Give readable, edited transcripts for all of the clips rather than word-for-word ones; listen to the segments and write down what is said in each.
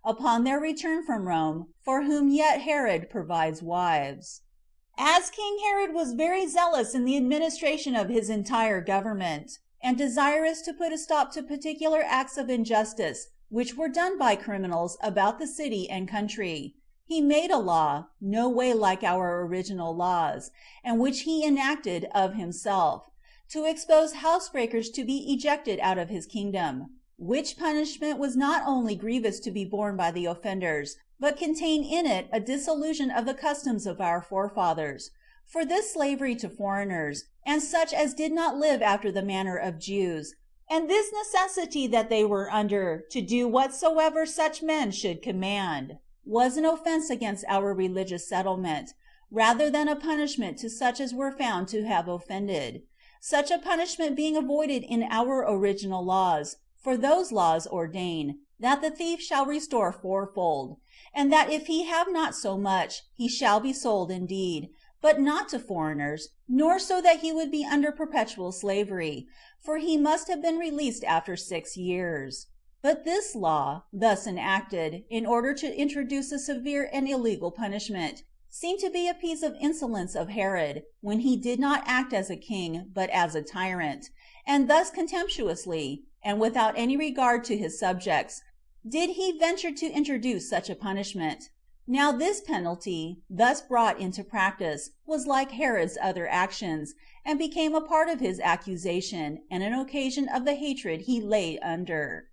upon their return from Rome, for whom yet Herod provides wives. As King Herod was very zealous in the administration of his entire government, and desirous to put a stop to particular acts of injustice which were done by criminals about the city and country, he made a law, no way like our original laws, and which he enacted of himself, to expose housebreakers to be ejected out of his kingdom, which punishment was not only grievous to be borne by the offenders, but contained in it a dissolution of the customs of our forefathers, for this slavery to foreigners, and such as did not live after the manner of Jews, and this necessity that they were under to do whatsoever such men should command, was an offense against our religious settlement, rather than a punishment to such as were found to have offended, such a punishment being avoided in our original laws, for those laws ordain that the thief shall restore fourfold, and that if he have not so much, he shall be sold indeed, but not to foreigners, nor so that he would be under perpetual slavery, for he must have been released after 6 years. But this law, thus enacted, in order to introduce a severe and illegal punishment, seemed to be a piece of insolence of Herod, when he did not act as a king, but as a tyrant, and thus contemptuously, and without any regard to his subjects, did he venture to introduce such a punishment. Now this penalty, thus brought into practice, was like Herod's other actions, and became a part of his accusation, and an occasion of the hatred he lay under.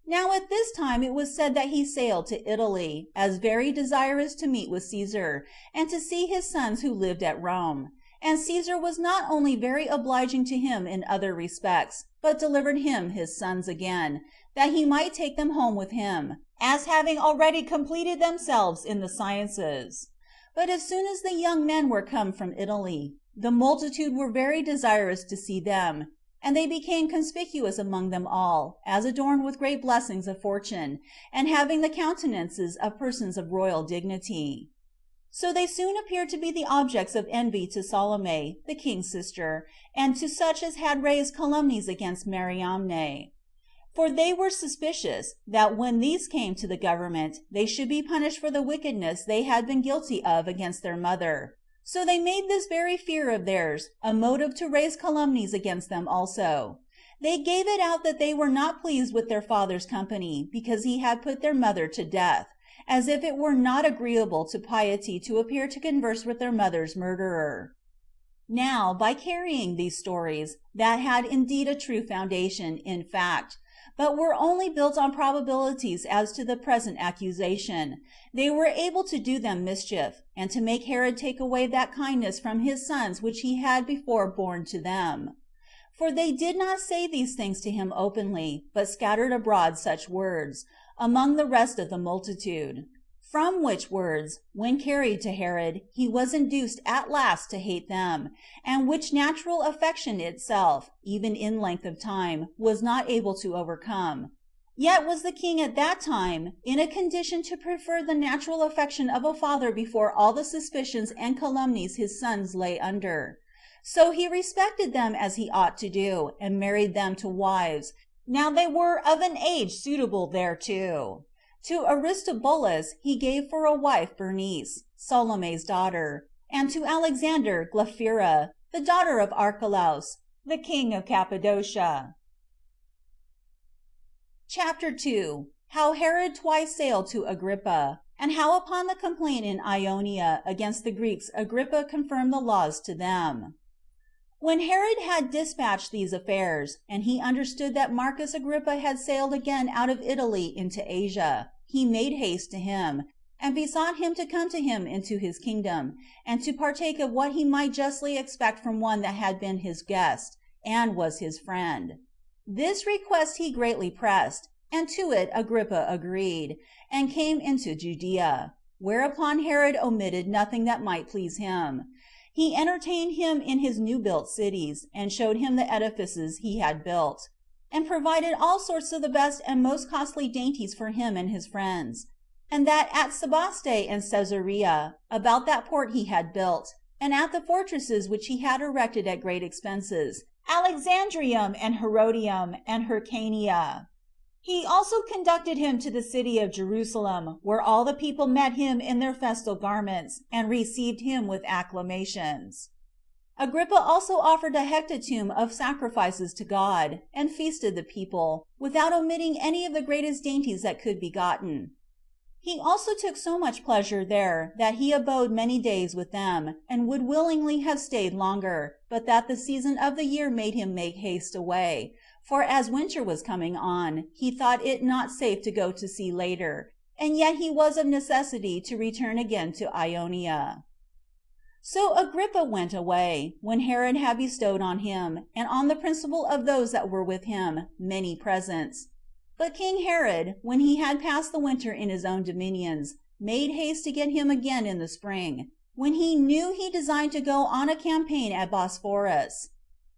Now at this time it was said that he sailed to Italy, as very desirous to meet with Caesar, and to see his sons who lived at Rome. And Caesar was not only very obliging to him in other respects, but delivered him his sons again, that he might take them home with him, as having already completed themselves in the sciences. But as soon as the young men were come from Italy, the multitude were very desirous to see them, and they became conspicuous among them all, as adorned with great blessings of fortune, and having the countenances of persons of royal dignity. So they soon appeared to be the objects of envy to Salome, the king's sister, and to such as had raised calumnies against Mariamne. For they were suspicious that when these came to the government, they should be punished for the wickedness they had been guilty of against their mother. So they made this very fear of theirs a motive to raise calumnies against them also. They gave it out that they were not pleased with their father's company, because he had put their mother to death, as if it were not agreeable to piety to appear to converse with their mother's murderer. Now, by carrying these stories, that had indeed a true foundation in fact, but were only built on probabilities as to the present accusation, they were able to do them mischief, and to make Herod take away that kindness from his sons which he had before borne to them. For they did not say these things to him openly, but scattered abroad such words among the rest of the multitude, from which words, when carried to Herod, he was induced at last to hate them, and which natural affection itself, even in length of time, was not able to overcome. Yet was the king at that time in a condition to prefer the natural affection of a father before all the suspicions and calumnies his sons lay under. So he respected them as he ought to do, and married them to wives, now they were of an age suitable thereto. To Aristobulus he gave for a wife Bernice, Salome's daughter, and to Alexander Glaphyra, the daughter of Archelaus, the king of Cappadocia. Chapter 2. How Herod twice sailed to Agrippa, and how upon the complaint in Ionia against the Greeks Agrippa confirmed the laws to them. When Herod had dispatched these affairs, and he understood that Marcus Agrippa had sailed again out of Italy into Asia, he made haste to him, and besought him to come to him into his kingdom, and to partake of what he might justly expect from one that had been his guest, and was his friend. This request he greatly pressed, and to it Agrippa agreed, and came into Judea, whereupon Herod omitted nothing that might please him. He entertained him in his new-built cities, and showed him the edifices he had built, and provided all sorts of the best and most costly dainties for him and his friends. And that at Sebaste and Caesarea, about that port he had built, and at the fortresses which he had erected at great expenses, Alexandrium and Herodium and Hyrcania. He also conducted him to the city of Jerusalem, where all the people met him in their festal garments, and received him with acclamations. Agrippa also offered a hecatomb of sacrifices to God, and feasted the people, without omitting any of the greatest dainties that could be gotten. He also took so much pleasure there, that he abode many days with them, and would willingly have stayed longer, but that the season of the year made him make haste away, for as winter was coming on, he thought it not safe to go to sea later, and yet he was of necessity to return again to Ionia. So Agrippa went away, when Herod had bestowed on him, and on the principal of those that were with him, many presents. But King Herod, when he had passed the winter in his own dominions, made haste to get him again in the spring, when he knew he designed to go on a campaign at Bosphorus.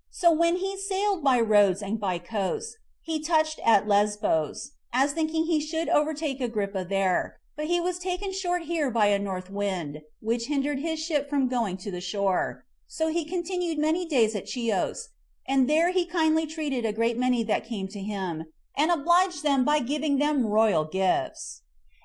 So when he sailed by roads and by coasts, he touched at Lesbos, as thinking he should overtake Agrippa there, but he was taken short here by a north wind, which hindered his ship from going to the shore. So he continued many days at Chios, and there he kindly treated a great many that came to him, and obliged them by giving them royal gifts.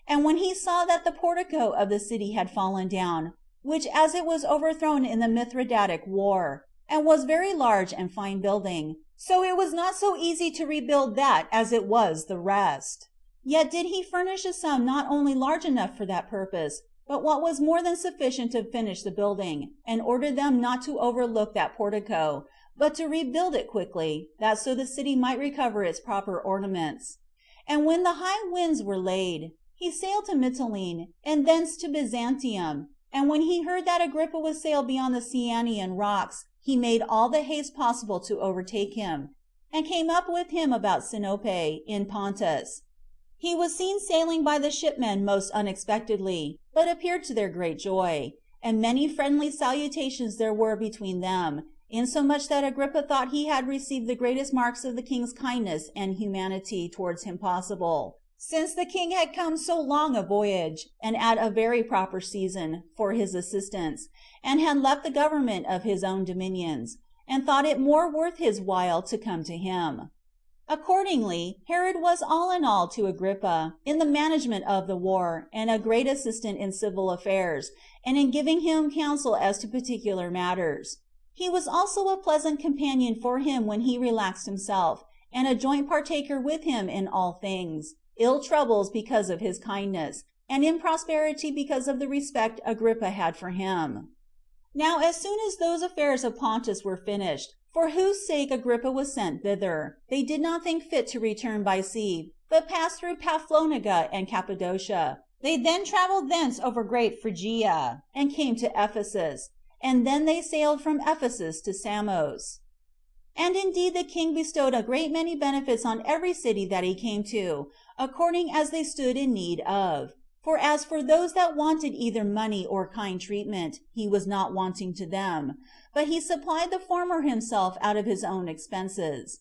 And when he saw that the portico of the city had fallen down, which as it was overthrown in the Mithridatic war, and was very large and fine building, so it was not so easy to rebuild that as it was the rest, yet did he furnish a sum not only large enough for that purpose, but what was more than sufficient to finish the building, and ordered them not to overlook that portico, but to rebuild it quickly, that so the city might recover its proper ornaments. And when the high winds were laid, he sailed to Mytilene, and thence to Byzantium. And when he heard that Agrippa was sailed beyond the Cyanean rocks, he made all the haste possible to overtake him, and came up with him about Sinope, in Pontus. He was seen sailing by the shipmen most unexpectedly, but appeared to their great joy, and many friendly salutations there were between them, insomuch that Agrippa thought he had received the greatest marks of the king's kindness and humanity towards him possible, since the king had come so long a voyage, and at a very proper season, for his assistance, and had left the government of his own dominions, and thought it more worth his while to come to him. Accordingly, Herod was all in all to Agrippa in the management of the war, and a great assistant in civil affairs, and in giving him counsel as to particular matters. He was also a pleasant companion for him when he relaxed himself, and a joint partaker with him in all things, ill troubles because of his kindness, and in prosperity because of the respect Agrippa had for him. Now as soon as those affairs of Pontus were finished, for whose sake Agrippa was sent thither, they did not think fit to return by sea, but passed through Paphlagonia and Cappadocia. They then traveled thence over great Phrygia, and came to Ephesus, and then they sailed from Ephesus to Samos. And indeed the king bestowed a great many benefits on every city that he came to, according as they stood in need of. For as for those that wanted either money or kind treatment, he was not wanting to them, but he supplied the former himself out of his own expenses.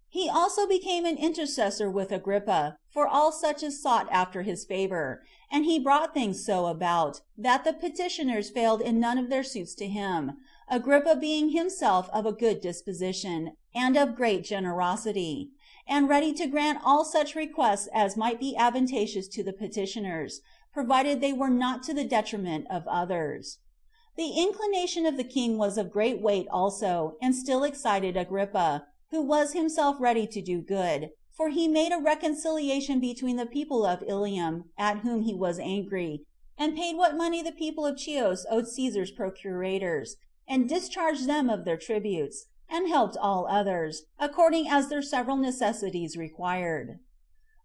He also became an intercessor with Agrippa for all such as sought after his favor, and he brought things so about, that the petitioners failed in none of their suits to him, Agrippa being himself of a good disposition, and of great generosity, and ready to grant all such requests as might be advantageous to the petitioners, provided they were not to the detriment of others. The inclination of the king was of great weight also, and still excited Agrippa, who was himself ready to do good, for he made a reconciliation between the people of Ilium, at whom he was angry, and paid what money the people of Chios owed Caesar's procurators, and discharged them of their tributes, and helped all others, according as their several necessities required.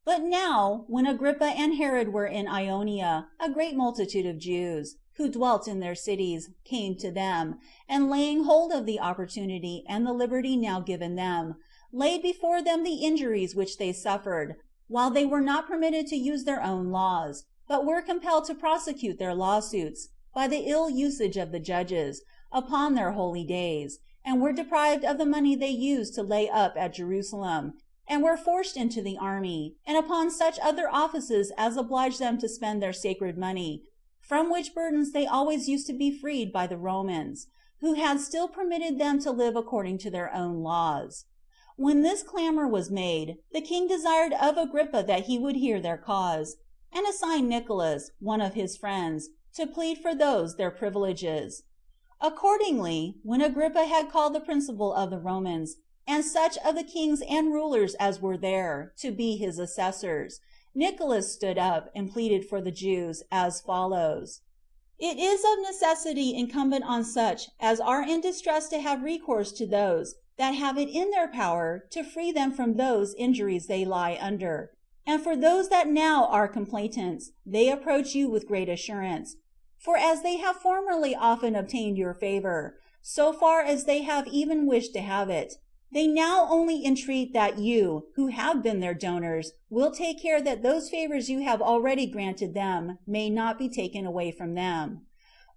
But now, when Agrippa and Herod were in Ionia, a great multitude of Jews, who dwelt in their cities, came to them, and laying hold of the opportunity and the liberty now given them, laid before them the injuries which they suffered, while they were not permitted to use their own laws, but were compelled to prosecute their lawsuits, by the ill usage of the judges, upon their holy days, and were deprived of the money they used to lay up at Jerusalem, and were forced into the army, and upon such other offices as obliged them to spend their sacred money, from which burdens they always used to be freed by the Romans, who had still permitted them to live according to their own laws. When this clamor was made, the king desired of Agrippa that he would hear their cause, and assigned Nicolaus, one of his friends, to plead for those their privileges. Accordingly, when Agrippa had called the principal of the Romans, and such of the kings and rulers as were there, to be his assessors, Nicolaus stood up and pleaded for the Jews, as follows: "It is of necessity incumbent on such as are in distress to have recourse to those that have it in their power to free them from those injuries they lie under. And for those that now are complainants, they approach you with great assurance. For as they have formerly often obtained your favor, so far as they have even wished to have it, they now only entreat that you, who have been their donors, will take care that those favors you have already granted them may not be taken away from them.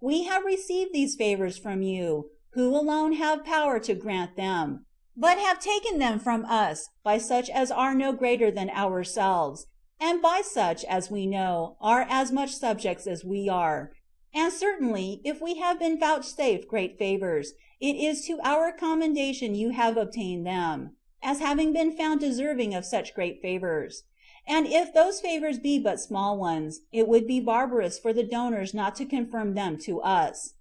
We have received these favors from you, who alone have power to grant them, but have taken them from us by such as are no greater than ourselves, and by such as we know are as much subjects as we are. And certainly, if we have been vouchsafed great favors, it is to our commendation you have obtained them, as having been found deserving of such great favors. And if those favors be but small ones, it would be barbarous for the donors not to confirm them to us.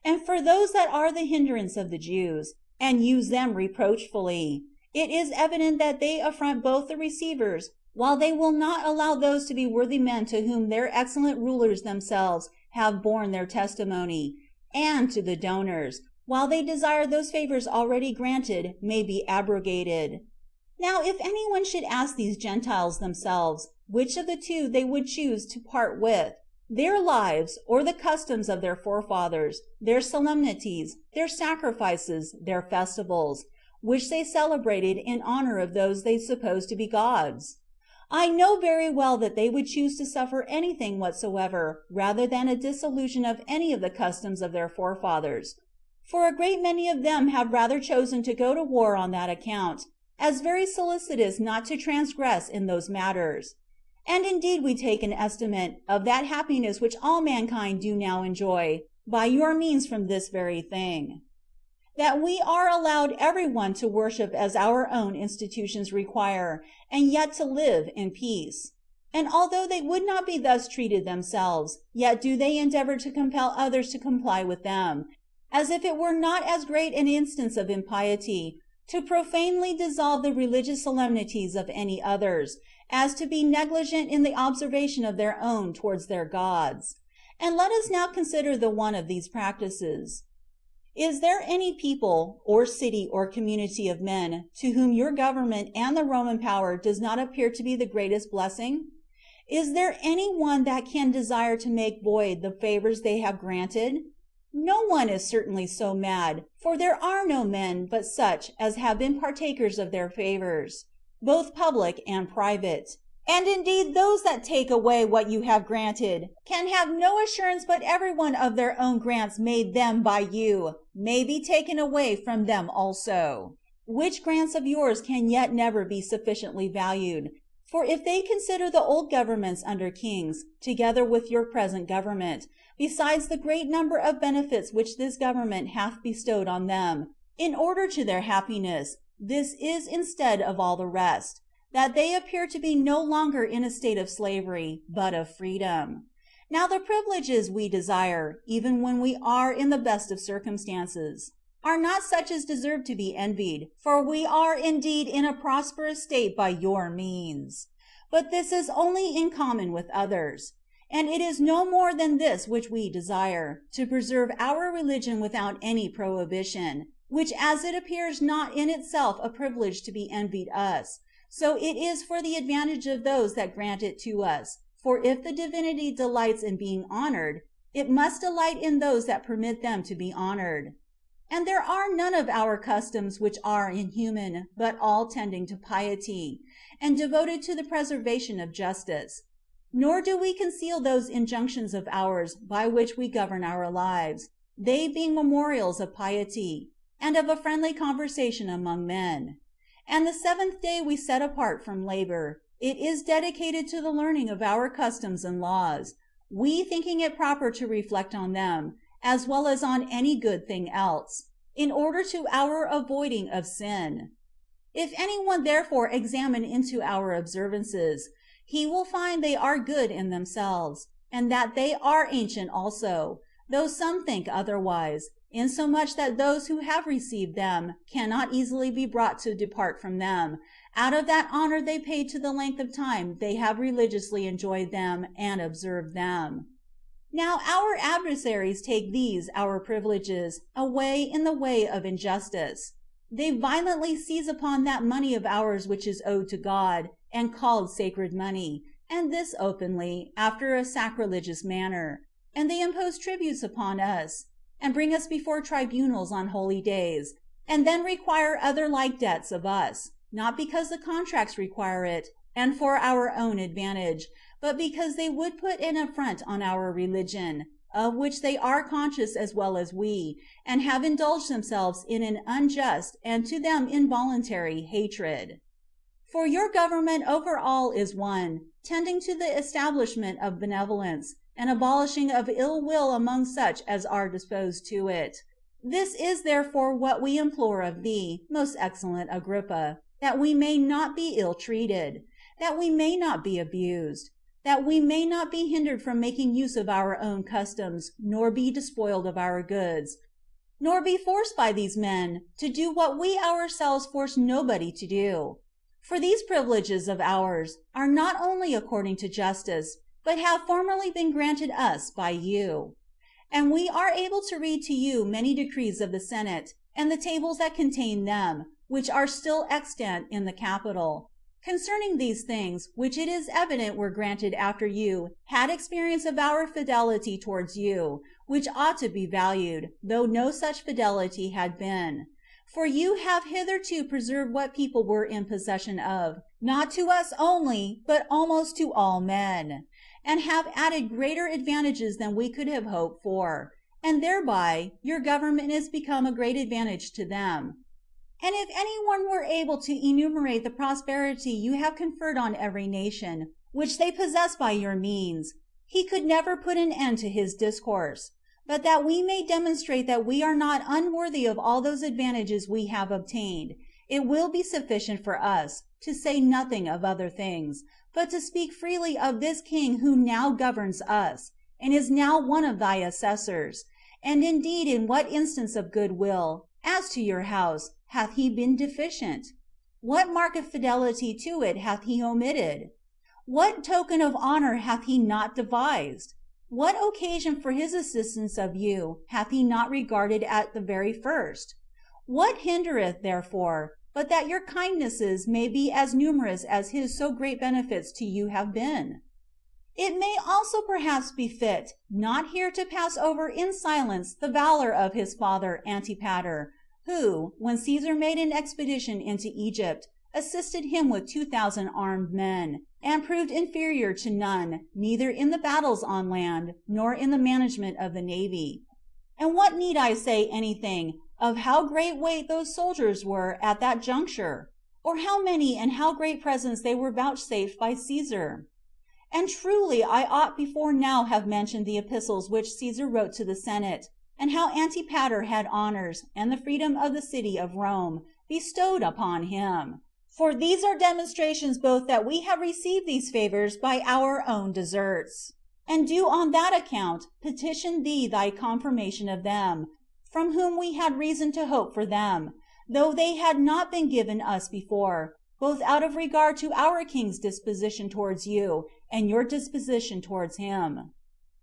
And for those that are the hindrance of the Jews, and use them reproachfully, it is evident that they affront both the receivers, while they will not allow those to be worthy men to whom their excellent rulers themselves have borne their testimony, and to the donors, while they desire those favors already granted may be abrogated. Now if anyone should ask these Gentiles themselves, which of the two they would choose to part with, their lives, or the customs of their forefathers, their solemnities, their sacrifices, their festivals, which they celebrated in honor of those they supposed to be gods? I know very well that they would choose to suffer anything whatsoever rather than a dissolution of any of the customs of their forefathers, for a great many of them have rather chosen to go to war on that account, as very solicitous not to transgress in those matters. And indeed we take an estimate of that happiness which all mankind do now enjoy by your means from this very thing, that we are allowed every one to worship as our own institutions require, and yet to live in peace. And although they would not be thus treated themselves, yet do they endeavor to compel others to comply with them, as if it were not as great an instance of impiety to profanely dissolve the religious solemnities of any others, as to be negligent in the observation of their own towards their gods. And let us now consider the one of these practices. Is there any people, or city, or community of men, to whom your government and the Roman power does not appear to be the greatest blessing? Is there any one that can desire to make void the favors they have granted? No one is certainly so mad, for there are no men but such as have been partakers of their favors, both public and private. And indeed those that take away what you have granted can have no assurance but every one of their own grants made them by you may be taken away from them also, which grants of yours can yet never be sufficiently valued. For if they consider the old governments under kings, together with your present government, besides the great number of benefits which this government hath bestowed on them, in order to their happiness, this is instead of all the rest, that they appear to be no longer in a state of slavery, but of freedom. Now the privileges we desire, even when we are in the best of circumstances, are not such as deserve to be envied, for we are indeed in a prosperous state by your means. But this is only in common with others. And it is no more than this which we desire, to preserve our religion without any prohibition, which as it appears not in itself a privilege to be envied us, so it is for the advantage of those that grant it to us. For if the divinity delights in being honored, it must delight in those that permit them to be honored. And there are none of our customs which are inhuman, but all tending to piety, and devoted to the preservation of justice. Nor do we conceal those injunctions of ours by which we govern our lives, they being memorials of piety, and of a friendly conversation among men. And the seventh day we set apart from labor, it is dedicated to the learning of our customs and laws, we thinking it proper to reflect on them, as well as on any good thing else, in order to our avoiding of sin. If any one therefore examine into our observances, he will find they are good in themselves, and that they are ancient also, though some think otherwise, insomuch that those who have received them cannot easily be brought to depart from them, out of that honor they paid to the length of time they have religiously enjoyed them and observed them. Now our adversaries take these our privileges away in the way of injustice. They violently seize upon that money of ours which is owed to God, and called sacred money, and this openly, after a sacrilegious manner, and they impose tributes upon us, and bring us before tribunals on holy days, and then require other like debts of us, not because the contracts require it, and for our own advantage, but because they would put an affront on our religion, of which they are conscious as well as we, and have indulged themselves in an unjust and to them involuntary hatred. For your government over all is one, tending to the establishment of benevolence, and abolishing of ill will among such as are disposed to it. This is therefore what we implore of thee, most excellent Agrippa, that we may not be ill-treated, that we may not be abused, that we may not be hindered from making use of our own customs, nor be despoiled of our goods, nor be forced by these men to do what we ourselves force nobody to do. For these privileges of ours are not only according to justice, but have formerly been granted us by you. And we are able to read to you many decrees of the Senate, and the tables that contain them, which are still extant in the Capitol, concerning these things, which it is evident were granted after you had experience of our fidelity towards you, which ought to be valued, though no such fidelity had been. For you have hitherto preserved what people were in possession of, not to us only, but almost to all men, and have added greater advantages than we could have hoped for, and thereby your government is become a great advantage to them. And if any one were able to enumerate the prosperity you have conferred on every nation, which they possess by your means, he could never put an end to his discourse. But that we may demonstrate that we are not unworthy of all those advantages we have obtained, it will be sufficient for us, to say nothing of other things, but to speak freely of this king who now governs us, and is now one of thy assessors. And indeed in what instance of goodwill, as to your house, hath he been deficient? What mark of fidelity to it hath he omitted? What token of honor hath he not devised? What occasion for his assistance of you hath he not regarded at the very first? What hindereth, therefore, but that your kindnesses may be as numerous as his so great benefits to you have been? It may also perhaps be fit not here to pass over in silence the valor of his father Antipater, who, when Caesar made an expedition into Egypt, assisted him with 2,000 armed men, and proved inferior to none, neither in the battles on land, nor in the management of the navy. And what need I say anything of how great weight those soldiers were at that juncture, or how many and how great presents they were vouchsafed by Caesar? And truly I ought before now have mentioned the epistles which Caesar wrote to the Senate, and how Antipater had honors, and the freedom of the city of Rome, bestowed upon him. For these are demonstrations both that we have received these favors by our own deserts, and do on that account petition thee thy confirmation of them, from whom we had reason to hope for them, though they had not been given us before, both out of regard to our king's disposition towards you, and your disposition towards him.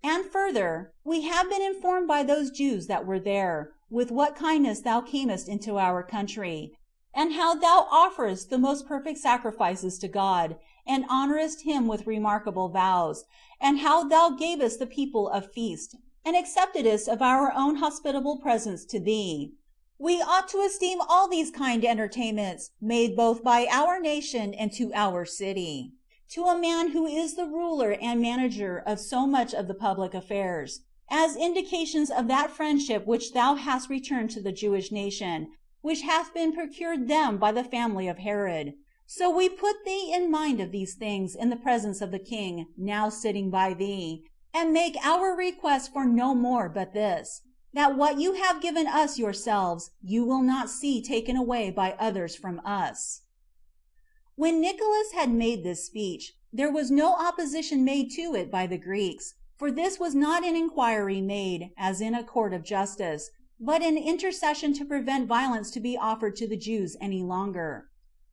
And further, we have been informed by those Jews that were there, with what kindness thou camest into our country, and how thou offerest the most perfect sacrifices to God, and honorest him with remarkable vows, and how thou gavest the people a feast, and acceptedst of our own hospitable presents to thee. We ought to esteem all these kind entertainments made both by our nation and to our city, to a man who is the ruler and manager of so much of the public affairs, as indications of that friendship which thou hast returned to the Jewish nation, which hath been procured them by the family of Herod. So we put thee in mind of these things in the presence of the king now sitting by thee, and make our request for no more but this, that what you have given us yourselves, you will not see taken away by others from us." When Nicolaus had made this speech, there was no opposition made to it by the Greeks, for this was not an inquiry made, as in a court of justice, but an intercession to prevent violence to be offered to the Jews any longer.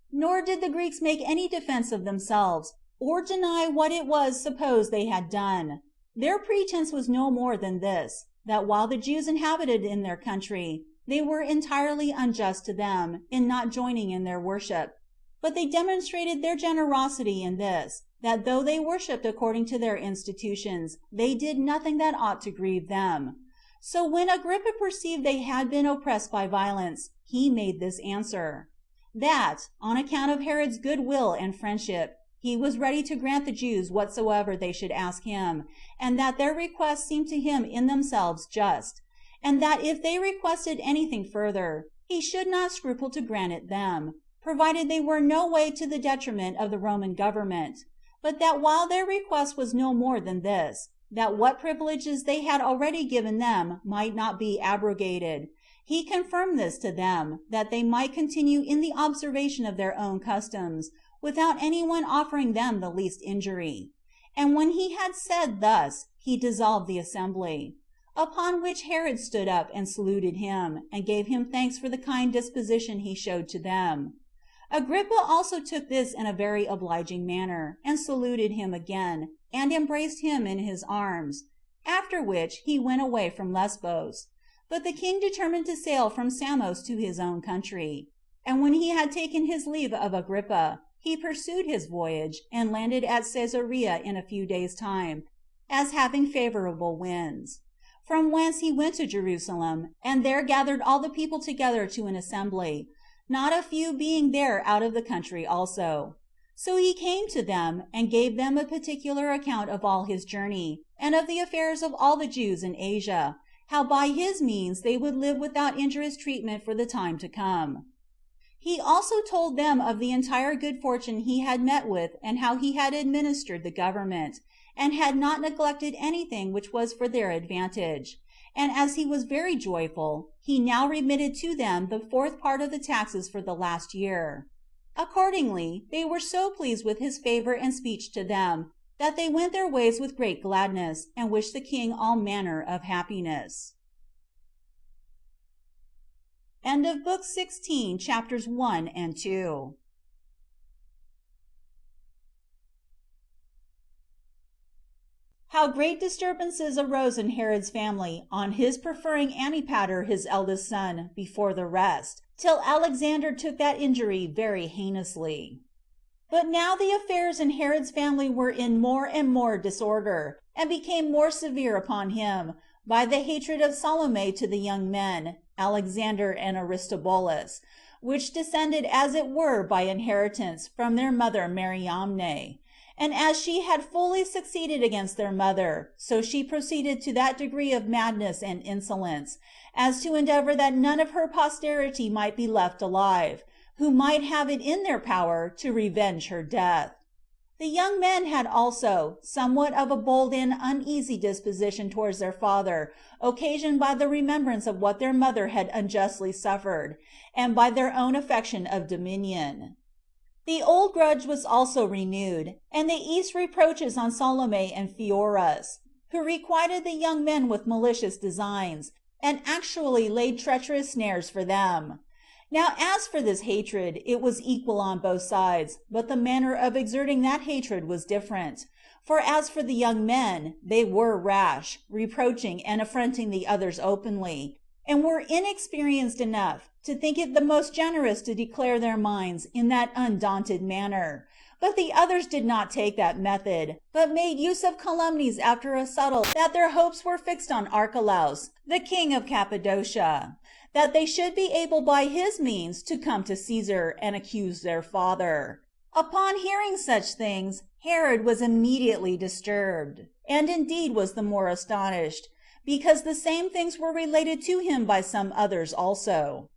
Nor did the Greeks make any defense of themselves, or deny what it was supposed they had done. Their pretense was no more than this, that while the Jews inhabited in their country, they were entirely unjust to them in not joining in their worship. But they demonstrated their generosity in this, that though they worshipped according to their institutions, they did nothing that ought to grieve them. So when Agrippa perceived they had been oppressed by violence, he made this answer: that, on account of Herod's good will and friendship, he was ready to grant the Jews whatsoever they should ask him, and that their requests seemed to him in themselves just, and that if they requested anything further, he should not scruple to grant it them, provided they were no way to the detriment of the Roman government; but that while their request was no more than this, that what privileges they had already given them might not be abrogated, he confirmed this to them, that they might continue in the observation of their own customs, without any one offering them the least injury. And when he had said thus, he dissolved the assembly. Upon which Herod stood up and saluted him, and gave him thanks for the kind disposition he showed to them. Agrippa also took this in a very obliging manner, and saluted him again, and embraced him in his arms, after which he went away from Lesbos. But the king determined to sail from Samos to his own country. And when he had taken his leave of Agrippa, he pursued his voyage, and landed at Caesarea in a few days' time, as having favorable winds. From whence he went to Jerusalem, and there gathered all the people together to an assembly, not a few being there out of the country also. So he came to them, and gave them a particular account of all his journey, and of the affairs of all the Jews in Asia, how by his means they would live without injurious treatment for the time to come. He also told them of the entire good fortune he had met with, and how he had administered the government, and had not neglected anything which was for their advantage. And as he was very joyful, he now remitted to them the fourth part of the taxes for the last year. Accordingly, they were so pleased with his favor and speech to them, that they went their ways with great gladness, and wished the king all manner of happiness. End of Book 16, Chapters 1 and 2. How great disturbances arose in Herod's family on his preferring Antipater his eldest son before the rest, till Alexander took that injury very heinously. But now the affairs in Herod's family were in more and more disorder, and became more severe upon him, by the hatred of Salome to the young men, Alexander and Aristobulus, which descended as it were by inheritance from their mother Mariamne. And as she had fully succeeded against their mother, so she proceeded to that degree of madness and insolence, as to endeavor that none of her posterity might be left alive, who might have it in their power to revenge her death. The young men had also somewhat of a bold and uneasy disposition towards their father, occasioned by the remembrance of what their mother had unjustly suffered, and by their own affection of dominion. The old grudge was also renewed, and they eased reproaches on Salome and Pheroras, who requited the young men with malicious designs, and actually laid treacherous snares for them. Now as for this hatred, it was equal on both sides, but the manner of exerting that hatred was different. For as for the young men, they were rash, reproaching and affronting the others openly, and were inexperienced enough to think it the most generous to declare their minds in that undaunted manner. But the others did not take that method, but made use of calumnies after a subtle that their hopes were fixed on Archelaus, the king of Cappadocia, that they should be able by his means to come to Caesar and accuse their father. Upon hearing such things, Herod was immediately disturbed, and indeed was the more astonished, because the same things were related to him by some others also.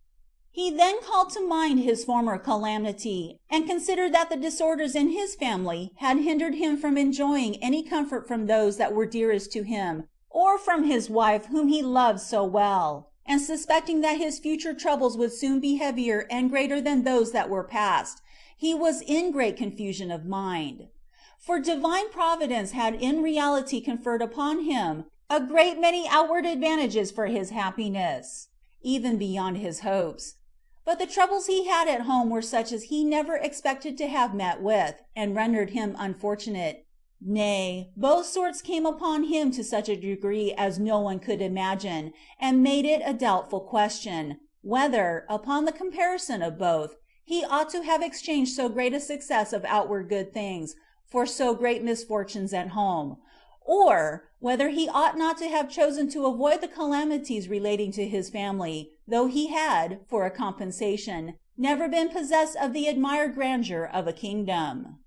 He then called to mind his former calamity, and considered that the disorders in his family had hindered him from enjoying any comfort from those that were dearest to him, or from his wife whom he loved so well, and suspecting that his future troubles would soon be heavier and greater than those that were past, he was in great confusion of mind. For divine providence had in reality conferred upon him a great many outward advantages for his happiness, even beyond his hopes. But the troubles he had at home were such as he never expected to have met with, and rendered him unfortunate. Nay, both sorts came upon him to such a degree as no one could imagine, and made it a doubtful question, whether, upon the comparison of both, he ought to have exchanged so great a success of outward good things for so great misfortunes at home, or whether he ought not to have chosen to avoid the calamities relating to his family, though he had, for a compensation, never been possessed of the admired grandeur of a kingdom.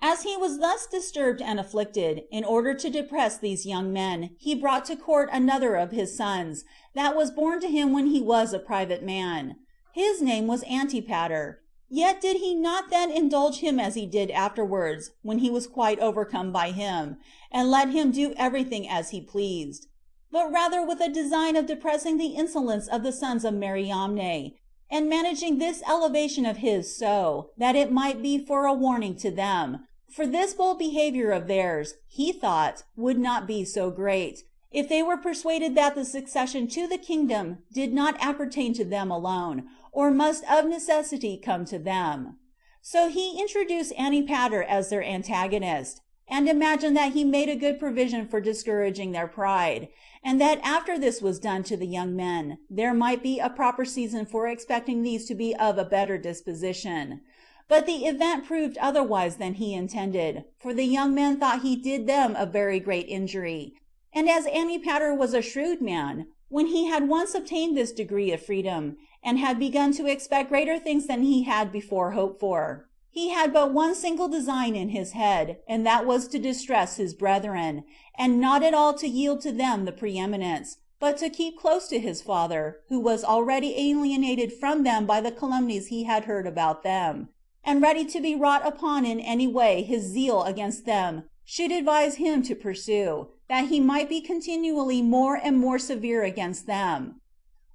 As he was thus disturbed and afflicted, in order to depress these young men, he brought to court another of his sons, that was born to him when he was a private man. His name was Antipater. Yet did he not then indulge him as he did afterwards, when he was quite overcome by him, and let him do everything as he pleased, but rather with a design of depressing the insolence of the sons of Mariamne, and managing this elevation of his so, that it might be for a warning to them, for this bold behavior of theirs, he thought, would not be so great, if they were persuaded that the succession to the kingdom did not appertain to them alone, or must of necessity come to them. So he introduced Antipater as their antagonist, and imagined that he made a good provision for discouraging their pride, and that after this was done to the young men, there might be a proper season for expecting these to be of a better disposition. But the event proved otherwise than he intended, for the young men thought he did them a very great injury, and as Antipater was a shrewd man, when he had once obtained this degree of freedom, and had begun to expect greater things than he had before hoped for, he had but one single design in his head, and that was to distress his brethren, and not at all to yield to them the preeminence, but to keep close to his father, who was already alienated from them by the calumnies he had heard about them, and ready to be wrought upon in any way his zeal against them should advise him to pursue, that he might be continually more and more severe against them.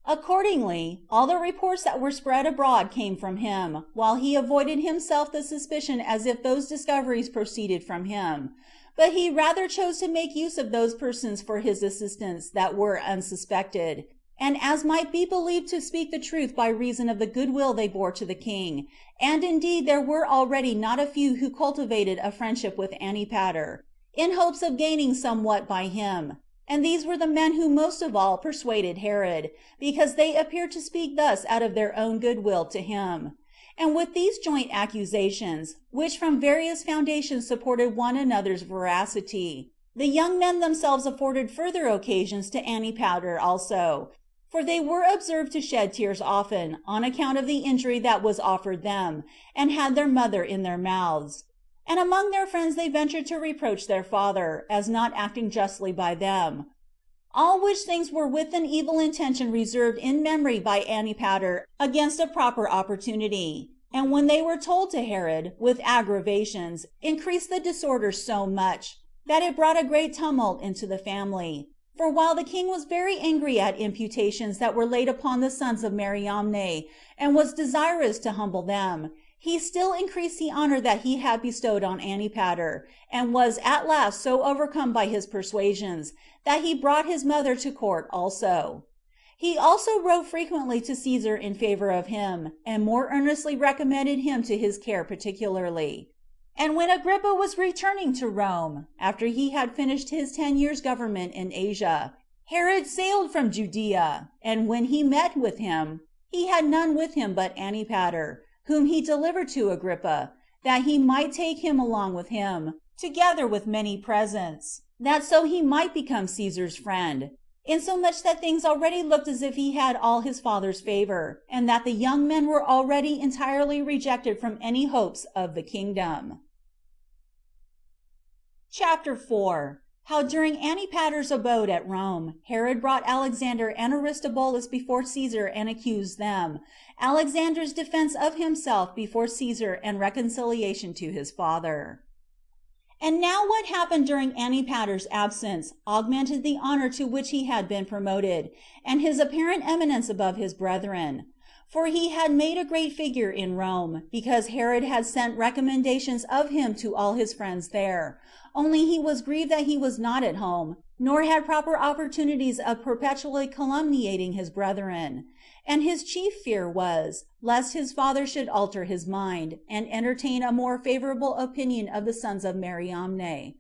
Accordingly, all the reports that were spread abroad came from him, while he avoided himself the suspicion as if those discoveries proceeded from him. But he rather chose to make use of those persons for his assistance that were unsuspected, and as might be believed to speak the truth by reason of the goodwill they bore to the king, and indeed there were already not a few who cultivated a friendship with Antipater, in hopes of gaining somewhat by him, and these were the men who most of all persuaded Herod, because they appeared to speak thus out of their own goodwill to him. And with these joint accusations, which from various foundations supported one another's veracity, the young men themselves afforded further occasions to Antipater also, for they were observed to shed tears often, on account of the injury that was offered them, and had their mother in their mouths. And among their friends they ventured to reproach their father, as not acting justly by them. All which things were with an evil intention reserved in memory by Antipater against a proper opportunity, and when they were told to Herod, with aggravations, increased the disorder so much, that it brought a great tumult into the family. For while the king was very angry at imputations that were laid upon the sons of Mariamne, and was desirous to humble them, he still increased the honor that he had bestowed on Antipater, and was at last so overcome by his persuasions, that he brought his mother to court also. He also wrote frequently to Caesar in favor of him, and more earnestly recommended him to his care particularly. And when Agrippa was returning to Rome, after he had finished his 10 years' government in Asia, Herod sailed from Judea, and when he met with him, he had none with him but Antipater, whom he delivered to Agrippa, that he might take him along with him, together with many presents, that so he might become Caesar's friend, insomuch that things already looked as if he had all his father's favor, and that the young men were already entirely rejected from any hopes of the kingdom. Chapter 4. How during Antipater's abode at Rome, Herod brought Alexander and Aristobulus before Caesar and accused them, Alexander's defense of himself before Caesar and reconciliation to his father. And now what happened during Antipater's absence augmented the honor to which he had been promoted, and his apparent eminence above his brethren. For he had made a great figure in Rome, because Herod had sent recommendations of him to all his friends there, only he was grieved that he was not at home, nor had proper opportunities of perpetually calumniating his brethren. And his chief fear was, lest his father should alter his mind, and entertain a more favorable opinion of the sons of Mariamne.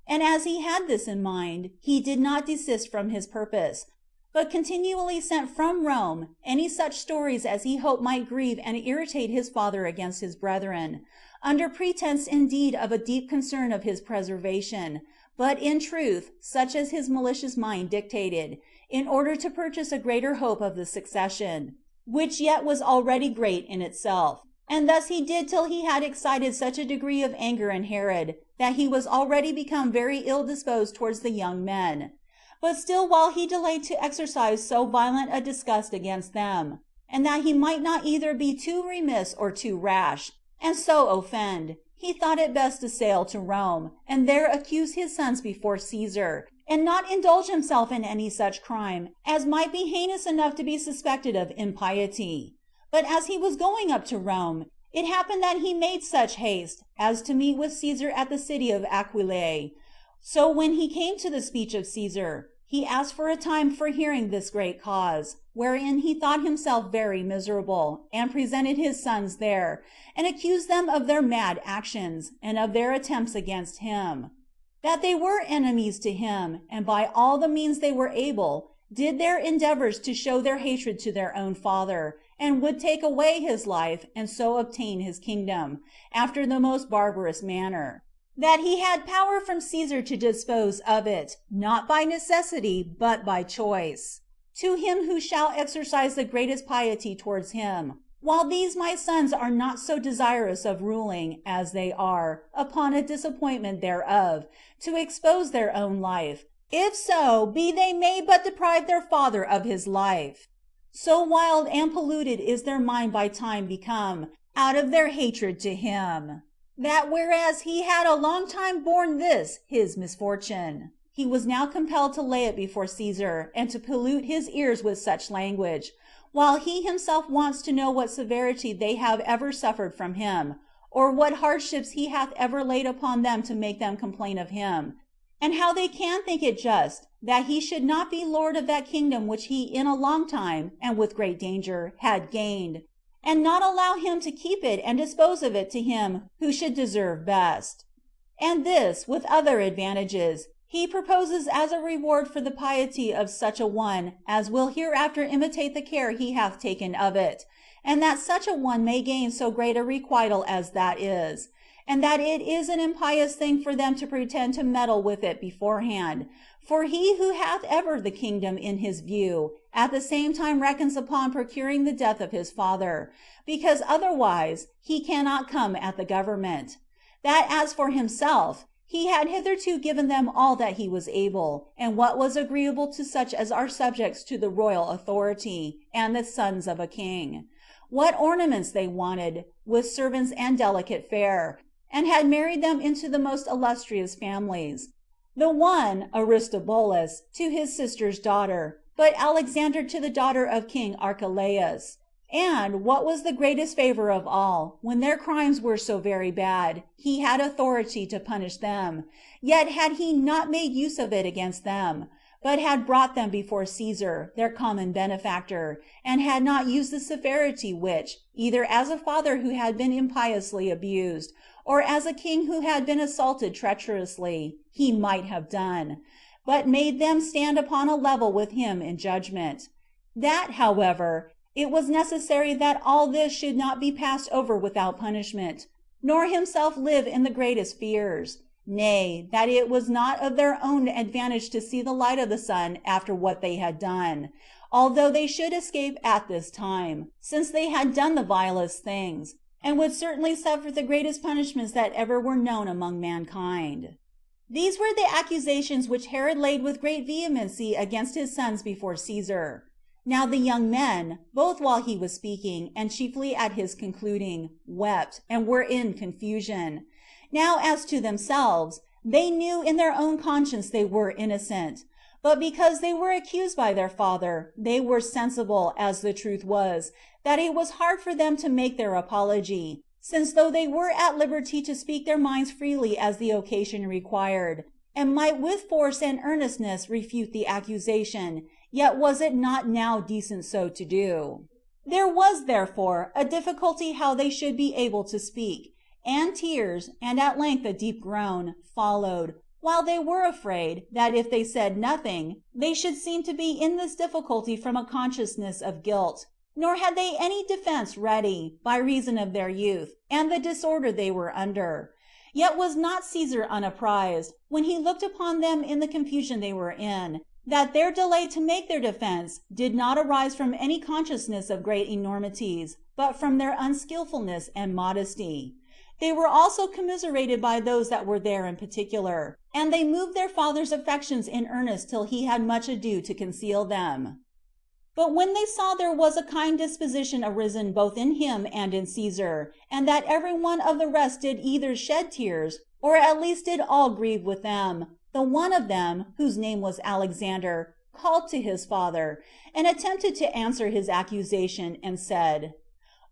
And as he had this in mind, he did not desist from his purpose, but continually sent from Rome any such stories as he hoped might grieve and irritate his father against his brethren, under pretense indeed of a deep concern of his preservation, but in truth such as his malicious mind dictated, in order to purchase a greater hope of the succession, which yet was already great in itself. And thus he did till he had excited such a degree of anger in Herod, that he was already become very ill disposed towards the young men. But still while he delayed to exercise so violent a disgust against them, and that he might not either be too remiss or too rash, and so offend, he thought it best to sail to Rome, and there accuse his sons before Caesar, and not indulge himself in any such crime as might be heinous enough to be suspected of impiety. But as he was going up to Rome, it happened that he made such haste as to meet with Caesar at the city of Aquileia. So when he came to the speech of Caesar, he asked for a time for hearing this great cause, wherein he thought himself very miserable, and presented his sons there, and accused them of their mad actions, and of their attempts against him, that they were enemies to him, and by all the means they were able, did their endeavors to show their hatred to their own father, and would take away his life, and so obtain his kingdom, after the most barbarous manner. That he had power from Caesar to dispose of it, not by necessity, but by choice, to him who shall exercise the greatest piety towards him, while these my sons are not so desirous of ruling, as they are, upon a disappointment thereof, to expose their own life, if so be they may but deprive their father of his life. So wild and polluted is their mind by time become, out of their hatred to him, that whereas he had a long time borne this his misfortune, he was now compelled to lay it before Caesar, and to pollute his ears with such language, while he himself wants to know what severity they have ever suffered from him, or what hardships he hath ever laid upon them to make them complain of him, and how they can think it just that he should not be lord of that kingdom which he in a long time, and with great danger, had gained, and not allow him to keep it and dispose of it to him who should deserve best. And this, with other advantages, he proposes as a reward for the piety of such a one as will hereafter imitate the care he hath taken of it, and that such a one may gain so great a requital as that is, and that it is an impious thing for them to pretend to meddle with it beforehand. For he who hath ever the kingdom in his view, at the same time reckons upon procuring the death of his father, because otherwise he cannot come at the government. That as for himself, he had hitherto given them all that he was able, and what was agreeable to such as are subjects to the royal authority, and the sons of a king, what ornaments they wanted, with servants and delicate fare, and had married them into the most illustrious families, the one Aristobulus to his sister's daughter, but Alexander to the daughter of king Archelaus. And what was the greatest favor of all, when their crimes were so very bad, he had authority to punish them, yet had he not made use of it against them, but had brought them before Caesar, their common benefactor, and had not used the severity which, either as a father who had been impiously abused, or as a king who had been assaulted treacherously, he might have done, but made them stand upon a level with him in judgment. That, however, it was necessary that all this should not be passed over without punishment, nor himself live in the greatest fears, nay, that it was not of their own advantage to see the light of the sun after what they had done, although they should escape at this time, since they had done the vilest things, and would certainly suffer the greatest punishments that ever were known among mankind. These were the accusations which Herod laid with great vehemency against his sons before Caesar. Now the young men, both while he was speaking, and chiefly at his concluding, wept, and were in confusion. Now as to themselves, They knew in their own conscience they were innocent, but because they were accused by their father, they were sensible, as the truth was, that it was hard for them to make their apology, since though they were at liberty to speak their minds freely as the occasion required, and might with force and earnestness refute the accusation, yet was it not now decent so to do. There was therefore a difficulty how they should be able to speak, and tears, and at length a deep groan, followed, while they were afraid, that if they said nothing, they should seem to be in this difficulty from a consciousness of guilt, nor had they any defense ready, by reason of their youth, and the disorder they were under. Yet was not Caesar unapprised, when he looked upon them in the confusion they were in, that their delay to make their defense did not arise from any consciousness of great enormities, but from their unskillfulness and modesty. They were also commiserated by those that were there in particular, and they moved their father's affections in earnest till he had much ado to conceal them. But when they saw there was a kind disposition arisen both in him and in Caesar, and that every one of the rest did either shed tears, or at least did all grieve with them, the one of them, whose name was Alexander, called to his father, and attempted to answer his accusation, and said,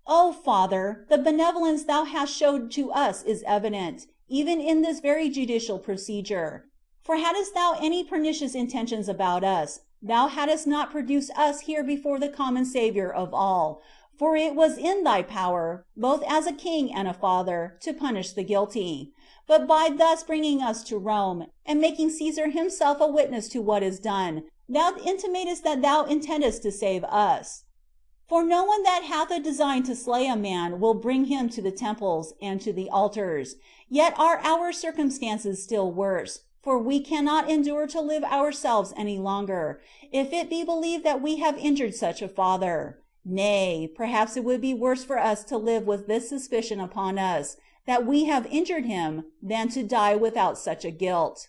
O Father, the benevolence thou hast showed to us is evident, even in this very judicial procedure. For hadst thou any pernicious intentions about us, thou hadst not produced us here before the common Savior of all, for it was in thy power, both as a king and a father, to punish the guilty. But by thus bringing us to Rome, and making Caesar himself a witness to what is done, thou intimatest that thou intendest to save us. For no one that hath a design to slay a man will bring him to the temples and to the altars. Yet are our circumstances still worse, for we cannot endure to live ourselves any longer, if it be believed that we have injured such a father. Nay, perhaps it would be worse for us to live with this suspicion upon us, that we have injured him, than to die without such a guilt.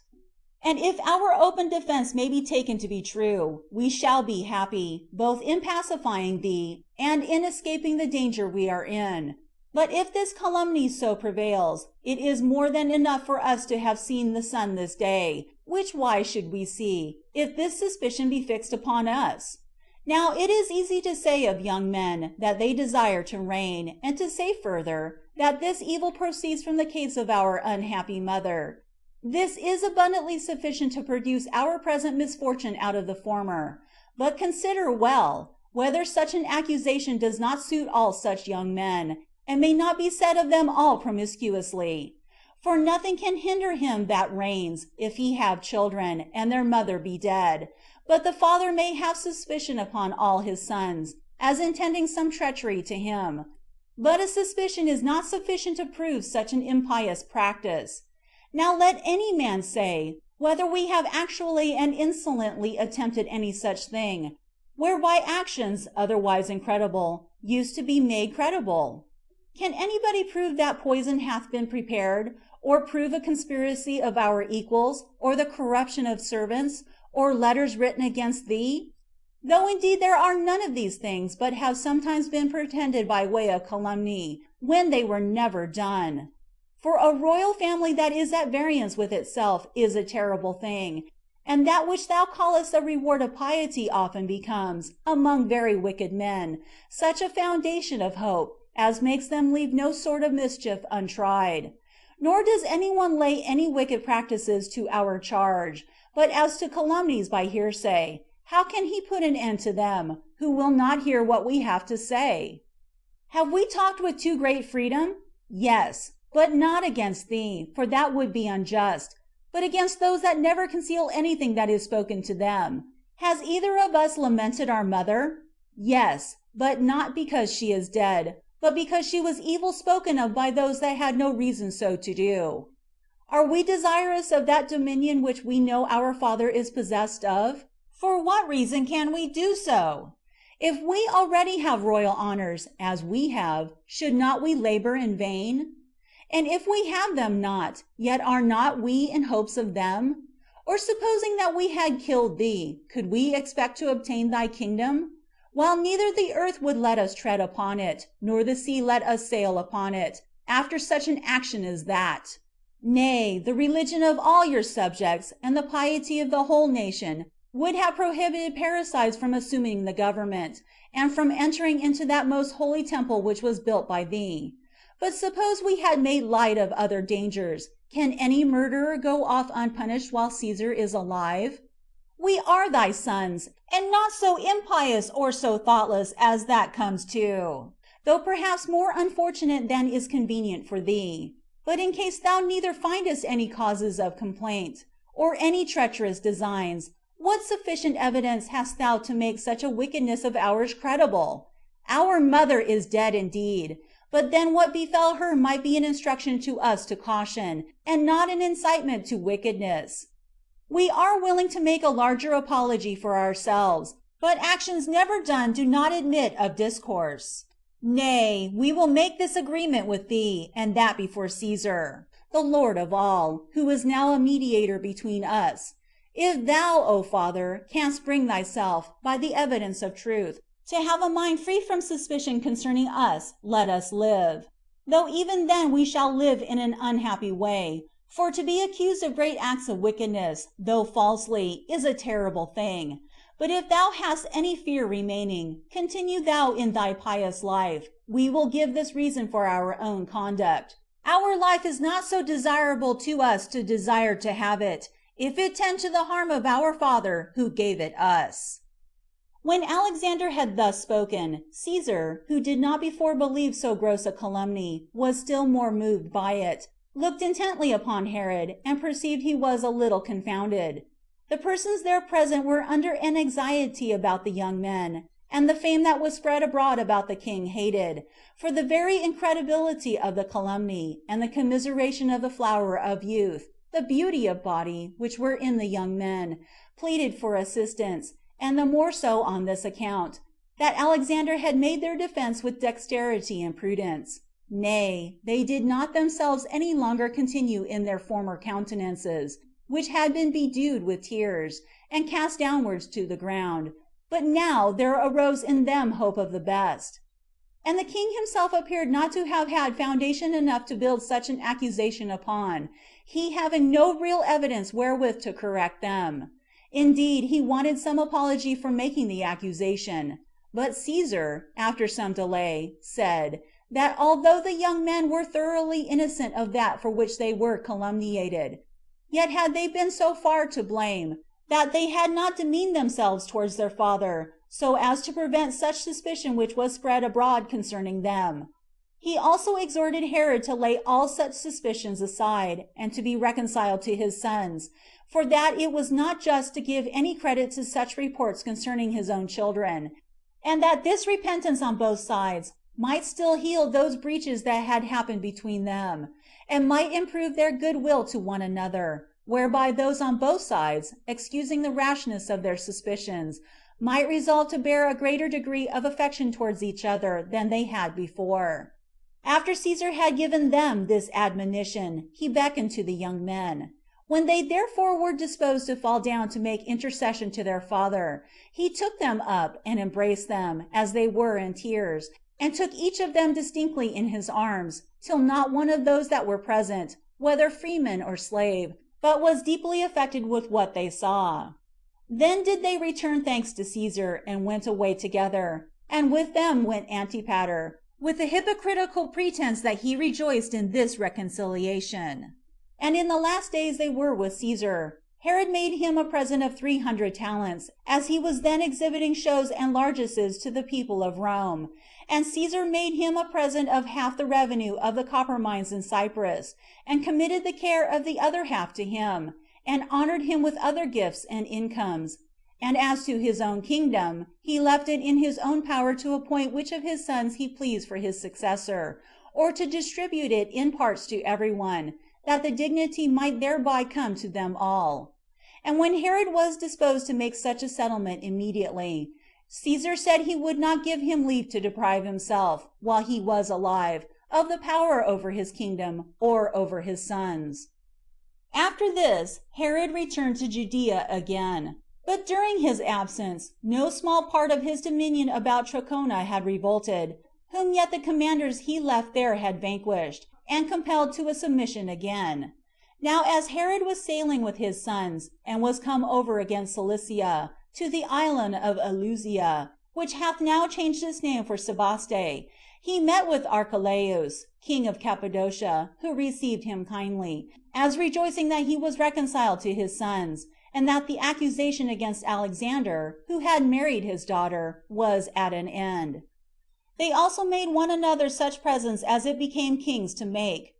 And if our open defense may be taken to be true, we shall be happy, both in pacifying thee, and in escaping the danger we are in. But if this calumny so prevails, it is more than enough for us to have seen the sun this day, which why should we see, if this suspicion be fixed upon us? Now it is easy to say of young men that they desire to reign, and to say further, that this evil proceeds from the case of our unhappy mother. This is abundantly sufficient to produce our present misfortune out of the former. But consider well, whether such an accusation does not suit all such young men, and may not be said of them all promiscuously. For nothing can hinder him that reigns, if he have children, and their mother be dead. But the father may have suspicion upon all his sons, as intending some treachery to him. But a suspicion is not sufficient to prove such an impious practice. Now let any man say, whether we have actually and insolently attempted any such thing, whereby actions, otherwise incredible, used to be made credible? Can anybody prove that poison hath been prepared, or prove a conspiracy of our equals, or the corruption of servants, or letters written against thee? Though indeed there are none of these things, but have sometimes been pretended by way of calumny, when they were never done. For a royal family that is at variance with itself is a terrible thing, and that which thou callest a reward of piety often becomes, among very wicked men, such a foundation of hope, as makes them leave no sort of mischief untried. Nor does any one lay any wicked practices to our charge, but as to calumnies by hearsay, how can he put an end to them, who will not hear what we have to say? Have we talked with too great freedom? Yes, but not against thee, for that would be unjust, but against those that never conceal anything that is spoken to them. Has either of us lamented our mother? Yes, but not because she is dead, but because she was evil spoken of by those that had no reason so to do. Are we desirous of that dominion which we know our Father is possessed of? For what reason can we do so? If we already have royal honors, as we have, should not we labor in vain? And if we have them not, yet are not we in hopes of them? Or supposing that we had killed thee, could we expect to obtain thy kingdom? While neither the earth would let us tread upon it, nor the sea let us sail upon it, after such an action as that. Nay, the religion of all your subjects and the piety of the whole nation would have prohibited parricides from assuming the government, and from entering into that most holy temple which was built by thee. But suppose we had made light of other dangers, can any murderer go off unpunished while Caesar is alive? We are thy sons, and not so impious or so thoughtless as that comes to, though perhaps more unfortunate than is convenient for thee. But in case thou neither findest any causes of complaint, or any treacherous designs, what sufficient evidence hast thou to make such a wickedness of ours credible? Our mother is dead indeed, but then what befell her might be an instruction to us to caution, and not an incitement to wickedness. We are willing to make a larger apology for ourselves, but actions never done do not admit of discourse. Nay, we will make this agreement with thee, and that before Caesar, the Lord of all, who is now a mediator between us. If thou, O Father, canst bring thyself, by the evidence of truth, to have a mind free from suspicion concerning us, let us live. Though even then we shall live in an unhappy way, for to be accused of great acts of wickedness, though falsely, is a terrible thing. But if thou hast any fear remaining, continue thou in thy pious life. We will give this reason for our own conduct. Our life is not so desirable to us to desire to have it, if it tend to the harm of our Father who gave it us. When Alexander had thus spoken, Caesar, who did not before believe so gross a calumny, was still more moved by it, looked intently upon Herod, and perceived he was a little confounded. The persons there present were under an anxiety about the young men, and the fame that was spread abroad about the king hated, for the very incredibility of the calumny, and the commiseration of the flower of youth, the beauty of body, which were in the young men, pleaded for assistance, and the more so on this account, that Alexander had made their defense with dexterity and prudence. Nay, they did not themselves any longer continue in their former countenances, which had been bedewed with tears, and cast downwards to the ground, but now there arose in them hope of the best. And the king himself appeared not to have had foundation enough to build such an accusation upon, he having no real evidence wherewith to correct them. Indeed, he wanted some apology for making the accusation. But Caesar, after some delay, said, that although the young men were thoroughly innocent of that for which they were calumniated, yet had they been so far to blame, that they had not demeaned themselves towards their father, so as to prevent such suspicion which was spread abroad concerning them. He also exhorted Herod to lay all such suspicions aside, and to be reconciled to his sons, for that it was not just to give any credit to such reports concerning his own children, and that this repentance on both sides might still heal those breaches that had happened between them, and might improve their good will to one another, whereby those on both sides, excusing the rashness of their suspicions, might resolve to bear a greater degree of affection towards each other than they had before. After Caesar had given them this admonition, he beckoned to the young men. When they therefore were disposed to fall down to make intercession to their father, he took them up and embraced them, as they were in tears, and took each of them distinctly in his arms, till not one of those that were present, whether freeman or slave, but was deeply affected with what they saw. Then did they return thanks to Caesar, and went away together, and with them went Antipater, with the hypocritical pretense that he rejoiced in this reconciliation. And in the last days they were with Caesar. Herod made him a present of 300 talents, as he was then exhibiting shows and largesses to the people of Rome. And Caesar made him a present of half the revenue of the copper mines in Cyprus, and committed the care of the other half to him, and honored him with other gifts and incomes. And as to his own kingdom, he left it in his own power to appoint which of his sons he pleased for his successor, or to distribute it in parts to everyone, that the dignity might thereby come to them all. And when Herod was disposed to make such a settlement immediately, Caesar said he would not give him leave to deprive himself, while he was alive, of the power over his kingdom, or over his sons. After this, Herod returned to Judea again. But during his absence, no small part of his dominion about Trachona had revolted, whom yet the commanders he left there had vanquished, and compelled to a submission again. Now as Herod was sailing with his sons, and was come over against Cilicia, to the island of Eleusia, which hath now changed its name for Sebaste, he met with Archelaus, king of Cappadocia, who received him kindly, as rejoicing that he was reconciled to his sons, and that the accusation against Alexander, who had married his daughter, was at an end. They also made one another such presents as it became kings to make.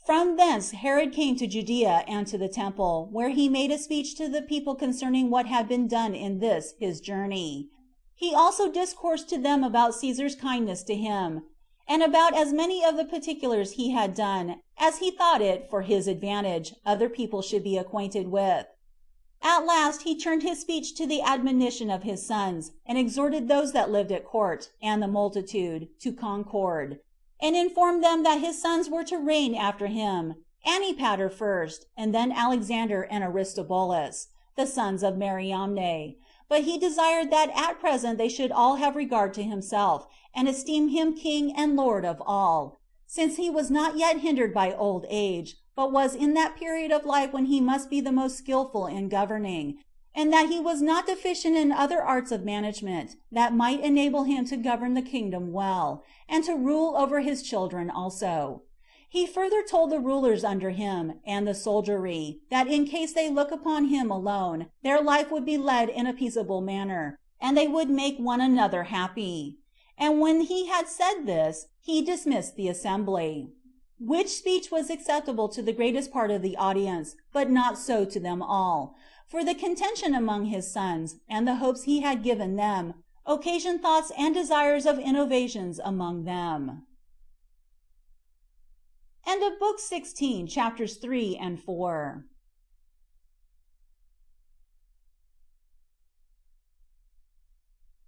From thence Herod came to Judea and to the temple, where he made a speech to the people concerning what had been done in this his journey. He also discoursed to them about Caesar's kindness to him, and about as many of the particulars he had done as he thought it for his advantage other people should be acquainted with. At last he turned his speech to the admonition of his sons, and exhorted those that lived at court, and the multitude, to concord, and informed them that his sons were to reign after him, Antipater first, and then Alexander and Aristobulus, the sons of Mariamne. But he desired that at present they should all have regard to himself, and esteem him king and lord of all, since he was not yet hindered by old age, but was in that period of life when he must be the most skillful in governing, and that he was not deficient in other arts of management that might enable him to govern the kingdom well, and to rule over his children also. He further told the rulers under him, and the soldiery, that in case they look upon him alone, their life would be led in a peaceable manner, and they would make one another happy. And when he had said this, he dismissed the assembly. Which speech was acceptable to the greatest part of the audience, but not so to them all. For the contention among his sons, and the hopes he had given them, occasioned thoughts and desires of innovations among them. End of Book 16, chapters 3 and 4.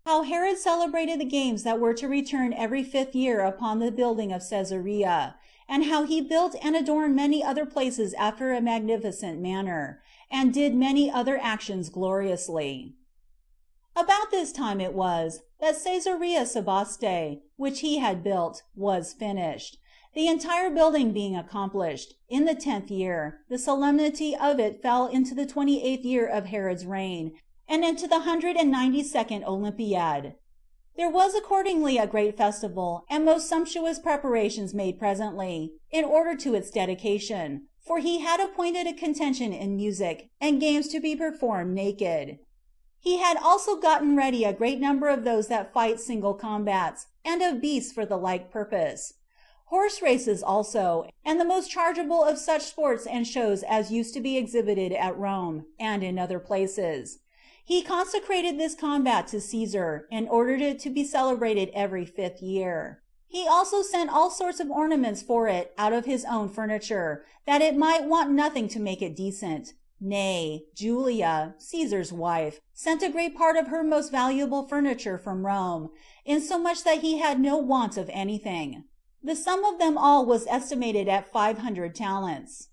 How Herod celebrated the games that were to return every 5th year upon the building of Caesarea, and how he built and adorned many other places after a magnificent manner, and did many other actions gloriously. About this time it was that Caesarea Sebaste, which he had built, was finished. The entire building being accomplished, in the 10th year, the solemnity of it fell into the 28th year of Herod's reign, and into the 192nd Olympiad. There was accordingly a great festival, and most sumptuous preparations made presently, in order to its dedication, for he had appointed a contention in music, and games to be performed naked. He had also gotten ready a great number of those that fight single combats, and of beasts for the like purpose. Horse races also, and the most chargeable of such sports and shows as used to be exhibited at Rome, and in other places. He consecrated this combat to Caesar, and ordered it to be celebrated every 5th year. He also sent all sorts of ornaments for it out of his own furniture, that it might want nothing to make it decent. Nay, Julia, Caesar's wife, sent a great part of her most valuable furniture from Rome, insomuch that he had no want of anything. The sum of them all was estimated at 500 talents.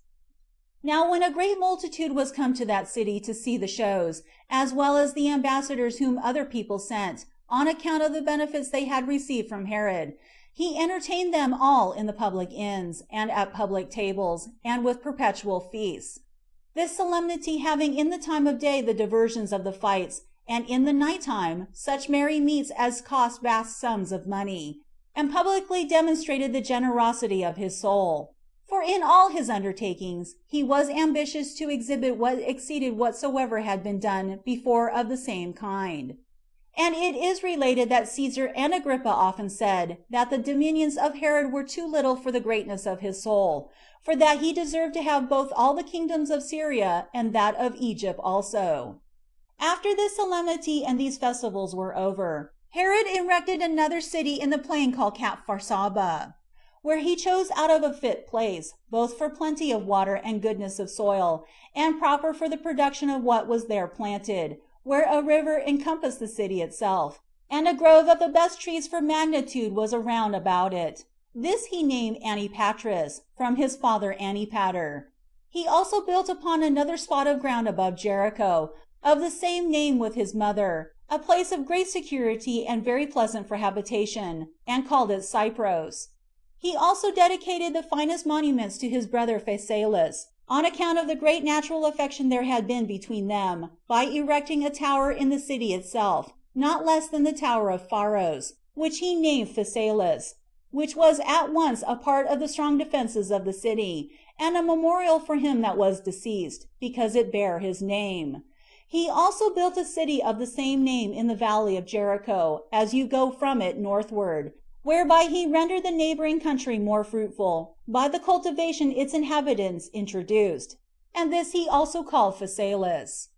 Now when a great multitude was come to that city to see the shows, as well as the ambassadors whom other people sent, on account of the benefits they had received from Herod, he entertained them all in the public inns, and at public tables, and with perpetual feasts. This solemnity having in the time of day the diversions of the fights, and in the night time such merry meats as cost vast sums of money, and publicly demonstrated the generosity of his soul. For in all his undertakings he was ambitious to exhibit what exceeded whatsoever had been done before of the same kind. And it is related that Caesar and Agrippa often said that the dominions of Herod were too little for the greatness of his soul, for that he deserved to have both all the kingdoms of Syria and that of Egypt also. After this solemnity and these festivals were over, Herod erected another city in the plain called Capharsaba, where he chose out of a fit place, both for plenty of water and goodness of soil, and proper for the production of what was there planted, where a river encompassed the city itself, and a grove of the best trees for magnitude was around about it. This he named Antipatris, from his father Antipater. He also built upon another spot of ground above Jericho, of the same name with his mother, a place of great security and very pleasant for habitation, and called it Cypros. He also dedicated the finest monuments to his brother Phasaelus, on account of the great natural affection there had been between them, by erecting a tower in the city itself, not less than the tower of Pharos, which he named Phasaelus, which was at once a part of the strong defenses of the city, and a memorial for him that was deceased, because it bare his name. He also built a city of the same name in the valley of Jericho, as you go from it northward, whereby he rendered the neighboring country more fruitful, by the cultivation its inhabitants introduced, and this he also called Phasaelus.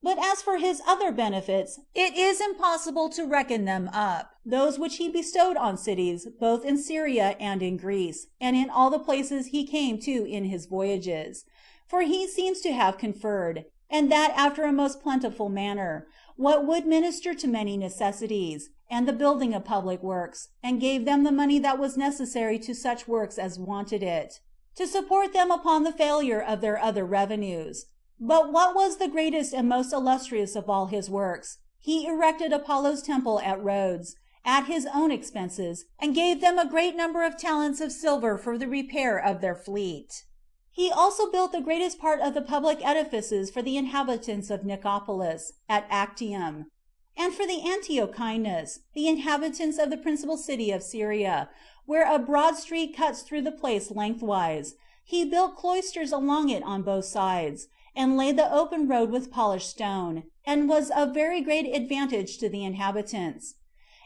But as for his other benefits, it is impossible to reckon them up, those which he bestowed on cities both in Syria and in Greece, and in all the places he came to in his voyages. For he seems to have conferred, and that after a most plentiful manner, what would minister to many necessities, and the building of public works, and gave them the money that was necessary to such works as wanted it, to support them upon the failure of their other revenues. But what was the greatest and most illustrious of all his works, he erected Apollo's temple at Rhodes, at his own expenses, and gave them a great number of talents of silver for the repair of their fleet. He also built the greatest part of the public edifices for the inhabitants of Nicopolis, at Actium, and for the Antiochians, the inhabitants of the principal city of Syria, where a broad street cuts through the place lengthwise. He built cloisters along it on both sides, and laid the open road with polished stone, and was of very great advantage to the inhabitants.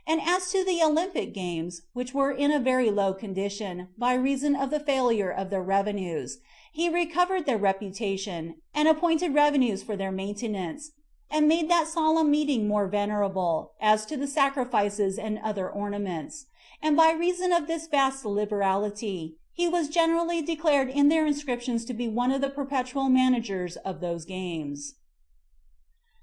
And as to the Olympic games, which were in a very low condition, by reason of the failure of their revenues, he recovered their reputation, and appointed revenues for their maintenance, and made that solemn meeting more venerable, as to the sacrifices and other ornaments. And by reason of this vast liberality, he was generally declared in their inscriptions to be one of the perpetual managers of those games.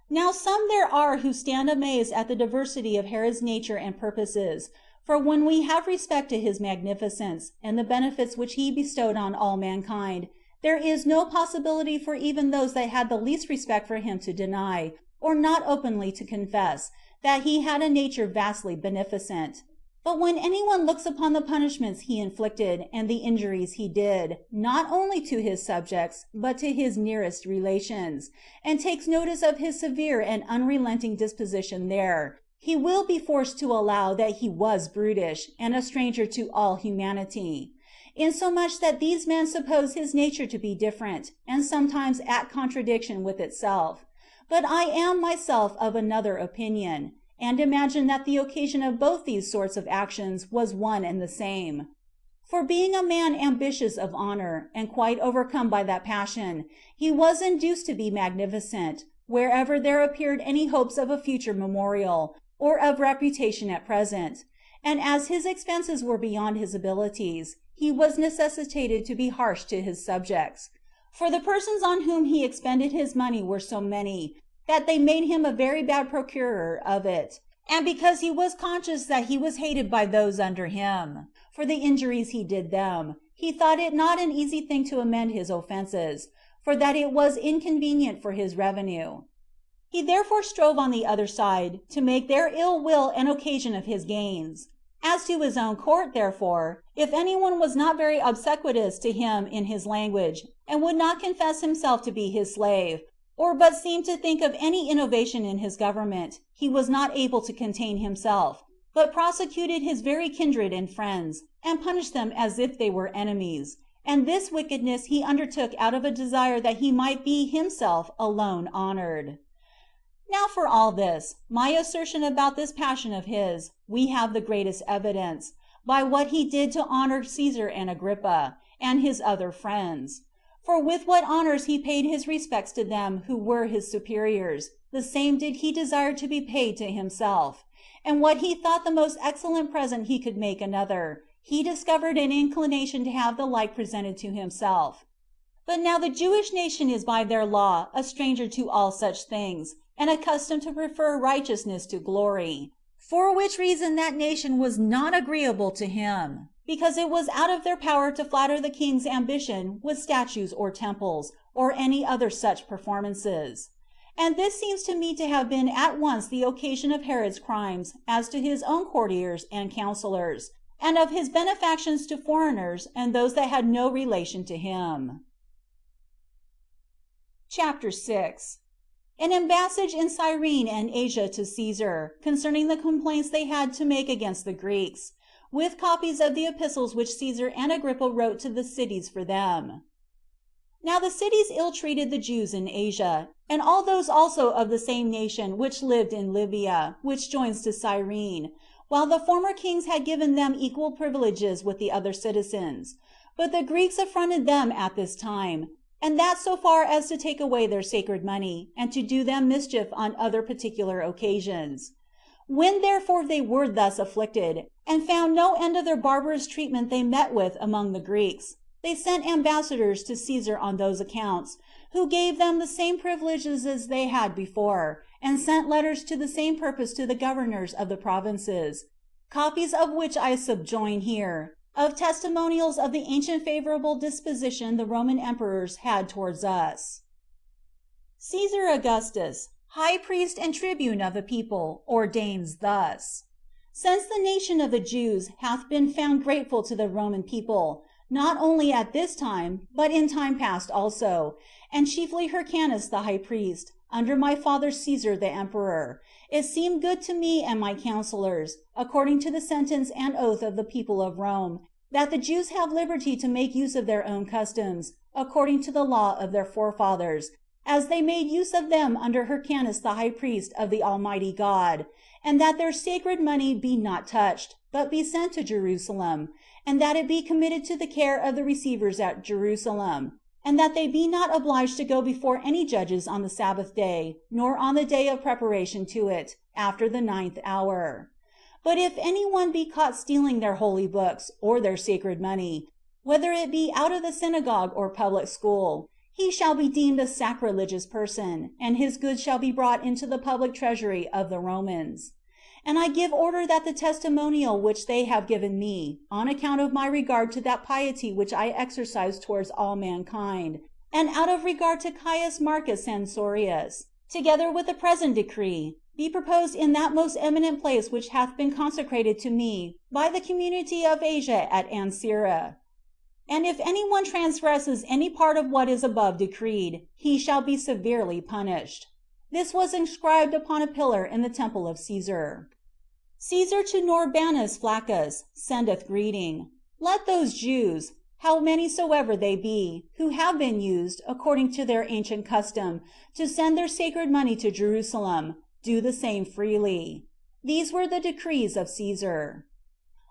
Now some there are who stand amazed at the diversity of Herod's nature and purposes, for when we have respect to his magnificence, and the benefits which he bestowed on all mankind, there is no possibility for even those that had the least respect for him to deny, or not openly to confess, that he had a nature vastly beneficent. But when anyone looks upon the punishments he inflicted and the injuries he did, not only to his subjects, but to his nearest relations, and takes notice of his severe and unrelenting disposition there, he will be forced to allow that he was brutish, and a stranger to all humanity, insomuch that these men suppose his nature to be different, and sometimes at contradiction with itself. But I am myself of another opinion, and imagine that the occasion of both these sorts of actions was one and the same. For being a man ambitious of honor, and quite overcome by that passion, he was induced to be magnificent, wherever there appeared any hopes of a future memorial, or of reputation at present, and as his expenses were beyond his abilities, he was necessitated to be harsh to his subjects. For the persons on whom he expended his money were so many, that they made him a very bad procurer of it, and because he was conscious that he was hated by those under him, for the injuries he did them, he thought it not an easy thing to amend his offenses, for that it was inconvenient for his revenue. He therefore strove on the other side to make their ill will an occasion of his gains. As to his own court, therefore, if any one was not very obsequious to him in his language, and would not confess himself to be his slave, or but seemed to think of any innovation in his government, he was not able to contain himself, but prosecuted his very kindred and friends, and punished them as if they were enemies. And this wickedness he undertook out of a desire that he might be himself alone honored. Now for all this, my assertion about this passion of his, we have the greatest evidence, by what he did to honor Caesar and Agrippa, and his other friends. For with what honors he paid his respects to them who were his superiors, the same did he desire to be paid to himself. And what he thought the most excellent present he could make another, he discovered an inclination to have the like presented to himself. But now the Jewish nation is by their law a stranger to all such things, and accustomed to prefer righteousness to glory. For which reason that nation was not agreeable to him, because it was out of their power to flatter the king's ambition with statues or temples, or any other such performances. And this seems to me to have been at once the occasion of Herod's crimes as to his own courtiers and counselors, and of his benefactions to foreigners and those that had no relation to him. CHAPTER 6. An embassage in Cyrene and Asia to Caesar, concerning the complaints they had to make against the Greeks, with copies of the epistles which Caesar and Agrippa wrote to the cities for them. Now the cities ill-treated the Jews in Asia, and all those also of the same nation which lived in Libya, which joins to Cyrene, while the former kings had given them equal privileges with the other citizens. But the Greeks affronted them at this time, and that so far as to take away their sacred money, and to do them mischief on other particular occasions. When therefore they were thus afflicted, and found no end of their barbarous treatment they met with among the Greeks, they sent ambassadors to Caesar on those accounts, who gave them the same privileges as they had before, and sent letters to the same purpose to the governors of the provinces, copies of which I subjoin here, of testimonials of the ancient favorable disposition the Roman emperors had towards us. Caesar Augustus, high priest and tribune of the people, ordains thus: Since the nation of the Jews hath been found grateful to the Roman people, not only at this time, but in time past also, and chiefly Hyrcanus the high priest, under my father Caesar the emperor, it seemed good to me and my counselors, according to the sentence and oath of the people of Rome, that the Jews have liberty to make use of their own customs, according to the law of their forefathers, as they made use of them under Hyrcanus the high priest of the Almighty God, and that their sacred money be not touched, but be sent to Jerusalem, and that it be committed to the care of the receivers at Jerusalem, and that they be not obliged to go before any judges on the Sabbath day, nor on the day of preparation to it, after the 9th hour. But if any one be caught stealing their holy books, or their sacred money, whether it be out of the synagogue or public school, he shall be deemed a sacrilegious person, and his goods shall be brought into the public treasury of the Romans. And I give order that the testimonial which they have given me, on account of my regard to that piety which I exercise towards all mankind, and out of regard to Caius Marcus Censorius, together with the present decree, be proposed in that most eminent place which hath been consecrated to me by the community of Asia at Ancyra. And if any one transgresses any part of what is above decreed, he shall be severely punished. This was inscribed upon a pillar in the temple of Caesar. Caesar to Norbanus Flaccus sendeth greeting. Let those Jews, how many soever they be, who have been used, according to their ancient custom, to send their sacred money to Jerusalem, do the same freely. These were the decrees of Caesar.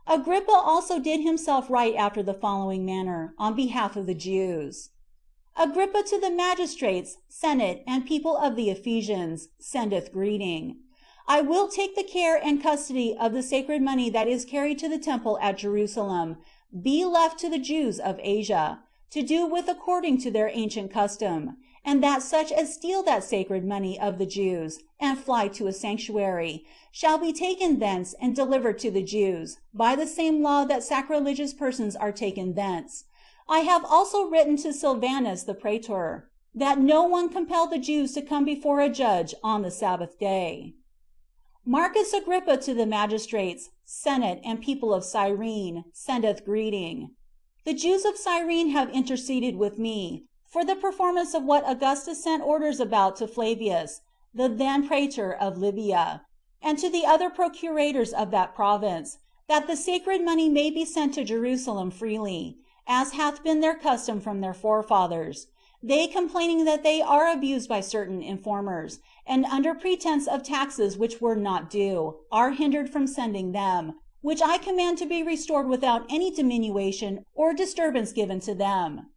Agrippa also did himself write after the following manner, on behalf of the Jews. Agrippa to the magistrates, senate, and people of the Ephesians, sendeth greeting. I will take the care and custody of the sacred money that is carried to the temple at Jerusalem, be left to the Jews of Asia, to do with according to their ancient custom, and that such as steal that sacred money of the Jews, and fly to a sanctuary, shall be taken thence and delivered to the Jews, by the same law that sacrilegious persons are taken thence. I have also written to Silvanus the praetor, that no one compel the Jews to come before a judge on the Sabbath day. Marcus Agrippa to the magistrates, senate, and people of Cyrene, sendeth greeting. The Jews of Cyrene have interceded with me, for the performance of what Augustus sent orders about to Flavius, the then praetor of Libya, and to the other procurators of that province, that the sacred money may be sent to Jerusalem freely, as hath been their custom from their forefathers, they complaining that they are abused by certain informers, and under pretense of taxes which were not due, are hindered from sending them, which I command to be restored without any diminution or disturbance given to them.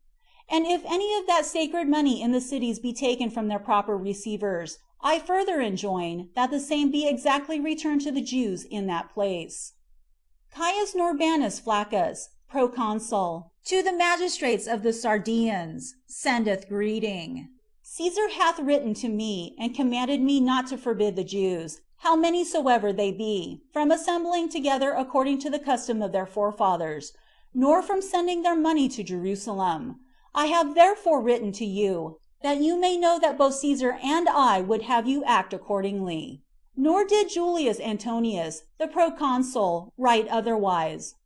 And if any of that sacred money in the cities be taken from their proper receivers, I further enjoin that the same be exactly returned to the Jews in that place. Caius Norbanus Flaccus, proconsul, to the magistrates of the Sardians, sendeth greeting. Caesar hath written to me, and commanded me not to forbid the Jews, how many soever they be, from assembling together according to the custom of their forefathers, nor from sending their money to Jerusalem. I have therefore written to you, that you may know that both Caesar and I would have you act accordingly. Nor did Julius Antonius, the proconsul, write otherwise.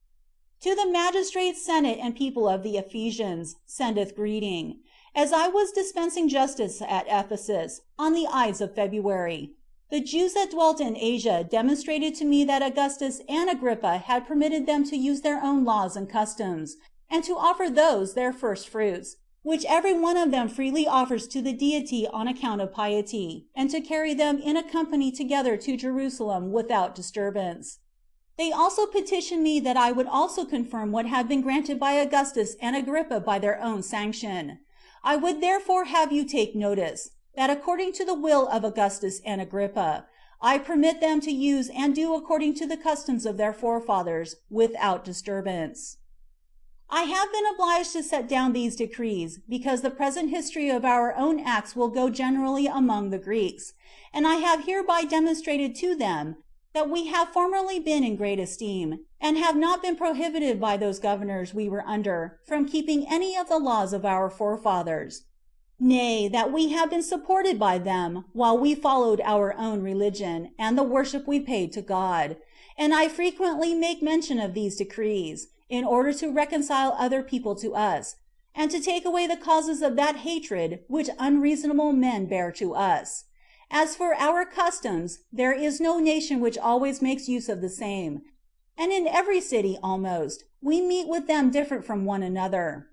To the magistrates, senate, and people of the Ephesians, sendeth greeting. As I was dispensing justice at Ephesus, on the Ides of February, the Jews that dwelt in Asia demonstrated to me that Augustus and Agrippa had permitted them to use their own laws and customs, and to offer those their first fruits, which every one of them freely offers to the deity on account of piety, and to carry them in a company together to Jerusalem without disturbance. They also petitioned me that I would also confirm what had been granted by Augustus and Agrippa by their own sanction. I would therefore have you take notice, that according to the will of Augustus and Agrippa, I permit them to use and do according to the customs of their forefathers, without disturbance. I have been obliged to set down these decrees, because the present history of our own acts will go generally among the Greeks, and I have hereby demonstrated to them that we have formerly been in great esteem, and have not been prohibited by those governors we were under from keeping any of the laws of our forefathers. Nay, that we have been supported by them while we followed our own religion and the worship we paid to God. And I frequently make mention of these decrees, in order to reconcile other people to us, and to take away the causes of that hatred which unreasonable men bear to us. As for our customs, there is no nation which always makes use of the same, and in every city almost we meet with them different from one another.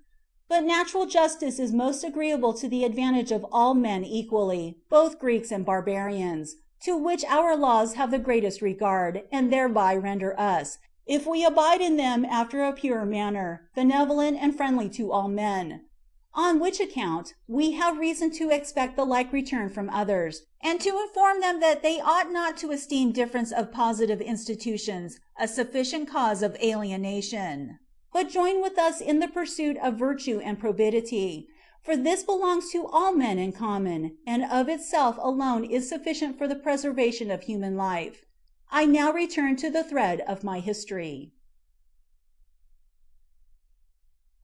But natural justice is most agreeable to the advantage of all men equally, both Greeks and barbarians, to which our laws have the greatest regard, and thereby render us, if we abide in them after a pure manner, benevolent and friendly to all men. On which account we have reason to expect the like return from others, and to inform them that they ought not to esteem difference of positive institutions a sufficient cause of alienation, but join with us in the pursuit of virtue and probity, for this belongs to all men in common, and of itself alone is sufficient for the preservation of human life. I now return to the thread of my history.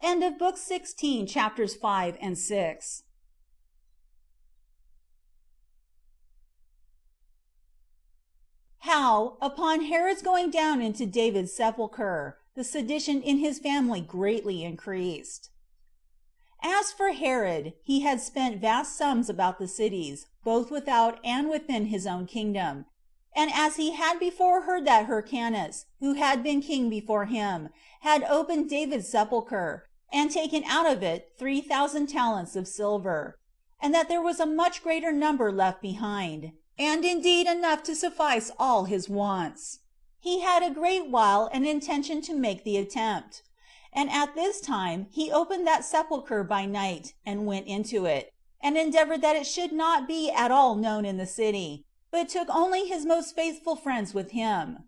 End of Book 16, Chapters 5 and 6. How, upon Herod's going down into David's sepulchre, the sedition in his family greatly increased. As for Herod, he had spent vast sums about the cities, both without and within his own kingdom. And as he had before heard that Hyrcanus, who had been king before him, had opened David's sepulchre, and taken out of it 3,000 talents of silver, and that there was a much greater number left behind, and indeed enough to suffice all his wants, he had a great while an intention to make the attempt. And at this time he opened that sepulchre by night, and went into it, and endeavored that it should not be at all known in the city, but took only his most faithful friends with him.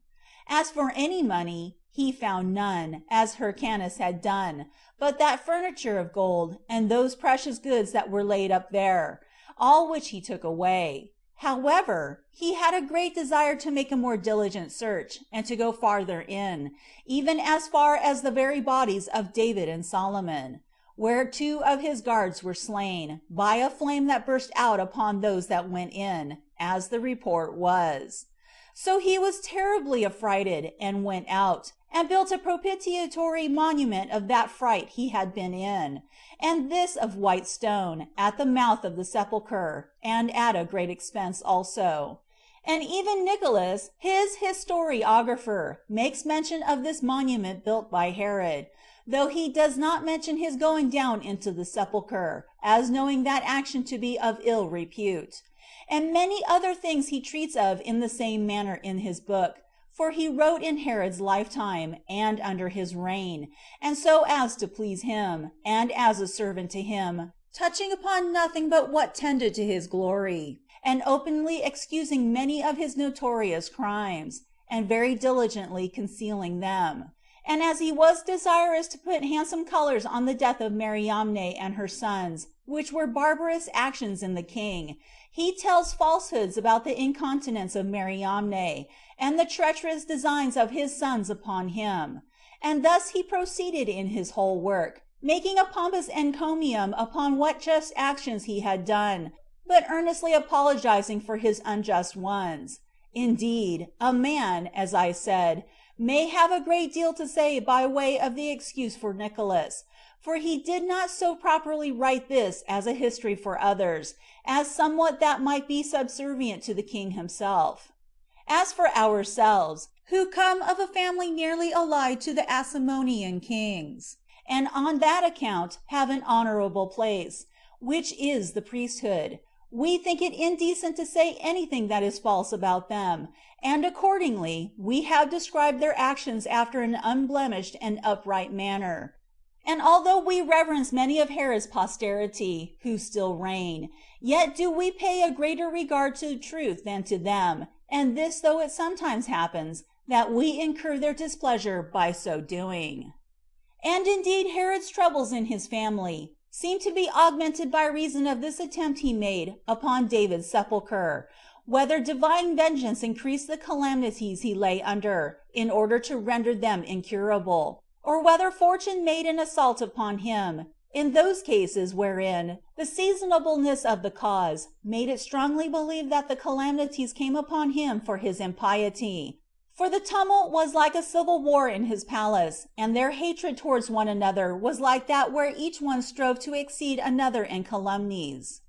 As for any money, he found none, as Hyrcanus had done, but that furniture of gold, and those precious goods that were laid up there, all which he took away. However, he had a great desire to make a more diligent search, and to go farther in, even as far as the very bodies of David and Solomon, where 2 of his guards were slain, by a flame that burst out upon those that went in, as the report was. So he was terribly affrighted, and went out, and built a propitiatory monument of that fright he had been in, and this of white stone, at the mouth of the sepulchre, and at a great expense also. And even Nicholas, his historiographer, makes mention of this monument built by Herod, though he does not mention his going down into the sepulchre, as knowing that action to be of ill repute. And many other things he treats of in the same manner in his book, for he wrote in Herod's lifetime, and under his reign, and so as to please him, and as a servant to him, touching upon nothing but what tended to his glory, and openly excusing many of his notorious crimes, and very diligently concealing them. And as he was desirous to put handsome colors on the death of Mariamne and her sons, which were barbarous actions in the king, he tells falsehoods about the incontinence of Mariamne, and the treacherous designs of his sons upon him. And thus he proceeded in his whole work, making a pompous encomium upon what just actions he had done, but earnestly apologizing for his unjust ones. Indeed, a man, as I said, may have a great deal to say by way of the excuse for Nicholas, for he did not so properly write this as a history for others, as somewhat that might be subservient to the king himself. As for ourselves, who come of a family nearly allied to the Asamonean kings, and on that account have an honorable place, which is the priesthood, we think it indecent to say anything that is false about them, and accordingly we have described their actions after an unblemished and upright manner. And although we reverence many of Herod's posterity who still reign, yet do we pay a greater regard to truth than to them, and this though it sometimes happens that we incur their displeasure by so doing. And indeed Herod's troubles in his family seem to be augmented by reason of this attempt he made upon David's sepulchre, whether divine vengeance increased the calamities he lay under, in order to render them incurable, or whether fortune made an assault upon him, in those cases wherein the seasonableness of the cause made it strongly believed that the calamities came upon him for his impiety. For the tumult was like a civil war in his palace, and their hatred towards one another was like that where each one strove to exceed another in calumnies.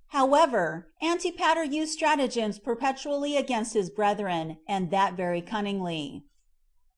However, Antipater used stratagems perpetually against his brethren, and that very cunningly.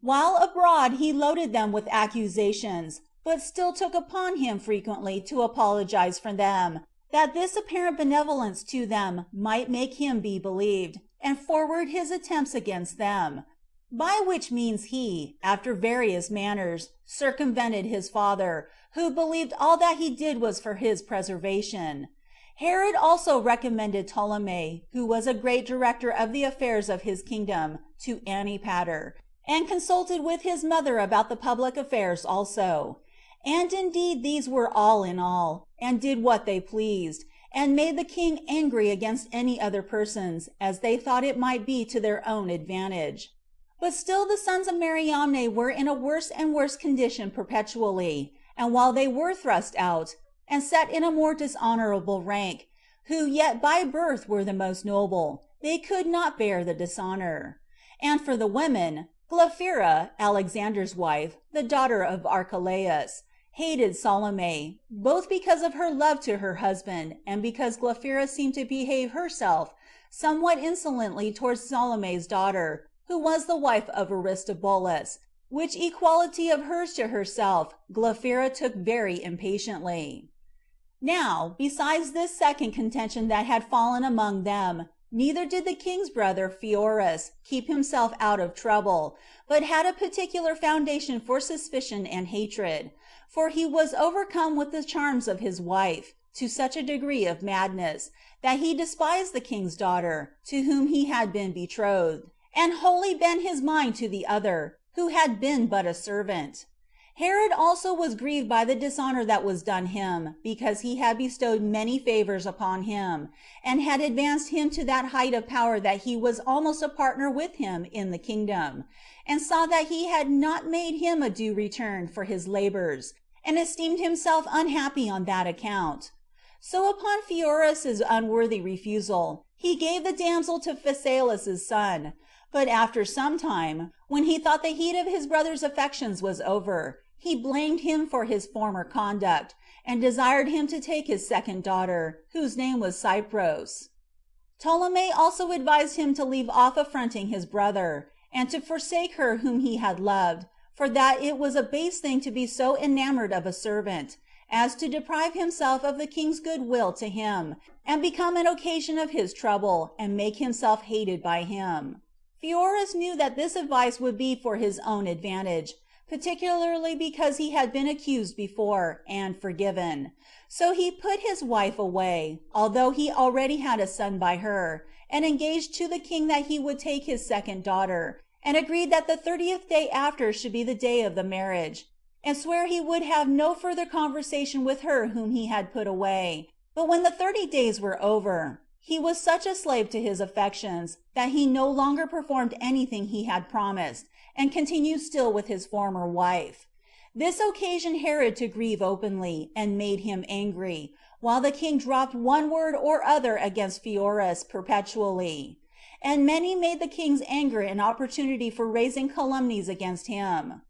While abroad he loaded them with accusations, but still took upon him frequently to apologize for them, that this apparent benevolence to them might make him be believed, and forward his attempts against them. By which means he, after various manners, circumvented his father, who believed all that he did was for his preservation. Herod also recommended Ptolemy, who was a great director of the affairs of his kingdom, to Antipater, and consulted with his mother about the public affairs also. And indeed these were all in all, and did what they pleased, and made the king angry against any other persons, as they thought it might be to their own advantage. But still the sons of Mariamne were in a worse and worse condition perpetually, and while they were thrust out, and set in a more dishonorable rank, who yet by birth were the most noble, they could not bear the dishonor. And for the women, Glaphyra, Alexander's wife, the daughter of Archelaus, hated Salome, both because of her love to her husband, and because Glaphyra seemed to behave herself somewhat insolently towards Salome's daughter, who was the wife of Aristobulus, which equality of hers to herself Glaphyra took very impatiently. Now, besides this second contention that had fallen among them, neither did the king's brother Pheroras keep himself out of trouble, but had a particular foundation for suspicion and hatred, for he was overcome with the charms of his wife, to such a degree of madness, that he despised the king's daughter, to whom he had been betrothed, and wholly bent his mind to the other, who had been but a servant. Herod also was grieved by the dishonor that was done him, because he had bestowed many favors upon him, and had advanced him to that height of power that he was almost a partner with him in the kingdom, and saw that he had not made him a due return for his labors, and esteemed himself unhappy on that account. So upon Pheroras's unworthy refusal, he gave the damsel to Phasaelus's son. But after some time, when he thought the heat of his brother's affections was over, he blamed him for his former conduct, and desired him to take his second daughter, whose name was Cypros. Ptolemy also advised him to leave off affronting his brother, and to forsake her whom he had loved, for that it was a base thing to be so enamored of a servant, as to deprive himself of the king's good will to him, and become an occasion of his trouble, and make himself hated by him. Pheroras knew that this advice would be for his own advantage, particularly because he had been accused before, and forgiven. So he put his wife away, although he already had a son by her, and engaged to the king that he would take his second daughter, and agreed that the 30th day after should be the day of the marriage, and sware he would have no further conversation with her whom he had put away. But when the 30 days were over, he was such a slave to his affections that he no longer performed anything he had promised, and continued still with his former wife. This occasioned Herod to grieve openly, and made him angry, while the king dropped one word or other against Pheroras perpetually. and many made the king's anger an opportunity for raising calumnies against him.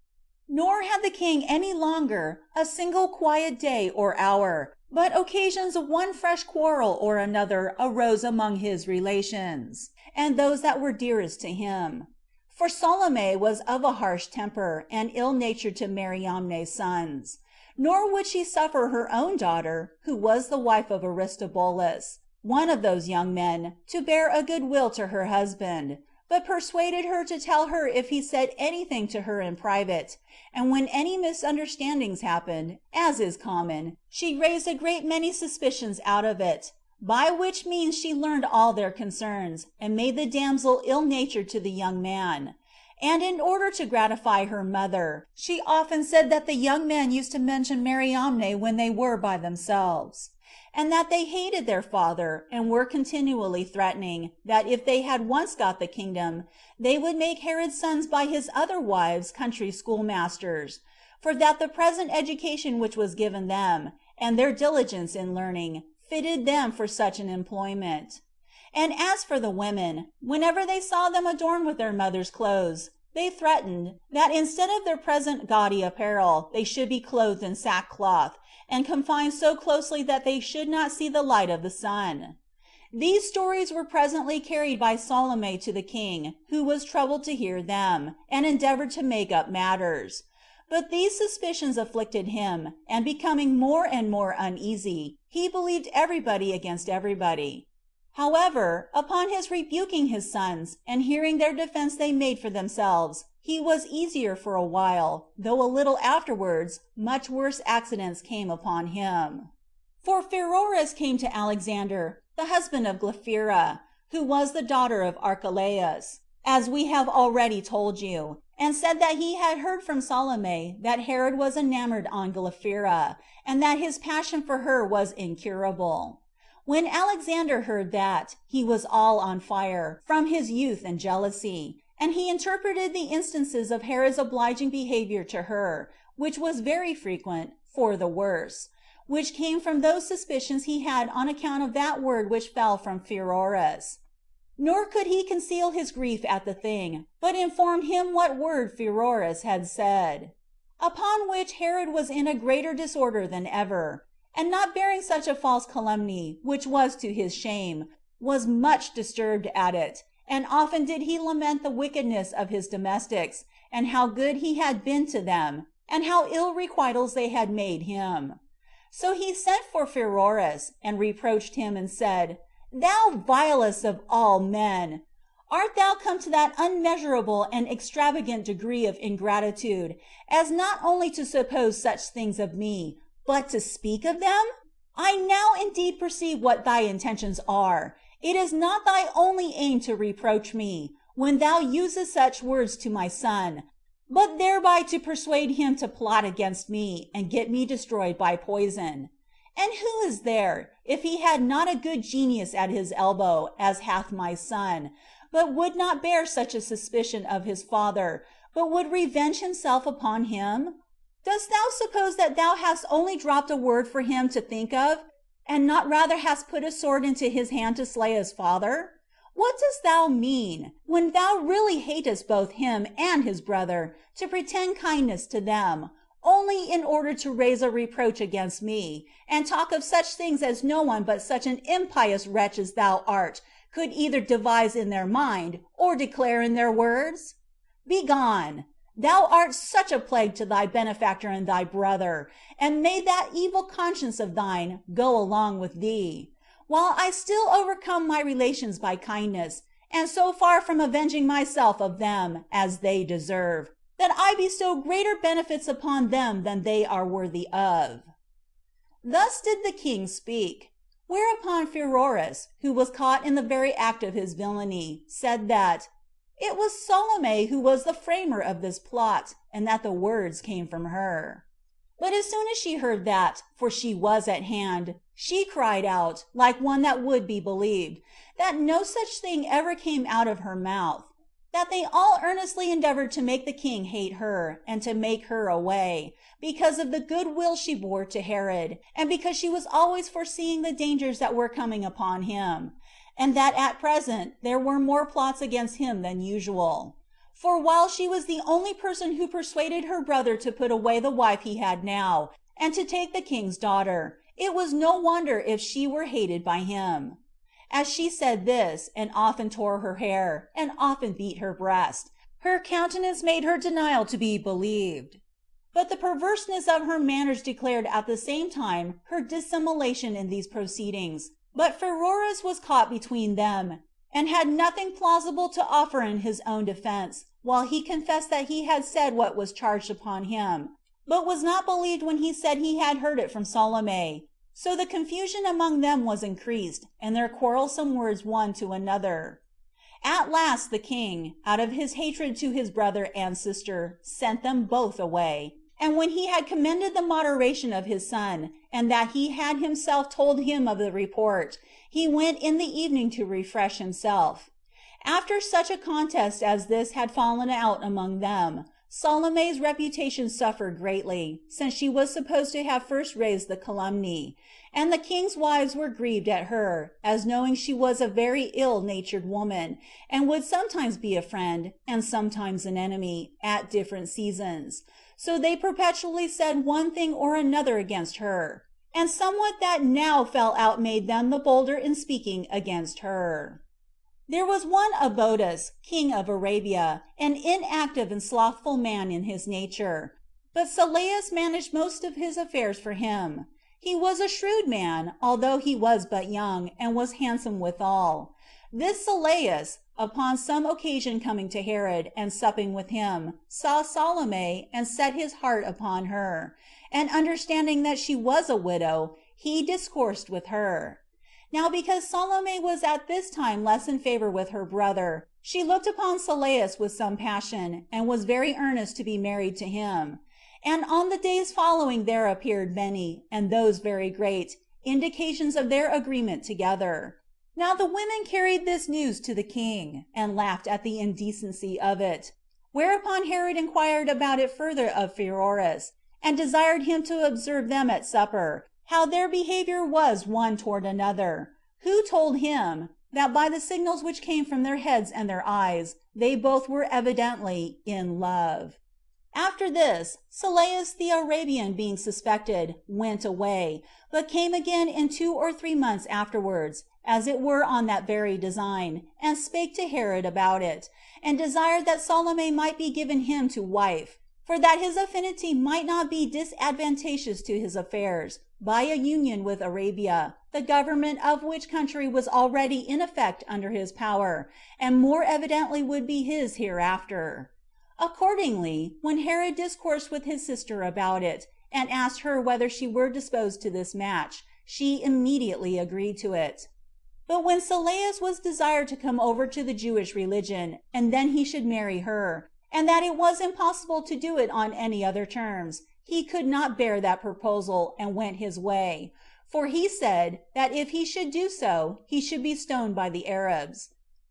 Nor had the king any longer a single quiet day or hour, but occasions of one fresh quarrel or another arose among his relations, and those that were dearest to him. For Salome was of a harsh temper, and ill-natured to Mariamne's sons. Nor would she suffer her own daughter, who was the wife of Aristobulus, one of those young men, to bear a good will to her husband, but persuaded her to tell her if he said anything to her in private, and when any misunderstandings happened, as is common, she raised a great many suspicions out of it, by which means she learned all their concerns, and made the damsel ill-natured to the young man. And in order to gratify her mother, she often said that the young men used to mention Mariamne when they were by themselves, and that they hated their father, and were continually threatening, that if they had once got the kingdom, they would make Herod's sons by his other wives country schoolmasters, for that the present education which was given them, and their diligence in learning, fitted them for such an employment. And as for the women, whenever they saw them adorned with their mother's clothes, they threatened, that instead of their present gaudy apparel, they should be clothed in sackcloth, and confined so closely that they should not see the light of the sun. These stories were presently carried by Salome to the king, who was troubled to hear them, and endeavored to make up matters. But these suspicions afflicted him, and becoming more and more uneasy, he believed everybody against everybody. However, upon his rebuking his sons, and hearing their defense they made for themselves, he was easier for a while, though a little afterwards much worse accidents came upon him. For Pheroras came to Alexander, the husband of Glaphyra, who was the daughter of Archelaus, as we have already told you, and said that he had heard from Salome that Herod was enamored on Glaphyra, and that his passion for her was incurable. When Alexander heard that, he was all on fire, from his youth and jealousy, and he interpreted the instances of Herod's obliging behavior to her, which was very frequent, for the worse, which came from those suspicions he had on account of that word which fell from Pheroras. Nor could he conceal his grief at the thing, but informed him what word Pheroras had said. Upon which Herod was in a greater disorder than ever, and not bearing such a false calumny, which was to his shame, was much disturbed at it, and often did he lament the wickedness of his domestics, and how good he had been to them, and how ill requitals they had made him. So he sent for Pheroras, and reproached him, and said, "Thou vilest of all men! Art thou come to that unmeasurable and extravagant degree of ingratitude, as not only to suppose such things of me, but to speak of them? I now indeed perceive what thy intentions are. It is not thy only aim to reproach me, when thou usest such words to my son, but thereby to persuade him to plot against me, and get me destroyed by poison. And who is there, if he had not a good genius at his elbow, as hath my son, but would not bear such a suspicion of his father, but would revenge himself upon him? Dost thou suppose that thou hast only dropped a word for him to think of, and not rather hast put a sword into his hand to slay his father? What dost thou mean, when thou really hatest both him and his brother, to pretend kindness to them, only in order to raise a reproach against me, and talk of such things as no one but such an impious wretch as thou art could either devise in their mind, or declare in their words? Begone! Thou art such a plague to thy benefactor and thy brother, and may that evil conscience of thine go along with thee, while I still overcome my relations by kindness, and so far from avenging myself of them as they deserve, that I bestow greater benefits upon them than they are worthy of." Thus did the king speak. Whereupon Pheroras, who was caught in the very act of his villainy, said that it was Salome who was the framer of this plot, and that the words came from her. But as soon as she heard that, for she was at hand, she cried out, like one that would be believed, that no such thing ever came out of her mouth, that they all earnestly endeavored to make the king hate her, and to make her away, because of the good will she bore to Herod, and because she was always foreseeing the dangers that were coming upon him, and that at present there were more plots against him than usual. For while she was the only person who persuaded her brother to put away the wife he had now, and to take the king's daughter, it was no wonder if she were hated by him. As she said this, and often tore her hair, and often beat her breast, her countenance made her denial to be believed. But the perverseness of her manners declared at the same time her dissimulation in these proceedings. But Pheroras was caught between them, and had nothing plausible to offer in his own defense, while he confessed that he had said what was charged upon him, but was not believed when he said he had heard it from Salome. So the confusion among them was increased, and their quarrelsome words one to another. At last the king, out of his hatred to his brother and sister, sent them both away. And when he had commended the moderation of his son, and that he had himself told him of the report, he went in the evening to refresh himself. After such a contest as this had fallen out among them, Salome's reputation suffered greatly, since she was supposed to have first raised the calumny, and the king's wives were grieved at her, as knowing she was a very ill-natured woman, and would sometimes be a friend, and sometimes an enemy, at different seasons. So they perpetually said one thing or another against her, and somewhat that now fell out made them the bolder in speaking against her. There was one Obodas, king of Arabia, an inactive and slothful man in his nature, but Sylleus managed most of his affairs for him. He was a shrewd man, although he was but young, and was handsome withal. This Sylleus, upon some occasion coming to Herod, and supping with him, saw Salome, and set his heart upon her, and understanding that she was a widow, he discoursed with her. Now because Salome was at this time less in favor with her brother, she looked upon Sylleus with some passion, and was very earnest to be married to him. And on the days following there appeared many, and those very great, indications of their agreement together. Now the women carried this news to the king, and laughed at the indecency of it. Whereupon Herod inquired about it further of Pheroras, and desired him to observe them at supper, how their behavior was one toward another, who told him, that by the signals which came from their heads and their eyes, they both were evidently in love. After this, Sylleus the Arabian being suspected, went away, but came again in 2 or 3 months afterwards, as it were on that very design, and spake to Herod about it, and desired that Salome might be given him to wife, for that his affinity might not be disadvantageous to his affairs, by a union with Arabia, the government of which country was already in effect under his power, and more evidently would be his hereafter. Accordingly, when Herod discoursed with his sister about it, and asked her whether she were disposed to this match, she immediately agreed to it. But when Sylleus was desired to come over to the Jewish religion, and then he should marry her, and that it was impossible to do it on any other terms, he could not bear that proposal, and went his way, for he said that if he should do so, he should be stoned by the Arabs.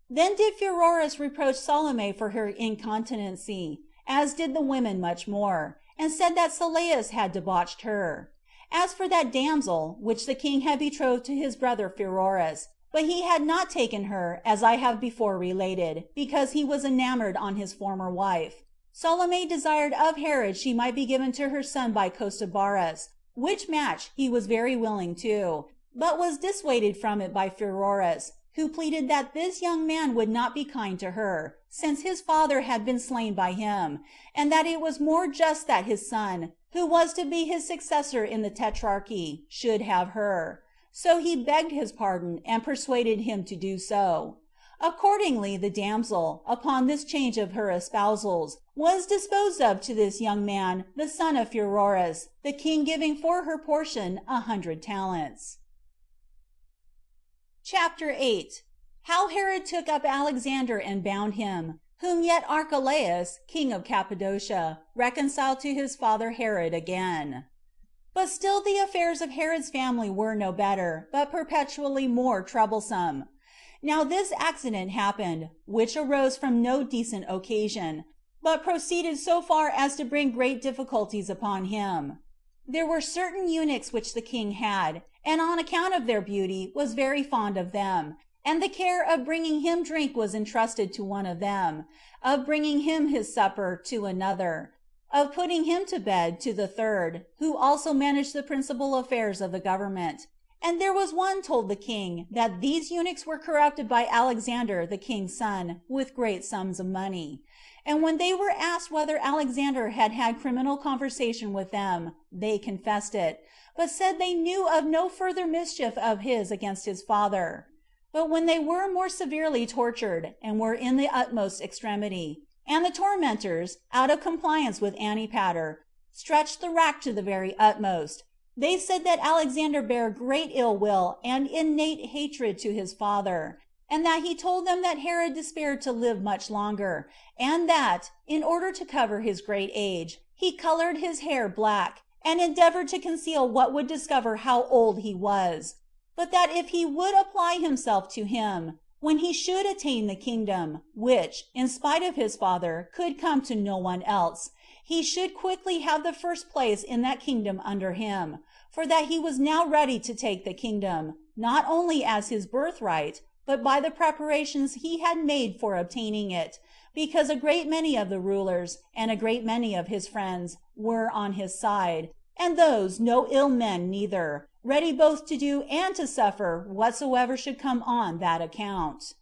Then did Pheroras reproach Salome for her incontinency, as did the women much more, and said that Sylleus had debauched her. As for that damsel, which the king had betrothed to his brother Pheroras, but he had not taken her, as I have before related, because he was enamored on his former wife, Salome desired of Herod she might be given to her son by Costobarus, which match he was very willing to, but was dissuaded from it by Pheroras, who pleaded that this young man would not be kind to her, since his father had been slain by him, and that it was more just that his son, who was to be his successor in the tetrarchy, should have her. So he begged his pardon, and persuaded him to do so. Accordingly the damsel, upon this change of her espousals, was disposed of to this young man, the son of Pheroras, the king giving for her portion 100 talents. Chapter 8. How Herod took up Alexander and bound him, whom yet Archelaus, king of Cappadocia, reconciled to his father Herod again. But still the affairs of Herod's family were no better, but perpetually more troublesome. Now this accident happened, which arose from no decent occasion, but proceeded so far as to bring great difficulties upon him. There were certain eunuchs which the king had, and on account of their beauty was very fond of them, and the care of bringing him drink was entrusted to one of them, of bringing him his supper to another, of putting him to bed to the third, who also managed the principal affairs of the government. And there was one told the king that these eunuchs were corrupted by Alexander the king's son with great sums of money. And when they were asked whether Alexander had had criminal conversation with them, they confessed it, but said they knew of no further mischief of his against his father. But when they were more severely tortured, and were in the utmost extremity, and the tormentors, out of compliance with Antipater, stretched the rack to the very utmost, they said that Alexander bare great ill will and innate hatred to his father, and that he told them that Herod despaired to live much longer, and that, in order to cover his great age, he colored his hair black, and endeavored to conceal what would discover how old he was, but that if he would apply himself to him, when he should attain the kingdom, which, in spite of his father, could come to no one else, he should quickly have the first place in that kingdom under him, for that he was now ready to take the kingdom, not only as his birthright, but by the preparations he had made for obtaining it, because a great many of the rulers, and a great many of his friends, were on his side, and those no ill men neither, ready both to do and to suffer whatsoever should come on that account.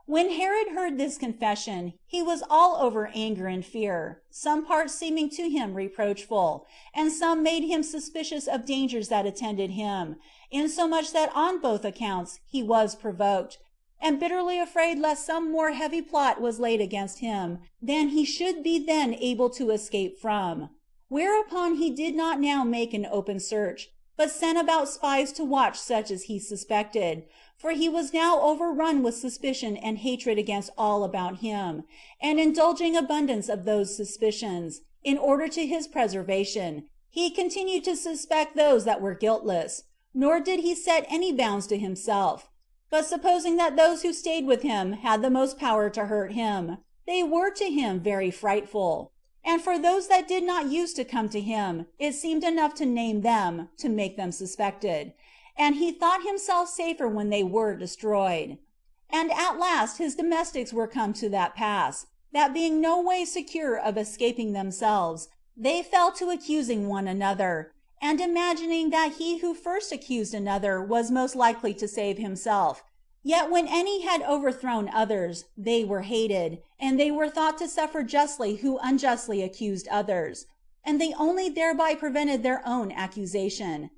When Herod heard this confession, he was all over anger and fear, some parts seeming to him reproachful, and some made him suspicious of dangers that attended him, insomuch that on both accounts he was provoked, and bitterly afraid lest some more heavy plot was laid against him than he should be then able to escape from. Whereupon he did not now make an open search, but sent about spies to watch such as he suspected, for he was now overrun with suspicion and hatred against all about him, and indulging abundance of those suspicions, in order to his preservation, he continued to suspect those that were guiltless, nor did he set any bounds to himself, but supposing that those who stayed with him had the most power to hurt him, they were to him very frightful. And for those that did not use to come to him, it seemed enough to name them, to make them suspected, and he thought himself safer when they were destroyed. And at last his domestics were come to that pass, that being no way secure of escaping themselves, they fell to accusing one another, and imagining that he who first accused another was most likely to save himself. Yet when any had overthrown others, they were hated, and they were thought to suffer justly who unjustly accused others, and they only thereby prevented their own accusation.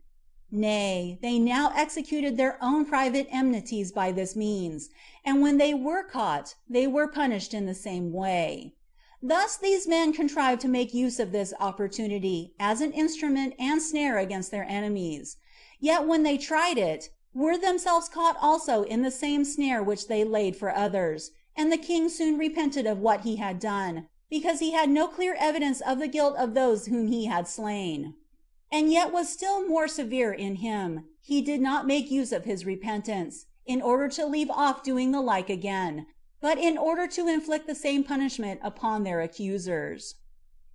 Nay, they now executed their own private enmities by this means, and when they were caught, they were punished in the same way. Thus these men contrived to make use of this opportunity as an instrument and snare against their enemies. Yet when they tried it, were themselves caught also in the same snare which they laid for others, and the king soon repented of what he had done, because he had no clear evidence of the guilt of those whom he had slain, and yet was still more severe in him. He did not make use of his repentance, in order to leave off doing the like again, but in order to inflict the same punishment upon their accusers.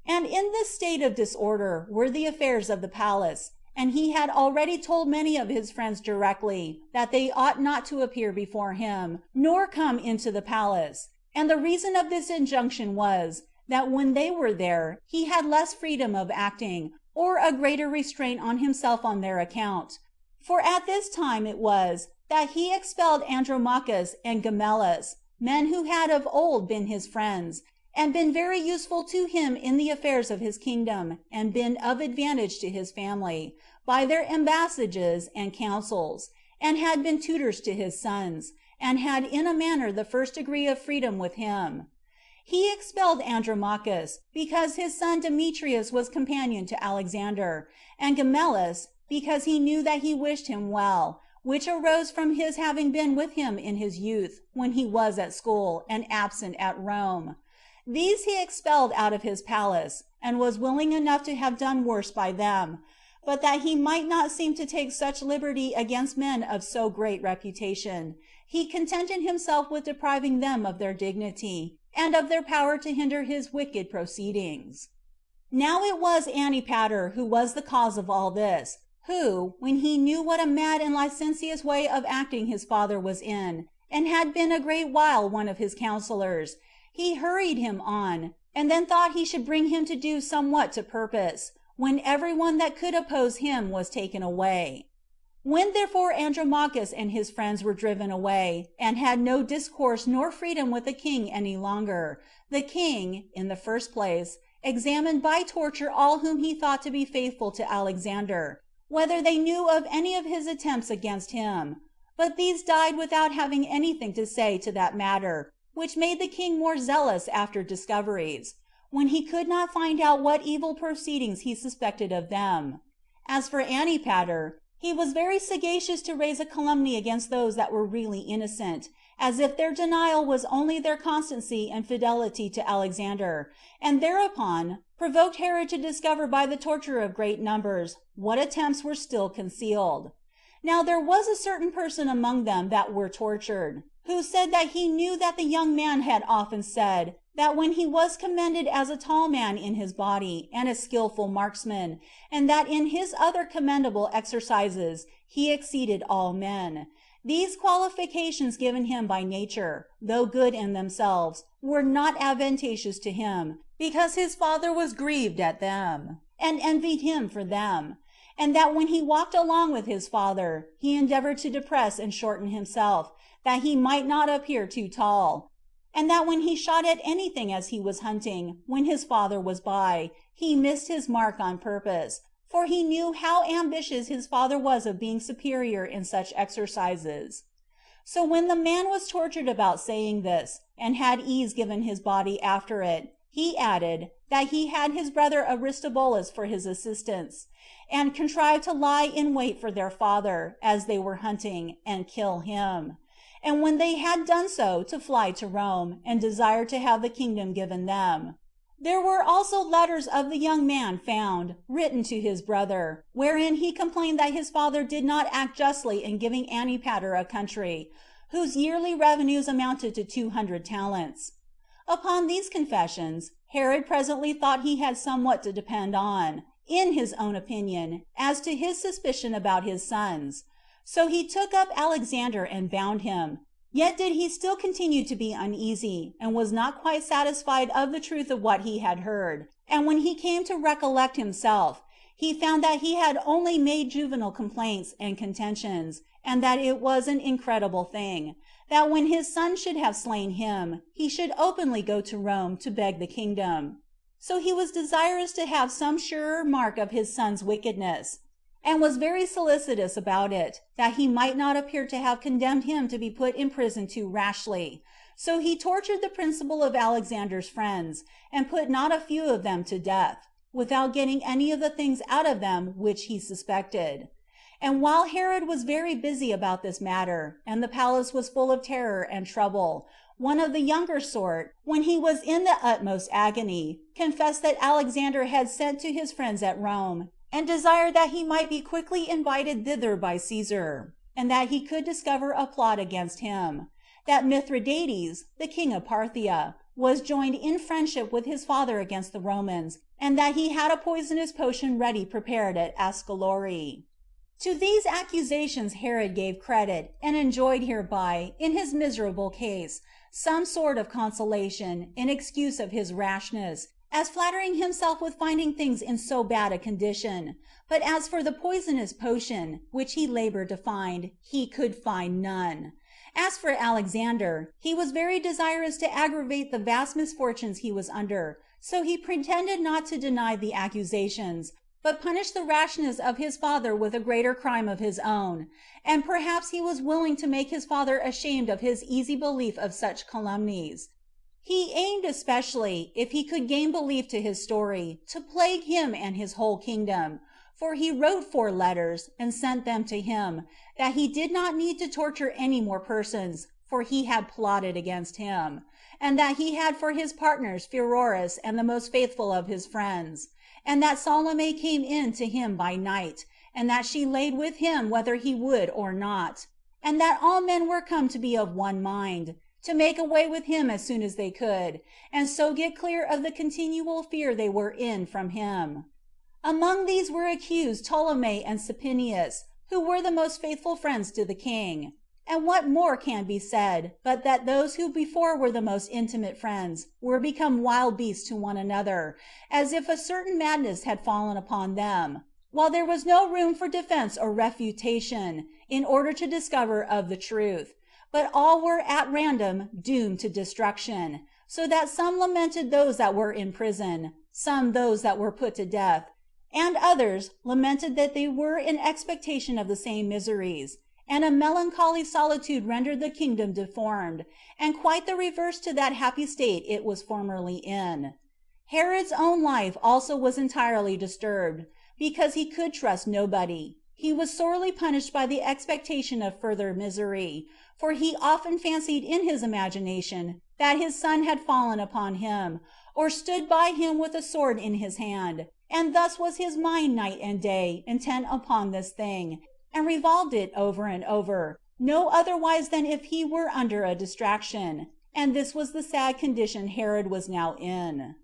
And in this state of disorder were the affairs of the palace, and he had already told many of his friends directly that they ought not to appear before him, nor come into the palace. And the reason of this injunction was, that when they were there, he had less freedom of acting, or a greater restraint on himself on their account. For at this time it was that he expelled Andromachus and Gamellus, men who had of old been his friends, and been very useful to him in the affairs of his kingdom, and been of advantage to his family, by their embassages and counsels, and had been tutors to his sons, and had in a manner the first degree of freedom with him. He expelled Andromachus, because his son Demetrius was companion to Alexander, and Gamellus, because he knew that he wished him well, which arose from his having been with him in his youth, when he was at school, and absent at Rome. These he expelled out of his palace, and was willing enough to have done worse by them, but that he might not seem to take such liberty against men of so great reputation, he contented himself with depriving them of their dignity, and of their power to hinder his wicked proceedings. Now it was Antipater who was the cause of all this, who, when he knew what a mad and licentious way of acting his father was in, and had been a great while one of his counselors, he hurried him on, and then thought he should bring him to do somewhat to purpose, when every one that could oppose him was taken away. When therefore Andromachus and his friends were driven away, and had no discourse nor freedom with the king any longer, the king, in the first place, examined by torture all whom he thought to be faithful to Alexander, whether they knew of any of his attempts against him. But these died without having anything to say to that matter, which made the king more zealous after discoveries, when he could not find out what evil proceedings he suspected of them. As for Antipater, he was very sagacious to raise a calumny against those that were really innocent, as if their denial was only their constancy and fidelity to Alexander, and thereupon provoked Herod to discover by the torture of great numbers what attempts were still concealed. Now there was a certain person among them that were tortured, who said that he knew that the young man had often said that when he was commended as a tall man in his body and a skillful marksman, and that in his other commendable exercises he exceeded all men, these qualifications given him by nature, though good in themselves, were not advantageous to him, because his father was grieved at them, and envied him for them, and that when he walked along with his father, he endeavored to depress and shorten himself, that he might not appear too tall, and that when he shot at anything as he was hunting, when his father was by, he missed his mark on purpose, for he knew how ambitious his father was of being superior in such exercises. So when the man was tortured about saying this, and had ease given his body after it, he added, that he had his brother Aristobulus for his assistance, and contrived to lie in wait for their father, as they were hunting, and kill him. And when they had done so, to fly to Rome, and desire to have the kingdom given them. There were also letters of the young man found, written to his brother, wherein he complained that his father did not act justly in giving Antipater a country, whose yearly revenues amounted to 200 talents. Upon these confessions, Herod presently thought he had somewhat to depend on, in his own opinion, as to his suspicion about his sons. So he took up Alexander and bound him. Yet did he still continue to be uneasy, and was not quite satisfied of the truth of what he had heard. And when he came to recollect himself, he found that he had only made juvenile complaints and contentions, and that it was an incredible thing, that when his son should have slain him, he should openly go to Rome to beg the kingdom. So he was desirous to have some surer mark of his son's wickedness, and was very solicitous about it, that he might not appear to have condemned him to be put in prison too rashly. So he tortured the principal of Alexander's friends, and put not a few of them to death, without getting any of the things out of them which he suspected. And while Herod was very busy about this matter, and the palace was full of terror and trouble, one of the younger sort, when he was in the utmost agony, confessed that Alexander had sent to his friends at Rome, and desired that he might be quickly invited thither by Caesar, and that he could discover a plot against him, that Mithridates, the king of Parthia, was joined in friendship with his father against the Romans, and that he had a poisonous potion ready prepared at Ascalori. To these accusations Herod gave credit, and enjoyed hereby, in his miserable case, some sort of consolation, in excuse of his rashness, as flattering himself with finding things in so bad a condition. But as for the poisonous potion, which he labored to find, he could find none. As for Alexander, he was very desirous to aggravate the vast misfortunes he was under, so he pretended not to deny the accusations, but punished the rashness of his father with a greater crime of his own, and perhaps he was willing to make his father ashamed of his easy belief of such calumnies. He aimed especially, if he could gain belief to his story, to plague him and his whole kingdom, for he wrote 4 letters, and sent them to him, that he did not need to torture any more persons, for he had plotted against him, and that he had for his partners Pheroras and the most faithful of his friends, and that Salome came in to him by night, and that she laid with him whether he would or not, and that all men were come to be of one mind, to make away with him as soon as they could, and so get clear of the continual fear they were in from him. Among these were accused Ptolemy and Sapinius, who were the most faithful friends to the king. And what more can be said, but that those who before were the most intimate friends were become wild beasts to one another, as if a certain madness had fallen upon them, while there was no room for defense or refutation, in order to discover of the truth, but all were at random doomed to destruction, so that some lamented those that were in prison, some those that were put to death, and others lamented that they were in expectation of the same miseries, and a melancholy solitude rendered the kingdom deformed, and quite the reverse to that happy state it was formerly in. Herod's own life also was entirely disturbed, because he could trust nobody. He was sorely punished by the expectation of further misery, for he often fancied in his imagination that his son had fallen upon him, or stood by him with a sword in his hand, and thus was his mind night and day intent upon this thing, and revolved it over and over, no otherwise than if he were under a distraction. And this was the sad condition Herod was now in.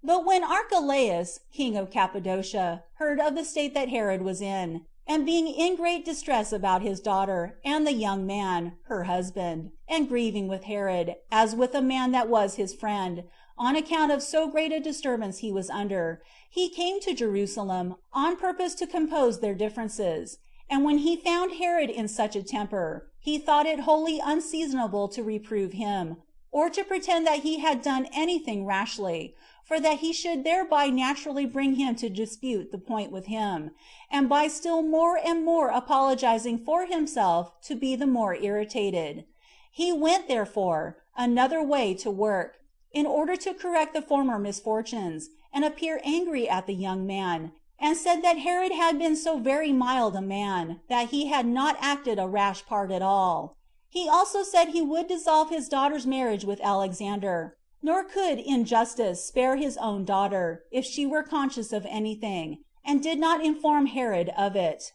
But when Archelaus, king of Cappadocia, heard of the state that Herod was in, and being in great distress about his daughter, and the young man, her husband, and grieving with Herod, as with a man that was his friend, on account of so great a disturbance he was under, he came to Jerusalem, on purpose to compose their differences. And when he found Herod in such a temper, he thought it wholly unseasonable to reprove him, or to pretend that he had done anything rashly, for that he should thereby naturally bring him to dispute the point with him, and by still more and more apologizing for himself to be the more irritated. He went, therefore, another way to work, in order to correct the former misfortunes, and appear angry at the young man, and said that Herod had been so very mild a man, that he had not acted a rash part at all. He also said he would dissolve his daughter's marriage with Alexander, nor could in justice spare his own daughter, if she were conscious of anything, and did not inform Herod of it.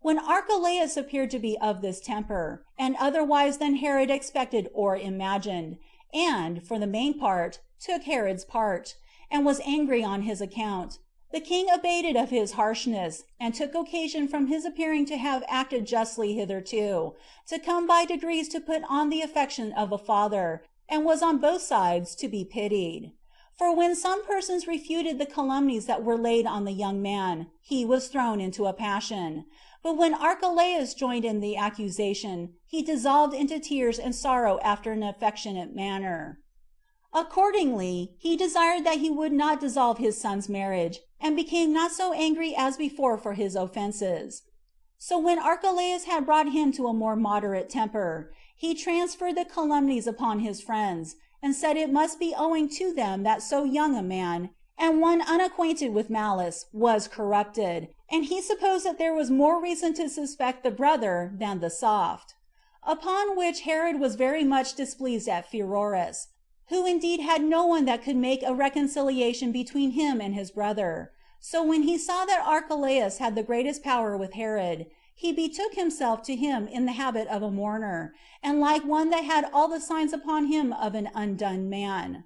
When Archelaus appeared to be of this temper, and otherwise than Herod expected or imagined, and, for the main part, took Herod's part, and was angry on his account, the king abated of his harshness, and took occasion from his appearing to have acted justly hitherto, to come by degrees to put on the affection of a father, and was on both sides to be pitied. For when some persons refuted the calumnies that were laid on the young man, he was thrown into a passion. But when Archelaus joined in the accusation, he dissolved into tears and sorrow after an affectionate manner. Accordingly, he desired that he would not dissolve his son's marriage, and became not so angry as before for his offenses. So when Archelaus had brought him to a more moderate temper, he transferred the calumnies upon his friends, and said it must be owing to them that so young a man, and one unacquainted with malice, was corrupted, and he supposed that there was more reason to suspect the brother than the soft. Upon which Herod was very much displeased at Pheroras, who indeed had no one that could make a reconciliation between him and his brother. So when he saw that Archelaus had the greatest power with Herod, he betook himself to him in the habit of a mourner, and like one that had all the signs upon him of an undone man.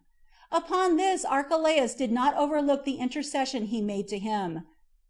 Upon this Archelaus did not overlook the intercession he made to him,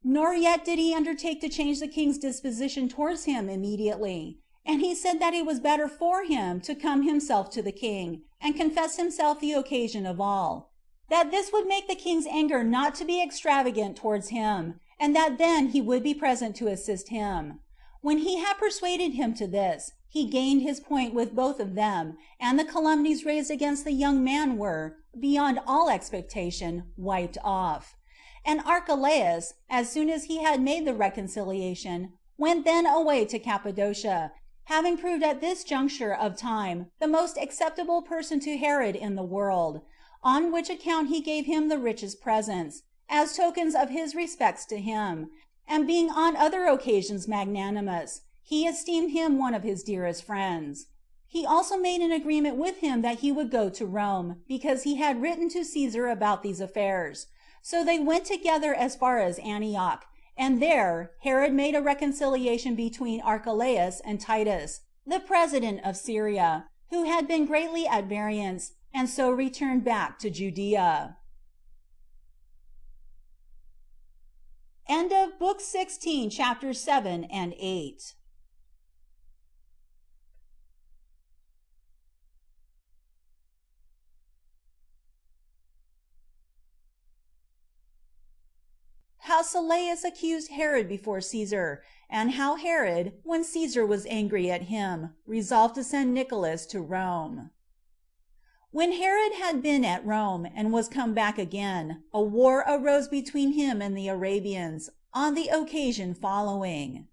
nor yet did he undertake to change the king's disposition towards him immediately. And he said that it was better for him to come himself to the king, and confess himself the occasion of all, that this would make the king's anger not to be extravagant towards him, and that then he would be present to assist him. When he had persuaded him to this, he gained his point with both of them, and the calumnies raised against the young man were, beyond all expectation, wiped off. And Archelaus, as soon as he had made the reconciliation, went then away to Cappadocia, having proved at this juncture of time the most acceptable person to Herod in the world, on which account he gave him the richest presents, as tokens of his respects to him, and being on other occasions magnanimous, he esteemed him one of his dearest friends. He also made an agreement with him that he would go to Rome, because he had written to Caesar about these affairs. So they went together as far as Antioch, and there Herod made a reconciliation between Archelaus and Titus, the president of Syria, who had been greatly at variance, and so returned back to Judea. End of Book 16, chapters 7 and 8. How Sylleus accused Herod before Caesar, and how Herod, when Caesar was angry at him, resolved to send Nicolaus to Rome. When Herod had been at Rome and was come back again, a war arose between him and the Arabians, on the occasion following.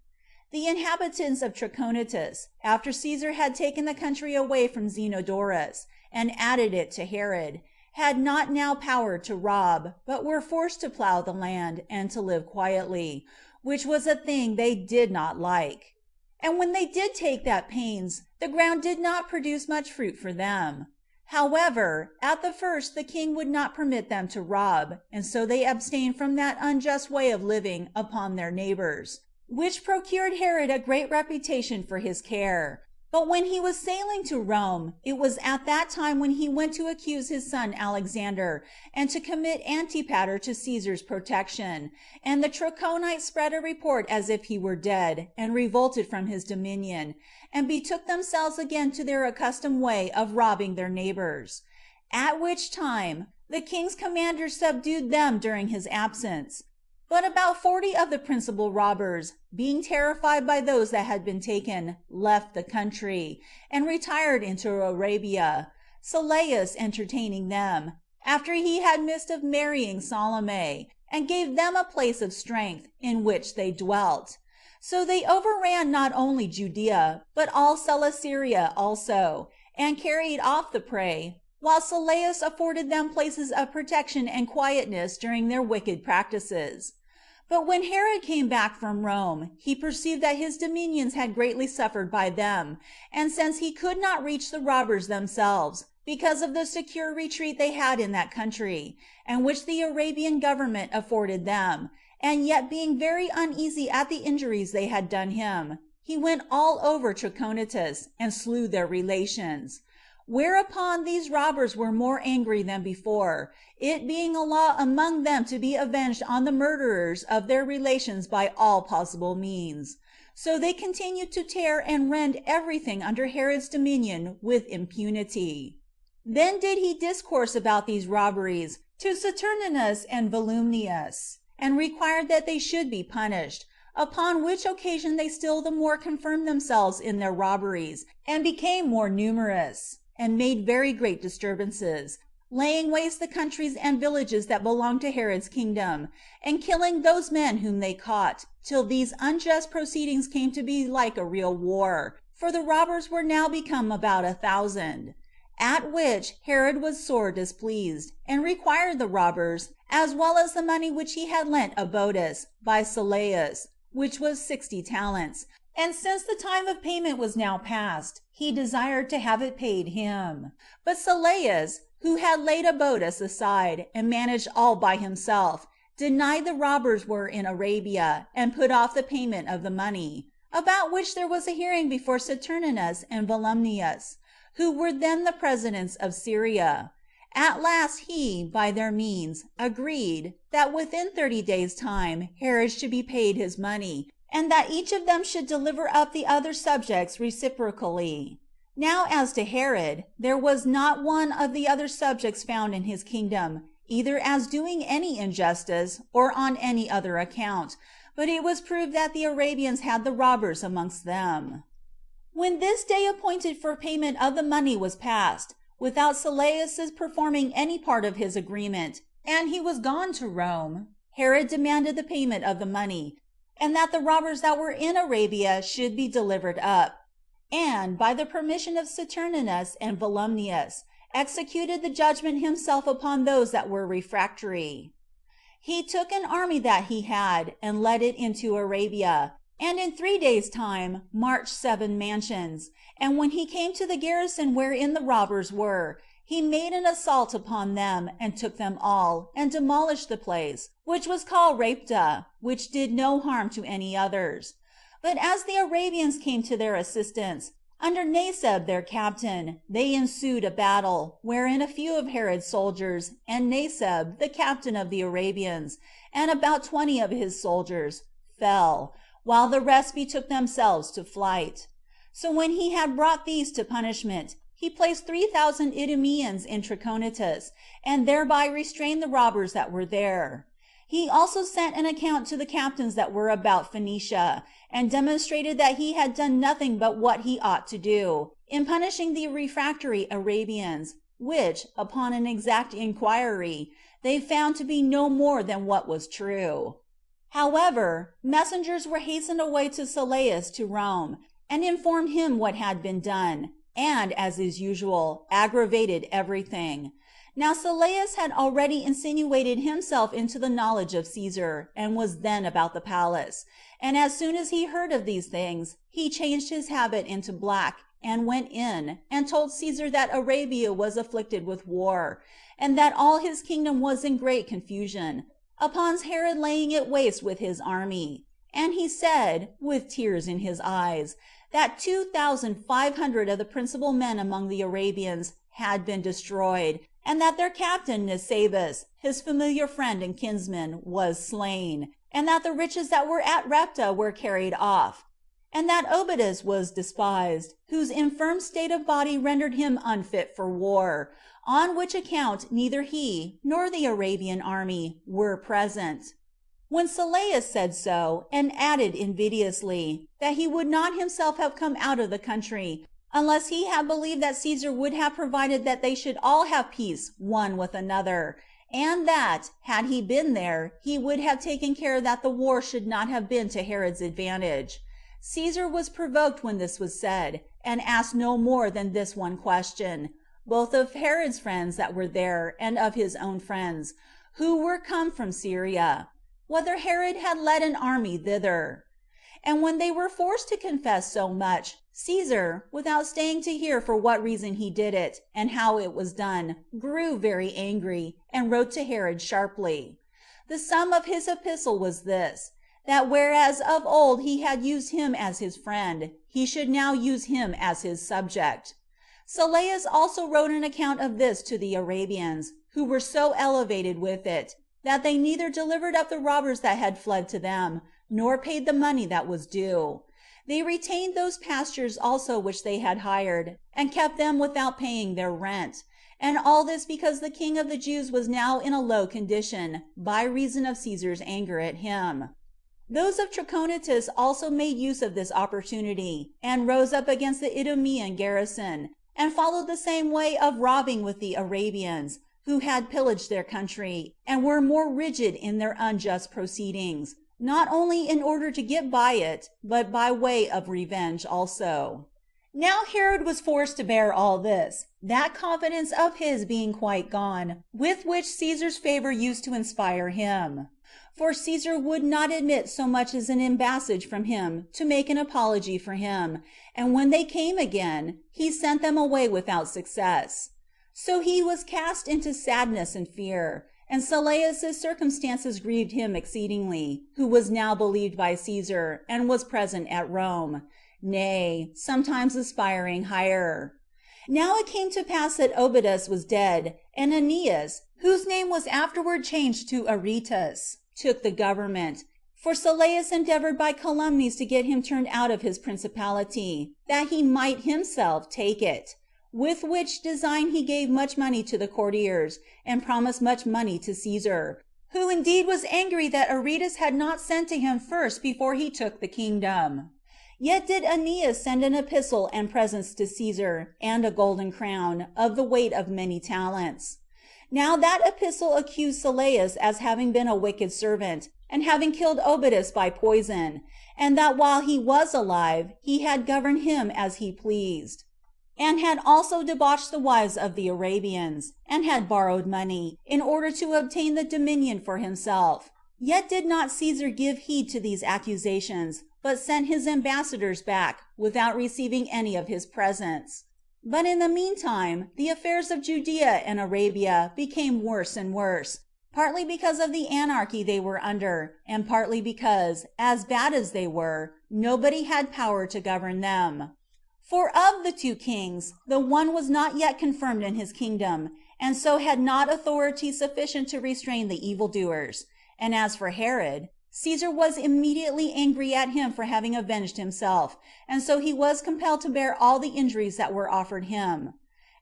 The inhabitants of Trachonitis, after Caesar had taken the country away from Zenodorus, and added it to Herod, had not now power to rob, but were forced to plow the land, and to live quietly, which was a thing they did not like. And when they did take that pains, the ground did not produce much fruit for them. However, at the first the king would not permit them to rob, and so they abstained from that unjust way of living upon their neighbors, which procured Herod a great reputation for his care. But when he was sailing to Rome, it was at that time when he went to accuse his son Alexander, and to commit Antipater to Caesar's protection, and the Trachonites spread a report as if he were dead, and revolted from his dominion, and betook themselves again to their accustomed way of robbing their neighbors. At which time the king's commanders subdued them during his absence. But about 40 of the principal robbers, being terrified by those that had been taken, left the country, and retired into Arabia, Sylleus entertaining them, after he had missed of marrying Salome, and gave them a place of strength, in which they dwelt. So they overran not only Judea, but all Celesyria also, and carried off the prey, while Sylleus afforded them places of protection and quietness during their wicked practices. But when Herod came back from Rome, he perceived that his dominions had greatly suffered by them, and since he could not reach the robbers themselves, because of the secure retreat they had in that country, and which the Arabian government afforded them, and yet being very uneasy at the injuries they had done him, he went all over Trachonitis, and slew their relations. Whereupon these robbers were more angry than before, it being a law among them to be avenged on the murderers of their relations by all possible means. So they continued to tear and rend everything under Herod's dominion with impunity. Then did he discourse about these robberies to Saturninus and Volumnius, and required that they should be punished, upon which occasion they still the more confirmed themselves in their robberies, and became more numerous, and made very great disturbances, laying waste the countries and villages that belonged to Herod's kingdom, and killing those men whom they caught, till these unjust proceedings came to be like a real war, for the robbers were now become about 1,000. At which Herod was sore displeased, and required the robbers, as well as the money which he had lent Obotus by Sylleus, which was 60 talents, and since the time of payment was now past, he desired to have it paid him. But Sylleus, who had laid Obotus aside, and managed all by himself, denied the robbers were in Arabia, and put off the payment of the money, about which there was a hearing before Saturninus and Volumnius, who were then the presidents of Syria. At last he, by their means, agreed, that within 30 days' time Herod should be paid his money, and that each of them should deliver up the other subjects reciprocally. Now as to Herod, there was not one of the other subjects found in his kingdom, either as doing any injustice, or on any other account, but it was proved that the Arabians had the robbers amongst them. When this day appointed for payment of the money was past, without Sylleus's performing any part of his agreement, and he was gone to Rome, Herod demanded the payment of the money, and that the robbers that were in Arabia should be delivered up, and, by the permission of Saturninus and Volumnius, executed the judgment himself upon those that were refractory. He took an army that he had, and led it into Arabia, and in 3 days' time marched 7 mansions, and when he came to the garrison wherein the robbers were, he made an assault upon them, and took them all, and demolished the place, which was called Rapta, which did no harm to any others. But as the Arabians came to their assistance, Under Naseb their captain, they ensued a battle, wherein a few of Herod's soldiers, and Naseb, the captain of the Arabians, and about 20 of his soldiers, fell, while the rest betook themselves to flight. So when he had brought these to punishment, he placed 3,000 Idumeans in Trachonitis, and thereby restrained the robbers that were there. He also sent an account to the captains that were about Phoenicia, and demonstrated that he had done nothing but what he ought to do, in punishing the refractory Arabians, which, upon an exact inquiry, they found to be no more than what was true. However, messengers were hastened away to Sylleus to Rome, and informed him what had been done, and, as is usual, aggravated everything. Now Sylleus had already insinuated himself into the knowledge of Caesar, and was then about the palace. And as soon as he heard of these things, he changed his habit into black, and went in, and told Caesar that Arabia was afflicted with war, and that all his kingdom was in great confusion, upon Herod laying it waste with his army. And he said, with tears in his eyes, that 2,500 of the principal men among the Arabians had been destroyed, and that their captain Nisabus, his familiar friend and kinsman, was slain, and that the riches that were at Repta were carried off, and that Obodas was despised, whose infirm state of body rendered him unfit for war, on which account neither he nor the Arabian army were present. When Sylleus said so, and added invidiously, that he would not himself have come out of the country, unless he had believed that Caesar would have provided that they should all have peace one with another, and that, had he been there, he would have taken care that the war should not have been to Herod's advantage, Caesar was provoked when this was said, and asked no more than this one question, both of Herod's friends that were there, and of his own friends, who were come from Syria, whether Herod had led an army thither. And when they were forced to confess so much, Caesar, without staying to hear for what reason he did it, and how it was done, grew very angry, and wrote to Herod sharply. The sum of his epistle was this, that whereas of old he had used him as his friend, he should now use him as his subject. Sylleus also wrote an account of this to the Arabians, who were so elevated with it, that they neither delivered up the robbers that had fled to them, nor paid the money that was due. They retained those pastures also which they had hired, and kept them without paying their rent. And all this because the king of the Jews was now in a low condition, by reason of Caesar's anger at him. Those of Trachonitis also made use of this opportunity, and rose up against the Idumean garrison, and followed the same way of robbing with the Arabians, who had pillaged their country, and were more rigid in their unjust proceedings, not only in order to get by it, but by way of revenge also. Now Herod was forced to bear all this, that confidence of his being quite gone, with which Caesar's favor used to inspire him. For Caesar would not admit so much as an embassage from him to make an apology for him, and when they came again, he sent them away without success. So he was cast into sadness and fear, and Sylleus's circumstances grieved him exceedingly, who was now believed by Caesar, and was present at Rome, nay, sometimes aspiring higher. Now it came to pass that Obodas was dead, and Aeneas, whose name was afterward changed to Aretas, took the government, for Sylleus endeavored by calumnies to get him turned out of his principality, that he might himself take it, with which design he gave much money to the courtiers, and promised much money to Caesar, who indeed was angry that Aretas had not sent to him first before he took the kingdom. Yet did Aeneas send an epistle and presents to Caesar, and a golden crown, of the weight of many talents. Now that epistle accused Sylleus as having been a wicked servant, and having killed Obodas by poison, and that while he was alive he had governed him as he pleased, and had also debauched the wives of the Arabians, and had borrowed money, in order to obtain the dominion for himself. Yet did not Caesar give heed to these accusations, but sent his ambassadors back, without receiving any of his presents. But in the meantime the affairs of Judea and Arabia became worse and worse, partly because of the anarchy they were under, and partly because, as bad as they were, nobody had power to govern them. For of the two kings, the one was not yet confirmed in his kingdom, and so had not authority sufficient to restrain the evildoers. And as for Herod, Caesar was immediately angry at him for having avenged himself, and so he was compelled to bear all the injuries that were offered him.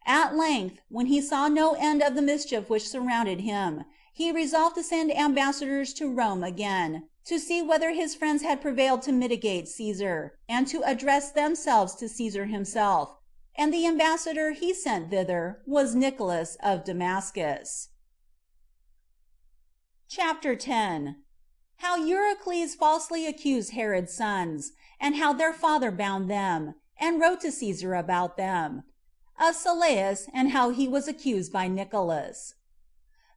At length, when he saw no end of the mischief which surrounded him, he resolved to send ambassadors to Rome again, to see whether his friends had prevailed to mitigate Caesar, and to address themselves to Caesar himself. And the ambassador he sent thither was Nicholas of Damascus. Chapter 10. How Eurycles falsely accused Herod's sons, and how their father bound them, and wrote to Caesar about them. Of Sylleus, and how he was accused by Nicholas.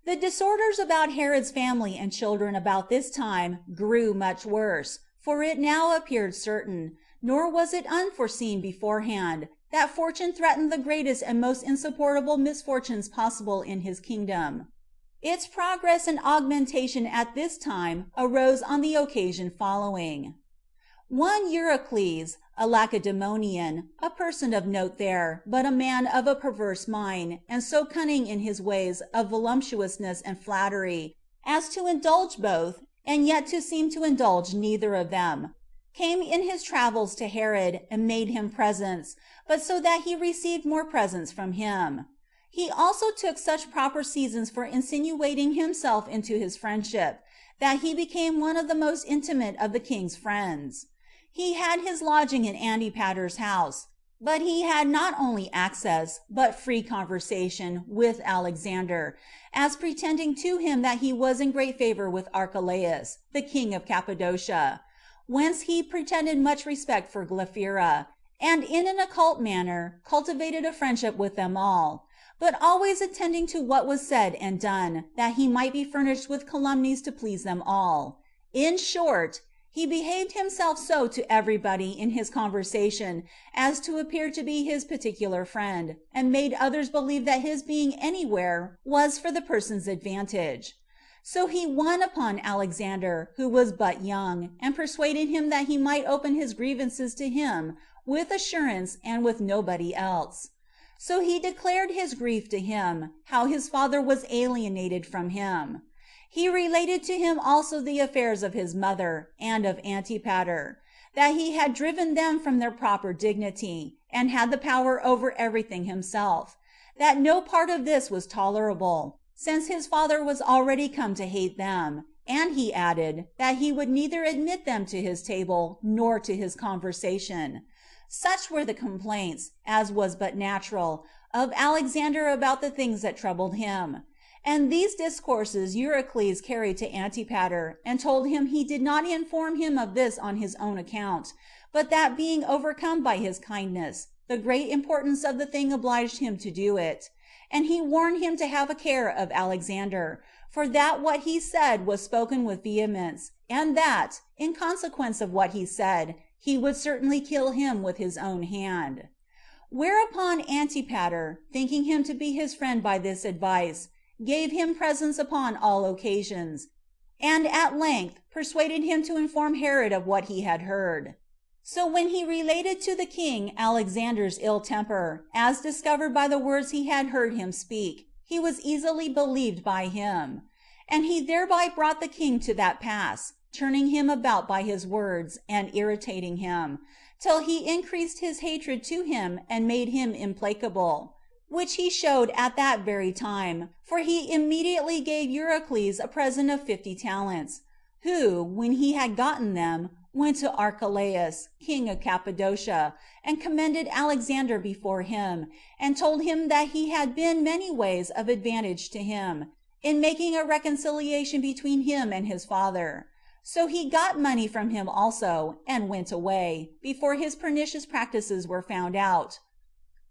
The disorders about Herod's family and children about this time grew much worse, for it now appeared certain, nor was it unforeseen beforehand, that fortune threatened the greatest and most insupportable misfortunes possible in his kingdom. Its progress and augmentation at this time arose on the occasion following. One Eurycles, a Lacedaemonian, a person of note there, but a man of a perverse mind, and so cunning in his ways of voluptuousness and flattery, as to indulge both, and yet to seem to indulge neither of them, came in his travels to Herod, and made him presents, but so that he received more presents from him. He also took such proper seasons for insinuating himself into his friendship, that he became one of the most intimate of the king's friends. He had his lodging in Antipater's house, but he had not only access, but free conversation, with Alexander, as pretending to him that he was in great favor with Archelaus, the king of Cappadocia, whence he pretended much respect for Glaphyra, and in an occult manner cultivated a friendship with them all, but always attending to what was said and done, that he might be furnished with calumnies to please them all. In short, he behaved himself so to everybody in his conversation as to appear to be his particular friend, and made others believe that his being anywhere was for the person's advantage. So he won upon Alexander, who was but young, and persuaded him that he might open his grievances to him with assurance and with nobody else. So he declared his grief to him, how his father was alienated from him. He related to him also the affairs of his mother, and of Antipater, that he had driven them from their proper dignity, and had the power over everything himself, that no part of this was tolerable, since his father was already come to hate them, and he added, that he would neither admit them to his table, nor to his conversation. Such were the complaints, as was but natural, of Alexander about the things that troubled him. And these discourses Eurycles carried to Antipater, and told him he did not inform him of this on his own account, but that being overcome by his kindness, the great importance of the thing obliged him to do it. And he warned him to have a care of Alexander, for that what he said was spoken with vehemence, and that, in consequence of what he said, he would certainly kill him with his own hand. Whereupon Antipater, thinking him to be his friend by this advice, gave him presents upon all occasions, and at length persuaded him to inform Herod of what he had heard. So when he related to the king Alexander's ill temper, as discovered by the words he had heard him speak, he was easily believed by him. And he thereby brought the king to that pass, turning him about by his words, and irritating him, till he increased his hatred to him and made him implacable, which he showed at that very time, for he immediately gave Eurycles a present of 50 talents, who, when he had gotten them, went to Archelaus, king of Cappadocia, and commended Alexander before him, and told him that he had been many ways of advantage to him, in making a reconciliation between him and his father. So he got money from him also, and went away, before his pernicious practices were found out.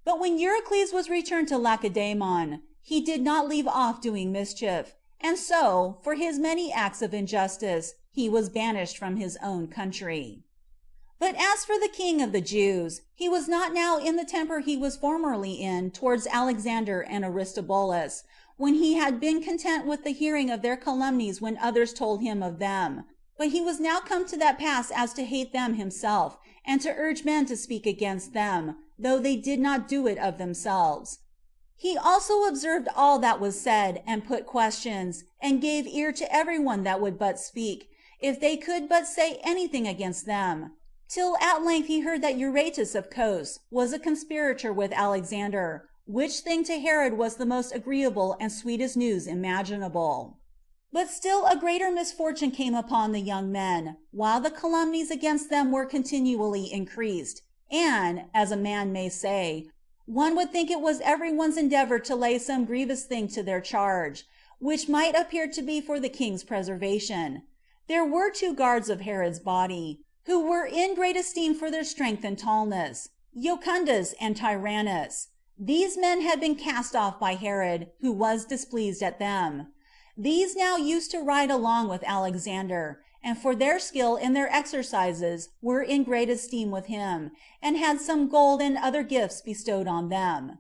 But when Eurycles was returned to Lacedaemon, he did not leave off doing mischief, and so, for his many acts of injustice, he was banished from his own country. But as for the king of the Jews, he was not now in the temper he was formerly in towards Alexander and Aristobulus, when he had been content with the hearing of their calumnies when others told him of them, but he was now come to that pass as to hate them himself, and to urge men to speak against them, though they did not do it of themselves. He also observed all that was said, and put questions, and gave ear to every one that would but speak, if they could but say anything against them, till at length he heard that Euaratus of Cos was a conspirator with Alexander, which thing to Herod was the most agreeable and sweetest news imaginable. But still a greater misfortune came upon the young men, while the calumnies against them were continually increased, and, as a man may say, one would think it was every one's endeavor to lay some grievous thing to their charge, which might appear to be for the king's preservation. There were 2 guards of Herod's body, who were in great esteem for their strength and tallness, Jocundus and Tyrannus. These men had been cast off by Herod, who was displeased at them. These now used to ride along with Alexander, and for their skill in their exercises were in great esteem with him, and had some gold and other gifts bestowed on them.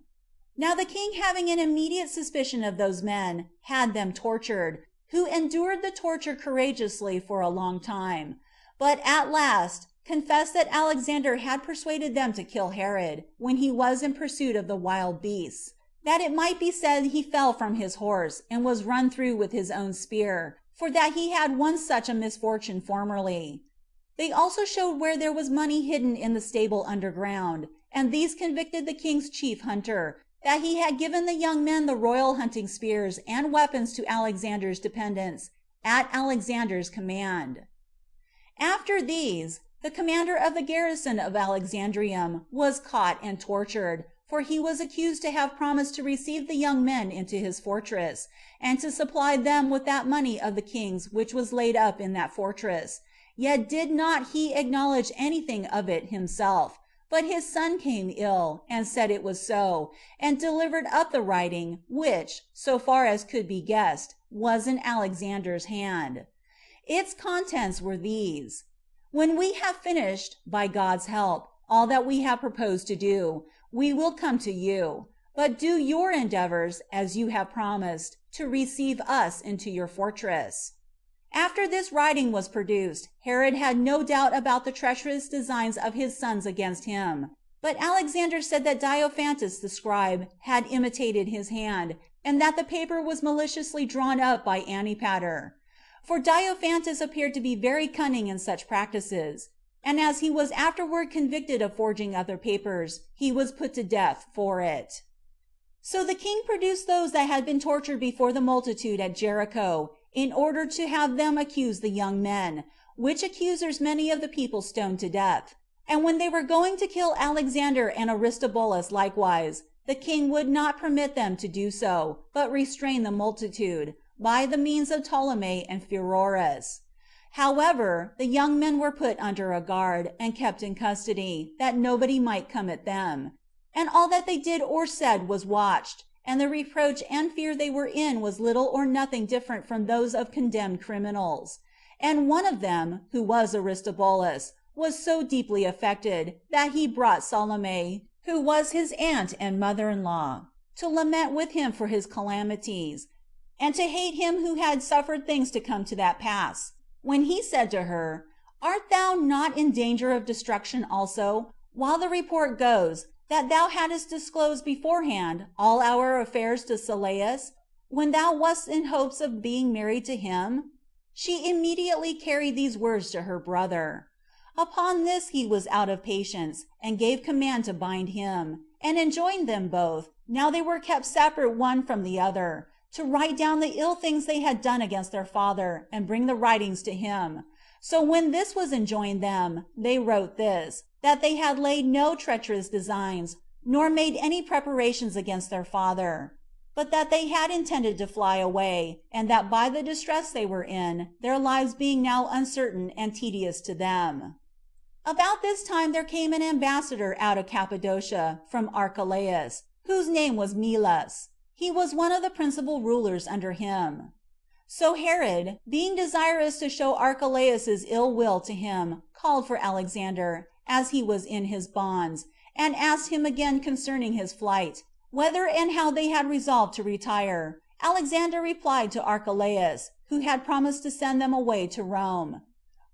Now the king, having an immediate suspicion of those men, had them tortured, who endured the torture courageously for a long time, but at last confessed that Alexander had persuaded them to kill Herod when he was in pursuit of the wild beasts, that it might be said he fell from his horse and was run through with his own spear, for that he had once such a misfortune formerly. They also showed where there was money hidden in the stable underground, and these convicted the king's chief hunter, that he had given the young men the royal hunting spears and weapons to Alexander's dependents, at Alexander's command. After these, the commander of the garrison of Alexandrium was caught and tortured, for he was accused to have promised to receive the young men into his fortress, and to supply them with that money of the king's which was laid up in that fortress, yet did not he acknowledge anything of it himself, but his son came ill, and said it was so, and delivered up the writing, which, so far as could be guessed, was in Alexander's hand. Its contents were these: "When we have finished, by God's help, all that we have proposed to do, we will come to you, but do your endeavors, as you have promised, to receive us into your fortress." After this writing was produced, Herod had no doubt about the treacherous designs of his sons against him. But Alexander said that Diophantus the scribe had imitated his hand, and that the paper was maliciously drawn up by Antipater. For Diophantus appeared to be very cunning in such practices, and as he was afterward convicted of forging other papers, he was put to death for it. So the king produced those that had been tortured before the multitude at Jericho, in order to have them accuse the young men, which accusers many of the people stoned to death. And when they were going to kill Alexander and Aristobulus likewise, the king would not permit them to do so, but restrained the multitude, by the means of Ptolemy and Pheroras. However, the young men were put under a guard, and kept in custody, that nobody might come at them. And all that they did or said was watched, and the reproach and fear they were in was little or nothing different from those of condemned criminals. And one of them, who was Aristobulus, was so deeply affected, that he brought Salome, who was his aunt and mother-in-law, to lament with him for his calamities, and to hate him who had suffered things to come to that pass, when he said to her, "Art thou not in danger of destruction also, while the report goes that thou hadst disclosed beforehand all our affairs to Sylleus, when thou wast in hopes of being married to him?" She immediately carried these words to her brother. Upon this he was out of patience, and gave command to bind him, and enjoined them both, now they were kept separate one from the other, to write down the ill things they had done against their father, and bring the writings to him. So when this was enjoined them, they wrote this, that they had laid no treacherous designs, nor made any preparations against their father, but that they had intended to fly away, and that by the distress they were in, their lives being now uncertain and tedious to them. About this time there came an ambassador out of Cappadocia from Archelaus, whose name was Melas. He was one of the principal rulers under him. So Herod, being desirous to show Archelaus's ill will to him, called for Alexander, as he was in his bonds, and asked him again concerning his flight, whether and how they had resolved to retire. Alexander replied to Archelaus, who had promised to send them away to Rome,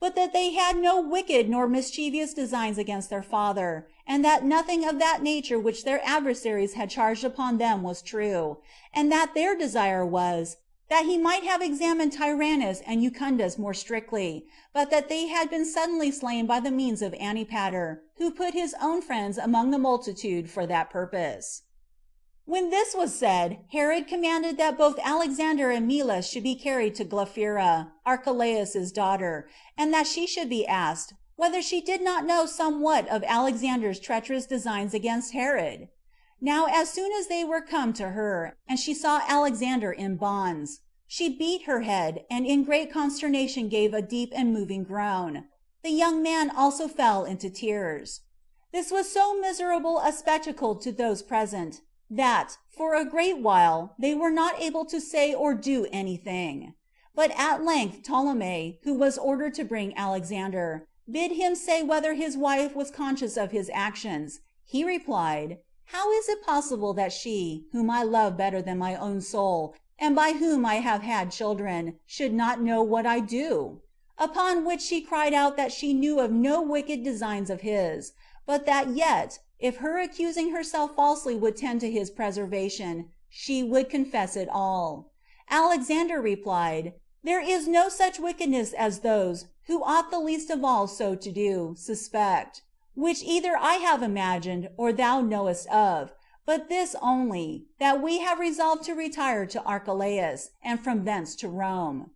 but that they had no wicked nor mischievous designs against their father, and that nothing of that nature which their adversaries had charged upon them was true, and that their desire was, that he might have examined Tyrannus and Eucundus more strictly, but that they had been suddenly slain by the means of Antipater, who put his own friends among the multitude for that purpose. When this was said, Herod commanded that both Alexander and Melas should be carried to Glaphyra, Archelaus's daughter, and that she should be asked whether she did not know somewhat of Alexander's treacherous designs against Herod. Now as soon as they were come to her, and she saw Alexander in bonds, she beat her head, and in great consternation gave a deep and moving groan. The young man also fell into tears. This was so miserable a spectacle to those present, that, for a great while, they were not able to say or do anything. But at length Ptolemy, who was ordered to bring Alexander, bid him say whether his wife was conscious of his actions. He replied, "How is it possible that she, whom I love better than my own soul, and by whom I have had children, should not know what I do?" Upon which she cried out that she knew of no wicked designs of his, but that yet, if her accusing herself falsely would tend to his preservation, she would confess it all. Alexander replied, "There is no such wickedness as those, who ought the least of all so to do, suspect, which either I have imagined, or thou knowest of, but this only, that we have resolved to retire to Archelaus, and from thence to Rome,"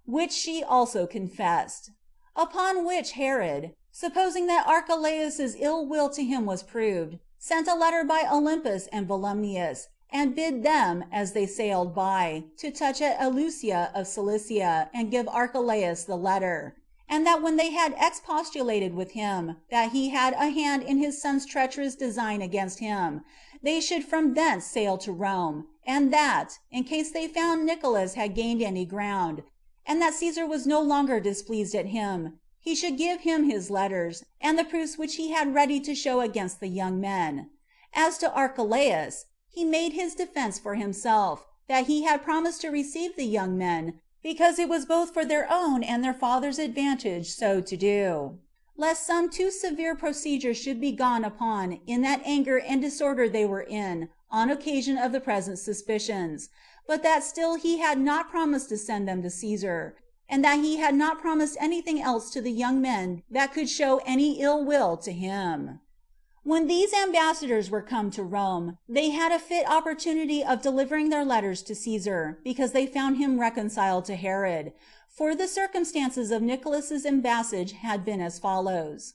which she also confessed. Upon which Herod, supposing that Archelaus's ill will to him was proved, sent a letter by Olympus and Volumnius, and bid them, as they sailed by, to touch at Eleusia of Cilicia, and give Archelaus the letter, and that when they had expostulated with him that he had a hand in his son's treacherous design against him, they should from thence sail to Rome, and that, in case they found Nicolaus had gained any ground, and that Caesar was no longer displeased at him, he should give him his letters, and the proofs which he had ready to show against the young men. As to Archelaus, he made his defense for himself, that he had promised to receive the young men, because it was both for their own and their father's advantage so to do, lest some too severe procedure should be gone upon in that anger and disorder they were in on occasion of the present suspicions, but that still he had not promised to send them to Caesar, and that he had not promised anything else to the young men that could show any ill will to him. When these ambassadors were come to Rome, they had a fit opportunity of delivering their letters to Caesar, because they found him reconciled to Herod, for the circumstances of Nicholas's embassage had been as follows.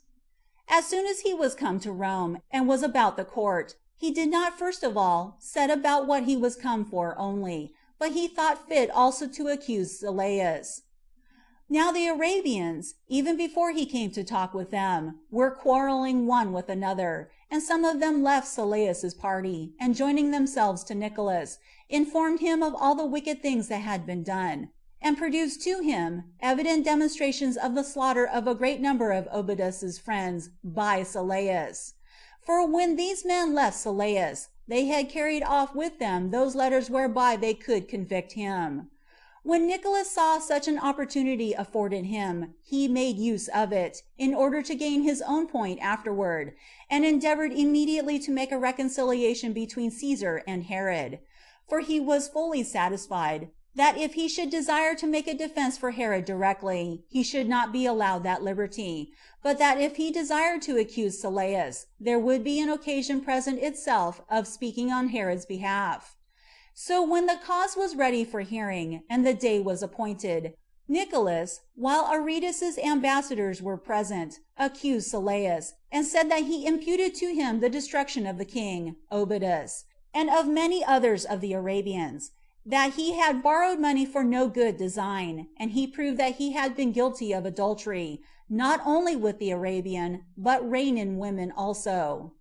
As soon as he was come to Rome, and was about the court, he did not first of all set about what he was come for only, but he thought fit also to accuse Sylleus. Now the Arabians, even before he came to talk with them, were quarreling one with another, and some of them left Sylleus's party, and joining themselves to Nicolaus, informed him of all the wicked things that had been done, and produced to him evident demonstrations of the slaughter of a great number of Obodus's friends by Sylleus. For when these men left Sylleus, they had carried off with them those letters whereby they could convict him. When Nicolaus saw such an opportunity afforded him, he made use of it, in order to gain his own point afterward, and endeavored immediately to make a reconciliation between Caesar and Herod. For he was fully satisfied, that if he should desire to make a defense for Herod directly, he should not be allowed that liberty, but that if he desired to accuse Sylleus, there would be an occasion present itself of speaking on Herod's behalf. So when the cause was ready for hearing, and the day was appointed, Nicolaus, while Aretas's ambassadors were present, accused Sylleus, and said that he imputed to him the destruction of the king, Obodus, and of many others of the Arabians, that he had borrowed money for no good design, and he proved that he had been guilty of adultery, not only with the Arabian, but Rhaenan women also.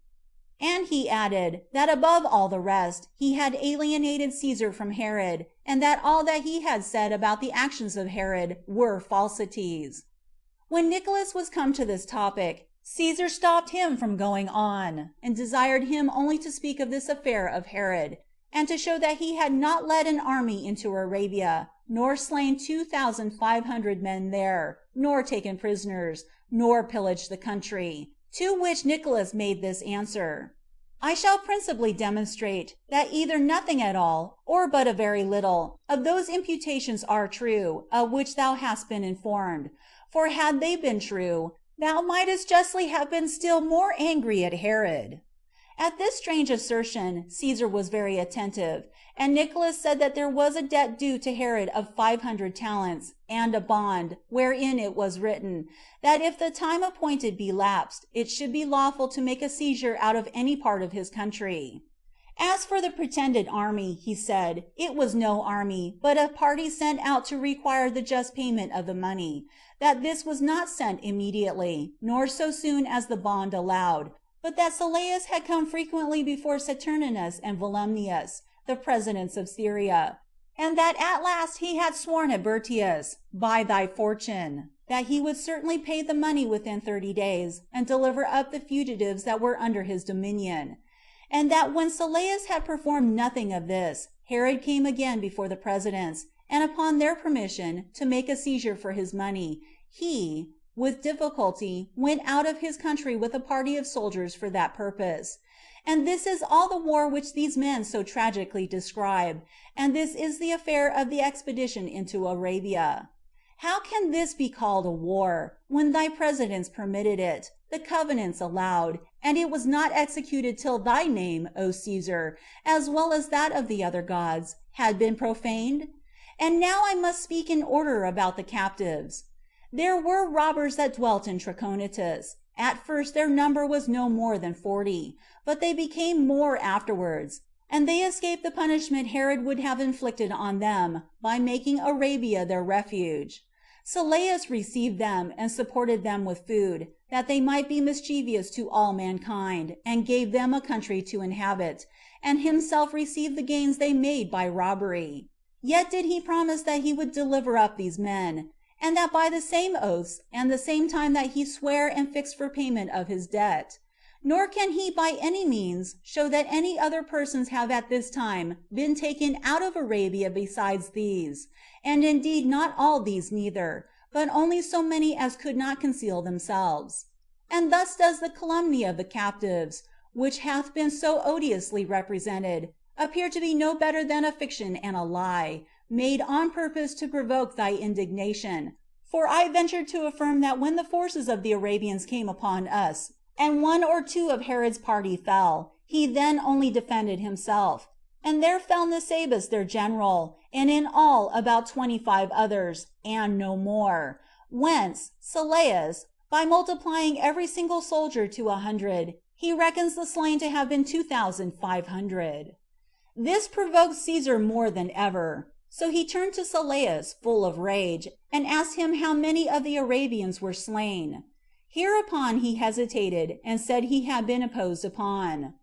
And he added, that above all the rest, he had alienated Caesar from Herod, and that all that he had said about the actions of Herod were falsities. When Nicolaus was come to this topic, Caesar stopped him from going on, and desired him only to speak of this affair of Herod, and to show that he had not led an army into Arabia, nor slain 2,500 men there, nor taken prisoners, nor pillaged the country, To which Nicolaus made this answer: I shall principally demonstrate that either nothing at all, or but a very little, of those imputations are true, of which thou hast been informed. For had they been true, thou mightest justly have been still more angry at Herod. At this strange assertion Caesar was very attentive, and Nicolaus said that there was a debt due to Herod of 500 talents, and a bond, wherein it was written, that if the time appointed be lapsed, it should be lawful to make a seizure out of any part of his country. As for the pretended army, he said, it was no army, but a party sent out to require the just payment of the money; that this was not sent immediately, nor so soon as the bond allowed, but that Sylleus had come frequently before Saturninus and Volumnius, the presidents of Syria, and that at last he had sworn at Bertius, by thy fortune, that he would certainly pay the money within 30 days, and deliver up the fugitives that were under his dominion; and that when Sylleus had performed nothing of this, Herod came again before the presidents, and upon their permission to make a seizure for his money, he, with difficulty, went out of his country with a party of soldiers for that purpose. And this is all the war which these men so tragically describe, and this is the affair of the expedition into Arabia. How can this be called a war, when thy presidents permitted it, the covenants allowed, and it was not executed till thy name, O Caesar, as well as that of the other gods, had been profaned? And now I must speak in order about the captives. There were robbers that dwelt in Trachonitis. At first their number was no more than 40, but they became more afterwards, and they escaped the punishment Herod would have inflicted on them, by making Arabia their refuge. Sylleus received them, and supported them with food, that they might be mischievous to all mankind, and gave them a country to inhabit, and himself received the gains they made by robbery. Yet did he promise that he would deliver up these men, and that by the same oaths, and the same time that he sware and fixed for payment of his debt. Nor can he by any means show that any other persons have at this time been taken out of Arabia besides these, and indeed not all these neither, but only so many as could not conceal themselves. And thus does the calumny of the captives, which hath been so odiously represented, appear to be no better than a fiction and a lie, made on purpose to provoke thy indignation. For I venture to affirm that when the forces of the Arabians came upon us, and 1 or 2 of Herod's party fell, he then only defended himself, and there fell Nisabus their general, and in all about 25 others, and no more; whence Sylleus, by multiplying every single soldier to 100, he reckons the slain to have been 2,500. This provoked Caesar more than ever. So he turned to Sylleus, full of rage, and asked him how many of the Arabians were slain. Hereupon he hesitated, and said he had been imposed upon.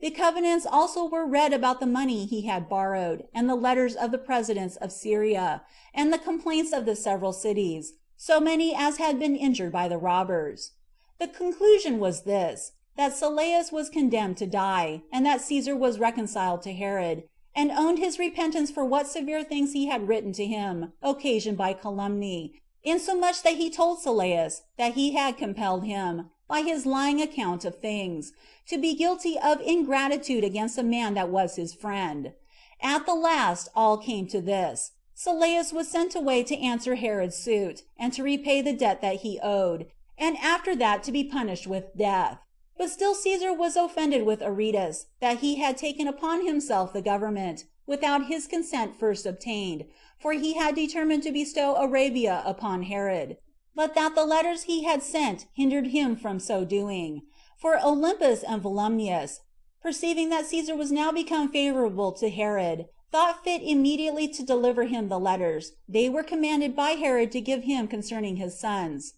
The covenants also were read about the money he had borrowed, and the letters of the presidents of Syria, and the complaints of the several cities, so many as had been injured by the robbers. The conclusion was this, that Sylleus was condemned to die, and that Caesar was reconciled to Herod, and owned his repentance for what severe things he had written to him, occasioned by calumny, insomuch that he told Sylleus that he had compelled him, by his lying account of things, to be guilty of ingratitude against a man that was his friend. At the last all came to this: Sylleus was sent away to answer Herod's suit, and to repay the debt that he owed, and after that to be punished with death. But still Caesar was offended with Aretas, that he had taken upon himself the government, without his consent first obtained, for he had determined to bestow Arabia upon Herod, but that the letters he had sent hindered him from so doing. For Olympus and Volumnius, perceiving that Caesar was now become favorable to Herod, thought fit immediately to deliver him the letters they were commanded by Herod to give him concerning his sons.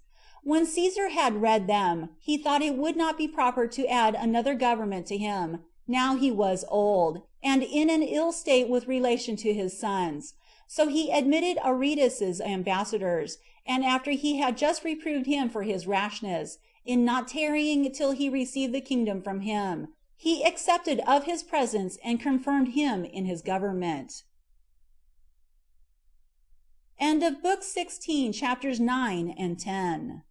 When Caesar had read them, he thought it would not be proper to add another government to him, now he was old, and in an ill state with relation to his sons. So he admitted Aretas's ambassadors, and after he had just reproved him for his rashness, in not tarrying till he received the kingdom from him, he accepted of his presence and confirmed him in his government. End of Book 16, chapters 9 and 10.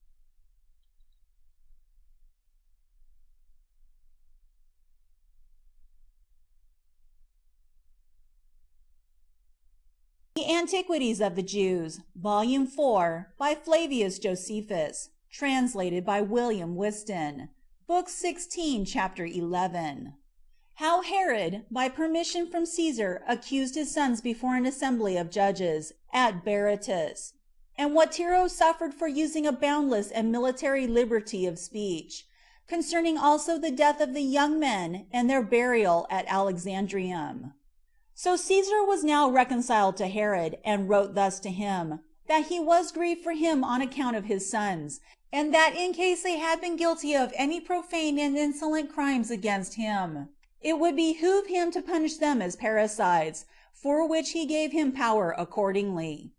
Antiquities of the Jews, Volume 4, by Flavius Josephus, translated by William Whiston, Book 16, Chapter 11. How Herod, by permission from Caesar, accused his sons before an assembly of judges, at Berytus, and what Tiro suffered for using a boundless and military liberty of speech, concerning also the death of the young men and their burial at Alexandrium. So Caesar was now reconciled to Herod, and wrote thus to him, that he was grieved for him on account of his sons, and that in case they had been guilty of any profane and insolent crimes against him, it would behoove him to punish them as parricides, for which he gave him power accordingly.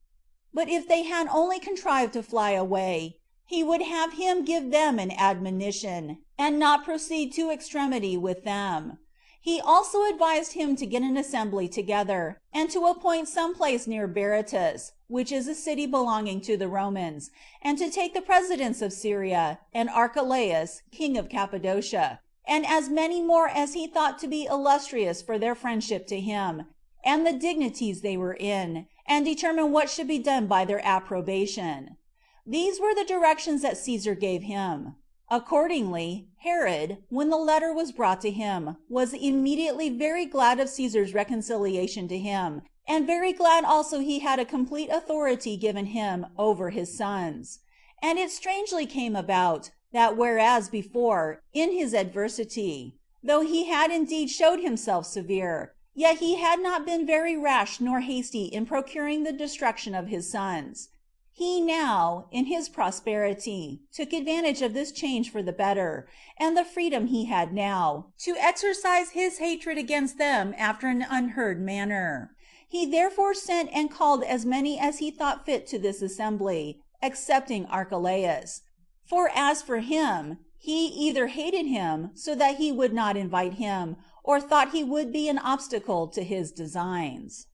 But if they had only contrived to fly away, he would have him give them an admonition, and not proceed to extremity with them. He also advised him to get an assembly together, and to appoint some place near Berytus, which is a city belonging to the Romans, and to take the presidents of Syria, and Archelaus, king of Cappadocia, and as many more as he thought to be illustrious for their friendship to him, and the dignities they were in, and determine what should be done by their approbation. These were the directions that Caesar gave him. Accordingly, Herod, when the letter was brought to him, was immediately very glad of Caesar's reconciliation to him, and very glad also he had a complete authority given him over his sons. And it strangely came about, that whereas before, in his adversity, though he had indeed showed himself severe, yet he had not been very rash nor hasty in procuring the destruction of his sons, he now, in his prosperity, took advantage of this change for the better, and the freedom he had now, to exercise his hatred against them after an unheard manner. He therefore sent and called as many as he thought fit to this assembly, excepting Archelaus. For as for him, he either hated him, so that he would not invite him, or thought he would be an obstacle to his designs.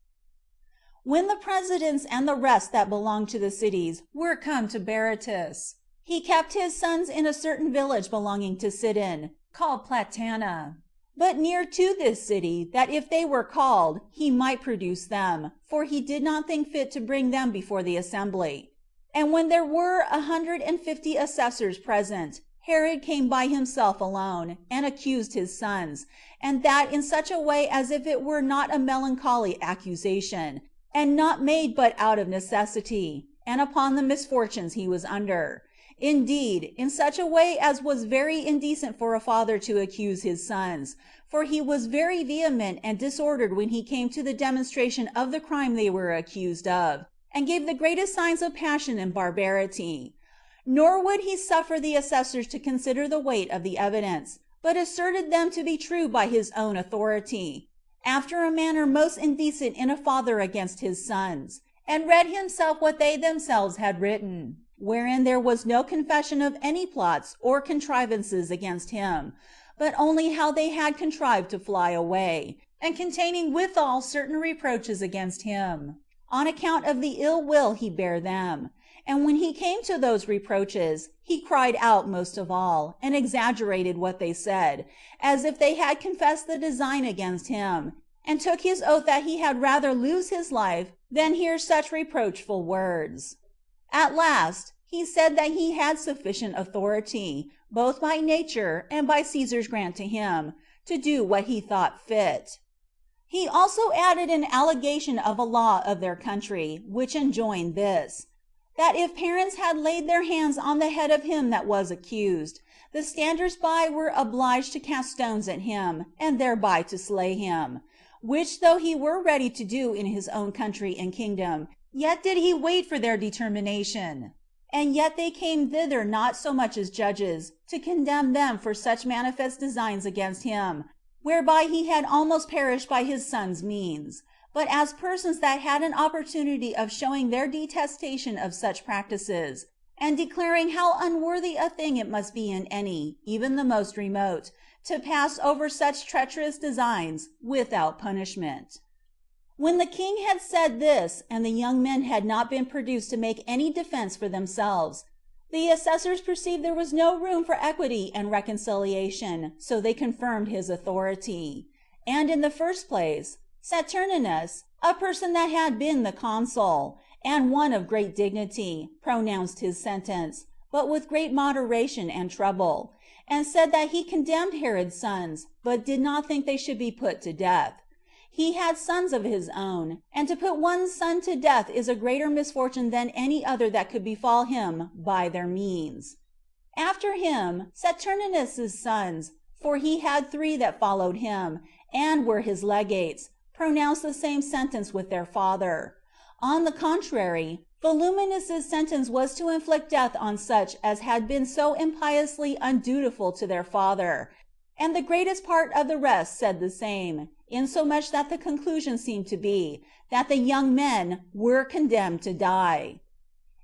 When the presidents and the rest that belonged to the cities were come to Berytus, he kept his sons in a certain village belonging to Sidon, called Platana, but near to this city, that if they were called, he might produce them, for he did not think fit to bring them before the assembly. And when there were 150 assessors present, Herod came by himself alone, and accused his sons, and that in such a way as if it were not a melancholy accusation, and not made but out of necessity, and upon the misfortunes he was under. Indeed, in such a way as was very indecent for a father to accuse his sons, for he was very vehement and disordered when he came to the demonstration of the crime they were accused of, and gave the greatest signs of passion and barbarity. Nor would he suffer the assessors to consider the weight of the evidence, but asserted them to be true by his own authority, after a manner most indecent in a father against his sons, and read himself what they themselves had written, wherein there was no confession of any plots or contrivances against him, but only how they had contrived to fly away, and containing withal certain reproaches against him, on account of the ill will he bare them. And when he came to those reproaches, he cried out most of all, and exaggerated what they said, as if they had confessed the design against him, and took his oath that he had rather lose his life than hear such reproachful words. At last, he said that he had sufficient authority, both by nature and by Caesar's grant to him, to do what he thought fit. He also added an allegation of a law of their country, which enjoined this, that if parents had laid their hands on the head of him that was accused, the standers-by were obliged to cast stones at him, and thereby to slay him, which though he were ready to do in his own country and kingdom, yet did he wait for their determination. And yet they came thither not so much as judges, to condemn them for such manifest designs against him, whereby he had almost perished by his son's means, but as persons that had an opportunity of showing their detestation of such practices, and declaring how unworthy a thing it must be in any, even the most remote, to pass over such treacherous designs without punishment. When the king had said this, and the young men had not been produced to make any defense for themselves, the assessors perceived there was no room for equity and reconciliation, so they confirmed his authority. And in the first place, Saturninus, a person that had been the consul, and one of great dignity, pronounced his sentence, but with great moderation and trouble, and said that he condemned Herod's sons, but did not think they should be put to death. He had sons of his own, and to put one's son to death is a greater misfortune than any other that could befall him by their means. After him, Saturninus's sons, for he had 3 that followed him, and were his legates, pronounced the same sentence with their father. On the contrary, Voluminus's sentence was to inflict death on such as had been so impiously undutiful to their father, and the greatest part of the rest said the same, insomuch that the conclusion seemed to be, that the young men were condemned to die.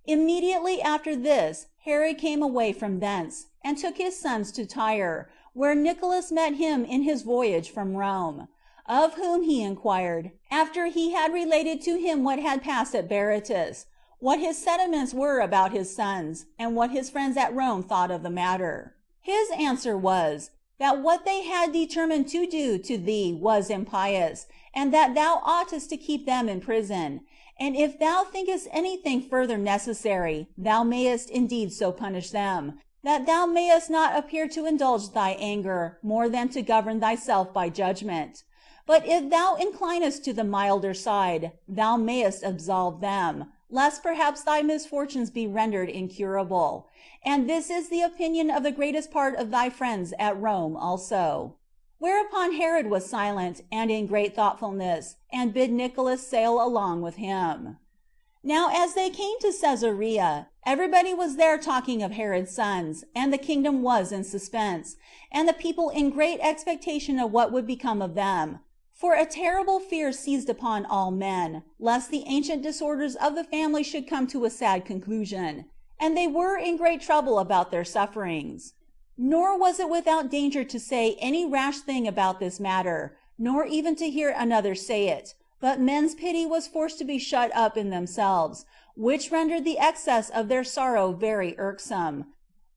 Immediately after this Herod came away from thence, and took his sons to Tyre, where Nicolaus met him in his voyage from Rome, of whom he inquired, after he had related to him what had passed at Berytus, what his sentiments were about his sons, and what his friends at Rome thought of the matter. His answer was, that what they had determined to do to thee was impious, and that thou oughtest to keep them in prison, and if thou thinkest anything further necessary, thou mayest indeed so punish them, that thou mayest not appear to indulge thy anger more than to govern thyself by judgment. But if thou inclinest to the milder side, thou mayest absolve them, lest perhaps thy misfortunes be rendered incurable. And this is the opinion of the greatest part of thy friends at Rome also. Whereupon Herod was silent, and in great thoughtfulness, and bid Nicolaus sail along with him. Now as they came to Caesarea, everybody was there talking of Herod's sons, and the kingdom was in suspense, and the people in great expectation of what would become of them. For a terrible fear seized upon all men, lest the ancient disorders of the family should come to a sad conclusion, and they were in great trouble about their sufferings. Nor was it without danger to say any rash thing about this matter, nor even to hear another say it, but men's pity was forced to be shut up in themselves, which rendered the excess of their sorrow very irksome.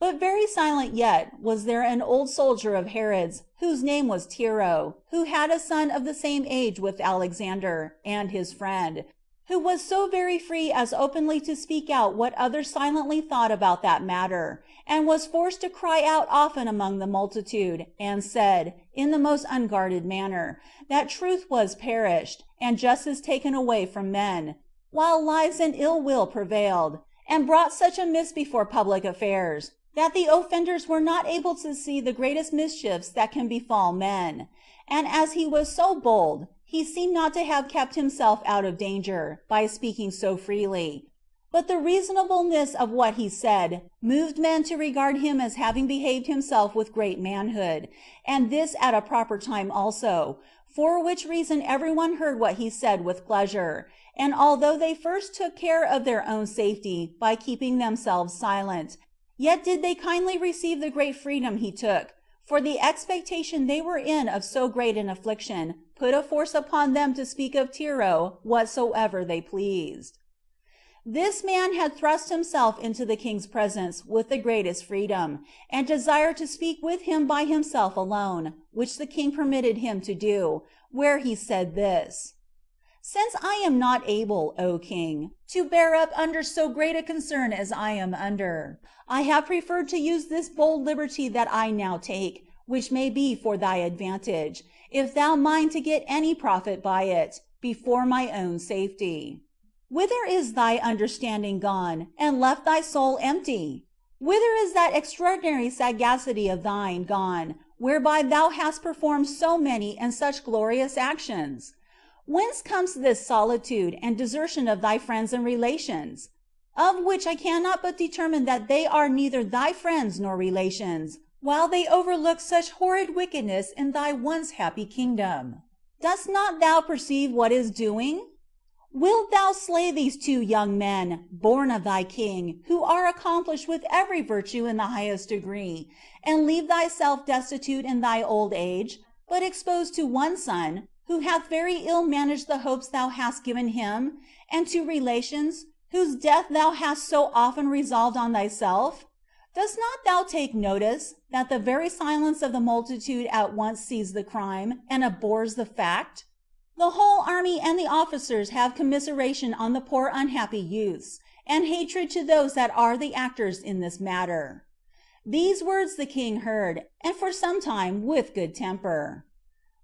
But very silent yet was there an old soldier of Herod's, whose name was Tiro, who had a son of the same age with Alexander, and his friend, who was so very free as openly to speak out what others silently thought about that matter, and was forced to cry out often among the multitude, and said, in the most unguarded manner, that truth was perished, and justice taken away from men, while lies and ill will prevailed, and brought such a mist before public affairs, that the offenders were not able to see the greatest mischiefs that can befall men. And as he was so bold, he seemed not to have kept himself out of danger, by speaking so freely. But the reasonableness of what he said moved men to regard him as having behaved himself with great manhood, and this at a proper time also, for which reason everyone heard what he said with pleasure, and although they first took care of their own safety by keeping themselves silent, yet did they kindly receive the great freedom he took, for the expectation they were in of so great an affliction put a force upon them to speak of Tiro whatsoever they pleased. This man had thrust himself into the king's presence with the greatest freedom, and desired to speak with him by himself alone, which the king permitted him to do, where he said this: Since I am not able, O king, to bear up under so great a concern as I am under, I have preferred to use this bold liberty that I now take, which may be for thy advantage, if thou mind to get any profit by it, before my own safety. Whither is thy understanding gone, and left thy soul empty? Whither is that extraordinary sagacity of thine gone, whereby thou hast performed so many and such glorious actions? Whence comes this solitude and desertion of thy friends and relations? Of which I cannot but determine that they are neither thy friends nor relations, while they overlook such horrid wickedness in thy once happy kingdom. Dost not thou perceive what is doing? Wilt thou slay these 2 young men, born of thy king, who are accomplished with every virtue in the highest degree, and leave thyself destitute in thy old age, but exposed to one son, who hath very ill managed the hopes thou hast given him, and to relations, whose death thou hast so often resolved on thyself? Dost not thou take notice, that the very silence of the multitude at once sees the crime, and abhors the fact? The whole army and the officers have commiseration on the poor unhappy youths, and hatred to those that are the actors in this matter." These words the king heard, and for some time with good temper.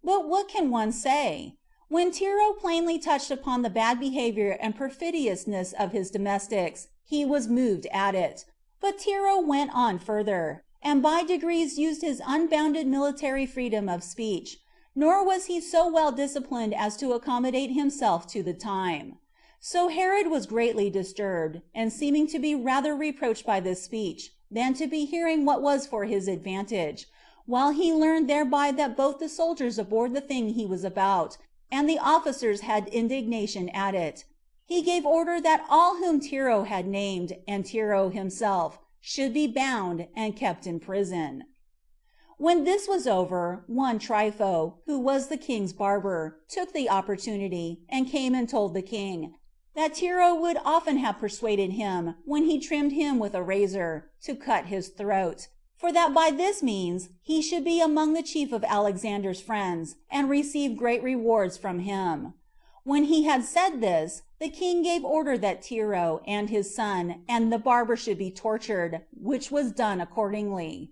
But what can one say? When Tero plainly touched upon the bad behavior and perfidiousness of his domestics, he was moved at it. But Tero went on further, and by degrees used his unbounded military freedom of speech, nor was he so well disciplined as to accommodate himself to the time. So Herod was greatly disturbed, and seeming to be rather reproached by this speech, than to be hearing what was for his advantage, while he learned thereby that both the soldiers abhorred the thing he was about, and the officers had indignation at it, he gave order that all whom Tero had named, and Tero himself, should be bound and kept in prison. When this was over, one Trypho, who was the king's barber, took the opportunity, and came and told the king, that Tero would often have persuaded him, when he trimmed him with a razor, to cut his throat, for that by this means he should be among the chief of Alexander's friends, and receive great rewards from him. When he had said this, the king gave order that Tero and his son and the barber should be tortured, which was done accordingly.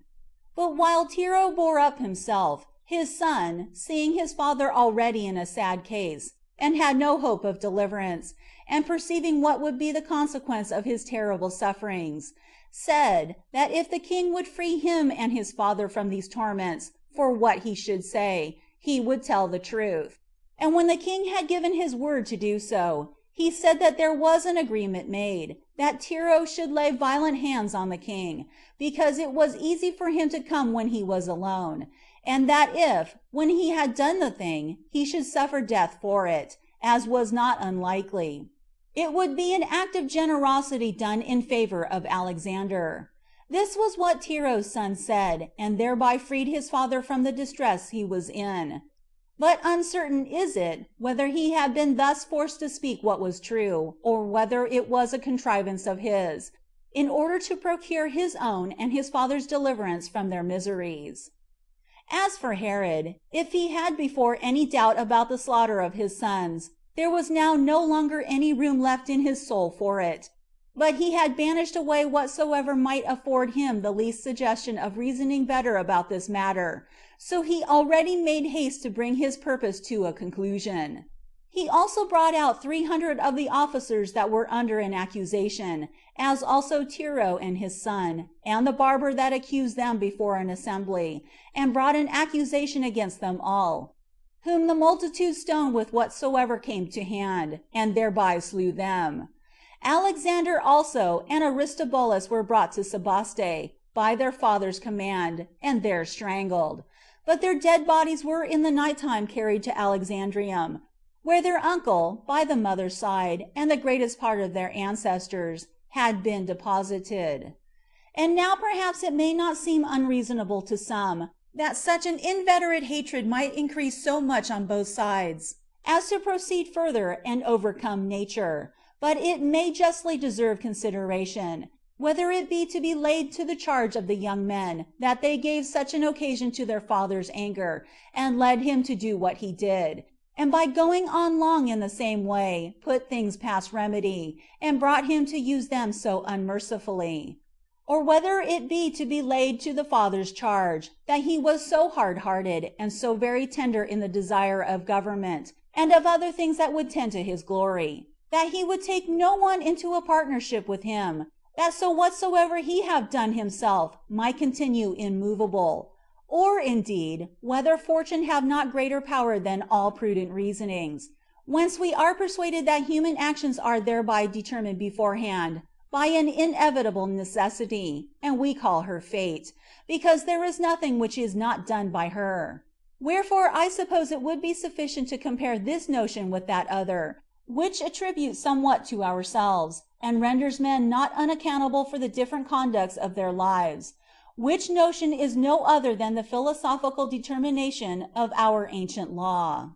But while Tero bore up himself, his son, seeing his father already in a sad case, and had no hope of deliverance, and perceiving what would be the consequence of his terrible sufferings, said, that if the king would free him and his father from these torments, for what he should say, he would tell the truth. And when the king had given his word to do so, he said that there was an agreement made, that Tero should lay violent hands on the king, because it was easy for him to come when he was alone, and that if, when he had done the thing, he should suffer death for it, as was not unlikely, it would be an act of generosity done in favor of Alexander. This was what Tero's son said, and thereby freed his father from the distress he was in. But uncertain is it whether he had been thus forced to speak what was true, or whether it was a contrivance of his, in order to procure his own and his father's deliverance from their miseries. As for Herod, if he had before any doubt about the slaughter of his sons, there was now no longer any room left in his soul for it, but he had banished away whatsoever might afford him the least suggestion of reasoning better about this matter, so he already made haste to bring his purpose to a conclusion. He also brought out 300 of the officers that were under an accusation, as also Tero and his son, and the barber that accused them before an assembly, and brought an accusation against them all, whom the multitude stoned with whatsoever came to hand, and thereby slew them. Alexander also and Aristobulus were brought to Sebaste, by their father's command, and there strangled. But their dead bodies were in the night time carried to Alexandrium, where their uncle, by the mother's side, and the greatest part of their ancestors, had been deposited. And now perhaps it may not seem unreasonable to some, that such an inveterate hatred might increase so much on both sides, as to proceed further and overcome nature, but it may justly deserve consideration, whether it be to be laid to the charge of the young men that they gave such an occasion to their father's anger, and led him to do what he did, and by going on long in the same way put things past remedy, and brought him to use them so unmercifully; or whether it be to be laid to the father's charge, that he was so hard-hearted and so very tender in the desire of government, and of other things that would tend to his glory, that he would take no one into a partnership with him, that so whatsoever he have done himself might continue immovable; or indeed, whether fortune have not greater power than all prudent reasonings, whence we are persuaded that human actions are thereby determined beforehand by an inevitable necessity, and we call her fate, because there is nothing which is not done by her. Wherefore I suppose it would be sufficient to compare this notion with that other, which attributes somewhat to ourselves, and renders men not unaccountable for the different conducts of their lives, which notion is no other than the philosophical determination of our ancient law.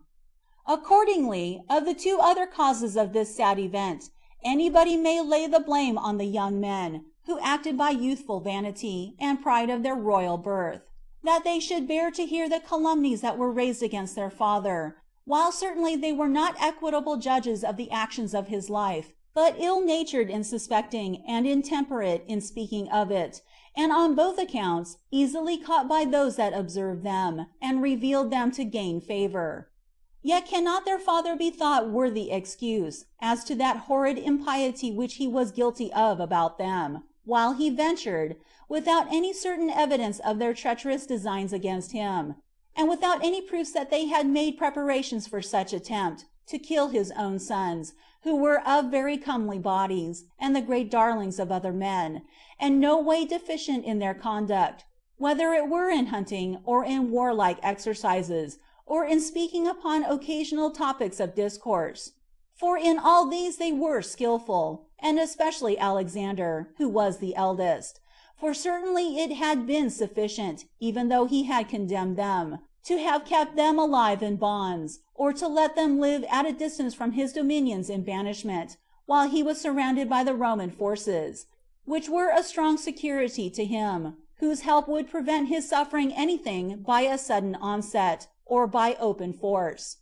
Accordingly, of the two other causes of this sad event, anybody may lay the blame on the young men, who acted by youthful vanity, and pride of their royal birth, that they should bear to hear the calumnies that were raised against their father, while certainly they were not equitable judges of the actions of his life, but ill-natured in suspecting and intemperate in speaking of it, and on both accounts easily caught by those that observed them, and revealed them to gain favor. Yet cannot their father be thought worthy excuse, as to that horrid impiety which he was guilty of about them, while he ventured, without any certain evidence of their treacherous designs against him, and without any proofs that they had made preparations for such attempt, to kill his own sons, who were of very comely bodies, and the great darlings of other men, and no way deficient in their conduct, whether it were in hunting, or in warlike exercises, or in speaking upon occasional topics of discourse. For in all these they were skillful, and especially Alexander, who was the eldest. For certainly it had been sufficient, even though he had condemned them, to have kept them alive in bonds, or to let them live at a distance from his dominions in banishment, while he was surrounded by the Roman forces, which were a strong security to him, whose help would prevent his suffering anything by a sudden onset, or by open force.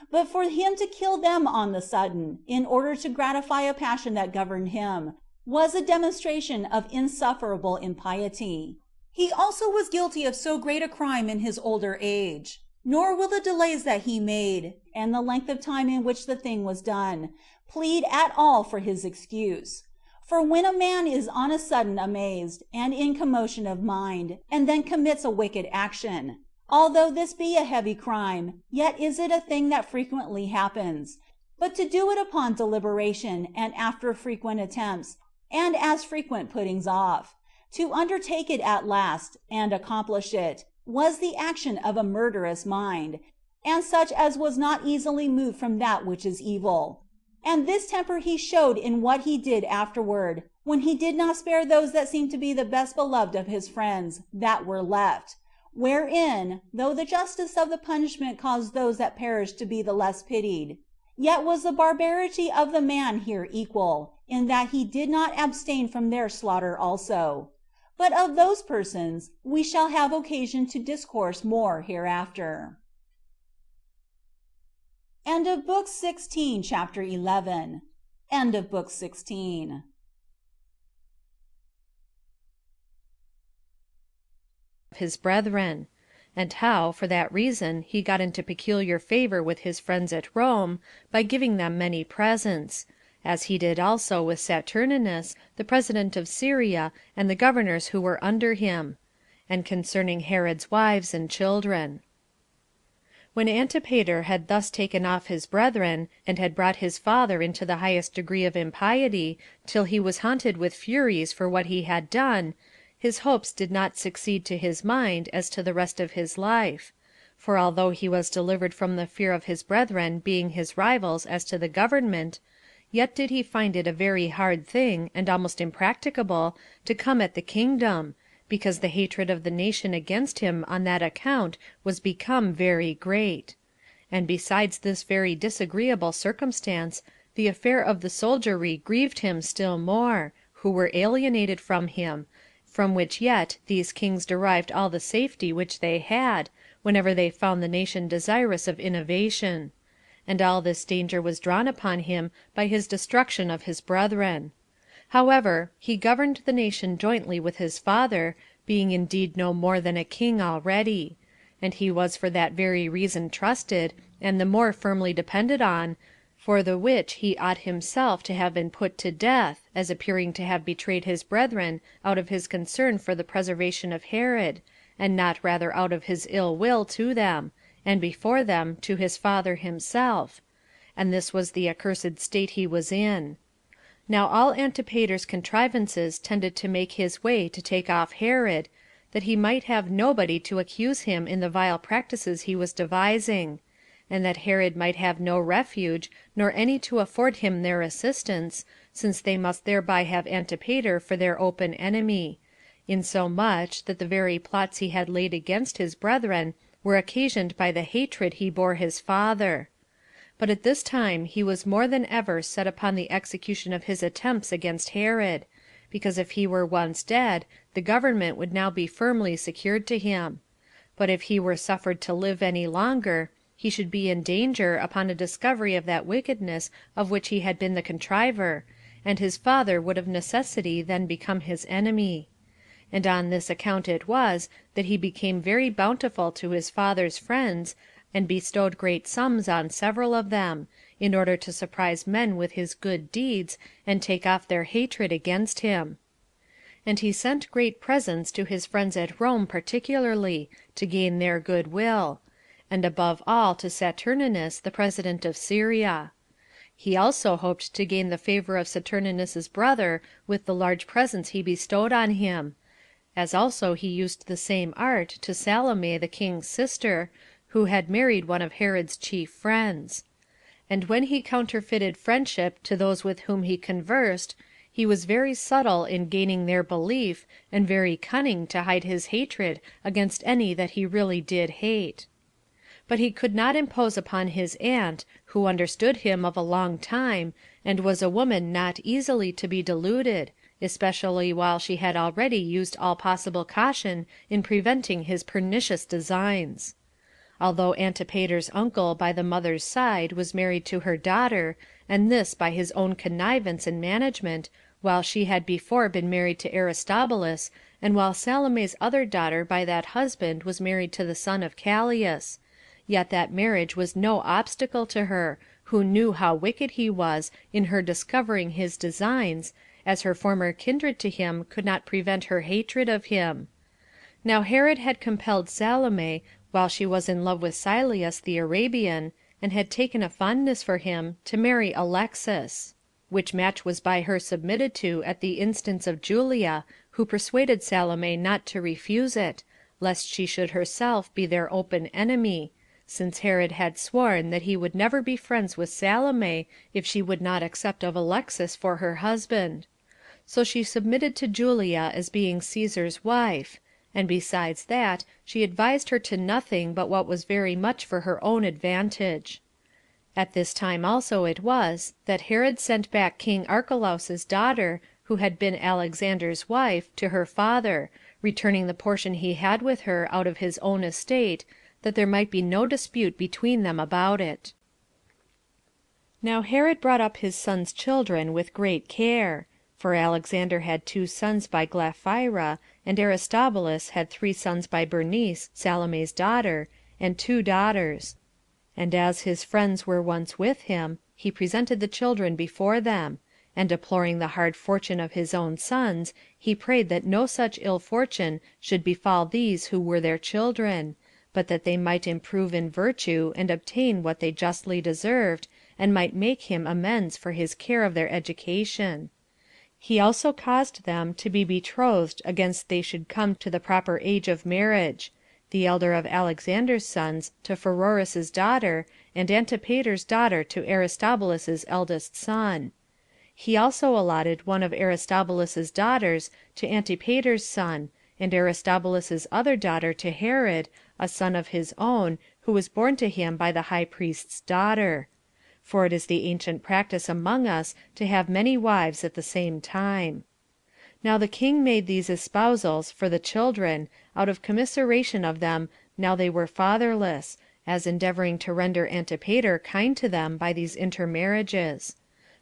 But for him to kill them on the sudden, in order to gratify a passion that governed him, was a demonstration of insufferable impiety. He also was guilty of so great a crime in his older age, nor will the delays that he made, and the length of time in which the thing was done, plead at all for his excuse. For when a man is on a sudden amazed, and in commotion of mind, and then commits a wicked action, although this be a heavy crime, yet is it a thing that frequently happens. But to do it upon deliberation, and after frequent attempts, and as frequent puttings off, to undertake it at last, and accomplish it, was the action of a murderous mind, and such as was not easily moved from that which is evil. And this temper he showed in what he did afterward, when he did not spare those that seemed to be the best beloved of his friends that were left, wherein, though the justice of the punishment caused those that perished to be the less pitied, yet was the barbarity of the man here equal, in that he did not abstain from their slaughter also. But of those persons we shall have occasion to discourse more hereafter. End of Book 16, Chapter 11. End of Book 16. His brethren, and how, for that reason, he got into peculiar favor with his friends at Rome, by giving them many presents, as he did also with Saturninus, the president of Syria, and the governors who were under him; and concerning Herod's wives and children. When Antipater had thus taken off his brethren, and had brought his father into the highest degree of impiety, till he was haunted with furies for what he had done, his hopes did not succeed to his mind as to the rest of his life; for although he was delivered from the fear of his brethren being his rivals as to the government, yet did he find it a very hard thing, and almost impracticable, to come at the kingdom, because the hatred of the nation against him on that account was become very great. And besides this very disagreeable circumstance, the affair of the soldiery grieved him still more, who were alienated from him, from which yet these kings derived all the safety which they had, whenever they found the nation desirous of innovation; and all this danger was drawn upon him by his destruction of his brethren. However, he governed the nation jointly with his father, being indeed no more than a king already; and he was for that very reason trusted, and the more firmly depended on, for the which he ought himself to have been put to death, as appearing to have betrayed his brethren out of his concern for the preservation of Herod, and not rather out of his ill will to them, and before them to his father himself; and this was the accursed state he was in. Now all Antipater's contrivances tended to make his way to take off Herod, that he might have nobody to accuse him in the vile practices he was devising; and that Herod might have no refuge, nor any to afford him their assistance, since they must thereby have Antipater for their open enemy; insomuch that the very plots he had laid against his brethren were occasioned by the hatred he bore his father. But at this time he was more than ever set upon the execution of his attempts against Herod, because if he were once dead, the government would now be firmly secured to him; but if he were suffered to live any longer, he should be in danger upon a discovery of that wickedness of which he had been the contriver, and his father would of necessity then become his enemy. And on this account it was that he became very bountiful to his father's friends, and bestowed great sums on several of them, in order to surprise men with his good deeds, and take off their hatred against him. And he sent great presents to his friends at Rome particularly, to gain their good will; and above all to Saturninus, the president of Syria. He also hoped to gain the favor of Saturninus's brother with the large presents he bestowed on him; as also he used the same art to Salome the king's sister, who had married one of Herod's chief friends. And when he counterfeited friendship to those with whom he conversed, he was very subtle in gaining their belief, and very cunning to hide his hatred against any that he really did hate. But he could not impose upon his aunt, who understood him of a long time, and was a woman not easily to be deluded, especially while she had already used all possible caution in preventing his pernicious designs. Although Antipater's uncle by the mother's side was married to her daughter, and this by his own connivance and management, while she had before been married to Aristobulus, and while Salome's other daughter by that husband was married to the son of Callias, yet that marriage was no obstacle to her, who knew how wicked he was, in her discovering his designs, as her former kindred to him could not prevent her hatred of him. Now Herod had compelled Salome, while she was in love with Sylleus the Arabian, and had taken a fondness for him, to marry Alexas; which match was by her submitted to at the instance of Julia, who persuaded Salome not to refuse it, lest she should herself be their open enemy, since Herod had sworn that he would never be friends with Salome if she would not accept of Alexas for her husband. So she submitted to Julia as being Caesar's wife, and besides that, she advised her to nothing but what was very much for her own advantage. At this time also it was that Herod sent back king Archelaus's daughter, who had been Alexander's wife, to her father, returning the portion he had with her out of his own estate, that there might be no dispute between them about it. Now Herod brought up his sons' children with great care. For Alexander had 2 sons by Glaphyra, and Aristobulus had 3 sons by Bernice, Salome's daughter, and 2 daughters. And as his friends were once with him, he presented the children before them, and deploring the hard fortune of his own sons, he prayed that no such ill fortune should befall these who were their children, but that they might improve in virtue, and obtain what they justly deserved, and might make him amends for his care of their education. He also caused them to be betrothed against they should come to the proper age of marriage, the elder of Alexander's sons to Pheroras's daughter, and Antipater's daughter to Aristobulus's eldest son. He also allotted one of Aristobulus's daughters to Antipater's son, and Aristobulus's other daughter to Herod, a son of his own, who was born to him by the high priest's daughter. For it is the ancient practice among us to have many wives at the same time. Now the king made these espousals for the children, out of commiseration of them now they were fatherless, as endeavoring to render Antipater kind to them by these intermarriages.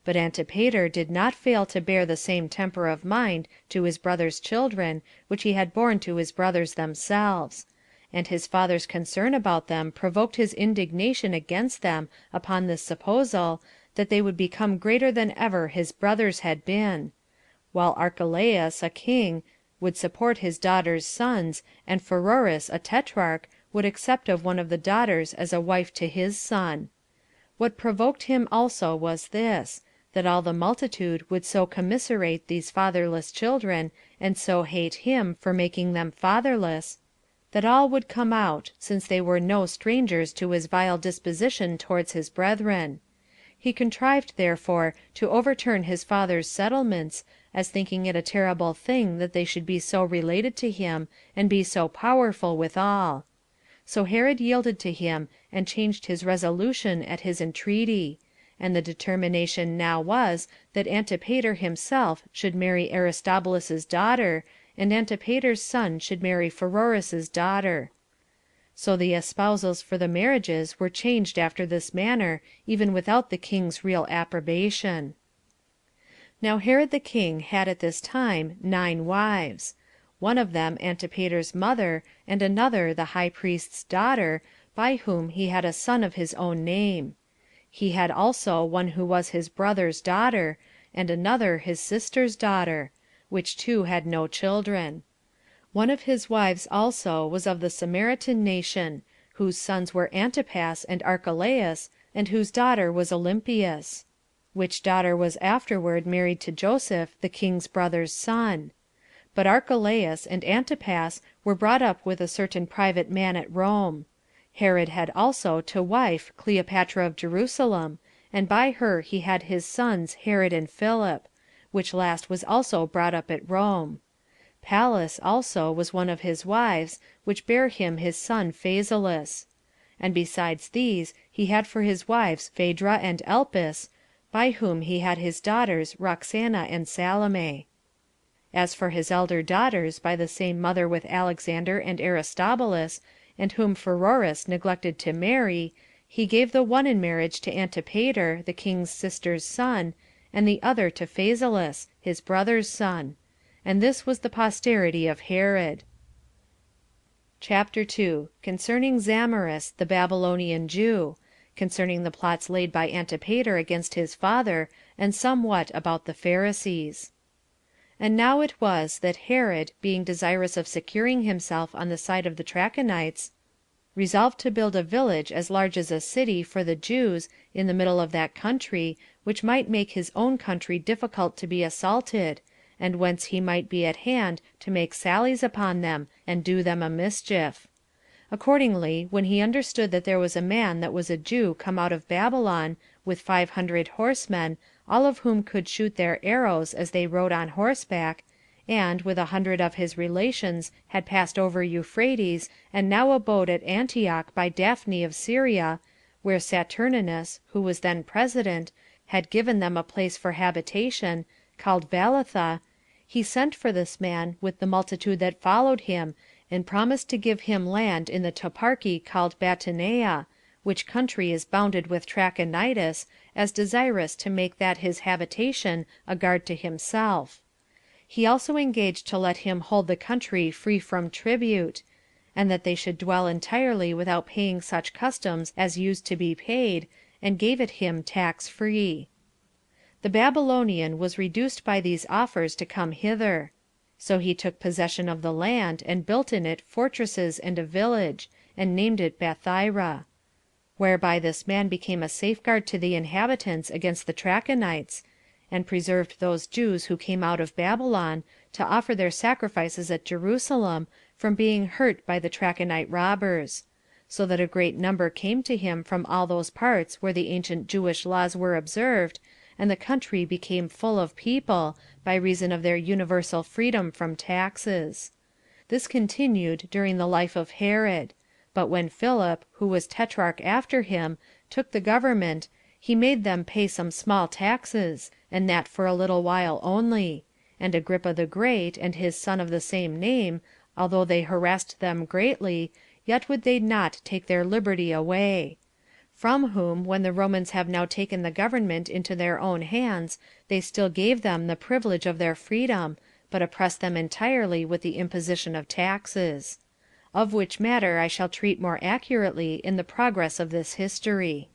But Antipater did not fail to bear the same temper of mind to his brother's children which he had borne to his brothers themselves; and his father's concern about them provoked his indignation against them upon this supposal, that they would become greater than ever his brothers had been; while Archelaus, a king, would support his daughter's sons, and Pheroras, a tetrarch, would accept of one of the daughters as a wife to his son. What provoked him also was this, that all the multitude would so commiserate these fatherless children, and so hate him for making them fatherless, that all would come out, since they were no strangers to his vile disposition towards his brethren. He contrived, therefore, to overturn his father's settlements, as thinking it a terrible thing that they should be so related to him, and be so powerful withal. So Herod yielded to him, and changed his resolution at his entreaty; and the determination now was that Antipater himself should marry Aristobulus's daughter, and Antipater's son should marry Pheroras's daughter. So the espousals for the marriages were changed after this manner, even without the king's real approbation. Now Herod the king had at this time 9 wives; one of them Antipater's mother, and another the high priest's daughter, by whom he had a son of his own name. He had also one who was his brother's daughter, and another his sister's daughter, which two had no children. One of his wives also was of the Samaritan nation, whose sons were Antipas and Archelaus, and whose daughter was Olympias; which daughter was afterward married to Joseph, the king's brother's son. But Archelaus and Antipas were brought up with a certain private man at Rome. Herod had also to wife Cleopatra of Jerusalem, and by her he had his sons Herod and Philip, which last was also brought up at Rome. Pallas also was one of his wives, which bare him his son Phasaelus. And besides these, he had for his wives Phaedra and Elpis, by whom he had his daughters Roxana and Salome. As for his elder daughters, by the same mother with Alexander and Aristobulus, and whom Pheroras neglected to marry, he gave the one in marriage to Antipater, the king's sister's son, and the other to Phasaelus, his brother's son. And this was the posterity of Herod. CHAPTER 2. Concerning Zamaris, the Babylonian Jew; concerning the plots laid by Antipater against his father; and somewhat about the Pharisees. And now it was that Herod, being desirous of securing himself on the side of the Trachonites, resolved to build a village as large as a city for the Jews in the middle of that country, which might make his own country difficult to be assaulted, and whence he might be at hand to make sallies upon them, and do them a mischief. Accordingly, when he understood that there was a man that was a Jew come out of Babylon, with 500 horsemen, all of whom could shoot their arrows as they rode on horseback, and, with 100 of his relations, had passed over Euphrates, and now abode at Antioch by Daphne of Syria, where Saturninus, who was then president, had given them a place for habitation, called Valatha, he sent for this man, with the multitude that followed him, and promised to give him land in the toparchy called Batanea, which country is bounded with Trachonitis, as desirous to make that his habitation a guard to himself. He also engaged to let him hold the country free from tribute, and that they should dwell entirely without paying such customs as used to be paid, and gave it him tax free. The Babylonian was reduced by these offers to come hither. So he took possession of the land, and built in it fortresses and a village, and named it Bathyra. Whereby this man became a safeguard to the inhabitants against the Trachonites, and preserved those Jews who came out of Babylon, to offer their sacrifices at Jerusalem, from being hurt by the Trachonite robbers; so that a great number came to him from all those parts where the ancient Jewish laws were observed, and the country became full of people, by reason of their universal freedom from taxes. This continued during the life of Herod; but when Philip, who was tetrarch after him, took the government, he made them pay some small taxes, and that for a little while only; and Agrippa the Great, and his son of the same name, although they harassed them greatly, yet would they not take their liberty away. From whom, when the Romans have now taken the government into their own hands, they still gave them the privilege of their freedom, but oppressed them entirely with the imposition of taxes. Of which matter I shall treat more accurately in the progress of this history.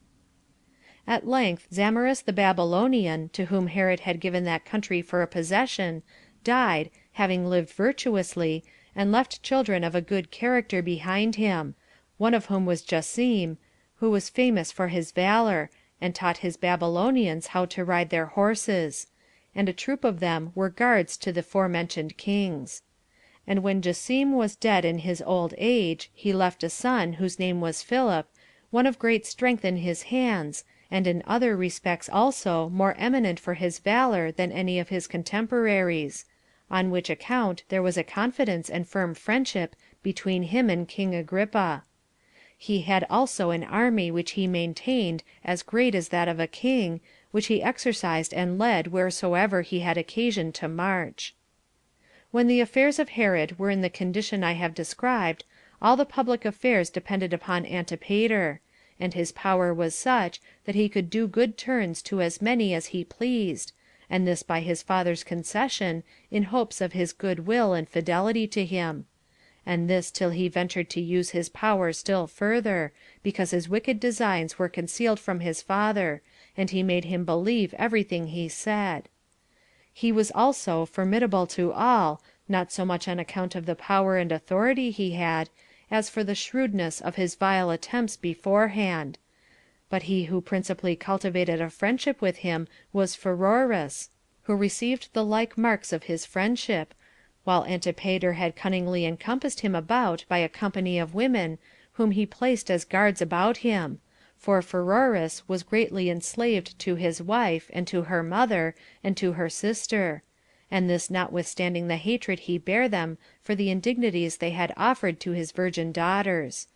At length Zamaris the Babylonian, to whom Herod had given that country for a possession, died, having lived virtuously, and left children of a good character behind him, one of whom was Jacim, who was famous for his valor, and taught his Babylonians how to ride their horses; and a troop of them were guards to the forementioned kings. And when Jacim was dead in his old age, he left a son, whose name was Philip, one of great strength in his hands, and in other respects also more eminent for his valor than any of his contemporaries, on which account there was a confidence and firm friendship between him and King Agrippa. He had also an army which he maintained as great as that of a king, which he exercised and led wheresoever he had occasion to march. When the affairs of Herod were in the condition I have described, all the public affairs depended upon Antipater, and his power was such that he could do good turns to as many as he pleased, and this by his father's concession, in hopes of his good will and fidelity to him; and this till he ventured to use his power still further, because his wicked designs were concealed from his father, and he made him believe every thing he said. He was also formidable to all, not so much on account of the power and authority he had, as for the shrewdness of his vile attempts beforehand. But he who principally cultivated a friendship with him was Pheroras, who received the like marks of his friendship, while Antipater had cunningly encompassed him about by a company of women, whom he placed as guards about him; for Pheroras was greatly enslaved to his wife, and to her mother, and to her sister; and this notwithstanding the hatred he bare them for the indignities they had offered to his virgin daughters.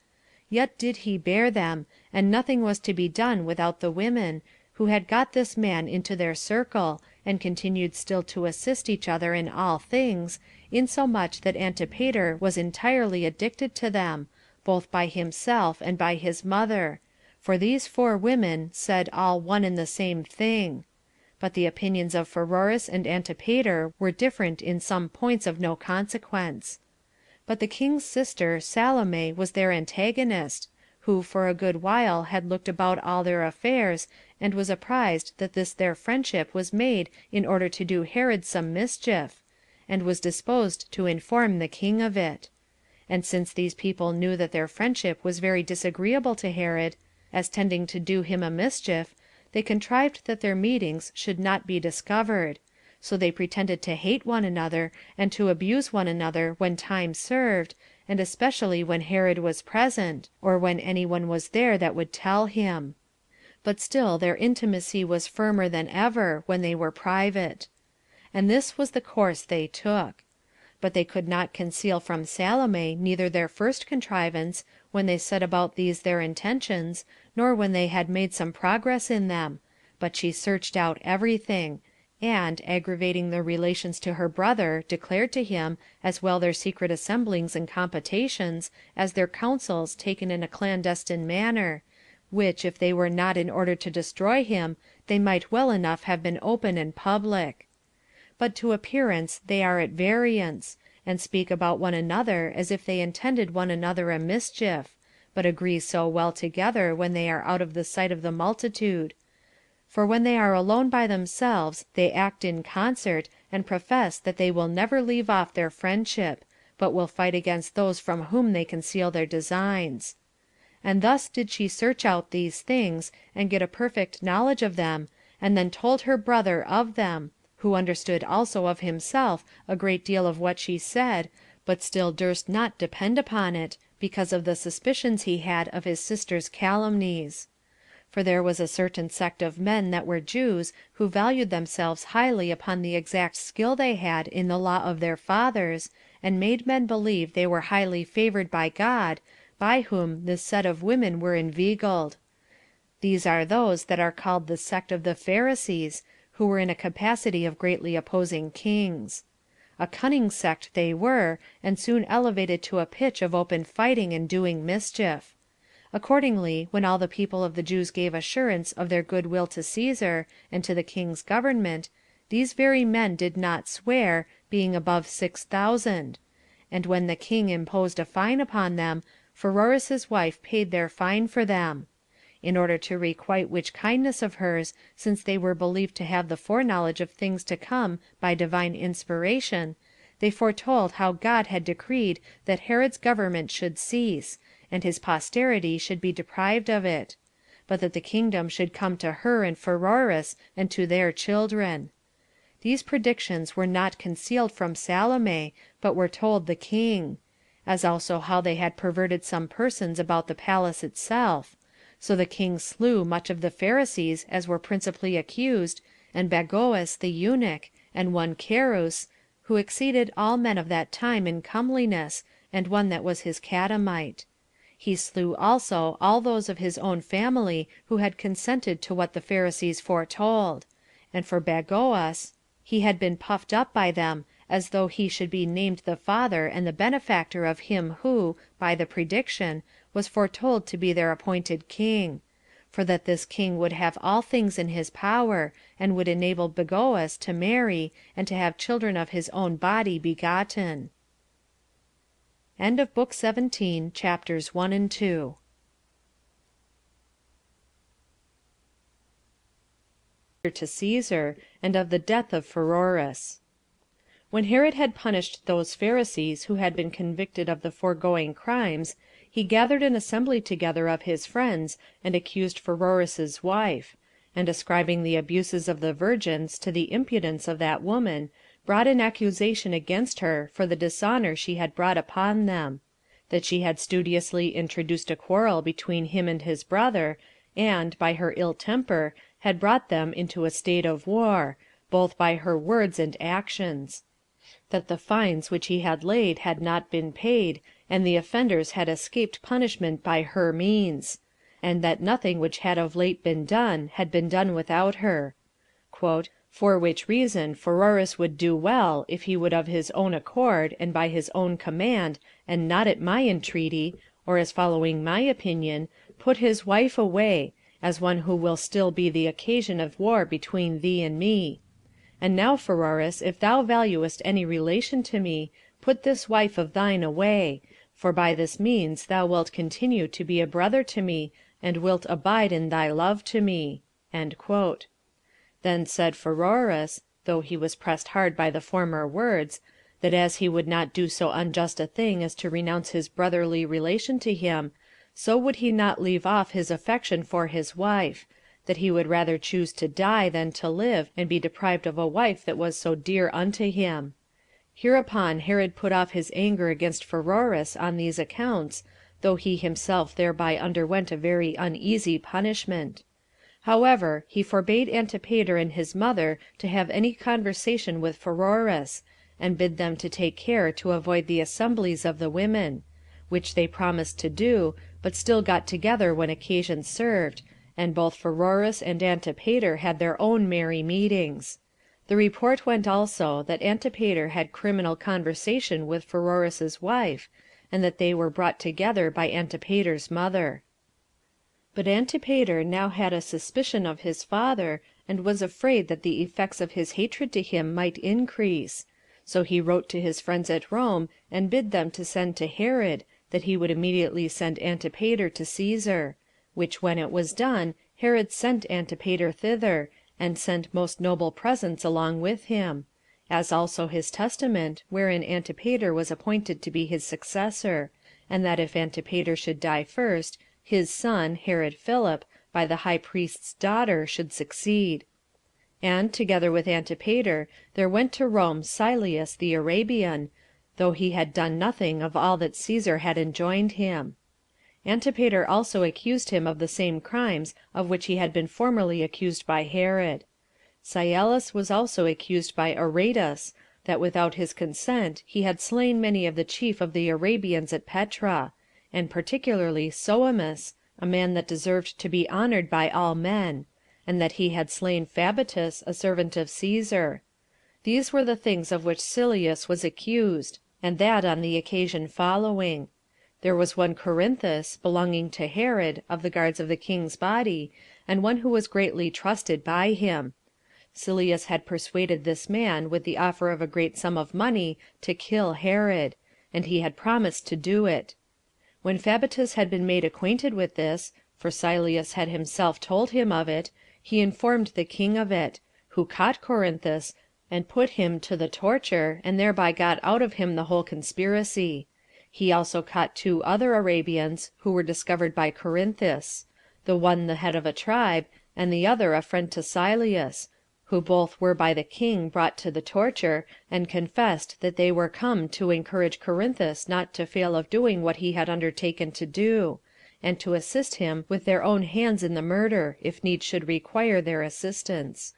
Yet did he bear them, and nothing was to be done without the women, who had got this man into their circle, and continued still to assist each other in all things, insomuch that Antipater was entirely addicted to them, both by himself and by his mother, for these 4 women said all one and the same thing. But the opinions of Pheroras and Antipater were different in some points of no consequence. But the king's sister, Salome, was their antagonist, who for a good while had looked about all their affairs, and was apprized that this their friendship was made in order to do Herod some mischief, and was disposed to inform the king of it. And since these people knew that their friendship was very disagreeable to Herod, as tending to do him a mischief, they contrived that their meetings should not be discovered; so they pretended to hate one another, and to abuse one another when time served, and especially when Herod was present, or when any one was there that would tell him. But still their intimacy was firmer than ever, when they were private. And this was the course they took. But they could not conceal from Salome neither their first contrivance, when they set about these their intentions, nor when they had made some progress in them, but she searched out every thing, and, aggravating their relations to her brother, declared to him, as well their secret assemblings and compotations, as their counsels taken in a clandestine manner, which if they were not in order to destroy him, they might well enough have been open and public. But to appearance they are at variance, and speak about one another as if they intended one another a mischief, but agree so well together when they are out of the sight of the multitude. For when they are alone by themselves, they act in concert, and profess that they will never leave off their friendship, but will fight against those from whom they conceal their designs. And thus did she search out these things, and get a perfect knowledge of them, and then told her brother of them, who understood also of himself a great deal of what she said, but still durst not depend upon it, because of the suspicions he had of his sister's calumnies. For there was a certain sect of men that were Jews, who valued themselves highly upon the exact skill they had in the law of their fathers, and made men believe they were highly favored by God, by whom this set of women were inveigled. These are those that are called the sect of the Pharisees, who were in a capacity of greatly opposing kings. A cunning sect they were, and soon elevated to a pitch of open fighting and doing mischief. Accordingly, when all the people of the Jews gave assurance of their good will to Caesar, and to the king's government, these very men did not swear, being above 6,000. And when the king imposed a fine upon them, Pheroras's wife paid their fine for them. In order to requite which kindness of hers, since they were believed to have the foreknowledge of things to come by divine inspiration, they foretold how God had decreed that Herod's government should cease, and his posterity should be deprived of it, but that the kingdom should come to her and Pheroras, and to their children. These predictions were not concealed from Salome, but were told the king; as also how they had perverted some persons about the palace itself. So the king slew much of the Pharisees as were principally accused, and Bagoas the eunuch, and one Carus, who exceeded all men of that time in comeliness, and one that was his catamite. He slew also all those of his own family who had consented to what the Pharisees foretold; and for Bagoas, he had been puffed up by them, as though he should be named the father and the benefactor of him who, by the prediction, was foretold to be their appointed king; for that this king would have all things in his power, and would enable Bagoas to marry, and to have children of his own body begotten. End of Book 17, chapters 1 and 2. To Caesar, and of the death of Pheroras. When Herod had punished those Pharisees who had been convicted of the foregoing crimes, he gathered an assembly together of his friends, and accused Pheroras's wife; and ascribing the abuses of the virgins to the impudence of that woman, brought an accusation against her for the dishonor she had brought upon them; that she had studiously introduced a quarrel between him and his brother, and, by her ill temper, had brought them into a state of war, both by her words and actions; that the fines which he had laid had not been paid, and the offenders had escaped punishment by her means; and that nothing which had of late been done had been done without her. "For which reason Pheroras would do well if he would of his own accord, and by his own command, and not at my entreaty, or as following my opinion, put his wife away, as one who will still be the occasion of war between thee and me. And now, Pheroras, if thou valuest any relation to me, put this wife of thine away, for by this means thou wilt continue to be a brother to me, and wilt abide in thy love to me." Then said Pheroras, though he was pressed hard by the former words, that as he would not do so unjust a thing as to renounce his brotherly relation to him, so would he not leave off his affection for his wife; that he would rather choose to die than to live and be deprived of a wife that was so dear unto him. Hereupon Herod put off his anger against Pheroras on these accounts, though he himself thereby underwent a very uneasy punishment. However, he forbade Antipater and his mother to have any conversation with Pheroras, and bid them to take care to avoid the assemblies of the women; which they promised to do, but still got together when occasion served, and both Pheroras and Antipater had their own merry meetings. The report went also that Antipater had criminal conversation with Pheroras's wife, and that they were brought together by Antipater's mother. But Antipater now had a suspicion of his father, and was afraid that the effects of his hatred to him might increase; so he wrote to his friends at Rome, and bid them to send to Herod, that he would immediately send Antipater to Caesar; which when it was done, Herod sent Antipater thither, and sent most noble presents along with him; as also his testament, wherein Antipater was appointed to be his successor, and that if Antipater should die first, his son, Herod Philip, by the high priest's daughter, should succeed. And, together with Antipater, there went to Rome Silius the Arabian, though he had done nothing of all that Caesar had enjoined him. Antipater also accused him of the same crimes of which he had been formerly accused by Herod. Silius was also accused by Aretas, that without his consent he had slain many of the chief of the Arabians at Petra, and particularly Soemus, a man that deserved to be honored by all men; and that he had slain Fabatus, a servant of Caesar. These were the things of which Silius was accused, and that on the occasion following. There was one Corinthus, belonging to Herod, of the guards of the king's body, and one who was greatly trusted by him. Silius had persuaded this man with the offer of a great sum of money to kill Herod, and he had promised to do it. When Fabatus had been made acquainted with this, for Silius had himself told him of it, he informed the king of it, who caught Corinthus, and put him to the torture, and thereby got out of him the whole conspiracy. He also caught 2 other Arabians, who were discovered by Corinthus, the one the head of a tribe, and the other a friend to Silius, who both were by the king brought to the torture, and confessed that they were come to encourage Corinthus not to fail of doing what he had undertaken to do, and to assist him with their own hands in the murder, if need should require their assistance.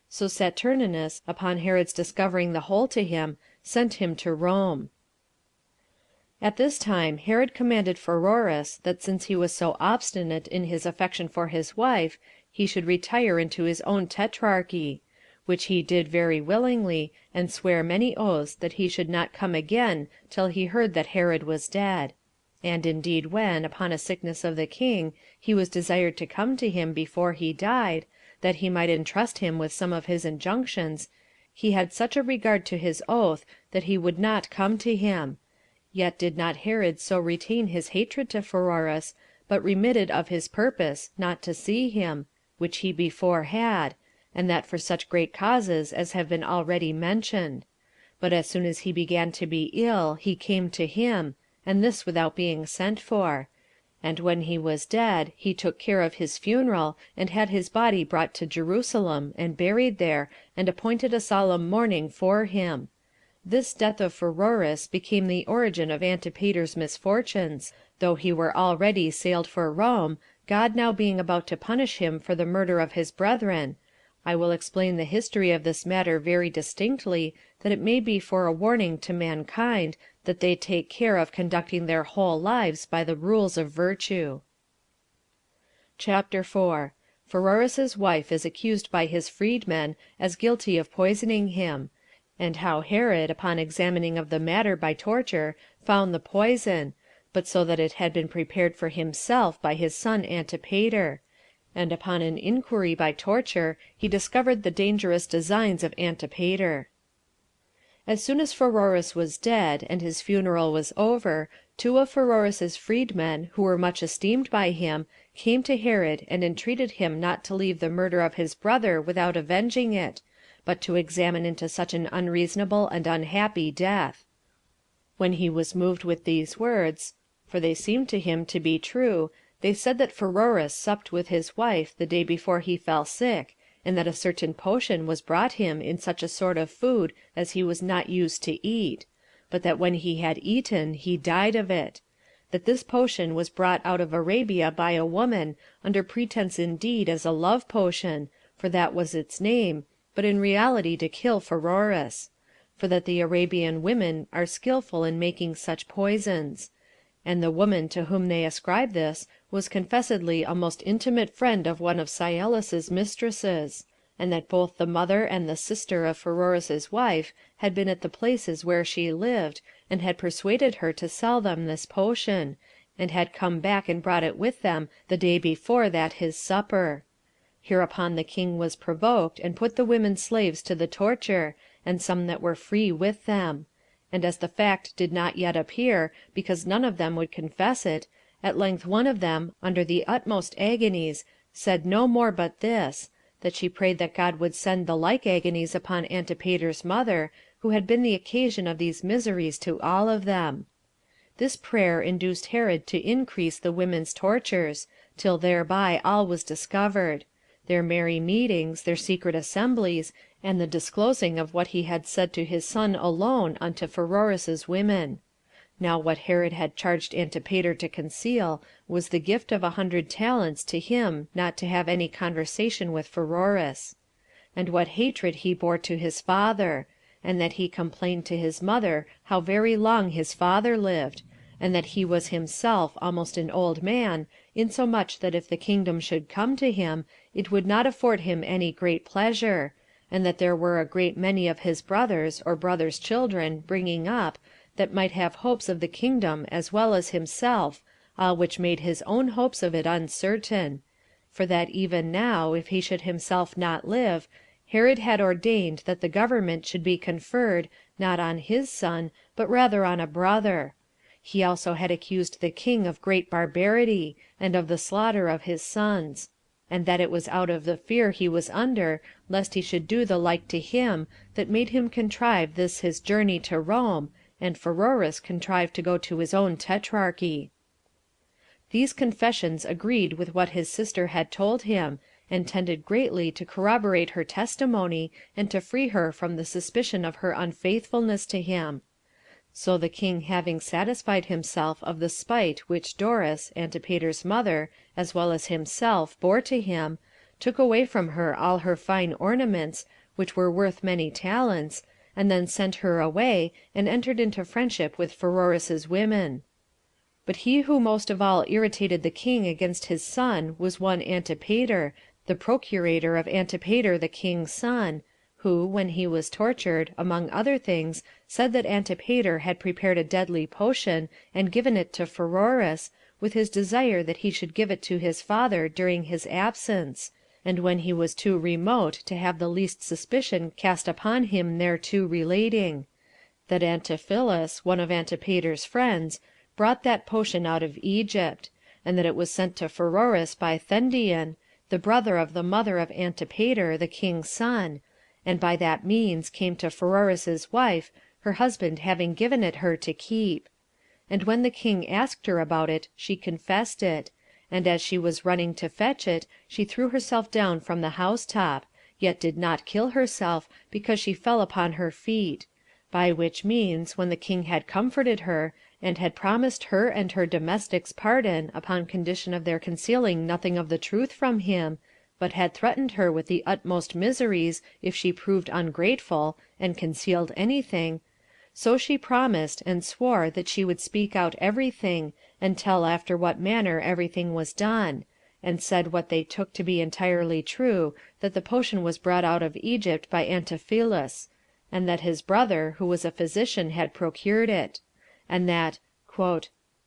So Saturninus, upon Herod's discovering the whole to him, sent him to Rome. At this time Herod commanded Pheroras that since he was so obstinate in his affection for his wife, he should retire into his own tetrarchy, which he did very willingly, and sware many oaths that he should not come again till he heard that Herod was dead. And indeed when, upon a sickness of the king, he was desired to come to him before he died, that he might entrust him with some of his injunctions, he had such a regard to his oath that he would not come to him. Yet did not Herod so retain his hatred to Pheroras, but remitted of his purpose not to see him, which he before had, and that for such great causes as have been already mentioned. But as soon as he began to be ill, he came to him, and this without being sent for. And when he was dead, he took care of his funeral, and had his body brought to Jerusalem, and buried there, and appointed a solemn mourning for him. This death of Pheroras became the origin of Antipater's misfortunes, though he were already sailed for Rome, God now being about to punish him for the murder of his brethren. I will explain the history of this matter very distinctly, that it may be for a warning to mankind, that they take care of conducting their whole lives by the rules of virtue. Chapter 4. Pheroras's wife is accused by his freedmen as guilty of poisoning him, and how Herod, upon examining of the matter by torture, found the poison, but so that it had been prepared for himself by his son Antipater, and upon an inquiry by torture he discovered the dangerous designs of Antipater. As soon as Pheroras was dead, and his funeral was over, two of Pheroras's freedmen, who were much esteemed by him, came to Herod, and entreated him not to leave the murder of his brother without avenging it, but to examine into such an unreasonable and unhappy death. When he was moved with these words, for they seemed to him to be true, they said that Pheroras supped with his wife the day before he fell sick, and that a certain potion was brought him in such a sort of food as he was not used to eat, but that when he had eaten he died of it; that this potion was brought out of Arabia by a woman, under pretense indeed as a love potion, for that was its name, but in reality to kill Pheroras; for that the Arabian women are skillful in making such poisons; and the woman to whom they ascribe this was confessedly a most intimate friend of one of Silas's mistresses, and that both the mother and the sister of Pheroras's wife had been at the places where she lived, and had persuaded her to sell them this potion, and had come back and brought it with them the day before that his supper. Hereupon the king was provoked, and put the women slaves to the torture, and some that were free with them; and as the fact did not yet appear, because none of them would confess it, at length one of them, under the utmost agonies, said no more but this, that she prayed that God would send the like agonies upon Antipater's mother, who had been the occasion of these miseries to all of them. This prayer induced Herod to increase the women's tortures, till thereby all was discovered; their merry meetings, their secret assemblies, and the disclosing of what he had said to his son alone unto Pheroras's women. Now what Herod had charged Antipater to conceal was the gift of 100 talents to him not to have any conversation with Pheroras; and what hatred he bore to his father; and that he complained to his mother how very long his father lived, and that he was himself almost an old man, insomuch that if the kingdom should come to him, it would not afford him any great pleasure, and that there were a great many of his brothers, or brothers' children, bringing up, that might have hopes of the kingdom as well as himself, all which made his own hopes of it uncertain; for that even now, if he should himself not live, Herod had ordained that the government should be conferred, not on his son, but rather on a brother. He also had accused the king of great barbarity, and of the slaughter of his sons; and that it was out of the fear he was under, lest he should do the like to him, that made him contrive this his journey to Rome, and Pheroras contrived to go to his own tetrarchy. These confessions agreed with what his sister had told him, and tended greatly to corroborate her testimony, and to free her from the suspicion of her unfaithfulness to him. So the king having satisfied himself of the spite which Doris, Antipater's mother, as well as himself, bore to him, took away from her all her fine ornaments, which were worth many talents, and then sent her away, and entered into friendship with Pheroras's women. But he who most of all irritated the king against his son was one Antipater, the procurator of Antipater the king's son, who, when he was tortured, among other things, said that Antipater had prepared a deadly potion, and given it to Pheroras, with his desire that he should give it to his father during his absence, and when he was too remote to have the least suspicion cast upon him thereto relating; that Antiphilus, one of Antipater's friends, brought that potion out of Egypt, and that it was sent to Pheroras by Thendion, the brother of the mother of Antipater, the king's son, and by that means came to Pheroras's wife, her husband having given it her to keep. And when the king asked her about it, she confessed it; and as she was running to fetch it, she threw herself down from the housetop, yet did not kill herself, because she fell upon her feet; by which means, when the king had comforted her, and had promised her and her domestics pardon, upon condition of their concealing nothing of the truth from him, but had threatened her with the utmost miseries if she proved ungrateful, and concealed any thing, so she promised, and swore that she would speak out every thing, and tell after what manner every thing was done; and said what they took to be entirely true, that the potion was brought out of Egypt by Antiphilus, and that his brother, who was a physician, had procured it; and that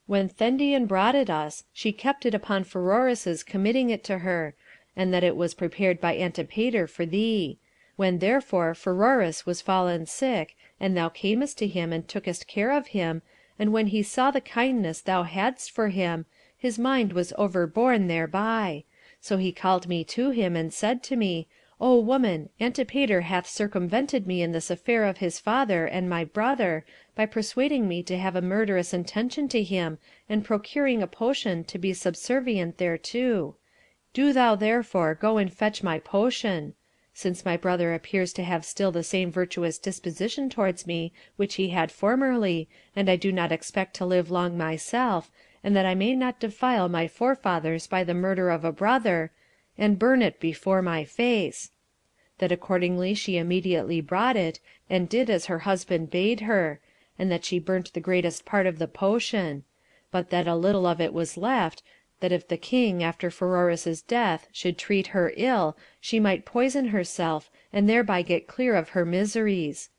"when Thendion brought it us, she kept it upon Pheroras's committing it to her, and that it was prepared by Antipater for thee; when therefore Pheroras was fallen sick, and thou camest to him and tookest care of him, and when he saw the kindness thou hadst for him, his mind was overborne thereby; so he called me to him, and said to me, O woman, Antipater hath circumvented me in this affair of his father and my brother, by persuading me to have a murderous intention to him, and procuring a potion to be subservient thereto. Do thou therefore go and fetch my potion. Since my brother appears to have still the same virtuous disposition towards me which he had formerly, and I do not expect to live long myself, and that I may not defile my forefathers by the murder of a brother, and burn it before my face. That accordingly she immediately brought it, and did as her husband bade her, and that she burnt the greatest part of the potion; but that a little of it was left, that if the king, after Pheroras's death, should treat her ill, she might poison herself, and thereby get clear of her miseries."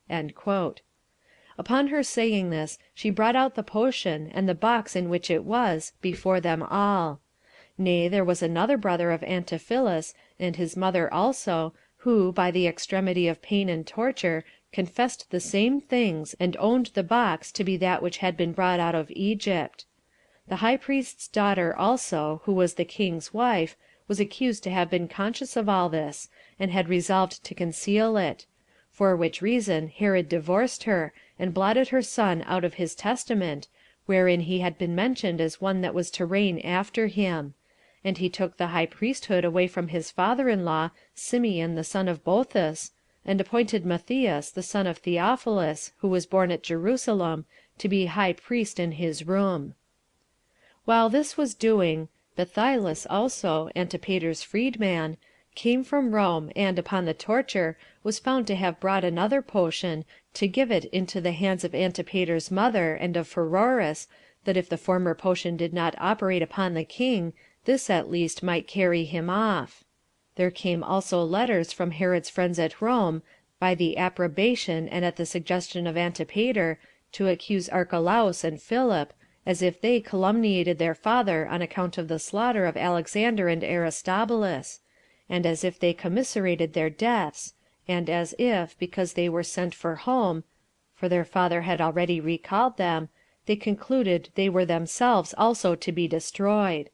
Upon her saying this, she brought out the potion, and the box in which it was, before them all. Nay, there was another brother of Antiphilus, and his mother also, who, by the extremity of pain and torture, confessed the same things, and owned the box to be that which had been brought out of Egypt. The high priest's daughter also, who was the king's wife, was accused to have been conscious of all this, and had resolved to conceal it; for which reason Herod divorced her, and blotted her son out of his testament, wherein he had been mentioned as one that was to reign after him; and he took the high priesthood away from his father-in-law, Simeon the son of Boethus, and appointed Matthias the son of Theophilus, who was born at Jerusalem, to be high priest in his room. While this was doing, Bathyllus also, Antipater's freedman, came from Rome, and, upon the torture, was found to have brought another potion, to give it into the hands of Antipater's mother, and of Pheroras, that if the former potion did not operate upon the king, this at least might carry him off. There came also letters from Herod's friends at Rome, by the approbation and at the suggestion of Antipater, to accuse Archelaus and Philip, as if they calumniated their father on account of the slaughter of Alexander and Aristobulus, and as if they commiserated their deaths, and as if, because they were sent for home, for their father had already recalled them, they concluded they were themselves also to be destroyed.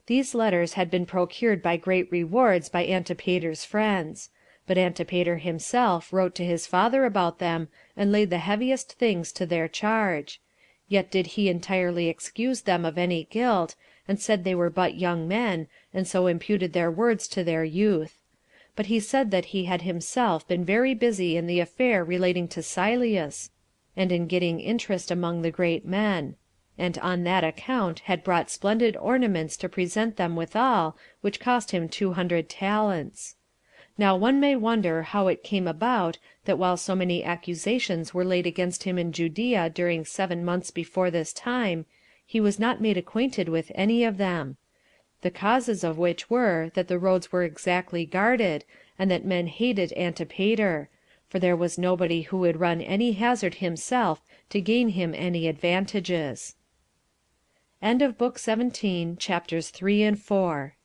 These letters had been procured by great rewards by Antipater's friends; but Antipater himself wrote to his father about them, and laid the heaviest things to their charge. Yet did he entirely excuse them of any guilt, and said they were but young men, and so imputed their words to their youth. But he said that he had himself been very busy in the affair relating to Silius, and in getting interest among the great men; and on that account had brought splendid ornaments to present them withal, which cost him 200 talents. Now one may wonder how it came about that while so many accusations were laid against him in Judea during 7 months before this time, he was not made acquainted with any of them; the causes of which were, that the roads were exactly guarded, and that men hated Antipater, for there was nobody who would run any hazard himself to gain him any advantages. End of Book 17, chapters 3 and 4.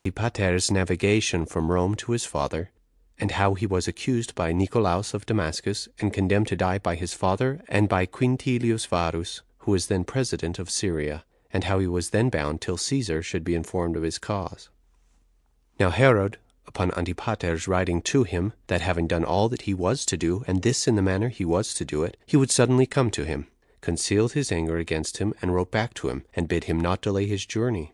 Antipater's navigation from Rome to his father, and how he was accused by Nicolaus of Damascus, and condemned to die by his father and by Quintilius Varus, who was then president of Syria, and how he was then bound till Caesar should be informed of his cause. Now Herod, upon Antipater's writing to him, that having done all that he was to do, and this in the manner he was to do it, he would suddenly come to him, concealed his anger against him, and wrote back to him, and bid him not delay his journey,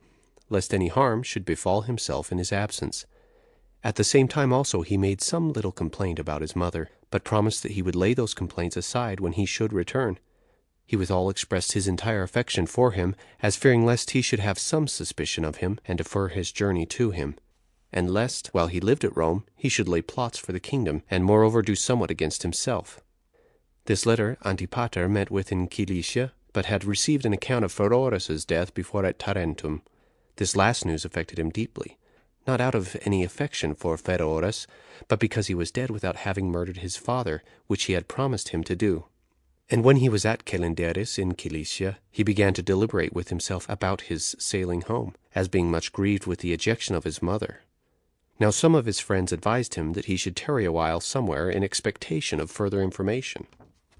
lest any harm should befall himself in his absence. At the same time also he made some little complaint about his mother, but promised that he would lay those complaints aside when he should return. He withal expressed his entire affection for him, as fearing lest he should have some suspicion of him, and defer his journey to him, and lest, while he lived at Rome, he should lay plots for the kingdom, and moreover do somewhat against himself. This letter Antipater met with in Cilicia, but had received an account of Pheroras's death before at Tarentum. This last news affected him deeply, not out of any affection for Pheroras, but because he was dead without having murdered his father, which he had promised him to do. And when he was at Celenderis in Cilicia, he began to deliberate with himself about his sailing home, as being much grieved with the ejection of his mother. Now some of his friends advised him that he should tarry a while somewhere in expectation of further information.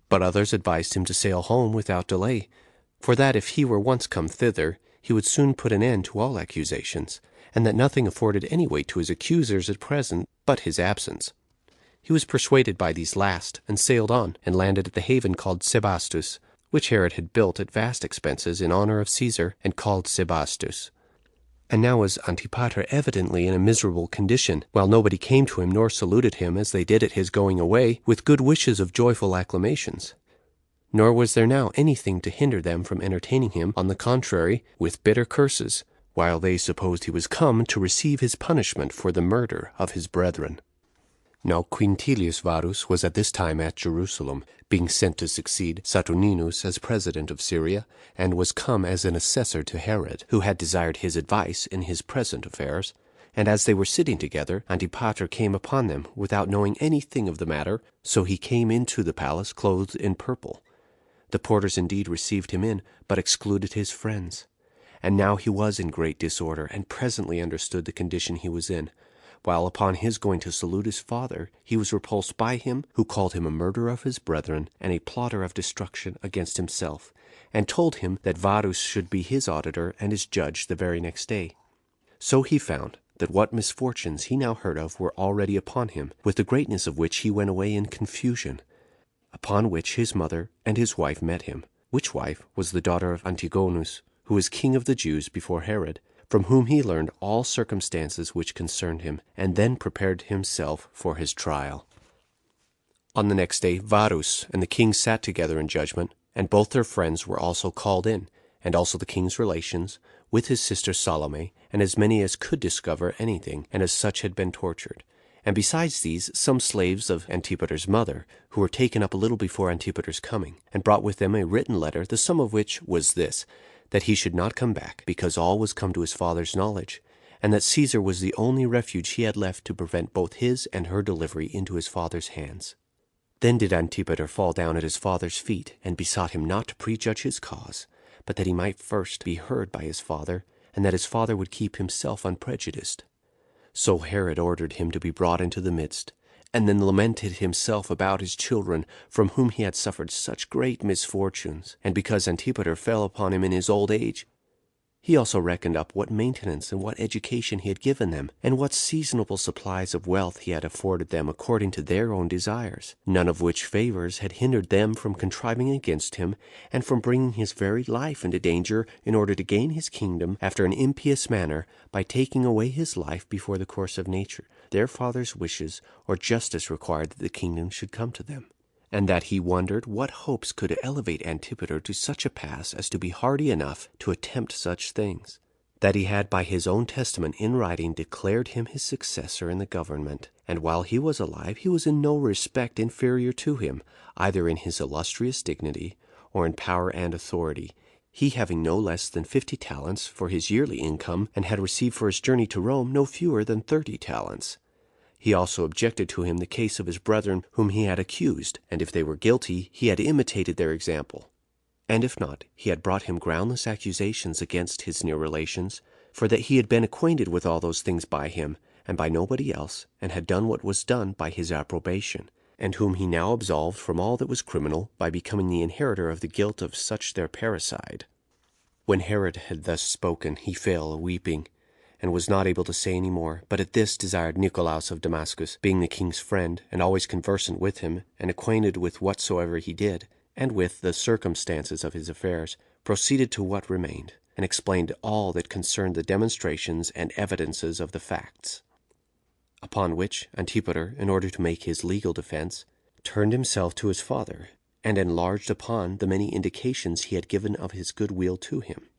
But others advised him to sail home without delay, for that if he were once come thither, he would soon put an end to all accusations, and that nothing afforded any weight to his accusers at present but his absence. He was persuaded by these last, and sailed on, and landed at the haven called Sebastus, which Herod had built at vast expenses in honor of Caesar, and called Sebastus. And now was Antipater evidently in a miserable condition, while nobody came to him nor saluted him as they did at his going away, with good wishes of joyful acclamations. Nor was there now anything to hinder them from entertaining him, on the contrary, with bitter curses, while they supposed he was come to receive his punishment for the murder of his brethren. Now Quintilius Varus was at this time at Jerusalem, being sent to succeed Saturninus as president of Syria, and was come as an assessor to Herod, who had desired his advice in his present affairs. And as they were sitting together, Antipater came upon them, without knowing anything of the matter, so he came into the palace clothed in purple. The porters indeed received him in, but excluded his friends. And now he was in great disorder, and presently understood the condition he was in, while upon his going to salute his father, he was repulsed by him, who called him a murderer of his brethren, and a plotter of destruction against himself, and told him that Varus should be his auditor and his judge the very next day. So he found that what misfortunes he now heard of were already upon him, with the greatness of which he went away in confusion. Upon which his mother and his wife met him, which wife was the daughter of Antigonus, who was king of the Jews before Herod, from whom he learned all circumstances which concerned him, and then prepared himself for his trial. On the next day Varus and the king sat together in judgment, and both their friends were also called in, and also the king's relations, with his sister Salome, and as many as could discover anything, and as such had been tortured. And besides these, some slaves of Antipater's mother, who were taken up a little before Antipater's coming, and brought with them a written letter, the sum of which was this, that he should not come back, because all was come to his father's knowledge, and that Caesar was the only refuge he had left to prevent both his and her delivery into his father's hands. Then did Antipater fall down at his father's feet, and besought him not to prejudge his cause, but that he might first be heard by his father, and that his father would keep himself unprejudiced. So Herod ordered him to be brought into the midst, and then lamented himself about his children, from whom he had suffered such great misfortunes, and because Antipater fell upon him in his old age. He also reckoned up what maintenance and what education he had given them, and what seasonable supplies of wealth he had afforded them according to their own desires, none of which favors had hindered them from contriving against him, and from bringing his very life into danger in order to gain his kingdom after an impious manner, by taking away his life before the course of nature, their father's wishes or justice required that the kingdom should come to them. And that he wondered what hopes could elevate Antipater to such a pass as to be hardy enough to attempt such things, that he had by his own testament in writing declared him his successor in the government, and while he was alive he was in no respect inferior to him, either in his illustrious dignity or in power and authority. he having no less than 50 talents for his yearly income, and had received for his journey to Rome no fewer than 30 talents. He also objected to him the case of his brethren whom he had accused, and if they were guilty, he had imitated their example. And if not, he had brought him groundless accusations against his near relations, for that he had been acquainted with all those things by him, and by nobody else, and had done what was done by his approbation, and whom he now absolved from all that was criminal, by becoming the inheritor of the guilt of such their parricide. When Herod had thus spoken, he fell a-weeping, and was not able to say any more, but at this desired Nicolaus of Damascus, being the king's friend, and always conversant with him, and acquainted with whatsoever he did, and with the circumstances of his affairs, proceeded to what remained, and explained all that concerned the demonstrations and evidences of the facts. Upon which Antipater, in order to make his legal defense, turned himself to his father, and enlarged upon the many indications he had given of his good will to him,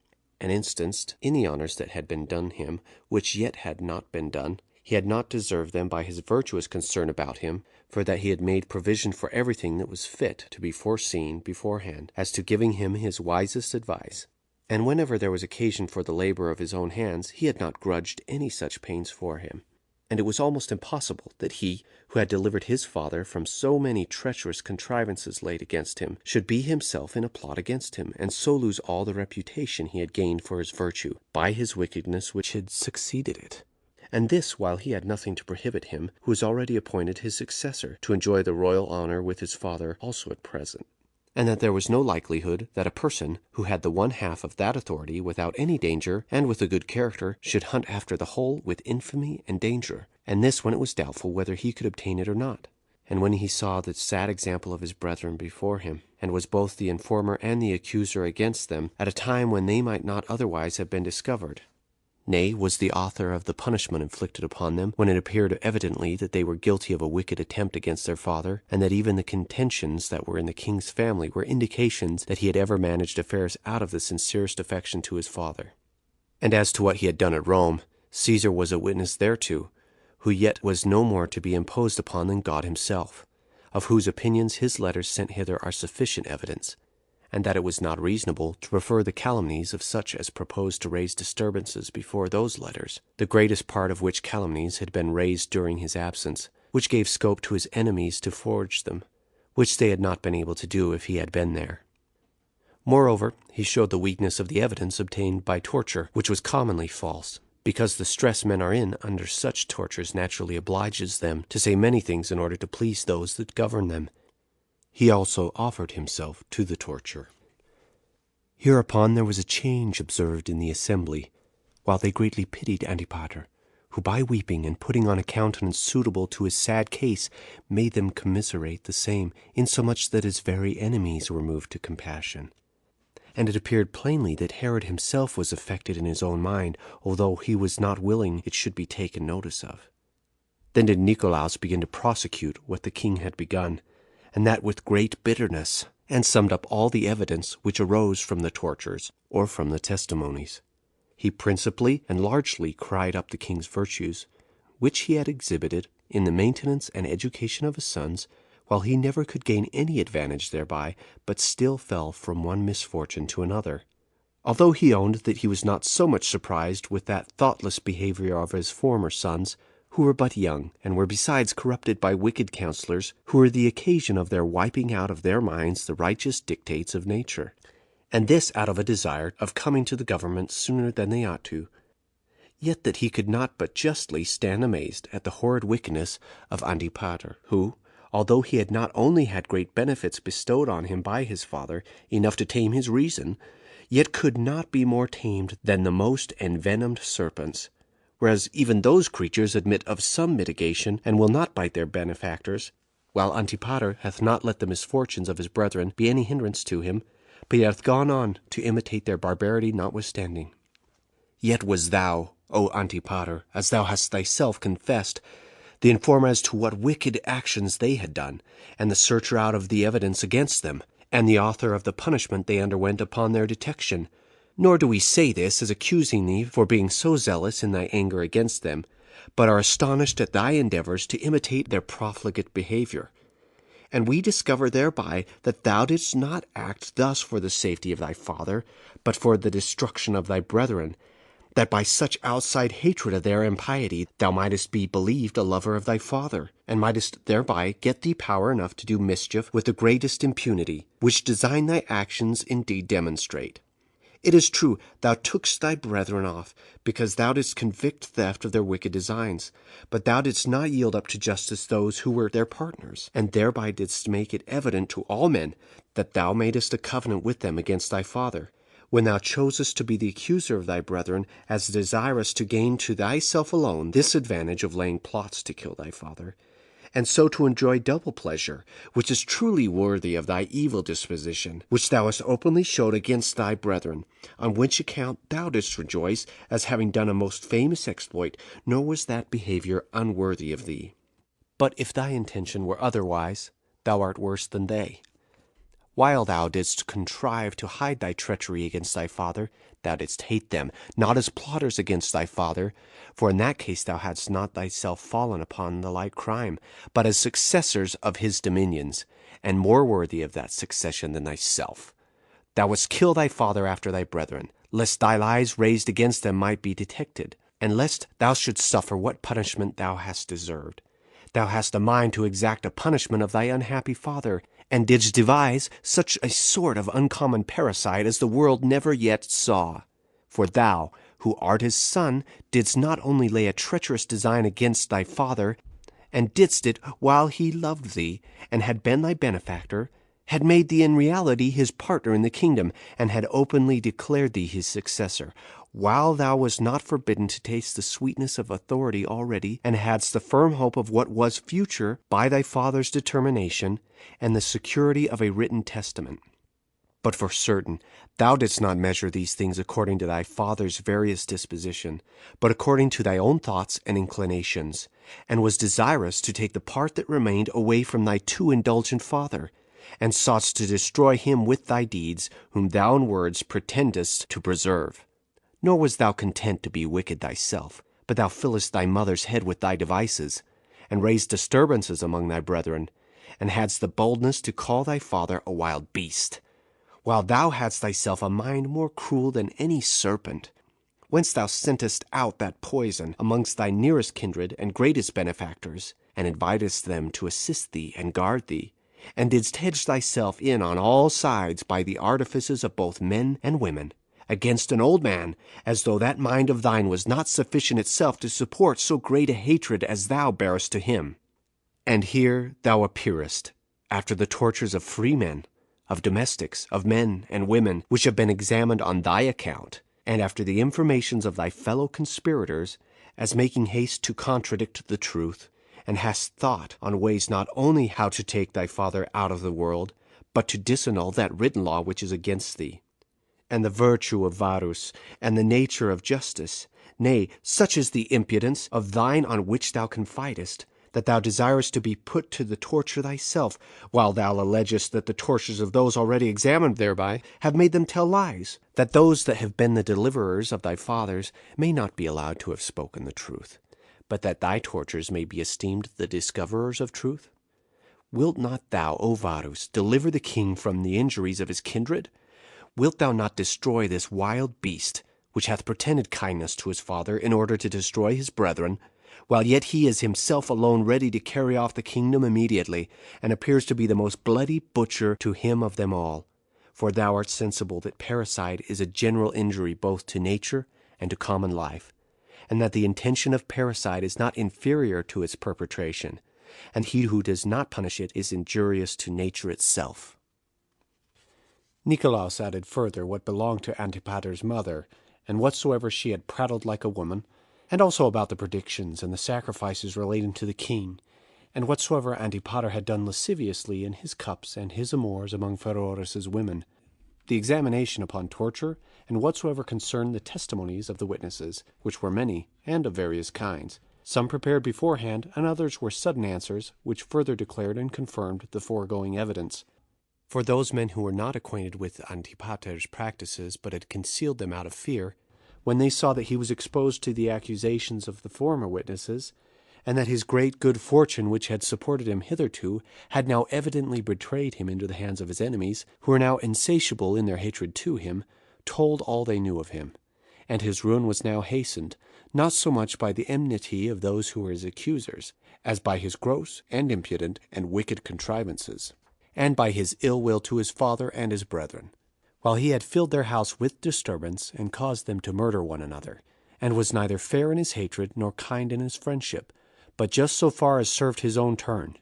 and instanced in the honors that had been done him, which yet had not been done. He had not deserved them by his virtuous concern about him, for that he had made provision for everything that was fit to be foreseen beforehand, as to giving him his wisest advice. And whenever there was occasion for the labor of his own hands, he had not grudged any such pains for him. And it was almost impossible that he, who had delivered his father from so many treacherous contrivances laid against him, should be himself in a plot against him, and so lose all the reputation he had gained for his virtue, by his wickedness which had succeeded it. And this while he had nothing to prohibit him, who was already appointed his successor, to enjoy the royal honor with his father also at present. And that there was no likelihood that a person who had the one half of that authority without any danger, and with a good character, should hunt after the whole with infamy and danger, and this when it was doubtful whether he could obtain it or not. And when he saw the sad example of his brethren before him, and was both the informer and the accuser against them, at a time when they might not otherwise have been discovered, nay, was the author of the punishment inflicted upon them, when it appeared evidently that they were guilty of a wicked attempt against their father, and that even the contentions that were in the king's family were indications that he had ever managed affairs out of the sincerest affection to his father. And as to what he had done at Rome, Caesar was a witness thereto, who yet was no more to be imposed upon than God himself, of whose opinions his letters sent hither are sufficient evidence, and that it was not reasonable to prefer the calumnies of such as proposed to raise disturbances before those letters, the greatest part of which calumnies had been raised during his absence, which gave scope to his enemies to forge them, which they had not been able to do if he had been there. Moreover, he showed the weakness of the evidence obtained by torture, which was commonly false, because the stress men are in under such tortures naturally obliges them to say many things in order to please those that govern them. He also offered himself to the torture. Hereupon there was a change observed in the assembly, while they greatly pitied Antipater, who by weeping and putting on a countenance suitable to his sad case made them commiserate the same, insomuch that his very enemies were moved to compassion. And it appeared plainly that Herod himself was affected in his own mind, although he was not willing it should be taken notice of. Then did Nicolaus begin to prosecute what the king had begun, and that with great bitterness, and summed up all the evidence which arose from the tortures, or from the testimonies. He principally and largely cried up the king's virtues, which he had exhibited in the maintenance and education of his sons, while he never could gain any advantage thereby, but still fell from one misfortune to another. Although he owned that he was not so much surprised with that thoughtless behavior of his former sons, who were but young, and were besides corrupted by wicked counselors, who were the occasion of their wiping out of their minds the righteous dictates of nature, and this out of a desire of coming to the government sooner than they ought to, yet that he could not but justly stand amazed at the horrid wickedness of Antipater, who, although he had not only had great benefits bestowed on him by his father, enough to tame his reason, yet could not be more tamed than the most envenomed serpents, whereas even those creatures admit of some mitigation, and will not bite their benefactors, while Antipater hath not let the misfortunes of his brethren be any hindrance to him, but hath gone on to imitate their barbarity notwithstanding. Yet was thou, O Antipater, as thou hast thyself confessed, the informer as to what wicked actions they had done, and the searcher out of the evidence against them, and the author of the punishment they underwent upon their detection. Nor do we say this as accusing thee for being so zealous in thy anger against them, but are astonished at thy endeavors to imitate their profligate behavior. And we discover thereby that thou didst not act thus for the safety of thy father, but for the destruction of thy brethren, that by such outside hatred of their impiety thou mightest be believed a lover of thy father, and mightest thereby get thee power enough to do mischief with the greatest impunity, which design thy actions indeed demonstrate. It is true, thou tookst thy brethren off, because thou didst convict theft of their wicked designs, but thou didst not yield up to justice those who were their partners, and thereby didst make it evident to all men that thou madest a covenant with them against thy father, when thou chosest to be the accuser of thy brethren, as desirous to gain to thyself alone this advantage of laying plots to kill thy father, and so to enjoy double pleasure, which is truly worthy of thy evil disposition, which thou hast openly showed against thy brethren, on which account thou didst rejoice, as having done a most famous exploit, nor was that behavior unworthy of thee. But if thy intention were otherwise, thou art worse than they. While thou didst contrive to hide thy treachery against thy father, thou didst hate them, not as plotters against thy father, for in that case thou hadst not thyself fallen upon the like crime, but as successors of his dominions, and more worthy of that succession than thyself. Thou wouldst kill thy father after thy brethren, lest thy lies raised against them might be detected, and lest thou shouldst suffer what punishment thou hast deserved. Thou hast a mind to exact a punishment of thy unhappy father, and didst devise such a sort of uncommon parricide as the world never yet saw. For thou, who art his son, didst not only lay a treacherous design against thy father, and didst it while he loved thee, and had been thy benefactor, had made thee in reality his partner in the kingdom, and had openly declared thee his successor, while thou wast not forbidden to taste the sweetness of authority already, and hadst the firm hope of what was future by thy father's determination, and the security of a written testament. But for certain, thou didst not measure these things according to thy father's various disposition, but according to thy own thoughts and inclinations, and was desirous to take the part that remained away from thy too indulgent father, and soughtst to destroy him with thy deeds, whom thou in words pretendest to preserve. Nor wast thou content to be wicked thyself, but thou fillest thy mother's head with thy devices, and raised disturbances among thy brethren, and hadst the boldness to call thy father a wild beast, while thou hadst thyself a mind more cruel than any serpent, whence thou sentest out that poison amongst thy nearest kindred and greatest benefactors, and invitedst them to assist thee and guard thee, and didst hedge thyself in on all sides by the artifices of both men and women, against an old man, as though that mind of thine was not sufficient itself to support so great a hatred as thou bearest to him. And here thou appearest, after the tortures of free men, of domestics, of men and women, which have been examined on thy account, and after the informations of thy fellow conspirators, as making haste to contradict the truth, and hast thought on ways not only how to take thy father out of the world, but to disannul that written law which is against thee, and the virtue of Varus, and the nature of justice. Nay, such is the impudence of thine on which thou confidest, that thou desirest to be put to the torture thyself, while thou allegest that the tortures of those already examined thereby have made them tell lies, that those that have been the deliverers of thy fathers may not be allowed to have spoken the truth, but that thy tortures may be esteemed the discoverers of truth? Wilt not thou, O Varus, deliver the king from the injuries of his kindred? Wilt thou not destroy this wild beast, which hath pretended kindness to his father in order to destroy his brethren, while yet he is himself alone ready to carry off the kingdom immediately, and appears to be the most bloody butcher to him of them all? For thou art sensible that parricide is a general injury both to nature and to common life, and that the intention of parricide is not inferior to its perpetration, and he who does not punish it is injurious to nature itself. Nicolaus added further what belonged to Antipater's mother, and whatsoever she had prattled like a woman, and also about the predictions and the sacrifices relating to the king, and whatsoever Antipater had done lasciviously in his cups and his amours among Pheroras's women, the examination upon torture, and whatsoever concerned the testimonies of the witnesses, which were many, and of various kinds, some prepared beforehand, and others were sudden answers, which further declared and confirmed the foregoing evidence. For those men who were not acquainted with Antipater's practices, but had concealed them out of fear, when they saw that he was exposed to the accusations of the former witnesses, and that his great good fortune which had supported him hitherto had now evidently betrayed him into the hands of his enemies, who were now insatiable in their hatred to him, told all they knew of him. And his ruin was now hastened, not so much by the enmity of those who were his accusers, as by his gross and impudent and wicked contrivances, and by his ill will to his father and his brethren, while he had filled their house with disturbance, and caused them to murder one another, and was neither fair in his hatred nor kind in his friendship, but just so far as served his own turn.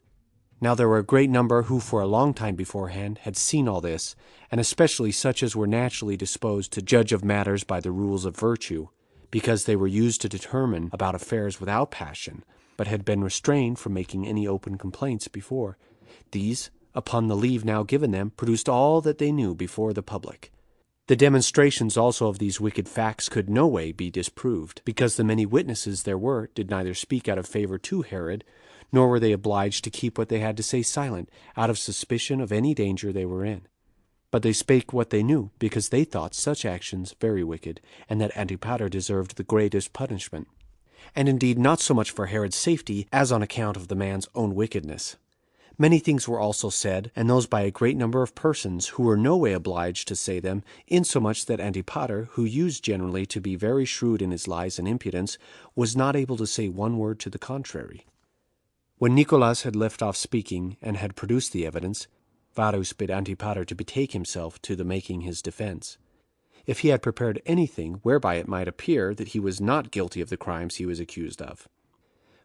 Now there were a great number who for a long time beforehand had seen all this, and especially such as were naturally disposed to judge of matters by the rules of virtue, because they were used to determine about affairs without passion, but had been restrained from making any open complaints before. These, upon the leave now given them, produced all that they knew before the public. The demonstrations also of these wicked facts could no way be disproved, because the many witnesses there were did neither speak out of favor to Herod, nor were they obliged to keep what they had to say silent, out of suspicion of any danger they were in. But they spake what they knew, because they thought such actions very wicked, and that Antipater deserved the greatest punishment. And indeed not so much for Herod's safety, as on account of the man's own wickedness. Many things were also said, and those by a great number of persons, who were no way obliged to say them, insomuch that Antipater, who used generally to be very shrewd in his lies and impudence, was not able to say one word to the contrary. When Nicolaus had left off speaking, and had produced the evidence, Varus bid Antipater to betake himself to the making his defense, if he had prepared anything whereby it might appear that he was not guilty of the crimes he was accused of.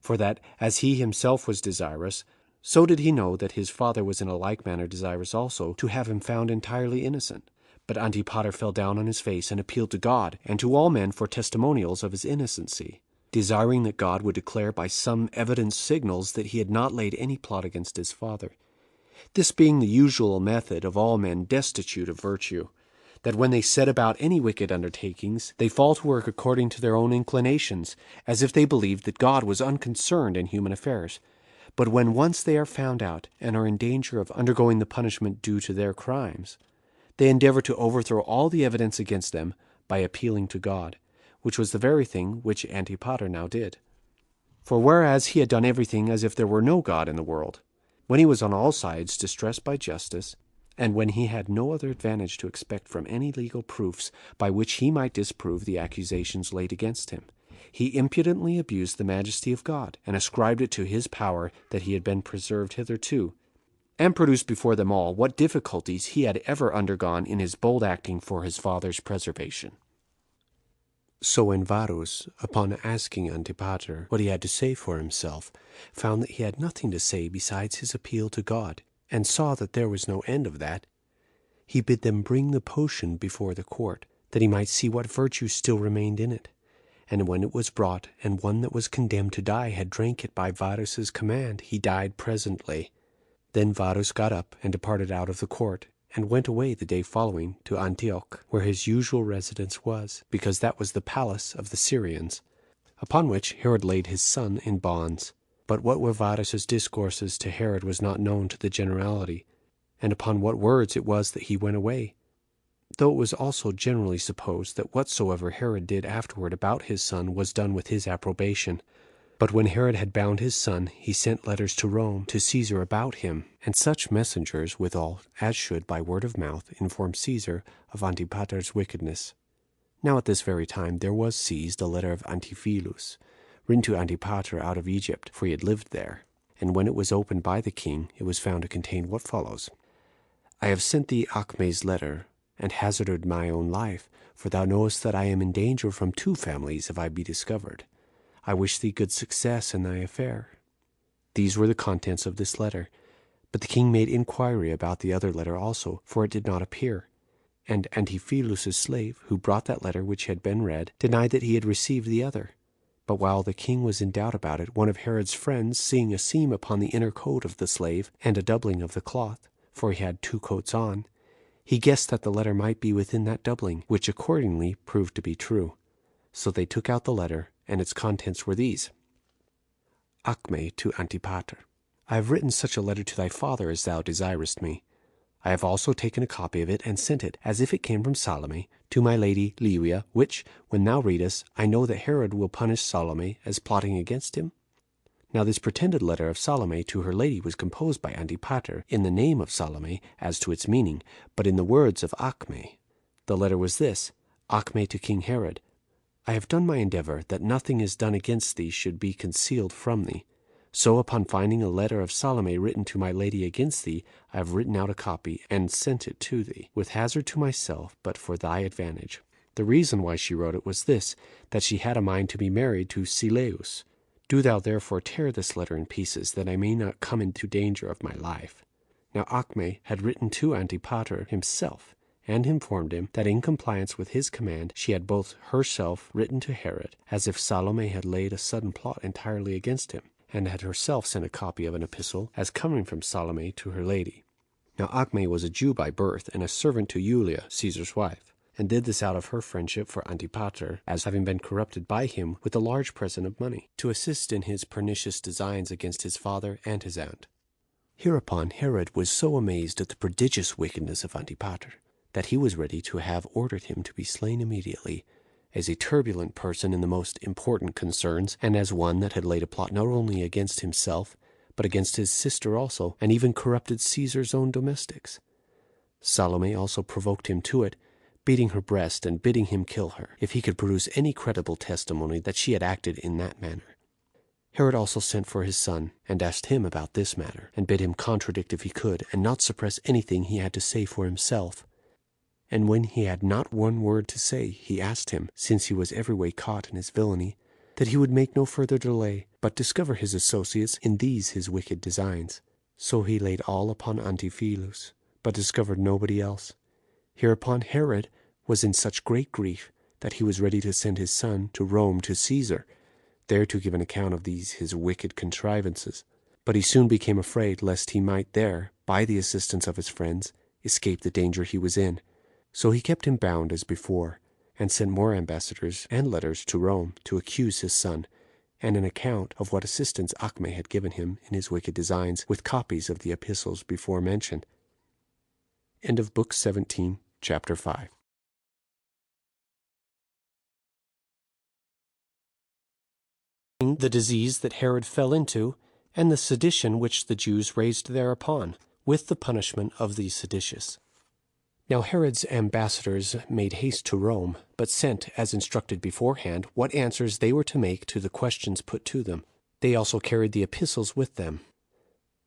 For that, as he himself was desirous, so did he know that his father was in a like manner desirous also to have him found entirely innocent. But Antipater fell down on his face and appealed to God and to all men for testimonials of his innocency, desiring that God would declare by some evident signals that he had not laid any plot against his father. This being the usual method of all men destitute of virtue, that when they set about any wicked undertakings, they fall to work according to their own inclinations, as if they believed that God was unconcerned in human affairs. But when once they are found out, and are in danger of undergoing the punishment due to their crimes, they endeavor to overthrow all the evidence against them by appealing to God, which was the very thing which Antipater now did. For whereas he had done everything as if there were no God in the world, when he was on all sides distressed by justice, and when he had no other advantage to expect from any legal proofs by which he might disprove the accusations laid against him, he impudently abused the majesty of God, and ascribed it to his power that he had been preserved hitherto, and produced before them all what difficulties he had ever undergone in his bold acting for his father's preservation. So when Varus, upon asking Antipater what he had to say for himself, found that he had nothing to say besides his appeal to God, and saw that there was no end of that, he bid them bring the potion before the court, that he might see what virtue still remained in it. And when it was brought, and one that was condemned to die had drank it by Varus's command, he died presently. Then Varus got up and departed out of the court, and went away the day following to Antioch, where his usual residence was, because that was the palace of the Syrians. Upon which Herod laid his son in bonds. But what were Varus's discourses to Herod was not known to the generality, and upon what words it was that he went away, though it was also generally supposed that whatsoever Herod did afterward about his son was done with his approbation. But when Herod had bound his son, he sent letters to Rome to Caesar about him, and such messengers withal as should by word of mouth inform Caesar of Antipater's wickedness. Now at this very time there was seized a letter of Antiphilus, written to Antipater out of Egypt, for he had lived there. And when it was opened by the king, it was found to contain what follows: I have sent thee Acme's letter, and hazarded my own life, for thou knowest that I am in danger from 2 families if I be discovered. I wish thee good success in thy affair. These were the contents of this letter. But the king made inquiry about the other letter also, for it did not appear. And Antiphilus's slave, who brought that letter which had been read, denied that he had received the other. But while the king was in doubt about it, one of Herod's friends, seeing a seam upon the inner coat of the slave, and a doubling of the cloth, for he had 2 coats on, he guessed that the letter might be within that doubling, which accordingly proved to be true. So they took out the letter, and its contents were these: Acme to Antipater. I have written such a letter to thy father as thou desirest me. I have also taken a copy of it, and sent it, as if it came from Salome, to my lady Livia, which, when thou readest, I know that Herod will punish Salome as plotting against him. Now this pretended letter of Salome to her lady was composed by Antipater in the name of Salome as to its meaning, but in the words of Acme. The letter was this: Acme to King Herod, I have done my endeavor that nothing is done against thee should be concealed from thee. So upon finding a letter of Salome written to my lady against thee, I have written out a copy and sent it to thee, with hazard to myself, but for thy advantage. The reason why she wrote it was this, that she had a mind to be married to Sileus. Do thou therefore tear this letter in pieces, that I may not come into danger of my life. Now Acme had written to Antipater himself, and informed him that in compliance with his command she had both herself written to Herod, as if Salome had laid a sudden plot entirely against him, and had herself sent a copy of an epistle as coming from Salome to her lady. Now Acme was a Jew by birth, and a servant to Julia, Caesar's wife, and did this out of her friendship for Antipater, as having been corrupted by him with a large present of money, to assist in his pernicious designs against his father and his aunt. Hereupon Herod was so amazed at the prodigious wickedness of Antipater, that he was ready to have ordered him to be slain immediately, as a turbulent person in the most important concerns, and as one that had laid a plot not only against himself, but against his sister also, and even corrupted Caesar's own domestics. Salome also provoked him to it, beating her breast and bidding him kill her, if he could produce any credible testimony that she had acted in that manner. Herod also sent for his son, and asked him about this matter, and bid him contradict if he could, and not suppress anything he had to say for himself. And when he had not one word to say, he asked him, since he was every way caught in his villainy, that he would make no further delay, but discover his associates in these his wicked designs. So he laid all upon Antiphilus, but discovered nobody else. Hereupon Herod was in such great grief that he was ready to send his son to Rome to Caesar, there to give an account of these his wicked contrivances. But he soon became afraid lest he might there, by the assistance of his friends, escape the danger he was in. So he kept him bound as before, and sent more ambassadors and letters to Rome to accuse his son, and an account of what assistance Acme had given him in his wicked designs, with copies of the epistles before mentioned. End of Book 17, Chapter 5. The disease that Herod fell into, and the sedition which the Jews raised thereupon, with the punishment of the seditious. Now Herod's ambassadors made haste to Rome, but sent, as instructed beforehand, what answers they were to make to the questions put to them. They also carried the epistles with them.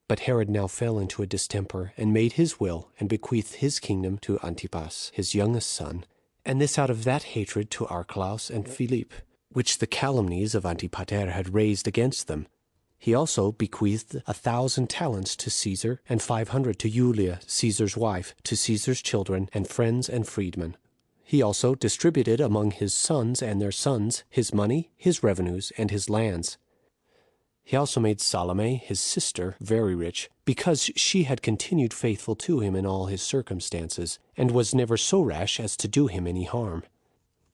But Herod now fell into a distemper, and made his will, and bequeathed his kingdom to Antipas, his youngest son, and this out of that hatred to Archelaus and Philip, which the calumnies of Antipater had raised against them. He also bequeathed 1,000 talents to Caesar, and 500 to Julia, Caesar's wife, to Caesar's children, and friends and freedmen. He also distributed among his sons and their sons his money, his revenues, and his lands. He also made Salome, his sister, very rich, because she had continued faithful to him in all his circumstances, and was never so rash as to do him any harm.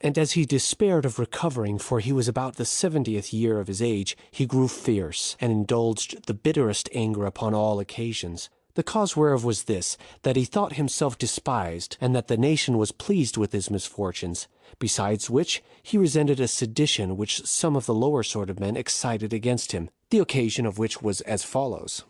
And as he despaired of recovering, for he was about the 70th year of his age, he grew fierce, and indulged the bitterest anger upon all occasions. The cause whereof was this, that he thought himself despised, and that the nation was pleased with his misfortunes. Besides which, he resented a sedition which some of the lower sort of men excited against him, the occasion of which was as follows.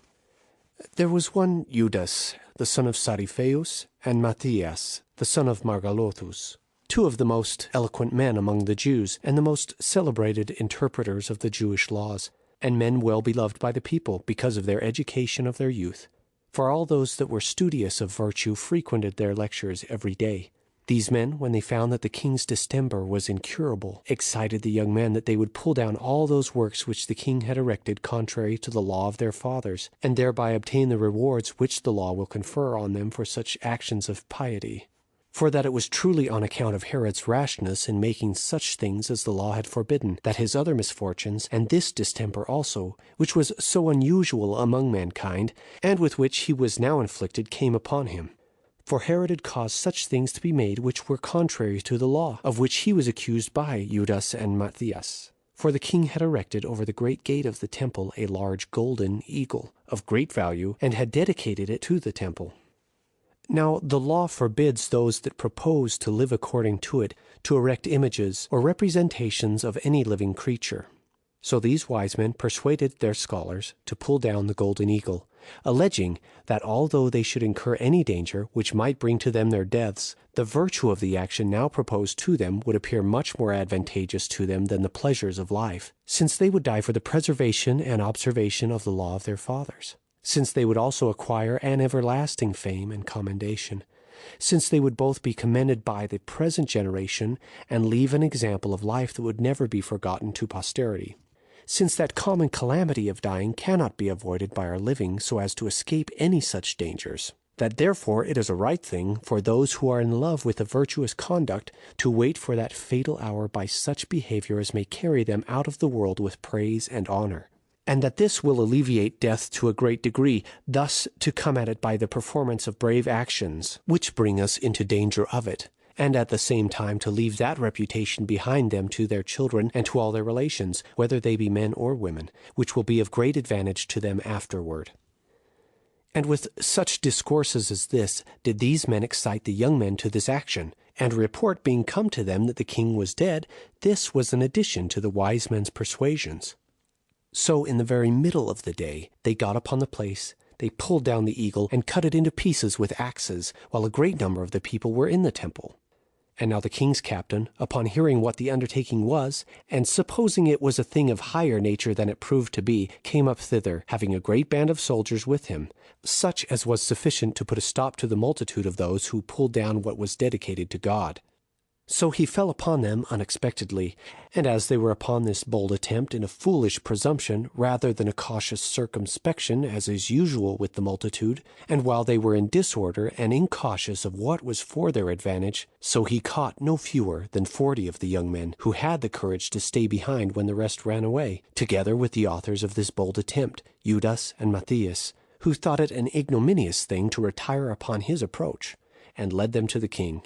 There was one Judas, the son of Saripheus, and Matthias, the son of Margalothus, two of the most eloquent men among the Jews, and the most celebrated interpreters of the Jewish laws, and men well beloved by the people, because of their education of their youth. For all those that were studious of virtue frequented their lectures every day. These men, when they found that the king's distemper was incurable, excited the young men that they would pull down all those works which the king had erected contrary to the law of their fathers, and thereby obtain the rewards which the law will confer on them for such actions of piety. For that it was truly on account of Herod's rashness in making such things as the law had forbidden, that his other misfortunes, and this distemper also, which was so unusual among mankind, and with which he was now inflicted, came upon him. For Herod had caused such things to be made which were contrary to the law, of which he was accused by Judas and Matthias. For the king had erected over the great gate of the temple a large golden eagle, of great value, and had dedicated it to the temple. Now the law forbids those that propose to live according to it to erect images or representations of any living creature. So these wise men persuaded their scholars to pull down the golden eagle, alleging that although they should incur any danger which might bring to them their deaths, the virtue of the action now proposed to them would appear much more advantageous to them than the pleasures of life, since they would die for the preservation and observation of the law of their fathers, since they would also acquire an everlasting fame and commendation, since they would both be commended by the present generation and leave an example of life that would never be forgotten to posterity, since that common calamity of dying cannot be avoided by our living so as to escape any such dangers, that therefore it is a right thing for those who are in love with a virtuous conduct to wait for that fatal hour by such behavior as may carry them out of the world with praise and honor, and that this will alleviate death to a great degree, thus to come at it by the performance of brave actions, which bring us into danger of it, and at the same time to leave that reputation behind them to their children and to all their relations, whether they be men or women, which will be of great advantage to them afterward. And with such discourses as this did these men excite the young men to this action, and a report being come to them that the king was dead, this was an addition to the wise men's persuasions. So in the very middle of the day they got upon the place, they pulled down the eagle, and cut it into pieces with axes, while a great number of the people were in the temple. And now the king's captain, upon hearing what the undertaking was, and supposing it was a thing of higher nature than it proved to be, came up thither, having a great band of soldiers with him, such as was sufficient to put a stop to the multitude of those who pulled down what was dedicated to God. So he fell upon them unexpectedly, and as they were upon this bold attempt in a foolish presumption rather than a cautious circumspection, as is usual with the multitude, and while they were in disorder and incautious of what was for their advantage, so he caught no fewer than 40 of the young men, who had the courage to stay behind when the rest ran away, together with the authors of this bold attempt, Judas and Matthias, who thought it an ignominious thing to retire upon his approach, and led them to the king.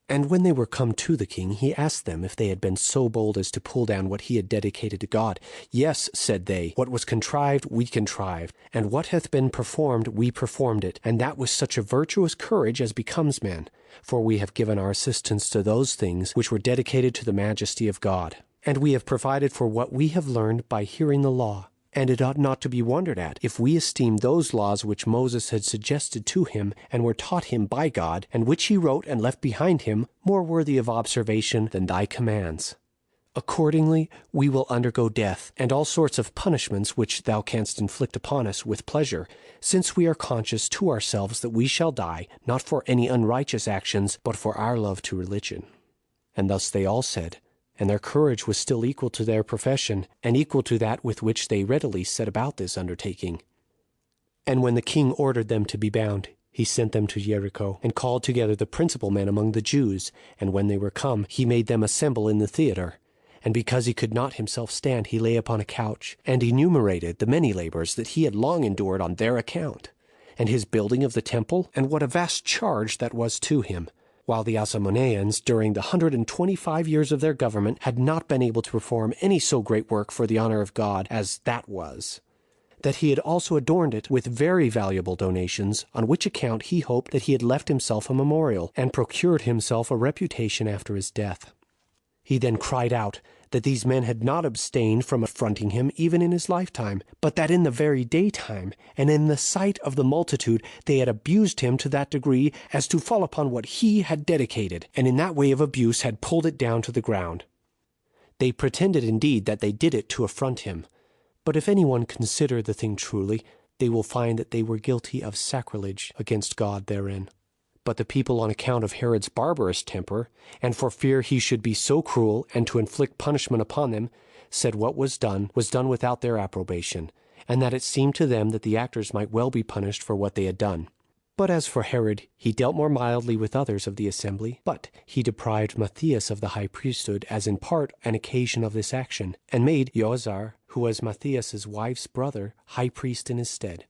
And when they were come to the king, he asked them if they had been so bold as to pull down what he had dedicated to God. Yes, said they, what was contrived we contrived, and what hath been performed we performed it, and that with such a virtuous courage as becomes men, for we have given our assistance to those things which were dedicated to the majesty of God. And we have provided for what we have learned by hearing the law. And it ought not to be wondered at, if we esteem those laws which Moses had suggested to him, and were taught him by God, and which he wrote and left behind him, more worthy of observation than thy commands. Accordingly, we will undergo death, and all sorts of punishments which thou canst inflict upon us with pleasure, since we are conscious to ourselves that we shall die, not for any unrighteous actions, but for our love to religion. And thus they all said, and their courage was still equal to their profession, and equal to that with which they readily set about this undertaking. And when the king ordered them to be bound, he sent them to Jericho, and called together the principal men among the Jews, and when they were come, he made them assemble in the theater. And because he could not himself stand, he lay upon a couch, and enumerated the many labors that he had long endured on their account, and his building of the temple, and what a vast charge that was to him, while the Asamoneans, during the 125 years of their government, had not been able to perform any so great work for the honor of God as that was, that he had also adorned it with very valuable donations, on which account he hoped that he had left himself a memorial, and procured himself a reputation after his death. He then cried out that these men had not abstained from affronting him even in his lifetime, but that in the very daytime, and in the sight of the multitude, they had abused him to that degree as to fall upon what he had dedicated, and in that way of abuse had pulled it down to the ground. They pretended indeed that they did it to affront him, but if anyone consider the thing truly, they will find that they were guilty of sacrilege against God therein. But the people, on account of Herod's barbarous temper, and for fear he should be so cruel and to inflict punishment upon them, said what was done without their approbation, and that it seemed to them that the actors might well be punished for what they had done. But as for Herod, he dealt more mildly with others of the assembly, but he deprived Matthias of the high priesthood as in part an occasion of this action, and made Joazar, who was Matthias's wife's brother, high priest in his stead.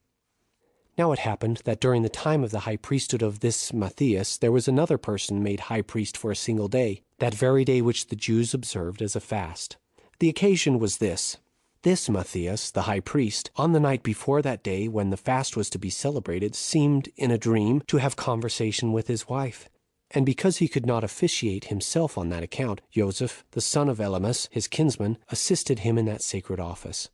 Now it happened that during the time of the high priesthood of this Matthias, there was another person made high priest for a single day, that very day which the Jews observed as a fast. The occasion was this. This Matthias, the high priest, on the night before that day when the fast was to be celebrated, seemed, in a dream, to have conversation with his wife. And because he could not officiate himself on that account, Joseph, the son of Elymas, his kinsman, assisted him in that sacred office.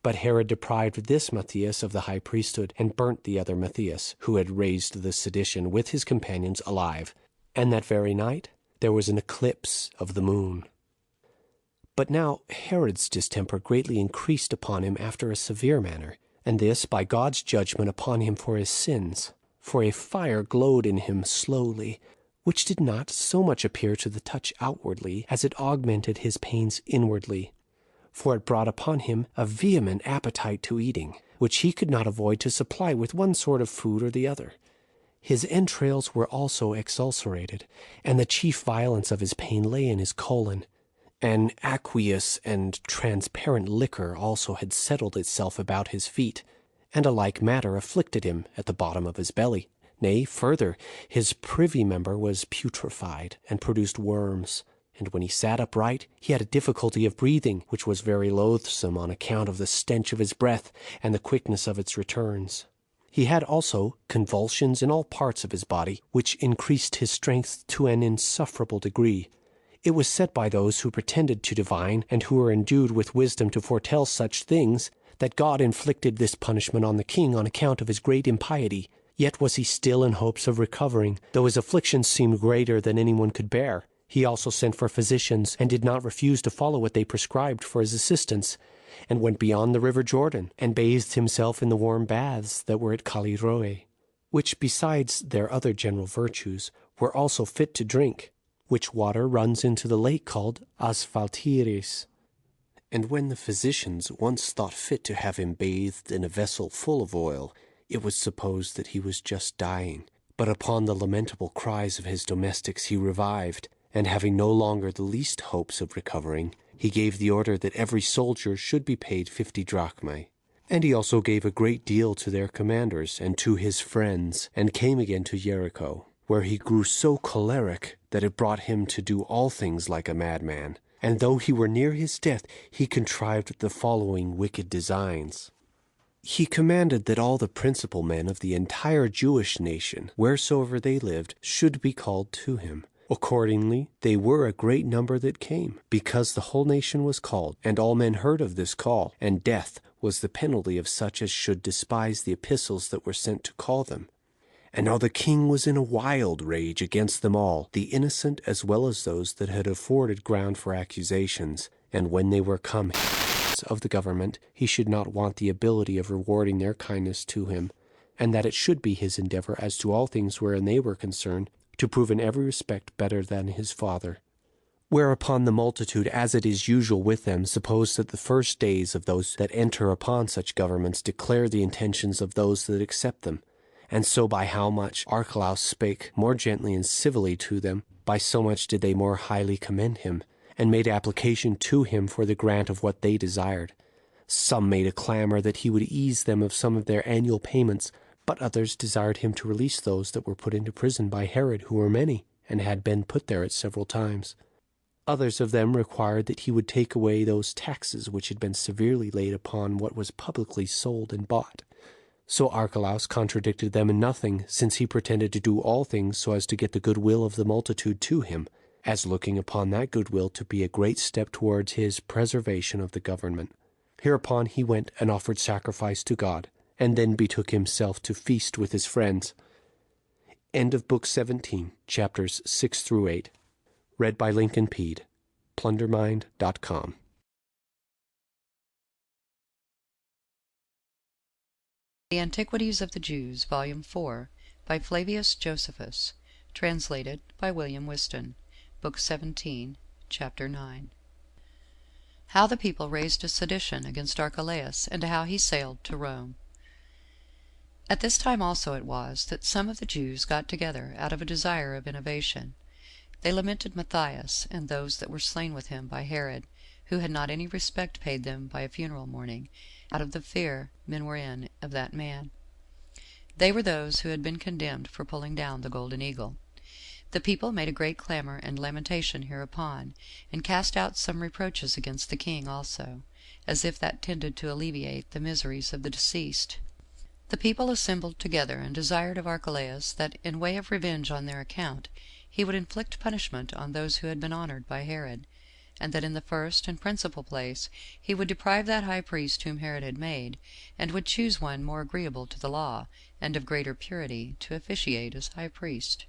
But Herod deprived this Matthias of the high priesthood, and burnt the other Matthias, who had raised the sedition, with his companions alive. And that very night there was an eclipse of the moon. But now Herod's distemper greatly increased upon him after a severe manner, and this by God's judgment upon him for his sins. For a fire glowed in him slowly, which did not so much appear to the touch outwardly as it augmented his pains inwardly. For it brought upon him a vehement appetite to eating, which he could not avoid to supply with one sort of food or the other. His entrails were also exulcerated, and the chief violence of his pain lay in his colon. An aqueous and transparent liquor also had settled itself about his feet, and a like matter afflicted him at the bottom of his belly. Nay, further, his privy member was putrefied, and produced worms. And when he sat upright, he had a difficulty of breathing, which was very loathsome on account of the stench of his breath, and the quickness of its returns. He had also convulsions in all parts of his body, which increased his strength to an insufferable degree. It was said by those who pretended to divine, and who were endued with wisdom to foretell such things, that God inflicted this punishment on the king on account of his great impiety. Yet was he still in hopes of recovering, though his afflictions seemed greater than anyone could bear. He also sent for physicians, and did not refuse to follow what they prescribed for his assistance, and went beyond the river Jordan, and bathed himself in the warm baths that were at Caliroe, which, besides their other general virtues, were also fit to drink, which water runs into the lake called Asphaltiris. And when the physicians once thought fit to have him bathed in a vessel full of oil, it was supposed that he was just dying. But upon the lamentable cries of his domestics he revived, and having no longer the least hopes of recovering, he gave the order that every soldier should be paid 50 drachmae. And he also gave a great deal to their commanders and to his friends, and came again to Jericho, where he grew so choleric that it brought him to do all things like a madman. And though he were near his death, he contrived the following wicked designs. He commanded that all the principal men of the entire Jewish nation, wheresoever they lived, should be called to him. Accordingly, they were a great number that came, because the whole nation was called, and all men heard of this call, and death was the penalty of such as should despise the epistles that were sent to call them. And now the king was in a wild rage against them all, the innocent as well as those that had afforded ground for accusations, and when they were come of the government, he should not want the ability of rewarding their kindness to him, and that it should be his endeavor as to all things wherein they were concerned, to prove in every respect better than his father. Whereupon the multitude, as it is usual with them, suppose that the first days of those that enter upon such governments declare the intentions of those that accept them. And so by how much Archelaus spake more gently and civilly to them, by so much did they more highly commend him, and made application to him for the grant of what they desired. Some made a clamor that he would ease them of some of their annual payments, but others desired him to release those that were put into prison by Herod, who were many, and had been put there at several times. Others of them required that he would take away those taxes which had been severely laid upon what was publicly sold and bought. So Archelaus contradicted them in nothing, since he pretended to do all things so as to get the goodwill of the multitude to him, as looking upon that goodwill to be a great step towards his preservation of the government. Hereupon he went and offered sacrifice to God, and then betook himself to feast with his friends. End of Book 17, chapters 6 through 8. Read by Lincoln Peed. Plundermind.com. The Antiquities of the Jews, Volume 4, by Flavius Josephus, translated by William Whiston, Book 17, Chapter 9. How the people raised a sedition against Archelaus, and how he sailed to Rome. At this time also it was that some of the Jews got together out of a desire of innovation. They lamented Matthias, and those that were slain with him by Herod, who had not any respect paid them by a funeral mourning, out of the fear men were in of that man. They were those who had been condemned for pulling down the golden eagle. The people made a great clamor and lamentation hereupon, and cast out some reproaches against the king also, as if that tended to alleviate the miseries of the deceased. The people assembled together, and desired of Archelaus that, in way of revenge on their account, he would inflict punishment on those who had been honored by Herod, and that in the first and principal place he would deprive that high priest whom Herod had made, and would choose one more agreeable to the law, and of greater purity, to officiate as high priest.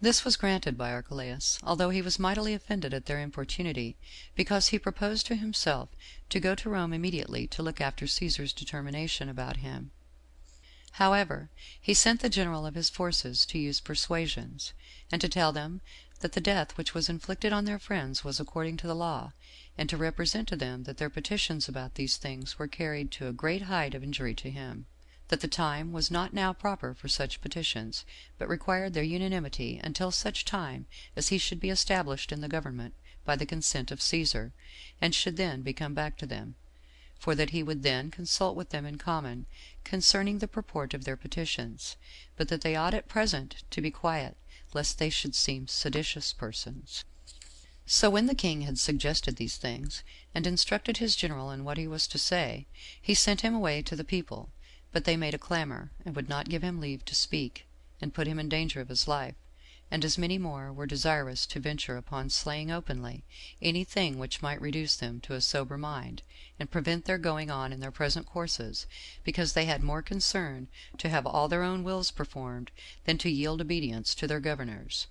This was granted by Archelaus, although he was mightily offended at their importunity, because he proposed to himself to go to Rome immediately to look after Caesar's determination about him. However, he sent the general of his forces to use persuasions, and to tell them that the death which was inflicted on their friends was according to the law, and to represent to them that their petitions about these things were carried to a great height of injury to him, that the time was not now proper for such petitions, but required their unanimity until such time as he should be established in the government by the consent of Caesar, and should then become back to them, for that he would then consult with them in common concerning the purport of their petitions, but that they ought at present to be quiet, lest they should seem seditious persons. So when the king had suggested these things, and instructed his general in what he was to say, he sent him away to the people, but they made a clamor, and would not give him leave to speak, and put him in danger of his life, and as many more were desirous to venture upon slaying openly any thing which might reduce them to a sober mind, and prevent their going on in their present courses, because they had more concern to have all their own wills performed than to yield obedience to their governors,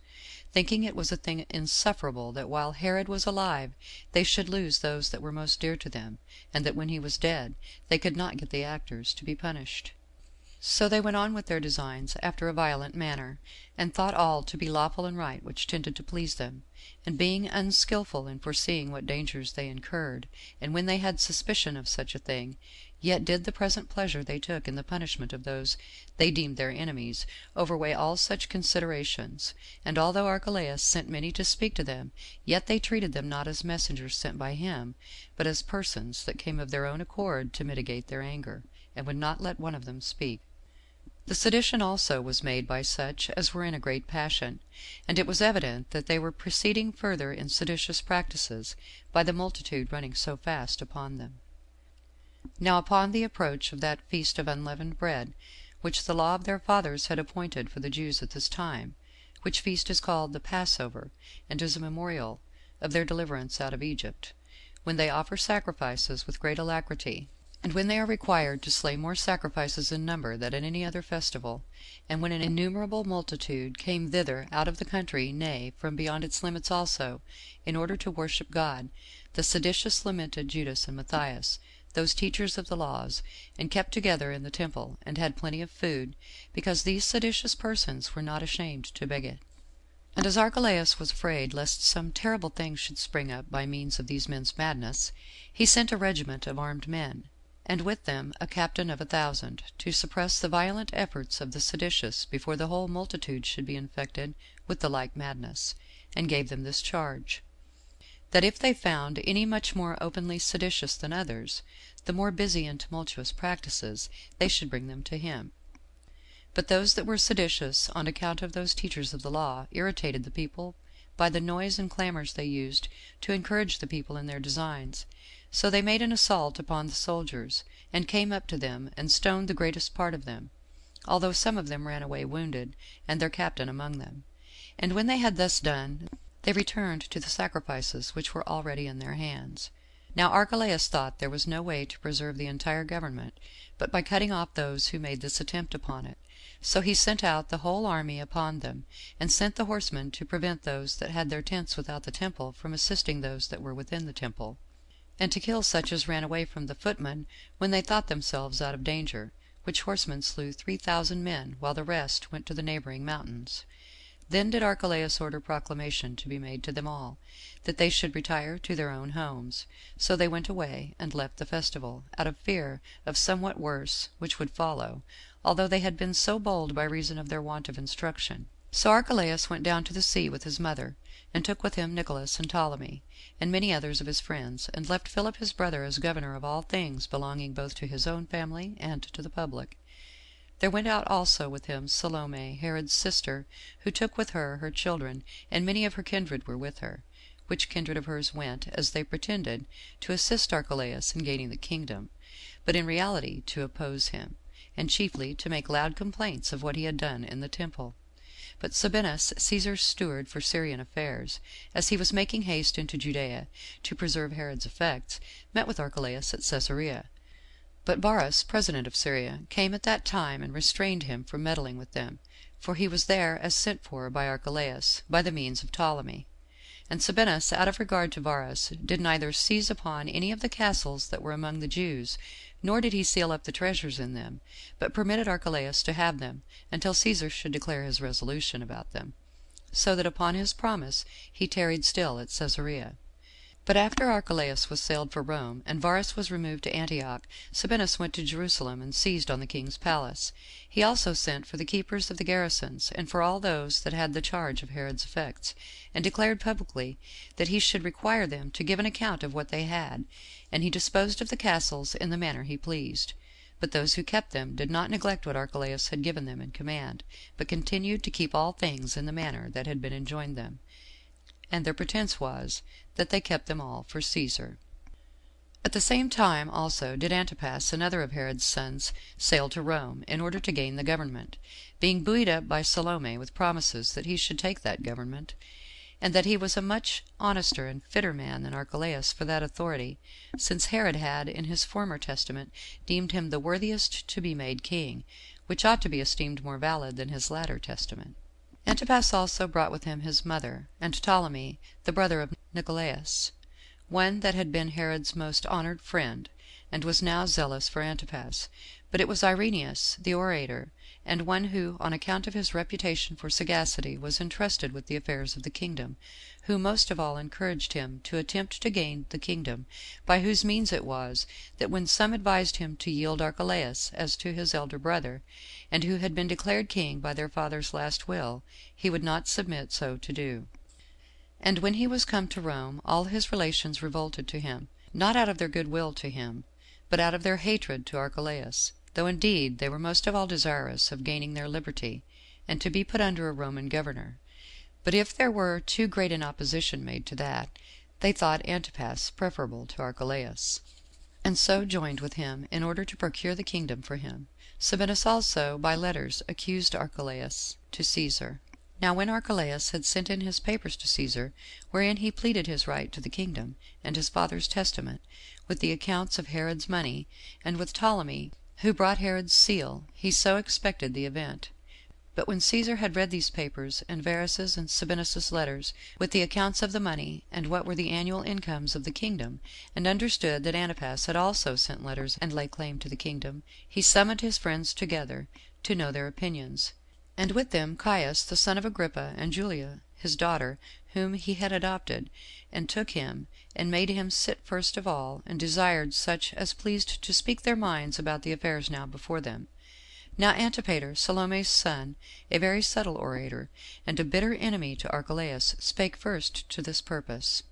thinking it was a thing insufferable that while Herod was alive they should lose those that were most dear to them, and that when he was dead they could not get the actors to be punished. So they went on with their designs after a violent manner, and thought all to be lawful and right which tended to please them, and being unskilful in foreseeing what dangers they incurred, and when they had suspicion of such a thing, yet did the present pleasure they took in the punishment of those they deemed their enemies overweigh all such considerations, and although Archelaus sent many to speak to them, yet they treated them not as messengers sent by him, but as persons that came of their own accord to mitigate their anger, and would not let one of them speak. The sedition also was made by such as were in a great passion, and it was evident that they were proceeding further in seditious practices by the multitude running so fast upon them. Now upon the approach of that feast of unleavened bread, which the law of their fathers had appointed for the Jews at this time, which feast is called the Passover, and is a memorial of their deliverance out of Egypt, when they offer sacrifices with great alacrity, and when they are required to slay more sacrifices in number than at any other festival, and when an innumerable multitude came thither out of the country, nay, from beyond its limits also, in order to worship God, the seditious lamented Judas and Matthias, those teachers of the laws, and kept together in the temple, and had plenty of food, because these seditious persons were not ashamed to beg it. And as Archelaus was afraid lest some terrible thing should spring up by means of these men's madness, he sent a regiment of armed men, and with them a captain of 1,000, to suppress the violent efforts of the seditious before the whole multitude should be infected with the like madness, and gave them this charge, that if they found any much more openly seditious than others, the more busy in tumultuous practices, they should bring them to him. But those that were seditious on account of those teachers of the law irritated the people by the noise and clamors they used to encourage the people in their designs. So they made an assault upon the soldiers, and came up to them, and stoned the greatest part of them, although some of them ran away wounded, and their captain among them. And when they had thus done, they returned to the sacrifices which were already in their hands. Now Archelaus thought there was no way to preserve the entire government, but by cutting off those who made this attempt upon it. So he sent out the whole army upon them, and sent the horsemen to prevent those that had their tents without the temple from assisting those that were within the temple, and to kill such as ran away from the footmen when they thought themselves out of danger, which horsemen slew 3,000 men, while the rest went to the neighboring mountains. Then did Archelaus order proclamation to be made to them all, that they should retire to their own homes. So they went away, and left the festival, out of fear of somewhat worse which would follow, although they had been so bold by reason of their want of instruction. So Archelaus went down to the sea with his mother, and took with him Nicholas and Ptolemy, and many others of his friends, and left Philip his brother as governor of all things belonging both to his own family and to the public. There went out also with him Salome, Herod's sister, who took with her her children, and many of her kindred were with her, which kindred of hers went, as they pretended, to assist Archelaus in gaining the kingdom, but in reality to oppose him, and chiefly to make loud complaints of what he had done in the temple. But Sabinus, Caesar's steward for Syrian affairs, as he was making haste into Judea to preserve Herod's effects, met with Archelaus at Caesarea. But Varus, president of Syria, came at that time and restrained him from meddling with them, for he was there as sent for by Archelaus, by the means of Ptolemy. And Sabinus, out of regard to Varus, did neither seize upon any of the castles that were among the Jews, nor did he seal up the treasures in them, but permitted Archelaus to have them, until Caesar should declare his resolution about them. So that upon his promise he tarried still at Caesarea. But after Archelaus was sailed for Rome, and Varus was removed to Antioch, Sabinus went to Jerusalem and seized on the king's palace. He also sent for the keepers of the garrisons, and for all those that had the charge of Herod's effects, and declared publicly that he should require them to give an account of what they had, and he disposed of the castles in the manner he pleased. But those who kept them did not neglect what Archelaus had given them in command, but continued to keep all things in the manner that had been enjoined them. And their pretense was, that they kept them all for Caesar. At the same time also did Antipas, another of Herod's sons, sail to Rome, in order to gain the government, being buoyed up by Salome with promises that he should take that government, and that he was a much honester and fitter man than Archelaus for that authority, since Herod had in his former testament deemed him the worthiest to be made king, which ought to be esteemed more valid than his latter testament. Antipas also brought with him his mother, and Ptolemy, the brother of Nicolaus, one that had been Herod's most honored friend, and was now zealous for Antipas. But it was Irenaeus, the orator, and one who, on account of his reputation for sagacity, was entrusted with the affairs of the kingdom, who most of all encouraged him to attempt to gain the kingdom, by whose means it was that when some advised him to yield Archelaus as to his elder brother, and who had been declared king by their father's last will, he would not submit so to do. And when he was come to Rome, all his relations revolted to him, not out of their good will to him, but out of their hatred to Archelaus, though indeed they were most of all desirous of gaining their liberty, and to be put under a Roman governor. But if there were too great an opposition made to that, they thought Antipas preferable to Archelaus, and so joined with him in order to procure the kingdom for him. Sabinus also by letters accused Archelaus to Caesar. Now when Archelaus had sent in his papers to Caesar, wherein he pleaded his right to the kingdom, and his father's testament, with the accounts of Herod's money, and with Ptolemy, who brought Herod's seal, he so expected the event. But when Caesar had read these papers, and Varus's and Sabinus's letters, with the accounts of the money, and what were the annual incomes of the kingdom, and understood that Antipas had also sent letters and laid claim to the kingdom, he summoned his friends together to know their opinions, and with them Caius the son of Agrippa, and Julia his daughter, whom he had adopted, and took him, and made him sit first of all, and desired such as pleased to speak their minds about the affairs now before them. Now Antipater, Salome's son, a very subtle orator, and a bitter enemy to Archelaus, spake first to this purpose,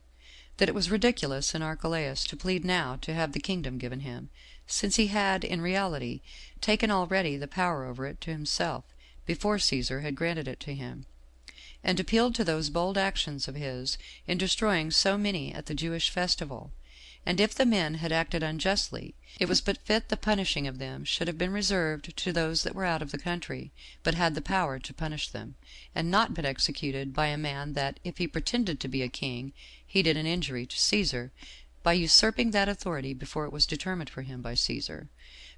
that it was ridiculous in Archelaus to plead now to have the kingdom given him, since he had in reality taken already the power over it to himself, before Caesar had granted it to him, and appealed to those bold actions of his in destroying so many at the Jewish festival. And if the men had acted unjustly, it was but fit the punishing of them should have been reserved to those that were out of the country, but had the power to punish them, and not been executed by a man that, if he pretended to be a king, he did an injury to Caesar, by usurping that authority before it was determined for him by Caesar.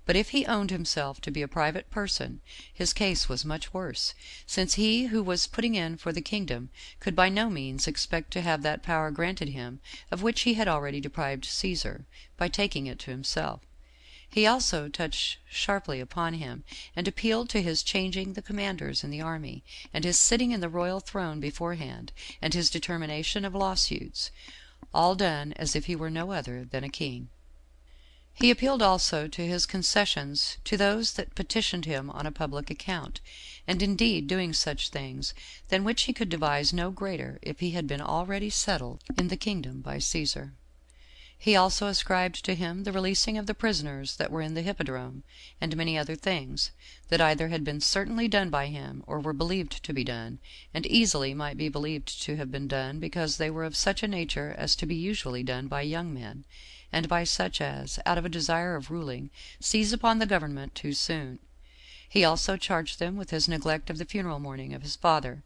But if he owned himself to be a private person, his case was much worse, since he who was putting in for the kingdom could by no means expect to have that power granted him of which he had already deprived Caesar, by taking it to himself. He also touched sharply upon him, and appealed to his changing the commanders in the army, and his sitting in the royal throne beforehand, and his determination of lawsuits, all done as if he were no other than a king. He appealed also to his concessions to those that petitioned him on a public account, and indeed doing such things, than which he could devise no greater if he had been already settled in the kingdom by Caesar. He also ascribed to him the releasing of the prisoners that were in the hippodrome, and many other things, that either had been certainly done by him, or were believed to be done, and easily might be believed to have been done, because they were of such a nature as to be usually done by young men, and by such as, out of a desire of ruling, seize upon the government too soon. He also charged them with his neglect of the funeral mourning of his father,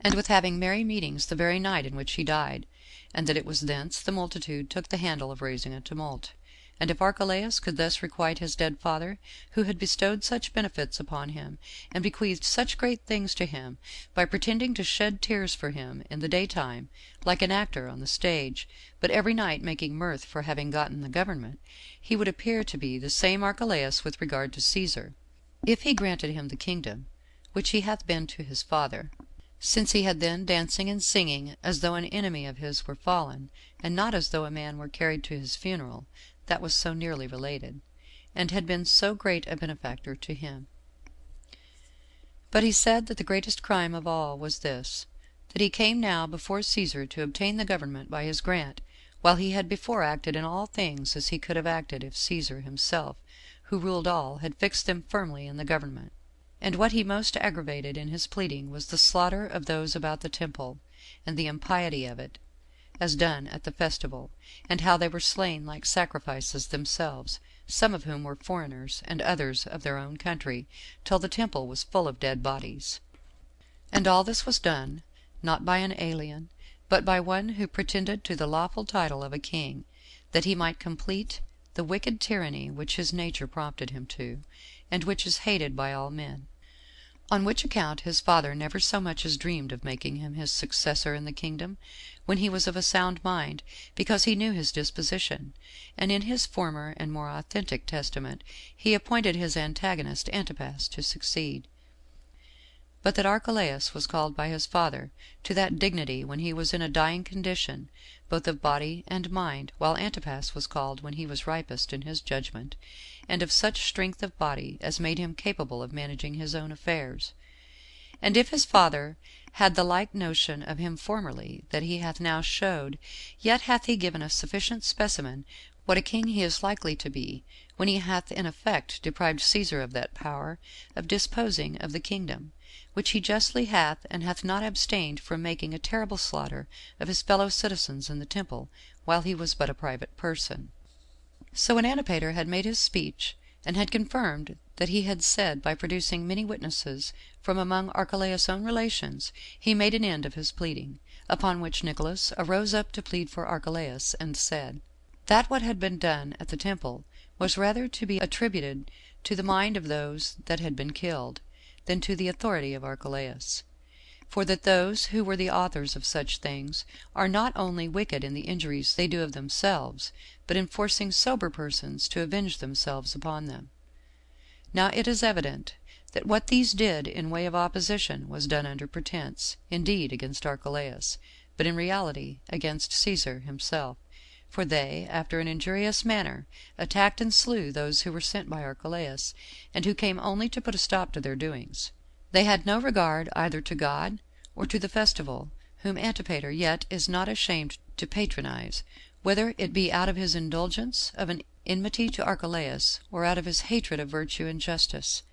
and with having merry meetings the very night in which he died, and that it was thence the multitude took the handle of raising a tumult. And if Archelaus could thus requite his dead father, who had bestowed such benefits upon him, and bequeathed such great things to him, by pretending to shed tears for him in the daytime, like an actor on the stage, but every night making mirth for having gotten the government, he would appear to be the same Archelaus with regard to Caesar, if he granted him the kingdom, which he hath been to his father, since he had then dancing and singing as though an enemy of his were fallen, and not as though a man were carried to his funeral, that was so nearly related, and had been so great a benefactor to him. But he said that the greatest crime of all was this, that he came now before Caesar to obtain the government by his grant, while he had before acted in all things as he could have acted if Caesar himself, who ruled all, had fixed them firmly in the government. And what he most aggravated in his pleading was the slaughter of those about the temple, and the impiety of it, as done at the festival, and how they were slain like sacrifices themselves, some of whom were foreigners, and others of their own country, till the temple was full of dead bodies. And all this was done, not by an alien, but by one who pretended to the lawful title of a king, that he might complete the wicked tyranny which his nature prompted him to, and which is hated by all men. On which account his father never so much as dreamed of making him his successor in the kingdom, when he was of a sound mind, because he knew his disposition, and in his former and more authentic testament he appointed his antagonist Antipas to succeed. But that Archelaus was called by his father to that dignity when he was in a dying condition, both of body and mind, while Antipas was called when he was ripest in his judgment, and of such strength of body as made him capable of managing his own affairs. And if his father had the like notion of him formerly that he hath now showed, yet hath he given a sufficient specimen what a king he is likely to be, when he hath in effect deprived Caesar of that power of disposing of the kingdom, which he justly hath, and hath not abstained from making a terrible slaughter of his fellow citizens in the temple, while he was but a private person. So when Antipater had made his speech, and had confirmed that he had said by producing many witnesses from among Archelaus' own relations, he made an end of his pleading. Upon which Nicolaus arose up to plead for Archelaus, and said, that what had been done at the temple was rather to be attributed to the mind of those that had been killed, than to the authority of Archelaus. For that those who were the authors of such things are not only wicked in the injuries they do of themselves, but in forcing sober persons to avenge themselves upon them. Now it is evident that what these did in way of opposition was done under pretense, indeed, against Archelaus, but in reality against Caesar himself. For they, after an injurious manner, attacked and slew those who were sent by Archelaus, and who came only to put a stop to their doings. They had no regard either to God or to the festival, whom Antipater yet is not ashamed to patronize, whether it be out of his indulgence of an enmity to Archelaus, or out of his hatred of virtue and justice.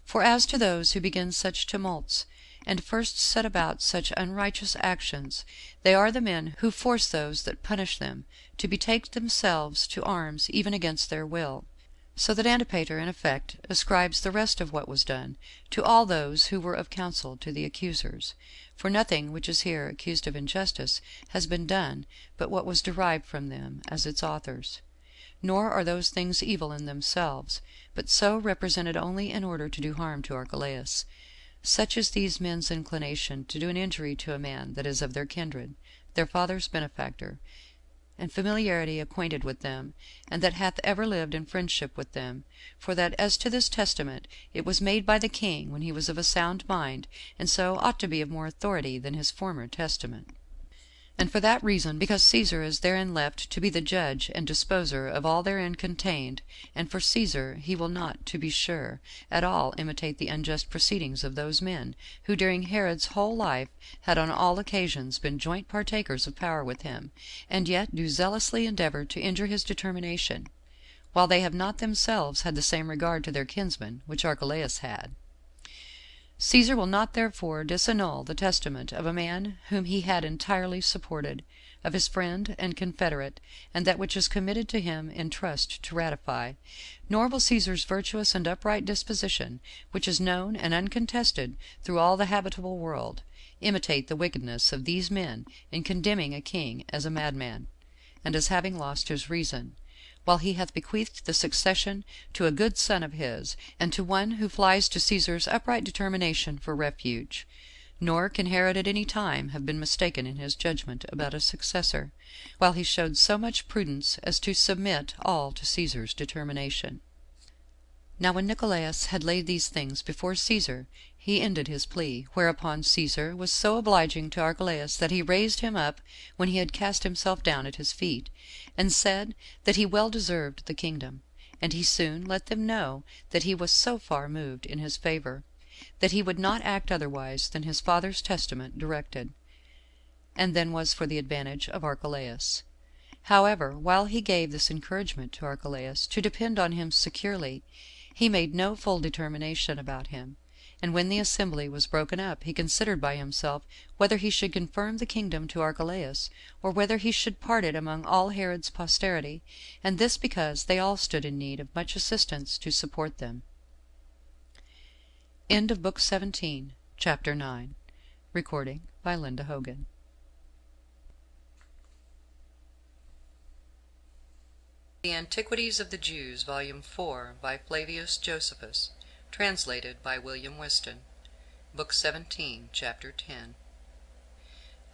For as to those who begin such tumults, and first set about such unrighteous actions, they are the men who force those that punish them to betake themselves to arms even against their will. So that Antipater in effect ascribes the rest of what was done to all those who were of counsel to the accusers. For nothing which is here accused of injustice has been done but what was derived from them as its authors. Nor are those things evil in themselves, but so represented only in order to do harm to Archelaus. Such is these men's inclination to do an injury to a man that is of their kindred, their father's benefactor, and familiarity acquainted with them, and that hath ever lived in friendship with them, for that as to this testament, it was made by the king when he was of a sound mind, and so ought to be of more authority than his former testament. And for that reason, because Caesar is therein left to be the judge and disposer of all therein contained, and for Caesar he will not, to be sure, at all imitate the unjust proceedings of those men, who during Herod's whole life had on all occasions been joint partakers of power with him, and yet do zealously endeavor to injure his determination, while they have not themselves had the same regard to their kinsmen which Archelaus had. Caesar will not therefore disannul the testament of a man whom he had entirely supported, of his friend and confederate, and that which is committed to him in trust to ratify. Nor will Caesar's virtuous and upright disposition, which is known and uncontested through all the habitable world, imitate the wickedness of these men in condemning a king as a madman, and as having lost his reason, while he hath bequeathed the succession to a good son of his, and to one who flies to Caesar's upright determination for refuge. Nor can Herod at any time have been mistaken in his judgment about a successor, while he showed so much prudence as to submit all to Caesar's determination. Now when Nicolaus had laid these things before Caesar, he ended his plea, whereupon Caesar was so obliging to Archelaus that he raised him up when he had cast himself down at his feet, and said that he well deserved the kingdom. And he soon let them know that he was so far moved in his favor, that he would not act otherwise than his father's testament directed, and then was for the advantage of Archelaus. However, while he gave this encouragement to Archelaus to depend on him securely, he made no full determination about him. And when the assembly was broken up, he considered by himself whether he should confirm the kingdom to Archelaus, or whether he should part it among all Herod's posterity, and this because they all stood in need of much assistance to support them. End of Book 17, Chapter 9. Recording by Linda Hogan. The Antiquities of the Jews, Volume 4, by Flavius Josephus, translated by William Whiston. Book 17, Chapter 10.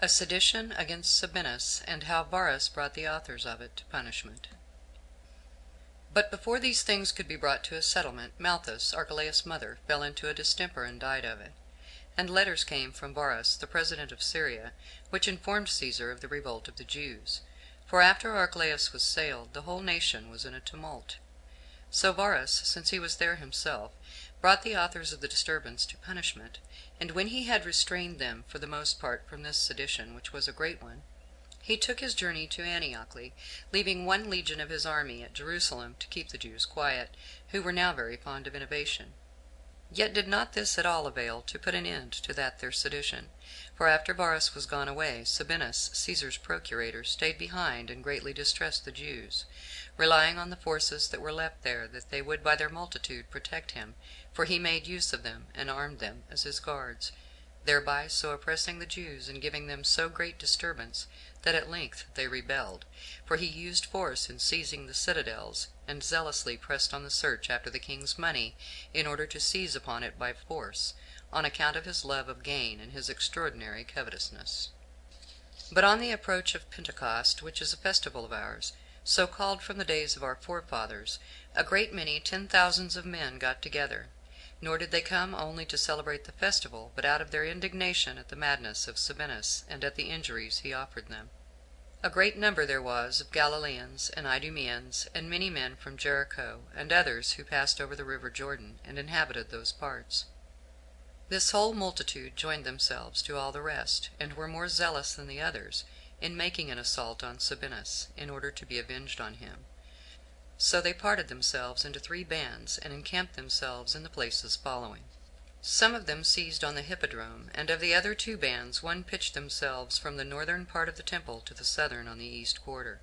A sedition against Sabinus, and how Varus brought the authors of it to punishment. But before these things could be brought to a settlement, Malthus, Archelaus' mother, fell into a distemper and died of it. And letters came from Varus, the president of Syria, which informed Caesar of the revolt of the Jews. For after Archelaus was sailed, the whole nation was in a tumult. So Varus, since he was there himself, brought the authors of the disturbance to punishment, and when he had restrained them for the most part from this sedition, which was a great one, he took his journey to Antioch, leaving 1 legion of his army at Jerusalem to keep the Jews quiet, who were now very fond of innovation. Yet did not this at all avail to put an end to that their sedition, for after Varus was gone away, Sabinus, Caesar's procurator, stayed behind and greatly distressed the Jews, relying on the forces that were left there, that they would by their multitude protect him, for he made use of them, and armed them as his guards, thereby so oppressing the Jews, and giving them so great disturbance, that at length they rebelled, for he used force in seizing the citadels, and zealously pressed on the search after the king's money, in order to seize upon it by force, on account of his love of gain and his extraordinary covetousness. But on the approach of Pentecost, which is a festival of ours, so called from the days of our forefathers, a great many 10,000s of men got together, nor did they come only to celebrate the festival, but out of their indignation at the madness of Sabinus, and at the injuries he offered them. A great number there was of Galileans and Idumeans, and many men from Jericho, and others who passed over the river Jordan, and inhabited those parts. This whole multitude joined themselves to all the rest, and were more zealous than the others, in making an assault on Sabinus, in order to be avenged on him. So they parted themselves into 3 bands, and encamped themselves in the places following. Some of them seized on the hippodrome, and of the other 2 bands one pitched themselves from the northern part of the temple to the southern on the east quarter.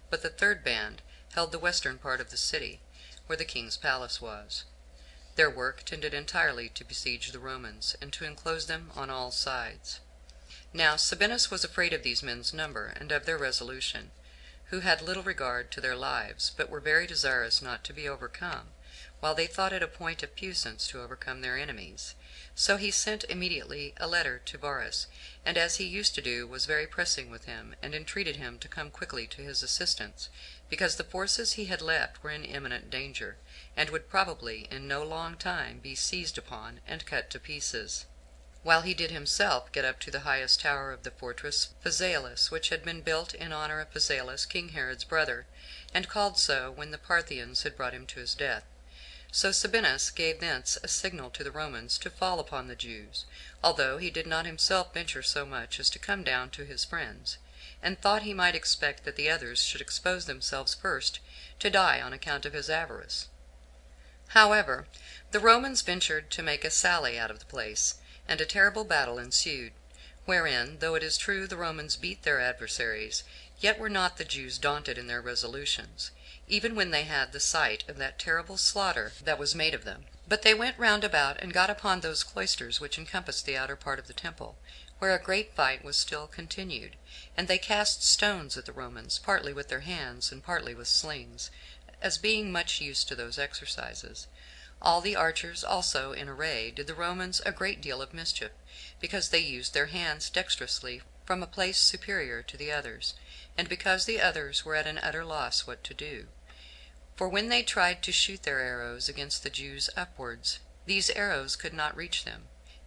But the 3rd band held the western part of the city, where the king's palace was. Their work tended entirely to besiege the Romans, and to enclose them on all sides. Now Sabinus was afraid of these men's number, and of their resolution, who had little regard to their lives, but were very desirous not to be overcome, while they thought it a point of puissance to overcome their enemies. So he sent immediately a letter to Varus, and as he used to do, was very pressing with him, and entreated him to come quickly to his assistance, because the forces he had left were in imminent danger, and would probably in no long time be seized upon and cut to pieces, while he did himself get up to the highest tower of the fortress Phasaelus, which had been built in honor of Phasaelus, King Herod's brother, and called so when the Parthians had brought him to his death. So Sabinus gave thence a signal to the Romans to fall upon the Jews, although he did not himself venture so much as to come down to his friends, and thought he might expect that the others should expose themselves first to die on account of his avarice. However, The Romans ventured to make a sally out of the place, and a terrible battle ensued, wherein, though it is true the Romans beat their adversaries, yet were not the Jews daunted in their resolutions, even when they had the sight of that terrible slaughter that was made of them. But they went round about and got upon those cloisters which encompassed the outer part of the temple, where a great fight was still continued, and they cast stones at the Romans, partly with their hands and partly with slings, as being much used to those exercises. All the archers also in array did the Romans a great deal of mischief, because they used their hands dexterously from a place superior to the others, and because the others were at an utter loss what to do. For when they tried to shoot their arrows against the Jews upwards, these arrows could not reach them,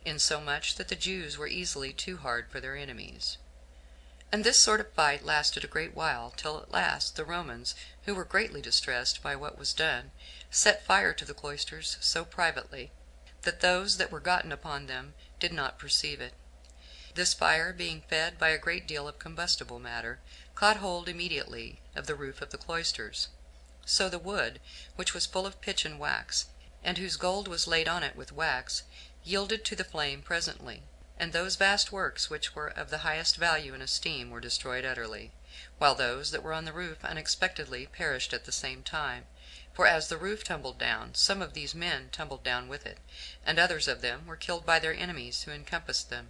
insomuch that the Jews were easily too hard for their enemies. And this sort of fight lasted a great while, till at last the Romans, who were greatly distressed by what was done, set fire to the cloisters so privately, that those that were gotten upon them did not perceive it. This fire, being fed by a great deal of combustible matter, caught hold immediately of the roof of the cloisters. So the wood, which was full of pitch and wax, and whose gold was laid on it with wax, yielded to the flame presently, and those vast works which were of the highest value and esteem were destroyed utterly, while those that were on the roof unexpectedly perished at the same time. For as the roof tumbled down, some of these men tumbled down with it, and others of them were killed by their enemies who encompassed them.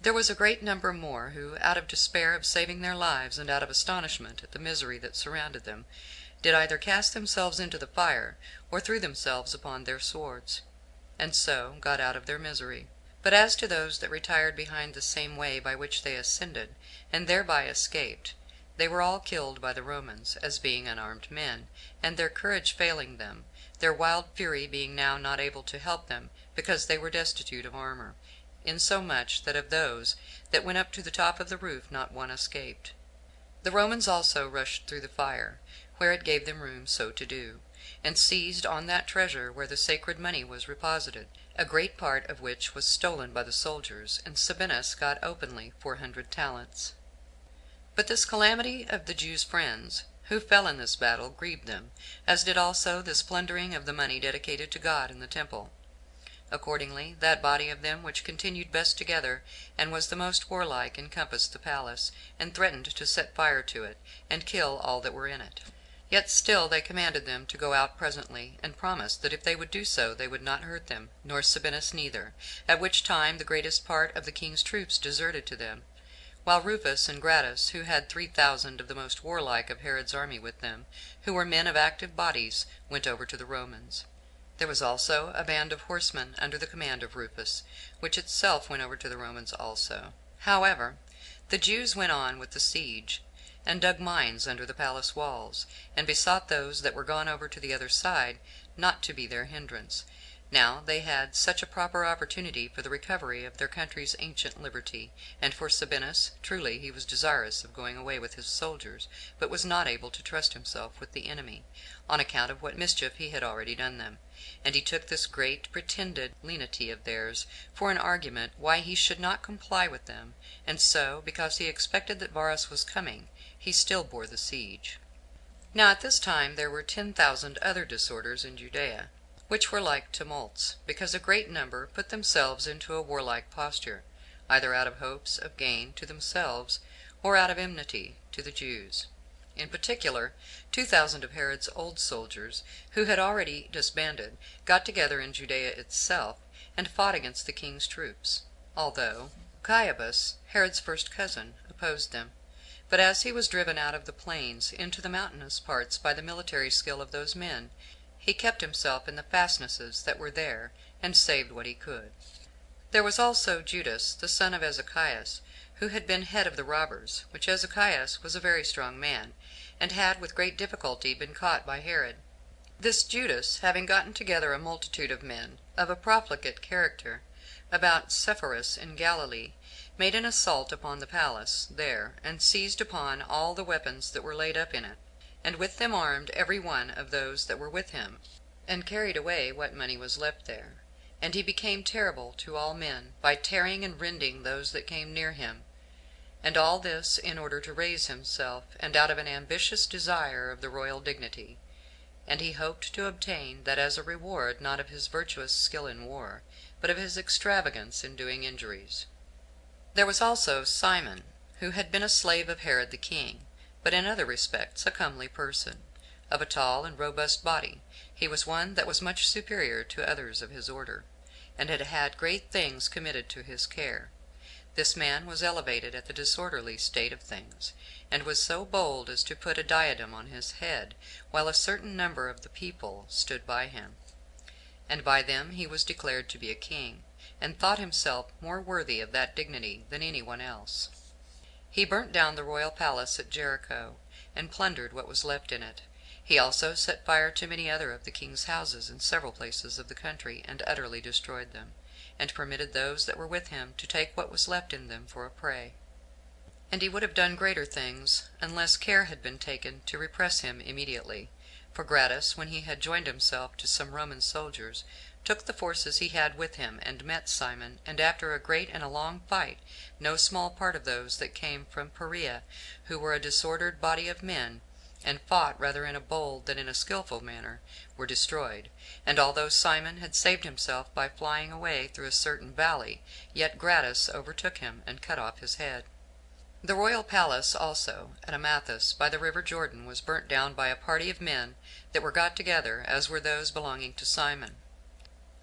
There was a great number more who, out of despair of saving their lives, and out of astonishment at the misery that surrounded them, did either cast themselves into the fire, or threw themselves upon their swords, and so got out of their misery. But as to those that retired behind the same way by which they ascended, and thereby escaped, they were all killed by the Romans, as being unarmed men, and their courage failing them, their wild fury being now not able to help them, because they were destitute of armor, insomuch that of those that went up to the top of the roof not one escaped. The Romans also rushed through the fire, where it gave them room so to do, and seized on that treasure where the sacred money was reposited, a great part of which was stolen by the soldiers, and Sabinus got openly 400 talents. But this calamity of the Jews' friends, who fell in this battle, grieved them, as did also this plundering of the money dedicated to God in the temple. Accordingly, that body of them which continued best together, and was the most warlike, encompassed the palace, and threatened to set fire to it, and kill all that were in it. Yet still they commanded them to go out presently, and promised that if they would do so they would not hurt them, nor Sabinus neither, at which time the greatest part of the king's troops deserted to them, while Rufus and Gratus, who had 3,000 of the most warlike of Herod's army with them, who were men of active bodies, went over to the Romans. There was also a band of horsemen under the command of Rufus, which itself went over to the Romans also. However, the Jews went on with the siege, and dug mines under the palace walls, and besought those that were gone over to the other side not to be their hindrance. Now they had such a proper opportunity for the recovery of their country's ancient liberty, and for Sabinus, truly he was desirous of going away with his soldiers, but was not able to trust himself with the enemy, on account of what mischief he had already done them. And he took this great pretended lenity of theirs for an argument why he should not comply with them, and so, because he expected that Varus was coming, he still bore the siege. Now at this time there were 10,000 other disorders in Judea, which were like tumults, because a great number put themselves into a warlike posture, either out of hopes of gain to themselves, or out of enmity to the Jews. In particular, 2,000 of Herod's old soldiers, who had already disbanded, got together in Judea itself, and fought against the king's troops, although Caiaphas, Herod's first cousin, opposed them. But as he was driven out of the plains into the mountainous parts by the military skill of those men, he kept himself in the fastnesses that were there, and saved what he could. There was also Judas, the son of Ezekias, who had been head of the robbers, which Ezekias was a very strong man, and had with great difficulty been caught by Herod. This Judas, having gotten together a multitude of men of a profligate character about Sepphoris in Galilee, made an assault upon the palace there, and seized upon all the weapons that were laid up in it, and with them armed every one of those that were with him, and carried away what money was left there. And he became terrible to all men, by tearing and rending those that came near him. And all this in order to raise himself, and out of an ambitious desire of the royal dignity. and he hoped to obtain that as a reward not of his virtuous skill in war, but of his extravagance in doing injuries. There was also Simon, who had been a slave of Herod the king, but in other respects a comely person. Of a tall and robust body, he was one that was much superior to others of his order, and had had great things committed to his care. This man was elevated at the disorderly state of things, and was so bold as to put a diadem on his head, while a certain number of the people stood by him. And by them he was declared to be a king, and thought himself more worthy of that dignity than any one else. He burnt down the royal palace at Jericho, and plundered what was left in it. He also set fire to many other of the king's houses in several places of the country, and utterly destroyed them, and permitted those that were with him to take what was left in them for a prey. And he would have done greater things, unless care had been taken to repress him immediately. For Gratus, when he had joined himself to some Roman soldiers, took the forces he had with him, and met Simon, and after a great and a long fight, no small part of those that came from Perea, who were a disordered body of men, and fought rather in a bold than in a skilful manner, were destroyed. And although Simon had saved himself by flying away through a certain valley, yet Gratus overtook him, and cut off his head. The royal palace also at Amathus by the river Jordan was burnt down by a party of men that were got together, as were those belonging to Simon.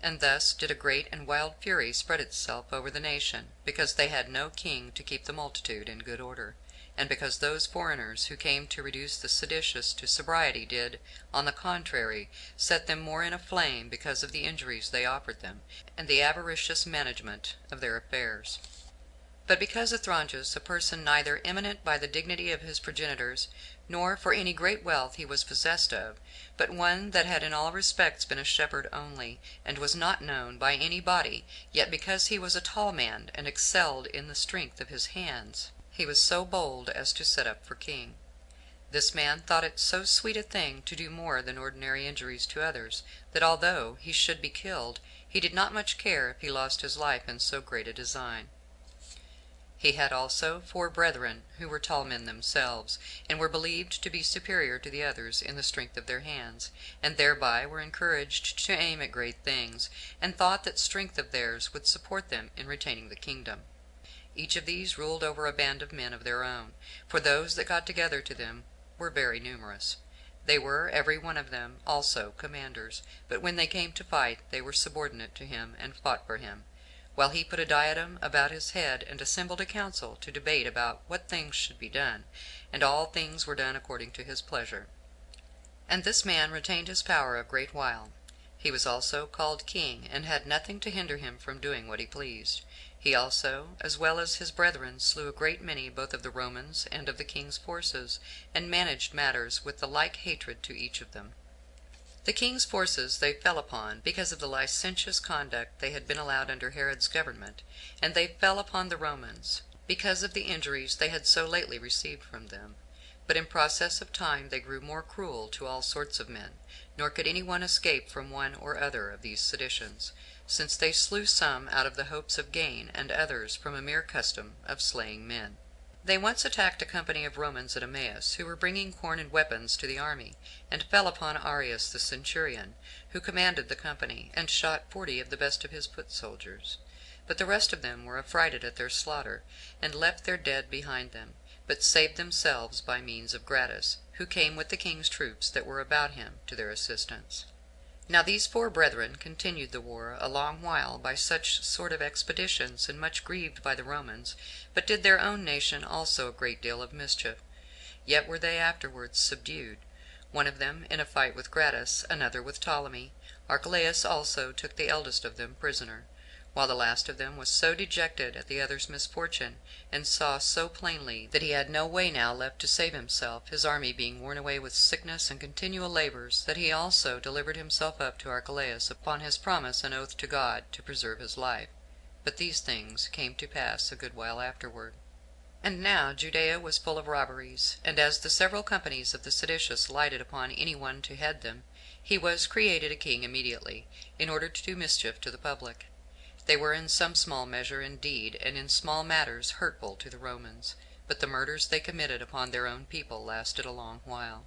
And thus did a great and wild fury spread itself over the nation, because they had no king to keep the multitude in good order, and because those foreigners who came to reduce the seditious to sobriety did, on the contrary, set them more in a flame because of the injuries they offered them, and the avaricious management of their affairs. But because Athronges, a person neither eminent by the dignity of his progenitors, nor for any great wealth he was possessed of, but one that had in all respects been a shepherd only, and was not known by any body, yet because he was a tall man, and excelled in the strength of his hands, he was so bold as to set up for king. This man thought it so sweet a thing to do more than ordinary injuries to others, that although he should be killed, he did not much care if he lost his life in so great a design. He had also 4 brethren, who were tall men themselves, and were believed to be superior to the others in the strength of their hands, and thereby were encouraged to aim at great things, and thought that strength of theirs would support them in retaining the kingdom. Each of these ruled over a band of men of their own, for those that got together to them were very numerous. They were, every one of them, also commanders, but when they came to fight, they were subordinate to him, and fought for him, while he put a diadem about his head, and assembled a council to debate about what things should be done, and all things were done according to his pleasure. And this man retained his power a great while. He was also called king, and had nothing to hinder him from doing what he pleased. He also, as well as his brethren, slew a great many both of the Romans and of the king's forces, and managed matters with the like hatred to each of them. The king's forces they fell upon, because of the licentious conduct they had been allowed under Herod's government, and they fell upon the Romans, because of the injuries they had so lately received from them. But in process of time they grew more cruel to all sorts of men, nor could any one escape from one or other of these seditions, since they slew some out of the hopes of gain, and others from a mere custom of slaying men. They once attacked a company of Romans at Emmaus, who were bringing corn and weapons to the army, and fell upon Arius the centurion, who commanded the company, and shot 40 of the best of his foot soldiers. But the rest of them were affrighted at their slaughter, and left their dead behind them, but saved themselves by means of Gratus, who came with the king's troops that were about him to their assistance. Now these 4 brethren continued the war a long while by such sort of expeditions, and much grieved by the Romans, but did their own nation also a great deal of mischief. Yet were they afterwards subdued, one of them in a fight with Gratus, another with Ptolemy. Archelaus also took the eldest of them prisoner, while the last of them was so dejected at the other's misfortune, and saw so plainly that he had no way now left to save himself, his army being worn away with sickness and continual labors, that he also delivered himself up to Archelaus upon his promise and oath to God to preserve his life. But these things came to pass a good while afterward. And now Judea was full of robberies, and as the several companies of the seditious lighted upon any one to head them, he was created a king immediately, in order to do mischief to the public. They were in some small measure indeed, and in small matters, hurtful to the Romans, but the murders they committed upon their own people lasted a long while.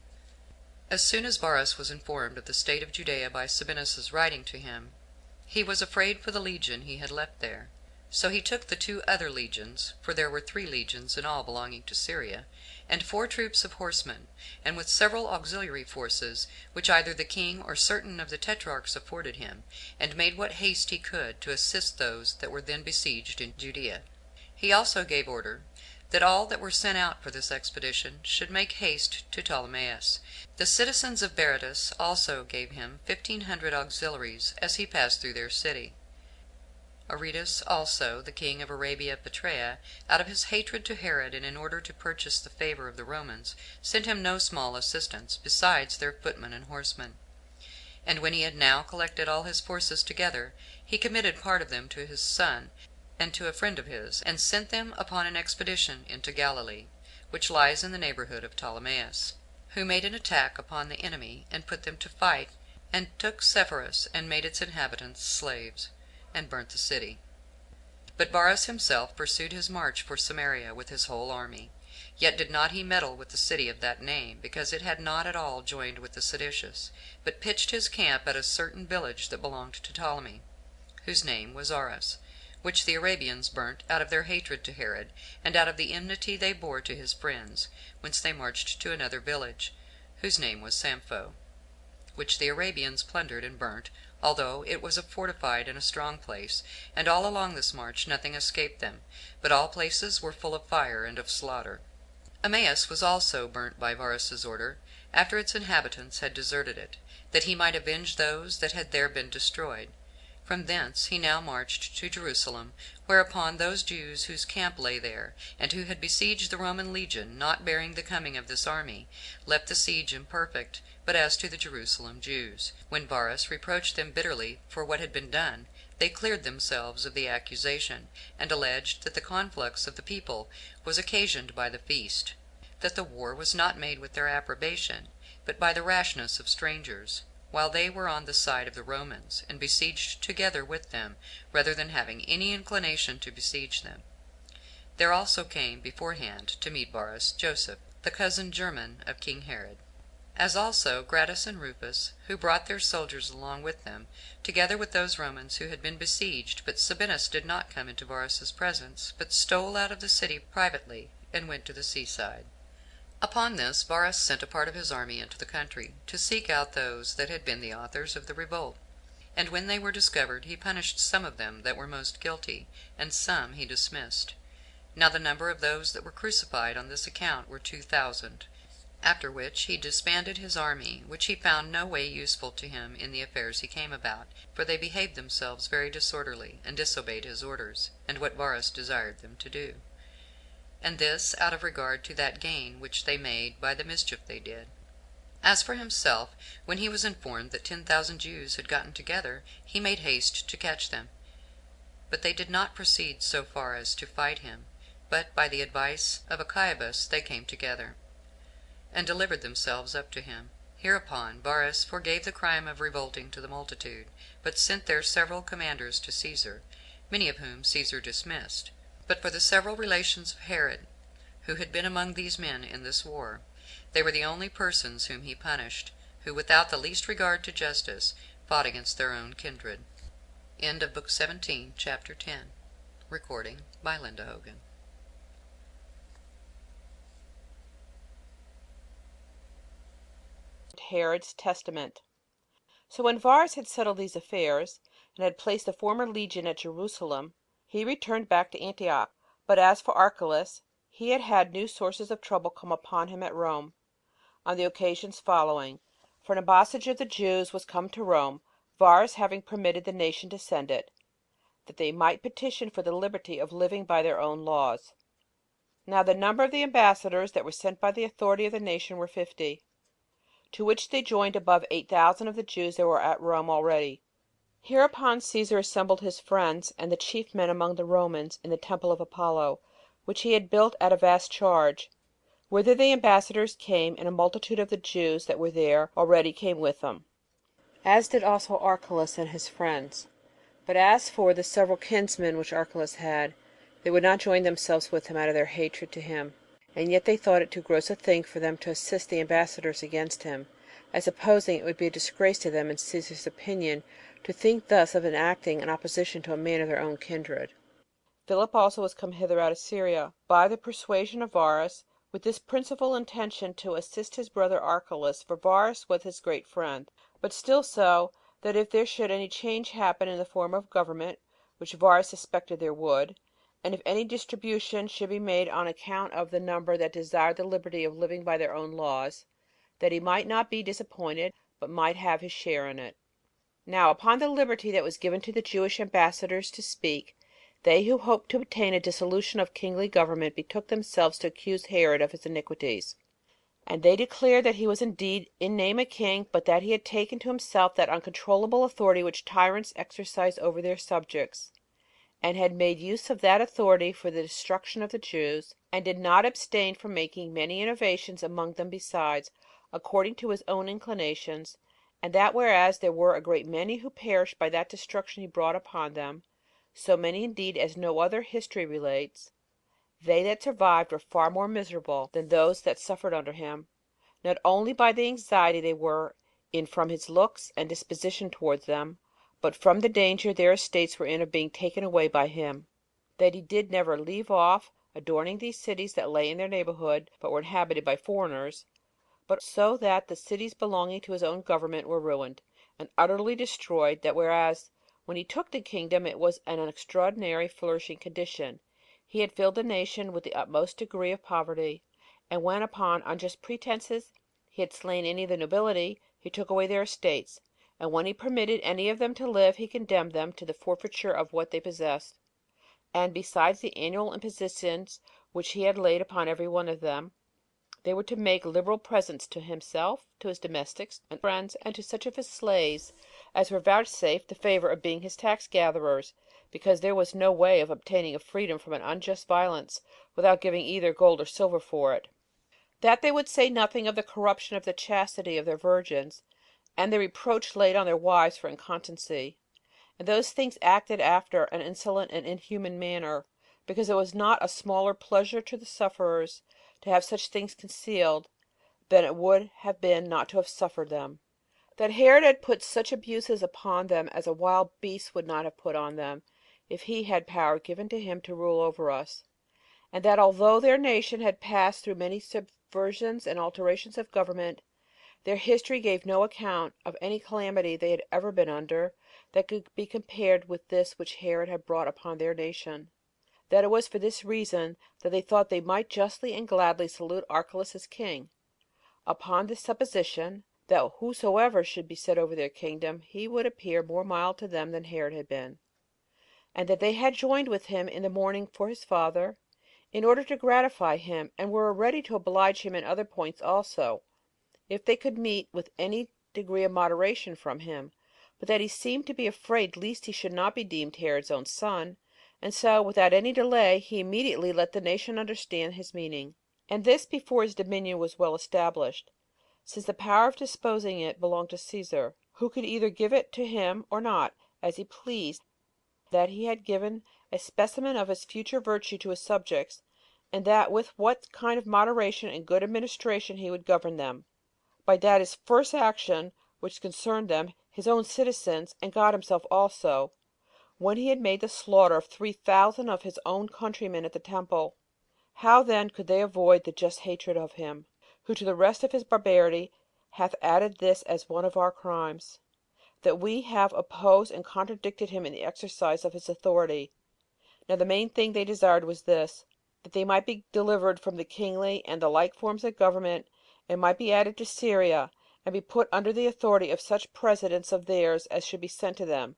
As soon as Varus was informed of the state of Judea by Sabinus's writing to him, he was afraid for the legion he had left there. So he took the 2 other legions, for there were 3 legions in all belonging to Syria, and 4 troops of horsemen, and with several auxiliary forces, which either the king or certain of the tetrarchs afforded him, and made what haste he could to assist those that were then besieged in Judea. He also gave order that all that were sent out for this expedition should make haste to Ptolemais. The citizens of Berytus also gave him 1,500 auxiliaries as he passed through their city. Aretas also, the king of Arabia Petraea, out of his hatred to Herod, and in order to purchase the favor of the Romans, sent him no small assistance, besides their footmen and horsemen. And when he had now collected all his forces together, he committed part of them to his son, and to a friend of his, and sent them upon an expedition into Galilee, which lies in the neighborhood of Ptolemais, who made an attack upon the enemy, and put them to fight, and took Sepphoris, and made its inhabitants slaves, and burnt the city. But Varus himself pursued his march for Samaria with his whole army. Yet did not he meddle with the city of that name, because it had not at all joined with the seditious, but pitched his camp at a certain village that belonged to Ptolemy, whose name was Arus, which the Arabians burnt out of their hatred to Herod, and out of the enmity they bore to his friends, whence they marched to another village, whose name was Sampho, which the Arabians plundered and burnt, although it was a fortified and a strong place, and all along this march nothing escaped them, but all places were full of fire and of slaughter. Emmaus was also burnt by Varus's order, after its inhabitants had deserted it, that he might avenge those that had there been destroyed. From thence he now marched to Jerusalem, whereupon those Jews whose camp lay there, and who had besieged the Roman legion, not bearing the coming of this army, left the siege imperfect. But as to the Jerusalem Jews, when Varus reproached them bitterly for what had been done, they cleared themselves of the accusation, and alleged that the conflux of the people was occasioned by the feast, that the war was not made with their approbation, but by the rashness of strangers, while they were on the side of the Romans, and besieged together with them, rather than having any inclination to besiege them. There also came beforehand to meet Varus Joseph, the cousin german of King Herod, as also Gratus and Rufus, who brought their soldiers along with them, together with those Romans who had been besieged. But Sabinus did not come into Varus's presence, but stole out of the city privately, and went to the seaside. Upon this Varus sent a part of his army into the country, to seek out those that had been the authors of the revolt. And when they were discovered, he punished some of them that were most guilty, and some he dismissed. Now the number of those that were crucified on this account were 2,000. After which he disbanded his army, which he found no way useful to him in the affairs he came about, for they behaved themselves very disorderly, and disobeyed his orders, and what Varus desired them to do. And this out of regard to that gain which they made by the mischief they did. As for himself, when he was informed that 10,000 Jews had gotten together, he made haste to catch them. But they did not proceed so far as to fight him, but by the advice of Achiabus they came together, and delivered themselves up to him. Hereupon Varus forgave the crime of revolting to the multitude, but sent their several commanders to Caesar, many of whom Caesar dismissed. But for the several relations of Herod, who had been among these men in this war, they were the only persons whom he punished, who without the least regard to justice fought against their own kindred. End of Book 17, Chapter 10. Recording by Linda Hogan. Herod's testament. So when Varus had settled these affairs, and had placed the former legion at Jerusalem, he returned back to Antioch. But as for Archelaus, he had had new sources of trouble come upon him at Rome, on the occasions following. For an embassage of the Jews was come to Rome, Varus having permitted the nation to send it, that they might petition for the liberty of living by their own laws. Now the number of the ambassadors that were sent by the authority of the nation were 50, to which they joined above 8,000 of the Jews that were at Rome already. Hereupon Caesar assembled his friends and the chief men among the Romans in the temple of Apollo, which he had built at a vast charge, whither the ambassadors came, and a multitude of the Jews that were there already came with them, as did also Archelaus and his friends. But as for the several kinsmen which Archelaus had, they would not join themselves with him out of their hatred to him, and yet they thought it too gross a thing for them to assist the ambassadors against him, as supposing it would be a disgrace to them in Caesar's opinion to think thus of enacting in opposition to a man of their own kindred. Philip also was come hither out of Syria, by the persuasion of Varus, with this principal intention to assist his brother Archelaus, for Varus was his great friend; but still so, that if there should any change happen in the form of government, which Varus suspected there would, and if any distribution should be made on account of the number that desired the liberty of living by their own laws, that he might not be disappointed, but might have his share in it. Now, upon the liberty that was given to the Jewish ambassadors to speak, they who hoped to obtain a dissolution of kingly government betook themselves to accuse Herod of his iniquities. And they declared that he was indeed in name a king, but that he had taken to himself that uncontrollable authority which tyrants exercise over their subjects, and had made use of that authority for the destruction of the Jews, and did not abstain from making many innovations among them besides, according to his own inclinations; and that whereas there were a great many who perished by that destruction he brought upon them, so many indeed as no other history relates, they that survived were far more miserable than those that suffered under him, not only by the anxiety they were in from his looks and disposition towards them, but from the danger their estates were in of being taken away by him; that he did never leave off adorning these cities that lay in their neighborhood, but were inhabited by foreigners, but so that the cities belonging to his own government were ruined and utterly destroyed; that whereas, when he took the kingdom, it was in an extraordinary flourishing condition, he had filled the nation with the utmost degree of poverty; and when, upon unjust pretenses, he had slain any of the nobility, he took away their estates; and when he permitted any of them to live, he condemned them to the forfeiture of what they possessed; and besides the annual impositions which he had laid upon every one of them, they were to make liberal presents to himself, to his domestics and friends, and to such of his slaves as were vouchsafed the favor of being his tax gatherers, because there was no way of obtaining a freedom from an unjust violence without giving either gold or silver for it; that they would say nothing of the corruption of the chastity of their virgins, and the reproach laid on their wives for incontinency; and those things acted after an insolent and inhuman manner, because it was not a smaller pleasure to the sufferers to have such things concealed than it would have been not to have suffered them; that Herod had put such abuses upon them as a wild beast would not have put on them, if he had power given to him to rule over us; and that although their nation had passed through many subversions and alterations of government, their history gave no account of any calamity they had ever been under that could be compared with this which Herod had brought upon their nation; that it was for this reason that they thought they might justly and gladly salute Archelaus as king, upon this supposition, that whosoever should be set over their kingdom, he would appear more mild to them than Herod had been; and that they had joined with him in the mourning for his father, in order to gratify him, and were ready to oblige him in other points also, if they could meet with any degree of moderation from him; but that he seemed to be afraid lest he should not be deemed Herod's own son, and so, without any delay, he immediately let the nation understand his meaning, and this before his dominion was well established, since the power of disposing it belonged to Cæsar, who could either give it to him or not, as he pleased; that he had given a specimen of his future virtue to his subjects, and that with what kind of moderation and good administration he would govern them; by that his first action, which concerned them, his own citizens, and God himself also, when he had made the slaughter of 3,000 of his own countrymen at the temple. How then could they avoid the just hatred of him, who to the rest of his barbarity hath added this as one of our crimes, that we have opposed and contradicted him in the exercise of his authority? Now the main thing they desired was this, that they might be delivered from the kingly and the like forms of government, and might be added to Syria, and be put under the authority of such presidents of theirs as should be sent to them;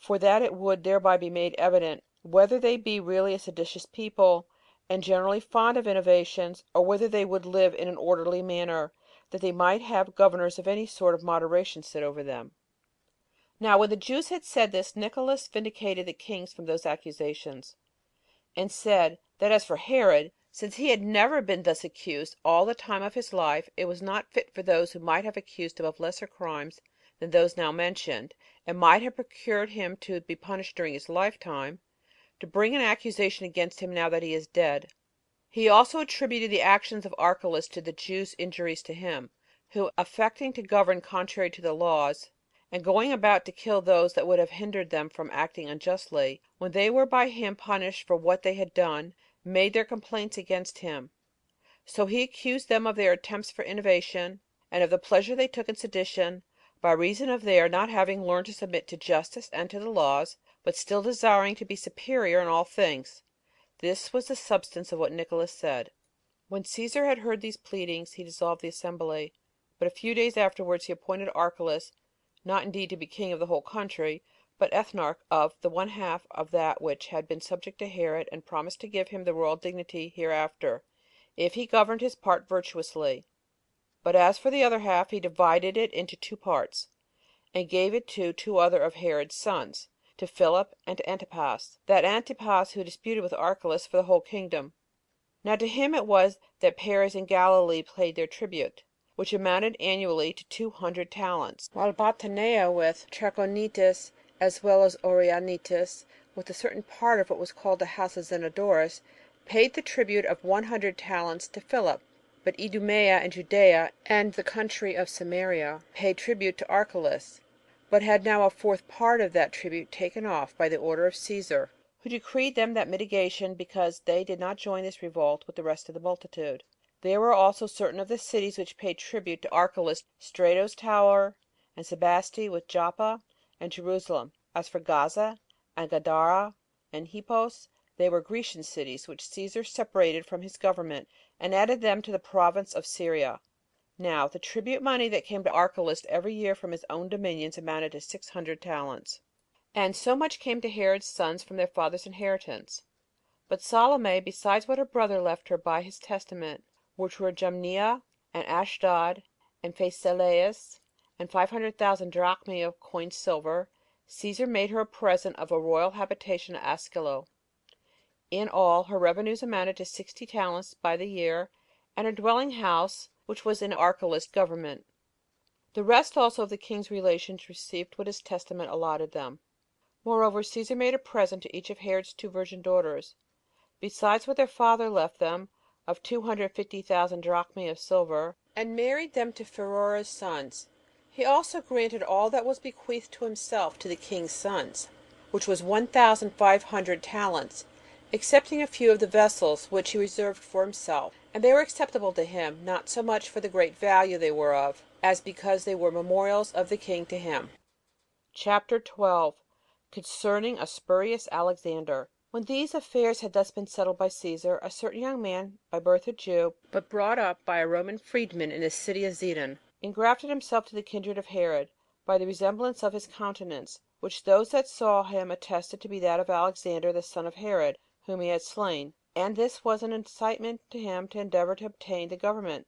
for that it would thereby be made evident whether they be really a seditious people, and generally fond of innovations, or whether they would live in an orderly manner, that they might have governors of any sort of moderation set over them. Now when the Jews had said this, Nicolaus vindicated the kings from those accusations, and said that as for Herod, since he had never been thus accused all the time of his life, it was not fit for those who might have accused him of lesser crimes than those now mentioned, and might have procured him to be punished during his lifetime, to bring an accusation against him now that he is dead. He also attributed the actions of Archelaus to the Jews' injuries to him, who, affecting to govern contrary to the laws, and going about to kill those that would have hindered them from acting unjustly, when they were by him punished for what they had done, made their complaints against him. So he accused them of their attempts for innovation, and of the pleasure they took in sedition, by reason of their not having learned to submit to justice and to the laws, but still desiring to be superior in all things. This was the substance of what Nicolaus said. When Caesar had heard these pleadings, he dissolved the assembly; but a few days afterwards he appointed Archelaus, not indeed to be king of the whole country, but ethnarch of the one half of that which had been subject to Herod, and promised to give him the royal dignity hereafter, if he governed his part virtuously. But as for the other half, he divided it into two parts, and gave it to two other of Herod's sons, to Philip and to Antipas, that Antipas who disputed with Archelaus for the whole kingdom. Now to him it was that Paris and Galilee paid their tribute, which amounted annually to 200 talents, while Batanea with Trachonitis, as well as Orianitis, with a certain part of what was called the house of Zenodorus, paid the tribute of 100 talents to Philip. But Idumea and Judea, and the country of Samaria, paid tribute to Archelaus, but had now a fourth part of that tribute taken off by the order of Caesar, who decreed them that mitigation, because they did not join this revolt with the rest of the multitude. There were also certain of the cities which paid tribute to Archelaus, Strato's tower, and Sebaste with Joppa, and Jerusalem. As for Gaza, and Gadara, and Hippos, they were Grecian cities, which Caesar separated from his government, and added them to the province of Syria. Now the tribute money that came to Archelaus every year from his own dominions amounted to 600 talents. And so much came to Herod's sons from their father's inheritance. But Salome, besides what her brother left her by his testament, which were Jamnia, and Ashdod, and Phasaelis, and 500,000 drachmae of coined silver, Caesar made her a present of a royal habitation at Askelo. In all, her revenues amounted to 60 talents by the year, and her dwelling house, which was in Archelaus' government. The rest also of the king's relations received what his testament allotted them. Moreover, Caesar made a present to each of Herod's two virgin daughters, besides what their father left them, of 250,000 drachmae of silver, and married them to Pherora's sons. He also granted all that was bequeathed to himself to the king's sons, which was 1,500 talents, excepting a few of the vessels, which he reserved for himself; and they were acceptable to him, not so much for the great value they were of, as because they were memorials of the king to him. Chapter 12. Concerning a spurious Alexander. When these affairs had thus been settled by Caesar, a certain young man, by birth a Jew, but brought up by a Roman freedman in the city of Zidon, engrafted himself to the kindred of Herod, by the resemblance of his countenance, which those that saw him attested to be that of Alexander the son of Herod, whom he had slain; and this was an incitement to him to endeavor to obtain the government.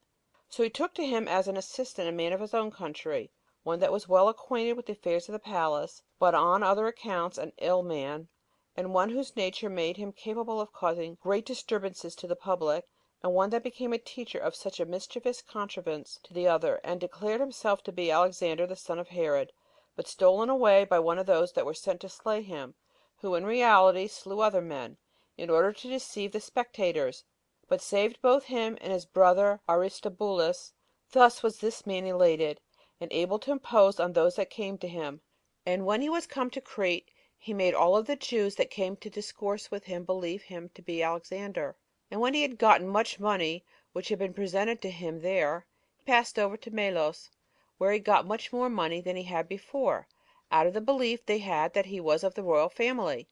So he took to him as an assistant a man of his own country, one that was well acquainted with the affairs of the palace, but on other accounts an ill man, and one whose nature made him capable of causing great disturbances to the public, and one that became a teacher of such a mischievous contrivance to the other, and declared himself to be Alexander the son of Herod, but stolen away by one of those that were sent to slay him, who in reality slew other men, in order to deceive the spectators, but saved both him and his brother Aristobulus. Thus was this man elated, and able to impose on those that came to him. And when he was come to Crete, he made all of the Jews that came to discourse with him believe him to be Alexander. And when he had gotten much money which had been presented to him there, he passed over to Melos, where he got much more money than he had before, out of the belief they had that he was of the royal family,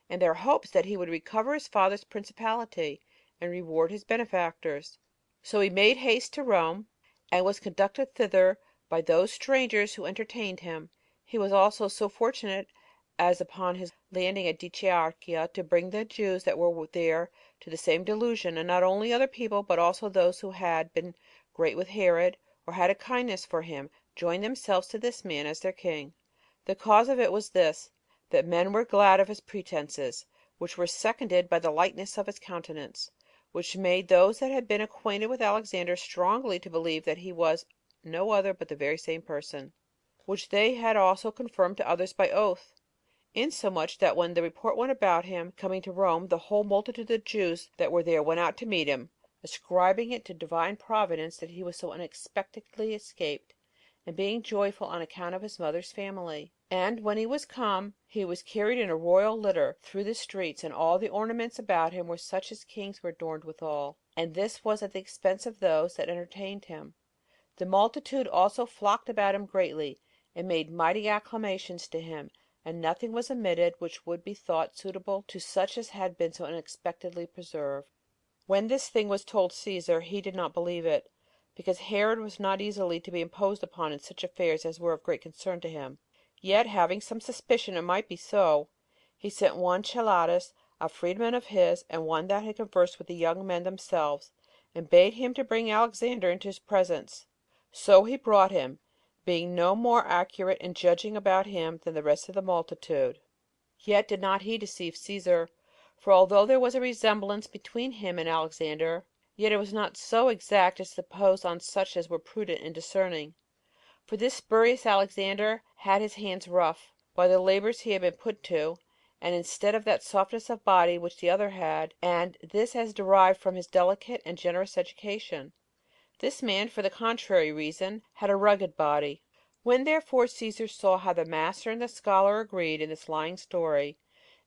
and their hopes that he would recover his father's principality, and reward his benefactors. So he made haste to Rome, and was conducted thither by those strangers who entertained him. He was also so fortunate as upon his landing at Dicearchia to bring the Jews that were there to the same delusion, and not only other people, but also those who had been great with Herod, or had a kindness for him, joined themselves to this man as their king. The cause of it was this, that men were glad of his pretenses, which were seconded by the likeness of his countenance, which made those that had been acquainted with Alexander strongly to believe that he was no other but the very same person, which they had also confirmed to others by oath; insomuch that when the report went about him coming to Rome, the whole multitude of the Jews that were there went out to meet him, ascribing it to divine providence that he was so unexpectedly escaped, and being joyful on account of his mother's family. And when he was come, he was carried in a royal litter through the streets, and all the ornaments about him were such as kings were adorned withal. And this was at the expense of those that entertained him. The multitude also flocked about him greatly, and made mighty acclamations to him, and nothing was omitted which would be thought suitable to such as had been so unexpectedly preserved. When this thing was told Caesar, he did not believe it, because Herod was not easily to be imposed upon in such affairs as were of great concern to him. Yet having some suspicion it might be so, he sent one Chelotus, a freedman of his, and one that had conversed with the young men themselves, and bade him to bring Alexander into his presence. So he brought him, being no more accurate in judging about him than the rest of the multitude. Yet did not he deceive Caesar; for although there was a resemblance between him and Alexander, yet it was not so exact as to impose on such as were prudent and discerning. For this spurious Alexander had his hands rough, by the labors he had been put to, and instead of that softness of body which the other had, and this as derived from his delicate and generous education, this man, for the contrary reason, had a rugged body. When therefore Caesar saw how the master and the scholar agreed in this lying story,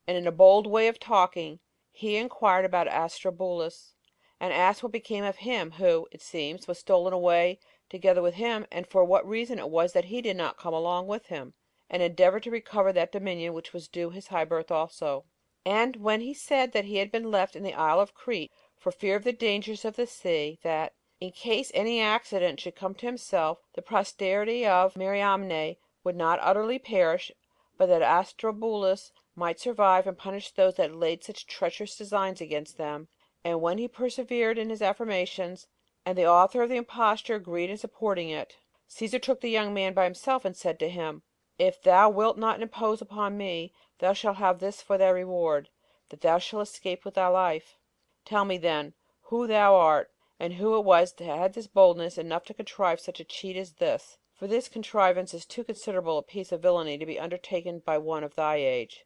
and in a bold way of talking, he inquired about Astrobulus, and asked what became of him who, it seems, was stolen away together with him, and for what reason it was that he did not come along with him, and endeavor to recover that dominion which was due his high birth also. And when he said that he had been left in the Isle of Crete for fear of the dangers of the sea, that, in case any accident should come to himself, the posterity of Mariamne would not utterly perish, but that Astrobulus might survive and punish those that laid such treacherous designs against them; and when he persevered in his affirmations, and the author of the imposture agreed in supporting it, Caesar took the young man by himself, and said to him, "If thou wilt not impose upon me, thou shalt have this for thy reward, that thou shalt escape with thy life. Tell me then who thou art, and who it was that had this boldness enough to contrive such a cheat as this, for this contrivance is too considerable a piece of villainy to be undertaken by one of thy age."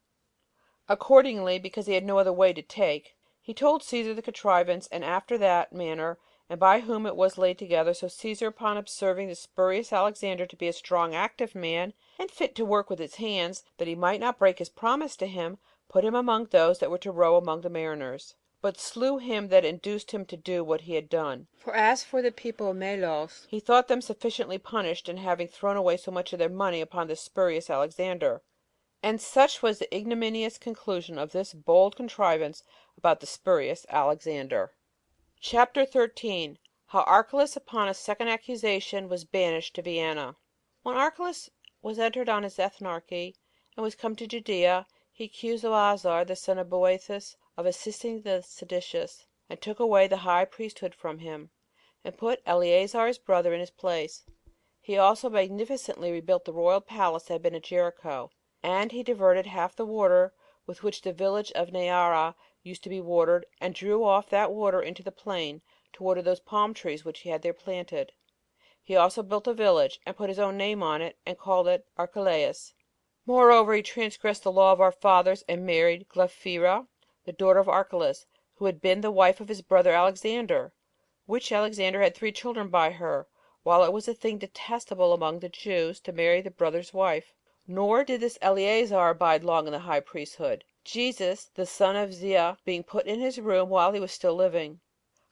Accordingly, because he had no other way to take, he told Caesar the contrivance, and after that manner, and by whom it was laid together. So Caesar, upon observing the spurious Alexander to be a strong active man, and fit to work with his hands, that he might not break his promise to him, put him among those that were to row among the mariners, but slew him that induced him to do what he had done. For as for the people of Melos, he thought them sufficiently punished in having thrown away so much of their money upon this spurious Alexander. And such was the ignominious conclusion of this bold contrivance about the spurious Alexander. CHAPTER 13. How Archelaus, upon a second accusation, was banished to Vienna. When Archelaus was entered on his ethnarchy, and was come to Judea, he accused Eleazar, the son of Boethus, of assisting the seditious, and took away the high priesthood from him, and put Eleazar his brother in his place. He also magnificently rebuilt the royal palace that had been at Jericho, and he diverted half the water with which the village of Neara used to be watered, and drew off that water into the plain, to water those palm trees which he had there planted. He also built a village, and put his own name on it, and called it Archelaus. Moreover, he transgressed the law of our fathers, and married Glaphyra, the daughter of Archelaus, who had been the wife of his brother Alexander, which Alexander had 3 children by her, while it was a thing detestable among the Jews to marry the brother's wife. Nor did this Eleazar abide long in the high priesthood, Jesus, the son of Zia, being put in his room while he was still living.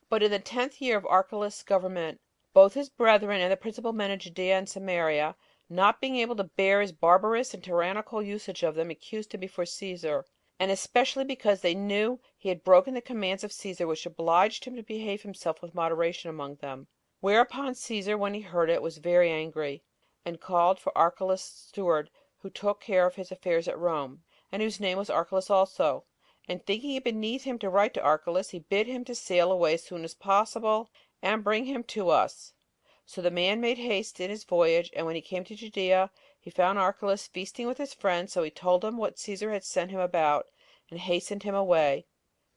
But in the 10th year of Archelaus' government, both his brethren and the principal men of Judea and Samaria, not being able to bear his barbarous and tyrannical usage of them, accused him before Caesar, and especially because they knew he had broken the commands of Caesar, which obliged him to behave himself with moderation among them. Whereupon Caesar, when he heard it, was very angry, and called for Archelaus' steward, who took care of his affairs at Rome, and whose name was Archelaus also; and thinking it beneath him to write to Archelaus, he bid him to sail away as soon as possible, and bring him to us. So the man made haste in his voyage, and when he came to Judea, he found Archelaus feasting with his friends. So he told him what Caesar had sent him about, and hastened him away.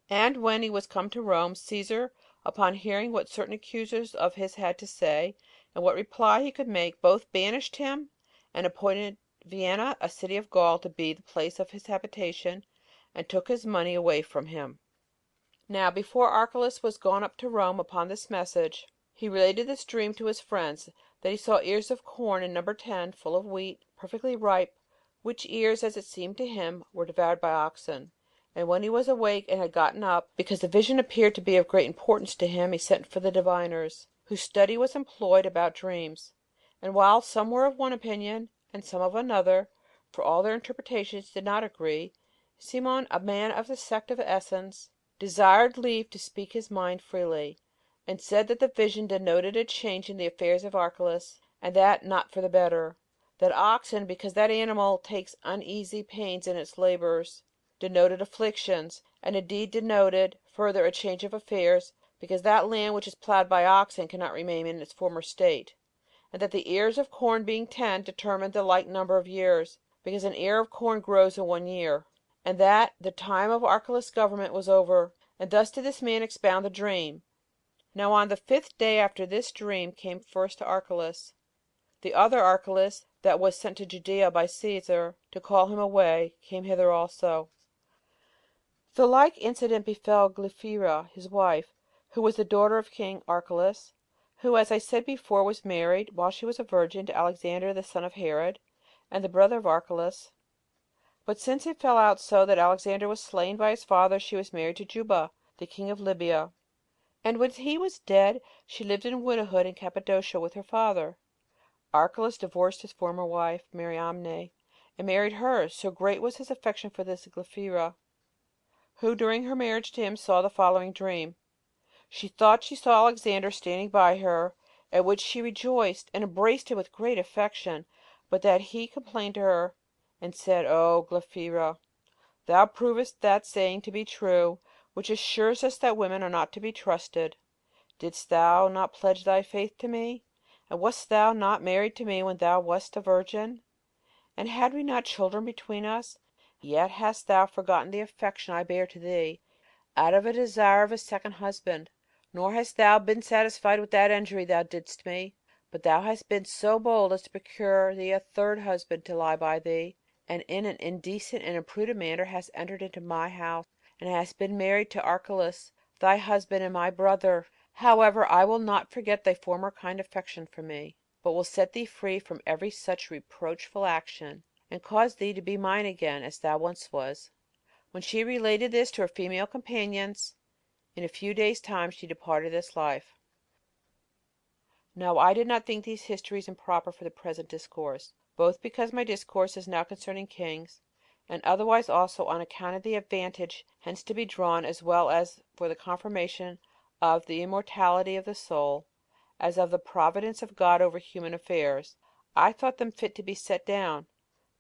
And when he was come to Rome, Caesar, upon hearing what certain accusers of his had to say, and what reply he could make, both banished him, and appointed Vienna, a city of Gaul, to be the place of his habitation, and took his money away from him. Now before Archelaus was gone up to Rome upon this message, he related this dream to his friends, that he saw ears of corn in number 10, full of wheat, perfectly ripe, which ears, as it seemed to him, were devoured by oxen. And when he was awake and had gotten up, because the vision appeared to be of great importance to him, he sent for the diviners, whose study was employed about dreams. And while some were of one opinion, and some of another, for all their interpretations did not agree, Simon, a man of the sect of Essens, desired leave to speak his mind freely, and said that the vision denoted a change in the affairs of Archelaus, and that not for the better; that oxen, because that animal takes uneasy pains in its labors, denoted afflictions; and indeed denoted further a change of affairs, because that land which is plowed by oxen cannot remain in its former state; and that the ears of corn being 10 determined the like number of years, because an ear of corn grows in 1 year; and that the time of Archelaus' government was over. And thus did this man expound the dream. Now on the 5th day after this dream came first to Archelaus. The other Archelaus, that was sent to Judea by Caesar, to call him away, came hither also. The like incident befell Glaphyra his wife, who was the daughter of king Archelaus, who, as I said before, was married, while she was a virgin, to Alexander the son of Herod, and the brother of Archelaus. But since it fell out so that Alexander was slain by his father, she was married to Juba, the king of Libya. And when he was dead, she lived in widowhood in Cappadocia with her father. Archelaus divorced his former wife, Mariamne, and married her, so great was his affection for this Glaphyra, who during her marriage to him saw the following dream. She thought she saw Alexander standing by her, at which she rejoiced, and embraced him with great affection, but that he complained to her, and said, O Glaphyra, thou provest that saying to be true, which assures us that women are not to be trusted. Didst thou not pledge thy faith to me? And wast thou not married to me when thou wast a virgin? And had we not children between us? Yet hast thou forgotten the affection I bare to thee, out of a desire of a second husband. Nor hast thou been satisfied with that injury thou didst me, but thou hast been so bold as to procure thee a third husband to lie by thee, and in an indecent and imprudent manner hast entered into my house, and hast been married to Archelaus, thy husband and my brother. However, I will not forget thy former kind affection for me, but will set thee free from every such reproachful action, and cause thee to be mine again, as thou once was. When she related this to her female companions, in a few days' time she departed this life. Now I did not think these histories improper for the present discourse, both because my discourse is now concerning kings, and otherwise also on account of the advantage hence to be drawn, as well for the confirmation of the immortality of the soul, as of the providence of God over human affairs. I thought them fit to be set down.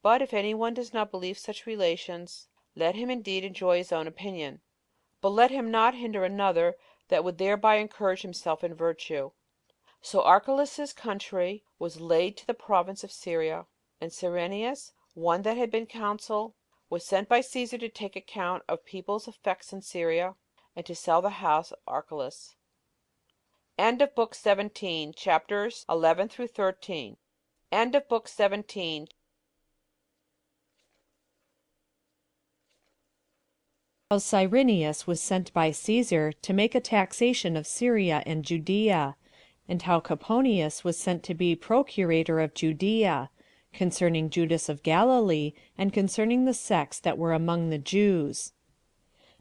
But if any one does not believe such relations, let him indeed enjoy his own opinion, but let him not hinder another that would thereby encourage himself in virtue. So Archelaus's country was laid to the province of Syria, and Cyrenius, one that had been consul, was sent by Caesar to take account of people's effects in Syria, and to sell the house of Archelaus. End of Book 17, chapters 11 through 13. End of Book 17. How Cyrenius was sent by Caesar to make a taxation of Syria and Judea, and how Coponius was sent to be procurator of Judea, concerning Judas of Galilee, and concerning the sects that were among the Jews.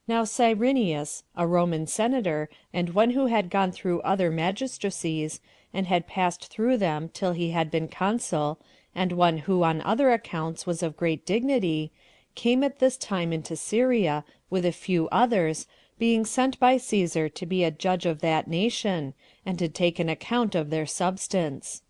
Now Cyrenius, a Roman senator, and one who had gone through other magistracies, and had passed through them till he had been consul, and one who on other accounts was of great dignity, came at this time into Syria, with a few others, being sent by Caesar to be a judge of that nation, and to take an account of their substance.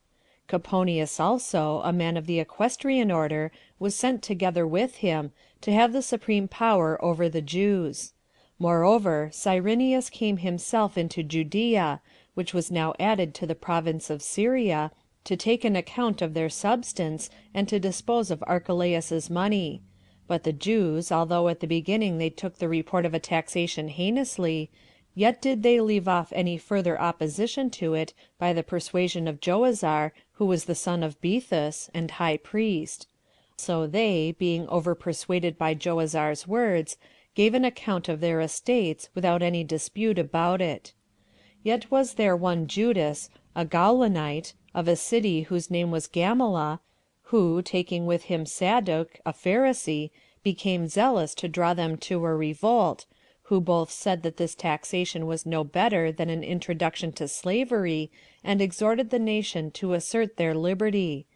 Coponius also, a man of the equestrian order, was sent together with him, to have the supreme power over the Jews. Moreover, Cyrenius came himself into Judea, which was now added to the province of Syria, to take an account of their substance, and to dispose of Archelaus's money. But the Jews, although at the beginning they took the report of a taxation heinously, yet did they leave off any further opposition to it by the persuasion of Joazar, who was the son of Bethus, and high priest. So they, being over-persuaded by Joazar's words, gave an account of their estates without any dispute about it. Yet was there one Judas, a Gaulonite, of a city whose name was Gamala, who, taking with him Sadduc, a Pharisee, became zealous to draw them to a revolt, who both said that this taxation was no better than an introduction to slavery, and exhorted the nation to assert their liberty;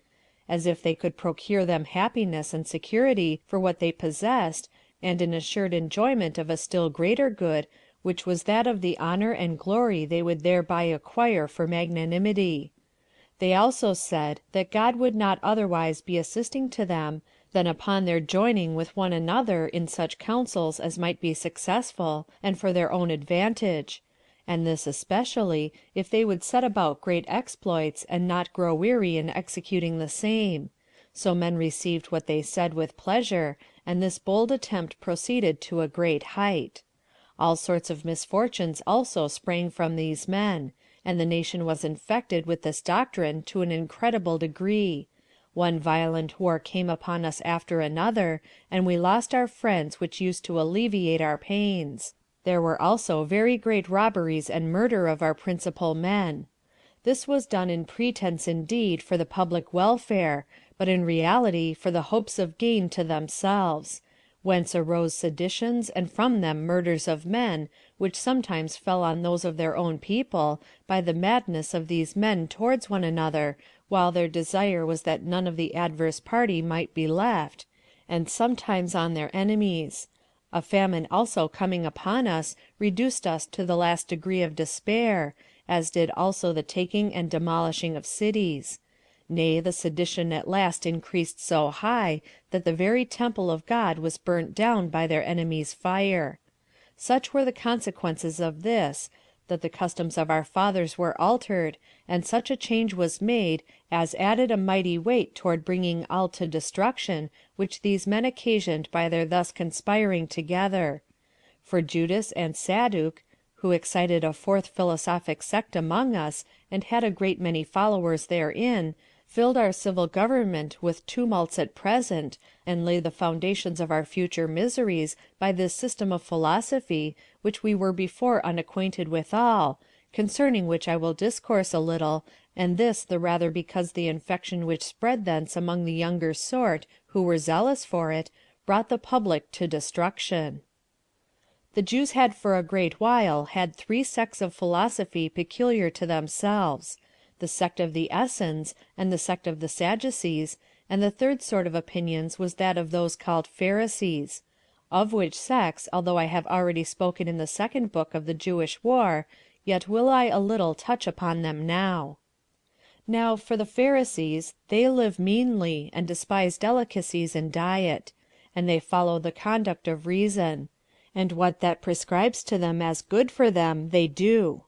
as if they could procure them happiness and security for what they possessed, and an assured enjoyment of a still greater good, which was that of the honor and glory they would thereby acquire for magnanimity. They also said that God would not otherwise be assisting to them than upon their joining with one another in such counsels as might be successful, and for their own advantage; and this especially, if they would set about great exploits, and not grow weary in executing the same. So men received what they said with pleasure, and this bold attempt proceeded to a great height. All sorts of misfortunes also sprang from these men, and the nation was infected with this doctrine to an incredible degree. One violent war came upon us after another, and we lost our friends which used to alleviate our pains. There were also very great robberies and murder of our principal men. This was done in pretense indeed for the public welfare, but in reality for the hopes of gain to themselves; whence arose seditions, and from them murders of men, which sometimes fell on those of their own people, by the madness of these men towards one another, while their desire was that none of the adverse party might be left, and sometimes on their enemies. A famine also coming upon us reduced us to the last degree of despair, as did also the taking and demolishing of cities. Nay, the sedition at last increased so high that the very temple of God was burnt down by their enemies' fire. Such were the consequences of this, that the customs of our fathers were altered, and such a change was made as added a mighty weight toward bringing all to destruction, which these men occasioned by their thus conspiring together. For Judas and Sadduc, who excited a fourth philosophic sect among us, and had a great many followers therein, filled our civil government with tumults at present, and lay the foundations of our future miseries by this system of philosophy, which we were before unacquainted withal, concerning which I will discourse a little, and this the rather because the infection which spread thence among the younger sort, who were zealous for it, brought the public to destruction. The Jews had for a great while had 3 sects of philosophy peculiar to themselves, the sect of the Essens, and the sect of the Sadducees, and the third sort of opinions was that of those called Pharisees; of which sects, although I have already spoken in the 2nd book of the Jewish War, yet will I a little touch upon them now. Now, for the Pharisees, they live meanly, and despise delicacies in diet; and they follow the conduct of reason; and what that prescribes to them as good for them they do;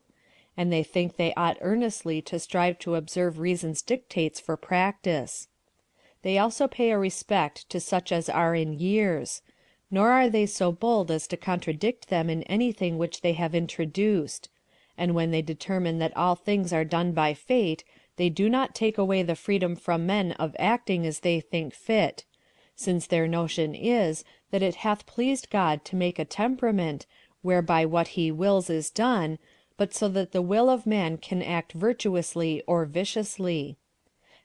and they think they ought earnestly to strive to observe reason's dictates for practice. They also pay a respect to such as are in years; nor are they so bold as to contradict them in anything which they have introduced; and when they determine that all things are done by fate, they do not take away the freedom from men of acting as they think fit; since their notion is, that it hath pleased God to make a temperament, whereby what he wills is done, but so that the will of man can act virtuously or viciously.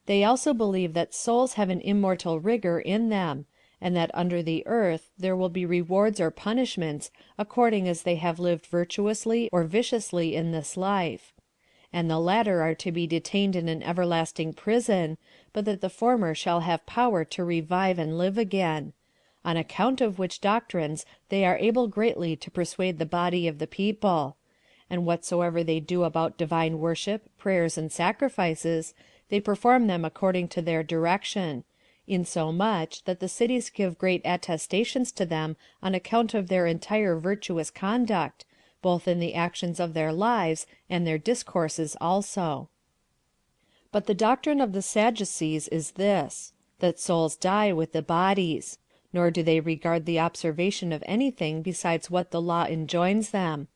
They also believe that souls have an immortal rigor in them, and that under the earth there will be rewards or punishments according as they have lived virtuously or viciously in this life; and the latter are to be detained in an everlasting prison, but that the former shall have power to revive and live again; on account of which doctrines they are able greatly to persuade the body of the people; and whatsoever they do about divine worship, prayers, and sacrifices, they perform them according to their direction; insomuch that the cities give great attestations to them on account of their entire virtuous conduct, both in the actions of their lives and their discourses also. But the doctrine of the Sadducees is this, that souls die with the bodies; nor do they regard the observation of anything besides what the law enjoins them;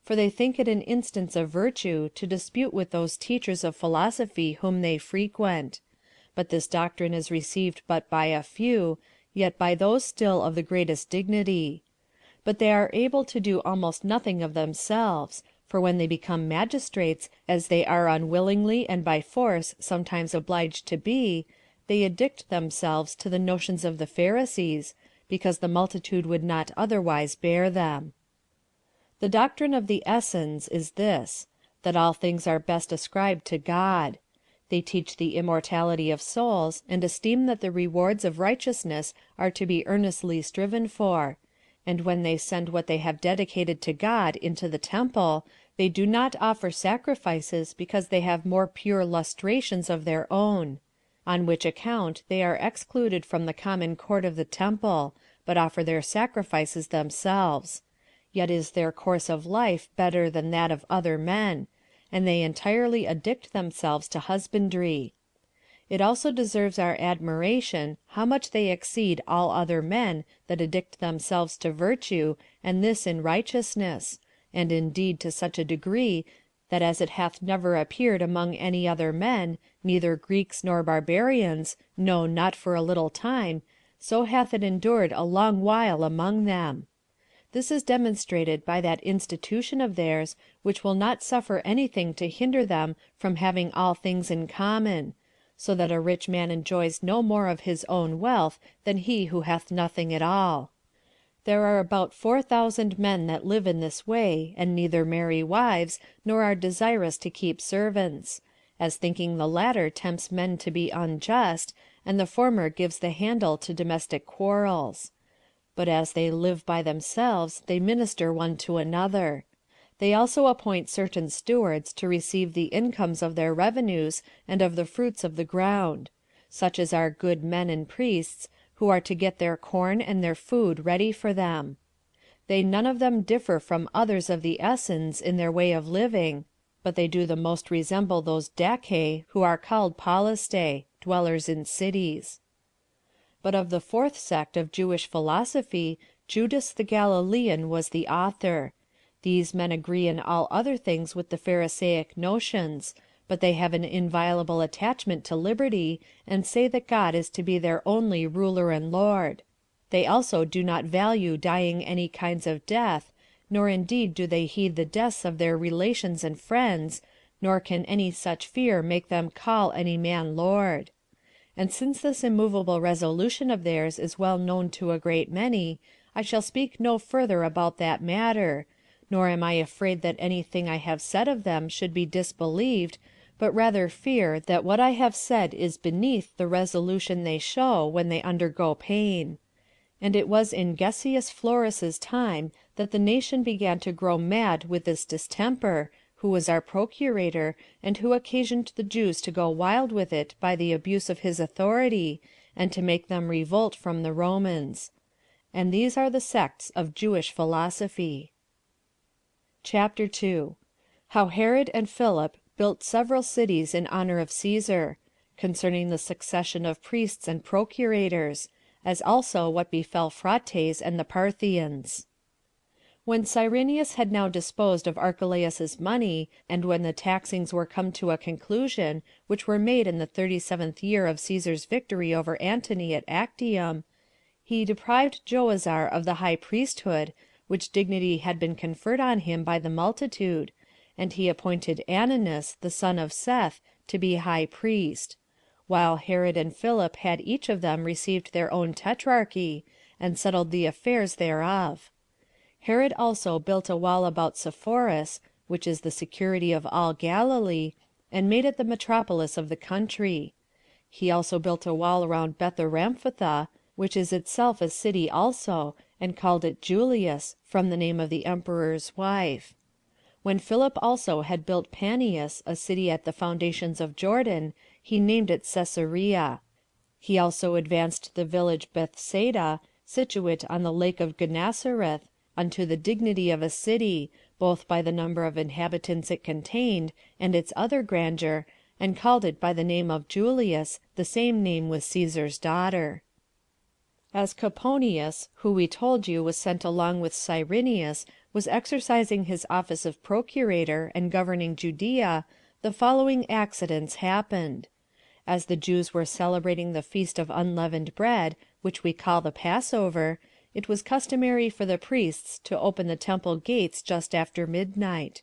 for they think it an instance of virtue to dispute with those teachers of philosophy whom they frequent; but this doctrine is received but by a few, yet by those still of the greatest dignity. but they are able to do almost nothing of themselves, for when they become magistrates, as they are unwillingly and by force sometimes obliged to be, they addict themselves to the notions of the Pharisees, because the multitude would not otherwise bear them. The doctrine of the Essens is this, that all things are best ascribed to God. They teach the immortality of souls, and esteem that the rewards of righteousness are to be earnestly striven for, and when they send what they have dedicated to God into the temple, they do not offer sacrifices because they have more pure lustrations of their own; on which account they are excluded from the common court of the temple, but offer their sacrifices themselves. Yet is their course of life better than that of other men, and they entirely addict themselves to husbandry. It also deserves our admiration how much they exceed all other men that addict themselves to virtue, and this in righteousness, and indeed to such a degree, that as it hath never appeared among any other men, neither Greeks nor barbarians, no, not for a little time, so hath it endured a long while among them. This is demonstrated by that institution of theirs, which will not suffer anything to hinder them from having all things in common, so that a rich man enjoys no more of his own wealth than he who hath nothing at all. There are about 4,000 men that live in this way, and neither marry wives, nor are desirous to keep servants, as thinking the latter tempts men to be unjust, and the former gives the handle to domestic quarrels. But as they live by themselves, they minister one to another. They also appoint certain stewards to receive the incomes of their revenues and of the fruits of the ground; such as are good men and priests, who are to get their corn and their food ready for them. They none of them differ from others of the Essens in their way of living, but they do the most resemble those Dacae, who are called Polistae, dwellers in cities. But of the fourth sect of Jewish philosophy, Judas the Galilean was the author. These men agree in all other things with the Pharisaic notions, but they have an inviolable attachment to liberty, and say that God is to be their only ruler and Lord. They also do not value dying any kinds of death, nor indeed do they heed the deaths of their relations and friends, nor can any such fear make them call any man Lord. And since this immovable resolution of theirs is well known to a great many, I shall speak no further about that matter, nor am I afraid that anything I have said of them should be disbelieved, but rather fear that what I have said is beneath the resolution they show when they undergo pain. And it was in Gessius Florus's time that the nation began to grow mad with this distemper, who was our procurator, and who occasioned the Jews to go wild with it by the abuse of his authority, and to make them revolt from the Romans. And these are the sects of Jewish philosophy. Chapter 2. How Herod and Philip built several cities in honor of Caesar; concerning the succession of priests and procurators; as also what befell Phraates and the Parthians. When Cyrenius had now disposed of Archelaus's money, and when the taxings were come to a conclusion, which were made in the 37th year of Caesar's victory over Antony at Actium, he deprived Joazar of the high priesthood, which dignity had been conferred on him by the multitude, and he appointed Ananus, the son of Seth, to be high priest; while Herod and Philip had each of them received their own tetrarchy, and settled the affairs thereof. Herod also built a wall about Sepphoris, which is the security of all Galilee, and made it the metropolis of the country. He also built a wall around Betharamphtha, which is itself a city also, and called it Julias, from the name of the emperor's wife. When Philip also had built Paneas, a city at the foundations of Jordan, he named it Caesarea. He also advanced the village Bethsaida, situate on the lake of Gennesareth, unto the dignity of a city, both by the number of inhabitants it contained, and its other grandeur, and called it by the name of Julias, the same name with Caesar's daughter. As Coponius, who we told you was sent along with Cyrenius, was exercising his office of procurator, and governing Judea, the following accidents happened. As the Jews were celebrating the feast of unleavened bread, which we call the Passover, it was customary for the priests to open the temple gates just after midnight.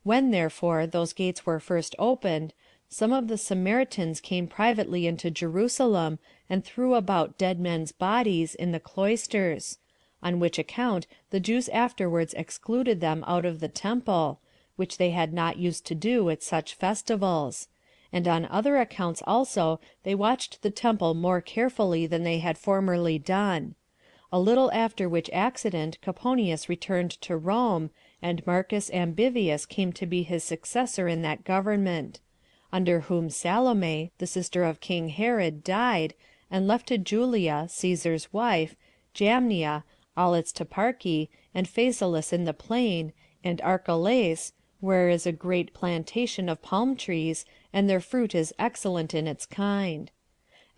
When, therefore, those gates were first opened, some of the Samaritans came privately into Jerusalem, and threw about dead men's bodies in the cloisters; on which account the Jews afterwards excluded them out of the temple, which they had not used to do at such festivals; and on other accounts also they watched the temple more carefully than they had formerly done. A little after which accident Coponius returned to Rome, and Marcus Ambivius came to be his successor in that government; under whom Salome, the sister of king Herod, died, and left to Julia, Caesar's wife, Jamnia, all its toparchy, and Phasaelis in the plain, and Archelaus, where is a great plantation of palm trees, and their fruit is excellent in its kind.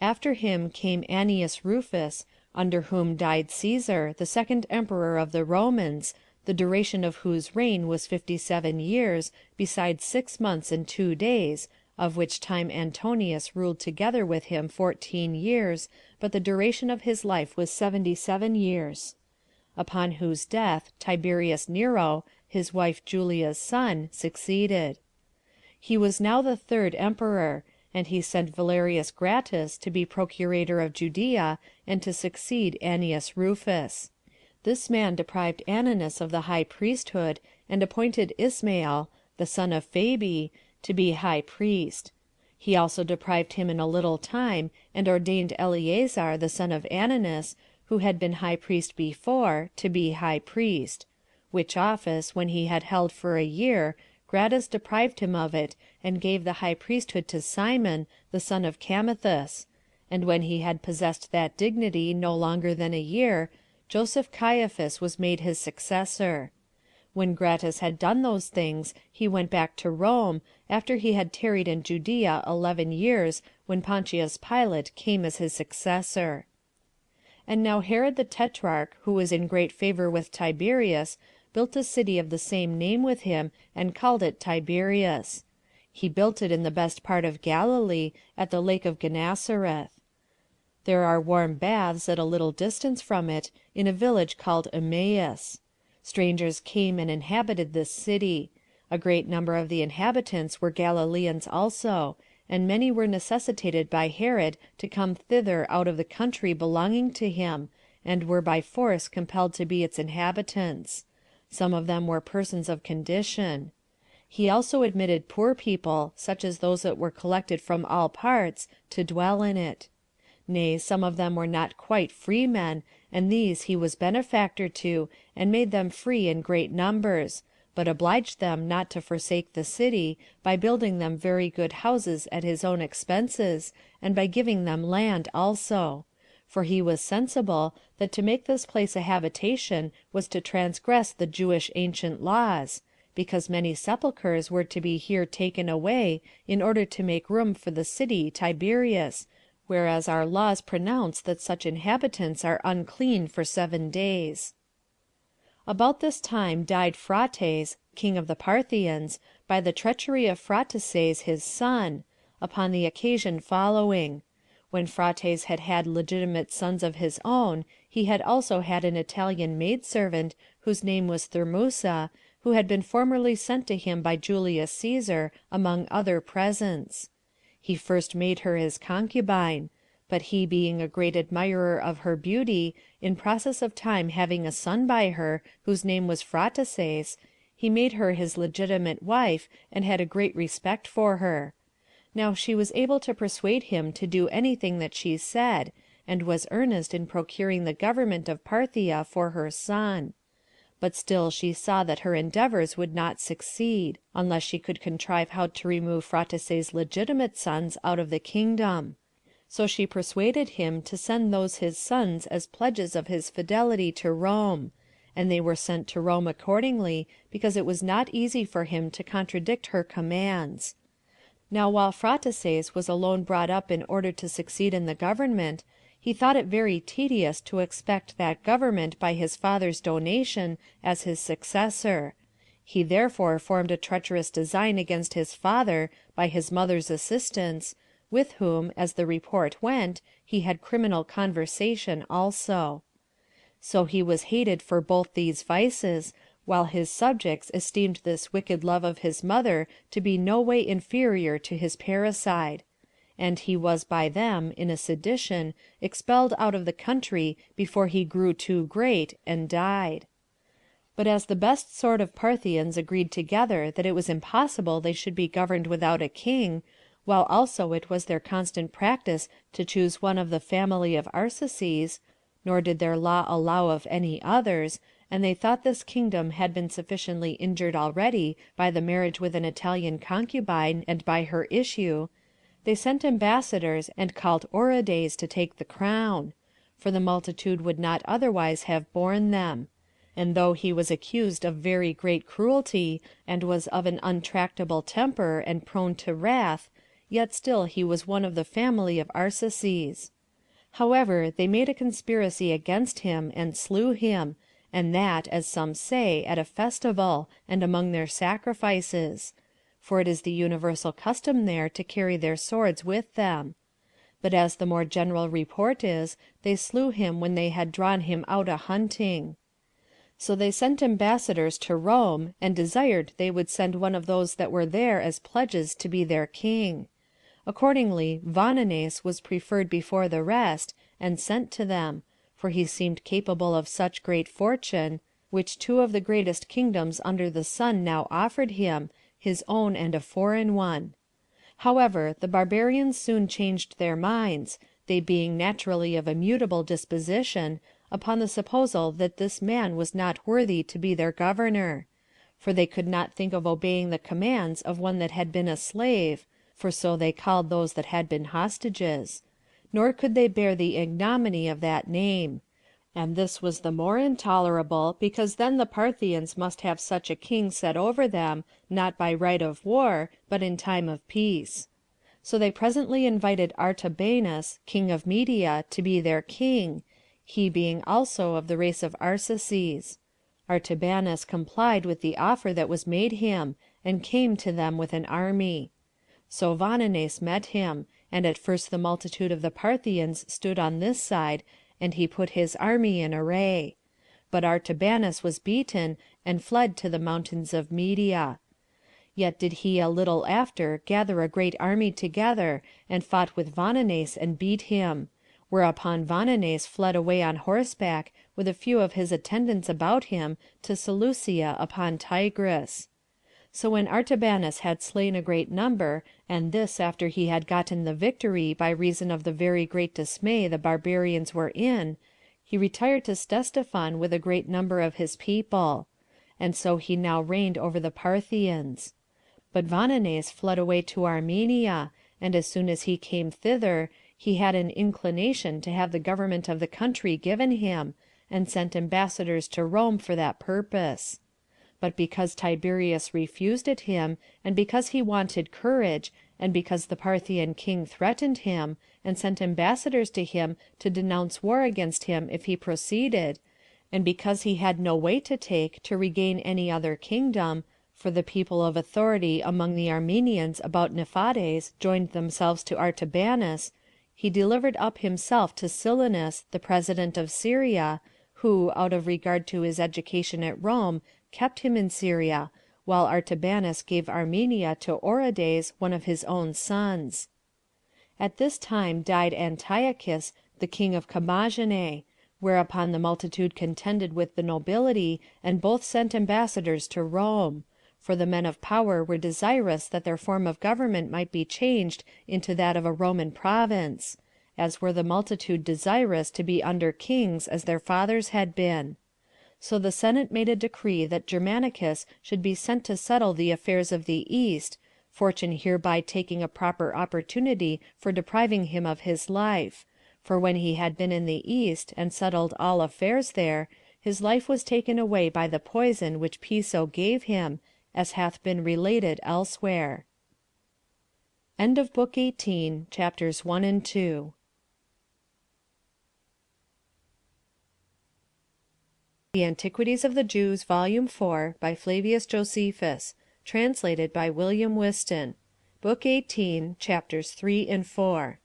After him came Annius Rufus, under whom died Caesar, the second emperor of the Romans, the duration of whose reign was 57 years, besides 6 months and 2 days, of which time Antonius ruled together with him 14 years, but the duration of his life was 77 years. Upon whose death Tiberius Nero, his wife Julia's son, succeeded. He was now the 3rd emperor, and he sent Valerius Gratus to be procurator of Judea, and to succeed Annius Rufus. This man deprived Ananus of the high priesthood, and appointed Ismael, the son of Phabi, to be high priest. He also deprived him in a little time, and ordained Eleazar, the son of Ananus, who had been high priest before, to be high priest; which office, when he had held for a year, Gratus deprived him of it, and gave the high priesthood to Simon, the son of Camithus; and when he had possessed that dignity no longer than a year, Joseph Caiaphas was made his successor. When Gratus had done those things, he went back to Rome, after he had tarried in Judea 11 years, when Pontius Pilate came as his successor. And now Herod the Tetrarch, who was in great favor with Tiberius, built a city of the same name with him, and called it Tiberias. He built it in the best part of Galilee, at the lake of Gennesareth. There are warm baths at a little distance from it, in a village called Emmaus. Strangers came and inhabited this city. A great number of the inhabitants were Galileans also, and many were necessitated by Herod to come thither out of the country belonging to him, and were by force compelled to be its inhabitants. Some of them were persons of condition. He also admitted poor people, such as those that were collected from all parts, to dwell in it. Nay, some of them were not quite free men, and these he was benefactor to, and made them free in great numbers, but obliged them not to forsake the city, by building them very good houses at his own expenses, and by giving them land also; for he was sensible that to make this place a habitation was to transgress the Jewish ancient laws, because many sepulchres were to be here taken away, in order to make room for the city Tiberias, whereas our laws pronounce that such inhabitants are unclean for 7 days. About this time died Phraates, king of the Parthians, by the treachery of Phraataces his son, upon the occasion following: when Phraates had had legitimate sons of his own, he had also had an Italian maidservant, whose name was Thermusa, who had been formerly sent to him by Julius Caesar, among other presents. He first made her his concubine; but he being a great admirer of her beauty, in process of time having a son by her, whose name was Phraataces, he made her his legitimate wife, and had a great respect for her. Now she was able to persuade him to do anything that she said, and was earnest in procuring the government of Parthia for her son. But still she saw that her endeavors would not succeed, unless she could contrive how to remove Phraataces' legitimate sons out of the kingdom. So she persuaded him to send those his sons as pledges of his fidelity to Rome; and they were sent to Rome accordingly, because it was not easy for him to contradict her commands. Now while Phraataces was alone brought up in order to succeed in the government, he thought it very tedious to expect that government by his father's donation as his successor. He therefore formed a treacherous design against his father, by his mother's assistance, with whom, as the report went, he had criminal conversation also. So he was hated for both these vices, while his subjects esteemed this wicked love of his mother to be no way inferior to his parricide; and he was by them, in a sedition, expelled out of the country before he grew too great, and died. But as the best sort of Parthians agreed together that it was impossible they should be governed without a king, while also it was their constant practice to choose one of the family of Arsaces, nor did their law allow of any others, and they thought this kingdom had been sufficiently injured already by the marriage with an Italian concubine and by her issue, they sent ambassadors and called Orodes to take the crown, for the multitude would not otherwise have borne them; and though he was accused of very great cruelty, and was of an untractable temper and prone to wrath, yet still he was one of the family of Arsaces. However, they made a conspiracy against him, and slew him, and that, as some say, at a festival, and among their sacrifices; for it is the universal custom there to carry their swords with them. But as the more general report is, they slew him when they had drawn him out a hunting. So they sent ambassadors to Rome, and desired they would send one of those that were there as pledges to be their king. Accordingly, Vonones was preferred before the rest, and sent to them, for he seemed capable of such great fortune, which two of the greatest kingdoms under the sun now offered him, his own and a foreign one. However, the barbarians soon changed their minds, they being naturally of a mutable disposition, upon the supposal that this man was not worthy to be their governor; for they could not think of obeying the commands of one that had been a slave, for so they called those that had been hostages; nor could they bear the ignominy of that name. And this was the more intolerable, because then the Parthians must have such a king set over them, not by right of war, but in time of peace. So they presently invited Artabanus, king of Media, to be their king, he being also of the race of Arsaces. Artabanus complied with the offer that was made him, and came to them with an army. So Vonones met him, and at first the multitude of the Parthians stood on this side, and he put his army in array. But Artabanus was beaten, and fled to the mountains of Media. Yet did he a little after gather a great army together, and fought with Vonones and beat him; whereupon Vonones fled away on horseback, with a few of his attendants about him, to Seleucia upon Tigris. So when Artabanus had slain a great number, and this after he had gotten the victory by reason of the very great dismay the barbarians were in, he retired to Ctesiphon with a great number of his people; and so he now reigned over the Parthians. But Vonones fled away to Armenia, and as soon as he came thither, he had an inclination to have the government of the country given him, and sent ambassadors to Rome for that purpose. But because Tiberius refused it him, and because he wanted courage, and because the Parthian king threatened him, and sent ambassadors to him to denounce war against him if he proceeded, and because he had no way to take to regain any other kingdom, for the people of authority among the Armenians about Nephades joined themselves to Artabanus, he delivered up himself to Silanus, the president of Syria, who, out of regard to his education at Rome, kept him in Syria, while Artabanus gave Armenia to Orodes, one of his own sons. At this time died Antiochus, the king of Commagene, whereupon the multitude contended with the nobility, and both sent ambassadors to Rome; for the men of power were desirous that their form of government might be changed into that of a Roman province, as were the multitude desirous to be under kings as their fathers had been. So the Senate made a decree that Germanicus should be sent to settle the affairs of the East, fortune hereby taking a proper opportunity for depriving him of his life; for when he had been in the East, and settled all affairs there, his life was taken away by the poison which Piso gave him, as hath been related elsewhere. End of Book 18, chapters 1 and 2. The Antiquities of the Jews, Volume 4, by Flavius Josephus, translated by William Whiston. Book 18, chapters 3 and 4.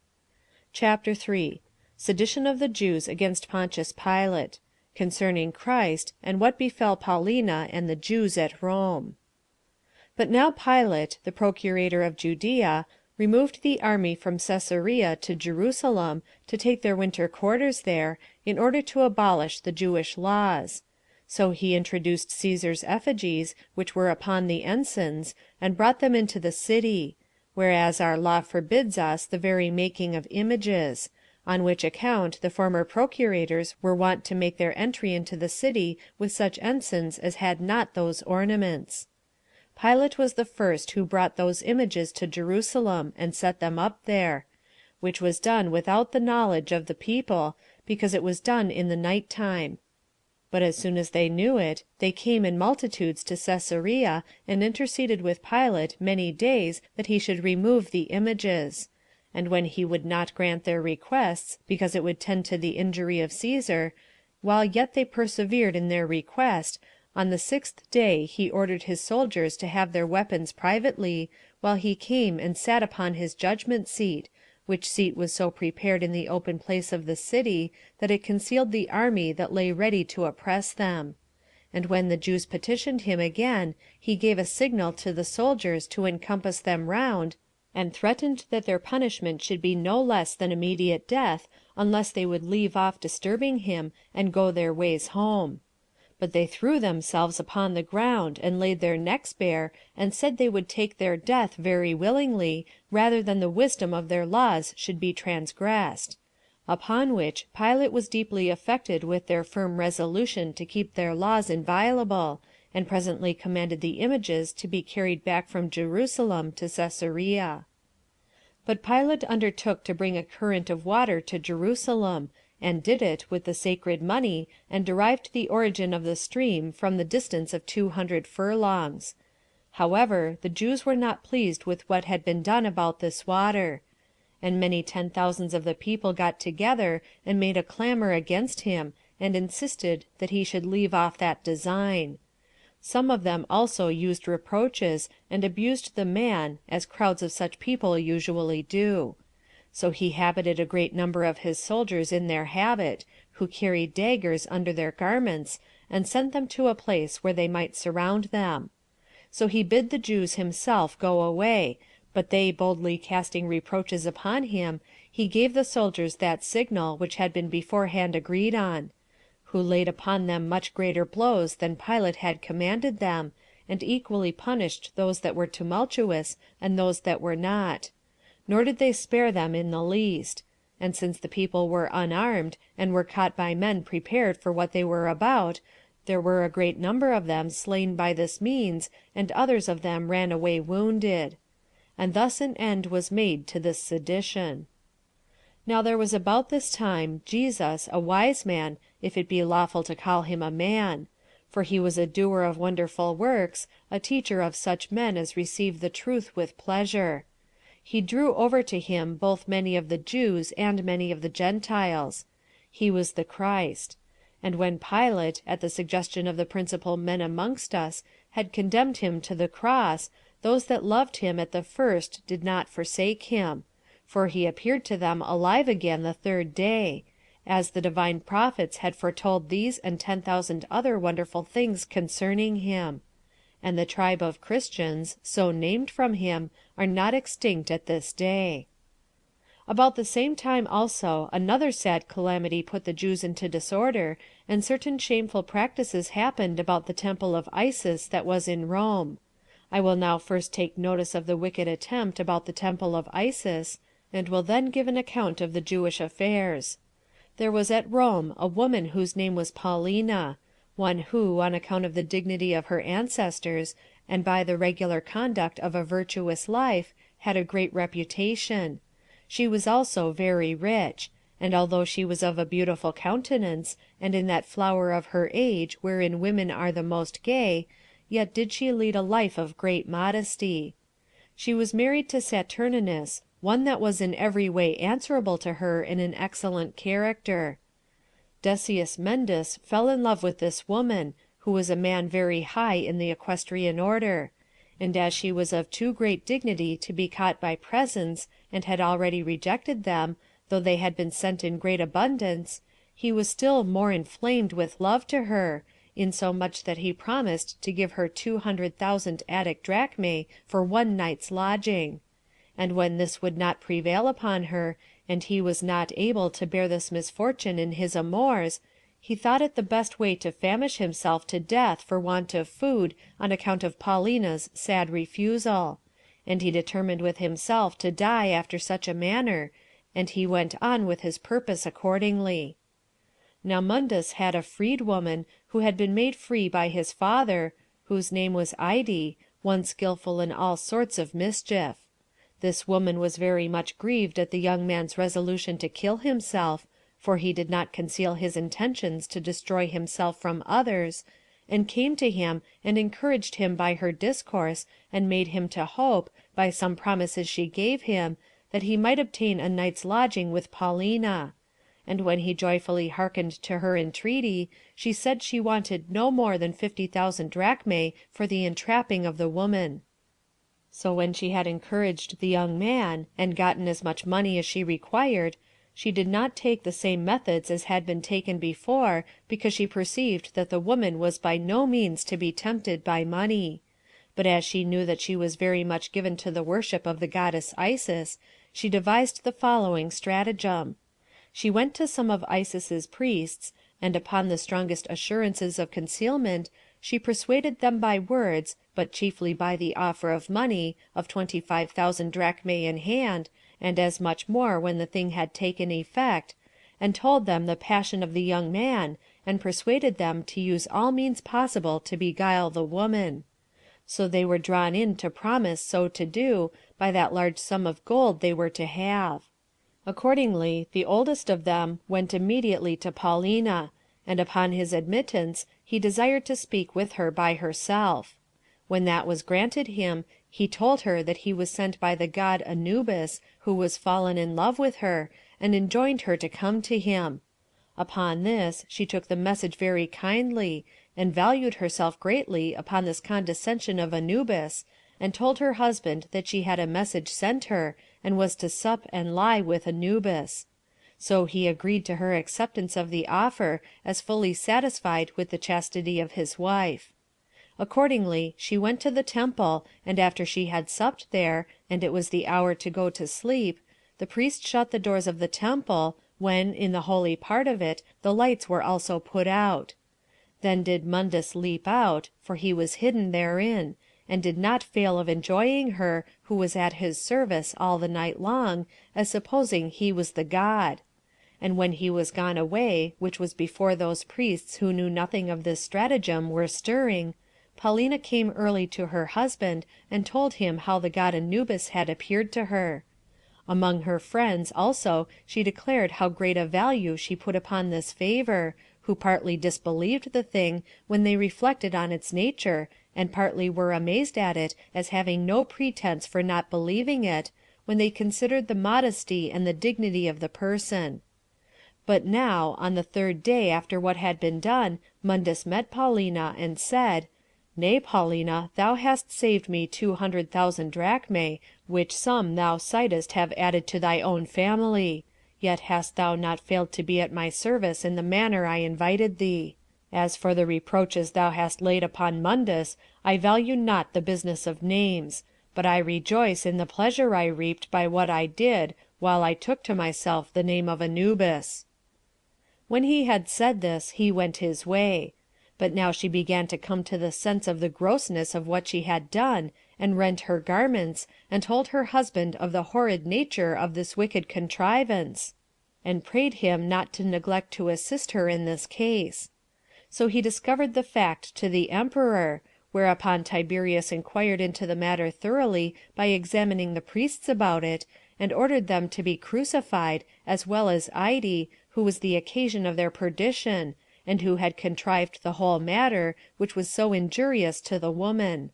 Chapter 3. Sedition of the Jews against Pontius Pilate. concerning Christ, and what befell Paulina and the Jews at Rome. But now Pilate, the procurator of Judea, removed the army from Caesarea to Jerusalem to take their winter quarters there, in order to abolish the Jewish laws. So he introduced Caesar's effigies, which were upon the ensigns, and brought them into the city; whereas our law forbids us the very making of images, on which account the former procurators were wont to make their entry into the city with such ensigns as had not those ornaments. Pilate was the first who brought those images to Jerusalem, and set them up there; which was done without the knowledge of the people, because it was done in the night time. But as soon as they knew it, they came in multitudes to Caesarea, and interceded with Pilate many days that he should remove the images. And when he would not grant their requests, because it would tend to the injury of Caesar, while yet they persevered in their request, on the 6th day he ordered his soldiers to have their weapons privately, while he came and sat upon his judgment seat, which seat was so prepared in the open place of the city, that it concealed the army that lay ready to oppress them. And when the Jews petitioned him again, he gave a signal to the soldiers to encompass them round, and threatened that their punishment should be no less than immediate death, unless they would leave off disturbing him, and go their ways home. But they threw themselves upon the ground, and laid their necks bare, and said they would take their death very willingly, rather than the wisdom of their laws should be transgressed. Upon which Pilate was deeply affected with their firm resolution to keep their laws inviolable, and presently commanded the images to be carried back from Jerusalem to Caesarea. But Pilate undertook to bring a current of water to Jerusalem, and did it with the sacred money, and derived the origin of the stream from the distance of 200 furlongs. However, the Jews were not pleased with what had been done about this water. And many 10,000s of the people got together, and made a clamor against him, and insisted that he should leave off that design. Some of them also used reproaches, and abused the man, as crowds of such people usually do. So he habited a great number of his soldiers in their habit, who carried daggers under their garments, and sent them to a place where they might surround them. So he bid the Jews himself go away, but they boldly casting reproaches upon him, he gave the soldiers that signal which had been beforehand agreed on; who laid upon them much greater blows than Pilate had commanded them, and equally punished those that were tumultuous and those that were not; nor did they spare them in the least. And since the people were unarmed, and were caught by men prepared for what they were about, there were a great number of them slain by this means, and others of them ran away wounded. And thus an end was made to this sedition. Now there was about this time Jesus, a wise man, if it be lawful to call him a man; for he was a doer of wonderful works, a teacher of such men as receive the truth with pleasure. He drew over to him both many of the Jews and many of the Gentiles. He was the Christ. And when Pilate, at the suggestion of the principal men amongst us, had condemned him to the cross, those that loved him at the first did not forsake him; for he appeared to them alive again the 3rd day, as the divine prophets had foretold these and 10,000 other wonderful things concerning him. And the tribe of Christians, so named from him, are not extinct at this day. About the same time also another sad calamity put the Jews into disorder, and certain shameful practices happened about the temple of Isis that was in Rome. I will now first take notice of the wicked attempt about the temple of Isis, and will then give an account of the Jewish affairs. There was at Rome a woman whose name was Paulina, one who, on account of the dignity of her ancestors, and by the regular conduct of a virtuous life, had a great reputation. She was also very rich, and although she was of a beautiful countenance, and in that flower of her age wherein women are the most gay, yet did she lead a life of great modesty. She was married to Saturninus, one that was in every way answerable to her in an excellent character. Decius Mundus fell in love with this woman, who was a man very high in the equestrian order; and as she was of too great dignity to be caught by presents, and had already rejected them, though they had been sent in great abundance, he was still more inflamed with love to her, insomuch that he promised to give her 200,000 Attic drachmae for one night's lodging. And when this would not prevail upon her, and he was not able to bear this misfortune in his amours, he thought it the best way to famish himself to death for want of food on account of Paulina's sad refusal, and he determined with himself to die after such a manner, and he went on with his purpose accordingly. Now Mundus had a freedwoman who had been made free by his father, whose name was Ide, one skilful in all sorts of mischief. This woman was very much grieved at the young man's resolution to kill himself, for he did not conceal his intentions to destroy himself from others, and came to him and encouraged him by her discourse, and made him to hope, by some promises she gave him, that he might obtain a night's lodging with Paulina. And when he joyfully hearkened to her entreaty, she said she wanted no more than 50,000 drachmae for the entrapping of the woman. So when she had encouraged the young man, and gotten as much money as she required, she did not take the same methods as had been taken before, because she perceived that the woman was by no means to be tempted by money. But as she knew that she was very much given to the worship of the goddess Isis, she devised the following stratagem. She went to some of Isis's priests, and upon the strongest assurances of concealment, she persuaded them by words, but chiefly by the offer of money, of 25,000 drachmae in hand, and as much more when the thing had taken effect, and told them the passion of the young man, and persuaded them to use all means possible to beguile the woman. So they were drawn in to promise so to do, by that large sum of gold they were to have. Accordingly, the oldest of them went immediately to Paulina, and upon his admittance he desired to speak with her by herself. When that was granted him, he told her that he was sent by the god Anubis, who was fallen in love with her, and enjoined her to come to him. Upon this she took the message very kindly, and valued herself greatly upon this condescension of Anubis, and told her husband that she had a message sent her, and was to sup and lie with Anubis. So he agreed to her acceptance of the offer, as fully satisfied with the chastity of his wife. Accordingly she went to the temple, and after she had supped there, and it was the hour to go to sleep, the priest shut the doors of the temple, when, in the holy part of it, the lights were also put out. Then did Mundus leap out, for he was hidden therein, and did not fail of enjoying her, who was at his service all the night long, as supposing he was the god. And when he was gone away, which was before those priests who knew nothing of this stratagem were stirring, Paulina came early to her husband, and told him how the god Anubis had appeared to her. Among her friends also she declared how great a value she put upon this favour, who partly disbelieved the thing when they reflected on its nature, and partly were amazed at it as having no pretence for not believing it, when they considered the modesty and the dignity of the person. But now, on the third day after what had been done, Mundus met Paulina, and said, Nay, Paulina, thou hast saved me 200,000 drachmae, which sum thou sightest have added to thy own family. Yet hast thou not failed to be at my service in the manner I invited thee. As for the reproaches thou hast laid upon Mundus, I value not the business of names, but I rejoice in the pleasure I reaped by what I did, while I took to myself the name of Anubis. When he had said this, he went his way. But now she began to come to the sense of the grossness of what she had done, and rent her garments, and told her husband of the horrid nature of this wicked contrivance, and prayed him not to neglect to assist her in this case. So he discovered the fact to the emperor, whereupon Tiberius inquired into the matter thoroughly by examining the priests about it, and ordered them to be crucified, as well as Ide, who was the occasion of their perdition, and who had contrived the whole matter, which was so injurious to the woman.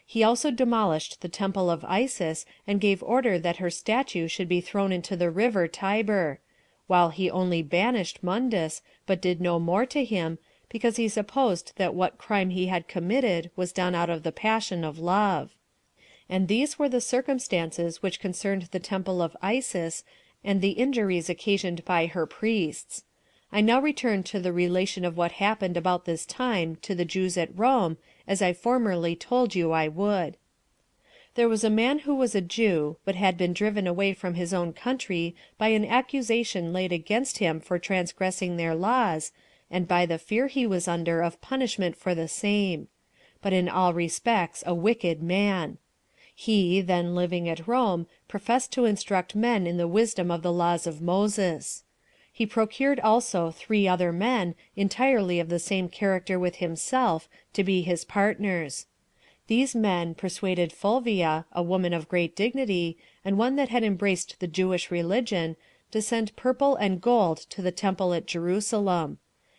He also demolished the temple of Isis, and gave order that her statue should be thrown into the river Tiber, while he only banished Mundus, but did no more to him, because he supposed that what crime he had committed was done out of the passion of love. And these were the circumstances which concerned the temple of Isis, and the injuries occasioned by her priests. I now return to the relation of what happened about this time to the Jews at Rome, as I formerly told you I would. There was a man who was a Jew, but had been driven away from his own country by an accusation laid against him for transgressing their laws, and by the fear he was under of punishment for the same; but in all respects a wicked man. He, then living at Rome, professed to instruct men in the wisdom of the laws of Moses. He procured also 3 other men, entirely of the same character with himself, to be his partners. These men persuaded Fulvia, a woman of great dignity, and one that had embraced the Jewish religion, to send purple and gold to the temple at Jerusalem.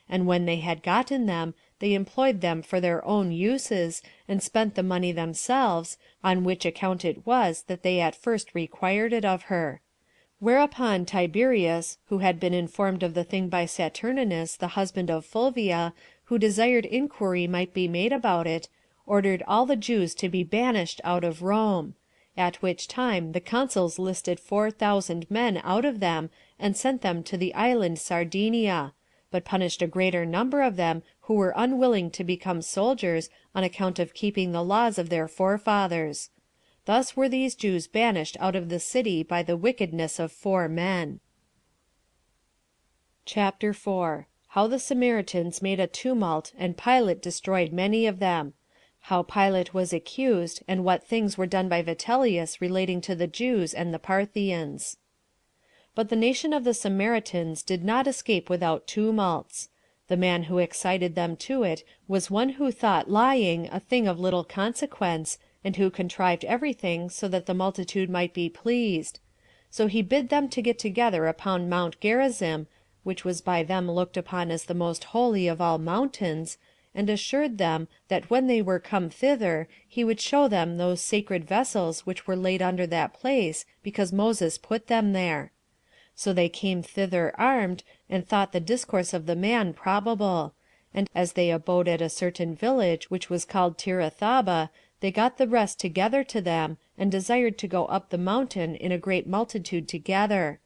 And when they had gotten them, they employed them for their own uses, and spent the money themselves, on which account it was that they at first required it of her. Whereupon Tiberius, who had been informed of the thing by Saturninus, the husband of Fulvia, who desired inquiry might be made about it, ordered all the Jews to be banished out of Rome; at which time the consuls listed 4,000 men out of them, and sent them to the island Sardinia, but punished a greater number of them who were unwilling to become soldiers on account of keeping the laws of their forefathers. Thus were these Jews banished out of the city by the wickedness of 4 men. Chapter 4. How the Samaritans made a tumult, and Pilate destroyed many of them. How Pilate was accused, and what things were done by Vitellius relating to the Jews and the Parthians. But the nation of the Samaritans did not escape without tumults. The man who excited them to it was one who thought lying a thing of little consequence, and who contrived everything so that the multitude might be pleased. So he bid them to get together upon Mount Gerizim, which was by them looked upon as the most holy of all mountains, and assured them that when they were come thither, he would show them those sacred vessels which were laid under that place, because Moses put them there. So they came thither armed, and thought the discourse of the man probable; and as they abode at a certain village which was called Tirathaba, they got the rest together to them, and desired to go up the mountain in a great multitude together.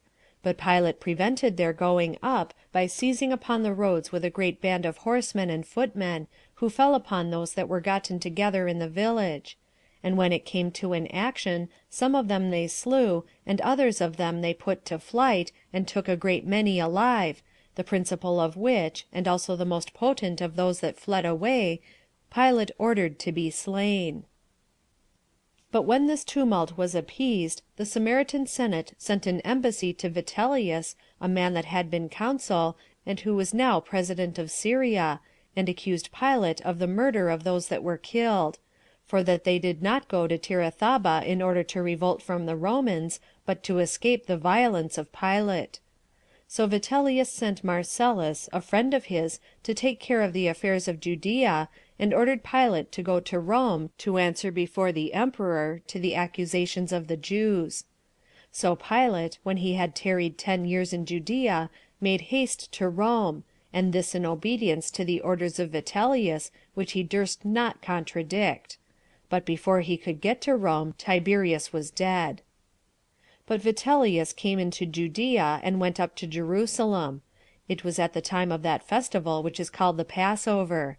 But Pilate prevented their going up, by seizing upon the roads with a great band of horsemen and footmen, who fell upon those that were gotten together in the village. And when it came to an action, some of them they slew, and others of them they put to flight, and took a great many alive, the principal of which, and also the most potent of those that fled away, Pilate ordered to be slain. But when this tumult was appeased, the Samaritan Senate sent an embassy to Vitellius, a man that had been consul, and who was now president of Syria, and accused Pilate of the murder of those that were killed; for that they did not go to Tirathaba in order to revolt from the Romans, but to escape the violence of Pilate. So Vitellius sent Marcellus, a friend of his, to take care of the affairs of Judea, and ordered Pilate to go to Rome to answer before the emperor to the accusations of the Jews. So Pilate, when he had tarried 10 years in Judea, made haste to Rome, and this in obedience to the orders of Vitellius, which he durst not contradict. But before he could get to Rome, Tiberius was dead. But Vitellius came into Judea, and went up to Jerusalem. It was at the time of that festival which is called the Passover.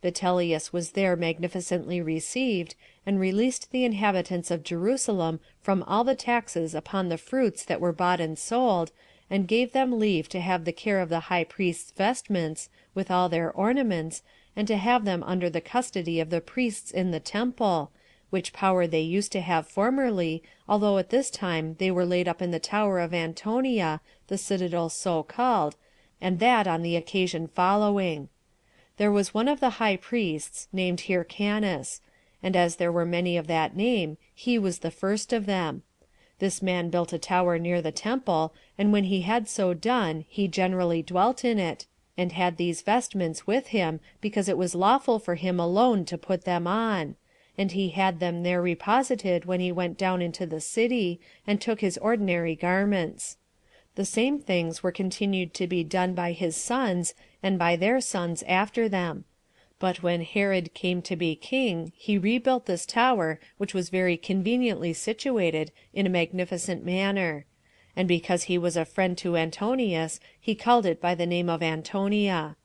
Vitellius was there magnificently received, and released the inhabitants of Jerusalem from all the taxes upon the fruits that were bought and sold, and gave them leave to have the care of the high priest's vestments, with all their ornaments, and to have them under the custody of the priests in the temple, which power they used to have formerly, although at this time they were laid up in the tower of Antonia, the citadel so called, and that on the occasion following. There was one of the high priests, named Hyrcanus, and as there were many of that name, he was the first of them. This man built a tower near the temple, and when he had so done, he generally dwelt in it, and had these vestments with him, because it was lawful for him alone to put them on, and he had them there reposited when he went down into the city, and took his ordinary garments. The same things were continued to be done by his sons, and by their sons after them. But when Herod came to be king, he rebuilt this tower, which was very conveniently situated, in a magnificent manner. and because he was a friend to Antonius, he called it by the name of Antonia.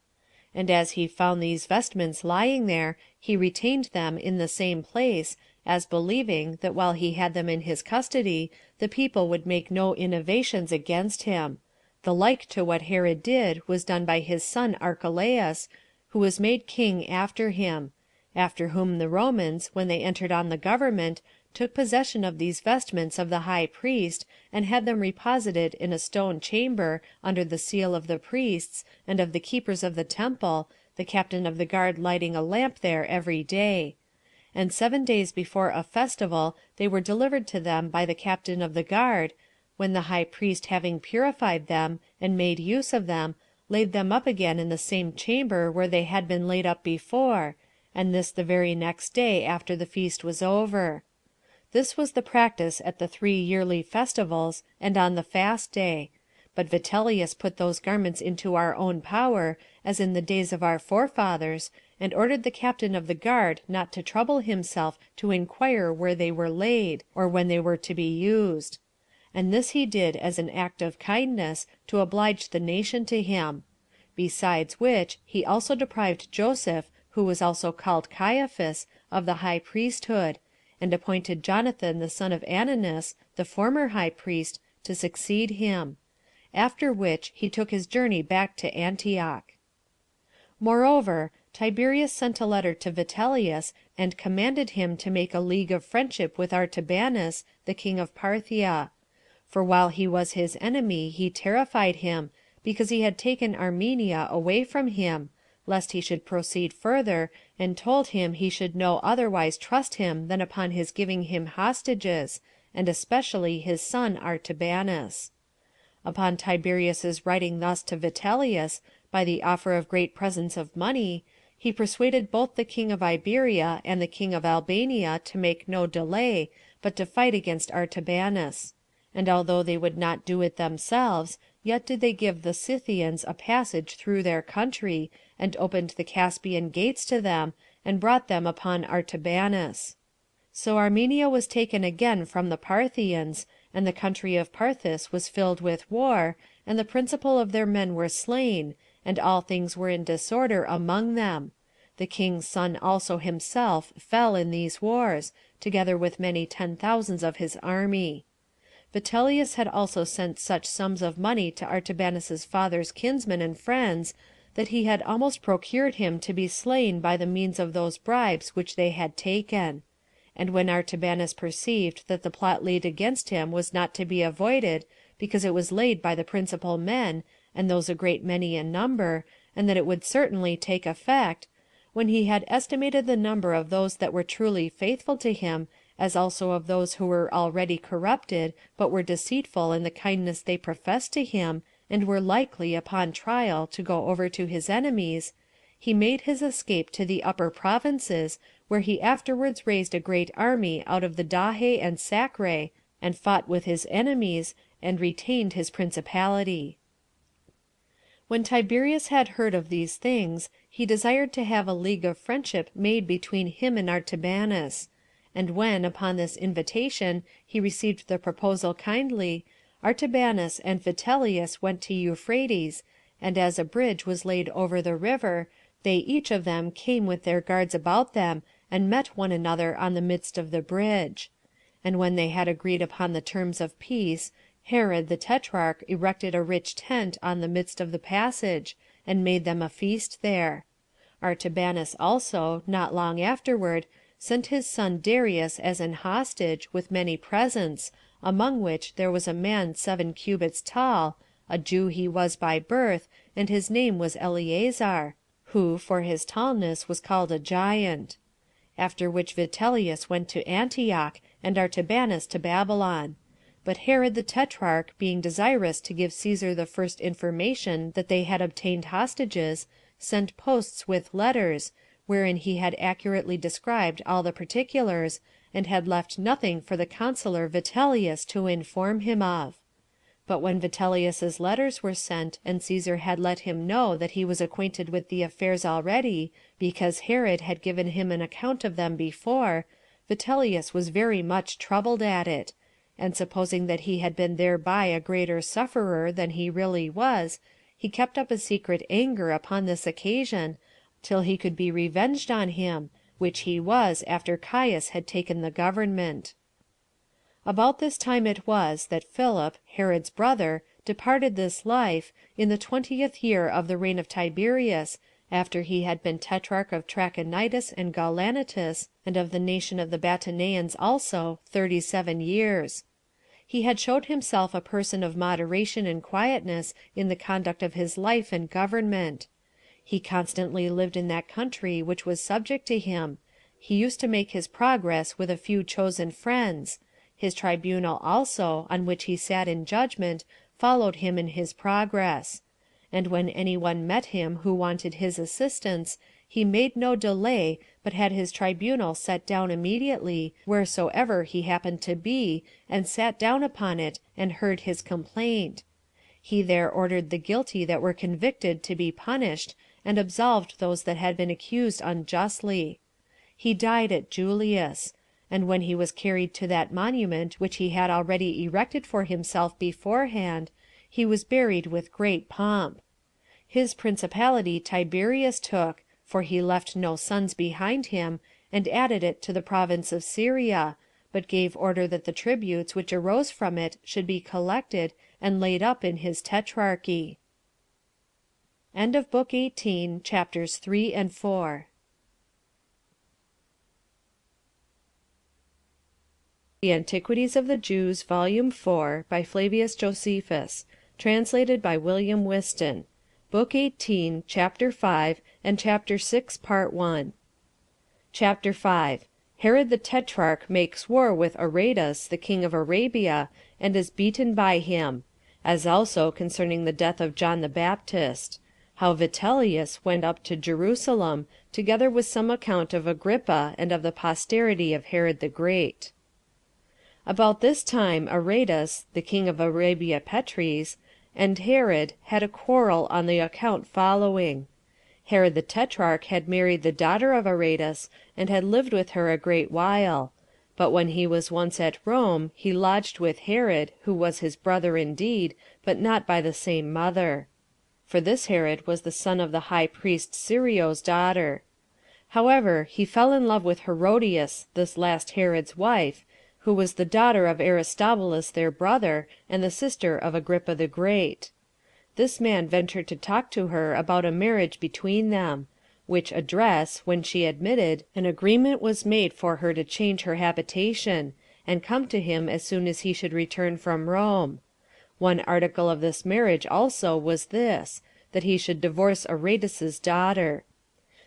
And as he found these vestments lying there, he retained them in the same place, as believing that while he had them in his custody, the people would make no innovations against him. The like to what Herod did was done by his son Archelaus, who was made king after him; after whom the Romans, when they entered on the government, took possession of these vestments of the high priest, and had them reposited in a stone chamber, under the seal of the priests, and of the keepers of the temple, the captain of the guard lighting a lamp there every day. And 7 days before a festival they were delivered to them by the captain of the guard, when the high priest having purified them, and made use of them, laid them up again in the same chamber where they had been laid up before, and this the very next day after the feast was over. This was the practice at the 3 yearly festivals, and on the fast day. But Vitellius put those garments into our own power, as in the days of our forefathers, and ordered the captain of the guard not to trouble himself to inquire where they were laid, or when they were to be used. And this he did as an act of kindness, to oblige the nation to him. Besides which, he also deprived Joseph, who was also called Caiaphas, of the high priesthood, and appointed Jonathan the son of Ananus, the former high priest, to succeed him. After which he took his journey back to Antioch. Moreover, Tiberius sent a letter to Vitellius, and commanded him to make a league of friendship with Artabanus, the king of Parthia. For while he was his enemy he terrified him, because he had taken Armenia away from him, lest he should proceed further, and told him he should no otherwise trust him than upon his giving him hostages, and especially his son Artabanus. Upon Tiberius's writing thus to Vitellius, by the offer of great presents of money, he persuaded both the king of Iberia and the king of Albania to make no delay, but to fight against Artabanus. And although they would not do it themselves, yet did they give the Scythians a passage through their country, and opened the Caspian gates to them, and brought them upon Artabanus. So Armenia was taken again from the Parthians, and the country of Parthis was filled with war, and the principal of their men were slain, and all things were in disorder among them. The king's son also himself fell in these wars, together with many 10,000 of his army. Vitellius had also sent such sums of money to Artabanus's father's kinsmen and friends, that he had almost procured him to be slain by the means of those bribes which they had taken. And when Artabanus perceived that the plot laid against him was not to be avoided, because it was laid by the principal men, and those a great many in number, and that it would certainly take effect, when he had estimated the number of those that were truly faithful to him, as also of those who were already corrupted, but were deceitful in the kindness they professed to him, and were likely, upon trial, to go over to his enemies, he made his escape to the upper provinces, where he afterwards raised a great army out of the Dahe and Sacre, and fought with his enemies, and retained his principality. When Tiberius had heard of these things, he desired to have a league of friendship made between him and Artabanus. And when, upon this invitation, he received the proposal kindly, Artabanus and Vitellius went to Euphrates, and as a bridge was laid over the river, they each of them came with their guards about them, and met one another on the midst of the bridge. And when they had agreed upon the terms of peace, Herod the Tetrarch erected a rich tent on the midst of the passage, and made them a feast there. Artabanus also, not long afterward, sent his son Darius as an hostage, with many presents, among which there was a man 7 cubits tall, a Jew he was by birth, and his name was Eleazar, who for his tallness was called a giant. After which Vitellius went to Antioch, and Artabanus to Babylon. But Herod the Tetrarch, being desirous to give Caesar the first information that they had obtained hostages, sent posts with letters, wherein he had accurately described all the particulars, and had left nothing for the consular Vitellius to inform him of. But when Vitellius's letters were sent, and Caesar had let him know that he was acquainted with the affairs already, because Herod had given him an account of them before, Vitellius was very much troubled at it, and supposing that he had been thereby a greater sufferer than he really was, he kept up a secret anger upon this occasion, till he could be revenged on him, which he was after Caius had taken the government. About this time it was that Philip, Herod's brother, departed this life, in the 20th year of the reign of Tiberius, after he had been tetrarch of Trachonitis and Gaulanitis, and of the nation of the Bataneans also, 37 years. He had showed himself a person of moderation and quietness in the conduct of his life and government. He constantly lived in that country which was subject to him. He used to make his progress with a few chosen friends. His tribunal also, on which he sat in judgment, followed him in his progress. And when any one met him who wanted his assistance, he made no delay, but had his tribunal set down immediately, wheresoever he happened to be, and sat down upon it, and heard his complaint. He there ordered the guilty that were convicted to be punished, and absolved those that had been accused unjustly. He died at Julias. And when he was carried to that monument which he had already erected for himself beforehand, he was buried with great pomp. His principality Tiberius took, for he left no sons behind him, and added it to the province of Syria, but gave order that the tributes which arose from it should be collected and laid up in his tetrarchy. End of Book 18, chapters 3 and 4. The Antiquities of the Jews, Volume 4, by Flavius Josephus, translated by William Whiston. Book 18, Chapter 5, and Chapter 6, Part 1. Chapter 5. Herod the Tetrarch makes war with Aretas, the king of Arabia, and is beaten by him. As also concerning the death of John the Baptist. How Vitellius went up to Jerusalem, together with some account of Agrippa and of the posterity of Herod the Great. About this time Aretas, the king of Arabia Petris, and Herod had a quarrel on the account following. Herod the Tetrarch had married the daughter of Aretas, and had lived with her a great while. But when he was once at Rome, he lodged with Herod, who was his brother indeed, but not by the same mother. For this Herod was the son of the high priest Sirio's daughter. However, he fell in love with Herodias, this last Herod's wife, who was the daughter of Aristobulus their brother, and the sister of Agrippa the Great. This man ventured to talk to her about a marriage between them, which address, when she admitted, an agreement was made for her to change her habitation, and come to him as soon as he should return from Rome. One article of this marriage also was this, that he should divorce Aretas's daughter.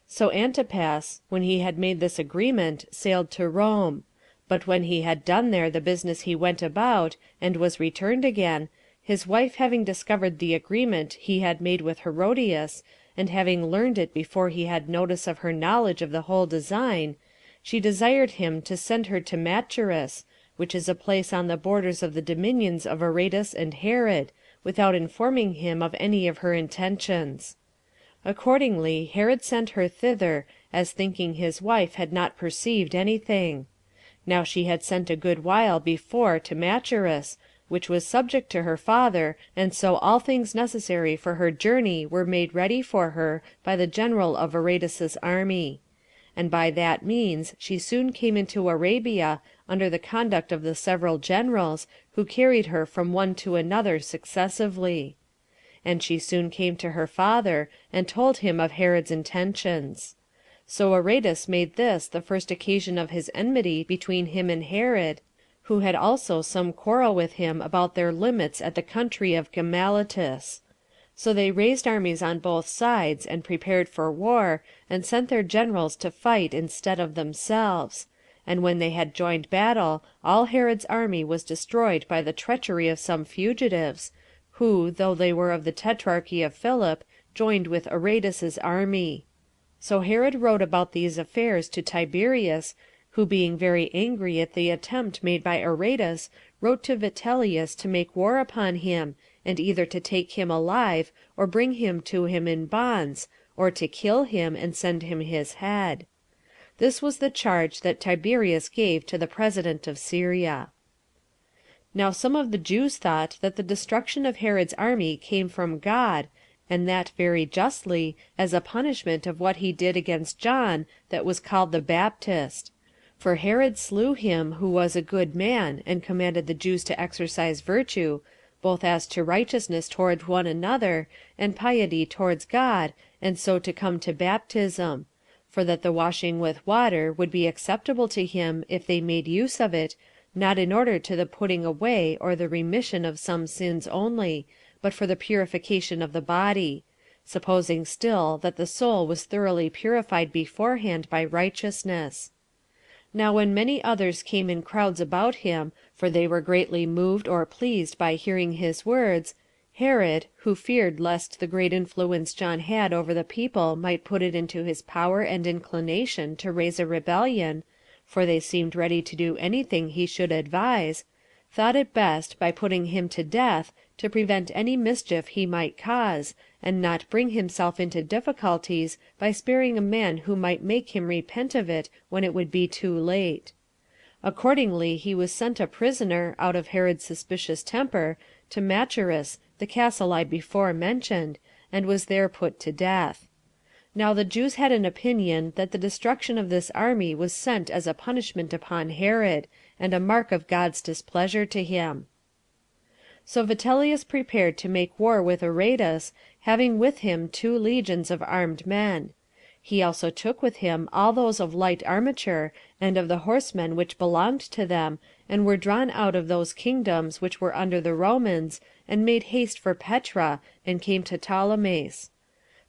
So Antipas, when he had made this agreement, sailed to Rome. But when he had done there the business he went about, and was returned again, his wife having discovered the agreement he had made with Herodias, and having learned it before he had notice of her knowledge of the whole design, she desired him to send her to Macherus, which is a place on the borders of the dominions of Aretas and Herod, without informing him of any of her intentions. Accordingly Herod sent her thither, as thinking his wife had not perceived anything. Now she had sent a good while before to Macherus, which was subject to her father, and so all things necessary for her journey were made ready for her by the general of Aretas's army. And by that means she soon came into Arabia, under the conduct of the several generals, who carried her from one to another successively. And she soon came to her father, and told him of Herod's intentions. So Aretas made this the first occasion of his enmity between him and Herod, who had also some quarrel with him about their limits at the country of Gamalitis. So they raised armies on both sides, and prepared for war, and sent their generals to fight instead of themselves. And when they had joined battle, all Herod's army was destroyed by the treachery of some fugitives, who, though they were of the tetrarchy of Philip, joined with Aretas's army. So Herod wrote about these affairs to Tiberius, who being very angry at the attempt made by Aretas, wrote to Vitellius to make war upon him, and either to take him alive, or bring him to him in bonds, or to kill him, and send him his head. This was the charge that Tiberius gave to the president of Syria. Now some of the Jews thought that the destruction of Herod's army came from God, and that very justly, as a punishment of what he did against John, that was called the Baptist. For Herod slew him who was a good man, and commanded the Jews to exercise virtue, both as to righteousness toward one another, and piety towards God, and so to come to baptism; for that the washing with water would be acceptable to him if they made use of it, not in order to the putting away or the remission of some sins only, but for the purification of the body; supposing still that the soul was thoroughly purified beforehand by righteousness. Now when many others came in crowds about him, for they were greatly moved or pleased by hearing his words, Herod, who feared lest the great influence John had over the people might put it into his power and inclination to raise a rebellion, for they seemed ready to do anything he should advise, thought it best, by putting him to death, to prevent any mischief he might cause, and not bring himself into difficulties by sparing a man who might make him repent of it when it would be too late. Accordingly he was sent a prisoner, out of Herod's suspicious temper, to Macherus, the castle I before mentioned, and was there put to death. Now the Jews had an opinion that the destruction of this army was sent as a punishment upon Herod, and a mark of God's displeasure to him. So Vitellius prepared to make war with Aretas, having with him 2 legions of armed men. He also took with him all those of light armature, and of the horsemen which belonged to them, and were drawn out of those kingdoms which were under the Romans, and made haste for Petra, and came to Ptolemais.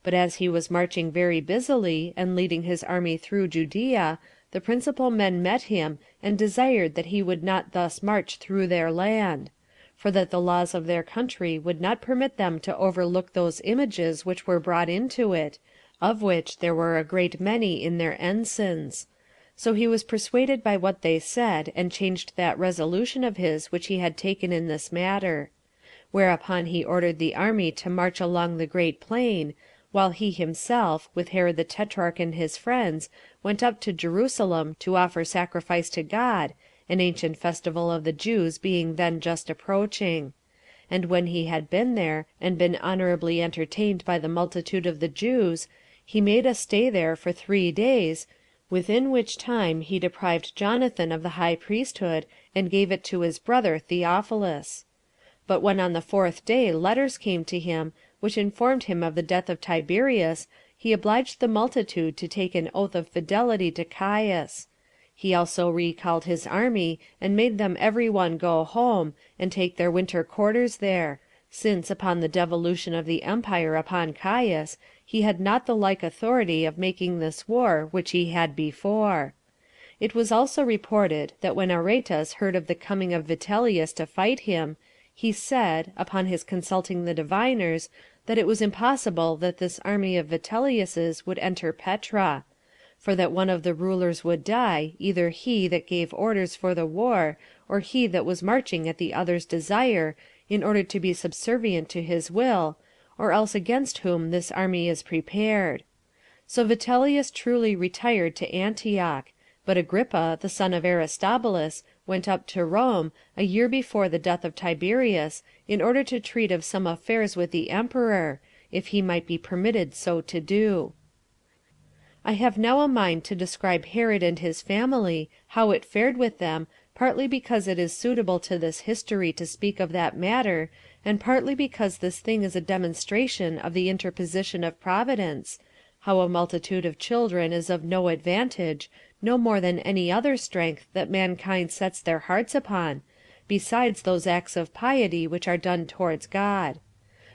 But as he was marching very busily, and leading his army through Judea, the principal men met him, and desired that he would not thus march through their land; for that the laws of their country would not permit them to overlook those images which were brought into it, of which there were a great many in their ensigns. So he was persuaded by what they said, and changed that resolution of his which he had taken in this matter. Whereupon he ordered the army to march along the great plain, while he himself, with Herod the Tetrarch and his friends, went up to Jerusalem to offer sacrifice to God, an ancient festival of the Jews being then just approaching. And when he had been there, and been honorably entertained by the multitude of the Jews, he made a stay there for 3 days, within which time he deprived Jonathan of the high priesthood, and gave it to his brother Theophilus. But when on the 4th day letters came to him, which informed him of the death of Tiberius, he obliged the multitude to take an oath of fidelity to Caius. He also recalled his army, and made them every one go home, and take their winter quarters there, since, upon the devolution of the empire upon Caius, he had not the like authority of making this war which he had before. It was also reported that when Aretas heard of the coming of Vitellius to fight him, he said, upon his consulting the diviners, that it was impossible that this army of Vitellius's would enter Petra; for that one of the rulers would die, either he that gave orders for the war, or he that was marching at the other's desire, in order to be subservient to his will, or else against whom this army is prepared. So Vitellius truly retired to Antioch, but Agrippa, the son of Aristobulus, went up to Rome, a year before the death of Tiberius, in order to treat of some affairs with the emperor, if he might be permitted so to do. I have now a mind to describe Herod and his family, how it fared with them, partly because it is suitable to this history to speak of that matter, and partly because this thing is a demonstration of the interposition of Providence, how a multitude of children is of no advantage, no more than any other strength that mankind sets their hearts upon, besides those acts of piety which are done towards God.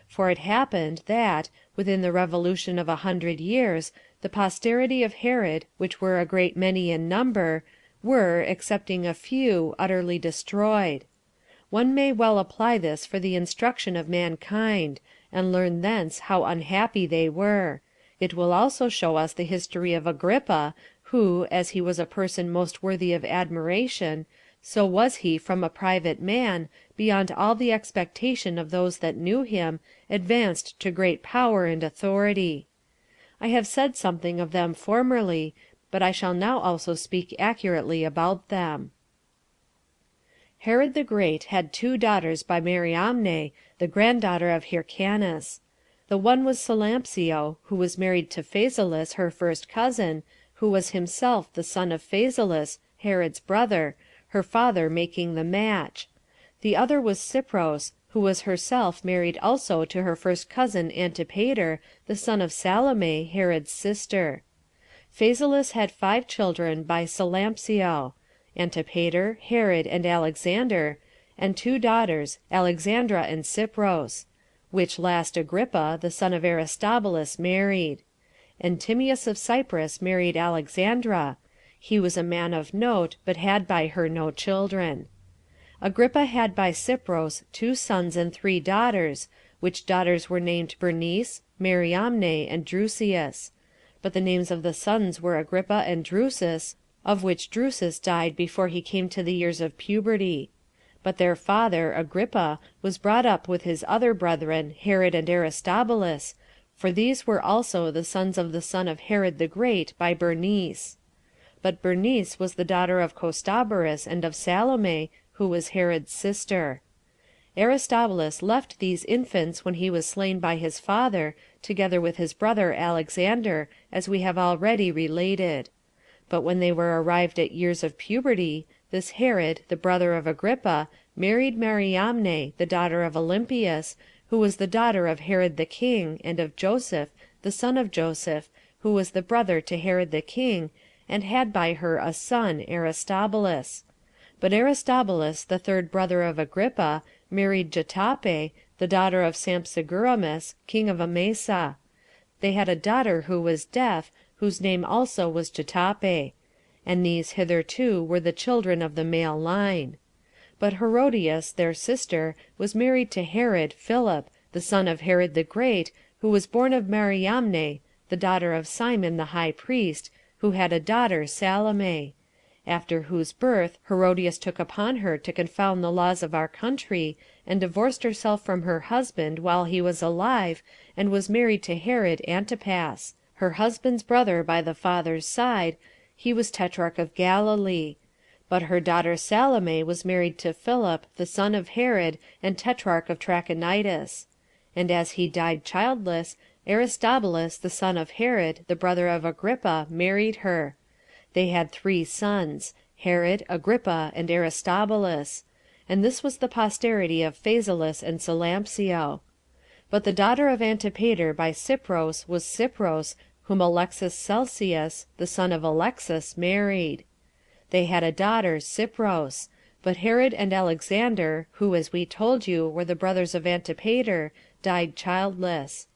For it happened that, within the revolution of 100 years, the posterity of Herod, which were a great many in number, were, excepting a few, utterly destroyed. One may well apply this for the instruction of mankind, and learn thence how unhappy they were. It will also show us the history of Agrippa, who, as he was a person most worthy of admiration, so was he from a private man, beyond all the expectation of those that knew him, advanced to great power and authority. I have said something of them formerly, but I shall now also speak accurately about them. Herod the Great had 2 daughters by Mariamne, the granddaughter of Hyrcanus. The one was Salampsio, who was married to Phasaelus, her first cousin, who was himself the son of Phasaelus, Herod's brother, her father making the match. The other was Cypros, who was herself married also to her first cousin Antipater, the son of Salome, Herod's sister. Phasaelus had 5 children by Salampsio, Antipater, Herod, and Alexander, and 2 daughters, Alexandra and Cypros, which last Agrippa, the son of Aristobulus, married. And Timaeus of Cyprus married Alexandra. He was a man of note, but had by her no children. Agrippa had by Cypros 2 sons and 3 daughters, which daughters were named Bernice, Mariamne, and Drusius. But the names of the sons were Agrippa and Drusus, of which Drusus died before he came to the years of puberty. But their father, Agrippa, was brought up with his other brethren, Herod and Aristobulus, for these were also the sons of the son of Herod the Great by Bernice. But Bernice was the daughter of Costobarus and of Salome, who was Herod's sister. Aristobulus left these infants when he was slain by his father, together with his brother Alexander, as we have already related. But when they were arrived at years of puberty, this Herod, the brother of Agrippa, married Mariamne, the daughter of Olympias, who was the daughter of Herod the king, and of Joseph, the son of Joseph, who was the brother to Herod the king, and had by her a son, Aristobulus. But Aristobulus, the 3rd brother of Agrippa, married Jotape, the daughter of Sampsiguramus, king of Emesa. They had a daughter who was deaf, whose name also was Jotape. And these hitherto were the children of the male line. But Herodias, their sister, was married to Herod Philip, the son of Herod the Great, who was born of Mariamne, the daughter of Simon the high priest, who had a daughter Salome. After whose birth Herodias took upon her to confound the laws of our country, and divorced herself from her husband while he was alive, and was married to Herod Antipas, her husband's brother by the father's side. He was tetrarch of Galilee. But her daughter Salome was married to Philip, the son of Herod, and tetrarch of Trachonitis. And as he died childless, Aristobulus, the son of Herod, the brother of Agrippa, married her. They had 3 sons, Herod, Agrippa, and Aristobulus. And this was the posterity of Phasaelus and Salampsio. But the daughter of Antipater by Cypros was Cypros, whom Alexis Celsius, the son of Alexis, married. They had a daughter, Cypros. But Herod and Alexander, who, as we told you, were the brothers of Antipater, died childless.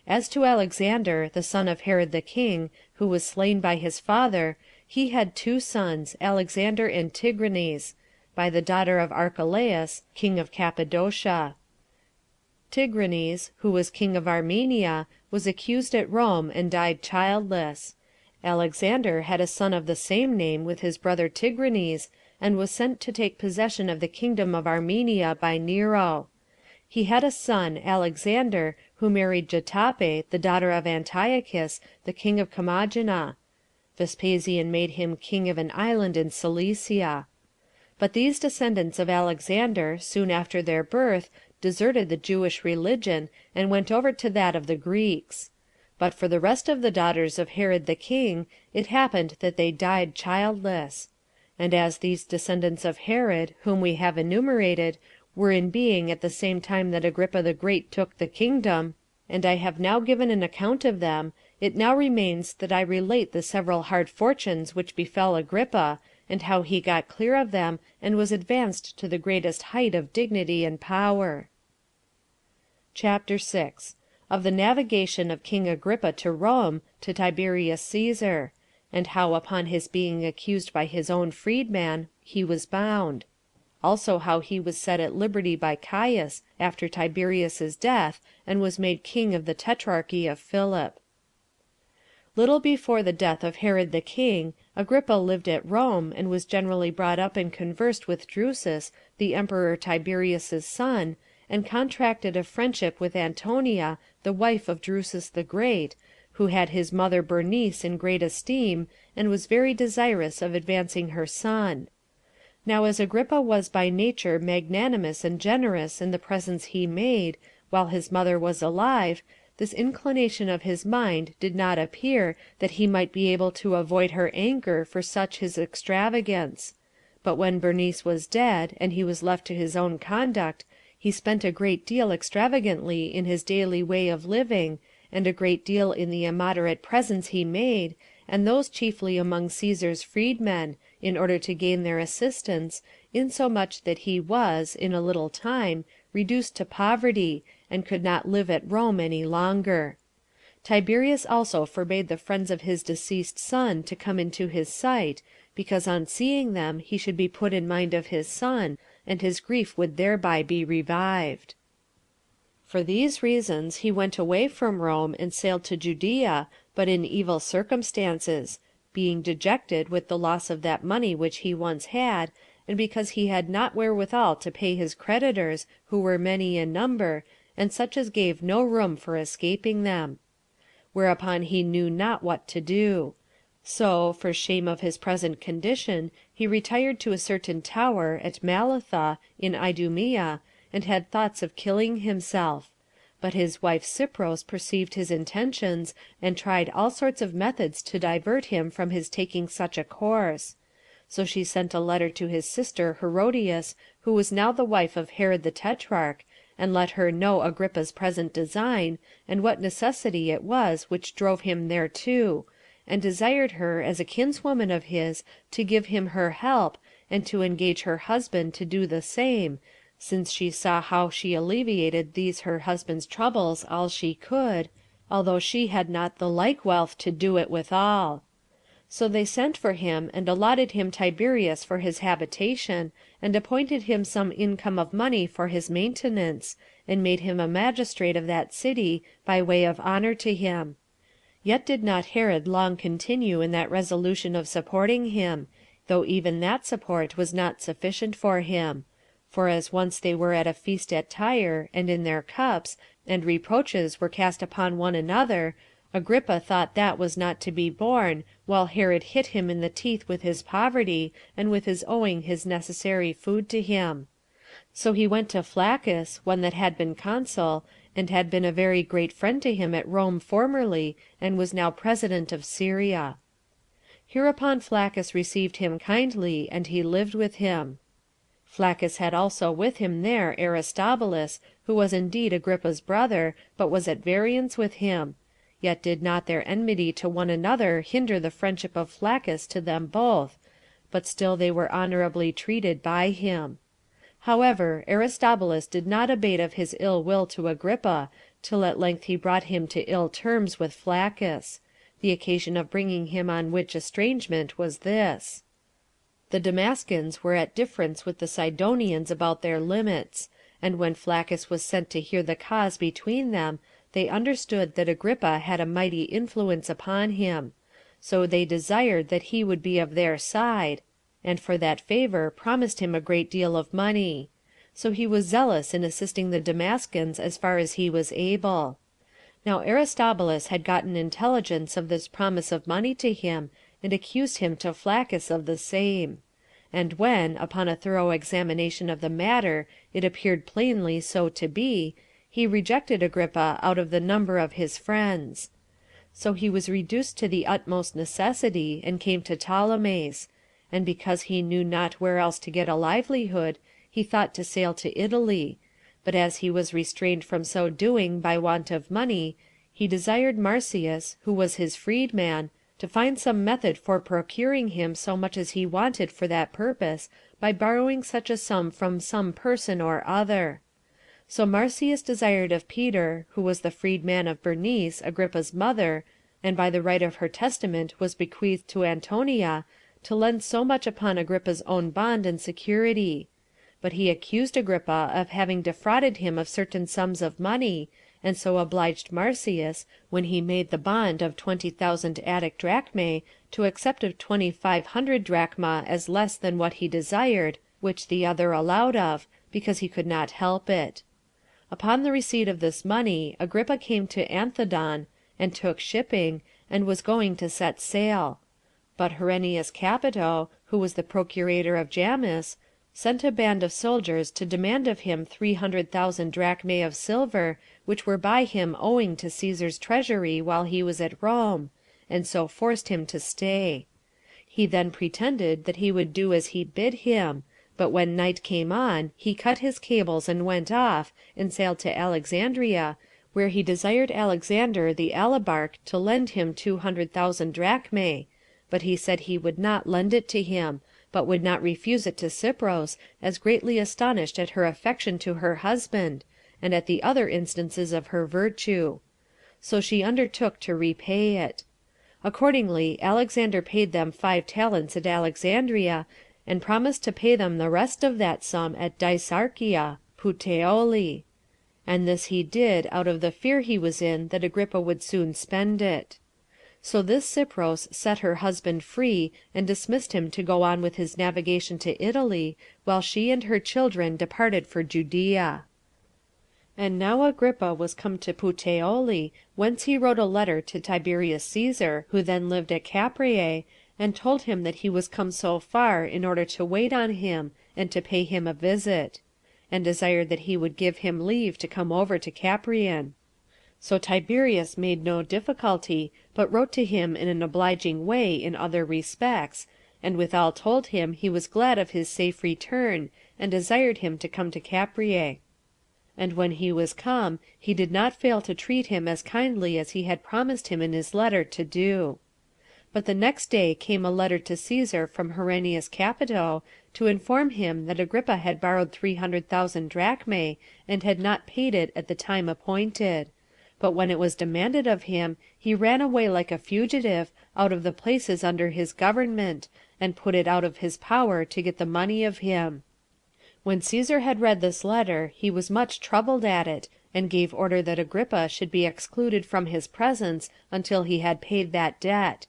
As to Alexander, the son of Herod the king, who was slain by his father, he had 2 sons, Alexander and Tigranes, by the daughter of Archelaus, king of Cappadocia. Tigranes, who was king of Armenia, was accused at Rome and died childless. Alexander had a son of the same name with his brother Tigranes, and was sent to take possession of the kingdom of Armenia by Nero. He had a son, Alexander, who married Jotape, the daughter of Antiochus, the king of Commagena. Vespasian made him king of an island in Cilicia. But these descendants of Alexander, soon after their birth, deserted the Jewish religion, and went over to that of the Greeks. But for the rest of the daughters of Herod the king, it happened that they died childless. And as these descendants of Herod, whom we have enumerated, were in being at the same time that Agrippa the Great took the kingdom, and I have now given an account of them, it now remains that I relate the several hard fortunes which befell Agrippa, and how he got clear of them, and was advanced to the greatest height of dignity and power. Chapter 6. Of the navigation of King Agrippa to Rome, to Tiberius Caesar, and how upon his being accused by his own freedman, he was bound. Also how he was set at liberty by Caius after Tiberius's death, and was made king of the tetrarchy of Philip. Little before the death of Herod the king, Agrippa lived at Rome, and was generally brought up and conversed with Drusus, the emperor Tiberius's son, and contracted a friendship with Antonia, the wife of Drusus the Great, who had his mother Bernice in great esteem, and was very desirous of advancing her son. Now as Agrippa was by nature magnanimous and generous in the presents he made, while his mother was alive, this inclination of his mind did not appear, that he might be able to avoid her anger for such his extravagance. But when Bernice was dead, and he was left to his own conduct, he spent a great deal extravagantly in his daily way of living, and a great deal in the immoderate presents he made, and those chiefly among Caesar's freedmen, in order to gain their assistance, insomuch that he was, in a little time, reduced to poverty, and could not live at Rome any longer. Tiberius also forbade the friends of his deceased son to come into his sight, because on seeing them he should be put in mind of his son, and his grief would thereby be revived. For these reasons he went away from Rome and sailed to Judea, but in evil circumstances, being dejected with the loss of that money which he once had, and because he had not wherewithal to pay his creditors, who were many in number, and such as gave no room for escaping them. Whereupon he knew not what to do. So, for shame of his present condition, he retired to a certain tower at Malatha, in Idumea, and had thoughts of killing himself. But his wife Cypros perceived his intentions, and tried all sorts of methods to divert him from his taking such a course. So she sent a letter to his sister Herodias, who was now the wife of Herod the Tetrarch, and let her know Agrippa's present design, and what necessity it was which drove him thereto, and desired her, as a kinswoman of his, to give him her help, and to engage her husband to do the same, since she saw how she alleviated these her husband's troubles all she could, although she had not the like wealth to do it withal. So they sent for him, and allotted him Tiberias for his habitation, and appointed him some income of money for his maintenance, and made him a magistrate of that city, by way of honor to him. Yet did not Herod long continue in that resolution of supporting him, though even that support was not sufficient for him. For as once they were at a feast at Tyre, and in their cups, and reproaches were cast upon one another, Agrippa thought that was not to be borne, while Herod hit him in the teeth with his poverty, and with his owing his necessary food to him. So he went to Flaccus, one that had been consul, and had been a very great friend to him at Rome formerly, and was now president of Syria. Hereupon Flaccus received him kindly, and he lived with him. Flaccus had also with him there Aristobulus, who was indeed Agrippa's brother, but was at variance with him, yet did not their enmity to one another hinder the friendship of Flaccus to them both, but still they were honorably treated by him. However, Aristobulus did not abate of his ill will to Agrippa, till at length he brought him to ill terms with Flaccus. The occasion of bringing him on which estrangement was this. The Damascens were at difference with the Sidonians about their limits, and when Flaccus was sent to hear the cause between them, they understood that Agrippa had a mighty influence upon him. So they desired that he would be of their side, and for that favor promised him a great deal of money. So he was zealous in assisting the Damascens as far as he was able. Now Aristobulus had gotten intelligence of this promise of money to him, and accused him to Flaccus of the same. And when, upon a thorough examination of the matter, it appeared plainly so to be, he rejected Agrippa out of the number of his friends. So he was reduced to the utmost necessity, and came to Ptolemais, and because he knew not where else to get a livelihood, he thought to sail to Italy, but as he was restrained from so doing by want of money, he desired Marsyas, who was his freedman, to find some method for procuring him so much as he wanted for that purpose, by borrowing such a sum from some person or other. So Marsyas desired of Peter, who was the freedman of Bernice, Agrippa's mother, and by the right of her testament was bequeathed to Antonia, to lend so much upon Agrippa's own bond and security. But he accused Agrippa of having defrauded him of certain sums of money, and so obliged Marsyas, when he made the bond of 20,000 Attic drachmae, to accept of 2,500 drachma as less than what he desired, which the other allowed of, because he could not help it. Upon the receipt of this money, Agrippa came to Anthedon, and took shipping, and was going to set sail. But Herennius Capito, who was the procurator of Jammus, sent a band of soldiers to demand of him 300,000 drachmae of silver, which were by him owing to Caesar's treasury while he was at Rome, and so forced him to stay. He then pretended that he would do as he bid him, but when night came on, he cut his cables and went off, and sailed to Alexandria, where he desired Alexander the Alabarch to lend him 200,000 drachmae, but he said he would not lend it to him, but would not refuse it to Cypros, as greatly astonished at her affection to her husband, and at the other instances of her virtue. So she undertook to repay it. Accordingly, Alexander paid them 5 talents at Alexandria, and promised to pay them the rest of that sum at Dicearchia (Puteoli). And this he did out of the fear he was in that Agrippa would soon spend it. So this Cypros set her husband free, and dismissed him to go on with his navigation to Italy, while she and her children departed for Judea. And now Agrippa was come to Puteoli, whence he wrote a letter to Tiberius Caesar, who then lived at Capreae, and told him that he was come so far in order to wait on him, and to pay him a visit; and desired that he would give him leave to come over to Capreae. So Tiberius made no difficulty, but wrote to him in an obliging way in other respects, and withal told him he was glad of his safe return, and desired him to come to Capreae. And when he was come, he did not fail to treat him as kindly as he had promised him in his letter to do. But the next day came a letter to Caesar from Herennius Capito, to inform him that Agrippa had borrowed 300,000 drachmae, and had not paid it at the time appointed; but when it was demanded of him, he ran away like a fugitive out of the places under his government, and put it out of his power to get the money of him. When Caesar had read this letter, he was much troubled at it, and gave order that Agrippa should be excluded from his presence until he had paid that debt.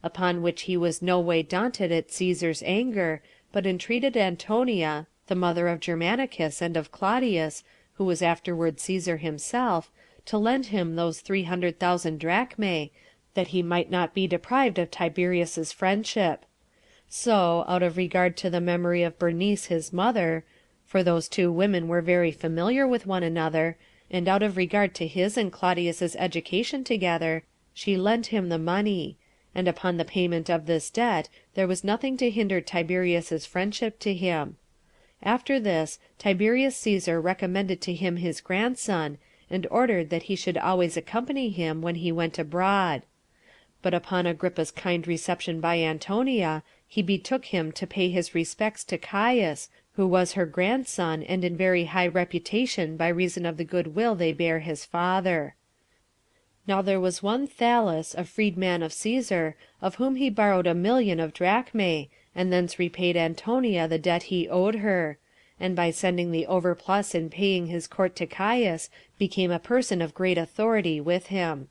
Upon which he was no way daunted at Caesar's anger, but entreated Antonia, the mother of Germanicus and of Claudius, who was afterward Caesar himself, to lend him those 300,000 drachmae, that he might not be deprived of Tiberius's friendship. So, out of regard to the memory of Bernice his mother, for those two women were very familiar with one another, and out of regard to his and Claudius's education together, she lent him the money; and upon the payment of this debt there was nothing to hinder Tiberius's friendship to him. After this, Tiberius Caesar recommended to him his grandson, and ordered that he should always accompany him when he went abroad. But upon Agrippa's kind reception by Antonia, he betook him to pay his respects to Caius, who was her grandson, and in very high reputation by reason of the good will they bare his father. Now there was one Thallus, a freedman of Caesar, of whom he borrowed 1,000,000 of drachmae, and thence repaid Antonia the debt he owed her, and by sending the overplus in paying his court to Caius, became a person of great authority with him.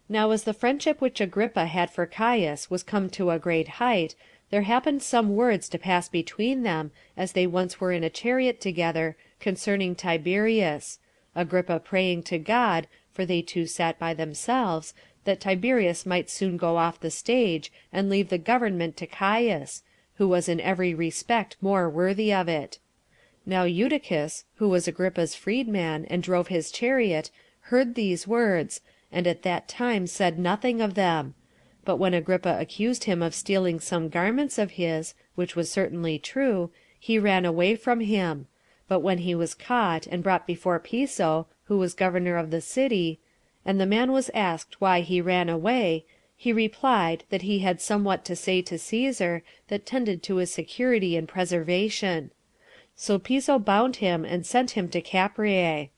Now as the friendship which Agrippa had for Caius was come to a great height, there happened some words to pass between them, as they once were in a chariot together, concerning Tiberius, Agrippa praying to God, for they two sat by themselves, that Tiberius might soon go off the stage, and leave the government to Caius, who was in every respect more worthy of it. Now Eutychus, who was Agrippa's freedman, and drove his chariot, heard these words, and at that time said nothing of them. But when Agrippa accused him of stealing some garments of his, which was certainly true, he ran away from him; but when he was caught, and brought before Piso, who was governor of the city, and the man was asked why he ran away, he replied, that he had somewhat to say to Caesar, that tended to his security and preservation. So Piso bound him, and sent him to Capreae.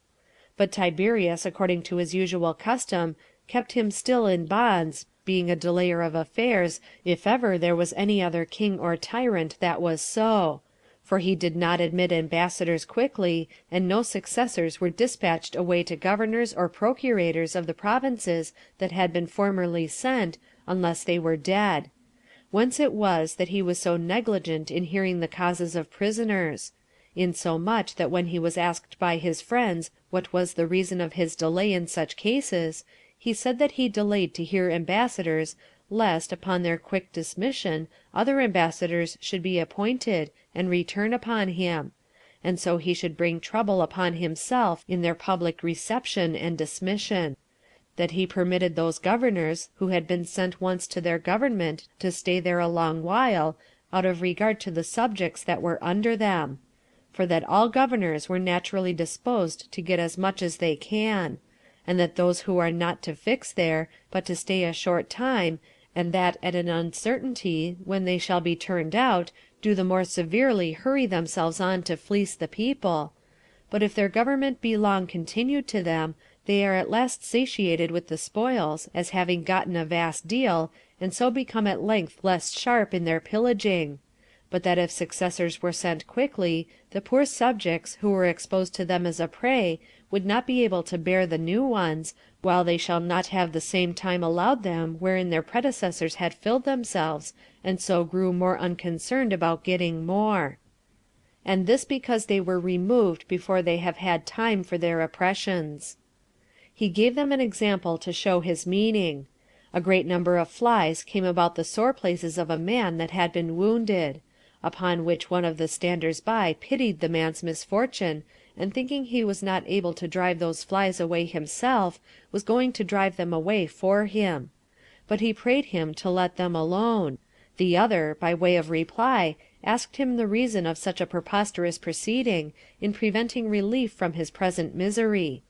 But Tiberius, according to his usual custom, kept him still in bonds, being a delayer of affairs, if ever there was any other king or tyrant that was so; for he did not admit ambassadors quickly, and no successors were dispatched away to governors or procurators of the provinces that had been formerly sent, unless they were dead. Whence it was that he was so negligent in hearing the causes of prisoners; insomuch that when he was asked by his friends what was the reason of his delay in such cases, he said that he delayed to hear ambassadors lest, upon their quick dismission, other ambassadors should be appointed, and return upon him, and so he should bring trouble upon himself in their public reception and dismission; that he permitted those governors, who had been sent once to their government, to stay there a long while, out of regard to the subjects that were under them; for that all governors were naturally disposed to get as much as they can; and that those who are not to fix there, but to stay a short time, and that at an uncertainty, when they shall be turned out, do the more severely hurry themselves on to fleece the people; but if their government be long continued to them, they are at last satiated with the spoils, as having gotten a vast deal, and so become at length less sharp in their pillaging; but that if successors were sent quickly, the poor subjects, who were exposed to them as a prey, would not be able to bear the new ones, while they shall not have the same time allowed them wherein their predecessors had filled themselves, and so grew more unconcerned about getting more. And this because they were removed before they have had time for their oppressions. He gave them an example to show his meaning. A great number of flies came about the sore places of a man that had been wounded; upon which one of the standers by pitied the man's misfortune, and thinking he was not able to drive those flies away himself, was going to drive them away for him. But he prayed him to let them alone. The other, by way of reply, asked him the reason of such a preposterous proceeding, in preventing relief from his present misery.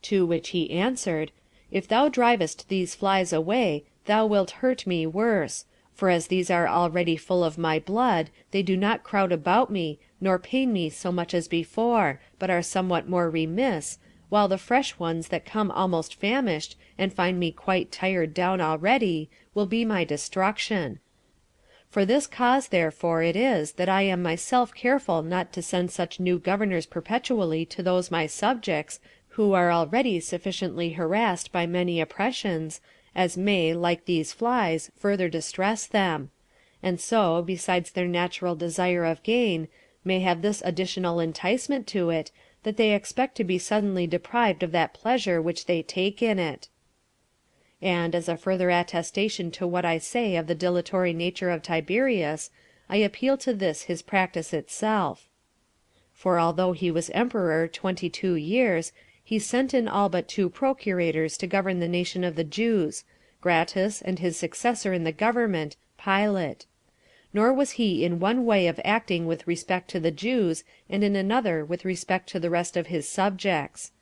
To which he answered, If thou drivest these flies away, thou wilt hurt me worse; for as these are already full of my blood, they do not crowd about me, nor pain me so much as before, but are somewhat more remiss, while the fresh ones that come almost famished, and find me quite tired down already, will be my destruction. For this cause, therefore, it is that I am myself careful not to send such new governors perpetually to those my subjects, who are already sufficiently harassed by many oppressions, as may, like these flies, further distress them; and so, besides their natural desire of gain, may have this additional enticement to it, that they expect to be suddenly deprived of that pleasure which they take in it. And, as a further attestation to what I say of the dilatory nature of Tiberius, I appeal to this his practice itself. For although he was emperor 22 years, he sent in all but 2 procurators to govern the nation of the Jews, Gratus, and his successor in the government, Pilate. Nor was he in one way of acting with respect to the Jews, and in another with respect to the rest of his subjects.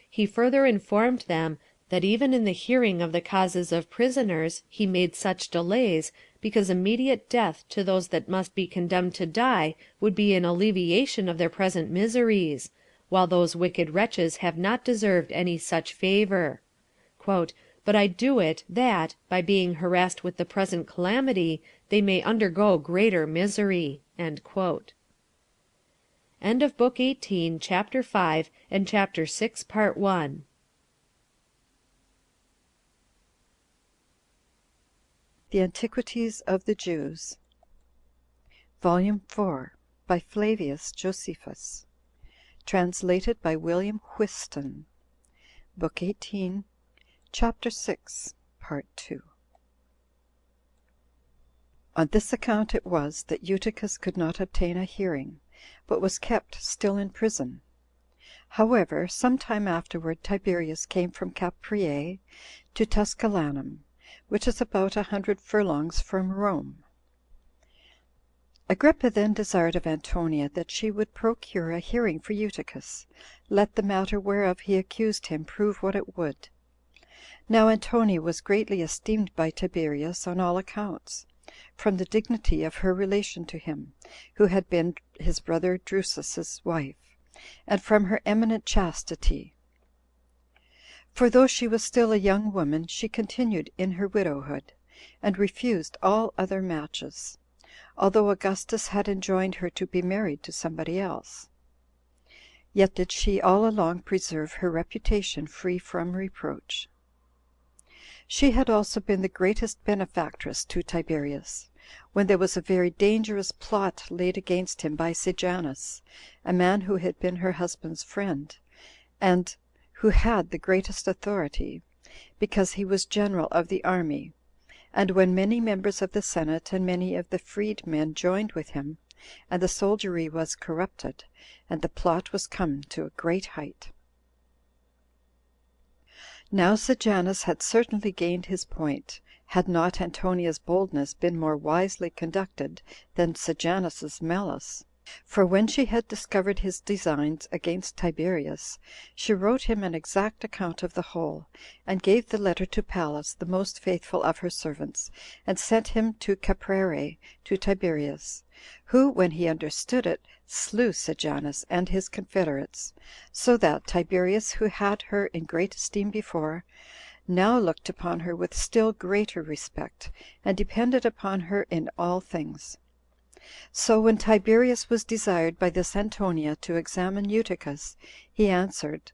He further informed them, that even in the hearing of the causes of prisoners he made such delays, because immediate death to those that must be condemned to die would be an alleviation of their present miseries, while those wicked wretches have not deserved any such favor. But I do it, that, by being harassed with the present calamity, they may undergo greater misery. End of Book 18, Chapter 5, and Chapter 6, Part 1. The Antiquities of the Jews, Volume 4, by Flavius Josephus, translated by William Whiston, Book 18, Chapter 6, Part 2. On this account it was that Eutychus could not obtain a hearing, but was kept still in prison. However, some time afterward Tiberius came from Capreae to Tusculanum, which is about 100 furlongs from Rome. Agrippa then desired of Antonia that she would procure a hearing for Eutychus, let the matter whereof he accused him prove what it would. Now Antonia was greatly esteemed by Tiberius on all accounts, from the dignity of her relation to him, who had been his brother Drusus's wife, and from her eminent chastity. For though she was still a young woman, she continued in her widowhood, and refused all other matches, although Augustus had enjoined her to be married to somebody else. Yet did she all along preserve her reputation free from reproach. She had also been the greatest benefactress to Tiberius, when there was a very dangerous plot laid against him by Sejanus, a man who had been her husband's friend, and who had the greatest authority, because he was general of the army, And when many members of the senate and many of the freedmen joined with him, and the soldiery was corrupted, and the plot was come to a great height. Now Sejanus had certainly gained his point, had not Antonia's boldness been more wisely conducted than Sejanus's malice. For when she had discovered his designs against Tiberius, she wrote him an exact account of the whole, and gave the letter to Pallas, the most faithful of her servants, and sent him to Caprere, to Tiberius, who, when he understood it, slew Sejanus and his confederates; so that Tiberius, who had her in great esteem before, now looked upon her with still greater respect, and depended upon her in all things. So when Tiberius was desired by this Antonia to examine Eutychus, he answered,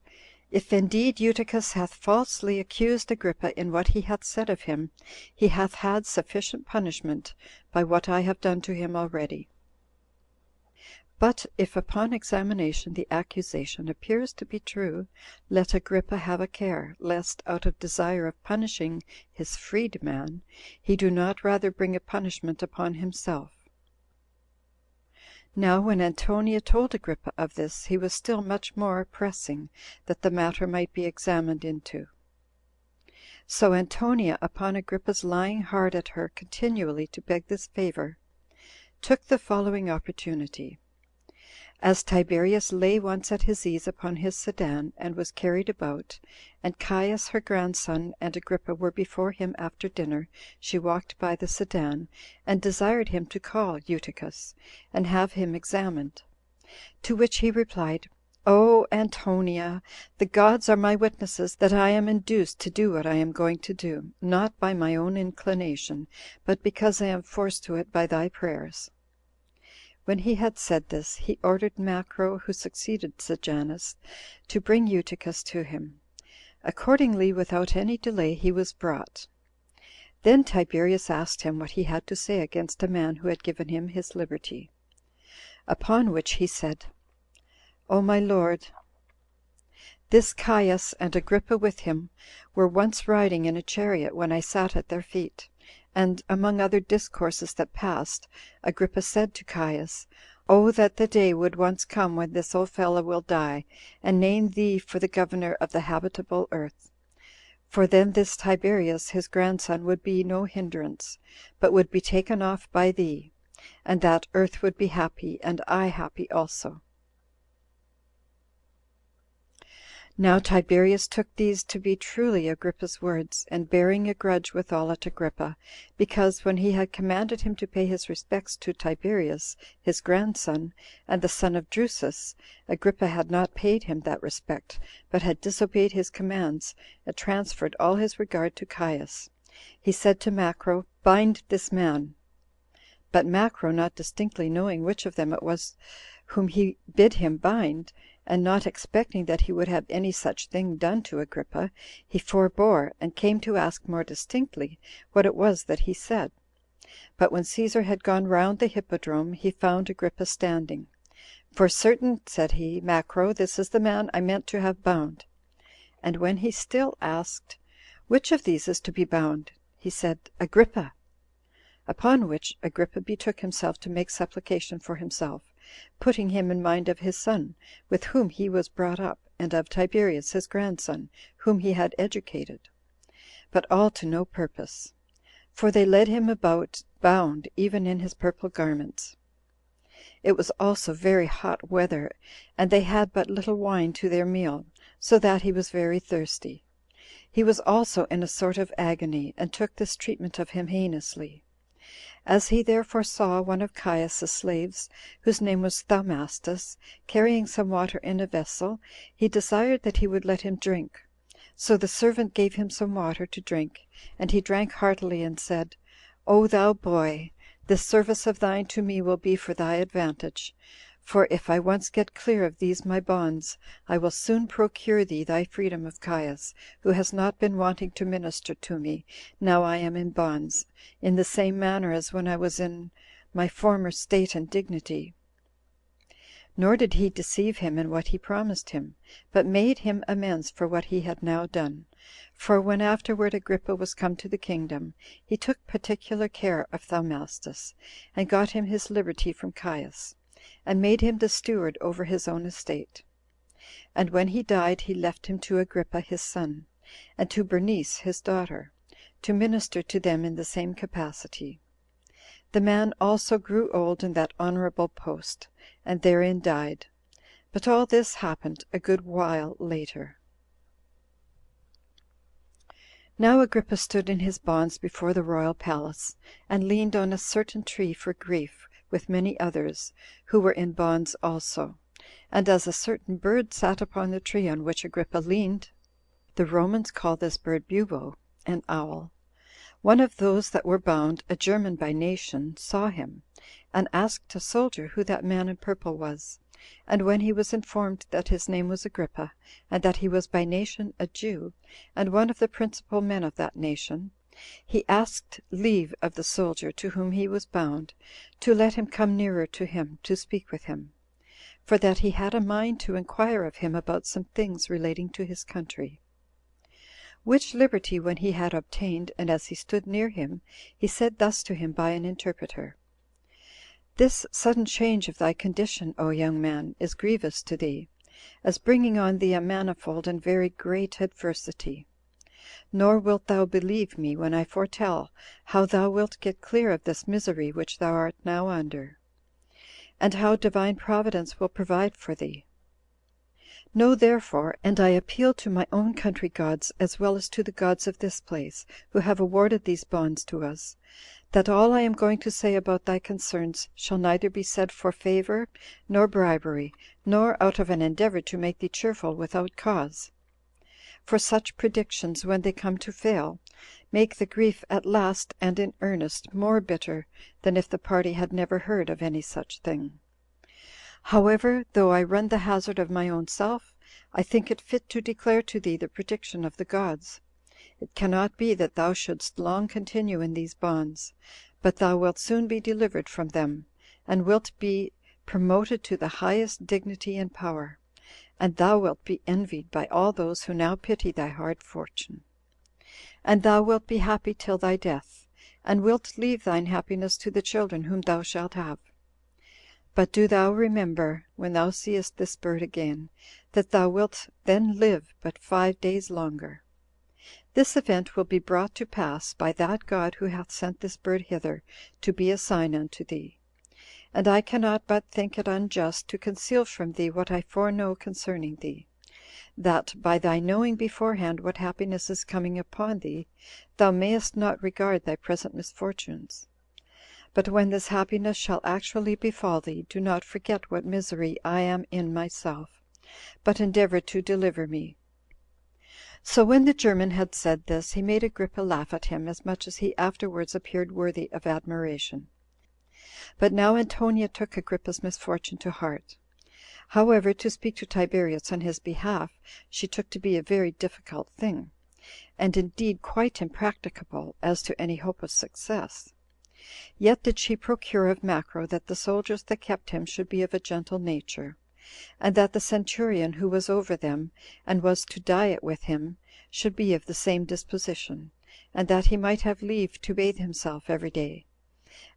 If indeed Eutychus hath falsely accused Agrippa in what he hath said of him, he hath had sufficient punishment by what I have done to him already. But if upon examination the accusation appears to be true, let Agrippa have a care, lest, out of desire of punishing his freedman, he do not rather bring a punishment upon himself. Now when Antonia told Agrippa of this, he was still much more pressing that the matter might be examined into. So Antonia, upon Agrippa's lying hard at her continually to beg this favor, took the following opportunity. As Tiberius lay once at his ease upon his sedan, and was carried about, and Caius her grandson and Agrippa were before him after dinner, she walked by the sedan, and desired him to call Eutychus, and have him examined. To which he replied, O Antonia, the gods are my witnesses that I am induced to do what I am going to do, not by my own inclination, but because I am forced to it by thy prayers. When he had said this, he ordered Macro, who succeeded Sejanus, to bring Eutychus to him. Accordingly, without any delay, he was brought. Then Tiberius asked him what he had to say against a man who had given him his liberty. Upon which he said, O my lord, this Caius, and Agrippa with him, were once riding in a chariot when I sat at their feet. And, among other discourses that passed, Agrippa said to Caius, O that the day would once come when this old fellow will die, and name thee for the governor of the habitable earth. For then this Tiberius his grandson would be no hindrance, but would be taken off by thee, and that earth would be happy, and I happy also. Now Tiberius took these to be truly Agrippa's words, and bearing a grudge withal at Agrippa, because when he had commanded him to pay his respects to Tiberius, his grandson, and the son of Drusus, Agrippa had not paid him that respect, but had disobeyed his commands, and transferred all his regard to Caius, he said to Macro, Bind this man. But Macro, not distinctly knowing which of them it was whom he bid him bind, and not expecting that he would have any such thing done to Agrippa, he forbore, and came to ask more distinctly what it was that he said. But when Caesar had gone round the hippodrome, he found Agrippa standing. For certain, said he, Macro, this is the man I meant to have bound. And when he still asked, Which of these is to be bound? He said, Agrippa. Upon which Agrippa betook himself to make supplication for himself, putting him in mind of his son, with whom he was brought up, and of Tiberius his grandson, whom he had educated; but all to no purpose, for they led him about bound even in his purple garments. It was also very hot weather, and they had but little wine to their meal, so that he was very thirsty. He was also in a sort of agony, and took this treatment of him heinously. As he therefore saw one of Caius's slaves, whose name was Thaumastus, carrying some water in a vessel, he desired that he would let him drink. So the servant gave him some water to drink, and he drank heartily, and said, O thou boy, this service of thine to me will be for thy advantage. For if I once get clear of these my bonds, I will soon procure thee thy freedom of Caius, who has not been wanting to minister to me, now I am in bonds, in the same manner as when I was in my former state and dignity. nor did he deceive him in what he promised him, but made him amends for what he had now done. For when afterward Agrippa was come to the kingdom, he took particular care of Thaumastus, and got him his liberty from Caius, and made him the steward over his own estate. And when he died, he left him to Agrippa his son, and to Bernice his daughter, to minister to them in the same capacity. The man also grew old in that honorable post, and therein died. But all this happened a good while later. Now Agrippa stood in his bonds before the royal palace, and leaned on a certain tree for grief, with many others, who were in bonds also. And as a certain bird sat upon the tree on which Agrippa leaned, the Romans call this bird bubo, an owl, one of those that were bound, a German by nation, saw him, and asked a soldier who that man in purple was. And when he was informed that his name was Agrippa, and that he was by nation a Jew, and one of the principal men of that nation, he asked leave of the soldier to whom he was bound to let him come nearer to him to speak with him, for that he had a mind to inquire of him about some things relating to his country. Which liberty when he had obtained, and as he stood near him, he said thus to him by an interpreter: "This sudden change of thy condition, O young man, is grievous to thee, as bringing on thee a manifold and very great adversity. Nor wilt thou believe me when I foretell how thou wilt get clear of this misery which thou art now under, and how divine providence will provide for thee. Know therefore, and I appeal to my own country gods as well as to the gods of this place, who have awarded these bonds to us, that all I am going to say about thy concerns shall neither be said for favor, nor bribery, nor out of an endeavor to make thee cheerful without cause. For such predictions, when they come to fail, make the grief at last and in earnest more bitter than if the party had never heard of any such thing. However, though I run the hazard of my own self, I think it fit to declare to thee the prediction of the gods. It cannot be that thou shouldst long continue in these bonds, but thou wilt soon be delivered from them, and wilt be promoted to the highest dignity and power, and thou wilt be envied by all those who now pity thy hard fortune. And thou wilt be happy till thy death, and wilt leave thine happiness to the children whom thou shalt have. But do thou remember, when thou seest this bird again, that thou wilt then live but 5 days longer. This event will be brought to pass by that God who hath sent this bird hither to be a sign unto thee. And I cannot but think it unjust to conceal from thee what I foreknow concerning thee, that, by thy knowing beforehand what happiness is coming upon thee, thou mayest not regard thy present misfortunes. But when this happiness shall actually befall thee, do not forget what misery I am in myself, but endeavor to deliver me." So when the German had said this, he made Agrippa laugh at him, as much as he afterwards appeared worthy of admiration. But now Antonia took Agrippa's misfortune to heart. However, to speak to Tiberius on his behalf she took to be a very difficult thing, and indeed quite impracticable as to any hope of success. Yet did she procure of Macro that the soldiers that kept him should be of a gentle nature, and that the centurion who was over them, and was to diet with him, should be of the same disposition, and that he might have leave to bathe himself every day,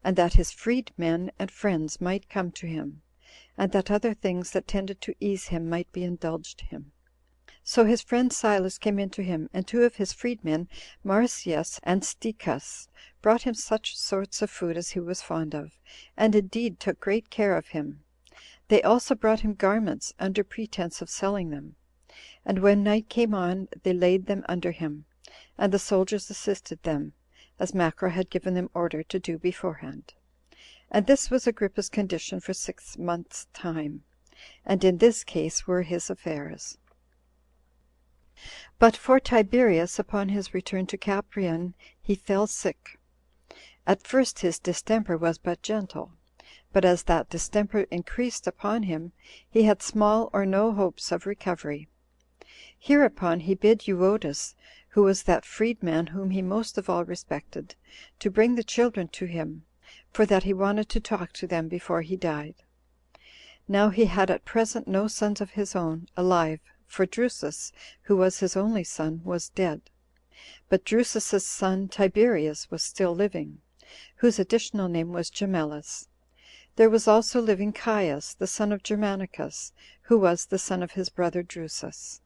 and that his freedmen and friends might come to him, and that other things that tended to ease him might be indulged him. So his friend Silas came in to him, and 2 of his freedmen, Marsyas and Stechus, brought him such sorts of food as he was fond of, and indeed took great care of him. They also brought him garments, under pretense of selling them. And when night came on, they laid them under him, and the soldiers assisted them, as Macro had given them order to do beforehand. And this was Agrippa's condition for 6 months' time, and in this case were his affairs. But for Tiberius, upon his return to Caprein, he fell sick. At first his distemper was but gentle, but as that distemper increased upon him, he had small or no hopes of recovery. Hereupon he bid Euodus, who was that freedman whom he most of all respected, to bring the children to him, for that he wanted to talk to them before he died. Now he had at present no sons of his own alive, for Drusus, who was his only son, was dead. But Drusus's son Tiberius was still living, whose additional name was Gemellus. There was also living Caius, the son of Germanicus, who was the son of his brother Drusus.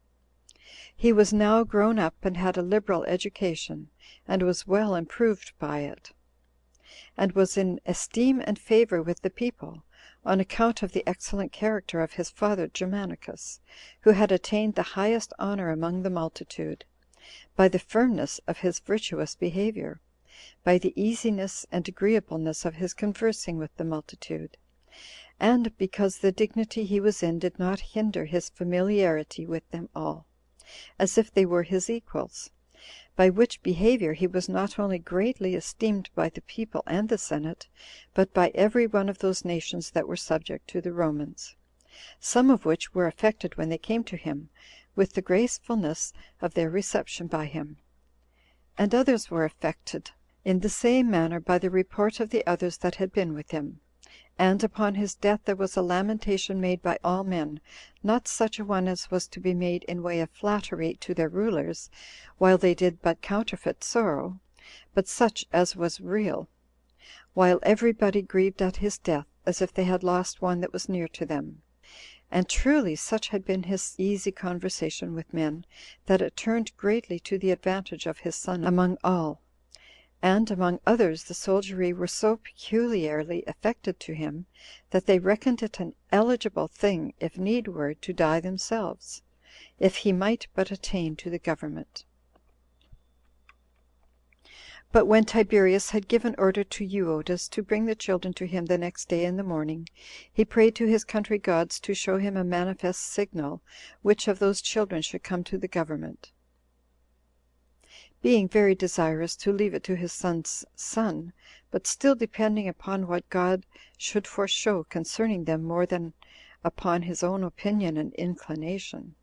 He was now grown up, and had a liberal education, and was well improved by it, and was in esteem and favor with the people, on account of the excellent character of his father Germanicus, who had attained the highest honor among the multitude, by the firmness of his virtuous behavior, by the easiness and agreeableness of his conversing with the multitude, and because the dignity he was in did not hinder his familiarity with them all, as if they were his equals, by which behavior he was not only greatly esteemed by the people and the senate, but by every one of those nations that were subject to the Romans; some of which were affected when they came to him, with the gracefulness of their reception by him, and others were affected in the same manner by the report of the others that had been with him. And upon his death there was a lamentation made by all men, not such a one as was to be made in way of flattery to their rulers, while they did but counterfeit sorrow, but such as was real, while every body grieved at his death, as if they had lost one that was near to them. And truly such had been his easy conversation with men, that it turned greatly to the advantage of his son among all. And among others the soldiery were so peculiarly affected to him, that they reckoned it an eligible thing, if need were, to die themselves, if he might but attain to the government. But when Tiberius had given order to Euodus to bring the children to him the next day in the morning, he prayed to his country gods to show him a manifest signal which of those children should come to the government, being very desirous to leave it to his son's son, but still depending upon what God should foreshow concerning them more than upon his own opinion and inclination.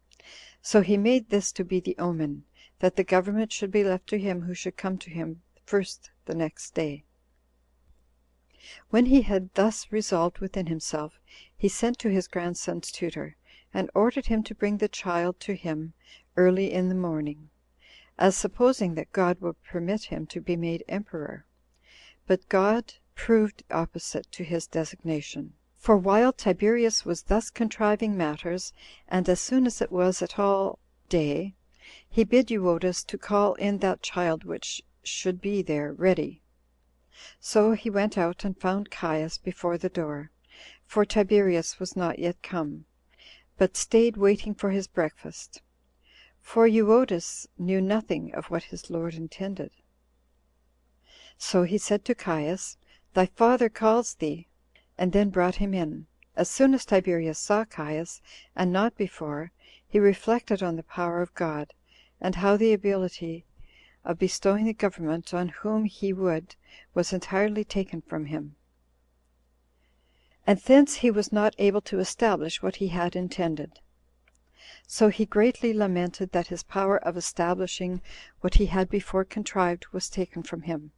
So he made this to be the omen, that the government should be left to him who should come to him first the next day. When he had thus resolved within himself, he sent to his grandson's tutor, and ordered him to bring the child to him early in the morning, as supposing that God would permit him to be made emperor. But God proved opposite to his designation. For while Tiberius was thus contriving matters, and as soon as it was at all day, he bid Euodus to call in that child which should be there ready. So he went out and found Caius before the door, for Tiberius was not yet come, but stayed waiting for his breakfast. For Euodus knew nothing of what his lord intended. So he said to Caius, "Thy father calls thee," and then brought him in. As soon as Tiberius saw Caius, and not before, he reflected on the power of God, and how the ability of bestowing the government on whom he would was entirely taken from him, and thence he was not able to establish what he had intended. So he greatly lamented that his power of establishing what he had before contrived was taken from him,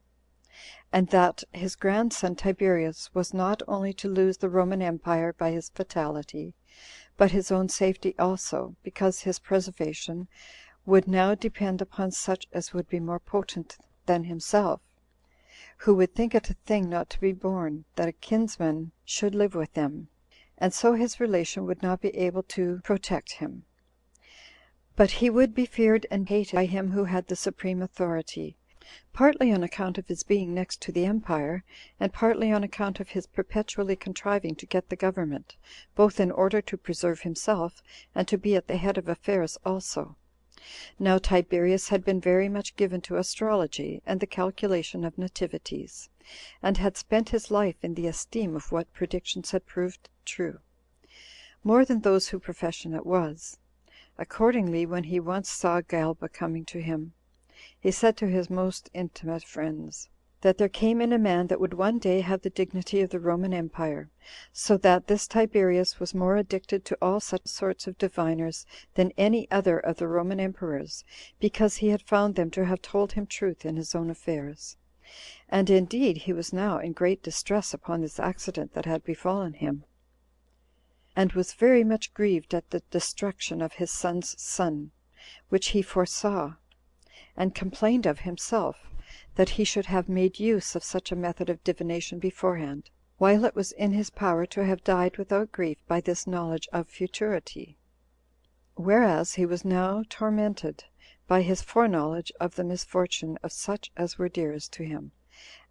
and that his grandson Tiberius was not only to lose the Roman empire by his fatality, but his own safety also, because his preservation would now depend upon such as would be more potent than himself, who would think it a thing not to be borne that a kinsman should live with them, and so his relation would not be able to protect him, but he would be feared and hated by him who had the supreme authority, partly on account of his being next to the empire, and partly on account of his perpetually contriving to get the government, both in order to preserve himself, and to be at the head of affairs also. Now Tiberius had been very much given to astrology and the calculation of nativities, and had spent his life in the esteem of what predictions had proved true, more than those whose profession it was. Accordingly, when he once saw Galba coming to him, he said to his most intimate friends, that there came in a man that would one day have the dignity of the Roman empire, so that this Tiberius was more addicted to all such sorts of diviners than any other of the Roman emperors, because he had found them to have told him truth in his own affairs. And indeed he was now in great distress upon this accident that had befallen him. and was very much grieved at the destruction of his son's son, which he foresaw, and complained of himself, that he should have made use of such a method of divination beforehand, while it was in his power to have died without grief by this knowledge of futurity; whereas he was now tormented by his foreknowledge of the misfortune of such as were dearest to him,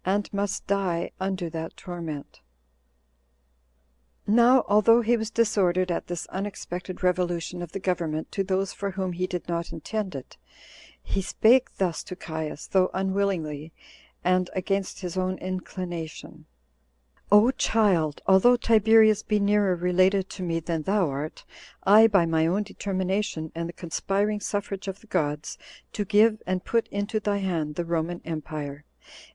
and must die under that torment. Now, although he was disordered at this unexpected revolution of the government to those for whom he did not intend it, he spake thus to Caius, though unwillingly, and against his own inclination: "O child, although Tiberius be nearer related to me than thou art, I, by my own determination, and the conspiring suffrage of the gods, do give and put into thy hand the Roman empire;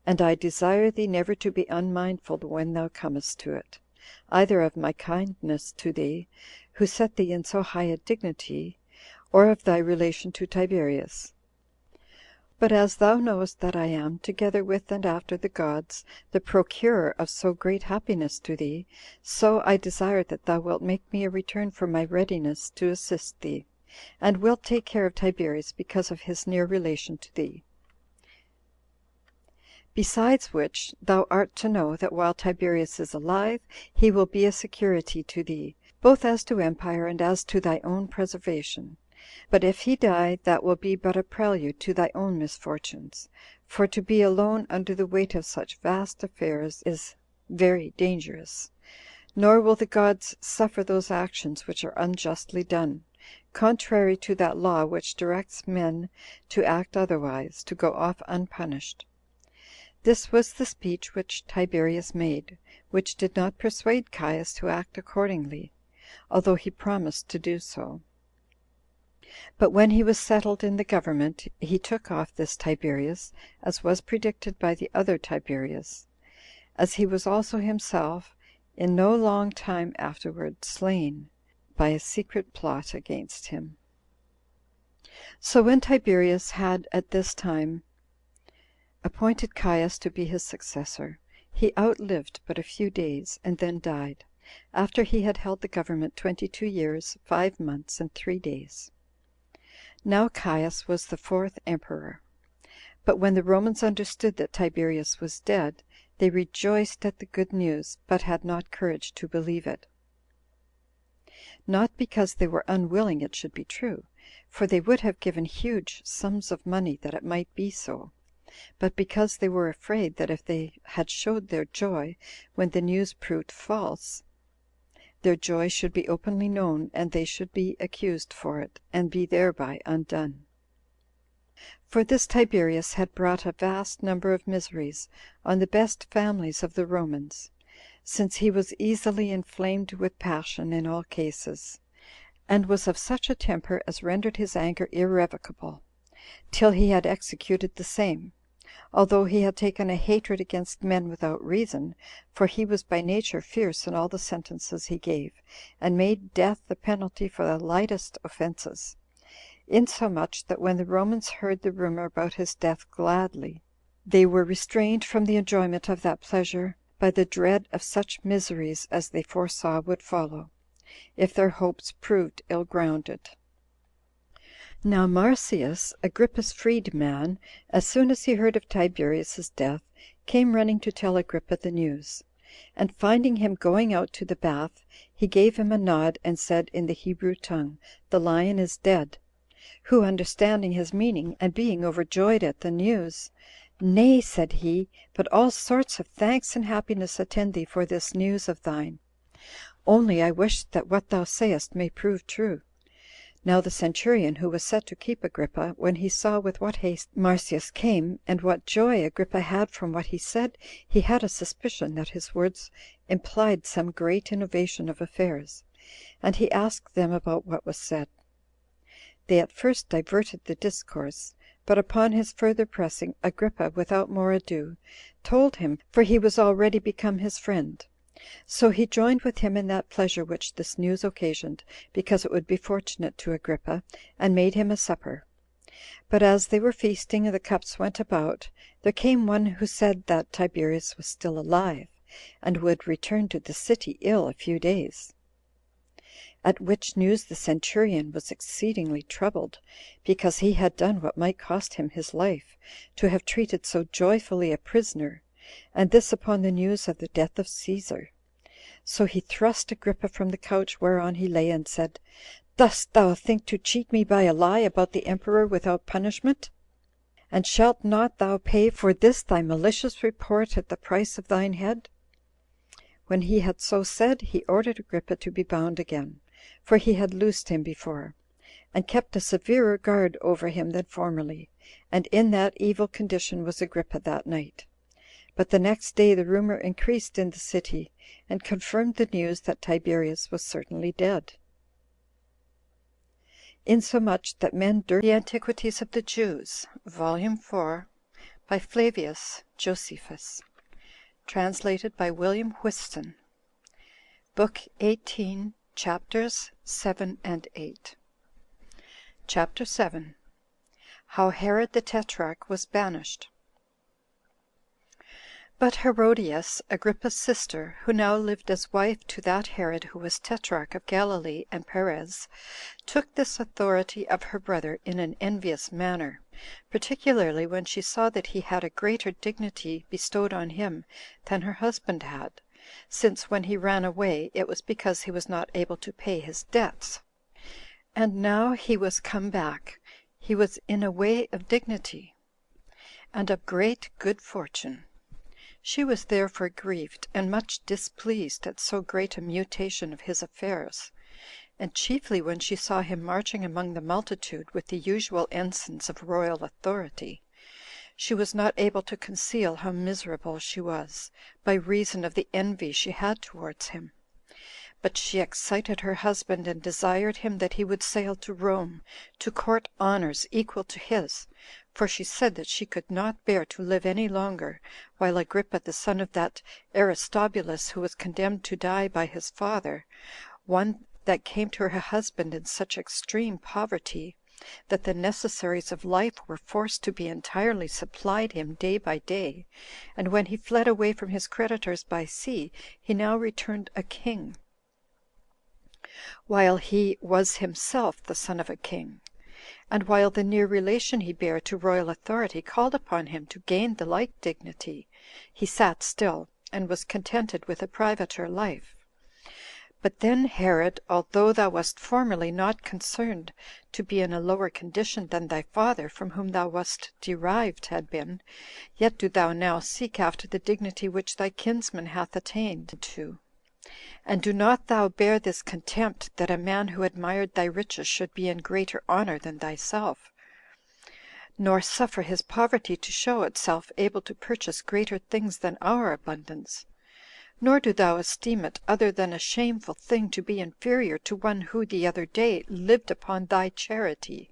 and I desire thee never to be unmindful when thou comest to it, either of my kindness to thee, who set thee in so high a dignity, or of thy relation to Tiberius. But as thou knowest that I am, together with and after the gods, the procurer of so great happiness to thee, so I desire that thou wilt make me a return for my readiness to assist thee, and wilt take care of Tiberius because of his near relation to thee. Besides which, thou art to know, that while Tiberius is alive, he will be a security to thee, both as to empire and as to thy own preservation. But if he die, that will be but a prelude to thy own misfortunes; for to be alone under the weight of such vast affairs is very dangerous, nor will the gods suffer those actions which are unjustly done, contrary to that law which directs men to act otherwise, to go off unpunished." This was the speech which Tiberius made, which did not persuade Caius to act accordingly, although he promised to do so. But when he was settled in the government, he took off this Tiberius, as was predicted by the other Tiberius, as he was also himself in no long time afterward slain by a secret plot against him. So when Tiberius had at this time appointed Caius to be his successor, he outlived but a few days, and then died, after he had held the government 22 years, 5 months, and 3 days. Now Caius was the 4th emperor. But when the Romans understood that Tiberius was dead, they rejoiced at the good news, but had not courage to believe it; not because they were unwilling it should be true, for they would have given huge sums of money that it might be so, but because they were afraid that if they had showed their joy when the news proved false, their joy should be openly known, and they should be accused for it, and be thereby undone. For this Tiberius had brought a vast number of miseries on the best families of the Romans, since he was easily inflamed with passion in all cases, and was of such a temper as rendered his anger irrevocable, till he had executed the same, although he had taken a hatred against men without reason, for he was by nature fierce in all the sentences he gave, and made death the penalty for the lightest offenses, insomuch that when the Romans heard the rumor about his death gladly, they were restrained from the enjoyment of that pleasure by the dread of such miseries as they foresaw would follow, if their hopes proved ill-grounded. Now Marcius, Agrippa's freedman, as soon as he heard of Tiberius's death, came running to tell Agrippa the news; and finding him going out to the bath, he gave him a nod, and said in the Hebrew tongue, "The lion is dead," who, understanding his meaning, and being overjoyed at the news, "Nay," said he, "but all sorts of thanks and happiness attend thee for this news of thine; only I wish that what thou sayest may prove true." Now the centurion, who was set to keep Agrippa, when he saw with what haste Marcius came, and what joy Agrippa had from what he said, he had a suspicion that his words implied some great innovation of affairs, and he asked them about what was said. They at first diverted the discourse, but upon his further pressing, Agrippa, without more ado, told him, for he was already become his friend. So he joined with him in that pleasure which this news occasioned, because it would be fortunate to Agrippa, and made him a supper. But as they were feasting, and the cups went about, there came one who said that Tiberius was still alive, and would return to the city ill a few days. At which news the centurion was exceedingly troubled, because he had done what might cost him his life, to have treated so joyfully a prisoner, and this upon the news of the death of Cæsar. So he thrust Agrippa from the couch whereon he lay, and said, Dost thou think to cheat me by a lie about the emperor without punishment? And shalt not thou pay for this thy malicious report at the price of thine head? When he had so said, he ordered Agrippa to be bound again, for he had loosed him before, and kept a severer guard over him than formerly, and in that evil condition was Agrippa that night. But the next day the rumor increased in the city, and confirmed the news that Tiberius was certainly dead. Insomuch that men durst the Antiquities of the Jews, Volume 4, by Flavius Josephus, translated by William Whiston, Book 18, Chapters 7 and 8. Chapter 7. How Herod the Tetrarch was banished. But Herodias, Agrippa's sister, who now lived as wife to that Herod who was tetrarch of Galilee and Perez, took this authority of her brother in an envious manner, particularly when she saw that he had a greater dignity bestowed on him than her husband had, since when he ran away it was because he was not able to pay his debts. And now he was come back, he was in a way of dignity, and of great good fortune. She was therefore grieved, and much displeased at so great a mutation of his affairs, and chiefly when she saw him marching among the multitude with the usual ensigns of royal authority. She was not able to conceal how miserable she was, by reason of the envy she had towards him. But she excited her husband, and desired him that he would sail to Rome, to court honors equal to his, for she said that she could not bear to live any longer, while Agrippa, the son of that Aristobulus who was condemned to die by his father, one that came to her husband in such extreme poverty, that the necessaries of life were forced to be entirely supplied him day by day, and when he fled away from his creditors by sea, he now returned a king, while he was himself the son of a king, and while the near relation he bare to royal authority called upon him to gain the like dignity, he sat still, and was contented with a privater life. But then, Herod, although thou wast formerly not concerned to be in a lower condition than thy father, from whom thou wast derived, had been, yet do thou now seek after the dignity which thy kinsman hath attained to. And do not thou bear this contempt, that a man who admired thy riches should be in greater honor than thyself, nor suffer his poverty to show itself able to purchase greater things than our abundance. Nor do thou esteem it other than a shameful thing to be inferior to one who the other day lived upon thy charity.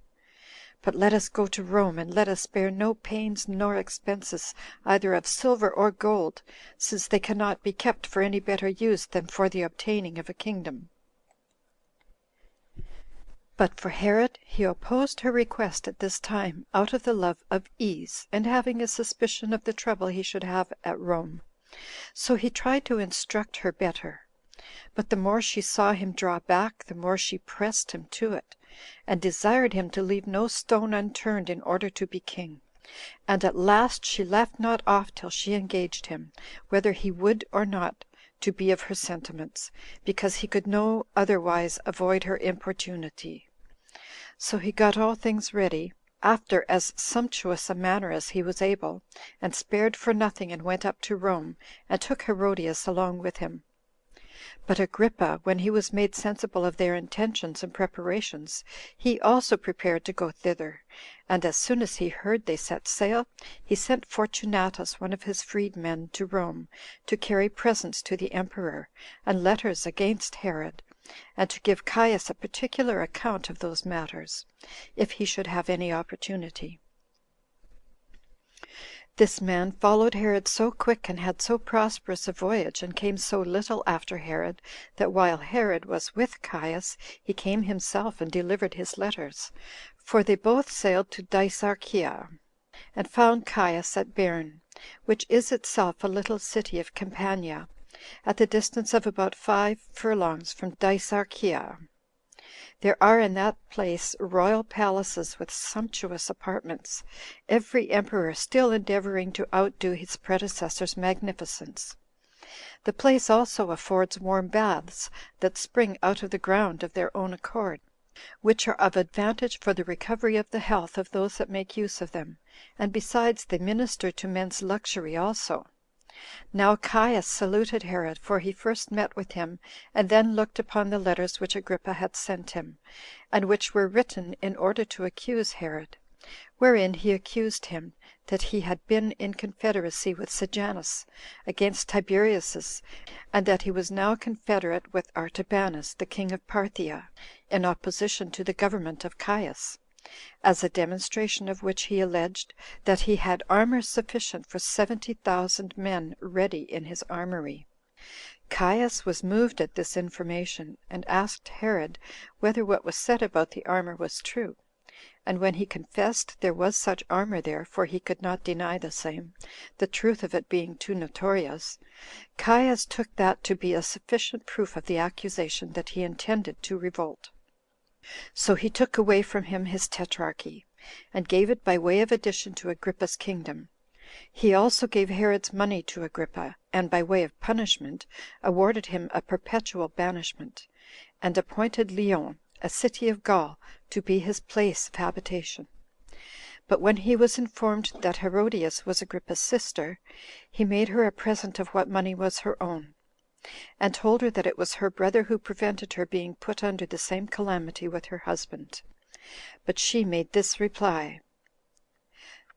But let us go to Rome, and let us spare no pains nor expenses, either of silver or gold, since they cannot be kept for any better use than for the obtaining of a kingdom. But for Herod, he opposed her request at this time, out of the love of ease, and having a suspicion of the trouble he should have at Rome. So he tried to instruct her better. But the more she saw him draw back, the more she pressed him to it, and desired him to leave no stone unturned in order to be king. And at last she left not off till she engaged him, whether he would or not, to be of her sentiments, because he could no otherwise avoid her importunity. So he got all things ready, after as sumptuous a manner as he was able, and spared for nothing, and went up to Rome, and took Herodias along with him. But Agrippa, when he was made sensible of their intentions and preparations, he also prepared to go thither, and as soon as he heard they set sail, he sent Fortunatus, one of his freedmen, to Rome, to carry presents to the emperor, and letters against Herod, and to give Caius a particular account of those matters, if he should have any opportunity. This man followed Herod so quick, and had so prosperous a voyage, and came so little after Herod, that while Herod was with Caius, he came himself and delivered his letters. For they both sailed to Dicearchia, and found Caius at Berne, which is itself a little city of Campania, at the distance of about 5 furlongs from Dicearchia. There are in that place royal palaces with sumptuous apartments, every emperor still endeavoring to outdo his predecessor's magnificence. The place also affords warm baths that spring out of the ground of their own accord, which are of advantage for the recovery of the health of those that make use of them, and besides they minister to men's luxury also. Now Caius saluted Herod, for he first met with him, and then looked upon the letters which Agrippa had sent him, and which were written in order to accuse Herod, wherein he accused him that he had been in confederacy with Sejanus against Tiberius's, and that he was now confederate with Artabanus, the king of Parthia, in opposition to the government of Caius; as a demonstration of which he alleged that he had armor sufficient for 70,000 men ready in his armory. Caius was moved at this information, and asked Herod whether what was said about the armor was true. And when he confessed there was such armor there, for he could not deny the same, the truth of it being too notorious, Caius took that to be a sufficient proof of the accusation that he intended to revolt. So he took away from him his tetrarchy, and gave it by way of addition to Agrippa's kingdom. He also gave Herod's money to Agrippa, and by way of punishment awarded him a perpetual banishment, and appointed Lyons, a city of Gaul, to be his place of habitation. But when he was informed that Herodias was Agrippa's sister, he made her a present of what money was her own, and told her that it was her brother who prevented her being put under the same calamity with her husband. But she made this reply: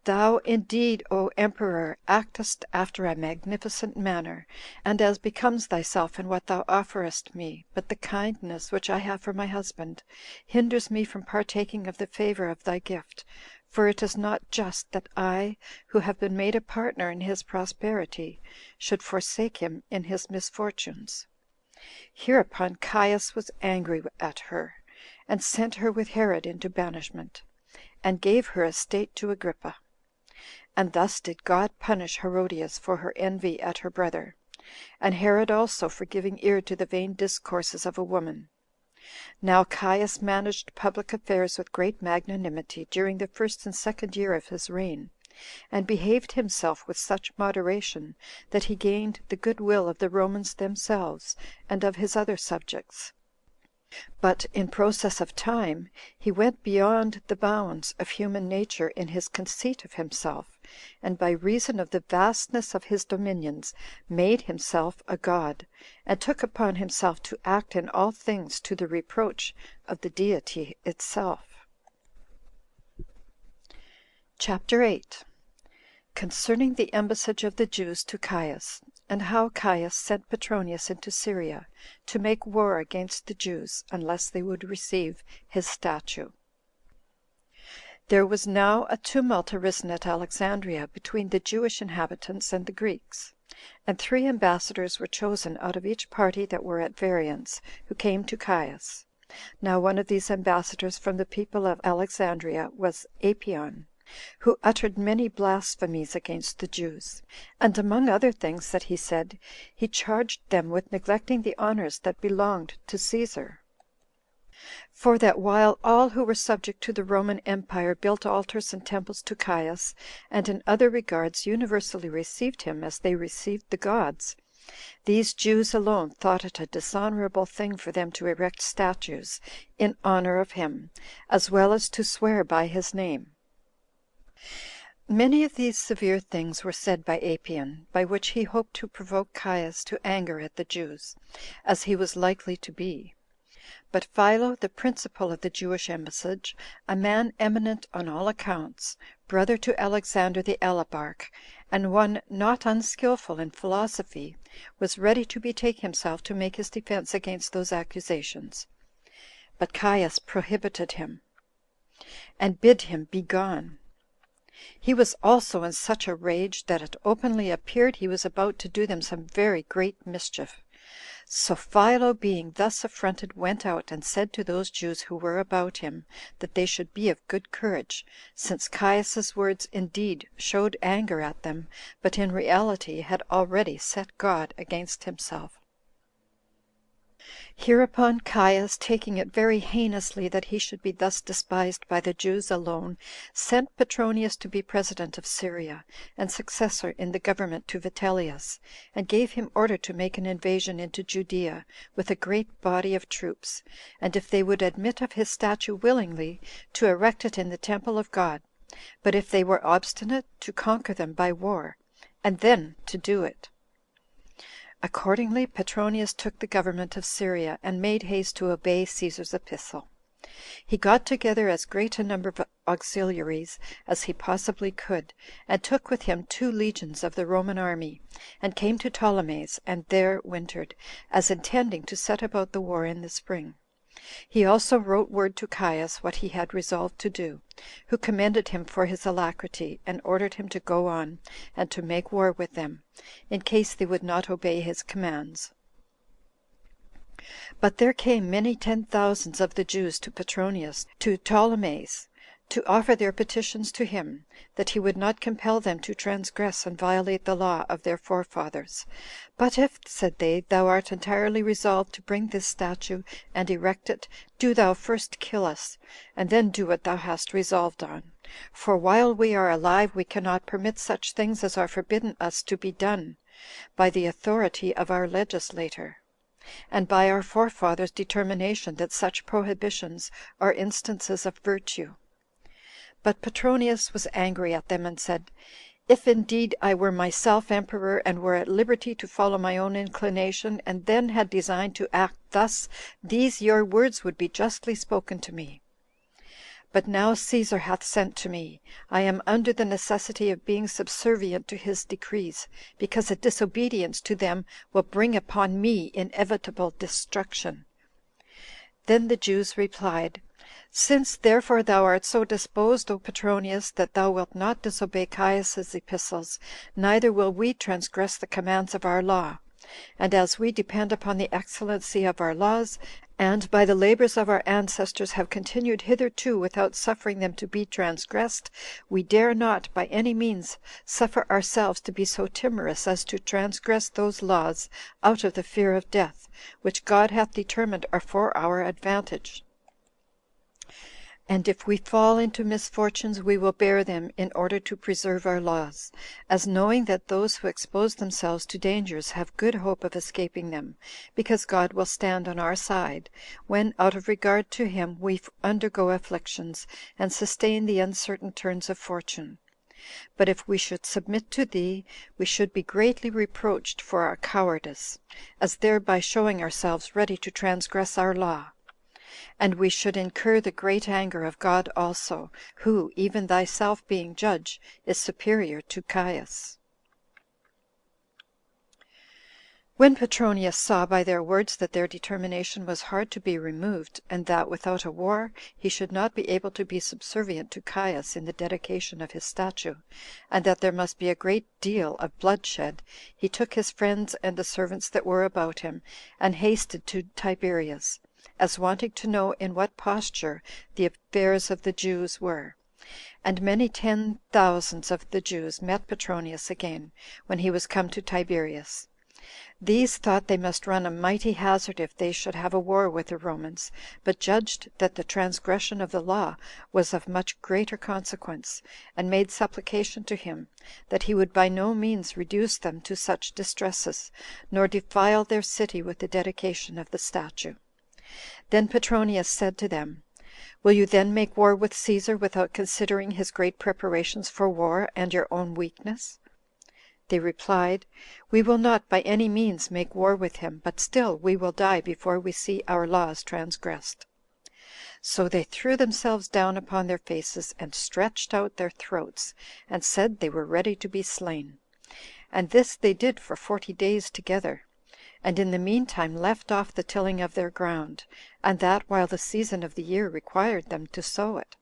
"Thou indeed, O emperor, actest after a magnificent manner, and as becomes thyself in what thou offerest me, but the kindness which I have for my husband hinders me from partaking of the favor of thy gift, for it is not just that I, who have been made a partner in his prosperity, should forsake him in his misfortunes." Hereupon Caius was angry at her, and sent her with Herod into banishment, and gave her estate to Agrippa. And thus did God punish Herodias for her envy at her brother, and Herod also for giving ear to the vain discourses of a woman. Now Caius managed public affairs with great magnanimity during the first and second year of his reign, and behaved himself with such moderation that he gained the good will of the Romans themselves and of his other subjects. But in process of time he went beyond the bounds of human nature in his conceit of himself, and by reason of the vastness of his dominions made himself a god, and took upon himself to act in all things to the reproach of the deity itself. CHAPTER 8. Concerning the embassage of the Jews to Caius, and how Caius sent Petronius into Syria to make war against the Jews, unless they would receive his statue. There was now a tumult arisen at Alexandria between the Jewish inhabitants and the Greeks, and 3 ambassadors were chosen out of each party that were at variance, who came to Caius. Now one of these ambassadors from the people of Alexandria was Apion, who uttered many blasphemies against the Jews; and among other things that he said, he charged them with neglecting the honors that belonged to Cæsar. For that while all who were subject to the Roman empire built altars and temples to Caius, and in other regards universally received him as they received the gods, these Jews alone thought it a dishonorable thing for them to erect statues in honor of him, as well as to swear by his name. Many of these severe things were said by Apion, by which he hoped to provoke Caius to anger at the Jews, as he was likely to be. But Philo, the principal of the Jewish embassage, a man eminent on all accounts, brother to Alexander the Alabarch, and one not unskillful in philosophy, was ready to betake himself to make his defense against those accusations. But Caius prohibited him, and bid him be gone. He was also in such a rage that it openly appeared he was about to do them some very great mischief. So Philo, being thus affronted, went out and said to those Jews who were about him that they should be of good courage, since Caius's words indeed showed anger at them, but in reality had already set God against himself. Hereupon Caius, taking it very heinously that he should be thus despised by the Jews alone, sent Petronius to be president of Syria, and successor in the government to Vitellius, and gave him order to make an invasion into Judea with a great body of troops, and if they would admit of his statue willingly, to erect it in the temple of God, but if they were obstinate, to conquer them by war, and then to do it. Accordingly, Petronius took the government of Syria, and made haste to obey Caesar's epistle. He got together as great a number of auxiliaries as he possibly could, and took with him 2 legions of the Roman army, and came to Ptolemais, and there wintered, as intending to set about the war in the spring. He also wrote word to Caius what he had resolved to do, who commended him for his alacrity, and ordered him to go on, and to make war with them, in case they would not obey his commands. But there came many 10,000s of the Jews to Petronius, to Ptolemais, to offer their petitions to him, that he would not compel them to transgress and violate the law of their forefathers. But if, said they, thou art entirely resolved to bring this statue and erect it, do thou first kill us, and then do what thou hast resolved on. For while we are alive we cannot permit such things as are forbidden us to be done, by the authority of our legislator, and by our forefathers' determination that such prohibitions are instances of virtue. But Petronius was angry at them, and said, If indeed I were myself emperor, and were at liberty to follow my own inclination, and then had designed to act thus, these your words would be justly spoken to me. But now Caesar hath sent to me, I am under the necessity of being subservient to his decrees, because a disobedience to them will bring upon me inevitable destruction. Then the Jews replied, Since therefore thou art so disposed, O Petronius, that thou wilt not disobey Caius's epistles, neither will we transgress the commands of our law. And as we depend upon the excellency of our laws, and by the labors of our ancestors have continued hitherto without suffering them to be transgressed, we dare not by any means suffer ourselves to be so timorous as to transgress those laws out of the fear of death, which God hath determined are for our advantage. And if we fall into misfortunes, we will bear them in order to preserve our laws, as knowing that those who expose themselves to dangers have good hope of escaping them, because God will stand on our side, when, out of regard to him, we undergo afflictions, and sustain the uncertain turns of fortune. But if we should submit to thee, we should be greatly reproached for our cowardice, as thereby showing ourselves ready to transgress our law. And we should incur the great anger of God also, who, even thyself being judge, is superior to Caius. When Petronius saw by their words that their determination was hard to be removed, and that without a war he should not be able to be subservient to Caius in the dedication of his statue, and that there must be a great deal of bloodshed, he took his friends and the servants that were about him, and hasted to Tiberias, as wanting to know in what posture the affairs of the Jews were. And many 10,000s of the Jews met Petronius again, when he was come to Tiberias. These thought they must run a mighty hazard if they should have a war with the Romans, but judged that the transgression of the law was of much greater consequence, and made supplication to him, that he would by no means reduce them to such distresses, nor defile their city with the dedication of the statue. Then Petronius said to them, Will you then make war with Caesar without considering his great preparations for war and your own weakness? They replied, We will not by any means make war with him, but still we will die before we see our laws transgressed. So they threw themselves down upon their faces, and stretched out their throats, and said they were ready to be slain. And this they did for 40 days together, and in the meantime left off the tilling of their ground, and that while the season of the year required them to sow it.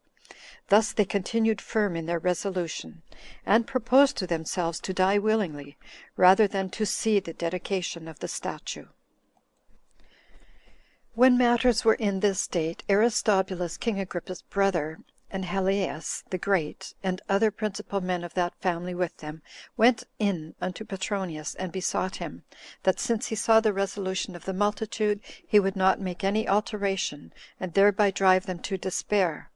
Thus they continued firm in their resolution, and proposed to themselves to die willingly, rather than to see the dedication of the statue. When matters were in this state, Aristobulus, King Agrippa's brother, and Helias the Great, and other principal men of that family with them, went in unto Petronius, and besought him, that since he saw the resolution of the multitude, he would not make any alteration, and thereby drive them to despair,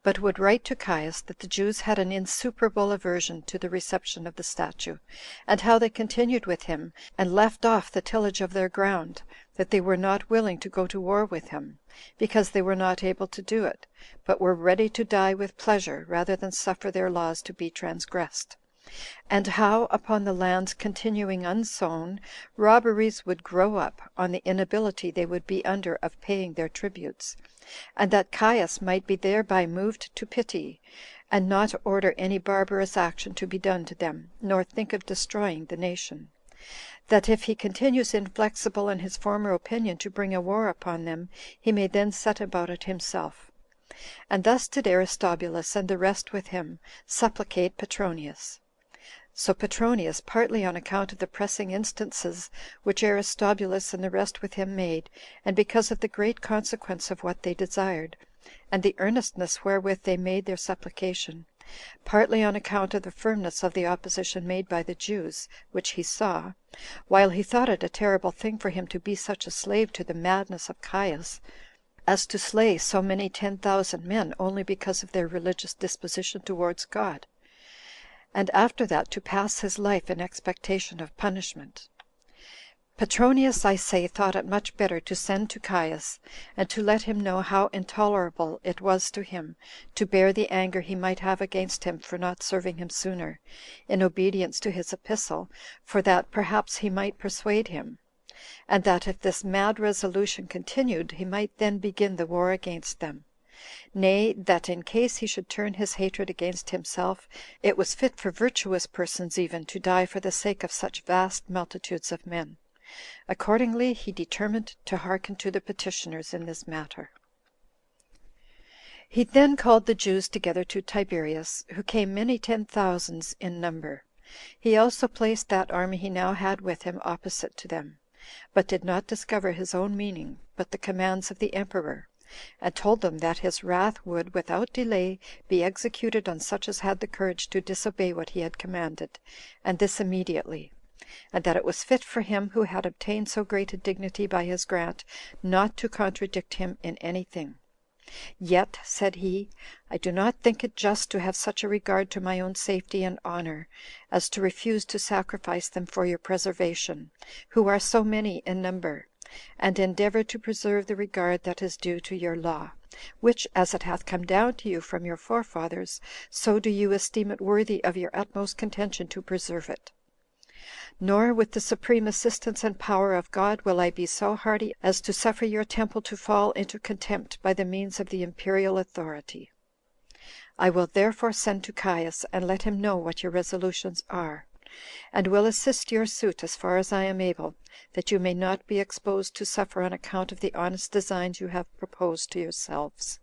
but would write to Caius that the Jews had an insuperable aversion to the reception of the statue, and how they continued with him, and left off the tillage of their ground, that they were not willing to go to war with him, because they were not able to do it, but were ready to die with pleasure, rather than suffer their laws to be transgressed; and how, upon the lands continuing unsown, robberies would grow up, on the inability they would be under of paying their tributes, and that Caius might be thereby moved to pity, and not order any barbarous action to be done to them, nor think of destroying the nation; that if he continues inflexible in his former opinion to bring a war upon them, he may then set about it himself. And thus did Aristobulus, and the rest with him, supplicate Petronius. So Petronius, partly on account of the pressing instances which Aristobulus and the rest with him made, and because of the great consequence of what they desired, and the earnestness wherewith they made their supplication, partly on account of the firmness of the opposition made by the Jews, which he saw, while he thought it a terrible thing for him to be such a slave to the madness of Caius, as to slay so many 10,000 men only because of their religious disposition towards God, and after that to pass his life in expectation of punishment. Petronius, I say, thought it much better to send to Caius, and to let him know how intolerable it was to him to bear the anger he might have against him for not serving him sooner, in obedience to his epistle, for that perhaps he might persuade him, and that if this mad resolution continued, he might then begin the war against them; nay, that in case he should turn his hatred against himself, it was fit for virtuous persons even to die for the sake of such vast multitudes of men. Accordingly, he determined to hearken to the petitioners in this matter. He then called the Jews together to Tiberias, who came many 10,000s in number. He also placed that army he now had with him opposite to them, but did not discover his own meaning, but the commands of the emperor, and told them that his wrath would, without delay, be executed on such as had the courage to disobey what he had commanded, and this immediately; and that it was fit for him who had obtained so great a dignity by his grant not to contradict him in any thing. Yet, said he, I do not think it just to have such a regard to my own safety and honor, as to refuse to sacrifice them for your preservation, who are so many in number, and endeavor to preserve the regard that is due to your law, which, as it hath come down to you from your forefathers, so do you esteem it worthy of your utmost contention to preserve it. Nor with the supreme assistance and power of God will I be so hardy as to suffer your temple to fall into contempt by the means of the imperial authority. I will therefore send to Caius, and let him know what your resolutions are, and will assist your suit as far as I am able, that you may not be exposed to suffer on account of the honest designs you have proposed to yourselves.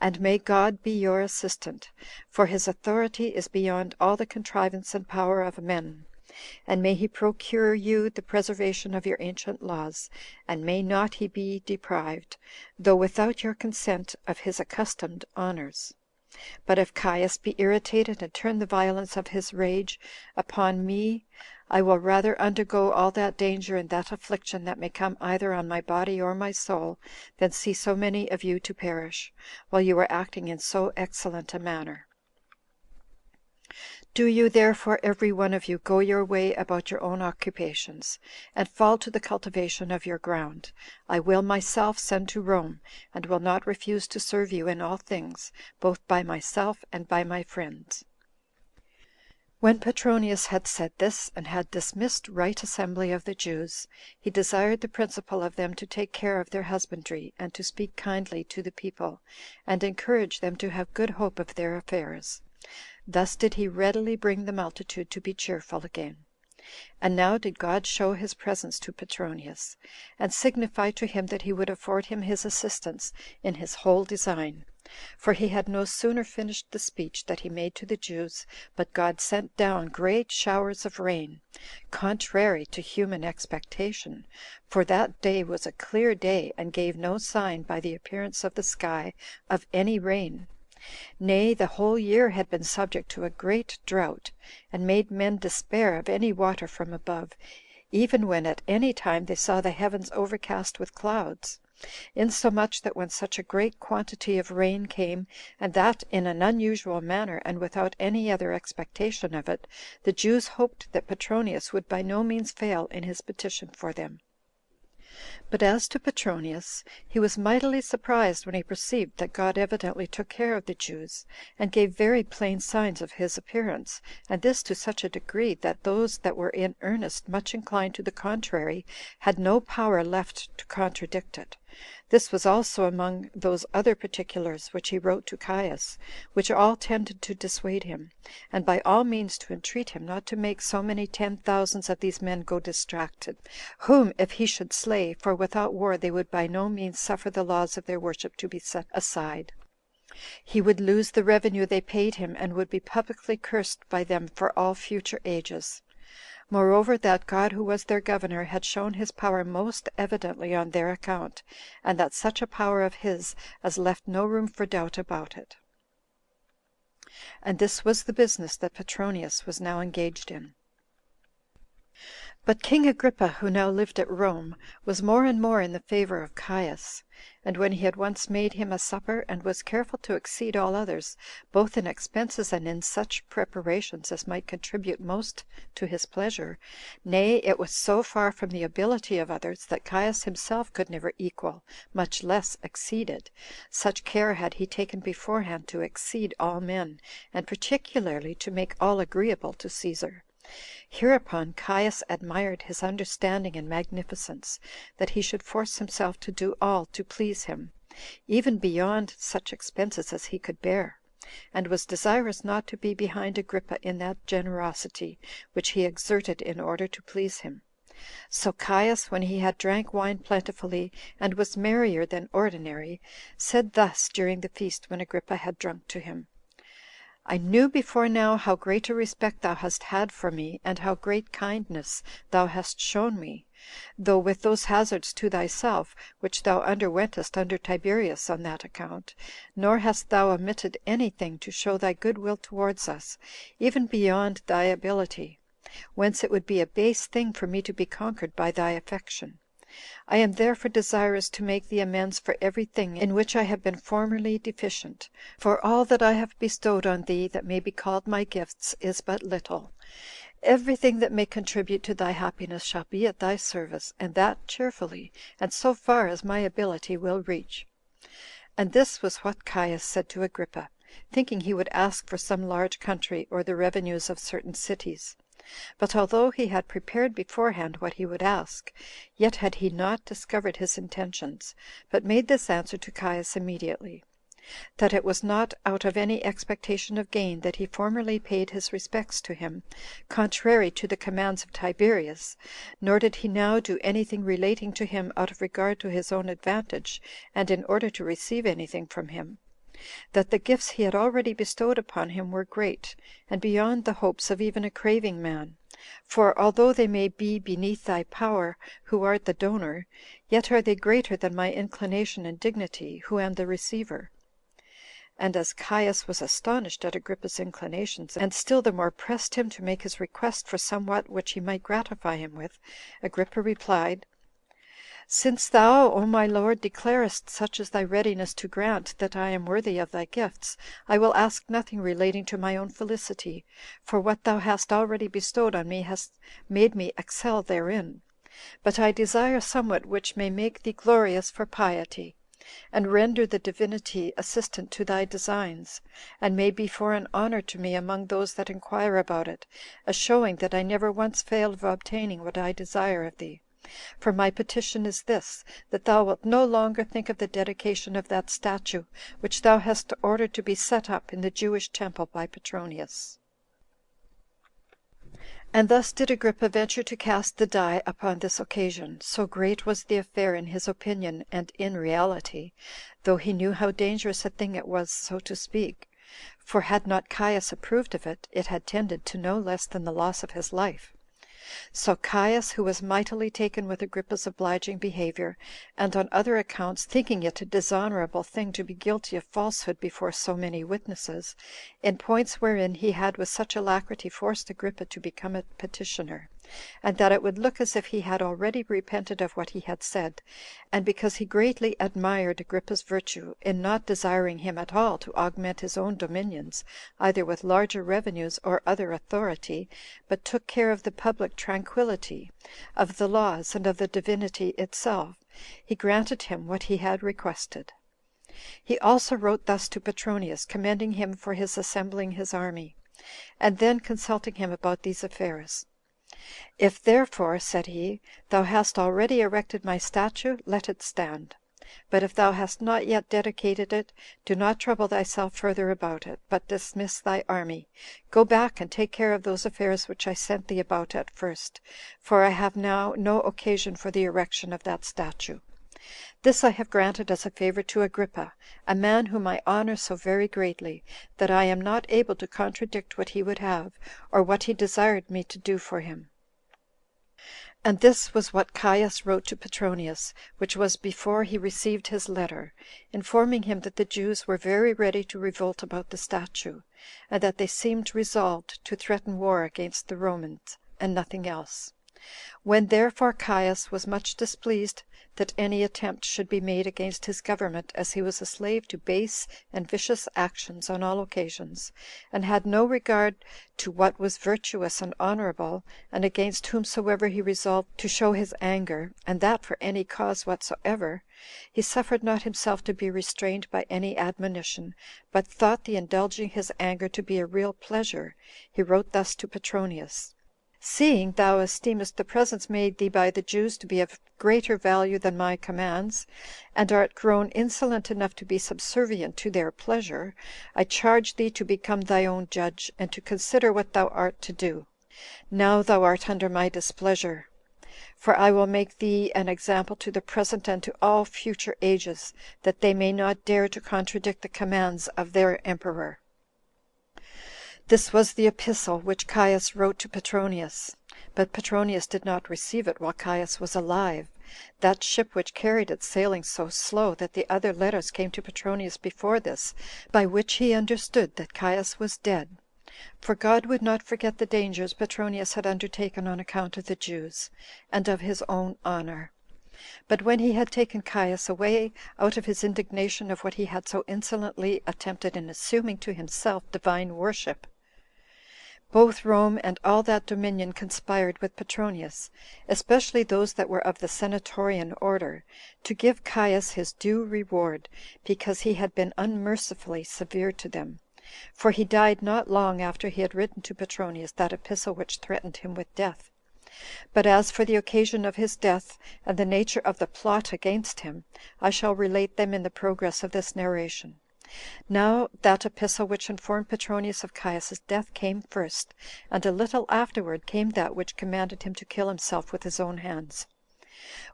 And may God be your assistant, for his authority is beyond all the contrivance and power of men, and may he procure you the preservation of your ancient laws, and may not he be deprived, though without your consent, of his accustomed honors. But if Caius be irritated, and turn the violence of his rage upon me, I will rather undergo all that danger and that affliction that may come either on my body or my soul, than see so many of you to perish, while you are acting in so excellent a manner. Do you therefore every one of you go your way about your own occupations, and fall to the cultivation of your ground. I will myself send to Rome, and will not refuse to serve you in all things, both by myself and by my friends. When Petronius had said this, and had dismissed right assembly of the Jews, he desired the principal of them to take care of their husbandry, and to speak kindly to the people, and encourage them to have good hope of their affairs. Thus did he readily bring the multitude to be cheerful again. And now did God show his presence to Petronius, and signify to him that he would afford him his assistance in his whole design. For he had no sooner finished the speech that he made to the Jews, but God sent down great showers of rain, contrary to human expectation, for that day was a clear day, and gave no sign by the appearance of the sky of any rain. Nay, the whole year had been subject to a great drought, and made men despair of any water from above, even when at any time they saw the heavens overcast with clouds; insomuch that when such a great quantity of rain came, and that in an unusual manner, and without any other expectation of it, the Jews hoped that Petronius would by no means fail in his petition for them. But as to Petronius, he was mightily surprised when he perceived that God evidently took care of the Jews, and gave very plain signs of his appearance, and this to such a degree, that those that were in earnest much inclined to the contrary had no power left to contradict it. This was also among those other particulars which he wrote to Caius, which all tended to dissuade him, and by all means to entreat him not to make so many 10,000s of these men go distracted, whom if he should slay, for without war they would by no means suffer the laws of their worship to be set aside. He would lose the revenue they paid him, and would be publicly cursed by them for all future ages. Moreover, that God who was their governor had shown his power most evidently on their account, and that such a power of his as left no room for doubt about it. And this was the business that Petronius was now engaged in. But king Agrippa, who now lived at Rome, was more and more in the favor of Caius; and when he had once made him a supper, and was careful to exceed all others, both in expenses and in such preparations as might contribute most to his pleasure, nay, it was so far from the ability of others, that Caius himself could never equal, much less exceed it, such care had he taken beforehand to exceed all men, and particularly to make all agreeable to Cæsar. Hereupon Caius admired his understanding and magnificence, that he should force himself to do all to please him, even beyond such expenses as he could bear, and was desirous not to be behind Agrippa in that generosity which he exerted in order to please him. So Caius, when he had drank wine plentifully, and was merrier than ordinary, said thus during the feast, when Agrippa had drunk to him: I knew before now how great a respect thou hast had for me, and how great kindness thou hast shown me, though with those hazards to thyself which thou underwentest under Tiberius on that account, nor hast thou omitted any thing to show thy good will towards us, even beyond thy ability, whence it would be a base thing for me to be conquered by thy affection. I am therefore desirous to make thee amends for every thing in which I have been formerly deficient, for all that I have bestowed on thee that may be called my gifts is but little. Everything that may contribute to thy happiness shall be at thy service, and that cheerfully, and so far as my ability will reach. And this was what Caius said to Agrippa, thinking he would ask for some large country, or the revenues of certain cities. But although he had prepared beforehand what he would ask, yet had he not discovered his intentions, but made this answer to Caius immediately: that it was not out of any expectation of gain that he formerly paid his respects to him, contrary to the commands of Tiberius, nor did he now do any thing relating to him out of regard to his own advantage, and in order to receive any thing from him; that the gifts he had already bestowed upon him were great, and beyond the hopes of even a craving man; for although they may be beneath thy power, who art the donor, yet are they greater than my inclination and dignity, who am the receiver. And as Caius was astonished at Agrippa's inclinations, and still the more pressed him to make his request for somewhat which he might gratify him with, Agrippa replied: Since thou, O my lord, declarest such is thy readiness to grant that I am worthy of thy gifts, I will ask nothing relating to my own felicity, for what thou hast already bestowed on me has made me excel therein; but I desire somewhat which may make thee glorious for piety, and render the divinity assistant to thy designs, and may be for an honor to me among those that inquire about it, as showing that I never once fail of obtaining what I desire of thee. For my petition is this, that thou wilt no longer think of the dedication of that statue which thou hast ordered to be set up in the Jewish temple by Petronius. And thus did Agrippa venture to cast the die upon this occasion, so great was the affair in his opinion and in reality, though he knew how dangerous a thing it was so to speak; for had not Caius approved of it, it had tended to no less than the loss of his life. So Caius, who was mightily taken with Agrippa's obliging behavior, and on other accounts thinking it a dishonorable thing to be guilty of falsehood before so many witnesses, in points wherein he had with such alacrity forced Agrippa to become a petitioner, and that it would look as if he had already repented of what he had said, and because he greatly admired Agrippa's virtue, in not desiring him at all to augment his own dominions, either with larger revenues or other authority, but took care of the public tranquillity, of the laws, and of the divinity itself, he granted him what he had requested. He also wrote thus to Petronius, commending him for his assembling his army, and then consulting him about these affairs. "If therefore," said he, "thou hast already erected my statue, let it stand. But if thou hast not yet dedicated it, do not trouble thyself further about it, but dismiss thy army. Go back and take care of those affairs which I sent thee about at first, for I have now no occasion for the erection of that statue. This I have granted as a favor to Agrippa, a man whom I honor so very greatly, that I am not able to contradict what he would have, or what he desired me to do for him." And this was what Caius wrote to Petronius, which was before he received his letter, informing him that the Jews were very ready to revolt about the statue, and that they seemed resolved to threaten war against the Romans, and nothing else. When therefore Caius was much displeased that any attempt should be made against his government, as he was a slave to base and vicious actions on all occasions, and had no regard to what was virtuous and honorable, and against whomsoever he resolved to show his anger, and that for any cause whatsoever, he suffered not himself to be restrained by any admonition, but thought the indulging his anger to be a real pleasure, he wrote thus to Petronius: "Seeing thou esteemest the presents made thee by the Jews to be of greater value than my commands, and art grown insolent enough to be subservient to their pleasure, I charge thee to become thy own judge, and to consider what thou art to do. Now thou art under my displeasure. For I will make thee an example to the present and to all future ages, that they may not dare to contradict the commands of their emperor." This was the epistle which Caius wrote to Petronius, but Petronius did not receive it while Caius was alive, that ship which carried it sailing so slow that the other letters came to Petronius before this, by which he understood that Caius was dead. For God would not forget the dangers Petronius had undertaken on account of the Jews, and of his own honor. But when he had taken Caius away out of his indignation of what he had so insolently attempted in assuming to himself divine worship, both Rome and all that dominion conspired with Petronius, especially those that were of the senatorian order, to give Caius his due reward, because he had been unmercifully severe to them; for he died not long after he had written to Petronius that epistle which threatened him with death. But as for the occasion of his death, and the nature of the plot against him, I shall relate them in the progress of this narration. Now that epistle which informed Petronius of Caius's death came first, and a little afterward came that which commanded him to kill himself with his own hands.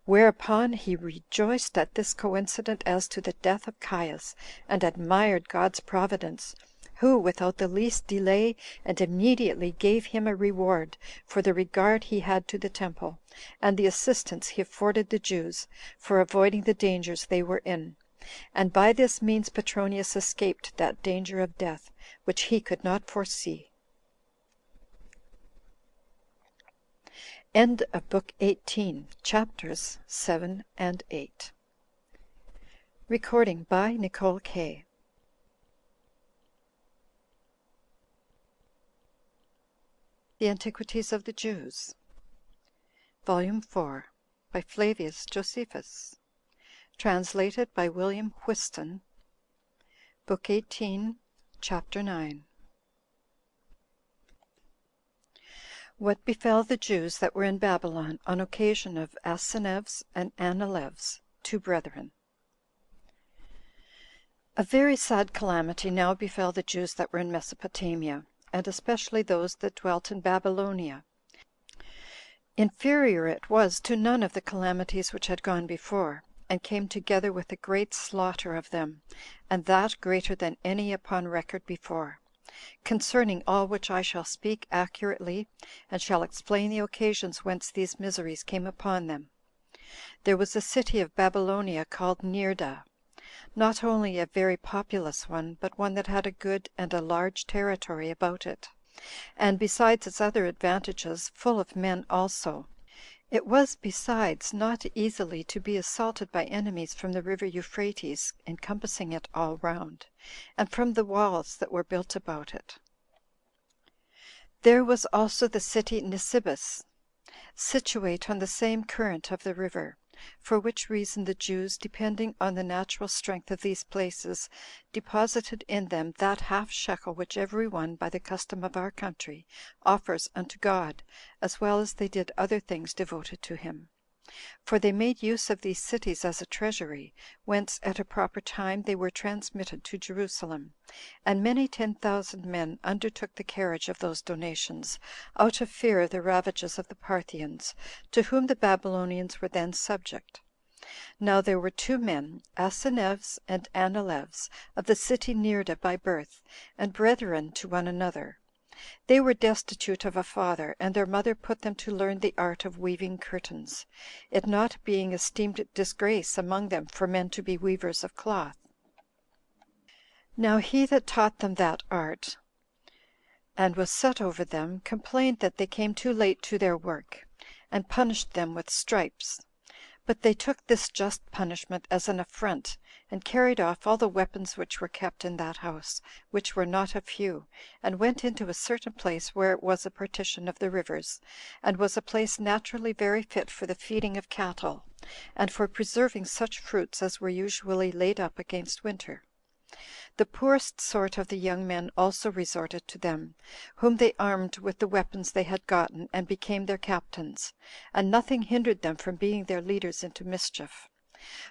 Whereupon he rejoiced at this coincidence as to the death of Caius, and admired God's providence, who, without the least delay, and immediately gave him a reward for the regard he had to the temple, and the assistance he afforded the Jews, for avoiding the dangers they were in. And by this means Petronius escaped that danger of death, which he could not foresee. End of Book 18, Chapters 7 and 8. Recording by Nicole K. The Antiquities of the Jews, Volume 4, by Flavius Josephus. Translated by William Whiston. Book 18, Chapter 9. What befell the Jews that were in Babylon on occasion of Asineus and Anileus, two brethren. A very sad calamity now befell the Jews that were in Mesopotamia, and especially those that dwelt in Babylonia. Inferior it was to none of the calamities which had gone before, and came together with a great slaughter of them, and that greater than any upon record before. concerning all which I shall speak accurately, and shall explain the occasions whence these miseries came upon them. There was a city of Babylonia called Neerda, not only a very populous one, but one that had a good and a large territory about it, and besides its other advantages, full of men also. It was besides not easily to be assaulted by enemies from the river Euphrates, encompassing it all round, and from the walls that were built about it. There was also the city Nisibis, situate on the same current of the river, for which reason the Jews, depending on the natural strength of these places, deposited in them that half shekel which every one, by the custom of our country, offers unto God, as well as they did other things devoted to him. For they made use of these cities as a treasury, whence at a proper time they were transmitted to Jerusalem, and many 10,000 men undertook the carriage of those donations, out of fear of the ravages of the Parthians, to whom the Babylonians were then subject. Now there were two men, Asineus and Anileus, of the city Neerda by birth, and brethren to one another. They were destitute of a father, and their mother put them to learn the art of weaving curtains, it not being esteemed disgrace among them for men to be weavers of cloth. Now he that taught them that art, and was set over them, complained that they came too late to their work, and punished them with stripes. But they took this just punishment as an affront, and carried off all the weapons which were kept in that house, which were not a few, and went into a certain place where it was a partition of the rivers, and was a place naturally very fit for the feeding of cattle, and for preserving such fruits as were usually laid up against winter. The poorest sort of the young men also resorted to them, whom they armed with the weapons they had gotten, and became their captains, and nothing hindered them from being their leaders into mischief.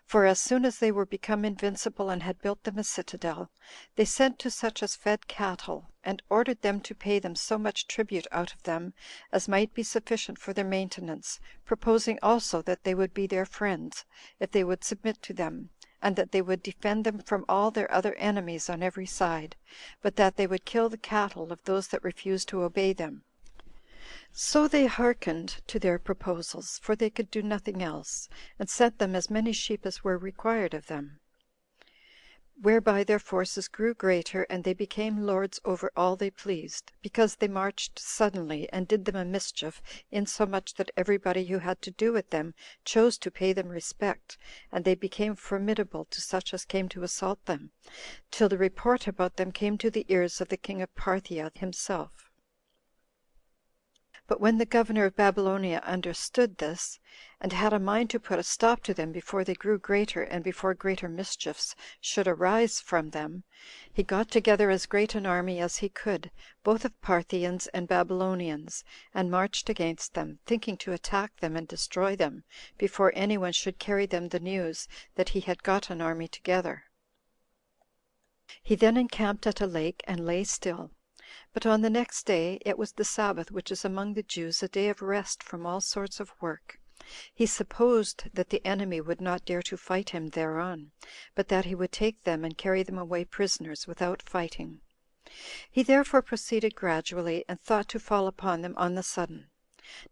For as soon as they were become invincible, and had built them a citadel, they sent to such as fed cattle, and ordered them to pay them so much tribute out of them as might be sufficient for their maintenance, proposing also that they would be their friends, if they would submit to them, and that they would defend them from all their other enemies on every side, but that they would kill the cattle of those that refused to obey them. So they hearkened to their proposals, for they could do nothing else, and sent them as many sheep as were required of them, whereby their forces grew greater, and they became lords over all they pleased, because they marched suddenly, and did them a mischief, insomuch that everybody who had to do with them chose to pay them respect, and they became formidable to such as came to assault them, till the report about them came to the ears of the king of Parthia himself. But when the governor of Babylonia understood this, and had a mind to put a stop to them before they grew greater, and before greater mischiefs should arise from them, he got together as great an army as he could, both of Parthians and Babylonians, and marched against them, thinking to attack them and destroy them, before any one should carry them the news that he had got an army together. He then encamped at a lake, and lay still. But on the next day, it was the Sabbath, which is among the Jews a day of rest from all sorts of work. He supposed that the enemy would not dare to fight him thereon, but that he would take them and carry them away prisoners without fighting. He therefore proceeded gradually, and thought to fall upon them on the sudden.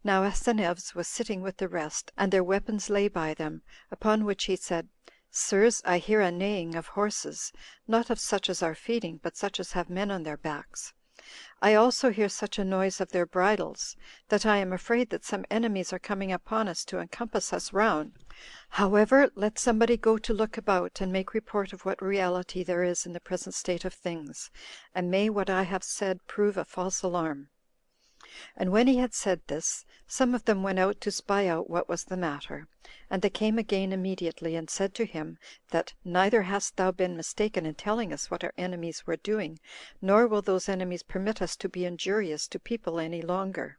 Now Asineus was sitting with the rest, and their weapons lay by them, upon which he said, Sirs, I hear a neighing of horses, not of such as are feeding, but such as have men on their backs. I also hear such a noise of their bridles, that I am afraid that some enemies are coming upon us to encompass us round. However, let somebody go to look about, and make report of what reality there is in the present state of things, and may what I have said prove a false alarm. And when he had said this, some of them went out to spy out what was the matter, and they came again immediately, and said to him, that neither hast thou been mistaken in telling us what our enemies were doing, nor will those enemies permit us to be injurious to people any longer.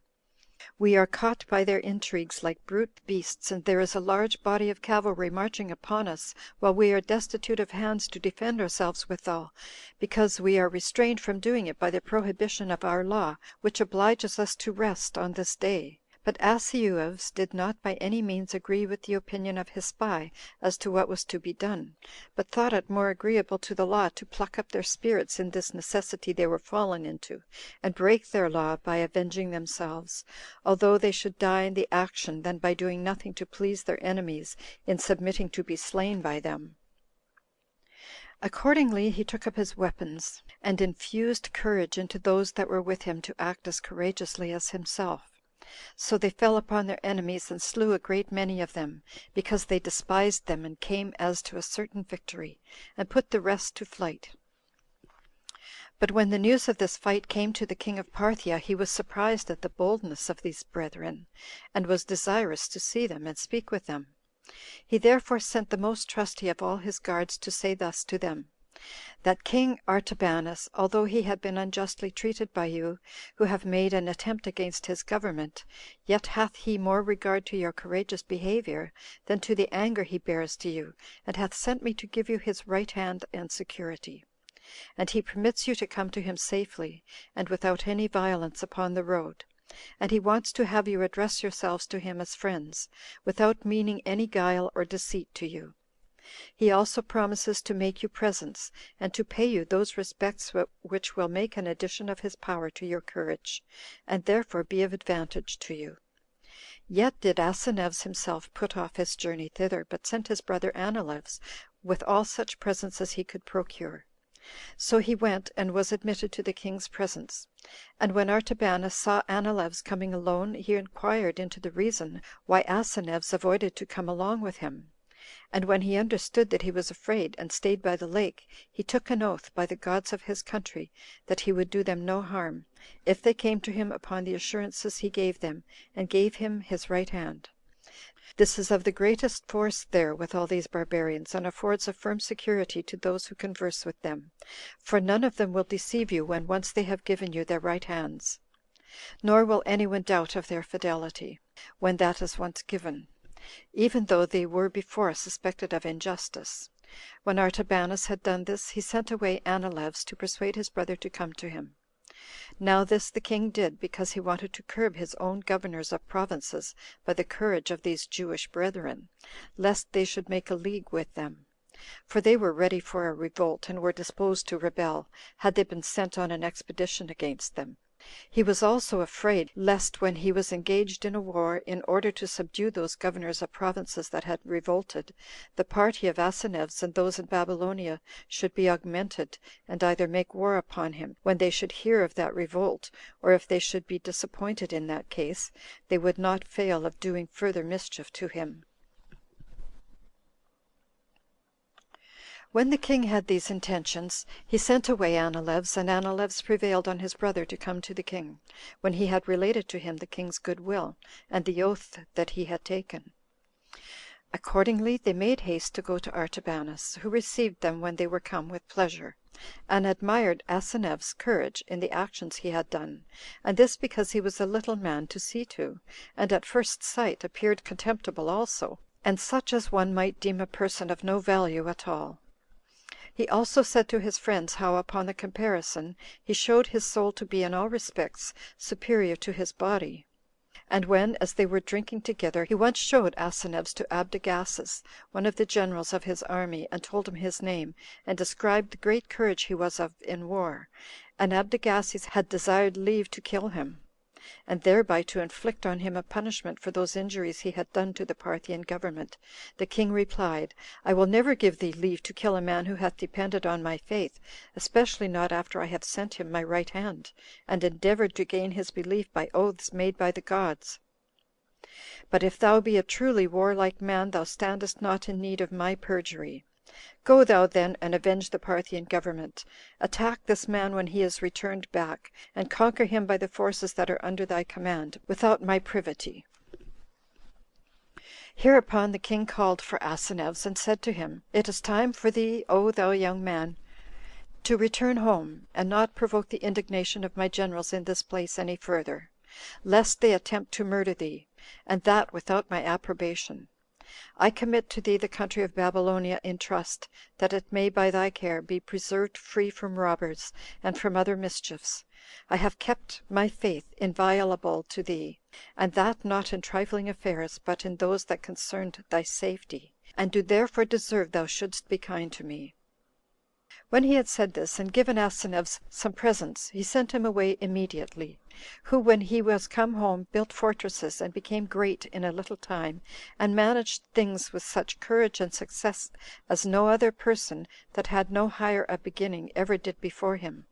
We are caught by their intrigues like brute beasts, and there is a large body of cavalry marching upon us, while we are destitute of hands to defend ourselves withal, because we are restrained from doing it by the prohibition of our law, which obliges us to rest on this day. But Asineus did not by any means agree with the opinion of his spy as to what was to be done, but thought it more agreeable to the law to pluck up their spirits in this necessity they were fallen into, and break their law by avenging themselves, although they should die in the action, than by doing nothing to please their enemies in submitting to be slain by them. Accordingly, he took up his weapons, and infused courage into those that were with him to act as courageously as himself. So they fell upon their enemies, and slew a great many of them, because they despised them, and came as to a certain victory, and put the rest to flight. But when the news of this fight came to the king of Parthia, he was surprised at the boldness of these brethren, and was desirous to see them, and speak with them. He therefore sent the most trusty of all his guards to say thus to them: That King Artabanus, although he had been unjustly treated by you, who have made an attempt against his government, yet hath he more regard to your courageous behavior than to the anger he bears to you, and hath sent me to give you his right hand and security. And he permits you to come to him safely, and without any violence upon the road. And he wants to have you address yourselves to him as friends, without meaning any guile or deceit to you. He also promises to make you presents, and to pay you those respects which will make an addition of his power to your courage, and therefore be of advantage to you. Yet did Asineus himself put off his journey thither, but sent his brother Anileus with all such presents as he could procure. So he went, and was admitted to the king's presence. And when Artabanus saw Anileus coming alone, he inquired into the reason why Asineus avoided to come along with him. And when he understood that he was afraid, and stayed by the lake, he took an oath by the gods of his country that he would do them no harm, if they came to him upon the assurances he gave them, and gave him his right hand. This is of the greatest force there with all these barbarians, and affords a firm security to those who converse with them, for none of them will deceive you when once they have given you their right hands, nor will anyone doubt of their fidelity, when that is once given, even though they were before suspected of injustice. When Artabanus had done this, he sent away Anileus to persuade his brother to come to him. Now this the king did because he wanted to curb his own governors of provinces by the courage of these Jewish brethren, lest they should make a league with them. For they were ready for a revolt, and were disposed to rebel, had they been sent on an expedition against them. He was also afraid lest, when he was engaged in a war in order to subdue those governors of provinces that had revolted, the party of Asineus and those in Babylonia should be augmented, and either make war upon him when they should hear of that revolt, or if they should be disappointed in that case, they would not fail of doing further mischief to him. When the king had these intentions, he sent away Anileus, and Anileus prevailed on his brother to come to the king, when he had related to him the king's good will, and the oath that he had taken. Accordingly they made haste to go to Artabanus, who received them when they were come with pleasure, and admired Asineus' courage in the actions he had done, and this because he was a little man to see to, and at first sight appeared contemptible also, and such as one might deem a person of no value at all. He also said to his friends how, upon the comparison, he showed his soul to be in all respects superior to his body. And when, as they were drinking together, he once showed Asineus to Abdagasis, one of the generals of his army, and told him his name, and described the great courage he was of in war, and Abdagasis had desired leave to kill him, and thereby to inflict on him a punishment for those injuries he had done to the Parthian government, the king replied, I will never give thee leave to kill a man who hath depended on my faith, especially not after I have sent him my right hand, and endeavored to gain his belief by oaths made by the gods. But if thou be a truly warlike man, thou standest not in need of my perjury. Go thou then and avenge the Parthian government. Attack this man when he is returned back, and conquer him by the forces that are under thy command, without my privity. Hereupon the king called for Asineus, and said to him, It is time for thee, O thou young man, to return home, and not provoke the indignation of my generals in this place any further, lest they attempt to murder thee, and that without my approbation. I commit to thee the country of Babylonia in trust, that it may by thy care be preserved free from robbers, and from other mischiefs. I have kept my faith inviolable to thee, and that not in trifling affairs, but in those that concerned thy safety, and do therefore deserve thou shouldst be kind to me." When he had said this, and given Asineus some presents, he sent him away immediately; who, when he was come home, built fortresses, and became great in a little time, and managed things with such courage and success as no other person, that had no higher a beginning, ever did before him.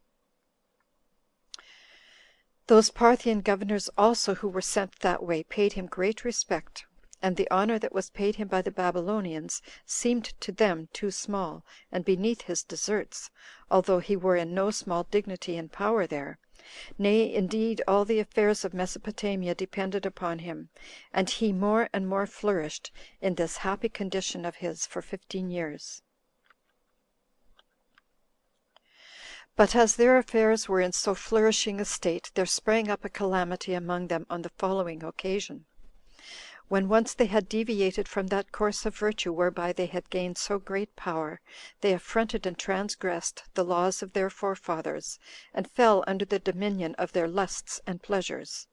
Those Parthian governors also who were sent that way paid him great respect, and the honor that was paid him by the Babylonians seemed to them too small, and beneath his deserts, although he were in no small dignity and power there. Nay, indeed, all the affairs of Mesopotamia depended upon him, and he more and more flourished in this happy condition of his for 15 years. But as their affairs were in so flourishing a state, there sprang up a calamity among them on the following occasion. When once they had deviated from that course of virtue whereby they had gained so great power, they affronted and transgressed the laws of their forefathers, and fell under the dominion of their lusts and pleasures.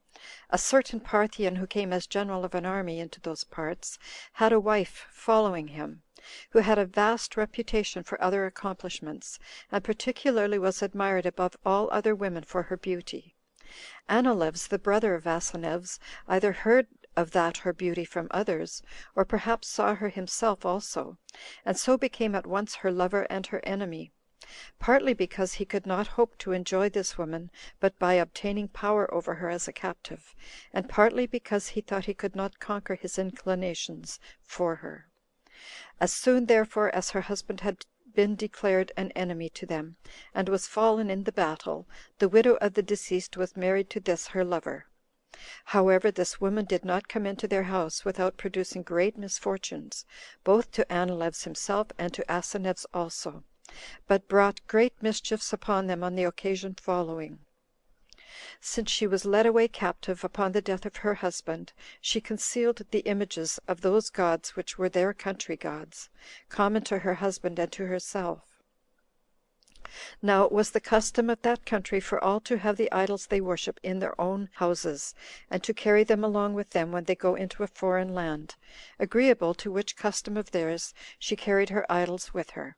A certain Parthian, who came as general of an army into those parts, had a wife following him, who had a vast reputation for other accomplishments, and particularly was admired above all other women for her beauty. Anileus, the brother of Asineus, either heard of that her beauty from others, or perhaps saw her himself also, and so became at once her lover and her enemy, partly because he could not hope to enjoy this woman but by obtaining power over her as a captive, and partly because he thought he could not conquer his inclinations for her. As soon therefore as her husband had been declared an enemy to them, and was fallen in the battle, the widow of the deceased was married to this her lover. However, this woman did not come into their house without producing great misfortunes, both to Anileus himself and to Asineus also, but brought great mischiefs upon them on the occasion following. Since she was led away captive upon the death of her husband, she concealed the images of those gods which were their country gods, common to her husband and to herself. Now it was the custom of that country for all to have the idols they worship in their own houses, and to carry them along with them when they go into a foreign land, agreeable to which custom of theirs she carried her idols with her.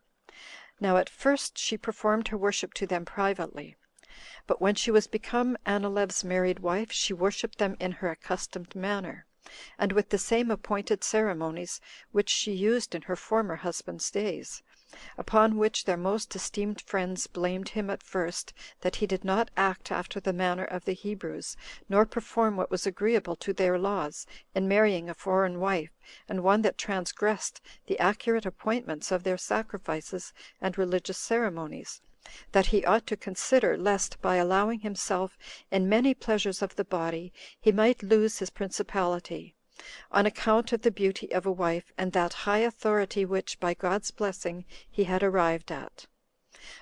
Now at first she performed her worship to them privately, but when she was become Anileus's married wife, she worshipped them in her accustomed manner, and with the same appointed ceremonies which she used in her former husband's days. Upon which their most esteemed friends blamed him at first, that he did not act after the manner of the Hebrews, nor perform what was agreeable to their laws, in marrying a foreign wife, and one that transgressed the accurate appointments of their sacrifices and religious ceremonies; that he ought to consider, lest, by allowing himself in many pleasures of the body, he might lose his principality, on account of the beauty of a wife, and that high authority which, by God's blessing, he had arrived at.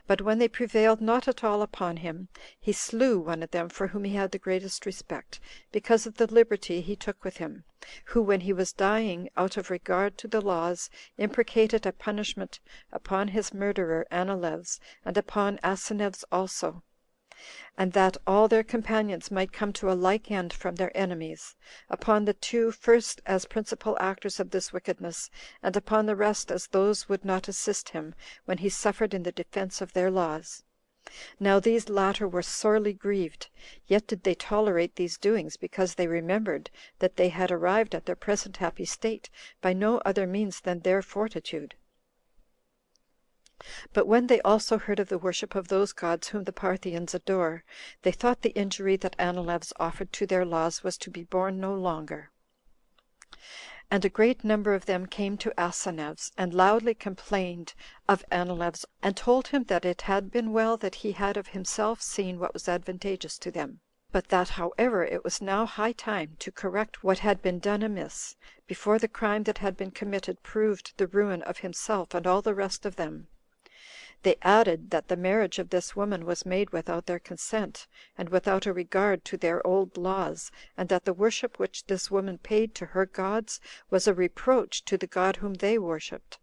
But when they prevailed not at all upon him, he slew one of them for whom he had the greatest respect, because of the liberty he took with him, who, when he was dying, out of regard to the laws, imprecated a punishment upon his murderer Anileus, and upon Asineus also, and that all their companions might come to a like end from their enemies, upon the two first as principal actors of this wickedness, and upon the rest as those would not assist him when he suffered in the defense of their laws. Now these latter were sorely grieved, yet did they tolerate these doings, because they remembered that they had arrived at their present happy state by no other means than their fortitude. But when they also heard of the worship of those gods whom the Parthians adore, they thought the injury that Anileus offered to their laws was to be borne no longer. And a great number of them came to Asineus, and loudly complained of Anileus, and told him that it had been well that he had of himself seen what was advantageous to them, but that however it was now high time to correct what had been done amiss, before the crime that had been committed proved the ruin of himself and all the rest of them. They added that the marriage of this woman was made without their consent, and without a regard to their old laws, and that the worship which this woman paid to her gods was a reproach to the God whom they worshipped.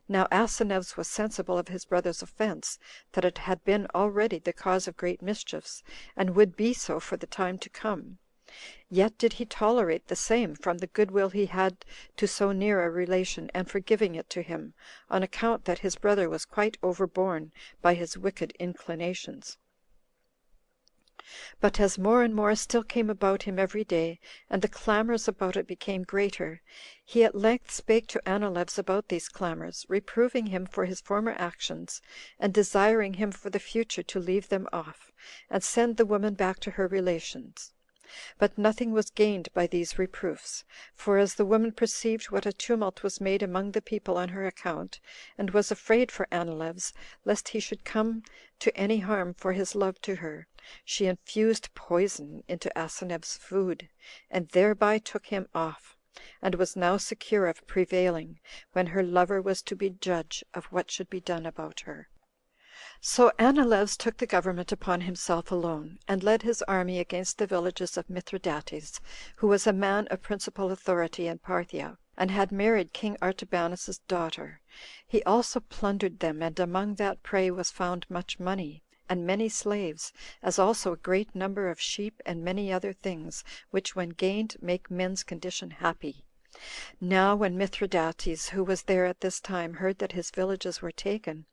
Now Asineus was sensible of his brother's offense, that it had been already the cause of great mischiefs, and would be so for the time to come. Yet did he tolerate the same from the goodwill he had to so near a relation, and for giving it to him, on account that his brother was quite overborne by his wicked inclinations. But as more and more still came about him every day, and the clamors about it became greater, he at length spake to Anileus about these clamors, reproving him for his former actions, and desiring him for the future to leave them off, and send the woman back to her relations. But nothing was gained by these reproofs; for as the woman perceived what a tumult was made among the people on her account, and was afraid for Anileus, lest he should come to any harm for his love to her, she infused poison into Asineus's food, and thereby took him off, and was now secure of prevailing, when her lover was to be judge of what should be done about her. So Anileus took the government upon himself alone, and led his army against the villages of Mithridates, who was a man of principal authority in Parthia, and had married king Artabanus's daughter. He also plundered them, and among that prey was found much money, and many slaves, as also a great number of sheep, and many other things, which when gained make men's condition happy. Now when Mithridates, who was there at this time, heard that his villages were taken,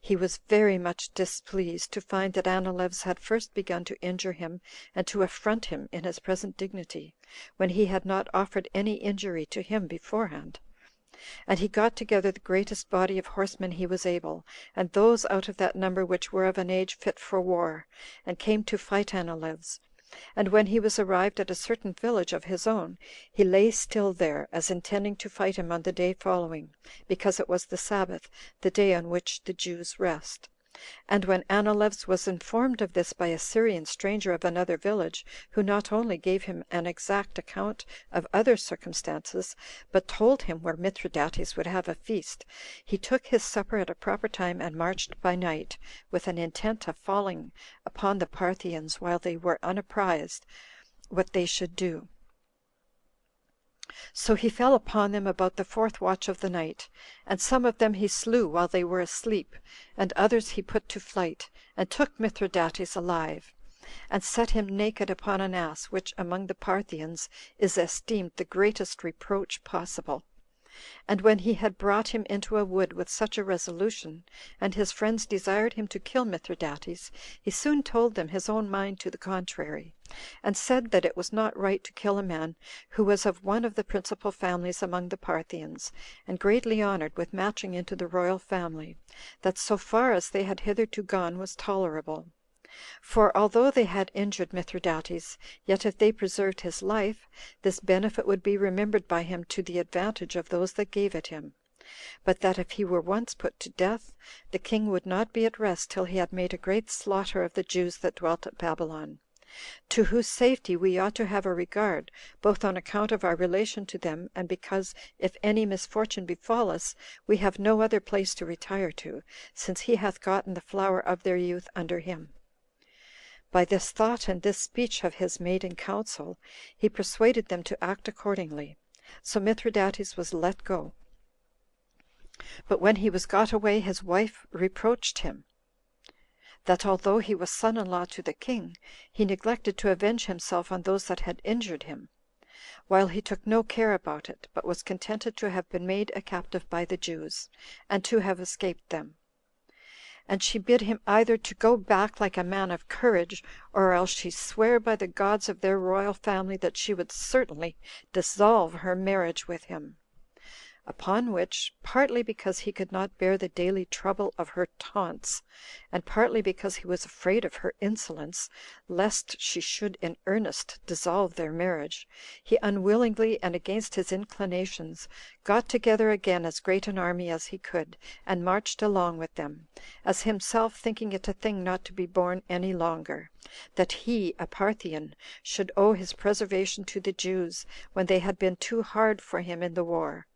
he was very much displeased to find that Anileus had first begun to injure him and to affront him in his present dignity, when he had not offered any injury to him beforehand. And he got together the greatest body of horsemen he was able, and those out of that number which were of an age fit for war, and came to fight Anileus. And when he was arrived at a certain village of his own, he lay still there, as intending to fight him on the day following, because it was the Sabbath, the day on which the Jews rest. And when Anileus was informed of this by a Syrian stranger of another village, who not only gave him an exact account of other circumstances, but told him where Mithridates would have a feast, he took his supper at a proper time, and marched by night, with an intent of falling upon the Parthians while they were unapprized what they should do. So he fell upon them about the 4th watch of the night, and some of them he slew while they were asleep, and others he put to flight, and took Mithridates alive, and set him naked upon an ass, which among the Parthians is esteemed the greatest reproach possible. And when he had brought him into a wood with such a resolution, and his friends desired him to kill Mithridates, he soon told them his own mind to the contrary, and said that it was not right to kill a man who was of one of the principal families among the Parthians, and greatly honored with matching into the royal family, that so far as they had hitherto gone was tolerable. For although they had injured Mithridates, yet if they preserved his life, this benefit would be remembered by him to the advantage of those that gave it him; but that if he were once put to death, the king would not be at rest till he had made a great slaughter of the Jews that dwelt at Babylon, to whose safety we ought to have a regard, both on account of our relation to them, and because if any misfortune befall us, we have no other place to retire to, since he hath gotten the flower of their youth under him. By this thought and this speech of his made in council, he persuaded them to act accordingly. So Mithridates was let go. But when he was got away, his wife reproached him, that although he was son-in-law to the king, he neglected to avenge himself on those that had injured him, while he took no care about it, but was contented to have been made a captive by the Jews, and to have escaped them. And she bid him either to go back like a man of courage, or else she sware by the gods of their royal family that she would certainly dissolve her marriage with him. Upon which, partly because he could not bear the daily trouble of her taunts, and partly because he was afraid of her insolence, lest she should in earnest dissolve their marriage, he unwillingly, and against his inclinations, got together again as great an army as he could, and marched along with them, as himself thinking it a thing not to be borne any longer, that he, a Parthian, should owe his preservation to the Jews, when they had been too hard for him in the war.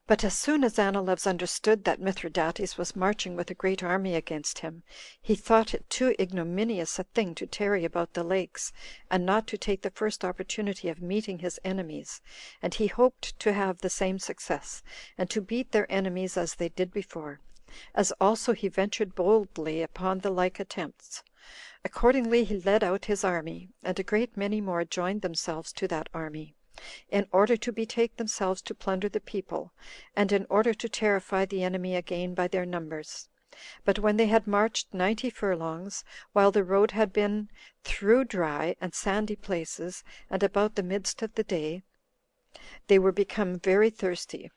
But as soon as Anileus understood that Mithridates was marching with a great army against him, he thought it too ignominious a thing to tarry about the lakes, and not to take the first opportunity of meeting his enemies, and he hoped to have the same success, and to beat their enemies as they did before, as also he ventured boldly upon the like attempts. Accordingly he led out his army, and a great many more joined themselves to that army, in order to betake themselves to plunder the people, and in order to terrify the enemy again by their numbers. But when they had marched 90 furlongs, while the road had been through dry and sandy places, and about the midst of the day, they were become very thirsty.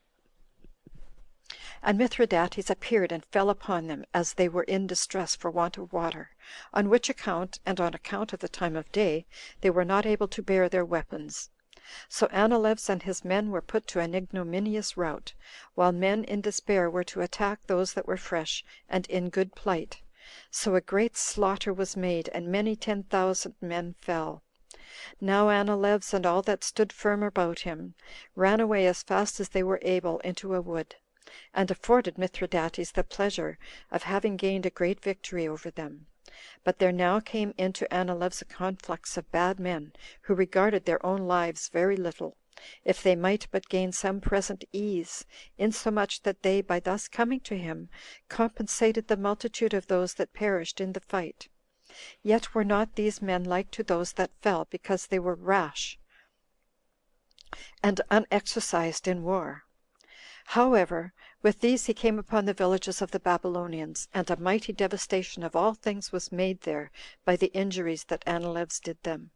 And Mithridates appeared and fell upon them, as they were in distress for want of water, on which account, and on account of the time of day, they were not able to bear their weapons. So Anileus and his men were put to an ignominious rout, while men in despair were to attack those that were fresh and in good plight. So a great slaughter was made, and many 10,000 men fell. Now Anileus and all that stood firm about him ran away as fast as they were able into a wood, and afforded Mithridates the pleasure of having gained a great victory over them. But there now came into Anileus a conflux of bad men, who regarded their own lives very little, if they might but gain some present ease, insomuch that they, by thus coming to him, compensated the multitude of those that perished in the fight. Yet were not these men like to those that fell, because they were rash and unexercised in war. However, with these he came upon the villages of the Babylonians, and a mighty devastation of all things was made there by the injuries that Anileus did them.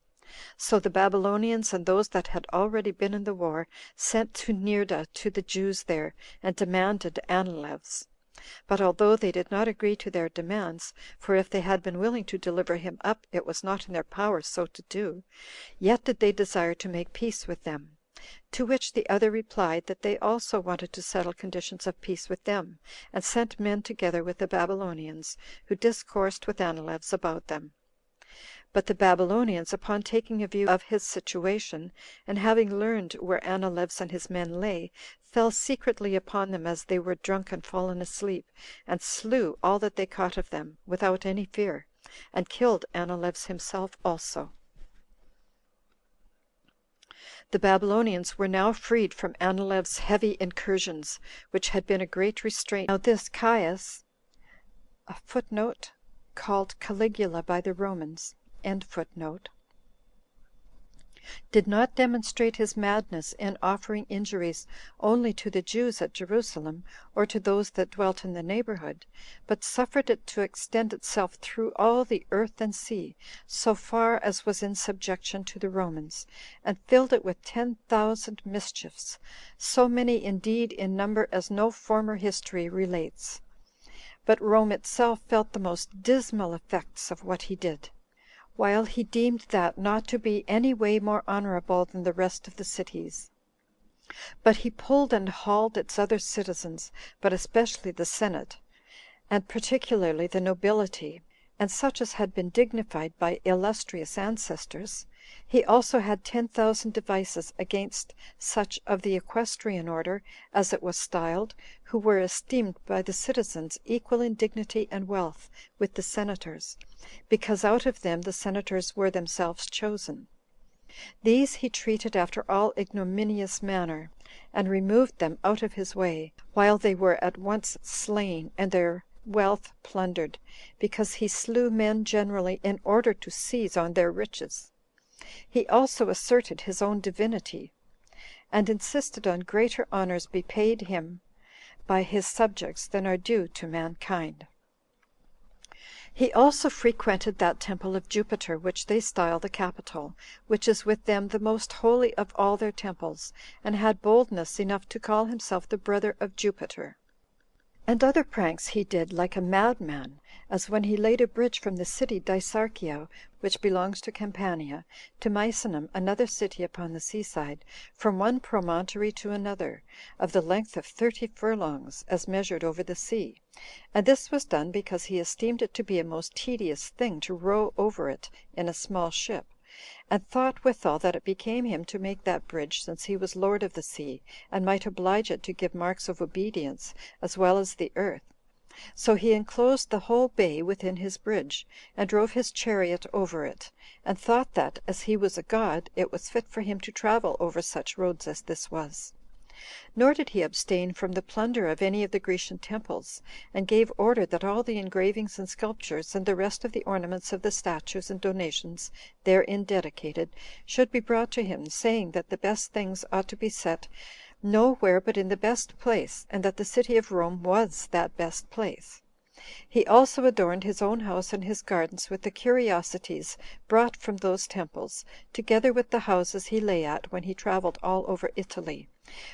So the Babylonians and those that had already been in the war sent to Neerda to the Jews there, and demanded Anileus. But although they did not agree to their demands, for if they had been willing to deliver him up, it was not in their power so to do, yet did they desire to make peace with them. To which the other replied, that they also wanted to settle conditions of peace with them, and sent men together with the Babylonians, who discoursed with Anileus about them. But the Babylonians, upon taking a view of his situation, and having learned where Anileus and his men lay, fell secretly upon them as they were drunk and fallen asleep, and slew all that they caught of them, without any fear, and killed Anileus himself also. The Babylonians were now freed from Anileus' heavy incursions, which had been a great restraint. Now this Caius, a footnote called Caligula by the Romans, did not demonstrate his madness in offering injuries only to the Jews at Jerusalem, or to those that dwelt in the neighborhood, but suffered it to extend itself through all the earth and sea, so far as was in subjection to the Romans, and filled it with 10,000 mischiefs, so many indeed in number as no former history relates. But Rome itself felt the most dismal effects of what he did, while he deemed that not to be any way more honorable than the rest of the cities. But he pulled and hauled its other citizens, but especially the senate, and particularly the nobility, and such as had been dignified by illustrious ancestors. He also had 10,000 devices against such of the equestrian order, as it was styled, who were esteemed by the citizens equal in dignity and wealth with the senators, because out of them the senators were themselves chosen. These he treated after all ignominious manner, and removed them out of his way, while they were at once slain, and their wealth plundered, because he slew men generally in order to seize on their riches. He also asserted his own divinity, and insisted on greater honors be paid him by his subjects than are due to mankind. He also frequented that temple of Jupiter, which they style the Capitol, which is with them the most holy of all their temples, and had boldness enough to call himself the brother of Jupiter. And other pranks he did like a madman, as when he laid a bridge from the city Dicearchia, which belongs to Campania, to Misenum, another city upon the seaside, from one promontory to another, of the length of 30 furlongs, as measured over the sea. And this was done because he esteemed it to be a most tedious thing to row over it in a small ship, and thought withal that it became him to make that bridge, since he was lord of the sea, and might oblige it to give marks of obedience, as well as the earth. So he enclosed the whole bay within his bridge, and drove his chariot over it, and thought that, as he was a god, it was fit for him to travel over such roads as this was. Nor did he abstain from the plunder of any of the Grecian temples, and gave order that all the engravings and sculptures, and the rest of the ornaments of the statues and donations therein dedicated, should be brought to him, saying that the best things ought to be set nowhere but in the best place, and that the city of Rome was that best place. He also adorned his own house and his gardens with the curiosities brought from those temples, together with the houses he lay at when he traveled all over Italy,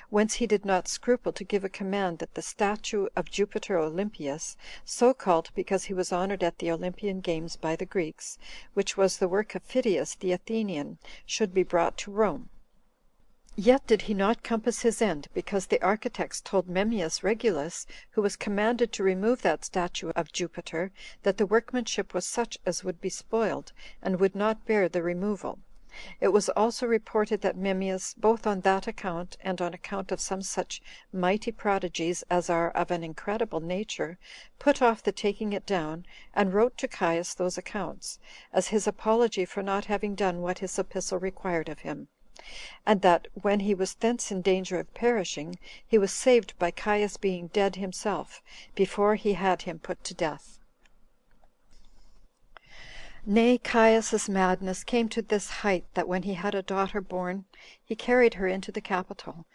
whence he did not scruple to give a command that the statue of Jupiter Olympius, so called because he was honored at the Olympian games by the Greeks, which was the work of Phidias the Athenian, should be brought to Rome. Yet did he not compass his end, because the architects told Memmius Regulus, who was commanded to remove that statue of Jupiter, that the workmanship was such as would be spoiled, and would not bear the removal. It was also reported that Memmius, both on that account, and on account of some such mighty prodigies as are of an incredible nature, put off the taking it down, and wrote to Caius those accounts, as his apology for not having done what his epistle required of him; and that when he was thence in danger of perishing, he was saved by Caius being dead himself, before he had him put to death. Nay, Caius's madness came to this height, that when he had a daughter born, he carried her into the Capitol,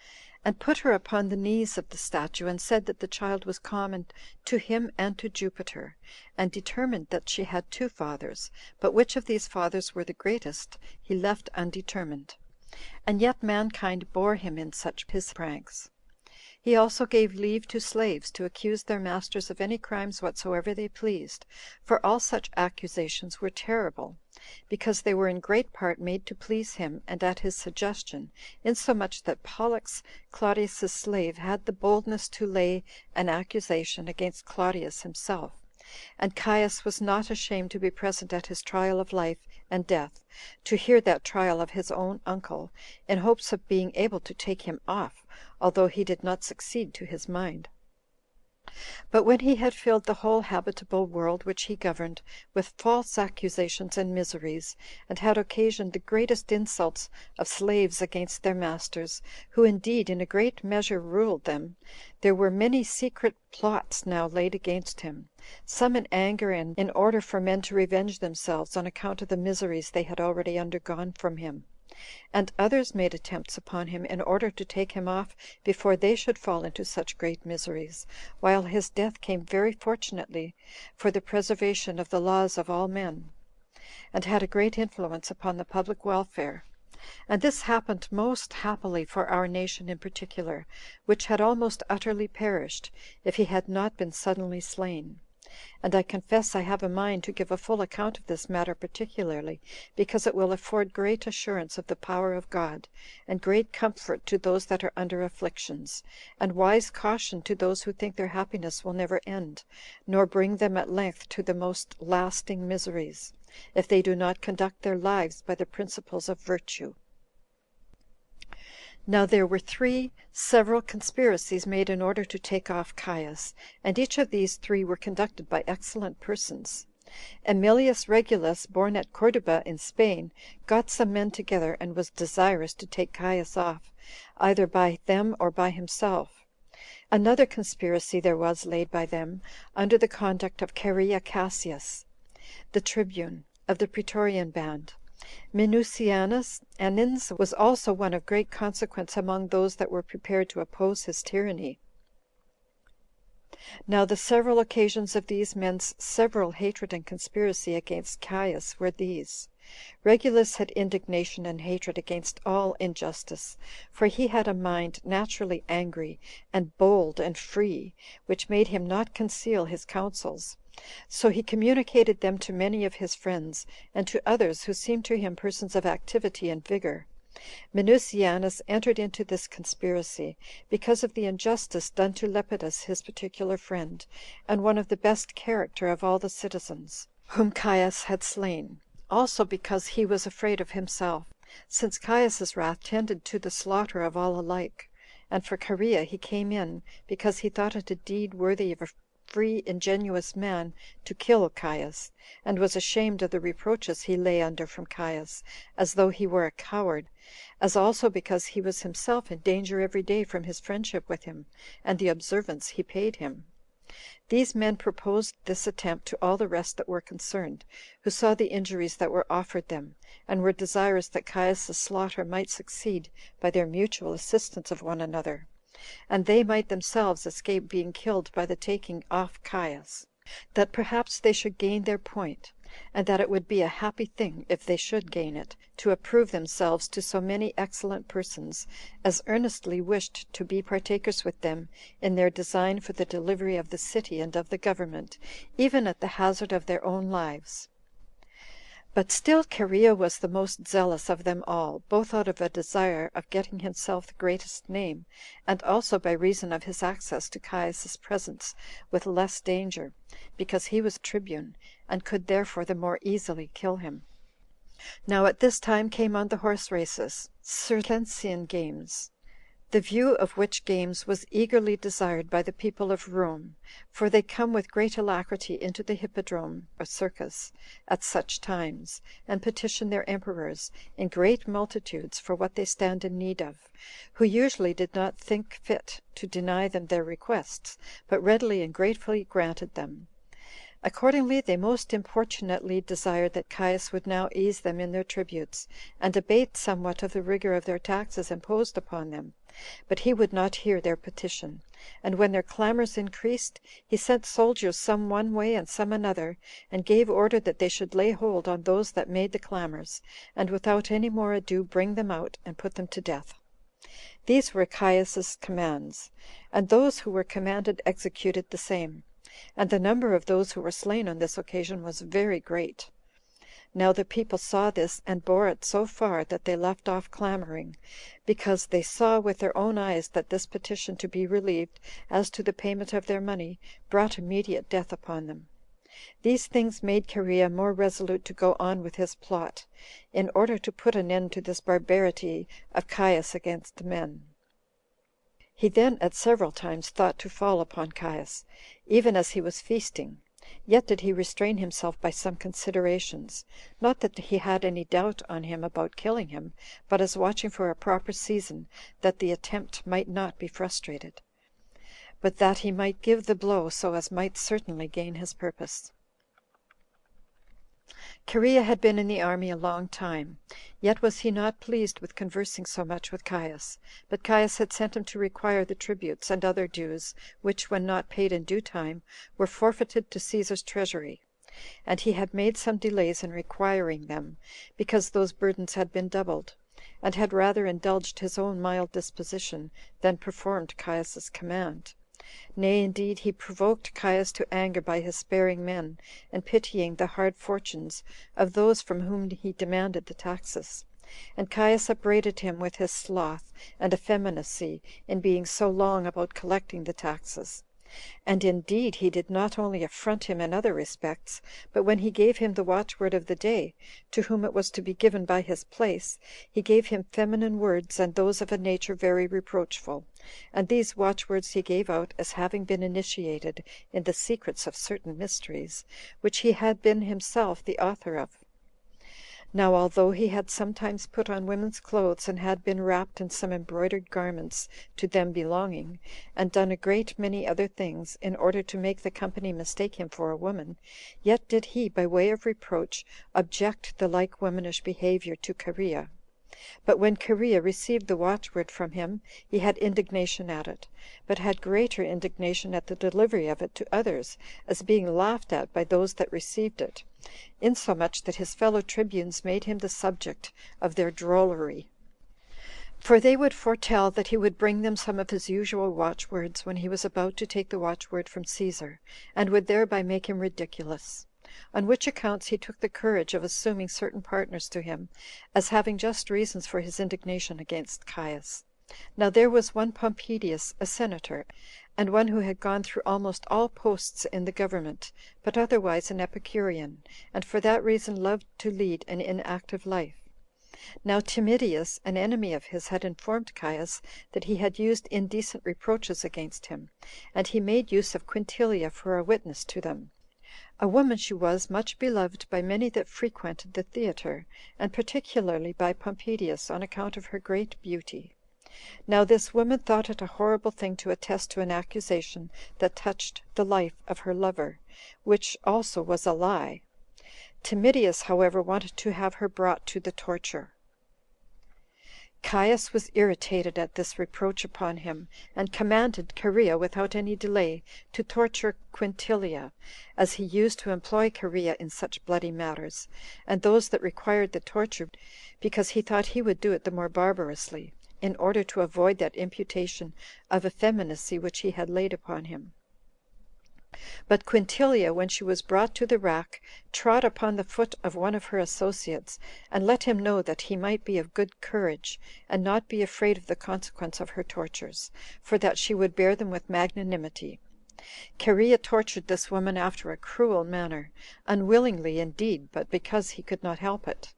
and put her upon the knees of the statue, and said that the child was common to him and to Jupiter, and determined that she had two fathers, but which of these fathers were the greatest he left undetermined. And yet mankind bore him in such his pranks. He also gave leave to slaves to accuse their masters of any crimes whatsoever they pleased, for all such accusations were terrible, because they were in great part made to please him, and at his suggestion, insomuch that Pollux, Claudius's slave, had the boldness to lay an accusation against Claudius himself, and Caius was not ashamed to be present at his trial of life and death, to hear that trial of his own uncle, in hopes of being able to take him off, although he did not succeed to his mind. But when he had filled the whole habitable world which he governed with false accusations and miseries, and had occasioned the greatest insults of slaves against their masters, who indeed in a great measure ruled them, there were many secret plots now laid against him, some in anger and in order for men to revenge themselves on account of the miseries they had already undergone from him, and others made attempts upon him in order to take him off before they should fall into such great miseries, while his death came very fortunately for the preservation of the laws of all men, and had a great influence upon the public welfare. And this happened most happily for our nation in particular, which had almost utterly perished, if he had not been suddenly slain. And I confess I have a mind to give a full account of this matter particularly, because it will afford great assurance of the power of God, and great comfort to those that are under afflictions, and wise caution to those who think their happiness will never end, nor bring them at length to the most lasting miseries, if they do not conduct their lives by the principles of virtue. Now there were 3 several conspiracies made in order to take off Caius, and each of these 3 were conducted by excellent persons. Emilius Regulus, born at Corduba in Spain, got some men together, and was desirous to take Caius off, either by them or by himself. Another conspiracy there was laid by them, under the conduct of Cherea Cassius, the tribune of the Praetorian band. Minucianus Anins was also one of great consequence among those that were prepared to oppose his tyranny. Now the several occasions of these men's several hatred and conspiracy against Caius were these. Regulus had indignation and hatred against all injustice, for he had a mind naturally angry, and bold, and free, which made him not conceal his counsels. So he communicated them to many of his friends, and to others who seemed to him persons of activity and vigor. Minucianus entered into this conspiracy, because of the injustice done to Lepidus his particular friend, and one of the best character of all the citizens, whom Caius had slain. also because he was afraid of himself, since Caius's wrath tended to the slaughter of all alike. And for Cherea he came in, because he thought it a deed worthy of a free ingenuous man to kill Caius, and was ashamed of the reproaches he lay under from Caius, as though he were a coward, as also because he was himself in danger every day from his friendship with him, and the observance he paid him. These men proposed this attempt to all the rest that were concerned, who saw the injuries that were offered them, and were desirous that Caius's slaughter might succeed by their mutual assistance of one another, and they might themselves escape being killed by the taking off Caius; that perhaps they should gain their point, and that it would be a happy thing, if they should gain it, to approve themselves to so many excellent persons as earnestly wished to be partakers with them in their design for the delivery of the city and of the government, even at the hazard of their own lives. But still Cherea was the most zealous of them all, both out of a desire of getting himself the greatest name, and also by reason of his access to Caius's presence with less danger, because he was tribune, and could therefore the more easily kill him. Now at this time came on the horse races, Circensian games, the view of which games was eagerly desired by the people of Rome, for they come with great alacrity into the hippodrome or circus at such times, and petition their emperors in great multitudes for what they stand in need of, who usually did not think fit to deny them their requests, but readily and gratefully granted them. Accordingly, they most importunately desired that Caius would now ease them in their tributes, and abate somewhat of the rigor of their taxes imposed upon them. But he would not hear their petition; and when their clamors increased, he sent soldiers some one way and some another, and gave order that they should lay hold on those that made the clamors, and without any more ado bring them out, and put them to death. These were Caius's commands, and those who were commanded executed the same, and the number of those who were slain on this occasion was very great. Now the people saw this, and bore it so far that they left off clamoring, because they saw with their own eyes that this petition to be relieved as to the payment of their money brought immediate death upon them. These things made Cherea more resolute to go on with his plot, in order to put an end to this barbarity of Caius against men. He then at several times thought to fall upon Caius, even as he was feasting, yet did he restrain himself by some considerations, not that he had any doubt on him about killing him, but as watching for a proper season, that the attempt might not be frustrated, but that he might give the blow so as might certainly gain his purpose. Cherea had been in the army a long time, yet was he not pleased with conversing so much with Caius, but Caius had sent him to require the tributes and other dues, which, when not paid in due time, were forfeited to Caesar's treasury, and he had made some delays in requiring them, because those burdens had been doubled, and had rather indulged his own mild disposition than performed Caius's command. Nay, indeed, he provoked Caius to anger by his sparing men, and pitying the hard fortunes of those from whom he demanded the taxes. And Caius upbraided him with his sloth and effeminacy in being so long about collecting the taxes. And indeed he did not only affront him in other respects, but when he gave him the watchword of the day, to whom it was to be given by his place, he gave him feminine words, and those of a nature very reproachful, and these watchwords he gave out as having been initiated in the secrets of certain mysteries, which he had been himself the author of. Now although he had sometimes put on women's clothes, and had been wrapped in some embroidered garments to them belonging, and done a great many other things, in order to make the company mistake him for a woman, yet did he, by way of reproach, object the like womanish behavior to Cherea. But when Cherea received the watchword from him, he had indignation at it, but had greater indignation at the delivery of it to others, as being laughed at by those that received it, insomuch that his fellow tribunes made him the subject of their drollery. For they would foretell that he would bring them some of his usual watchwords when he was about to take the watchword from Caesar, and would thereby make him ridiculous. On which accounts he took the courage of assuming certain partners to him, as having just reasons for his indignation against Caius. Now there was one Pompedius, a senator, and one who had gone through almost all posts in the government, but otherwise an Epicurean, and for that reason loved to lead an inactive life. Now Timidius, an enemy of his, had informed Caius that he had used indecent reproaches against him, and he made use of Quintilia for a witness to them. A woman she was, much beloved by many that frequented the theater, and particularly by Pompedius, on account of her great beauty. Now this woman thought it a horrible thing to attest to an accusation that touched the life of her lover, which also was a lie. Timidius, however, wanted to have her brought to the torture. Caius was irritated at this reproach upon him, and commanded Cherea without any delay to torture Quintilia, as he used to employ Cherea in such bloody matters, and those that required the torture, because he thought he would do it the more barbarously, in order to avoid that imputation of effeminacy which he had laid upon him. But Quintilia, when she was brought to the rack, trod upon the foot of one of her associates, and let him know that he might be of good courage, and not be afraid of the consequence of her tortures, for that she would bear them with magnanimity. Cherea tortured this woman after a cruel manner, unwillingly indeed, but because he could not help it.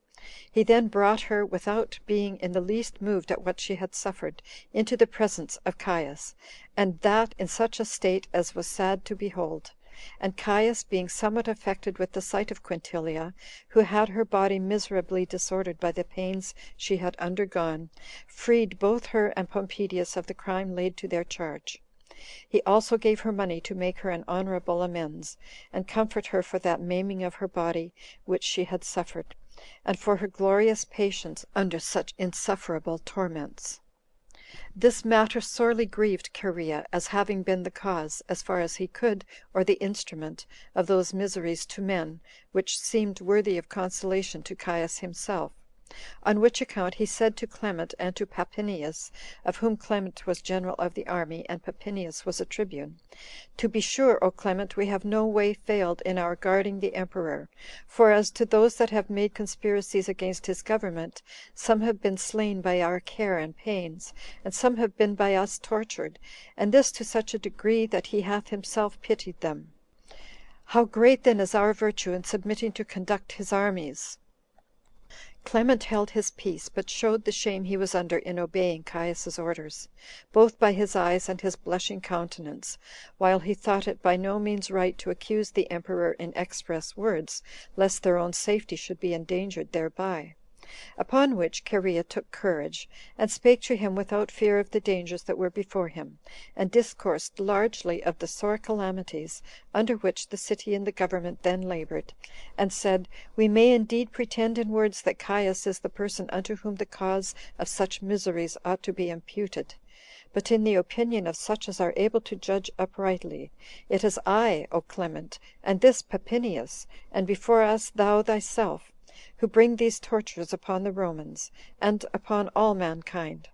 He then brought her, without being in the least moved at what she had suffered, into the presence of Caius, and that in such a state as was sad to behold. And Caius, being somewhat affected with the sight of Quintilia, who had her body miserably disordered by the pains she had undergone, freed both her and Pompedius of the crime laid to their charge. He also gave her money to make her an honorable amends, and comfort her for that maiming of her body which she had suffered, and for her glorious patience under such insufferable torments. This matter sorely grieved Cherea, as having been the cause, as far as he could, or the instrument, of those miseries to men, which seemed worthy of consolation to Caius himself. On which account he said to Clement and to Papinius, of whom Clement was general of the army, and Papinius was a tribune, "To be sure, O Clement, we have no way failed in our guarding the emperor; for as to those that have made conspiracies against his government, some have been slain by our care and pains, and some have been by us tortured, and this to such a degree that he hath himself pitied them. How great then is our virtue in submitting to conduct his armies!" Clement held his peace, but showed the shame he was under in obeying Caius's orders, both by his eyes and his blushing countenance, while he thought it by no means right to accuse the emperor in express words, lest their own safety should be endangered thereby. Upon which Cherea took courage, and spake to him without fear of the dangers that were before him, and discoursed largely of the sore calamities under which the city and the government then labored, and said, "We may indeed pretend in words that Caius is the person unto whom the cause of such miseries ought to be imputed; but in the opinion of such as are able to judge uprightly, it is I, O Clement, and this Papinius, and before us thou thyself, who bring these tortures upon the Romans, and upon all mankind.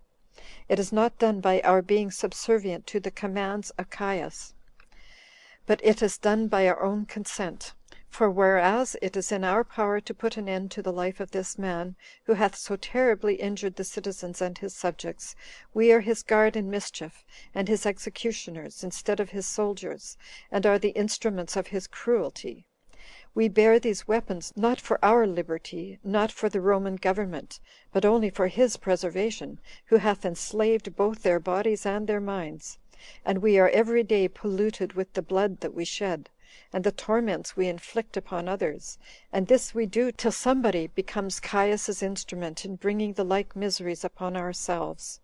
It is not done by our being subservient to the commands of Caius, but it is done by our own consent. For whereas it is in our power to put an end to the life of this man, who hath so terribly injured the citizens and his subjects, we are his guard in mischief, and his executioners, instead of his soldiers, and are the instruments of his cruelty. We bear these weapons not for our liberty, not for the Roman government, but only for his preservation, who hath enslaved both their bodies and their minds; and we are every day polluted with the blood that we shed, and the torments we inflict upon others, and this we do till somebody becomes Caius's instrument in bringing the like miseries upon ourselves.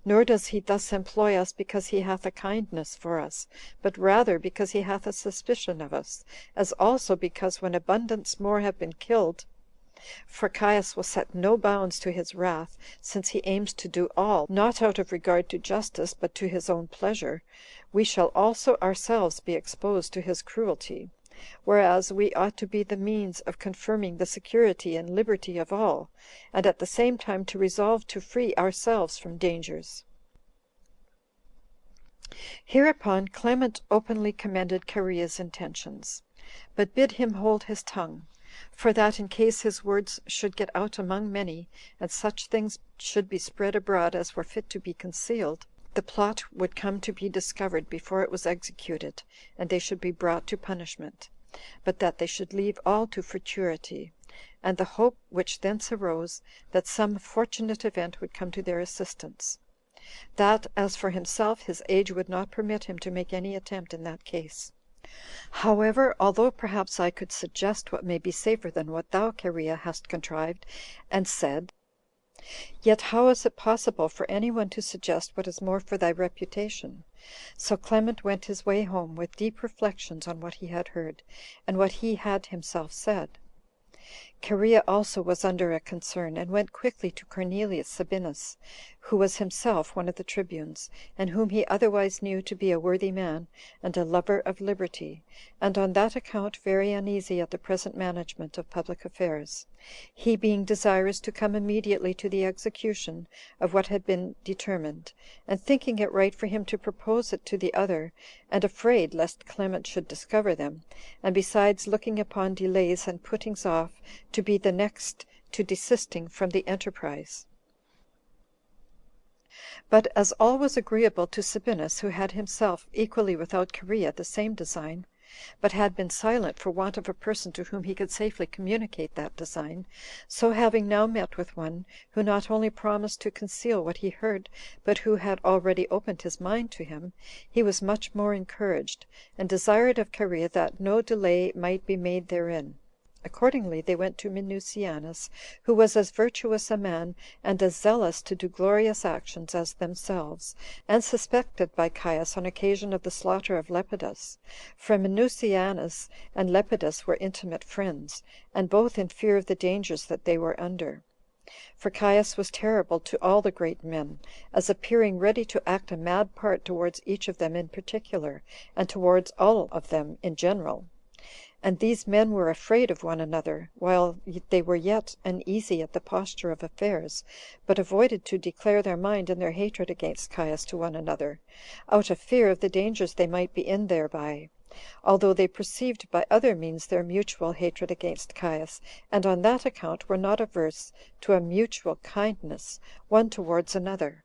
Nor does he thus employ us because he hath a kindness for us, but rather because he hath a suspicion of us, as also because when abundance more have been killed, for Caius will set no bounds to his wrath, since he aims to do all, not out of regard to justice, but to his own pleasure, we shall also ourselves be exposed to his cruelty, whereas we ought to be the means of confirming the security and liberty of all, and at the same time to resolve to free ourselves from dangers. Hereupon Clement openly commended Cherea's intentions, but bid him hold his tongue, For that in case his words should get out among many, and such things should be spread abroad as were fit to be concealed, the plot would come to be discovered before it was executed, and they should be brought to punishment; but that they should leave all to futurity, and the hope which thence arose, that some fortunate event would come to their assistance; that, as for himself, his age would not permit him to make any attempt in that case. However, although perhaps I could suggest what may be safer than what thou, Cherea, hast contrived and said, yet how is it possible for any one to suggest what is more for thy reputation? So Clement went his way home, with deep reflections on what he had heard, and what he had himself said. Cherea also was under a concern, and went quickly to Cornelius Sabinus, who was himself one of the tribunes, and whom he otherwise knew to be a worthy man, and a lover of liberty, and on that account very uneasy at the present management of public affairs, he being desirous to come immediately to the execution of what had been determined, and thinking it right for him to propose it to the other, and afraid lest Clement should discover them, and besides looking upon delays and puttings off to be the next to desisting from the enterprise. But as all was agreeable to Sabinus, who had himself, equally without Cherea, the same design, but had been silent for want of a person to whom he could safely communicate that design, so having now met with one, who not only promised to conceal what he heard, but who had already opened his mind to him, he was much more encouraged, and desired of Cherea that no delay might be made therein. Accordingly they went to Minucianus, who was as virtuous a man, and as zealous to do glorious actions as themselves, and suspected by Caius on occasion of the slaughter of Lepidus; for Minucianus and Lepidus were intimate friends, and both in fear of the dangers that they were under. For Caius was terrible to all the great men, as appearing ready to act a mad part towards each of them in particular, and towards all of them in general. And these men were afraid of one another, while they were yet uneasy at the posture of affairs, but avoided to declare their mind and their hatred against Caius to one another, out of fear of the dangers they might be in thereby, although they perceived by other means their mutual hatred against Caius, and on that account were not averse to a mutual kindness one towards another.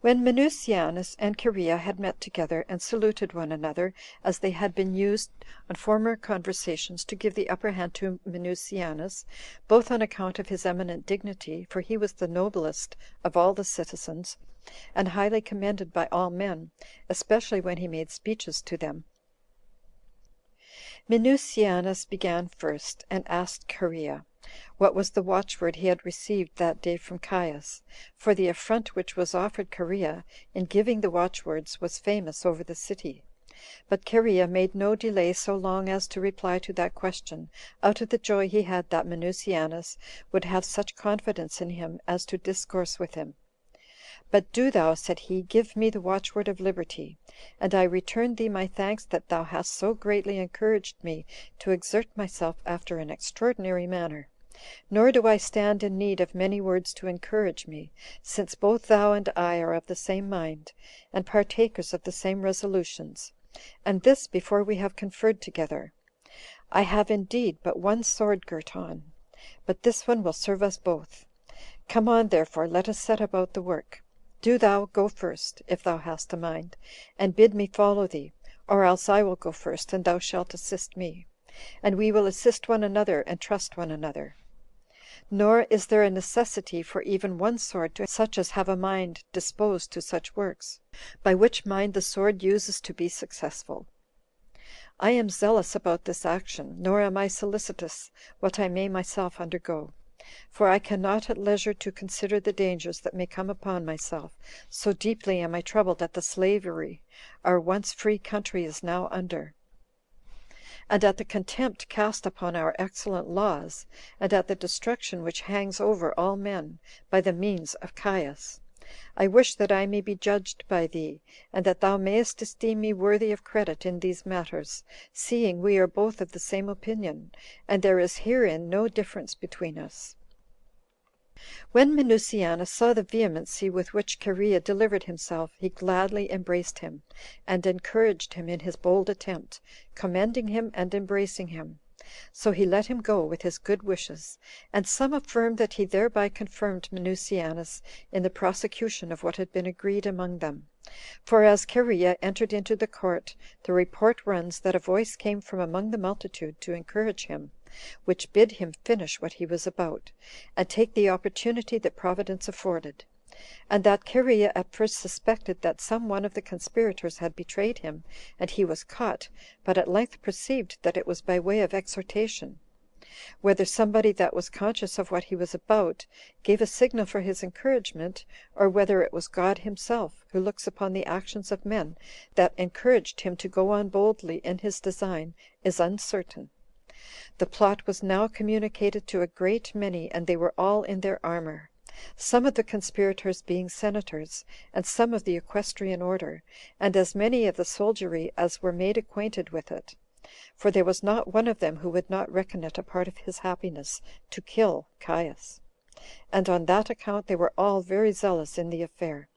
When Minucianus and Cherea had met together, and saluted one another, as they had been used on former conversations to give the upper hand to Minucianus, both on account of his eminent dignity, for he was the noblest of all the citizens, and highly commended by all men, especially when he made speeches to them, Minucianus began first, and asked Cherea what was the watchword he had received that day from Caius, for the affront which was offered Cherea in giving the watchwords was famous over the city. But Cherea made no delay so long as to reply to that question, out of the joy he had that Minucianus would have such confidence in him as to discourse with him. But do thou, said he, give me the watchword of liberty, and I return thee my thanks that thou hast so greatly encouraged me to exert myself after an extraordinary manner. Nor do I stand in need of many words to encourage me, since both thou and I are of the same mind, and partakers of the same resolutions, and this before we have conferred together. I have indeed but one sword girt on, but this one will serve us both. Come on, therefore, let us set about the work. Do thou go first, if thou hast a mind, and bid me follow thee, or else I will go first, and thou shalt assist me, and we will assist one another, and trust one another. Nor is there a necessity for even one sword to such as have a mind disposed to such works, by which mind the sword uses to be successful. I am zealous about this action, nor am I solicitous what I may myself undergo, for I cannot at leisure to consider the dangers that may come upon myself, so deeply am I troubled at the slavery our once free country is now under, and at the contempt cast upon our excellent laws, and at the destruction which hangs over all men by the means of Caius. I wish that I may be judged by thee, and that thou mayest esteem me worthy of credit in these matters, seeing we are both of the same opinion, and there is herein no difference between us. When Minucianus saw the vehemency with which Cherea delivered himself, he gladly embraced him, and encouraged him in his bold attempt, commending him and embracing him. So he let him go with his good wishes, and some affirm that he thereby confirmed Minucianus in the prosecution of what had been agreed among them. For as Cherea entered into the court, the report runs that a voice came from among the multitude to encourage him, which bid him finish what he was about, and take the opportunity that Providence afforded; and that Cherea at first suspected that some one of the conspirators had betrayed him, and he was caught, but at length perceived that it was by way of exhortation; whether somebody that was conscious of what he was about gave a signal for his encouragement, or whether it was God himself, who looks upon the actions of men, that encouraged him to go on boldly in his design, is uncertain. The plot was now communicated to a great many, and they were all in their armor, some of the conspirators being senators, and some of the equestrian order, and as many of the soldiery as were made acquainted with it; for there was not one of them who would not reckon it a part of his happiness to kill Caius, and on that account they were all very zealous in the affair,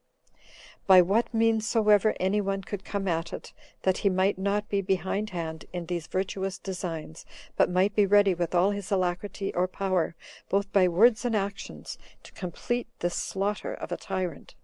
by what means soever any one could come at it, that he might not be behindhand in these virtuous designs, but might be ready with all his alacrity or power, both by words and actions, to complete this slaughter of a tyrant.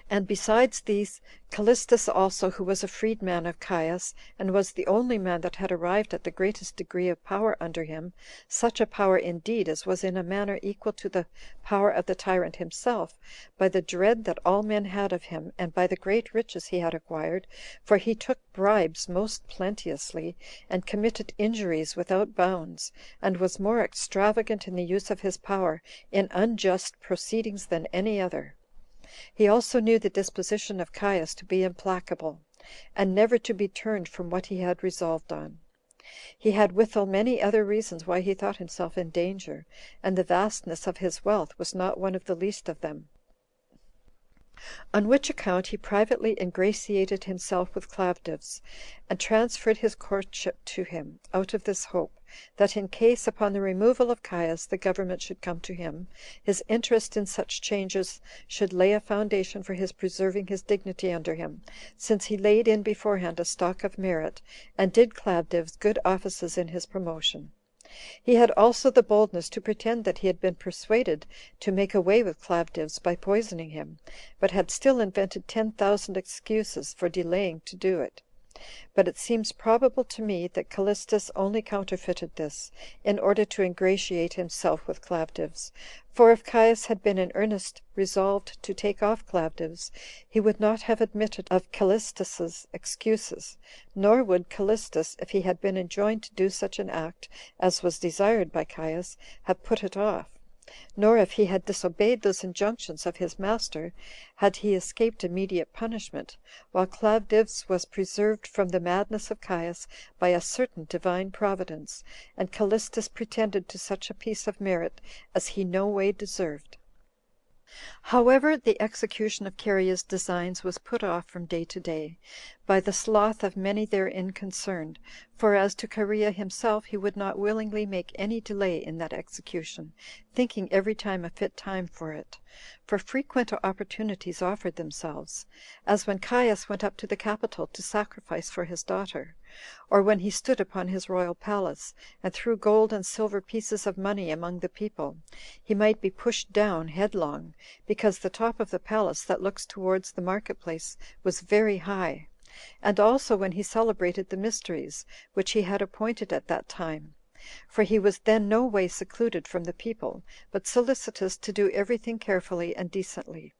And besides these, Callistus also, who was a freedman of Caius, and was the only man that had arrived at the greatest degree of power under him, such a power indeed as was in a manner equal to the power of the tyrant himself, by the dread that all men had of him, and by the great riches he had acquired, for he took bribes most plenteously, and committed injuries without bounds, and was more extravagant in the use of his power in unjust proceedings than any other. He also knew the disposition of Caius to be implacable, and never to be turned from what he had resolved on. He had withal many other reasons why he thought himself in danger, and the vastness of his wealth was not one of the least of them. On which account he privately ingratiated himself with Claudius, and transferred his courtship to him, out of this hope, that in case, upon the removal of Caius, the government should come to him, his interest in such changes should lay a foundation for his preserving his dignity under him, since he laid in beforehand a stock of merit, and did Claudius good offices in his promotion. He had also the boldness to pretend that he had been persuaded to make away with Claudius by poisoning him, but had still invented 10,000 excuses for delaying to do it. But it seems probable to me that Callistus only counterfeited this, in order to ingratiate himself with Claudius; for if Caius had been in earnest resolved to take off Claudius, he would not have admitted of Callistus's excuses, nor would Callistus, if he had been enjoined to do such an act as was desired by Caius, have put it off; nor if he had disobeyed those injunctions of his master, had he escaped immediate punishment, while Claudius was preserved from the madness of Caius by a certain divine providence, and Callistus pretended to such a piece of merit as he no way deserved. However, the execution of Cherea's designs was put off from day to day, by the sloth of many therein concerned, for as to Cherea himself, he would not willingly make any delay in that execution, thinking every time a fit time for it; for frequent opportunities offered themselves, as when Caius went up to the Capitol to sacrifice for his daughter, or when he stood upon his royal palace, and threw gold and silver pieces of money among the people, he might be pushed down headlong, because the top of the palace that looks towards the marketplace was very high; and also when he celebrated the mysteries, which he had appointed at that time, for he was then no way secluded from the people, but solicitous to do every thing carefully and decently,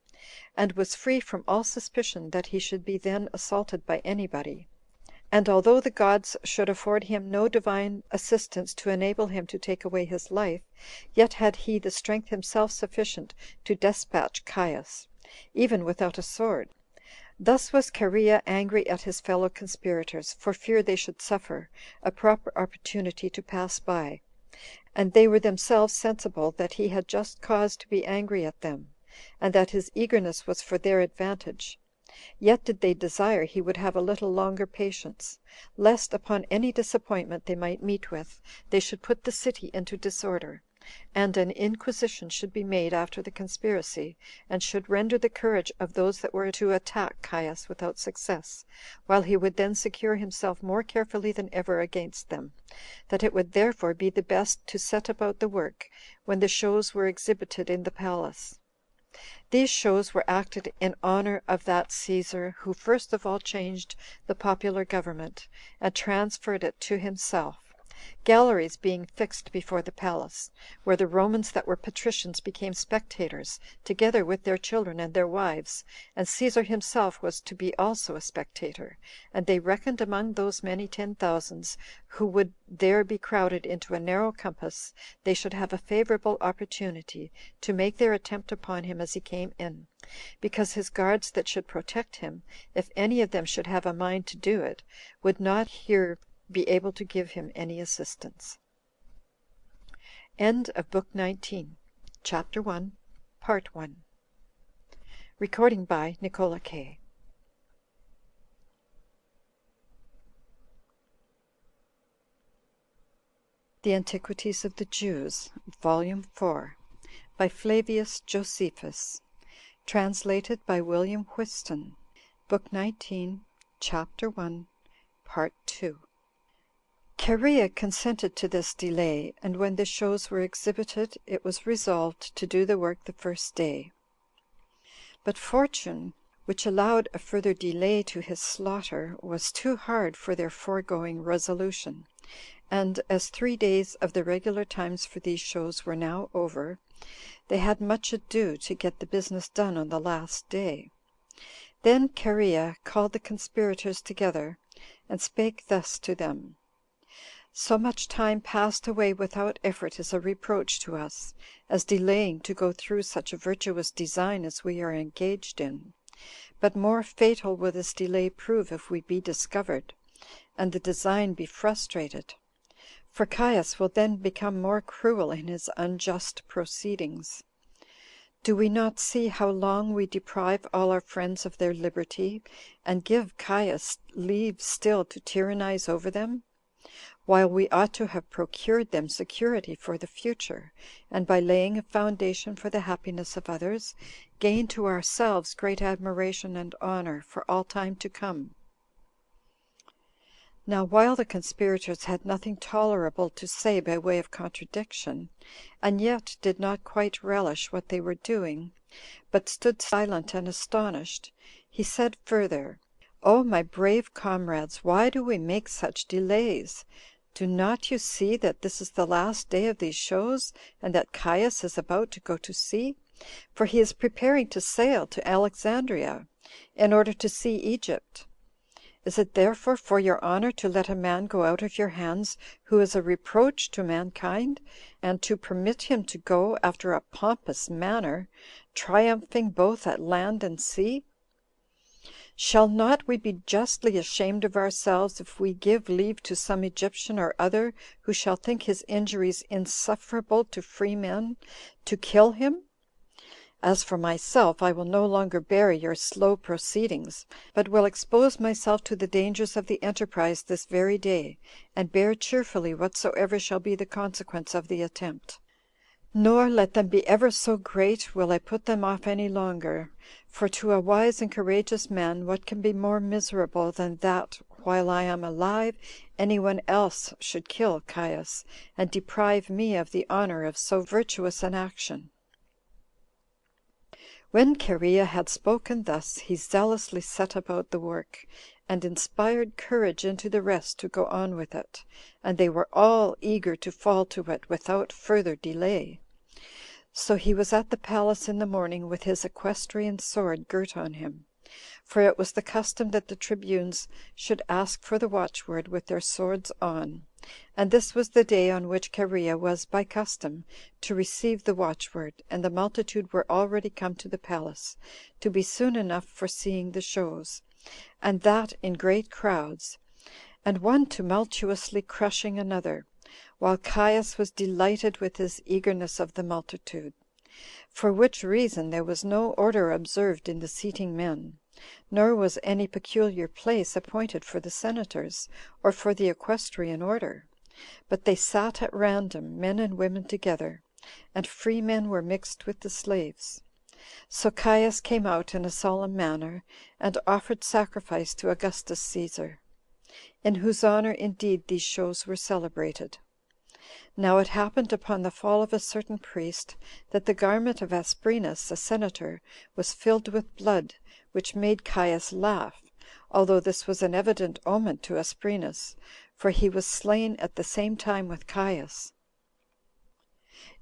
and was free from all suspicion that he should be then assaulted by anybody. And although the gods should afford him no divine assistance to enable him to take away his life, yet had he the strength himself sufficient to despatch Caius, even without a sword. Thus was Cherea angry at his fellow conspirators, for fear they should suffer a proper opportunity to pass by, and they were themselves sensible that he had just cause to be angry at them, and that his eagerness was for their advantage. Yet did they desire he would have a little longer patience, lest, upon any disappointment they might meet with, they should put the city into disorder, and an inquisition should be made after the conspiracy, and should render the courage of those that were to attack Caius without success, while he would then secure himself more carefully than ever against them; that it would therefore be the best to set about the work when the shows were exhibited in the palace. These shows were acted in honor of that Caesar who first of all changed the popular government, and transferred it to himself, galleries being fixed before the palace, where the Romans that were patricians became spectators, together with their children and their wives, and Caesar himself was to be also a spectator; and they reckoned among those many 10,000s who would there be crowded into a narrow compass, they should have a favorable opportunity to make their attempt upon him as he came in, because his guards that should protect him, if any of them should have a mind to do it, would not here be able to give him any assistance. End of Book 19, Chapter 1, Part 1. Recording by Nicola K. The Antiquities of the Jews, Volume 4, by Flavius Josephus, translated by William Whiston, Book 19, Chapter 1, Part 2. Cherea consented to this delay, and when the shows were exhibited, it was resolved to do the work the first day. But fortune, which allowed a further delay to his slaughter, was too hard for their foregoing resolution, and as 3 days of the regular times for these shows were now over, they had much ado to get the business done on the last day. Then Cherea called the conspirators together, and spake thus to them: So much time passed away without effort is a reproach to us, as delaying to go through such a virtuous design as we are engaged in; but more fatal will this delay prove if we be discovered, and the design be frustrated. For Caius will then become more cruel in his unjust proceedings. Do we not see how long we deprive all our friends of their liberty, and give Caius leave still to tyrannize over them, while we ought to have procured them security for the future, and by laying a foundation for the happiness of others, gain to ourselves great admiration and honor for all time to come? Now while the conspirators had nothing tolerable to say by way of contradiction, and yet did not quite relish what they were doing, but stood silent and astonished, he said further: O my brave comrades, why do we make such delays? Do not you see that this is the last day of these shows, and that Caius is about to go to sea? For he is preparing to sail to Alexandria, in order to see Egypt. Is it therefore for your honor to let a man go out of your hands who is a reproach to mankind, and to permit him to go after a pompous manner, triumphing both at land and sea? Shall not we be justly ashamed of ourselves if we give leave to some Egyptian or other, who shall think his injuries insufferable to free men, to kill him? As for myself, I will no longer bear your slow proceedings, but will expose myself to the dangers of the enterprise this very day, and bear cheerfully whatsoever shall be the consequence of the attempt. Nor, let them be ever so great, will I put them off any longer; for to a wise and courageous man what can be more miserable than that, while I am alive, any one else should kill Caius, and deprive me of the honor of so virtuous an action? When Cherea had spoken thus, he zealously set about the work, and inspired courage into the rest to go on with it, and they were all eager to fall to it without further delay. So he was at the palace in the morning with his equestrian sword girt on him, for it was the custom that the tribunes should ask for the watchword with their swords on, and this was the day on which Cherea was by custom to receive the watchword, and the multitude were already come to the palace, to be soon enough for seeing the shows, and that in great crowds, and one tumultuously crushing another, while Caius was delighted with his eagerness of the multitude; for which reason there was no order observed in the seating men, nor was any peculiar place appointed for the senators, or for the equestrian order, but they sat at random, men and women together, and free men were mixed with the slaves. So Caius came out in a solemn manner, and offered sacrifice to Augustus Caesar, in whose honor indeed these shows were celebrated. Now it happened upon the fall of a certain priest, that the garment of Asprenas, a senator, was filled with blood, which made Caius laugh, although this was an evident omen to Asprenas, for he was slain at the same time with Caius.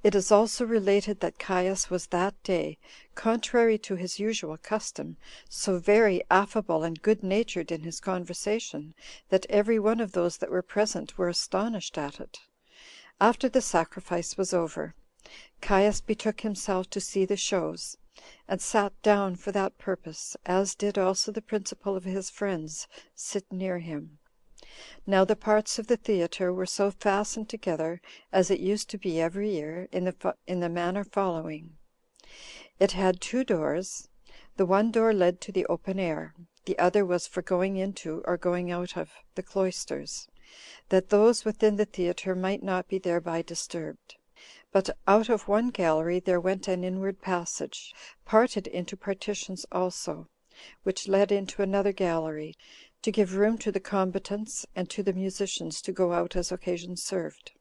It is also related that Caius was that day, contrary to his usual custom, so very affable and good-natured in his conversation, that every one of those that were present were astonished at it. After the sacrifice was over, Caius betook himself to see the shows, and sat down for that purpose, as did also the principal of his friends sit near him. Now the parts of the theater were so fastened together, as it used to be every year, in the manner following. It had 2 doors. The one door led to the open air, the other was for going into or going out of the cloisters, that those within the theater might not be thereby disturbed. But out of one gallery there went an inward passage, parted into partitions also, which led into another gallery, to give room to the combatants and to the musicians to go out as occasion served.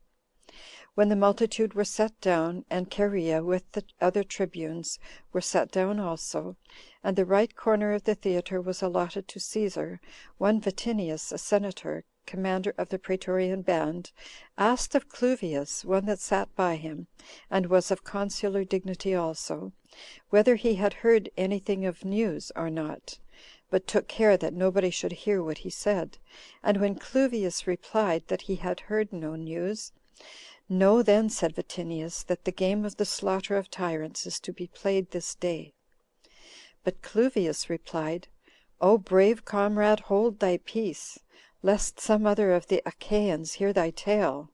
When the multitude were set down, and Cherea with the other tribunes were set down also, and the right corner of the theater was allotted to Caesar, one Vatinius, a senator, commander of the praetorian band, asked of Flavius, one that sat by him, and was of consular dignity also, whether he had heard anything of news or not, but took care that nobody should hear what he said. And when Flavius replied that he had heard no news, "Know then," said Vatinius, "that the game of the slaughter of tyrants is to be played this day." But Flavius replied, "O brave comrade, hold thy peace, lest some other of the Achaeans hear thy tale."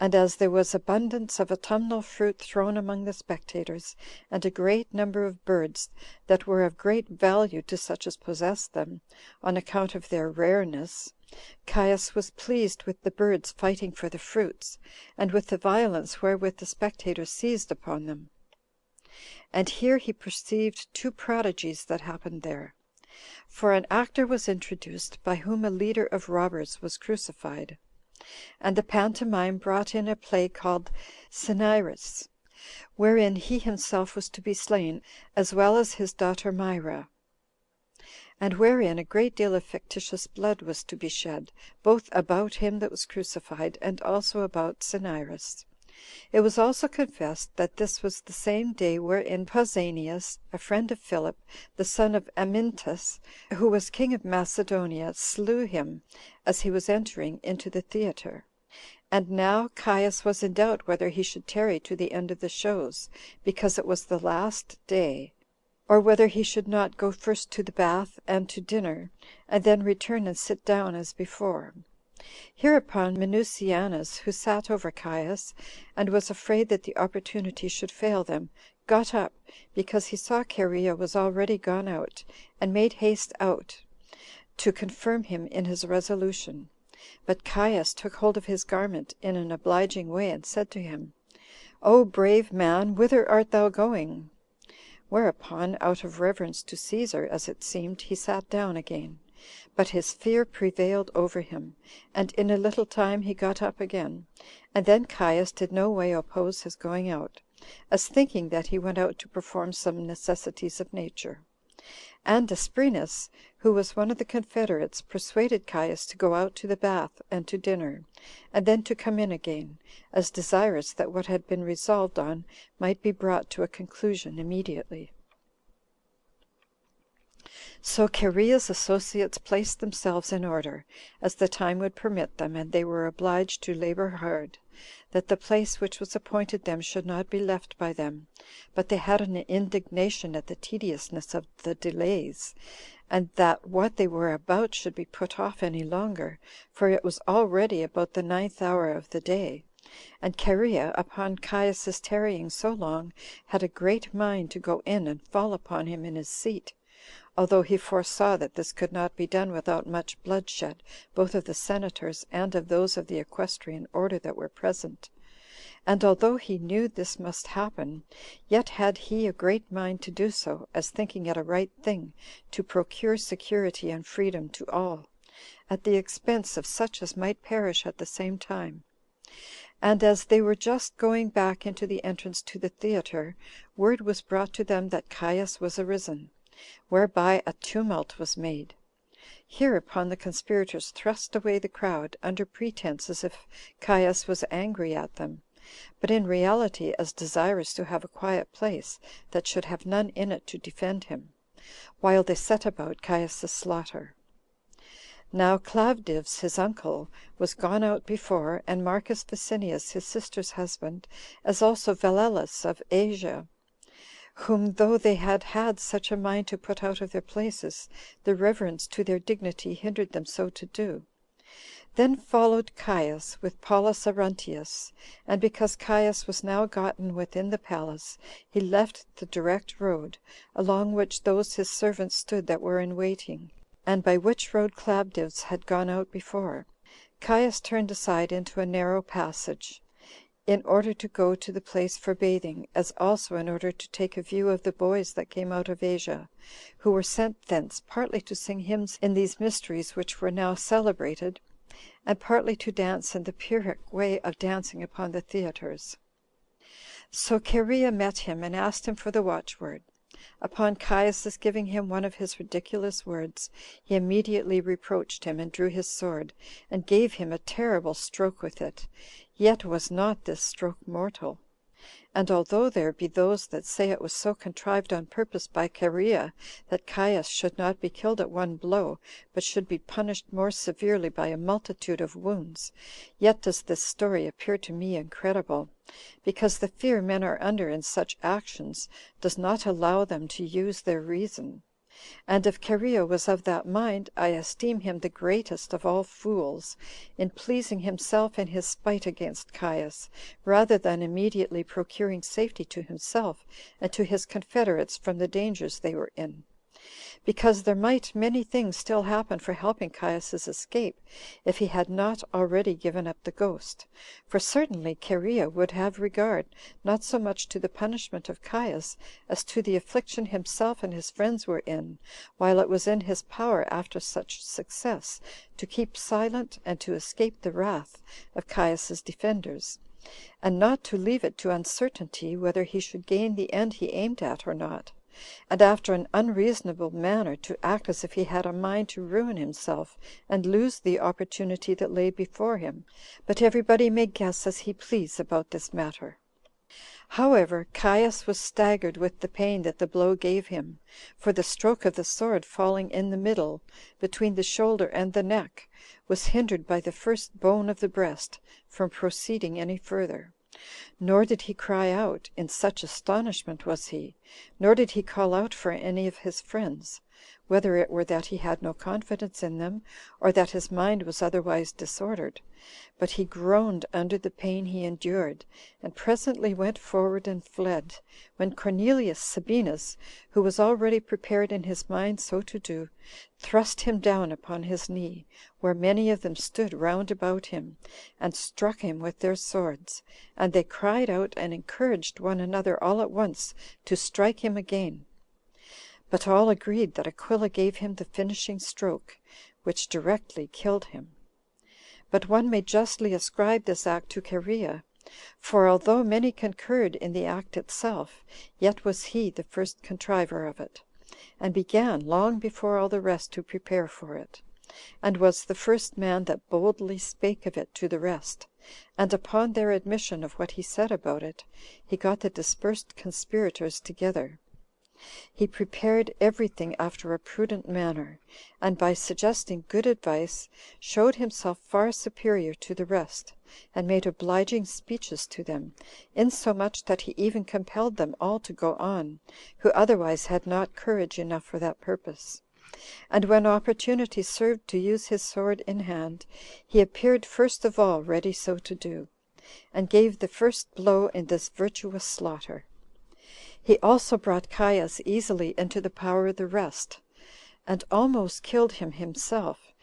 And as there was abundance of autumnal fruit thrown among the spectators, and a great number of birds that were of great value to such as possessed them, on account of their rareness, Caius was pleased with the birds fighting for the fruits, and with the violence wherewith the spectators seized upon them. And here he perceived 2 prodigies that happened there. For an actor was introduced, by whom a leader of robbers was crucified. And the pantomime brought in a play called Cinyras, wherein he himself was to be slain, as well as his daughter Myra, and wherein a great deal of fictitious blood was to be shed, both about him that was crucified, and also about Cinyras. It was also confessed that this was the same day wherein Pausanias, a friend of Philip, the son of Amyntas, who was king of Macedonia, slew him as he was entering into the theater. And now Caius was in doubt whether he should tarry to the end of the shows, because it was the last day, or whether he should not go first to the bath and to dinner, and then return and sit down as before. Hereupon Minucianus, who sat over Caius, and was afraid that the opportunity should fail them, got up, because he saw Cherea was already gone out, and made haste out to confirm him in his resolution. But Caius took hold of his garment in an obliging way, and said to him, "O brave man, whither art thou going?" Whereupon, out of reverence to Caesar, as it seemed, he sat down again. But his fear prevailed over him, and in a little time he got up again. And then Caius did no way oppose his going out, as thinking that he went out to perform some necessities of nature. And Asprenas, who was one of the confederates, persuaded Caius to go out to the bath and to dinner, and then to come in again, as desirous that what had been resolved on might be brought to a conclusion immediately. So Cherea's associates placed themselves in order, as the time would permit them, and they were obliged to labor hard, that the place which was appointed them should not be left by them, but they had an indignation at the tediousness of the delays, and that what they were about should be put off any longer, for it was already about the 9th hour of the day. And Cherea, upon Caius's tarrying so long, had a great mind to go in and fall upon him in his seat, although he foresaw that this could not be done without much bloodshed, both of the senators and of those of the equestrian order that were present. And although he knew this must happen, yet had he a great mind to do so, as thinking it a right thing to procure security and freedom to all, at the expense of such as might perish at the same time. And as they were just going back into the entrance to the theater, word was brought to them that Caius was arisen, whereby a tumult was made. Hereupon the conspirators thrust away the crowd, under pretense as if Caius was angry at them, but in reality as desirous to have a quiet place, that should have none in it to defend him, while they set about Caius's slaughter. Now Clavdivs his uncle was gone out before, and Marcus Vicinius his sister's husband, as also Valellus of Asia, whom though they had had such a mind to put out of their places, the reverence to their dignity hindered them so to do. Then followed Caius with Paulus Aruntius, and because Caius was now gotten within the palace, he left the direct road, along which those his servants stood that were in waiting, and by which road Clavdivs had gone out before. Caius turned aside into a narrow passage, in order to go to the place for bathing, as also in order to take a view of the boys that came out of Asia, who were sent thence partly to sing hymns in these mysteries which were now celebrated, and partly to dance in the Pyrrhic way of dancing upon the theaters. So Cherea met him, and asked him for the watchword. Upon Caius's giving him one of his ridiculous words, he immediately reproached him, and drew his sword, and gave him a terrible stroke with it. Yet was not this stroke mortal. And although there be those that say it was so contrived on purpose by Cherea, that Caius should not be killed at one blow, but should be punished more severely by a multitude of wounds, yet does this story appear to me incredible, because the fear men are under in such actions does not allow them to use their reason. And if Cherea was of that mind, I esteem him the greatest of all fools, in pleasing himself in his spite against Caius, rather than immediately procuring safety to himself and to his confederates from the dangers they were in, because there might many things still happen for helping Caius's escape, if he had not already given up the ghost. For certainly Cherea would have regard, not so much to the punishment of Caius, as to the affliction himself and his friends were in, while it was in his power, after such success, to keep silent and to escape the wrath of Caius's defenders, and not to leave it to uncertainty whether he should gain the end he aimed at or not, and after an unreasonable manner to act as if he had a mind to ruin himself and lose the opportunity that lay before him. But everybody may guess as he please about this matter. However, Caius was staggered with the pain that the blow gave him, for the stroke of the sword falling in the middle, between the shoulder and the neck, was hindered by the first bone of the breast from proceeding any further. Nor did he cry out, in such astonishment was he, nor did he call out for any of his friends, whether it were that he had no confidence in them, or that his mind was otherwise disordered, but he groaned under the pain he endured, and presently went forward and fled, when Cornelius Sabinus, who was already prepared in his mind so to do, thrust him down upon his knee, where many of them stood round about him, and struck him with their swords, and they cried out and encouraged one another all at once to strike him again. But all agreed that Aquila gave him the finishing stroke, which directly killed him. But one may justly ascribe this act to Cherea, for although many concurred in the act itself, yet was he the first contriver of it, and began long before all the rest to prepare for it, and was the first man that boldly spake of it to the rest, and upon their admission of what he said about it, he got the dispersed conspirators together. He prepared every thing after a prudent manner, and by suggesting good advice, showed himself far superior to the rest, and made obliging speeches to them, insomuch that he even compelled them all to go on, who otherwise had not courage enough for that purpose. And when opportunity served to use his sword in hand, he appeared first of all ready so to do, and gave the first blow in this virtuous slaughter. He also brought Caius easily into the power of the rest, and almost killed him himself,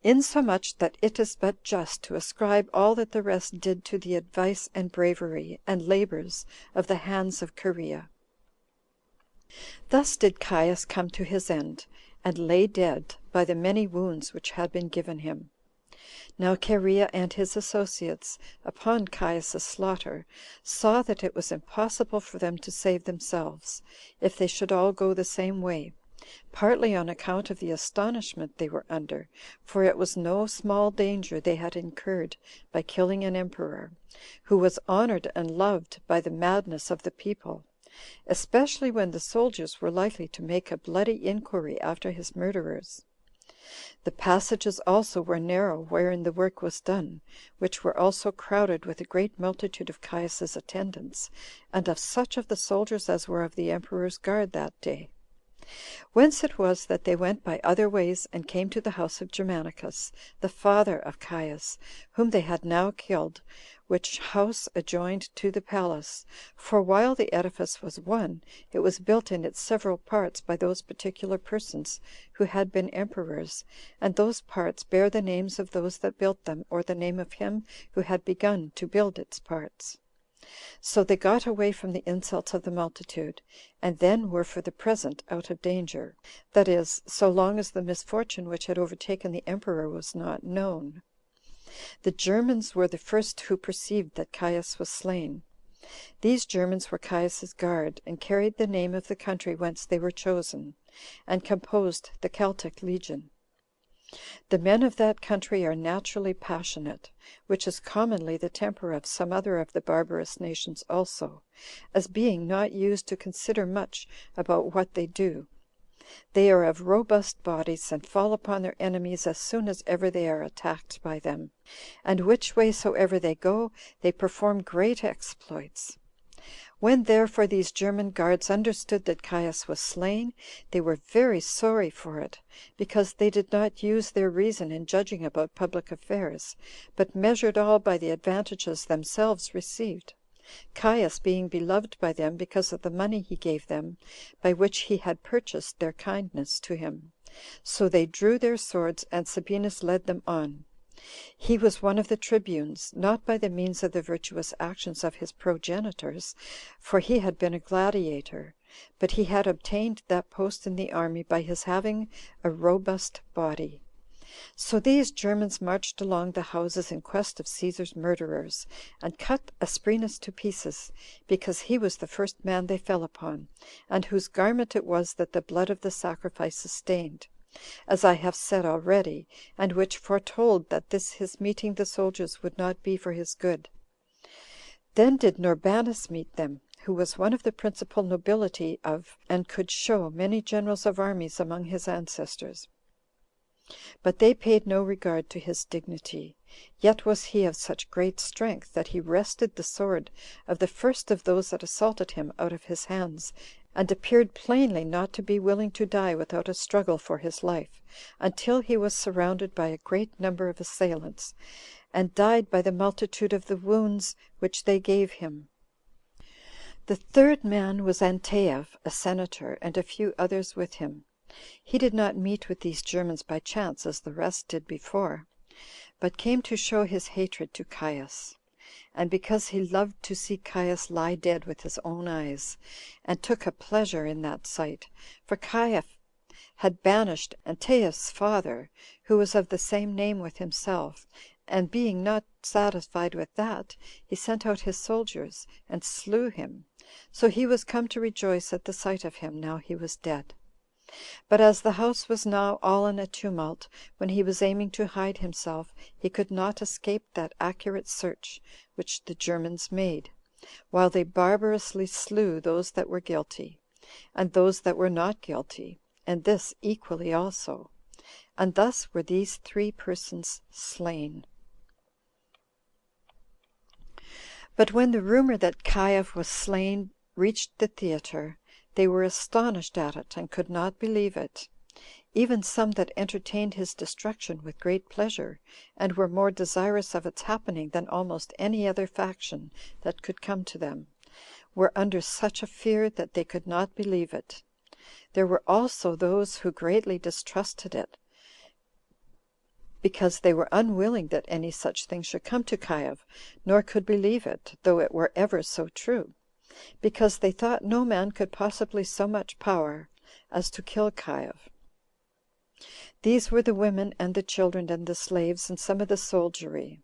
insomuch that it is but just to ascribe all that the rest did to the advice and bravery and labors of the hands of Cherea. Thus did Caius come to his end, and lay dead by the many wounds which had been given him. Now Cherea and his associates, upon Caius's slaughter, saw that it was impossible for them to save themselves, if they should all go the same way, partly on account of the astonishment they were under, for it was no small danger they had incurred by killing an emperor, who was honored and loved by the madness of the people, especially when the soldiers were likely to make a bloody inquiry after his murderers. The passages also were narrow wherein the work was done, which were also crowded with a great multitude of Caius's attendants, and of such of the soldiers as were of the emperor's guard that day. Whence it was that they went by other ways, and came to the house of Germanicus, the father of Caius, whom they had now killed, which house adjoined to the palace; for while the edifice was one, it was built in its several parts by those particular persons who had been emperors, and those parts bear the names of those that built them, or the name of him who had begun to build its parts. So they got away from the insults of the multitude, and then were for the present out of danger, that is, so long as the misfortune which had overtaken the emperor was not known. The Germans were the first who perceived that Caius was slain. These Germans were Caius's guard, and carried the name of the country whence they were chosen, and composed the Celtic legion. The men of that country are naturally passionate, which is commonly the temper of some other of the barbarous nations also, as being not used to consider much about what they do. They are of robust bodies, and fall upon their enemies as soon as ever they are attacked by them, and which way soever they go, they perform great exploits. When therefore these German guards understood that Caius was slain, they were very sorry for it, because they did not use their reason in judging about public affairs, but measured all by the advantages themselves received, Caius being beloved by them because of the money he gave them, by which he had purchased their kindness to him. So they drew their swords, and Sabinus led them on. He was one of the tribunes, not by the means of the virtuous actions of his progenitors, for he had been a gladiator, but he had obtained that post in the army by his having a robust body. So these Germans marched along the houses in quest of Caesar's murderers, and cut Asprenas to pieces, because he was the first man they fell upon, and whose garment it was that the blood of the sacrifices stained, as I have said already, and which foretold that this his meeting the soldiers would not be for his good. Then did Norbanus meet them, who was one of the principal nobility of, and could show many generals of armies among his ancestors. But they paid no regard to his dignity, yet was he of such great strength that he wrested the sword of the first of those that assaulted him out of his hands, and appeared plainly not to be willing to die without a struggle for his life, until he was surrounded by a great number of assailants, and died by the multitude of the wounds which they gave him. The third man was Anteius, a senator, and a few others with him. He did not meet with these Germans by chance, as the rest did before, but came to show his hatred to Caius, and because he loved to see Caius lie dead with his own eyes, and took a pleasure in that sight, for Caius had banished Anteius' father, who was of the same name with himself, and being not satisfied with that, he sent out his soldiers, and slew him. So he was come to rejoice at the sight of him, now he was dead. But as the house was now all in a tumult, when he was aiming to hide himself, he could not escape that accurate search which the Germans made, while they barbarously slew those that were guilty, and those that were not guilty, and this equally also. And thus were these 3 persons slain. But when the rumor that Caius was slain reached the theater, they were astonished at it, and could not believe it, even some that entertained his destruction with great pleasure, and were more desirous of its happening than almost any other faction that could come to them, were under such a fear that they could not believe it. There were also those who greatly distrusted it, because they were unwilling that any such thing should come to Caius, nor could believe it, though it were ever so true, because they thought no man could possibly so much power as to kill Caius. These were the women and the children and the slaves and some of the soldiery.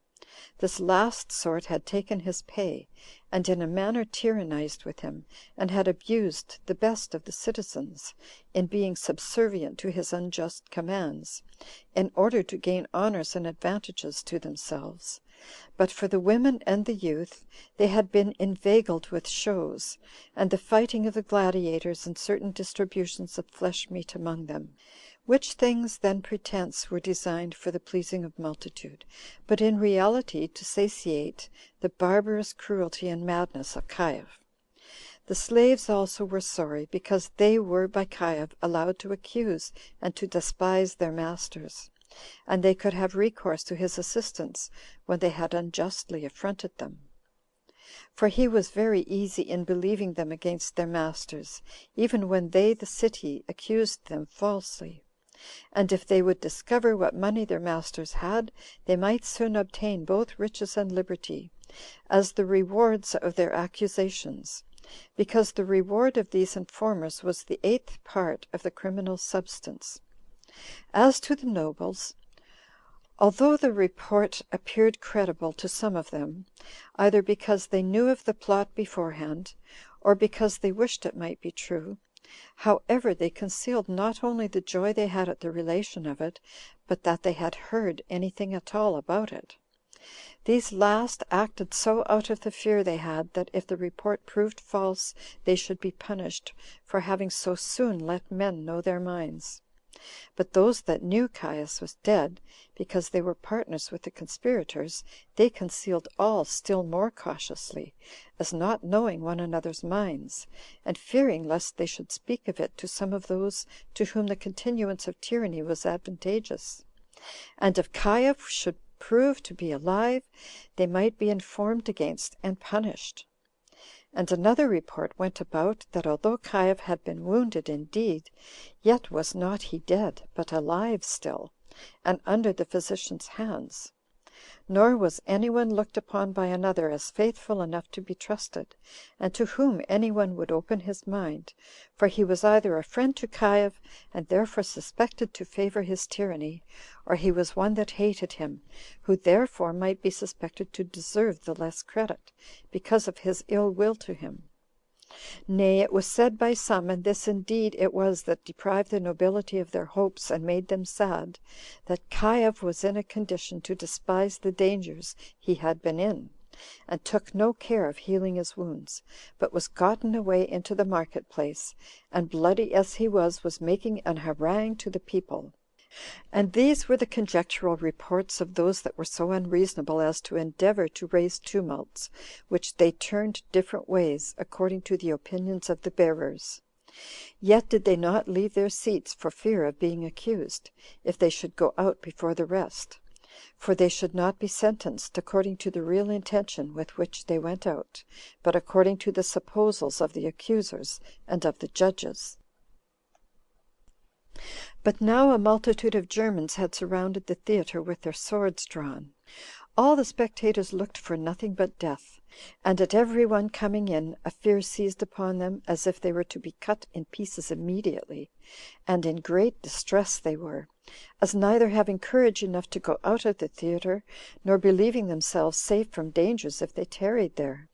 This last sort had taken his pay, and in a manner tyrannized with him, and had abused the best of the citizens, in being subservient to his unjust commands, in order to gain honors and advantages to themselves. But for the women and the youth, they had been inveigled with shows, and the fighting of the gladiators, and certain distributions of flesh meat among them; which things then pretense were designed for the pleasing of multitude, but in reality to satiate the barbarous cruelty and madness of Caius. The slaves also were sorry, because they were by Caius allowed to accuse and to despise their masters, and they could have recourse to his assistance when they had unjustly affronted them. For he was very easy in believing them against their masters, even when they, the city, accused them falsely. And if they would discover what money their masters had, they might soon obtain both riches and liberty, as the rewards of their accusations, because the reward of these informers was the 8th part of the criminal substance. As to the nobles, although the report appeared credible to some of them, either because they knew of the plot beforehand, or because they wished it might be true, however, they concealed not only the joy they had at the relation of it, but that they had heard any thing at all about it. These last acted so out of the fear they had, that if the report proved false, they should be punished for having so soon let men know their minds. But those that knew Caius was dead, because they were partners with the conspirators, they concealed all still more cautiously, as not knowing one another's minds, and fearing lest they should speak of it to some of those to whom the continuance of tyranny was advantageous. And if Caius should prove to be alive, they might be informed against and punished. And another report went about, that although Caius had been wounded indeed, yet was not he dead, but alive still, and under the physician's hands. Nor was any one looked upon by another as faithful enough to be trusted, and to whom any one would open his mind, for he was either a friend to Caius, and therefore suspected to favor his tyranny, or he was one that hated him, who therefore might be suspected to deserve the less credit, because of his ill will to him. Nay, it was said by some, and this indeed it was that deprived the nobility of their hopes and made them sad, that Caius was in a condition to despise the dangers he had been in, and took no care of healing his wounds, but was gotten away into the marketplace, and bloody as he was making an harangue to the people. And these were the conjectural reports of those that were so unreasonable as to endeavor to raise tumults, which they turned different ways, according to the opinions of the bearers. Yet did they not leave their seats for fear of being accused, if they should go out before the rest; for they should not be sentenced according to the real intention with which they went out, but according to the supposals of the accusers and of the judges. But now a multitude of Germans had surrounded the theater with their swords drawn. All the spectators looked for nothing but death, and at every one coming in a fear seized upon them, as if they were to be cut in pieces immediately, and in great distress they were, as neither having courage enough to go out of the theater, nor believing themselves safe from dangers if they tarried there.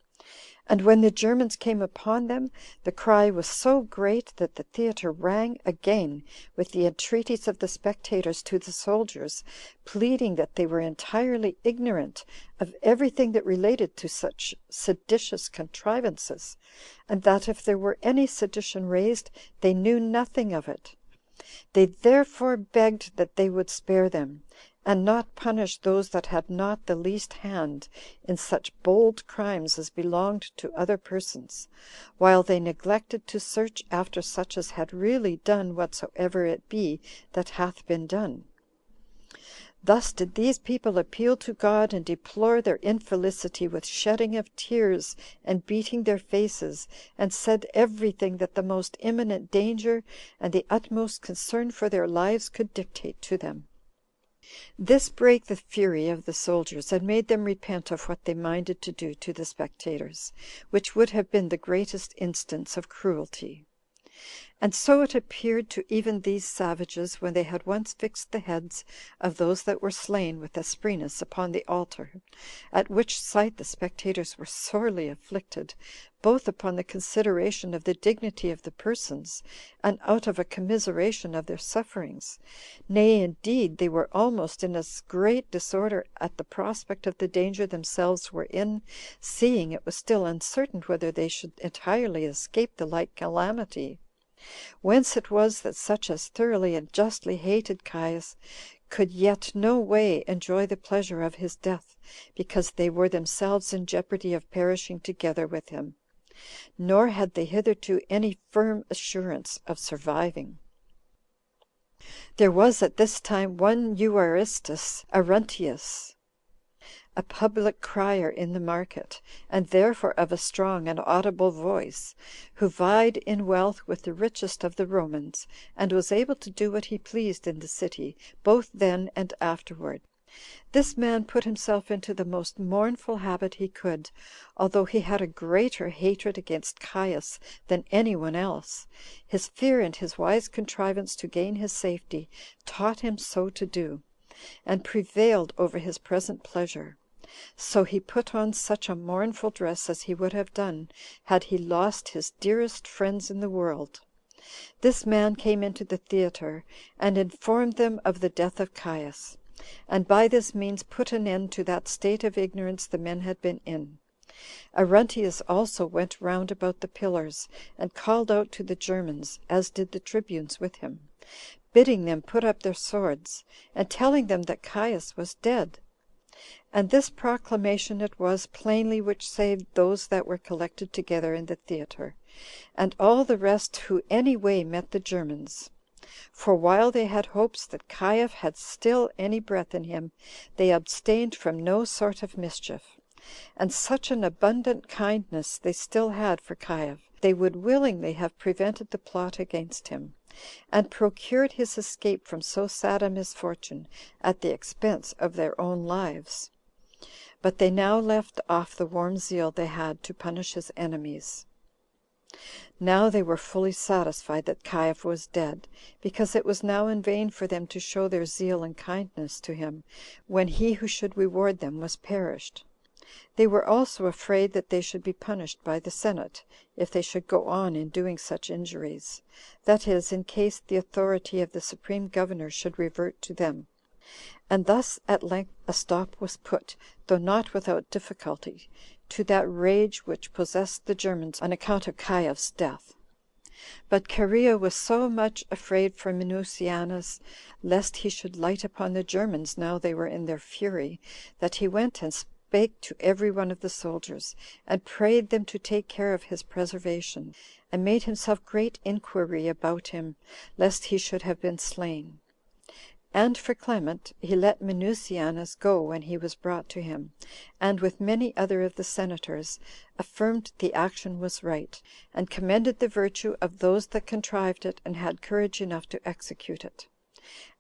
And when the Germans came upon them, the cry was so great that the theater rang again with the entreaties of the spectators to the soldiers, pleading that they were entirely ignorant of everything that related to such seditious contrivances, and that if there were any sedition raised, they knew nothing of it. They therefore begged that they would spare them, and not punish those that had not the least hand in such bold crimes as belonged to other persons, while they neglected to search after such as had really done whatsoever it be that hath been done. Thus did these people appeal to God, and deplore their infelicity with shedding of tears and beating their faces, and said everything that the most imminent danger and the utmost concern for their lives could dictate to them. This brake the fury of the soldiers, and made them repent of what they minded to do to the spectators, which would have been the greatest instance of cruelty. And so it appeared to even these savages, when they had once fixed the heads of those that were slain with Asprenas upon the altar, at which sight the spectators were sorely afflicted, both upon the consideration of the dignity of the persons, and out of a commiseration of their sufferings. Nay, indeed, they were almost in as great disorder at the prospect of the danger themselves were in, seeing it was still uncertain whether they should entirely escape the like calamity. Whence it was that such as thoroughly and justly hated Caius could yet no way enjoy the pleasure of his death, because they were themselves in jeopardy of perishing together with him, nor had they hitherto any firm assurance of surviving. There was at this time one Euaristus Arruntius, a public crier in the market, and therefore of a strong and audible voice, who vied in wealth with the richest of the Romans, and was able to do what he pleased in the city, both then and afterward. This man put himself into the most mournful habit he could, although he had a greater hatred against Caius than any one else. His fear and his wise contrivance to gain his safety taught him so to do, and prevailed over his present pleasure. So he put on such a mournful dress as he would have done had he lost his dearest friends in the world. This man came into the theater, and informed them of the death of Caius, and by this means put an end to that state of ignorance the men had been in. Arruntius also went round about the pillars, and called out to the Germans, as did the tribunes with him, bidding them put up their swords, and telling them that Caius was dead. And this proclamation it was plainly which saved those that were collected together in the theater, and all the rest who any way met the Germans. For while they had hopes that Caius had still any breath in him, they abstained from no sort of mischief. And such an abundant kindness they still had for Caius, they would willingly have prevented the plot against him, and procured his escape from so sad a misfortune at the expense of their own lives. But they now left off the warm zeal they had to punish his enemies. Now they were fully satisfied that Caius was dead, because it was now in vain for them to show their zeal and kindness to him, when he who should reward them was perished. They were also afraid that they should be punished by the Senate, if they should go on in doing such injuries; that is, in case the authority of the supreme governor should revert to them. And thus at length a stop was put, though not without difficulty, to that rage which possessed the Germans on account of Caius's death. But Cherea was so much afraid for Minucianus, lest he should light upon the Germans now they were in their fury, that he went and spake to every one of the soldiers, and prayed them to take care of his preservation, and made himself great inquiry about him, lest he should have been slain. And for Clement, he let Minucianus go when he was brought to him, and with many other of the senators affirmed the action was right, and commended the virtue of those that contrived it and had courage enough to execute it,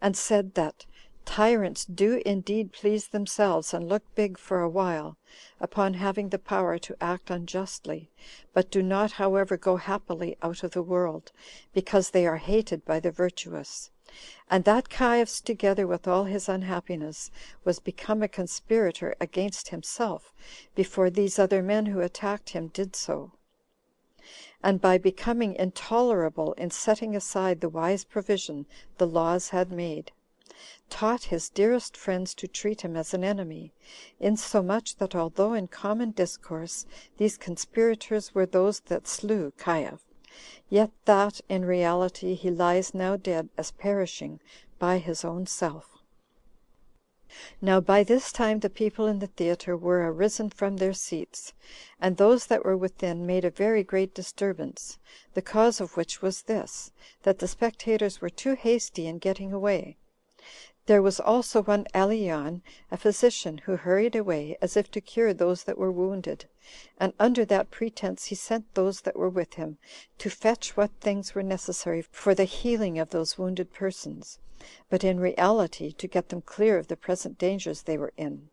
and said that tyrants do indeed please themselves and look big for a while, upon having the power to act unjustly, but do not however go happily out of the world, because they are hated by the virtuous; and that Caius, together with all his unhappiness, was become a conspirator against himself, before these other men who attacked him did so, and by becoming intolerable in setting aside the wise provision the laws had made, taught his dearest friends to treat him as an enemy, insomuch that although in common discourse these conspirators were those that slew Caius, yet that in reality he lies now dead as perishing by his own self. Now by this time the people in the theater were arisen from their seats, and those that were within made a very great disturbance, the cause of which was this, that the spectators were too hasty in getting away. There was also one Aleon, a physician, who hurried away, as if to cure those that were wounded, and under that pretense he sent those that were with him to fetch what things were necessary for the healing of those wounded persons, but in reality to get them clear of the present dangers they were in.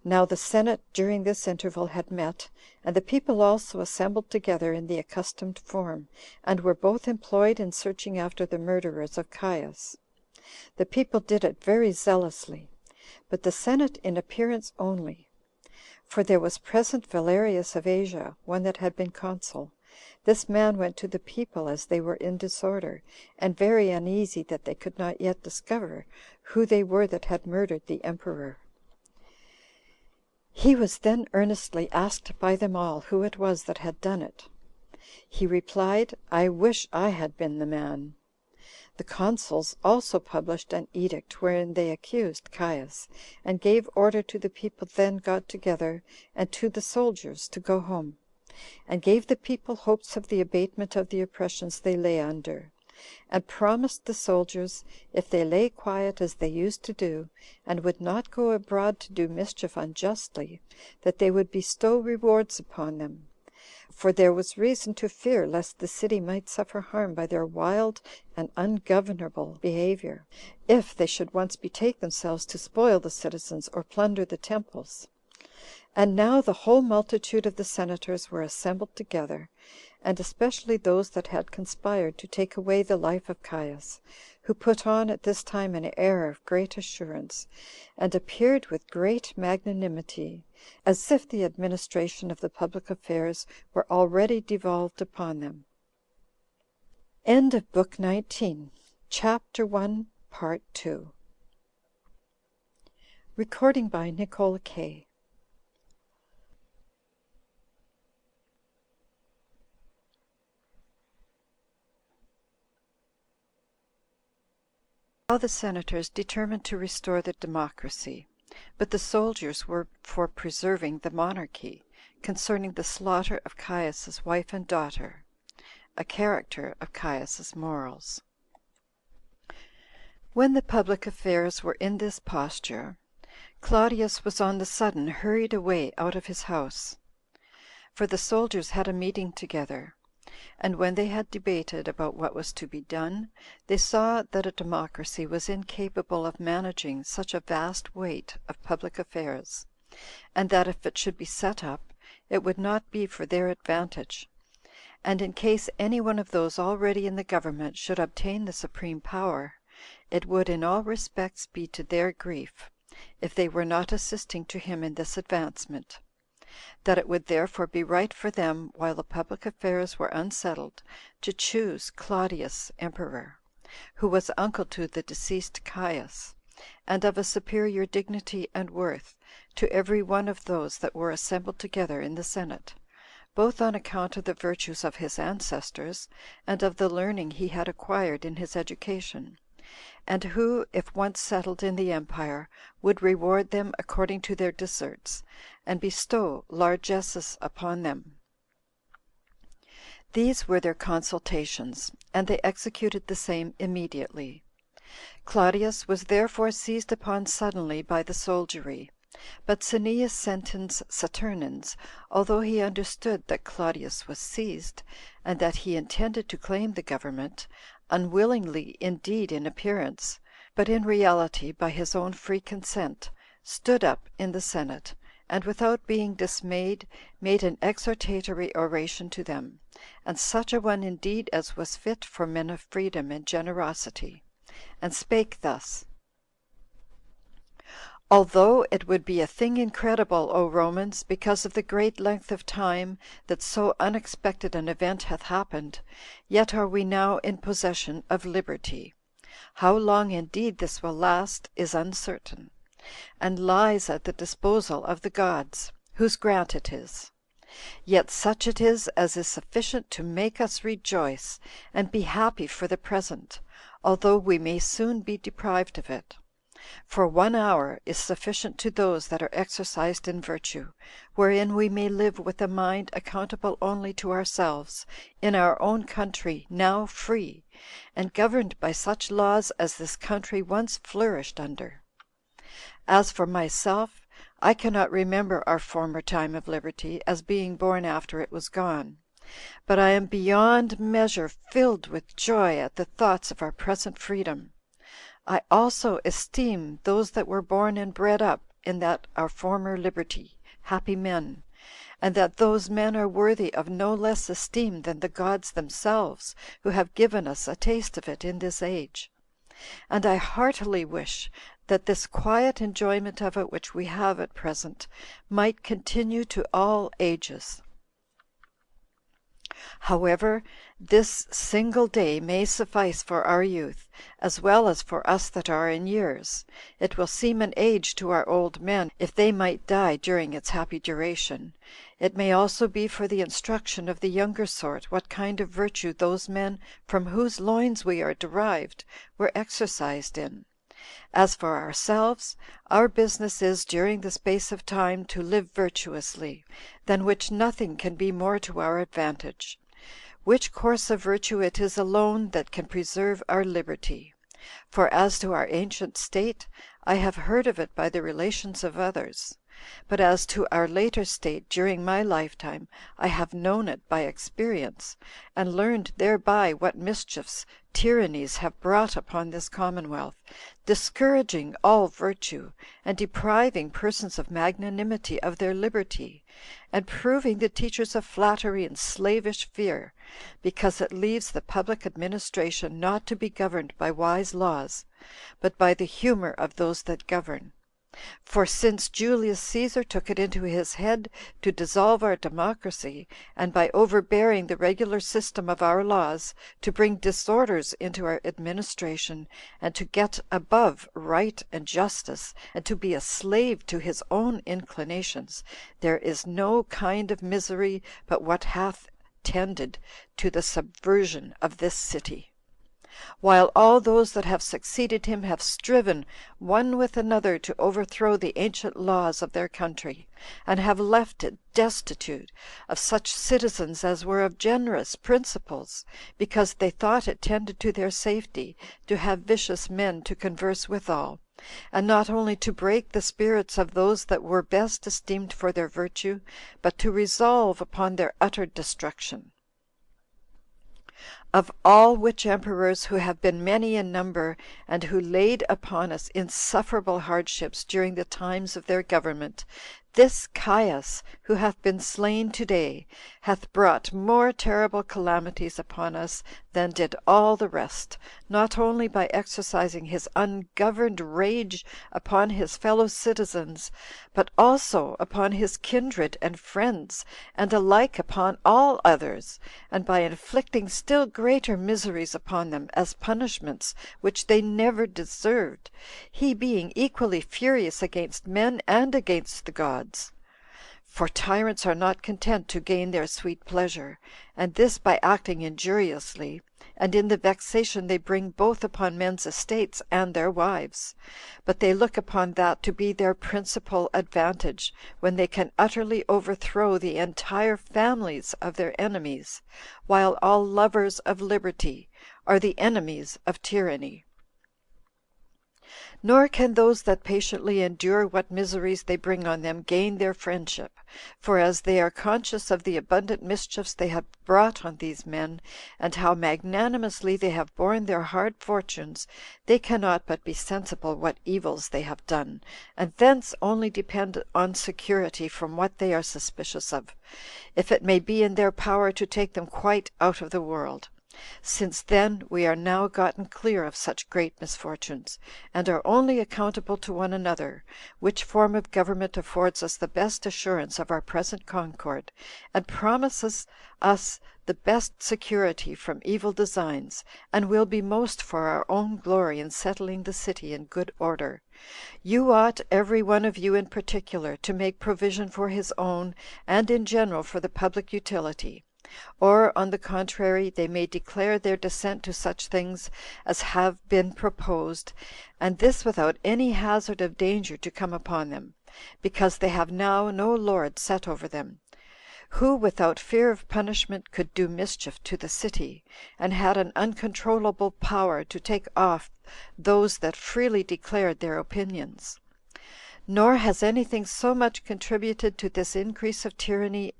Now the senate during this interval had met, and the people also assembled together in the accustomed form, and were both employed in searching after the murderers of Caius. The people did it very zealously, but the senate in appearance only. For there was present Valerius of Asia, one that had been consul. This man went to the people as they were in disorder, and very uneasy that they could not yet discover who they were that had murdered the emperor. He was then earnestly asked by them all who it was that had done it. He replied, I wish I had been the man. The consuls also published an edict wherein they accused Caius, and gave order to the people then got together, and to the soldiers, to go home, and gave the people hopes of the abatement of the oppressions they lay under, and promised the soldiers, if they lay quiet as they used to do, and would not go abroad to do mischief unjustly, that they would bestow rewards upon them. For there was reason to fear lest the city might suffer harm by their wild and ungovernable behavior, if they should once betake themselves to spoil the citizens or plunder the temples. And now the whole multitude of the senators were assembled together, and especially those that had conspired to take away the life of Caius, who put on at this time an air of great assurance, and appeared with great magnanimity, as if the administration of the public affairs were already devolved upon them. End of Book 19. Chapter 1, Part 2. Recording by Nicole K. Now the senators determined to restore the democracy, but the soldiers were for preserving the monarchy, concerning the slaughter of Caius's wife and daughter. A character of Caius's morals. When the public affairs were in this posture, Claudius was on the sudden hurried away out of his house. For the soldiers had a meeting together, and when they had debated about what was to be done, they saw that a democracy was incapable of managing such a vast weight of public affairs, and that if it should be set up, it would not be for their advantage, and in case any one of those already in the government should obtain the supreme power, it would in all respects be to their grief, if they were not assisting to him in this advancement; that it would therefore be right for them, while the public affairs were unsettled, to choose Claudius emperor, who was uncle to the deceased Caius, and of a superior dignity and worth to every one of those that were assembled together in the senate, both on account of the virtues of his ancestors, and of the learning he had acquired in his education, and who, if once settled in the empire, would reward them according to their deserts, and bestow largesses upon them. These were their consultations, and they executed the same immediately. Claudius was therefore seized upon suddenly by the soldiery, but Cineas Sentens Saturnins, although he understood that Claudius was seized, and that he intended to claim the government, unwillingly indeed in appearance, but in reality by his own free consent, stood up in the senate, and without being dismayed made an exhortatory oration to them, and such a one indeed as was fit for men of freedom and generosity, and spake thus: Although it would be a thing incredible, O Romans, because of the great length of time that so unexpected an event hath happened, yet are we now in possession of liberty. How long indeed this will last is uncertain, and lies at the disposal of the gods, whose grant it is. Yet such it is as is sufficient to make us rejoice and be happy for the present, although we may soon be deprived of it. For 1 hour is sufficient to those that are exercised in virtue, wherein we may live with a mind accountable only to ourselves, in our own country, now free, and governed by such laws as this country once flourished under. As for myself, I cannot remember our former time of liberty, as being born after it was gone. But I am beyond measure filled with joy at the thoughts of our present freedom. I also esteem those that were born and bred up in that our former liberty happy men, and that those men are worthy of no less esteem than the gods themselves, who have given us a taste of it in this age. And I heartily wish that this quiet enjoyment of it which we have at present might continue to all ages. However, this single day may suffice for our youth, as well as for us that are in years. It will seem an age to our old men, if they might die during its happy duration. It may also be for the instruction of the younger sort what kind of virtue those men from whose loins we are derived were exercised in. As for ourselves, our business is during the space of time to live virtuously, than which nothing can be more to our advantage. Which course of virtue it is alone that can preserve our liberty. For as to our ancient state, I have heard of it by the relations of others. But as to our later state during my lifetime, I have known it by experience, and learned thereby what mischiefs tyrannies have brought upon this commonwealth, discouraging all virtue, and depriving persons of magnanimity of their liberty, and proving the teachers of flattery and slavish fear, because it leaves the public administration not to be governed by wise laws, but by the humor of those that govern. For since Julius Caesar took it into his head to dissolve our democracy, and by overbearing the regular system of our laws, to bring disorders into our administration, and to get above right and justice, and to be a slave to his own inclinations, there is no kind of misery but what hath tended to the subversion of this city. While all those that have succeeded him have striven one with another to overthrow the ancient laws of their country, and have left it destitute of such citizens as were of generous principles, because they thought it tended to their safety to have vicious men to converse withal, and not only to break the spirits of those that were best esteemed for their virtue, but to resolve upon their utter destruction. Of all which emperors, who have been many in number, and who laid upon us insufferable hardships during the times of their government, this Caius, who hath been slain today, hath brought more terrible calamities upon us than did all the rest, not only by exercising his ungoverned rage upon his fellow citizens, but also upon his kindred and friends, and alike upon all others, and by inflicting still greater miseries upon them as punishments which they never deserved, he being equally furious against men and against the gods. For tyrants are not content to gain their sweet pleasure, and this by acting injuriously, and in the vexation they bring both upon men's estates and their wives; but they look upon that to be their principal advantage, when they can utterly overthrow the entire families of their enemies, while all lovers of liberty are the enemies of tyranny. Nor can those that patiently endure what miseries they bring on them gain their friendship, for as they are conscious of the abundant mischiefs they have brought on these men, and how magnanimously they have borne their hard fortunes, they cannot but be sensible what evils they have done, and thence only depend on security from what they are suspicious of, if it may be in their power to take them quite out of the world. Since then we are now gotten clear of such great misfortunes, and are only accountable to one another, which form of government affords us the best assurance of our present concord, and promises us the best security from evil designs, and will be most for our own glory in settling the city in good order. You ought, every one of you in particular, to make provision for his own, and in general for the public utility. Or, on the contrary, they may declare their dissent to such things as have been proposed, and this without any hazard of danger to come upon them, because they have now no lord set over them, who without fear of punishment could do mischief to the city, and had an uncontrollable power to take off those that freely declared their opinions. Nor has anything so much contributed to this increase of tyranny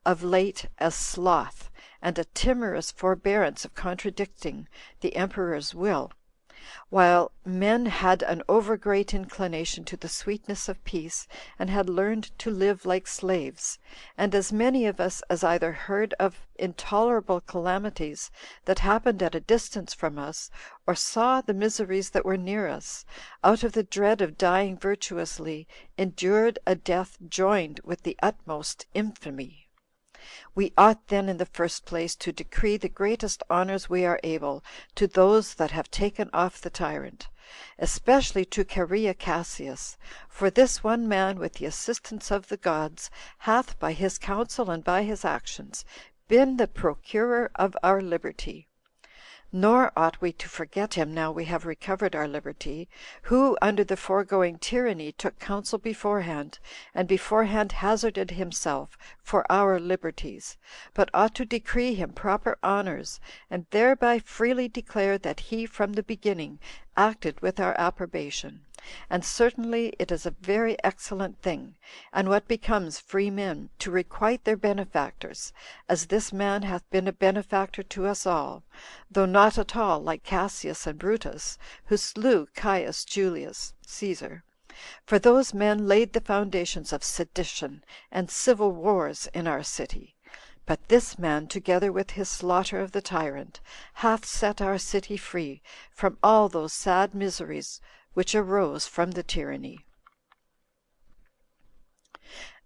of late as sloth, and a timorous forbearance of contradicting the emperor's will, while men had an over-great inclination to the sweetness of peace, and had learned to live like slaves, and as many of us as either heard of intolerable calamities that happened at a distance from us, or saw the miseries that were near us, out of the dread of dying virtuously, endured a death joined with the utmost infamy. We ought then in the first place to decree the greatest honors we are able to those that have taken off the tyrant, especially to Cherea Cassius, for this one man, with the assistance of the gods, hath by his counsel and by his actions been the procurer of our liberty. Nor ought we to forget him now we have recovered our liberty, who under the foregoing tyranny took counsel beforehand, and beforehand hazarded himself for our liberties, but ought to decree him proper honors, and thereby freely declare that he from the beginning acted with our approbation. And certainly it is a very excellent thing, and what becomes free men, to requite their benefactors, as this man hath been a benefactor to us all, though not at all like Cassius and Brutus, who slew Caius Julius Caesar. For those men laid the foundations of sedition and civil wars in our city. But this man, together with his slaughter of the tyrant, hath set our city free from all those sad miseries which arose from the tyranny.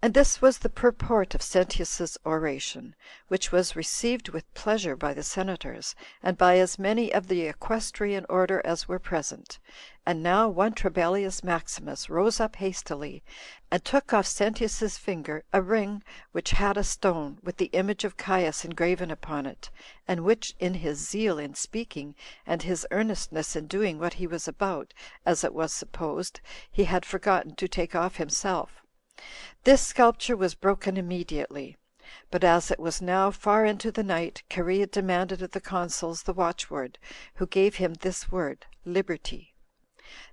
And this was the purport of Sentius's oration, which was received with pleasure by the senators, and by as many of the equestrian order as were present. And now one Trebellius Maximus rose up hastily, and took off Sentius's finger a ring which had a stone, with the image of Caius engraven upon it, and which, in his zeal in speaking, and his earnestness in doing what he was about, as it was supposed, he had forgotten to take off himself. This sculpture was broken immediately. But as it was now far into the night, Cherea demanded of the consuls the watchword, who gave him this word, liberty.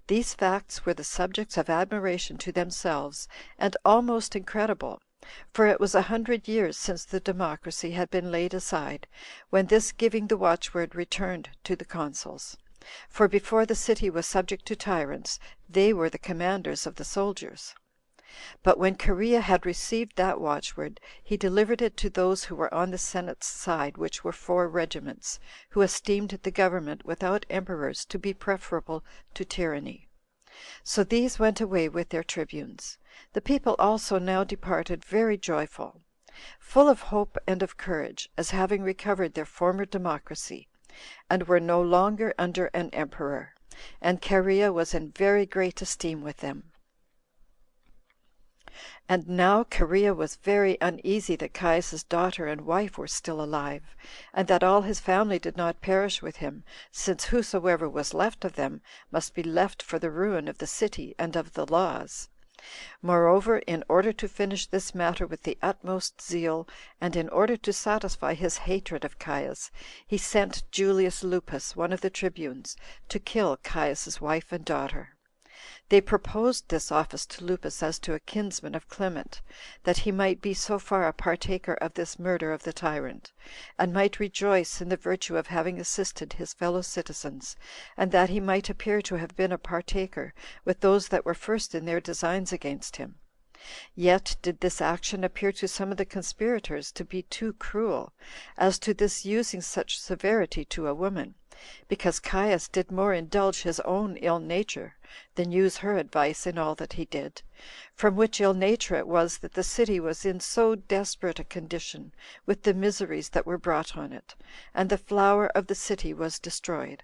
These facts were the subjects of admiration to themselves, and almost incredible, for it was 100 years since the democracy had been laid aside, when this giving the watchword returned to the consuls. For before the city was subject to tyrants, they were the commanders of the soldiers. But when Cherea had received that watchword, he delivered it to those who were on the Senate's side, which were 4 regiments, who esteemed the government without emperors to be preferable to tyranny. So these went away with their tribunes. The people also now departed very joyful, full of hope and of courage, as having recovered their former democracy, and were no longer under an emperor, and Cherea was in very great esteem with them. And now Cherea was very uneasy that Caius's daughter and wife were still alive, and that all his family did not perish with him, since whosoever was left of them must be left for the ruin of the city and of the laws. Moreover, in order to finish this matter with the utmost zeal, and in order to satisfy his hatred of Caius, he sent Julius Lupus, one of the tribunes, to kill Caius's wife and daughter. They proposed this office to Lupus as to a kinsman of Clement, that he might be so far a partaker of this murder of the tyrant, and might rejoice in the virtue of having assisted his fellow citizens, and that he might appear to have been a partaker with those that were first in their designs against him. Yet did this action appear to some of the conspirators to be too cruel, as to this using such severity to a woman, because Caius did more indulge his own ill nature than use her advice in all that he did, from which ill nature it was that the city was in so desperate a condition with the miseries that were brought on it, and the flower of the city was destroyed.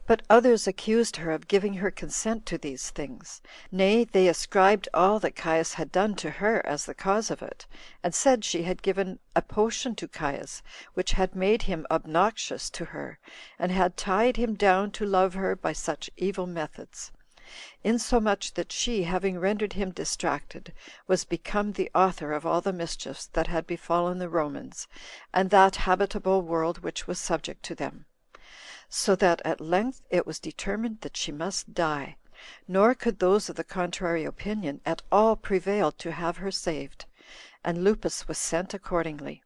But others accused her of giving her consent to these things. Nay, they ascribed all that Caius had done to her as the cause of it, and said she had given a potion to Caius, which had made him obnoxious to her, and had tied him down to love her by such evil methods; insomuch that she, having rendered him distracted, was become the author of all the mischiefs that had befallen the Romans, and that habitable world which was subject to them. So that at length it was determined that she must die, nor could those of the contrary opinion at all prevail to have her saved, and Lupus was sent accordingly.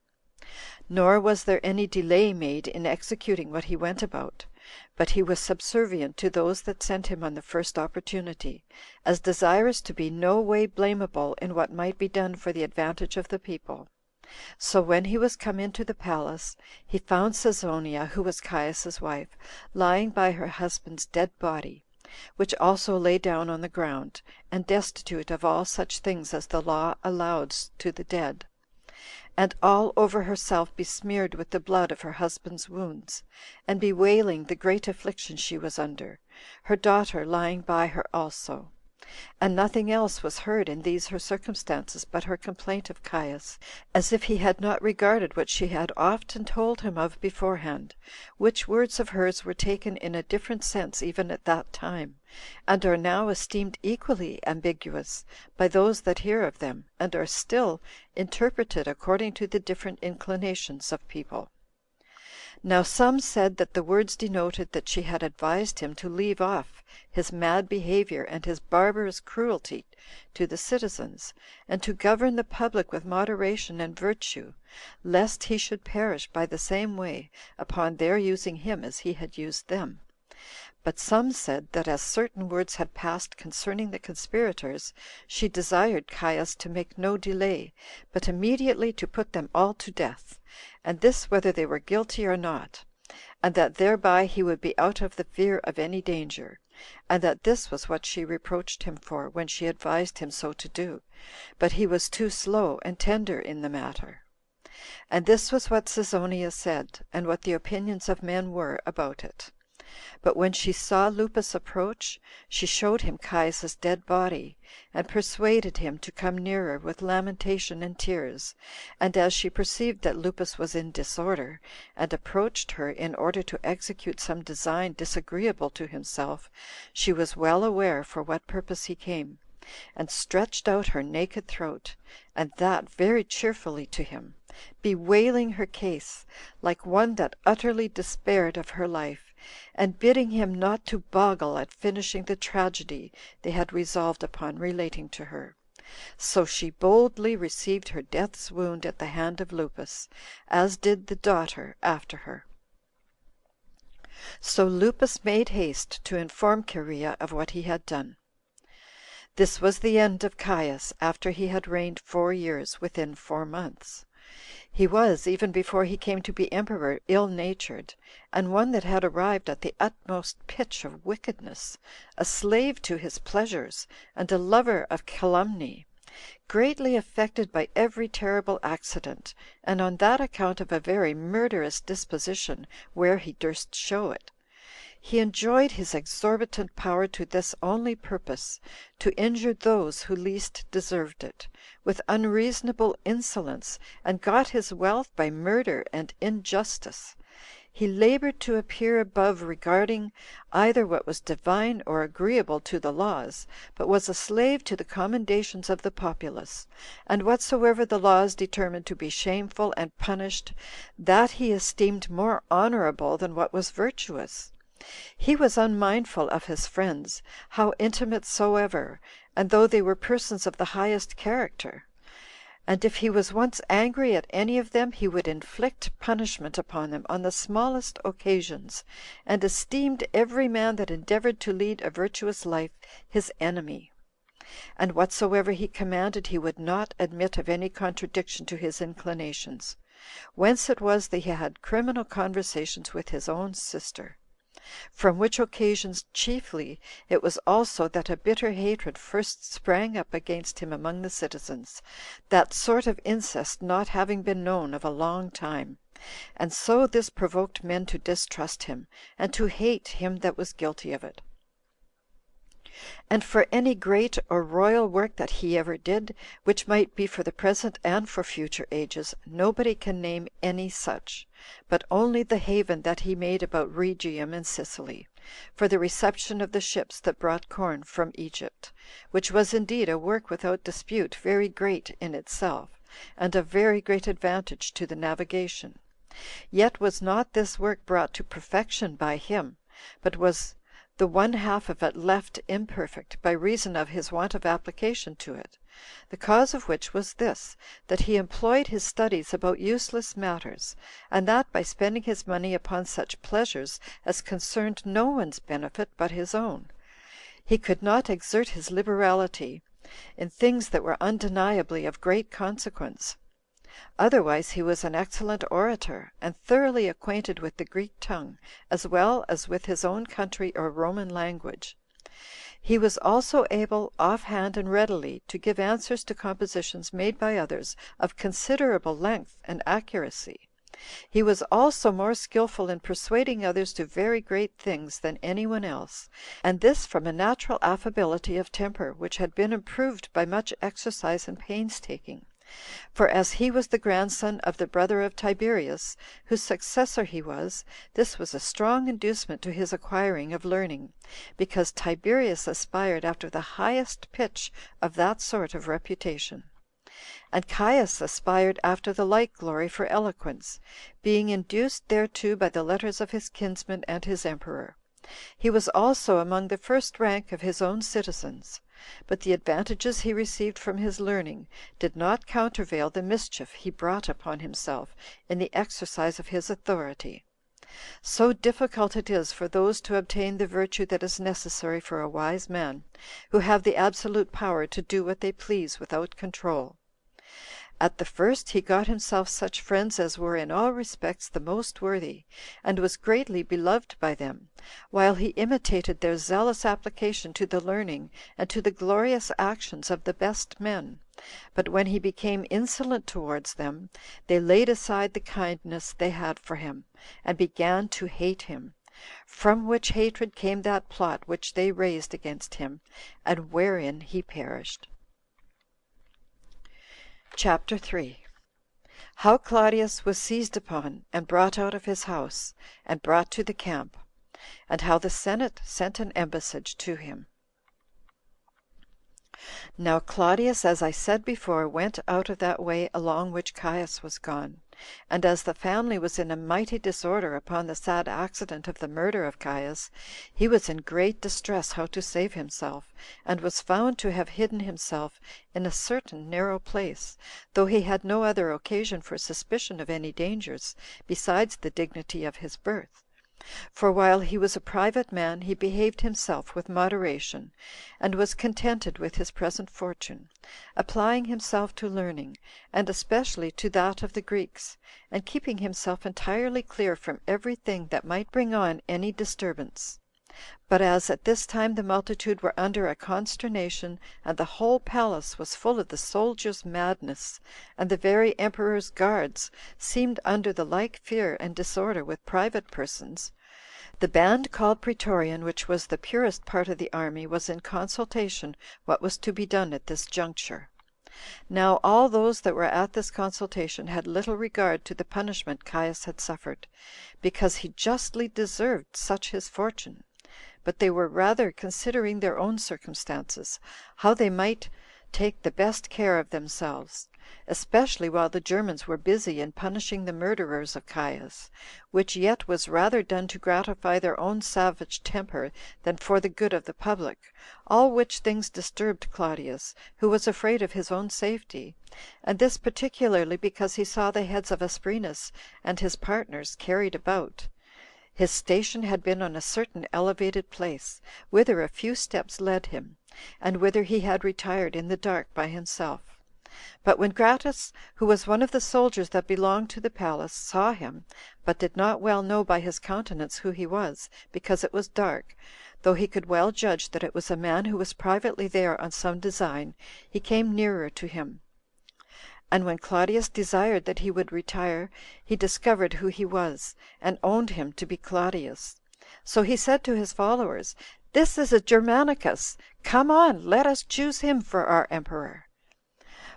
Nor was there any delay made in executing what he went about, but he was subservient to those that sent him on the first opportunity, as desirous to be no way blamable in what might be done for the advantage of the people. So when he was come into the palace, he found Caesonia, who was Caius's wife, lying by her husband's dead body, which also lay down on the ground, and destitute of all such things as the law allows to the dead, and all over herself besmeared with the blood of her husband's wounds, and bewailing the great affliction she was under, her daughter lying by her also. And nothing else was heard in these her circumstances but her complaint of Caius, as if he had not regarded what she had often told him of beforehand, which words of hers were taken in a different sense even at that time, and are now esteemed equally ambiguous by those that hear of them, and are still interpreted according to the different inclinations of people. Now some said that the words denoted that she had advised him to leave off his mad behavior and his barbarous cruelty to the citizens, and to govern the public with moderation and virtue, lest he should perish by the same way upon their using him as he had used them. But some said that as certain words had passed concerning the conspirators, she desired Caius to make no delay, but immediately to put them all to death, and this whether they were guilty or not, and that thereby he would be out of the fear of any danger, and that this was what she reproached him for, when she advised him so to do, but he was too slow and tender in the matter. And this was what Caesonia said, and what the opinions of men were about it. But when she saw Lupus approach, she showed him Caius's dead body, and persuaded him to come nearer with lamentation and tears, and as she perceived that Lupus was in disorder, and approached her in order to execute some design disagreeable to himself, she was well aware for what purpose he came, and stretched out her naked throat, and that very cheerfully to him, bewailing her case, like one that utterly despaired of her life, and bidding him not to boggle at finishing the tragedy they had resolved upon relating to her. So she boldly received her death's wound at the hand of Lupus, as did the daughter after her. So Lupus made haste to inform Cherea of what he had done. This was the end of Caius, after he had reigned 4 years, within 4 months. He was, even before he came to be emperor, ill-natured, and one that had arrived at the utmost pitch of wickedness, a slave to his pleasures, and a lover of calumny, greatly affected by every terrible accident, and on that account of a very murderous disposition where he durst show it. He enjoyed his exorbitant power to this only purpose, to injure those who least deserved it, with unreasonable insolence, and got his wealth by murder and injustice. He labored to appear above regarding either what was divine or agreeable to the laws, but was a slave to the commendations of the populace, and whatsoever the laws determined to be shameful and punished, that he esteemed more honorable than what was virtuous. He was unmindful of his friends, how intimate soever, and though they were persons of the highest character; and if he was once angry at any of them, he would inflict punishment upon them on the smallest occasions, and esteemed every man that endeavored to lead a virtuous life his enemy. And whatsoever he commanded he would not admit of any contradiction to his inclinations, whence it was that he had criminal conversations with his own sister. From which occasions chiefly it was also that a bitter hatred first sprang up against him among the citizens, that sort of incest not having been known of a long time, And so this provoked men to distrust him, and to hate him that was guilty of it. And for any great or royal work that he ever did, which might be for the present and for future ages, nobody can name any such, but only the haven that he made about Rhegium in Sicily, for the reception of the ships that brought corn from Egypt, which was indeed a work without dispute very great in itself, and of very great advantage to the navigation. Yet was not this work brought to perfection by him, but was the one half of it left imperfect by reason of his want of application to it, the cause of which was this, that he employed his studies about useless matters, and that by spending his money upon such pleasures as concerned no one's benefit but his own. He could not exert his liberality in things that were undeniably of great consequence. Otherwise he was an excellent orator, and thoroughly acquainted with the Greek tongue, as well as with his own country or Roman language. He was also able offhand and readily to give answers to compositions made by others of considerable length and accuracy. He was also more skillful in persuading others to very great things than any one else, and this from a natural affability of temper, which had been improved by much exercise and painstaking. For as he was the grandson of the brother of Tiberius, whose successor he was, this was a strong inducement to his acquiring of learning, because Tiberius aspired after the highest pitch of that sort of reputation. And Caius aspired after the like glory for eloquence, being induced thereto by the letters of his kinsman and his emperor. He was also among the first rank of his own citizens, but the advantages he received from his learning did not countervail the mischief he brought upon himself in the exercise of his authority. So difficult it is for those to obtain the virtue that is necessary for a wise man, who have the absolute power to do what they please without control. At the first he got himself such friends as were in all respects the most worthy, and was greatly beloved by them, while he imitated their zealous application to the learning and to the glorious actions of the best men. But when he became insolent towards them, they laid aside the kindness they had for him, and began to hate him, from which hatred came that plot which they raised against him, and wherein he perished. Chapter 3. How Claudius was seized upon, and brought out of his house, and brought to the camp, and how the Senate sent an embassage to him. Now Claudius, as I said before, went out of that way along which Caius was gone. And as the family was in a mighty disorder upon the sad accident of the murder of Caius, he was in great distress how to save himself, and was found to have hidden himself in a certain narrow place, though he had no other occasion for suspicion of any dangers, besides the dignity of his birth. For while he was a private man, he behaved himself with moderation, and was contented with his present fortune, applying himself to learning, and especially to that of the Greeks, and keeping himself entirely clear from every thing that might bring on any disturbance. But as at this time the multitude were under a consternation, and the whole palace was full of the soldiers' madness, and the very emperor's guards seemed under the like fear and disorder with private persons, the band called Praetorian, which was the purest part of the army, was in consultation what was to be done at this juncture. Now all those that were at this consultation had little regard to the punishment Caius had suffered, because he justly deserved such his fortune, but they were rather considering their own circumstances, how they might take the best care of themselves, especially while the Germans were busy in punishing the murderers of Caius, which yet was rather done to gratify their own savage temper than for the good of the public, all which things disturbed Claudius, who was afraid of his own safety, and this particularly because he saw the heads of Asprenas and his partners carried about. His station had been on a certain elevated place, whither a few steps led him, and whither he had retired in the dark by himself. But when Gratus, who was one of the soldiers that belonged to the palace, saw him, but did not well know by his countenance who he was, because it was dark, though he could well judge that it was a man who was privately there on some design, he came nearer to him, And when Claudius desired that he would retire, he discovered who he was, and owned him to be Claudius. So he said to his followers, "This is a Germanicus. Come on, let us choose him for our emperor."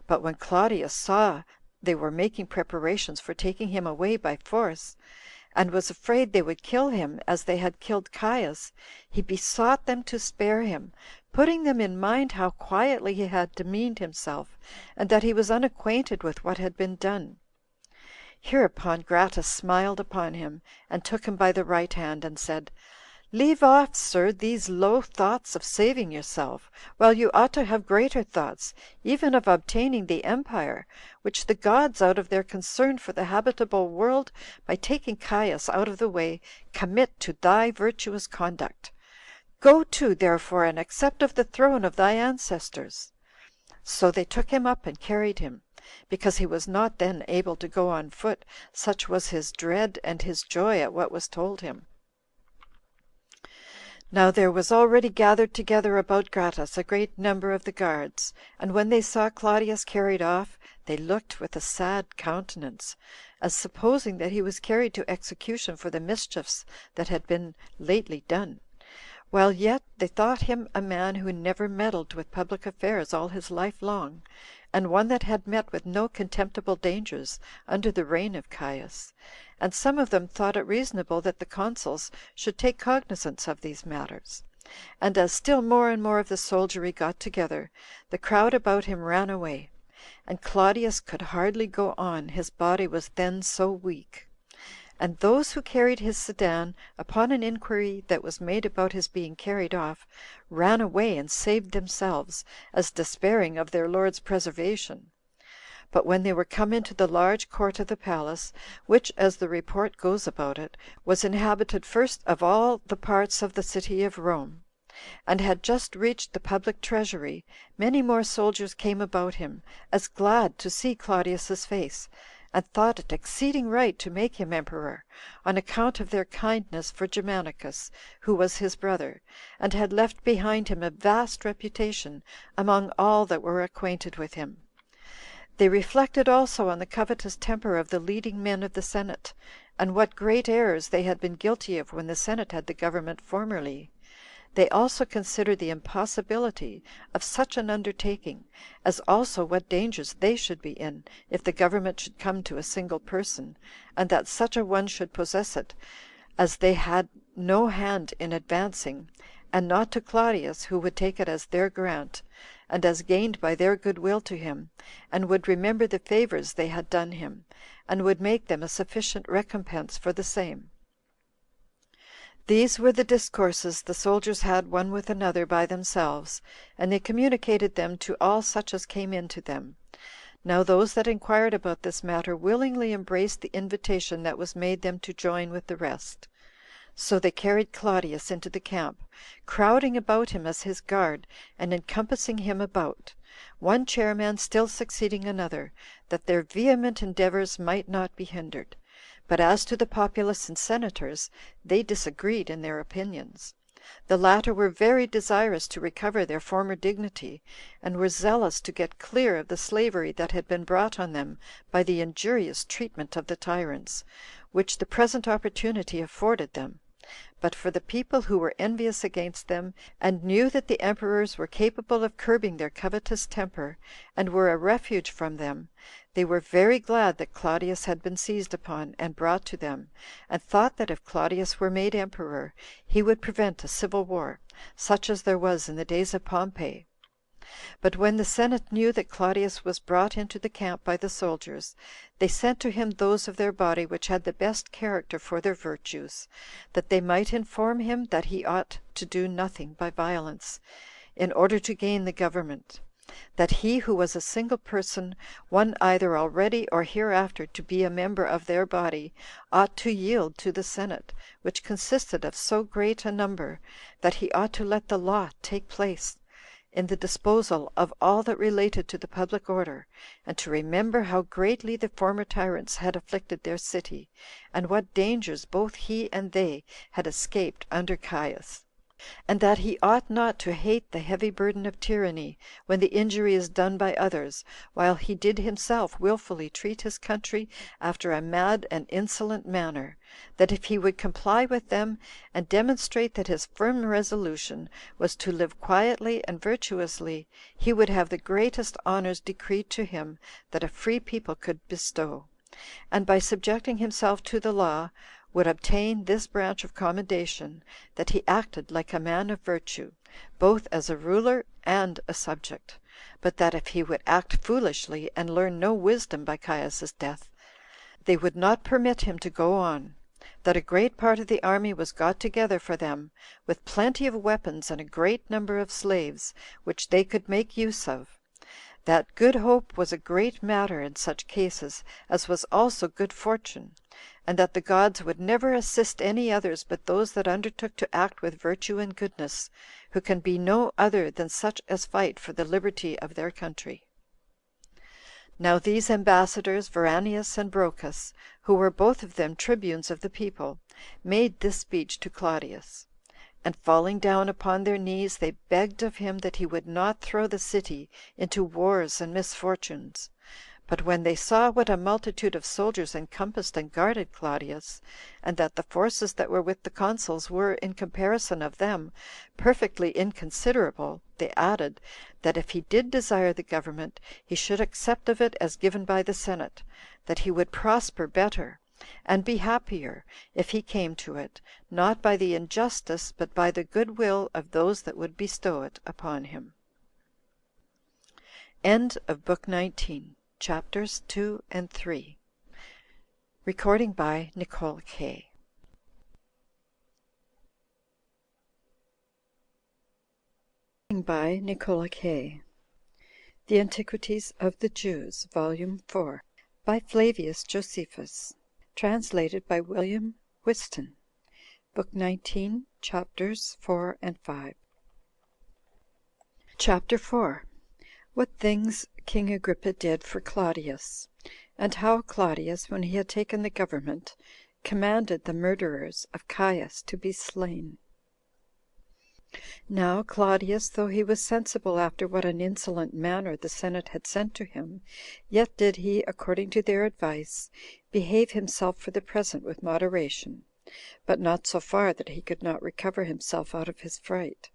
But when Claudius saw they were making preparations for taking him away by force, and was afraid they would kill him as they had killed Caius, he besought them to spare him, putting them in mind how quietly he had demeaned himself, and that he was unacquainted with what had been done. Hereupon Gratus smiled upon him, and took him by the right hand, and said, "Leave off, sir, these low thoughts of saving yourself, while you ought to have greater thoughts, even of obtaining the empire, which the gods, out of their concern for the habitable world, by taking Caius out of the way, commit to thy virtuous conduct. Go to, therefore, and accept of the throne of thy ancestors." So they took him up and carried him, because he was not then able to go on foot, such was his dread and his joy at what was told him. Now there was already gathered together about Gratus a great number of the guards, and when they saw Claudius carried off, they looked with a sad countenance, as supposing that he was carried to execution for the mischiefs that had been lately done, while yet they thought him a man who never meddled with public affairs all his life long, and one that had met with no contemptible dangers under the reign of Caius. And some of them thought it reasonable that the consuls should take cognizance of these matters. And as still more and more of the soldiery got together, the crowd about him ran away, and Claudius could hardly go on, his body was then so weak. And those who carried his sedan, upon an inquiry that was made about his being carried off, ran away and saved themselves, as despairing of their lord's preservation. But when they were come into the large court of the palace, which, as the report goes about it, was inhabited first of all the parts of the city of Rome, and had just reached the public treasury, many more soldiers came about him, as glad to see Claudius's face, and thought it exceeding right to make him emperor, on account of their kindness for Germanicus, who was his brother, and had left behind him a vast reputation among all that were acquainted with him. They reflected also on the covetous temper of the leading men of the senate, and what great errors they had been guilty of when the senate had the government formerly. They also considered the impossibility of such an undertaking, as also what dangers they should be in, if the government should come to a single person, and that such a one should possess it, as they had no hand in advancing, and not to Claudius, who would take it as their grant, and as gained by their goodwill to him, and would remember the favors they had done him, and would make them a sufficient recompense for the same. These were the discourses the soldiers had one with another by themselves, and they communicated them to all such as came in to them. Now those that inquired about this matter willingly embraced the invitation that was made them to join with the rest. So they carried Claudius into the camp, crowding about him as his guard, and encompassing him about, one chairman still succeeding another, that their vehement endeavors might not be hindered. But as to the populace and senators, they disagreed in their opinions. The latter were very desirous to recover their former dignity, and were zealous to get clear of the slavery that had been brought on them by the injurious treatment of the tyrants, which the present opportunity afforded them. But for the people who were envious against them, and knew that the emperors were capable of curbing their covetous temper, and were a refuge from them, they were very glad that Claudius had been seized upon and brought to them, and thought that if Claudius were made emperor, he would prevent a civil war, such as there was in the days of Pompey. But when the senate knew that Claudius was brought into the camp by the soldiers, they sent to him those of their body which had the best character for their virtues, that they might inform him that he ought to do nothing by violence, in order to gain the government; that he who was a single person, one either already or hereafter to be a member of their body, ought to yield to the senate, which consisted of so great a number, that he ought to let the law take place in the disposal of all that related to the public order, and to remember how greatly the former tyrants had afflicted their city, and what dangers both he and they had escaped under Caius. and that he ought not to hate the heavy burden of tyranny, when the injury is done by others, while he did himself wilfully treat his country after a mad and insolent manner; that if he would comply with them, and demonstrate that his firm resolution was to live quietly and virtuously, he would have the greatest honors decreed to him that a free people could bestow; and by subjecting himself to the law, would obtain this branch of commendation, that he acted like a man of virtue, both as a ruler and a subject; but that if he would act foolishly, and learn no wisdom by Caius's death, they would not permit him to go on; that a great part of the army was got together for them, with plenty of weapons and a great number of slaves, which they could make use of; that good hope was a great matter in such cases, as was also good fortune; and that the gods would never assist any others but those that undertook to act with virtue and goodness, who can be no other than such as fight for the liberty of their country. Now these ambassadors, Veranius and Brocchus, who were both of them tribunes of the people, made this speech to Claudius; and falling down upon their knees, they begged of him that he would not throw the city into wars and misfortunes. But when they saw what a multitude of soldiers encompassed and guarded Claudius, and that the forces that were with the consuls were, in comparison of them, perfectly inconsiderable, they added, that if he did desire the government, he should accept of it as given by the senate; that he would prosper better, and be happier, if he came to it, not by the injustice, but by the good will of those that would bestow it upon him. End of Book 19. Chapters 2 and 3. Recording by Nicole K. By Nicola K. The Antiquities of the Jews, Volume 4, by Flavius Josephus, translated by William Whiston, Book 19, Chapters 4 and 5. Chapter 4. What things King Agrippa did for Claudius, and how Claudius, when he had taken the government, commanded the murderers of Caius to be slain. Now Claudius, though he was sensible after what an insolent manner the senate had sent to him, yet did he, according to their advice, behave himself for the present with moderation, but not so far that he could not recover himself out of his fright.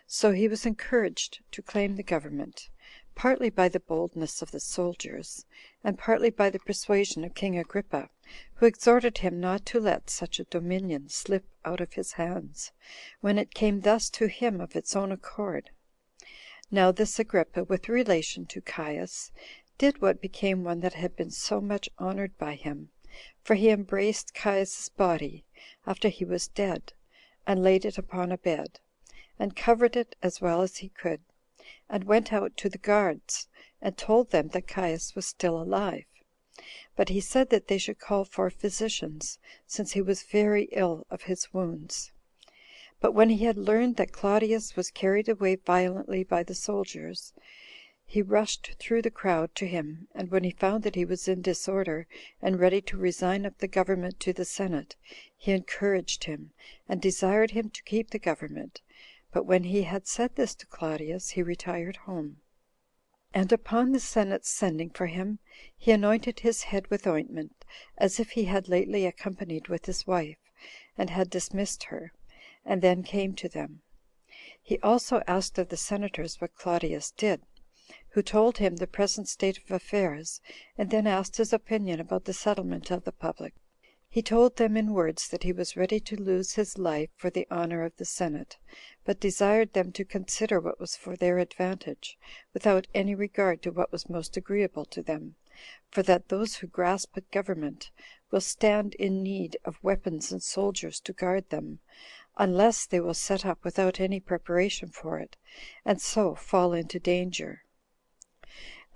So he was encouraged to claim the government, partly by the boldness of the soldiers, and partly by the persuasion of King Agrippa, who exhorted him not to let such a dominion slip out of his hands, when it came thus to him of its own accord. Now this Agrippa, with relation to Caius, did what became one that had been so much honored by him, for he embraced Caius's body after he was dead, and laid it upon a bed, and covered it as well as he could, and went out to the guards, and told them that Caius was still alive. But he said that they should call for physicians, since he was very ill of his wounds. But when he had learned that Claudius was carried away violently by the soldiers, he rushed through the crowd to him, and when he found that he was in disorder, and ready to resign up the government to the senate, he encouraged him, and desired him to keep the government. But when he had said this to Claudius, he retired home. And upon the senate's sending for him, he anointed his head with ointment, as if he had lately accompanied with his wife, and had dismissed her, and then came to them. He also asked of the senators what Claudius did, who told him the present state of affairs, and then asked his opinion about the settlement of the public. He told them in words that he was ready to lose his life for the honor of the senate, but desired them to consider what was for their advantage, without any regard to what was most agreeable to them, for that those who grasp at government will stand in need of weapons and soldiers to guard them, unless they will set up without any preparation for it, and so fall into danger.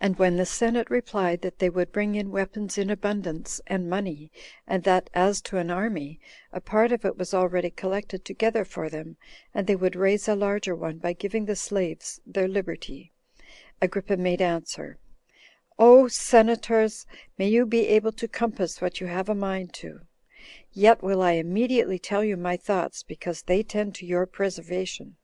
And when the senate replied that they would bring in weapons in abundance, and money, and that as to an army, a part of it was already collected together for them, and they would raise a larger one by giving the slaves their liberty, Agrippa made answer, O senators, may you be able to compass what you have a mind to. Yet will I immediately tell you my thoughts, because they tend to your preservation.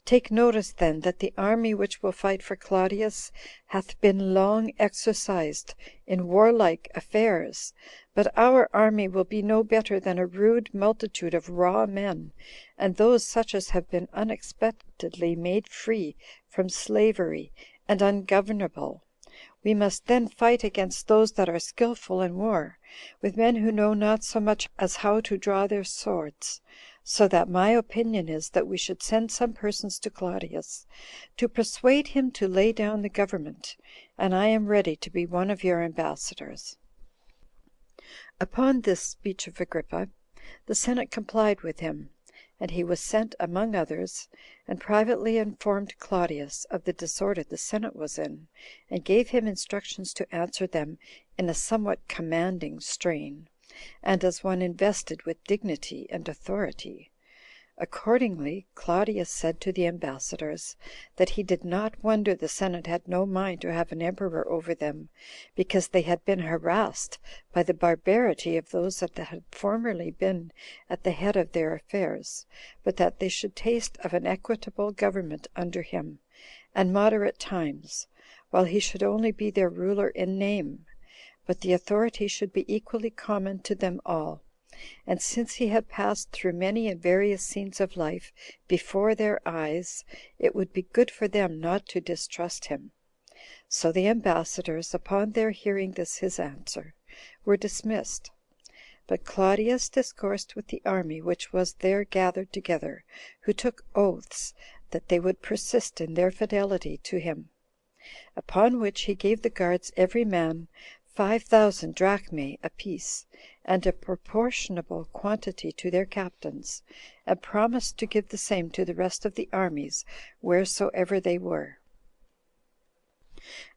Take notice then that the army which will fight for Claudius hath been long exercised in warlike affairs, but our army will be no better than a rude multitude of raw men, and those such as have been unexpectedly made free from slavery, and ungovernable. We must then fight against those that are skillful in war, with men who know not so much as how to draw their swords. So that my opinion is that we should send some persons to Claudius, to persuade him to lay down the government, and I am ready to be one of your ambassadors." Upon this speech of Agrippa, the Senate complied with him, and he was sent among others, and privately informed Claudius of the disorder the Senate was in, and gave him instructions to answer them in a somewhat commanding strain, and as one invested with dignity and authority. Accordingly, Claudius said to the ambassadors that he did not wonder the Senate had no mind to have an emperor over them, because they had been harassed by the barbarity of those that had formerly been at the head of their affairs, but that they should taste of an equitable government under him, and moderate times, while he should only be their ruler in name, but the authority should be equally common to them all. And since he had passed through many and various scenes of life before their eyes, it would be good for them not to distrust him. So the ambassadors, upon their hearing this his answer, were dismissed. But Claudius discoursed with the army which was there gathered together, who took oaths that they would persist in their fidelity to him. Upon which he gave the guards every man 5,000 drachmae apiece, and a proportionable quantity to their captains, and promised to give the same to the rest of the armies wheresoever they were.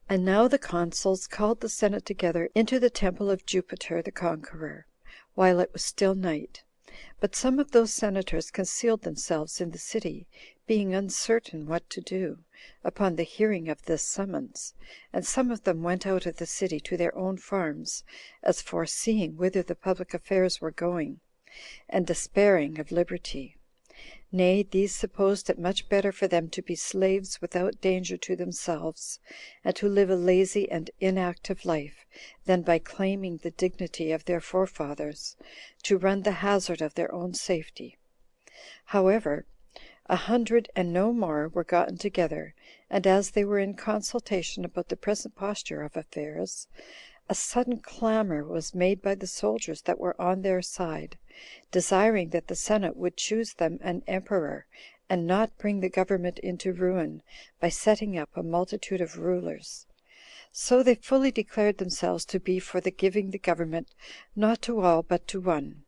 And now the consuls called the Senate together into the temple of Jupiter the Conqueror, while it was still night. But some of those senators concealed themselves in the city, being uncertain what to do, upon the hearing of this summons, and some of them went out of the city to their own farms, as foreseeing whither the public affairs were going, and despairing of liberty. Nay, these supposed it much better for them to be slaves without danger to themselves, and to live a lazy and inactive life, than by claiming the dignity of their forefathers, to run the hazard of their own safety. However, 100 and no more were gotten together, and as they were in consultation about the present posture of affairs, a sudden clamor was made by the soldiers that were on their side, desiring that the Senate would choose them an emperor, and not bring the government into ruin by setting up a multitude of rulers. So they fully declared themselves to be for the giving the government not to all but to one.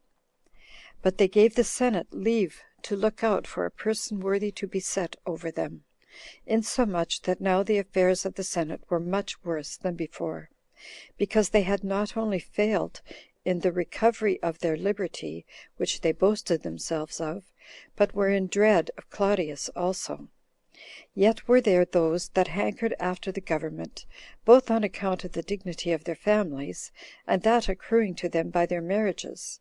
But they gave the Senate leave to look out for a person worthy to be set over them, insomuch that now the affairs of the Senate were much worse than before, because they had not only failed in the recovery of their liberty, which they boasted themselves of, but were in dread of Claudius also. Yet were there those that hankered after the government, both on account of the dignity of their families, and that accruing to them by their marriages.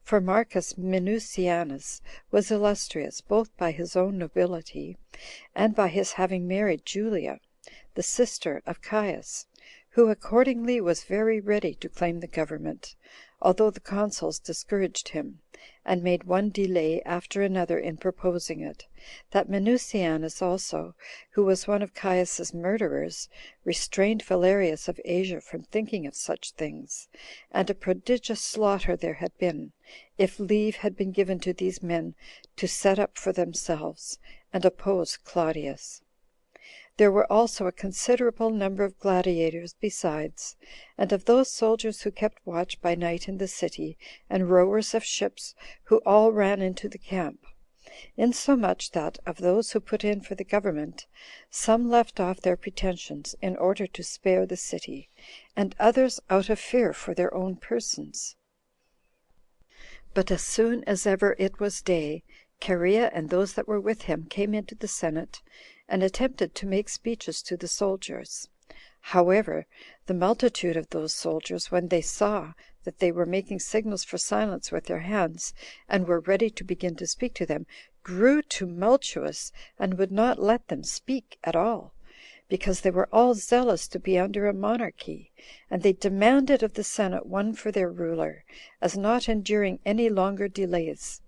For Marcus Minucianus was illustrious both by his own nobility, and by his having married Julia, the sister of Caius, who accordingly was very ready to claim the government, although the consuls discouraged him, and made one delay after another in proposing it, that Minucianus also, who was one of Caius's murderers, restrained Valerius of Asia from thinking of such things, and a prodigious slaughter there had been, if leave had been given to these men to set up for themselves, and oppose Claudius. There were also a considerable number of gladiators besides, and of those soldiers who kept watch by night in the city, and rowers of ships, who all ran into the camp; insomuch that, of those who put in for the government, some left off their pretensions in order to spare the city, and others out of fear for their own persons. But as soon as ever it was day, Cherea and those that were with him came into the Senate, and attempted to make speeches to the soldiers. However, the multitude of those soldiers, when they saw that they were making signals for silence with their hands, and were ready to begin to speak to them, grew tumultuous, and would not let them speak at all, because they were all zealous to be under a monarchy, and they demanded of the Senate one for their ruler, as not enduring any longer delays.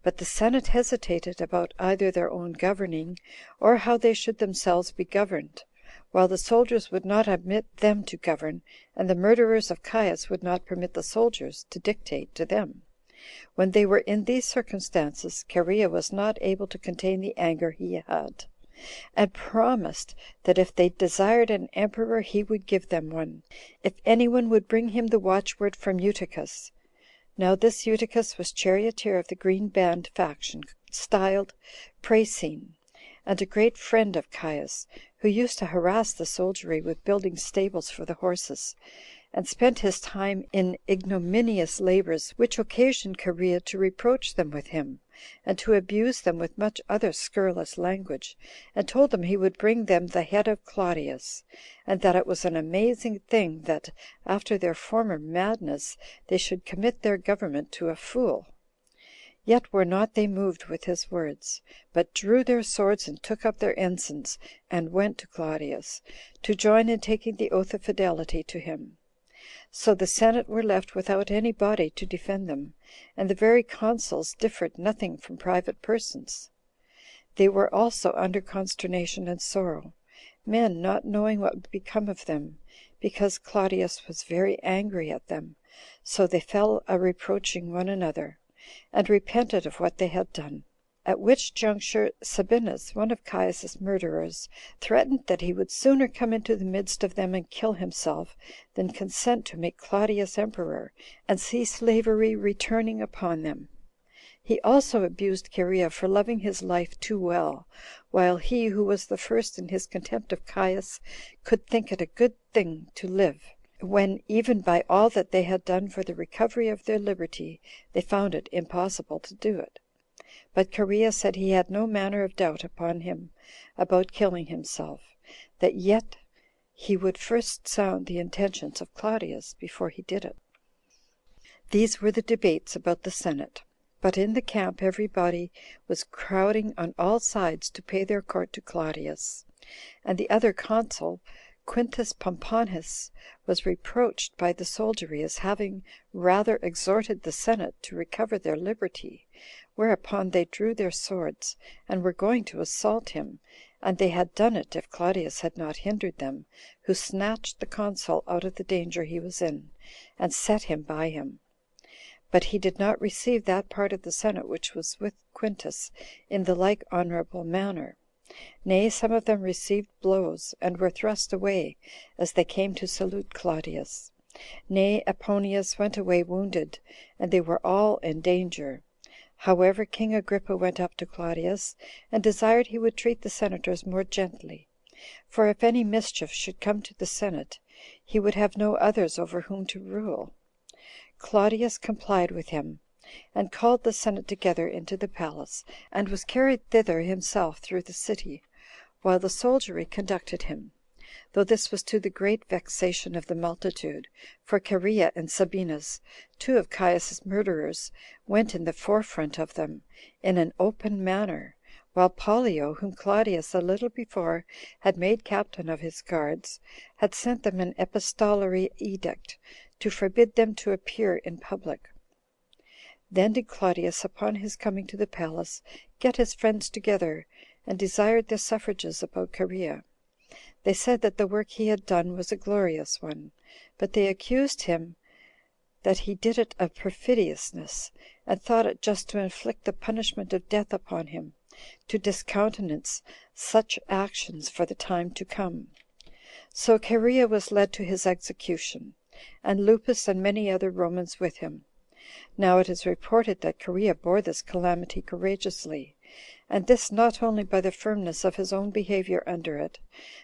But the Senate hesitated about either their own governing, or how they should themselves be governed, while the soldiers would not admit them to govern, and the murderers of Caius would not permit the soldiers to dictate to them. When they were in these circumstances, Cherea was not able to contain the anger he had, and promised that if they desired an emperor, he would give them one, if any one would bring him the watchword from Eutychus. Now this Eutychus was charioteer of the Green Band faction, styled Prasine, and a great friend of Caius, who used to harass the soldiery with building stables for the horses, and spent his time in ignominious labors, which occasioned Cherea to reproach them with him, and to abuse them with much other scurrilous language, and told them he would bring them the head of Claudius, and that it was an amazing thing that, after their former madness, they should commit their government to a fool. Yet were not they moved with his words, but drew their swords and took up their ensigns, and went to Claudius, to join in taking the oath of fidelity to him. So the Senate were left without any body to defend them, and the very consuls differed nothing from private persons. They were also under consternation and sorrow, men not knowing what would become of them, because Claudius was very angry at them. So they fell a reproaching one another, and repented of what they had done. At which juncture Sabinus, one of Caius's murderers, threatened that he would sooner come into the midst of them and kill himself than consent to make Claudius emperor, and see slavery returning upon them. He also abused Cherea for loving his life too well, while he, who was the first in his contempt of Caius, could think it a good thing to live, when, even by all that they had done for the recovery of their liberty, they found it impossible to do it. But Cherea said he had no manner of doubt upon him about killing himself, that yet he would first sound the intentions of Claudius before he did it. These were the debates about the Senate. But in the camp everybody was crowding on all sides to pay their court to Claudius, and the other consul, Quintus Pomponus, was reproached by the soldiery as having rather exhorted the Senate to recover their liberty, whereupon they drew their swords, and were going to assault him, and they had done it if Claudius had not hindered them, who snatched the consul out of the danger he was in, and set him by him. But he did not receive that part of the Senate which was with Quintus in the like honorable manner. Nay, some of them received blows, and were thrust away as they came to salute Claudius. Nay, Aponius went away wounded, and they were all in danger. However, King Agrippa went up to Claudius, and desired he would treat the senators more gently, for if any mischief should come to the Senate, he would have no others over whom to rule. Claudius complied with him, and called the Senate together into the palace, and was carried thither himself through the city, while the soldiery conducted him, though this was to the great vexation of the multitude, for Cherea and Sabinus, two of Caius's murderers, went in the forefront of them, in an open manner, while Pollio, whom Claudius a little before had made captain of his guards, had sent them an epistolary edict to forbid them to appear in public. Then did Claudius, upon his coming to the palace, get his friends together, and desired their suffrages about Cherea. They said that the work he had done was a glorious one, but they accused him that he did it of perfidiousness, and thought it just to inflict the punishment of death upon him, to discountenance such actions for the time to come. So Cherea was led to his execution, and Lupus and many other Romans with him. Now it is reported that Cherea bore this calamity courageously, and this not only by the firmness of his own behavior under it,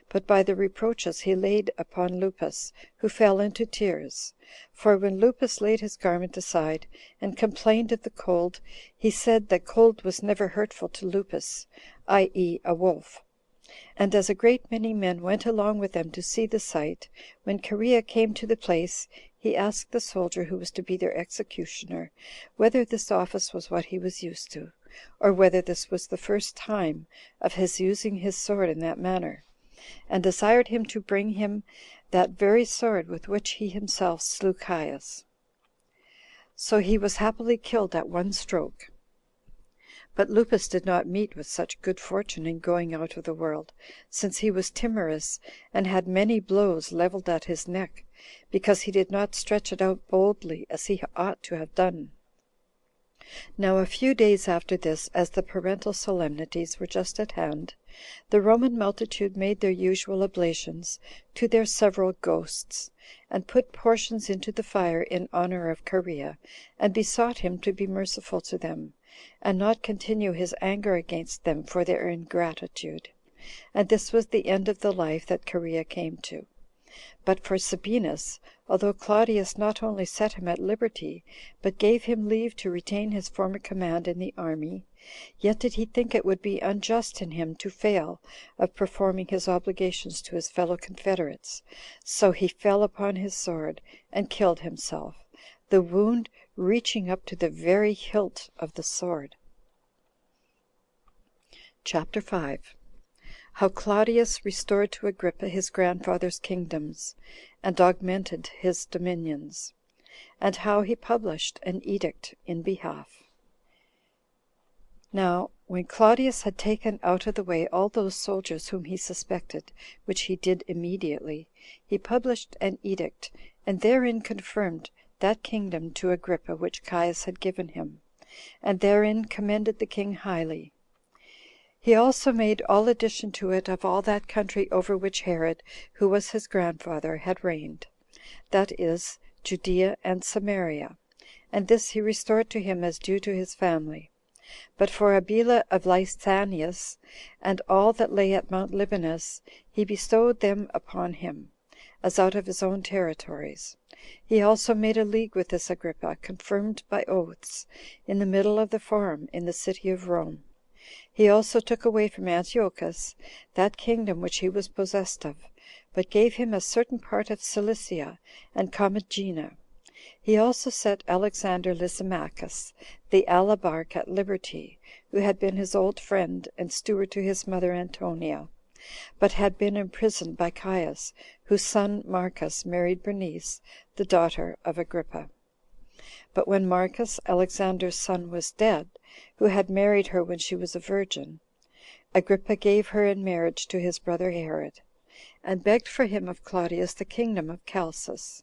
but by the reproaches he laid upon Lupus, who fell into tears. For when Lupus laid his garment aside, and complained of the cold, he said that cold was never hurtful to Lupus, i.e. a wolf. And as a great many men went along with them to see the sight, when Cherea came to the place, he asked the soldier who was to be their executioner whether this office was what he was used to, or whether this was the first time of his using his sword in that manner, and desired him to bring him that very sword with which he himself slew Caius. So he was happily killed at one stroke. But Lupus did not meet with such good fortune in going out of the world, since he was timorous, and had many blows leveled at his neck, because he did not stretch it out boldly as he ought to have done. Now a few days after this, as the parental solemnities were just at hand, the Roman multitude made their usual oblations to their several ghosts, and put portions into the fire in honor of Cherea, and besought him to be merciful to them, and not continue his anger against them for their ingratitude. And this was the end of the life that Cherea came to. But for Sabinus, although Claudius not only set him at liberty, but gave him leave to retain his former command in the army, yet did he think it would be unjust in him to fail of performing his obligations to his fellow confederates, so he fell upon his sword, and killed himself, the wound reaching up to the very hilt of the sword. Chapter 5. How Claudius restored to Agrippa his grandfather's kingdoms, and augmented his dominions; and how he published an edict in behalf. Now, when Claudius had taken out of the way all those soldiers whom he suspected, which he did immediately, he published an edict, and therein confirmed that kingdom to Agrippa which Caius had given him, and therein commended the king highly. He also made all addition to it of all that country over which Herod, who was his grandfather, had reigned, that is, Judea and Samaria, and this he restored to him as due to his family. But for Abila of Lysanias, and all that lay at Mount Libanus, he bestowed them upon him, as out of his own territories. He also made a league with this Agrippa, confirmed by oaths, in the middle of the forum in the city of Rome. He also took away from Antiochus that kingdom which he was possessed of, but gave him a certain part of Cilicia and Commagena. He also set Alexander Lysimachus, the alabarch, at liberty, who had been his old friend and steward to his mother Antonia, but had been imprisoned by Caius, whose son Marcus married Bernice, the daughter of Agrippa. But when Marcus, Alexander's son, was dead, who had married her when she was a virgin, Agrippa gave her in marriage to his brother Herod, and begged for him of Claudius the kingdom of Chalcis.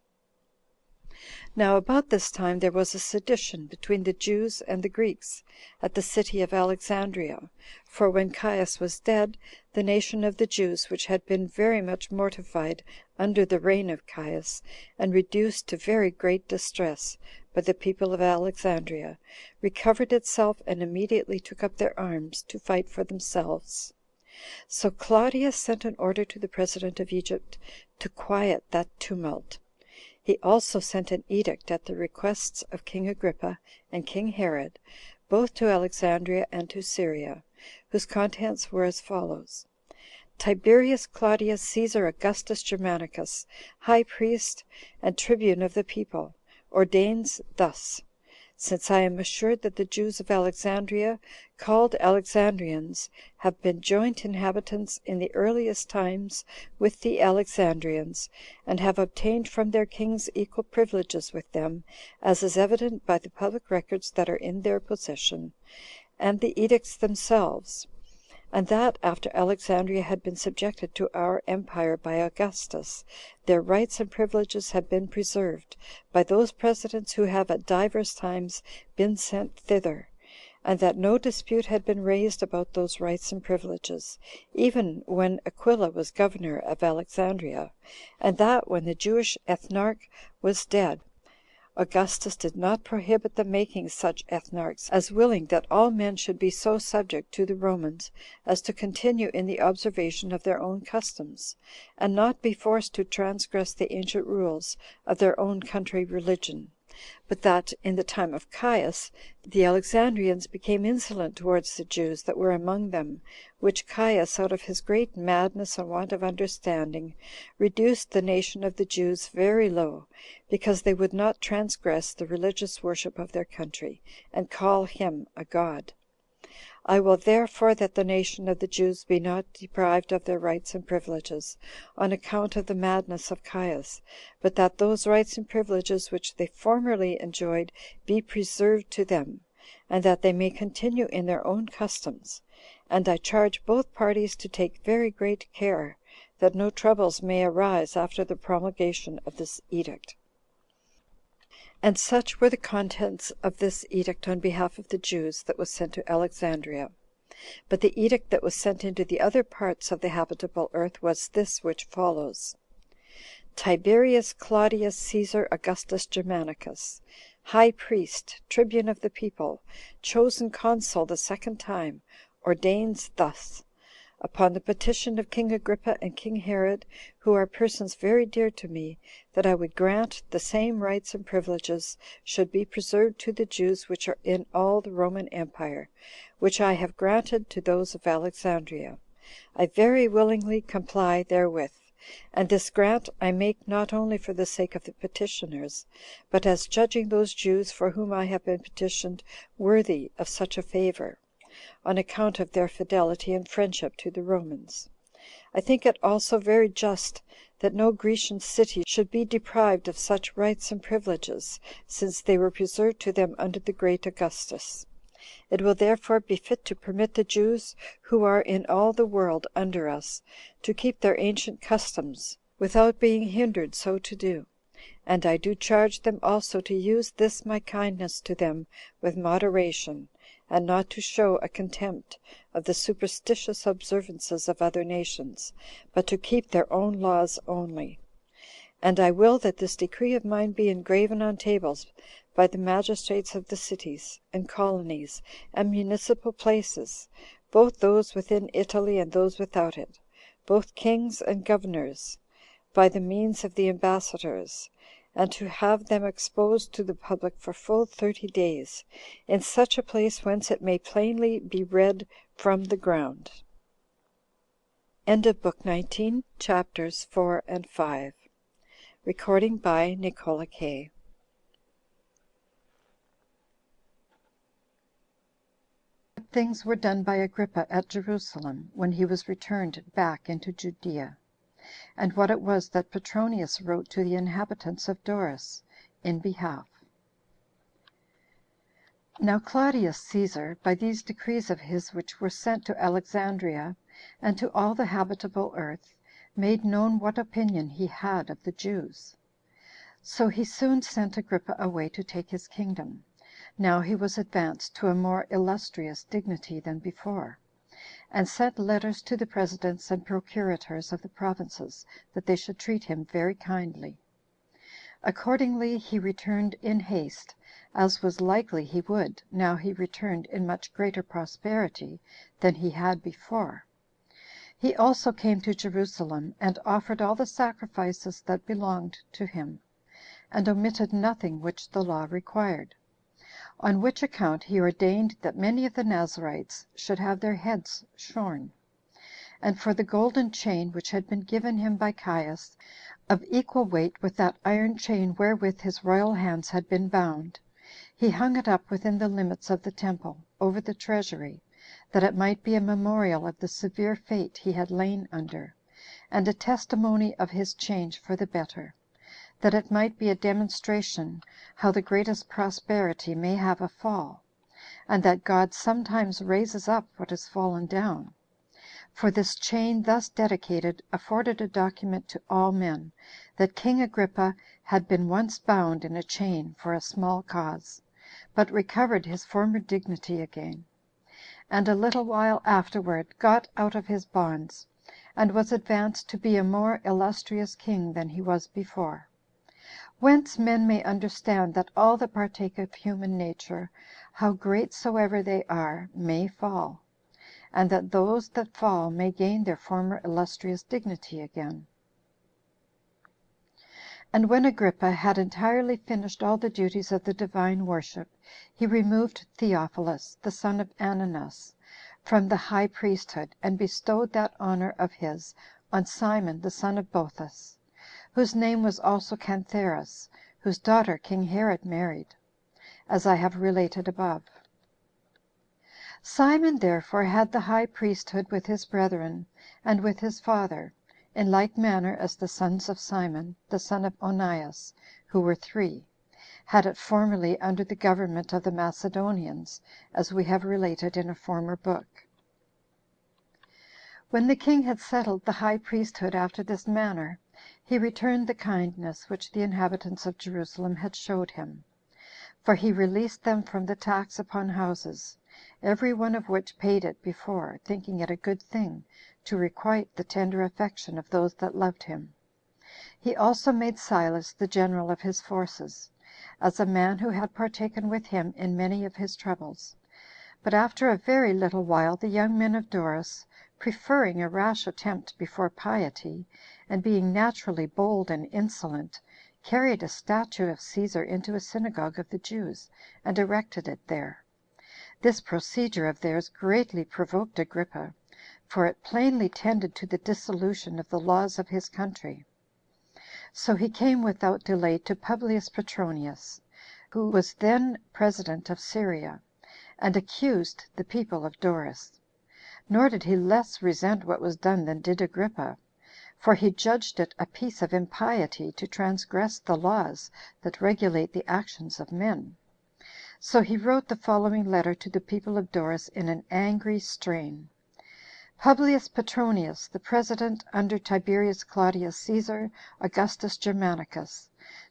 Now about this time there was a sedition between the Jews and the Greeks at the city of Alexandria, for when Caius was dead, the nation of the Jews, which had been very much mortified under the reign of Caius, and reduced to very great distress by the people of Alexandria, recovered itself, and immediately took up their arms to fight for themselves. So Claudius sent an order to the president of Egypt to quiet that tumult. He also sent an edict at the requests of King Agrippa and King Herod, both to Alexandria and to Syria, whose contents were as follows: Tiberius Claudius Caesar Augustus Germanicus, high priest and tribune of the people, ordains thus: Since I am assured that the Jews of Alexandria, called Alexandrians, have been joint inhabitants in the earliest times with the Alexandrians, and have obtained from their kings equal privileges with them, as is evident by the public records that are in their possession, and the edicts themselves, and that after Alexandria had been subjected to our empire by Augustus, their rights and privileges have been preserved by those presidents who have at divers times been sent thither, and that no dispute had been raised about those rights and privileges, even when Aquila was governor of Alexandria, and that when the Jewish ethnarch was dead, Augustus did not prohibit the making such ethnarchs as willing that all men should be so subject to the Romans as to continue in the observation of their own customs, and not be forced to transgress the ancient rules of their own country religion. but that in the time of Caius the Alexandrians became insolent towards the Jews that were among them, which Caius, out of his great madness and want of understanding, reduced the nation of the Jews very low, because they would not transgress the religious worship of their country, and call him a god. I will therefore that the nation of the Jews be not deprived of their rights and privileges, on account of the madness of Caius, but that those rights and privileges which they formerly enjoyed be preserved to them, and that they may continue in their own customs. And I charge both parties to take very great care that no troubles may arise after the promulgation of this edict. And such were the contents of this edict on behalf of the Jews that was sent to Alexandria. But the edict that was sent into the other parts of the habitable earth was this which follows: Tiberius Claudius Caesar Augustus Germanicus, high priest, tribune of the people, chosen consul the second time, ordains thus: upon the petition of King Agrippa and King Herod, who are persons very dear to me, that I would grant the same rights and privileges should be preserved to the Jews which are in all the Roman empire, which I have granted to those of Alexandria. I very willingly comply therewith, and this grant I make not only for the sake of the petitioners, but as judging those Jews for whom I have been petitioned worthy of such a favor, on account of their fidelity and friendship to the Romans. I think it also very just that no Grecian city should be deprived of such rights and privileges, since they were preserved to them under the great Augustus. It will therefore be fit to permit the Jews who are in all the world under us to keep their ancient customs, without being hindered so to do. And I do charge them also to use this my kindness to them with moderation, and not to show a contempt of the superstitious observances of other nations, but to keep their own laws only. And I will that this decree of mine be engraven on tables by the magistrates of the cities, and colonies, and municipal places, both those within Italy and those without it, both kings and governors, by the means of the ambassadors, and to have them exposed to the public for full 30 days, in such a place whence it may plainly be read from the ground. End of Book 19, Chapters 4 and 5. Recording by Nicola K. Things were done by Agrippa at Jerusalem when he was returned back into Judea, and what it was that Petronius wrote to the inhabitants of Doris in behalf. Now Claudius Caesar, by these decrees of his which were sent to Alexandria and to all the habitable earth, made known what opinion he had of the Jews. So he soon sent Agrippa away to take his kingdom, now he was advanced to a more illustrious dignity than before, and sent letters to the presidents and procurators of the provinces, that they should treat him very kindly. Accordingly he returned in haste, as was likely he would, now he returned in much greater prosperity than he had before. He also came to Jerusalem, and offered all the sacrifices that belonged to him, and omitted nothing which the law required. On which account he ordained that many of the Nazarites should have their heads shorn. And for the golden chain which had been given him by Caius, of equal weight with that iron chain wherewith his royal hands had been bound, he hung it up within the limits of the temple, over the treasury, that it might be a memorial of the severe fate he had lain under, and a testimony of his change for the better, that it might be a demonstration how the greatest prosperity may have a fall, and that God sometimes raises up what is fallen down. For this chain thus dedicated afforded a document to all men, that King Agrippa had been once bound in a chain for a small cause, but recovered his former dignity again, and a little while afterward got out of his bonds, and was advanced to be a more illustrious king than he was before. Whence men may understand that all that partake of human nature, how great soever they are, may fall, and that those that fall may gain their former illustrious dignity again. And when Agrippa had entirely finished all the duties of the divine worship, he removed Theophilus, the son of Ananus, from the high priesthood, and bestowed that honor of his on Simon, the son of Boethus, whose name was also Cantheras, whose daughter king Herod married, as I have related above. Simon therefore had the high priesthood with his brethren, and with his father, in like manner as the sons of Simon, the son of Onias, who were 3, had it formerly under the government of the Macedonians, as we have related in a former book. When the king had settled the high priesthood after this manner, he returned the kindness which the inhabitants of Jerusalem had showed him; for he released them from the tax upon houses, every one of which paid it before, thinking it a good thing to requite the tender affection of those that loved him. He also made Silas the general of his forces, as a man who had partaken with him in many of his troubles. But after a very little while the young men of Doris, preferring a rash attempt before piety, and being naturally bold and insolent, carried a statue of Caesar into a synagogue of the Jews, and erected it there. This procedure of theirs greatly provoked Agrippa, for it plainly tended to the dissolution of the laws of his country. So he came without delay to Publius Petronius, who was then president of Syria, and accused the people of Doris. Nor did he less resent what was done than did Agrippa, for he judged it a piece of impiety to transgress the laws that regulate the actions of men. So he wrote the following letter to the people of Doris in an angry strain: "Publius Petronius, the president under Tiberius Claudius Caesar Augustus Germanicus,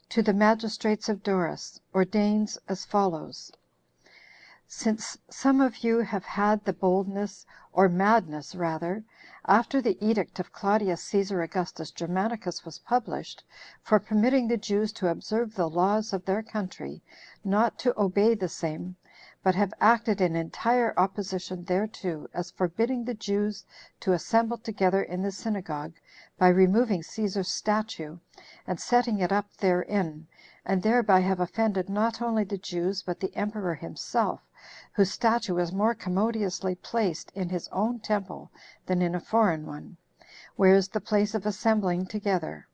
to the magistrates of Doris, ordains as follows: Since some of you have had the boldness, or madness rather, after the edict of Claudius Caesar Augustus Germanicus was published, for permitting the Jews to observe the laws of their country, not to obey the same, but have acted in entire opposition thereto, as forbidding the Jews to assemble together in the synagogue, by removing Caesar's statue, and setting it up therein, and thereby have offended not only the Jews, but the emperor himself, whose statue was more commodiously placed in his own temple than in a foreign one, where is the place of assembling together;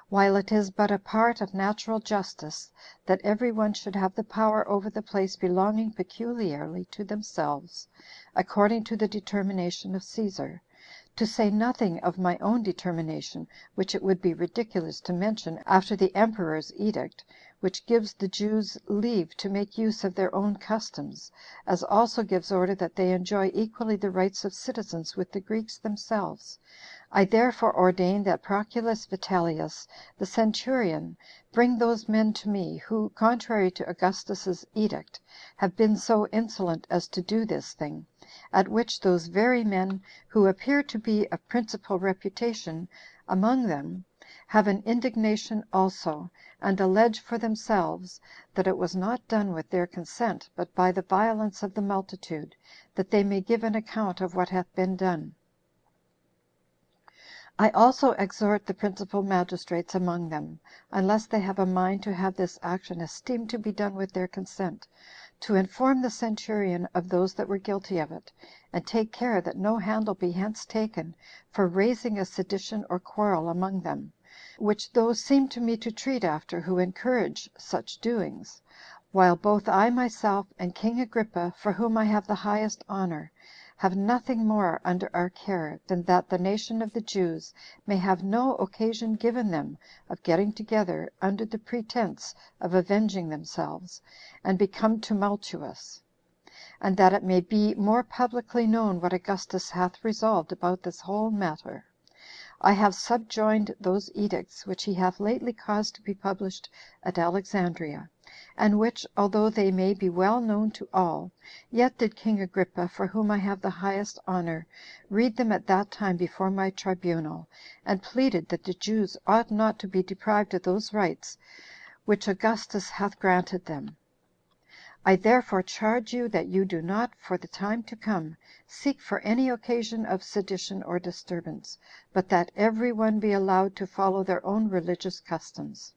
while it is but a part of natural justice that every one should have the power over the place belonging peculiarly to themselves, according to the determination of Caesar, to say nothing of my own determination, which it would be ridiculous to mention after the emperor's edict, which gives the Jews leave to make use of their own customs, as also gives order that they enjoy equally the rights of citizens with the Greeks themselves. I therefore ordain that Proculus Vitellius, the centurion, bring those men to me, who, contrary to Augustus's edict, have been so insolent as to do this thing, at which those very men, who appear to be of principal reputation among them, have an indignation also, and allege for themselves that it was not done with their consent, but by the violence of the multitude, that they may give an account of what hath been done. I also exhort the principal magistrates among them, unless they have a mind to have this action esteemed to be done with their consent, to inform the centurion of those that were guilty of it, and take care that no handle be hence taken for raising a sedition or quarrel among them, which those seem to me to treat after who encourage such doings, while both I myself and King Agrippa, for whom I have the highest honor, have nothing more under our care than that the nation of the Jews may have no occasion given them of getting together under the pretense of avenging themselves, and become tumultuous; and that it may be more publicly known what Augustus hath resolved about this whole matter. I have subjoined those edicts which he hath lately caused to be published at Alexandria, and which, although they may be well known to all, yet did King Agrippa, for whom I have the highest honor, read them at that time before my tribunal, and pleaded that the Jews ought not to be deprived of those rights which Augustus hath granted them. I therefore charge you that you do not for the time to come seek for any occasion of sedition or disturbance, but that every one be allowed to follow their own religious customs."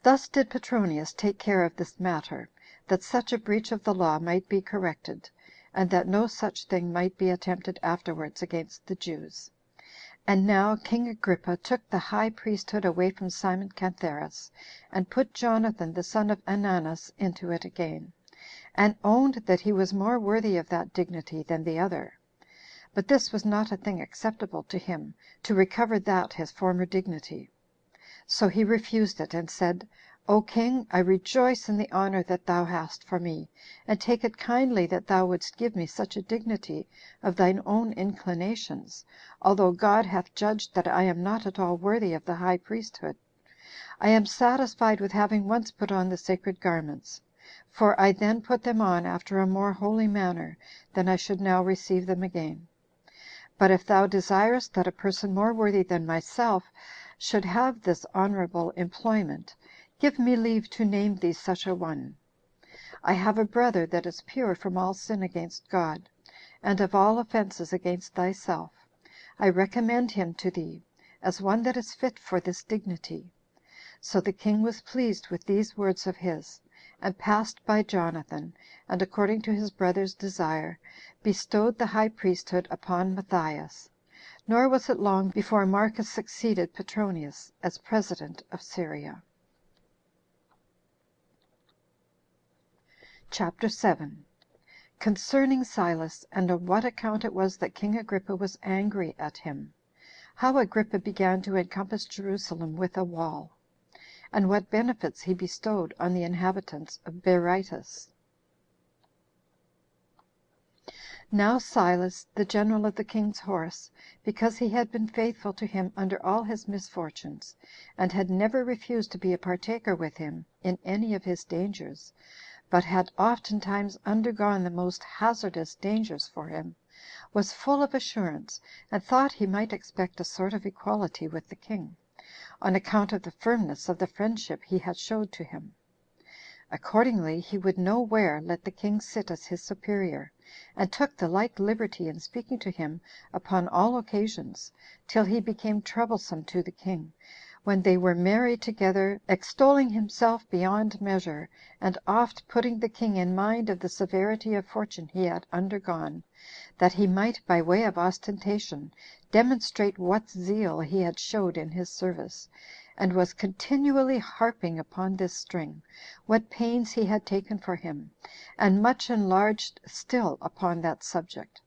Thus did Petronius take care of this matter, that such a breach of the law might be corrected, and that no such thing might be attempted afterwards against the Jews. And now king Agrippa took the high priesthood away from Simon Cantheras, and put Jonathan the son of Ananus into it again, and owned that he was more worthy of that dignity than the other. But this was not a thing acceptable to him, to recover that his former dignity. So he refused it, and said, "O king, I rejoice in the honor that thou hast for me, and take it kindly that thou wouldst give me such a dignity of thine own inclinations, although God hath judged that I am not at all worthy of the high priesthood. I am satisfied with having once put on the sacred garments, for I then put them on after a more holy manner than I should now receive them again. But if thou desirest that a person more worthy than myself should have this honorable employment, give me leave to name thee such a one. I have a brother that is pure from all sin against God, and of all offenses against thyself. I recommend him to thee, as one that is fit for this dignity." So the king was pleased with these words of his, and passed by Jonathan, and according to his brother's desire, bestowed the high priesthood upon Matthias. Nor was it long before Marcus succeeded Petronius as president of Syria. CHAPTER 7. Concerning Silas, and on what account it was that king Agrippa was angry at him. How Agrippa began to encompass Jerusalem with a wall, and what benefits he bestowed on the inhabitants of Berytus. Now Silas, the general of the king's horse, because he had been faithful to him under all his misfortunes, and had never refused to be a partaker with him in any of his dangers, but had oftentimes undergone the most hazardous dangers for him, was full of assurance, and thought he might expect a sort of equality with the king, on account of the firmness of the friendship he had showed to him. Accordingly, he would nowhere let the king sit as his superior, and took the like liberty in speaking to him upon all occasions, till he became troublesome to the king, when they were merry together, extolling himself beyond measure, and oft putting the king in mind of the severity of fortune he had undergone, that he might, by way of ostentation, demonstrate what zeal he had showed in his service, and was continually harping upon this string, what pains he had taken for him, and much enlarged still upon that subject.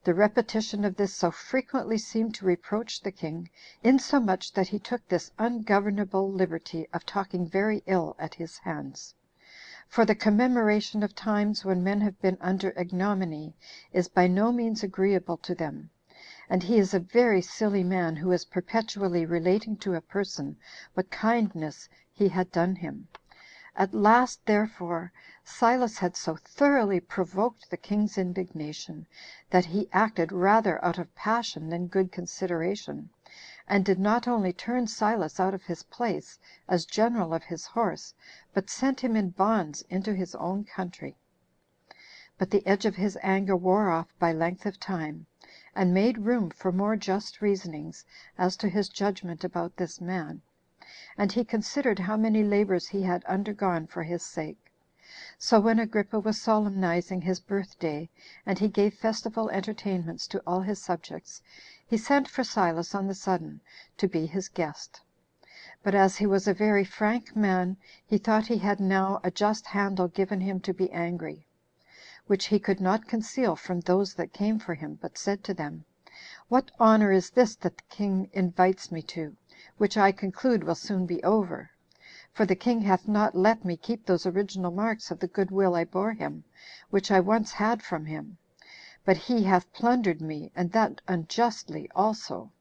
The repetition of this so frequently seemed to reproach the king, insomuch that he took this ungovernable liberty of talking very ill at his hands. For the commemoration of times when men have been under ignominy is by no means agreeable to them, and he is a very silly man who is perpetually relating to a person what kindness he had done him. At last, therefore, Silas had so thoroughly provoked the king's indignation, that he acted rather out of passion than good consideration, and did not only turn Silas out of his place as general of his horse, but sent him in bonds into his own country. But the edge of his anger wore off by length of time, and made room for more just reasonings as to his judgment about this man, and he considered how many labors he had undergone for his sake. So when Agrippa was solemnizing his birthday, and he gave festival entertainments to all his subjects, he sent for Silas on the sudden to be his guest. But as he was a very frank man, he thought he had now a just handle given him to be angry, which he could not conceal from those that came for him, but said to them, "What honor is this that the king invites me to, which I conclude will soon be over? For the king hath not let me keep those original marks of the good will I bore him, which I once had from him, but he hath plundered me, and that unjustly also.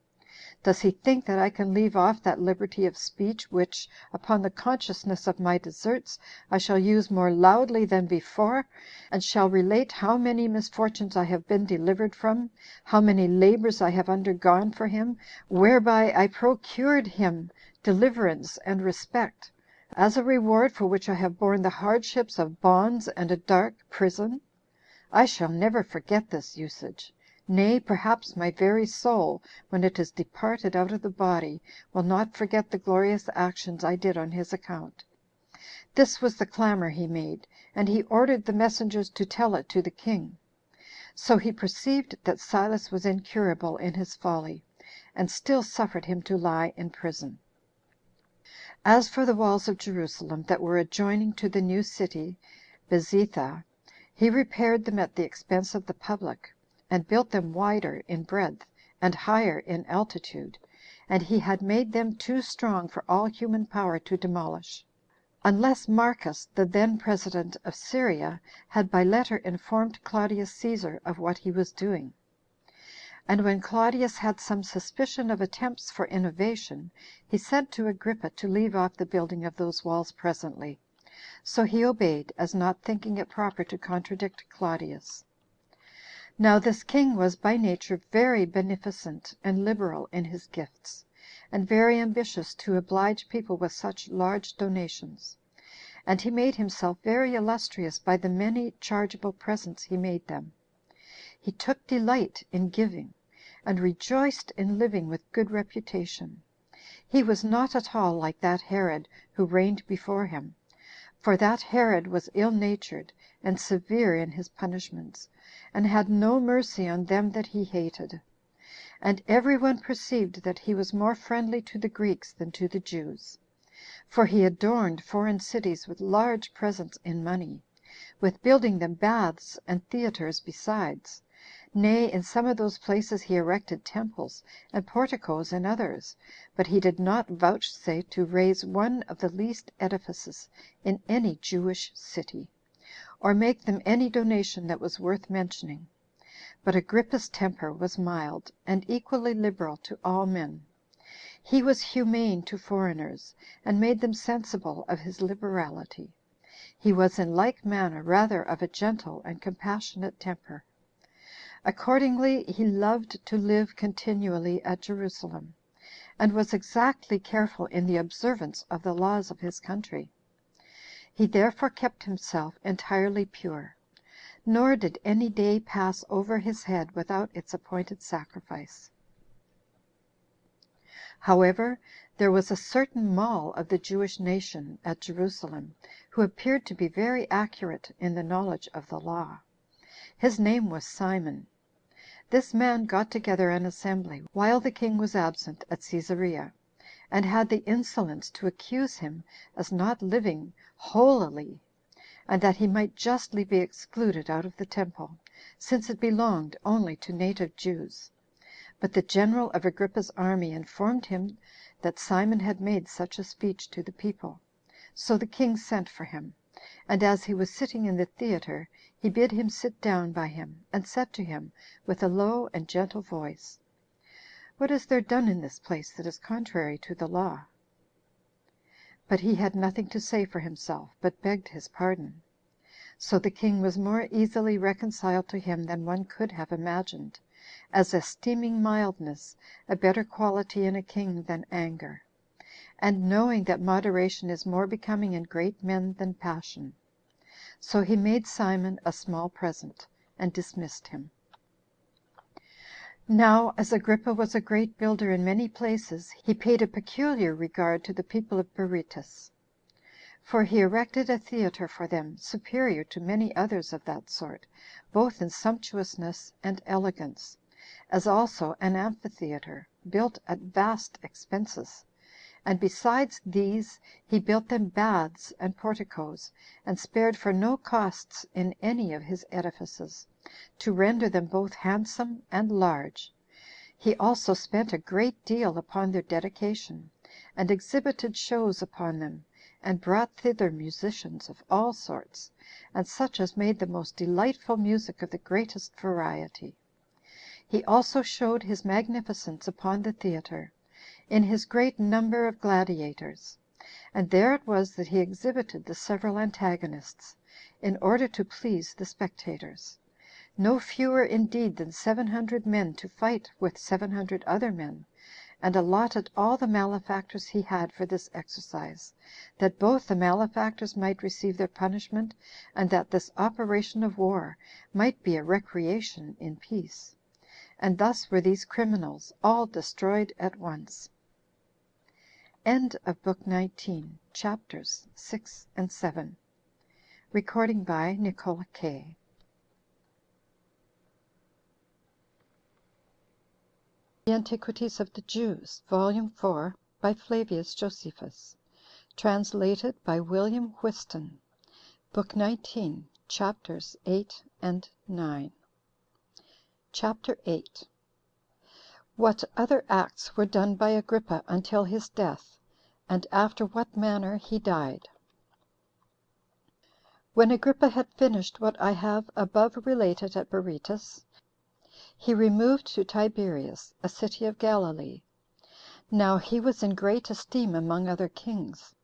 Does he think that I can leave off that liberty of speech, which, upon the consciousness of my deserts, I shall use more loudly than before, and shall relate how many misfortunes I have been delivered from, how many labors I have undergone for him, whereby I procured him deliverance and respect? as a reward for which I have borne the hardships of bonds and a dark prison? I shall never forget this usage; nay, perhaps my very soul, when it is departed out of the body, will not forget the glorious actions I did on his account." This was the clamor he made, and he ordered the messengers to tell it to the king. So he perceived that Silas was incurable in his folly, and still suffered him to lie in prison. As for the walls of Jerusalem that were adjoining to the new city Bezetha, he repaired them at the expense of the public, and built them wider in breadth, and higher in altitude, and he had made them too strong for all human power to demolish, unless Marcus, the then president of Syria, had by letter informed Claudius Caesar of what he was doing. And when Claudius had some suspicion of attempts for innovation, he sent to Agrippa to leave off the building of those walls presently. So he obeyed, as not thinking it proper to contradict Claudius. Now this king was by nature very beneficent and liberal in his gifts, and very ambitious to oblige people with such large donations; and he made himself very illustrious by the many chargeable presents he made them. He took delight in giving, and rejoiced in living with good reputation. He was not at all like that Herod who reigned before him, for that Herod was ill-natured and severe in his punishments, and had no mercy on them that he hated. And every one perceived that he was more friendly to the Greeks than to the Jews; for he adorned foreign cities with large presents in money, with building them baths and theaters besides. Nay, in some of those places he erected temples and porticos in others, but he did not vouchsafe to raise one of the least edifices in any Jewish city, or make them any donation that was worth mentioning. But Agrippa's temper was mild, and equally liberal to all men. He was humane to foreigners, and made them sensible of his liberality. He was in like manner rather of a gentle and compassionate temper. Accordingly, he loved to live continually at Jerusalem, and was exactly careful in the observance of the laws of his country. He therefore kept himself entirely pure, nor did any day pass over his head without its appointed sacrifice. However, there was a certain mall of the Jewish nation at Jerusalem, who appeared to be very accurate in the knowledge of the law. His name was Simon. This man got together an assembly, while the king was absent at Cæsarea, and had the insolence to accuse him as not living holily, and that he might justly be excluded out of the temple, since it belonged only to native Jews. But the general of Agrippa's army informed him that Simon had made such a speech to the people. So the king sent for him, and as he was sitting in the theater, he bid him sit down by him, and said to him with a low and gentle voice, "What is there done in this place that is contrary to the law?" But he had nothing to say for himself, but begged his pardon. So the king was more easily reconciled to him than one could have imagined, as esteeming mildness a better quality in a king than anger, and knowing that moderation is more becoming in great men than passion. So he made Simon a small present, and dismissed him. Now, as Agrippa was a great builder in many places, he paid a peculiar regard to the people of Berytus; for he erected a theater for them, superior to many others of that sort, both in sumptuousness and elegance, as also an amphitheater, built at vast expenses; and besides these, he built them baths and porticos, and spared for no costs in any of his edifices, to render them both handsome and large. He also spent a great deal upon their dedication, and exhibited shows upon them, and brought thither musicians of all sorts, and such as made the most delightful music of the greatest variety. He also showed his magnificence upon the theater, in his great number of gladiators; and there it was that he exhibited the several antagonists, in order to please the spectators; no fewer indeed than 700 men to fight with 700 other men, and allotted all the malefactors he had for this exercise, that both the malefactors might receive their punishment, and that this operation of war might be a recreation in peace. And thus were these criminals all destroyed at once. End of Book 19, chapters 6 and 7. Recording by Nicola K. The Antiquities of the Jews, Volume 4, by Flavius Josephus. Translated by William Whiston. Book 19, chapters 8 and 9. Chapter 8. What other acts were done by Agrippa until his death, and after what manner he died. When Agrippa had finished what I have above related at Berytus, he removed to Tiberias, a city of Galilee. Now he was in great esteem among other kings.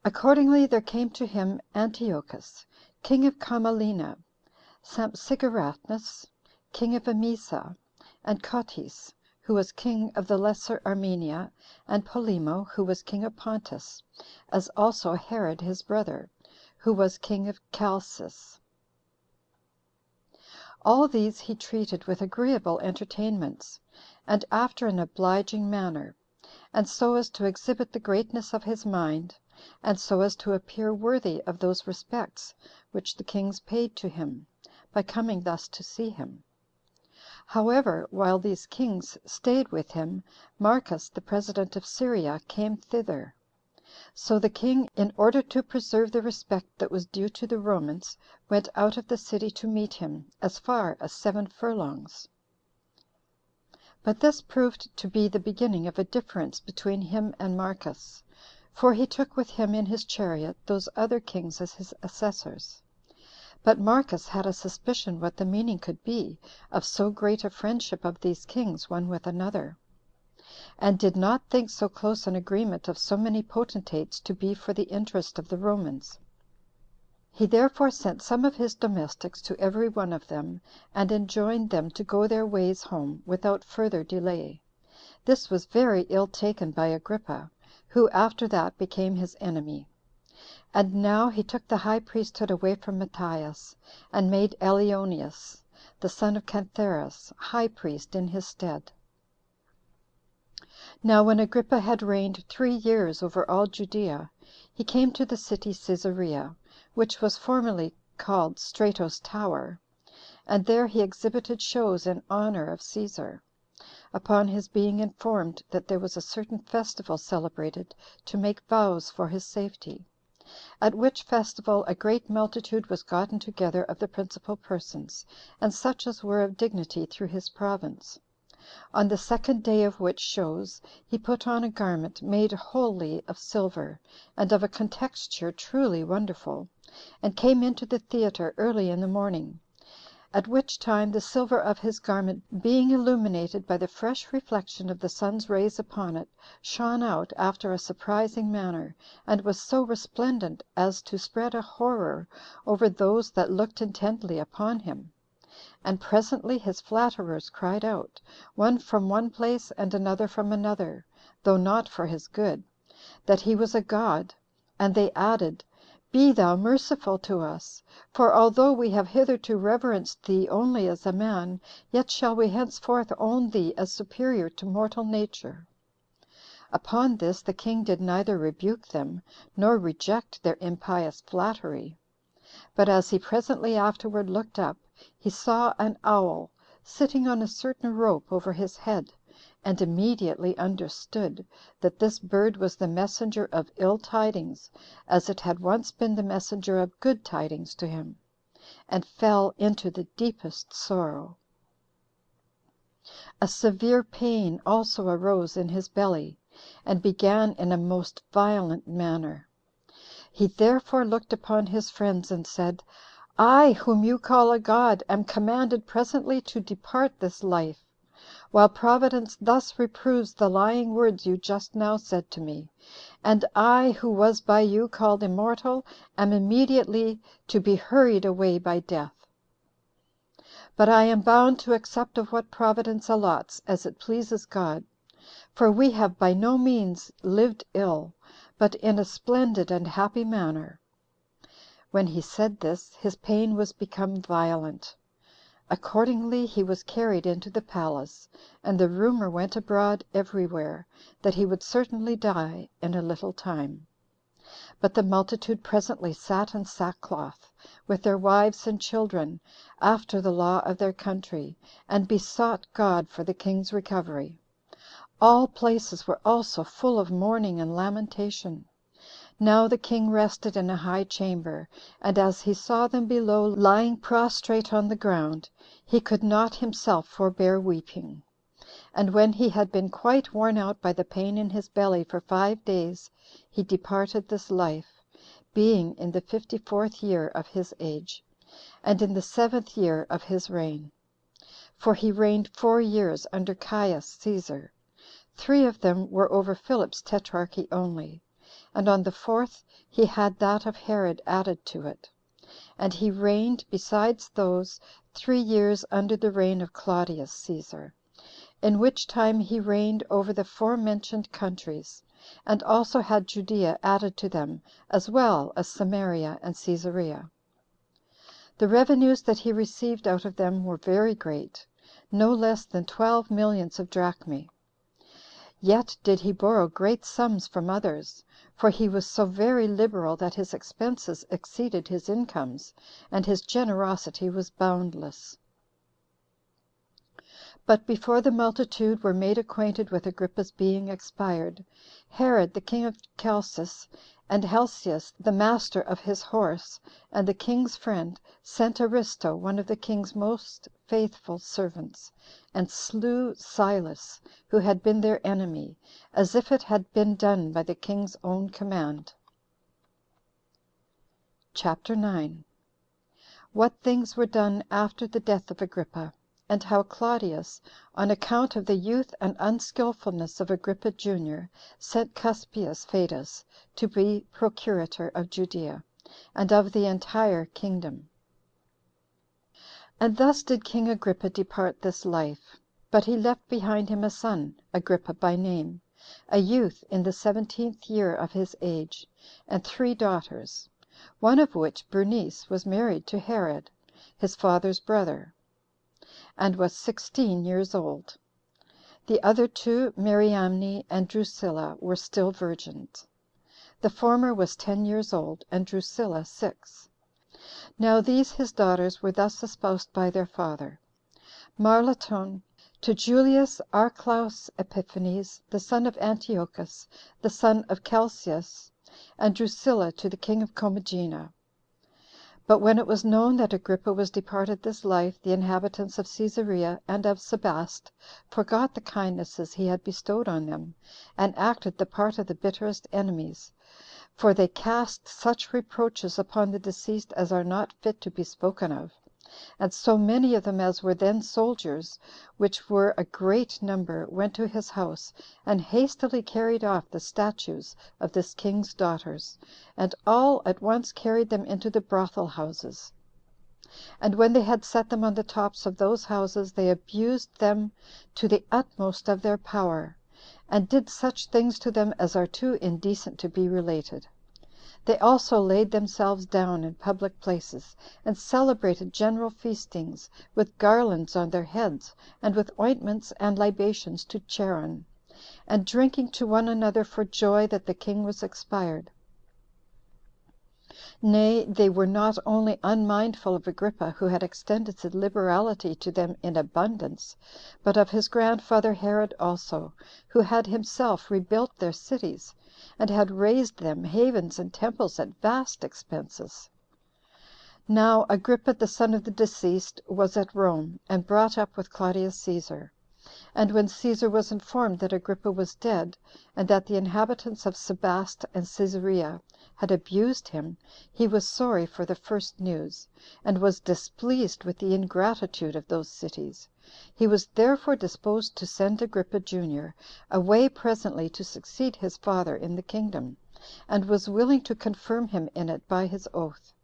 Accordingly there came to him Antiochus, king of Camalina, Sampsigeratnus, king of Emesa, and Cotys, who was king of the Lesser Armenia, and Polemo, who was king of Pontus, as also Herod his brother, who was king of Chalcis. All these he treated with agreeable entertainments, and after an obliging manner, and so as to exhibit the greatness of his mind, and so as to appear worthy of those respects which the kings paid to him, by coming thus to see him. However, while these kings stayed with him, Marcus, the president of Syria, came thither. So the king, in order to preserve the respect that was due to the Romans, went out of the city to meet him, as far as 7 furlongs. But this proved to be the beginning of a difference between him and Marcus, for he took with him in his chariot those other kings as his assessors. But Marcus had a suspicion what the meaning could be of so great a friendship of these kings one with another, and did not think so close an agreement of so many potentates to be for the interest of the Romans. He therefore sent some of his domestics to every one of them, and enjoined them to go their ways home without further delay. This was very ill taken by Agrippa, who after that became his enemy. And now he took the high priesthood away from Matthias, and made Elioneus, the son of Cantheras, high priest in his stead. Now when Agrippa had reigned 3 years over all Judea, he came to the city Caesarea, which was formerly called Strato's Tower, and there he exhibited shows in honor of Caesar, upon his being informed that there was a certain festival celebrated to make vows for his safety; at which festival a great multitude was gotten together of the principal persons, and such as were of dignity through his province. On the 2nd day of which shows he put on a garment made wholly of silver, and of a contexture truly wonderful, and came into the theater early in the morning; at which time the silver of his garment being illuminated by the fresh reflection of the sun's rays upon it, shone out after a surprising manner, and was so resplendent as to spread a horror over those that looked intently upon him. And presently his flatterers cried out, one from one place and another from another, though not for his good, that he was a god; and they added, "Be thou merciful to us, for although we have hitherto reverenced thee only as a man, yet shall we henceforth own thee as superior to mortal nature." Upon this the king did neither rebuke them, nor reject their impious flattery. But as he presently afterward looked up, he saw an owl sitting on a certain rope over his head, and immediately understood that this bird was the messenger of ill tidings, as it had once been the messenger of good tidings to him, and fell into the deepest sorrow. A severe pain also arose in his belly, and began in a most violent manner. He therefore looked upon his friends, and said, "I, whom you call a god, am commanded presently to depart this life, while Providence thus reproves the lying words you just now said to me; and I, who was by you called immortal, am immediately to be hurried away by death. But I am bound to accept of what Providence allots, as it pleases God. for we have by no means lived ill, but in a splendid and happy manner." When he said this, his pain was become violent. Accordingly he was carried into the palace, and the rumor went abroad every where, that he would certainly die in a little time. But the multitude presently sat in sackcloth, with their wives and children, after the law of their country, and besought God for the king's recovery. All places were also full of mourning and lamentation. Now the king rested in a high chamber, and as he saw them below lying prostrate on the ground, he could not himself forbear weeping. And when he had been quite worn out by the pain in his belly for 5 days, he departed this life, being in the 54th year of his age, and in the 7th year of his reign. For he reigned 4 years under Caius Caesar. 3 of them were over Philip's tetrarchy only, and on the 4th he had that of Herod added to it. And he reigned, besides those, 3 years under the reign of Claudius Caesar, in which time he reigned over the forementioned countries, and also had Judea added to them, as well as Samaria and Caesarea. The revenues that he received out of them were very great, no less than 12 millions of drachmae. Yet did he borrow great sums from others, for he was so very liberal that his expenses exceeded his incomes, and his generosity was boundless. But before the multitude were made acquainted with Agrippa's being expired, Herod the king of Chalcis, and Helcias the master of his horse, and the king's friend, sent Aristo, one of the king's most faithful servants, and slew Silas, who had been their enemy, as if it had been done by the king's own command. CHAPTER 9. What things were done after the death of Agrippa, and how Claudius, on account of the youth and unskillfulness of Agrippa Junior, sent Cuspius Fadus to be procurator of Judea, and of the entire kingdom. And thus did king Agrippa depart this life; but he left behind him a son, Agrippa by name, a youth in the 17th year of his age, and 3 daughters, one of which, Bernice, was married to Herod, his father's brother, and was 16 years old. The other 2, Mariamne and Drusilla, were still virgins. The former was 10 years old, and Drusilla 6. Now these his daughters were thus espoused by their father: Marlatone to Julius Archelaus Epiphanes, the son of Antiochus, the son of Chelcias, and Drusilla to the king of Commagena. But when it was known that Agrippa was departed this life, the inhabitants of Caesarea and of Sebaste forgot the kindnesses he had bestowed on them, and acted the part of the bitterest enemies, for they cast such reproaches upon the deceased as are not fit to be spoken of. And so many of them as were then soldiers, which were a great number, went to his house, and hastily carried off the statues of this king's daughters, and all at once carried them into the brothel houses. And when they had set them on the tops of those houses, they abused them to the utmost of their power, and did such things to them as are too indecent to be related. They also laid themselves down in public places, and celebrated general feastings, with garlands on their heads, and with ointments and libations to Charon, and drinking to one another for joy that the king was expired. Nay, they were not only unmindful of Agrippa, who had extended his liberality to them in abundance, but of his grandfather Herod also, who had himself rebuilt their cities, and had raised them havens and temples at vast expenses. Now Agrippa, the son of the deceased, was at Rome, and brought up with Claudius Caesar. And when Caesar was informed that Agrippa was dead, and that the inhabitants of Sebaste and Caesarea had abused him, he was sorry for the first news, and was displeased with the ingratitude of those cities. He was therefore disposed to send Agrippa Junior away presently to succeed his father in the kingdom, and was willing to confirm him in it by his oath.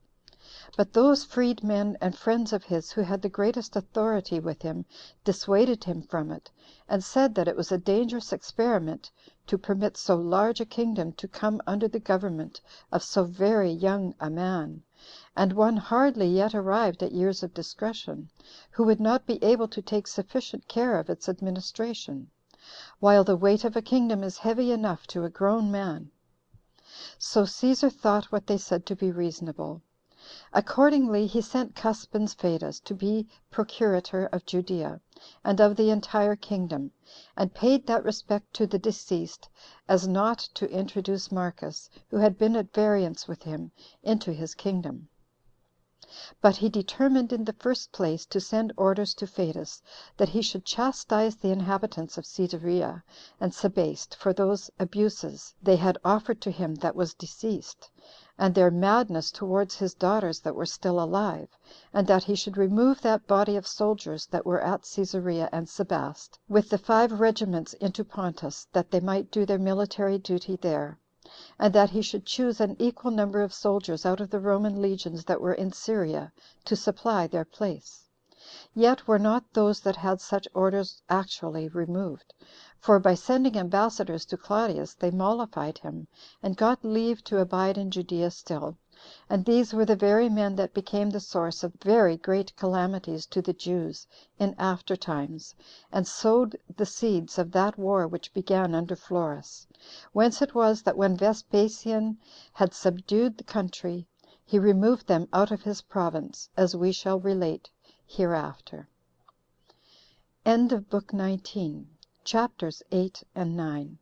But those freedmen and friends of his who had the greatest authority with him dissuaded him from it, and said that it was a dangerous experiment to permit so large a kingdom to come under the government of so very young a man, and one hardly yet arrived at years of discretion, who would not be able to take sufficient care of its administration, while the weight of a kingdom is heavy enough to a grown man. So Cæsar thought what they said to be reasonable. Accordingly, he sent Cuspins Fadus to be procurator of Judea, and of the entire kingdom, and paid that respect to the deceased, as not to introduce Marcus, who had been at variance with him, into his kingdom. But he determined in the first place to send orders to Fadus, that he should chastise the inhabitants of Cæsarea and Sebaste for those abuses they had offered to him that was deceased, and their madness towards his daughters that were still alive, and that he should remove that body of soldiers that were at Cæsarea and Sebaste, with the 5 regiments into Pontus, that they might do their military duty there, and that he should choose an equal number of soldiers out of the Roman legions that were in Syria to supply their place. Yet were not those that had such orders actually removed; for by sending ambassadors to Claudius they mollified him, and got leave to abide in Judea still, and these were the very men that became the source of very great calamities to the Jews in after times, and sowed the seeds of that war which began under Florus; whence it was that when Vespasian had subdued the country, he removed them out of his province, as we shall relate hereafter. End of Book 19. Chapters 8 and 9.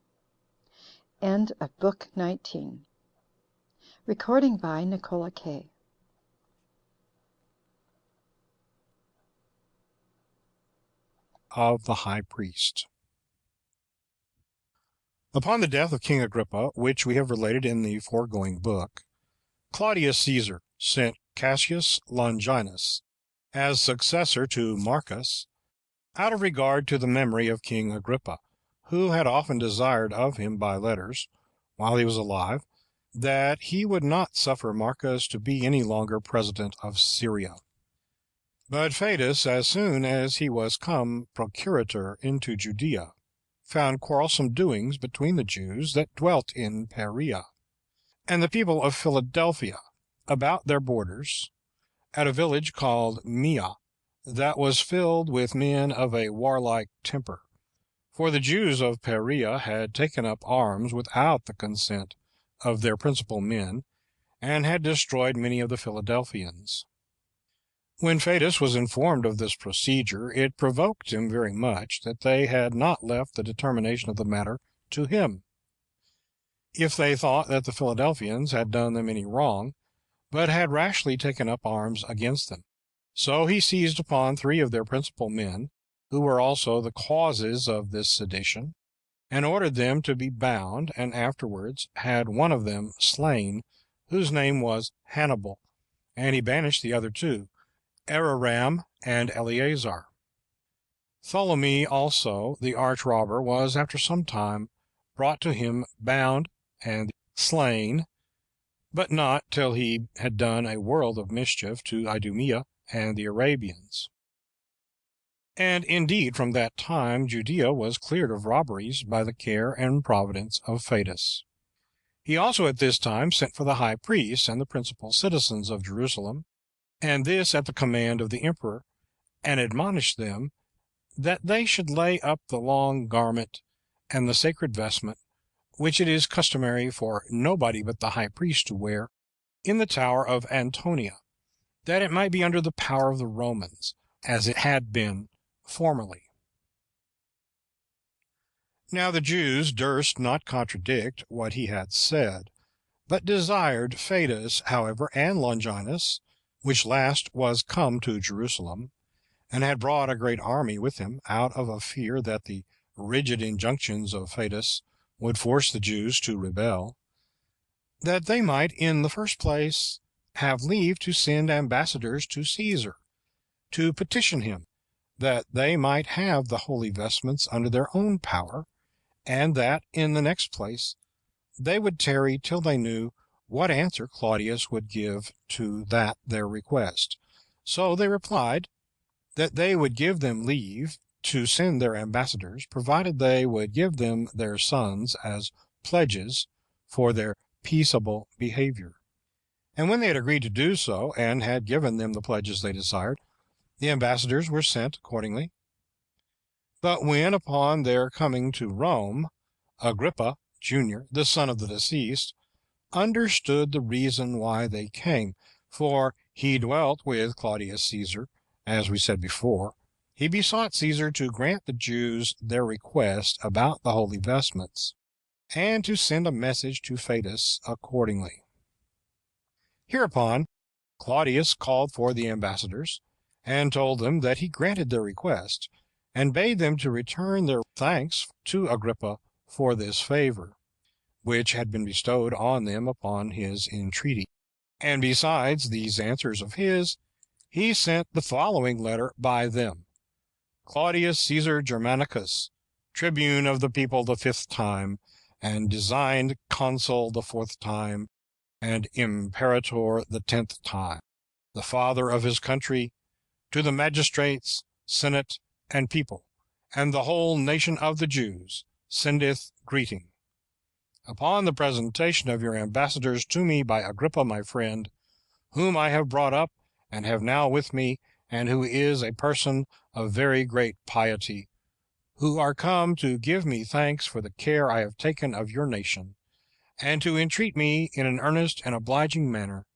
End of Book 19. Recording by Nicola K. Of the high priest. Upon the death of King Agrippa, which we have related in the foregoing book, Claudius Caesar sent Cassius Longinus as successor to Marcus, out of regard to the memory of King Agrippa, who had often desired of him by letters, while he was alive, that he would not suffer Marcus to be any longer president of Syria. But Fadus, as soon as he was come procurator into Judea, found quarrelsome doings between the Jews that dwelt in Perea, and the people of Philadelphia, about their borders, at a village called Mia, that was filled with men of a warlike temper. For the Jews of Perea had taken up arms without the consent of their principal men, and had destroyed many of the Philadelphians. When Fadus was informed of this procedure, it provoked him very much that they had not left the determination of the matter to him, if they thought that the Philadelphians had done them any wrong, but had rashly taken up arms against them. So he seized upon 3 of their principal men, who were also the causes of this sedition, and ordered them to be bound, and afterwards had one of them slain, whose name was Hannibal, and he banished the other 2, Araram and Eleazar. Ptolemy also, the arch robber, was after some time brought to him bound and slain, but not till he had done a world of mischief to Idumea and the Arabians. And indeed from that time Judea was cleared of robberies by the care and providence of Fadus. He also at this time sent for the high priests and the principal citizens of Jerusalem, and this at the command of the emperor, and admonished them that they should lay up the long garment and the sacred vestment, which it is customary for nobody but the high priest to wear, in the tower of Antonia, that it might be under the power of the Romans, as it had been formerly. Now the Jews durst not contradict what he had said, but desired Fadus, however, and Longinus, which last was come to Jerusalem, and had brought a great army with him, out of a fear that the rigid injunctions of Fadus would force the Jews to rebel, that they might, in the first place, have leave to send ambassadors to Caesar, to petition him that they might have the holy vestments under their own power, and that, in the next place, they would tarry till they knew what answer Claudius would give to that their request. So they replied, that they would give them leave to send their ambassadors, provided they would give them their sons as pledges for their peaceable behavior. And when they had agreed to do so, and had given them the pledges they desired, the ambassadors were sent accordingly. But when, upon their coming to Rome, Agrippa, Jr., the son of the deceased, understood the reason why they came, for he dwelt with Claudius Caesar, as we said before, he besought Caesar to grant the Jews their request about the holy vestments, and to send a message to Flavius accordingly. Hereupon Claudius called for the ambassadors, and told them that he granted their request, and bade them to return their thanks to Agrippa for this favor, which had been bestowed on them upon his entreaty. And besides these answers of his, he sent the following letter by them: Claudius Caesar Germanicus, tribune of the people the 5th time, and designed consul the 4th time, and imperator the 10th time, the father of his country, to the magistrates, senate, and people, and the whole nation of the Jews, sendeth greeting. Upon the presentation of your ambassadors to me by Agrippa my friend, whom I have brought up, and have now with me, and who is a person of very great piety, who are come to give me thanks for the care I have taken of your nation, and to entreat me in an earnest and obliging manner,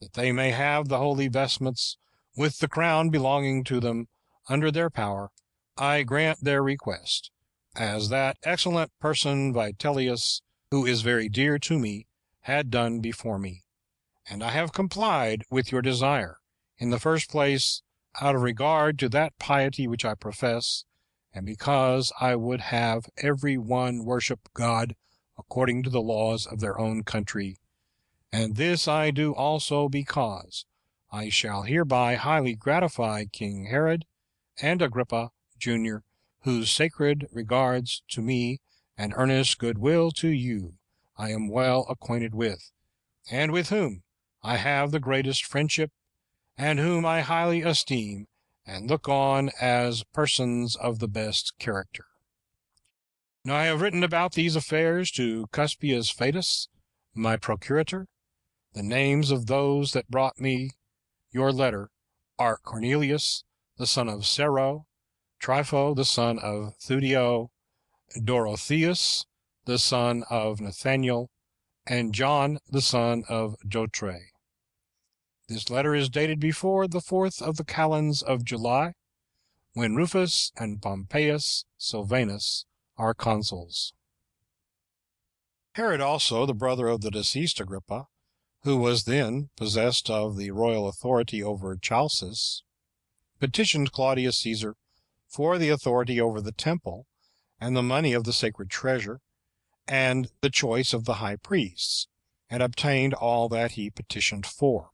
that they may have the holy vestments, with the crown belonging to them, under their power, I grant their request, as that excellent person Vitellius, who is very dear to me, had done before me. And I have complied with your desire, in the first place, out of regard to that piety which I profess, and because I would have every one worship God according to the laws of their own country. And this I do also because I shall hereby highly gratify King Herod and Agrippa, Jr., whose sacred regards to me and earnest goodwill to you I am well acquainted with, and with whom I have the greatest friendship, and whom I highly esteem and look on as persons of the best character. Now I have written about these affairs to Cuspius Fadus, my procurator. The names of those that brought me your letter are Cornelius, the son of Sero, Trypho, the son of Thudio, Dorotheus, the son of Nathaniel, and John, the son of Jotre. This letter is dated before the 4th of the calends of July, when Rufus and Pompeius Silvanus are consuls. Herod also, the brother of the deceased Agrippa, who was then possessed of the royal authority over Chalcis, petitioned Claudius Caesar for the authority over the temple, and the money of the sacred treasure, and the choice of the high priests, and obtained all that he petitioned for.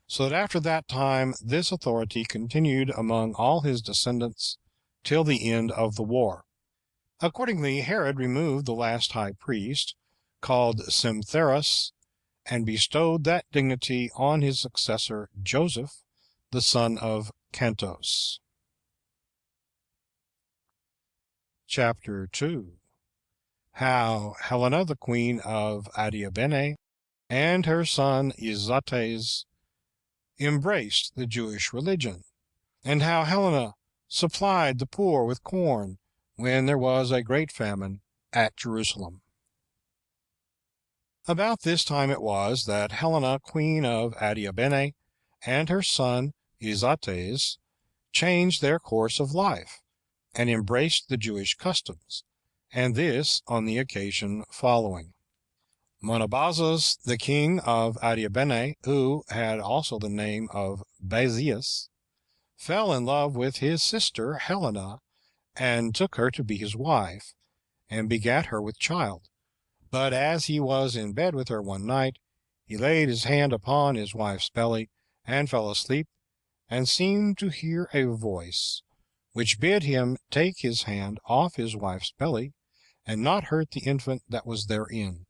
So that after that time this authority continued among all his descendants till the end of the war. Accordingly, Herod removed the last high priest, called Simtheris, and bestowed that dignity on his successor Joseph, the son of Cantos. Chapter 2. How Helena, the queen of Adiabene, and her son Izates embraced the Jewish religion, and how Helena supplied the poor with corn when there was a great famine at Jerusalem. About this time it was that Helena, queen of Adiabene, and her son Izates changed their course of life, and embraced the Jewish customs, and this on the occasion following. Monobazus, the king of Adiabene, who had also the name of Bazius, fell in love with his sister Helena, and took her to be his wife, and begat her with child. But as he was in bed with her one night, he laid his hand upon his wife's belly, and fell asleep, and seemed to hear a voice, which bid him take his hand off his wife's belly, and not hurt the infant that was therein,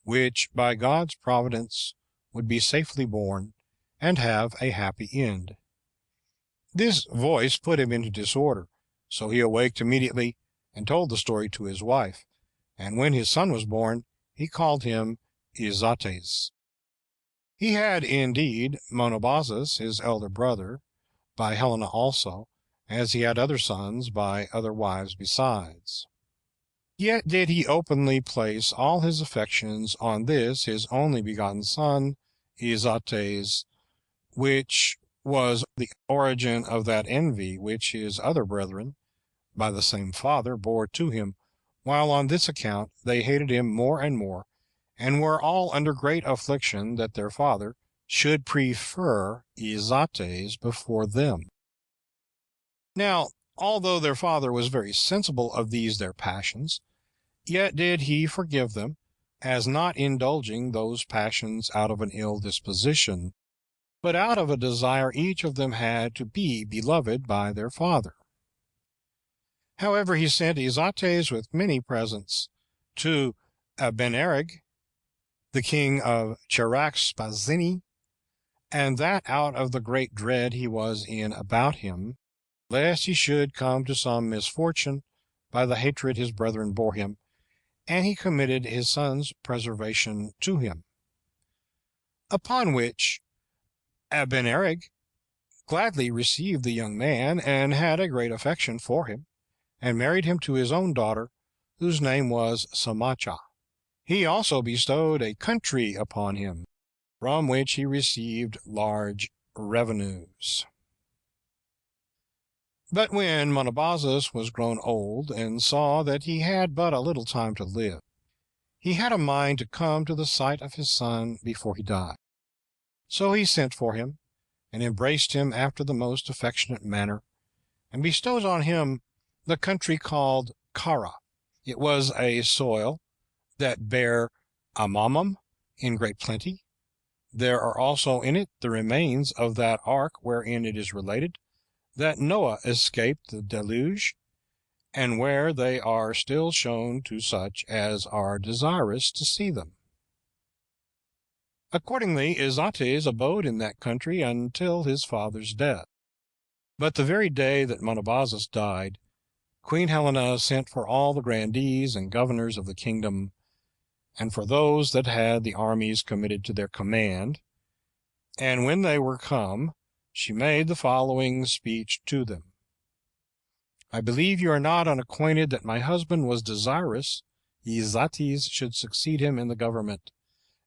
which by God's providence would be safely borne, and have a happy end. This voice put him into disorder, so he awaked immediately, and told the story to his wife. And when his son was born, he called him Izates. He had indeed Monobazus, his elder brother, by Helena also, as he had other sons by other wives besides. Yet did he openly place all his affections on this his only begotten son, Izates, which was the origin of that envy which his other brethren, by the same father, bore to him, while on this account they hated him more and more, and were all under great affliction that their father should prefer Izates before them. Now, although their father was very sensible of these their passions, yet did he forgive them, as not indulging those passions out of an ill disposition, but out of a desire each of them had to be beloved by their father. However, he sent Izates with many presents to Abenerig, the king of Charax-Spasini, and that out of the great dread he was in about him, lest he should come to some misfortune by the hatred his brethren bore him, and he committed his son's preservation to him. Upon which Abenerig gladly received the young man, and had a great affection for him, and married him to his own daughter, whose name was Samacha. He also bestowed a country upon him, from which he received large revenues. But when Monobazus was grown old, and saw that he had but a little time to live, he had a mind to come to the sight of his son before he died. So he sent for him, and embraced him after the most affectionate manner, and bestowed on him the country called Cara. It was a soil that bare amomum in great plenty. There are also in it the remains of that ark wherein it is related that Noah escaped the deluge, and where they are still shown to such as are desirous to see them. Accordingly, Izates abode in that country until his father's death. But the very day that Monobazus died, Queen Helena sent for all the grandees and governors of the kingdom, and for those that had the armies committed to their command. And when they were come, she made the following speech to them: I believe you are not unacquainted that my husband was desirous Izates should succeed him in the government,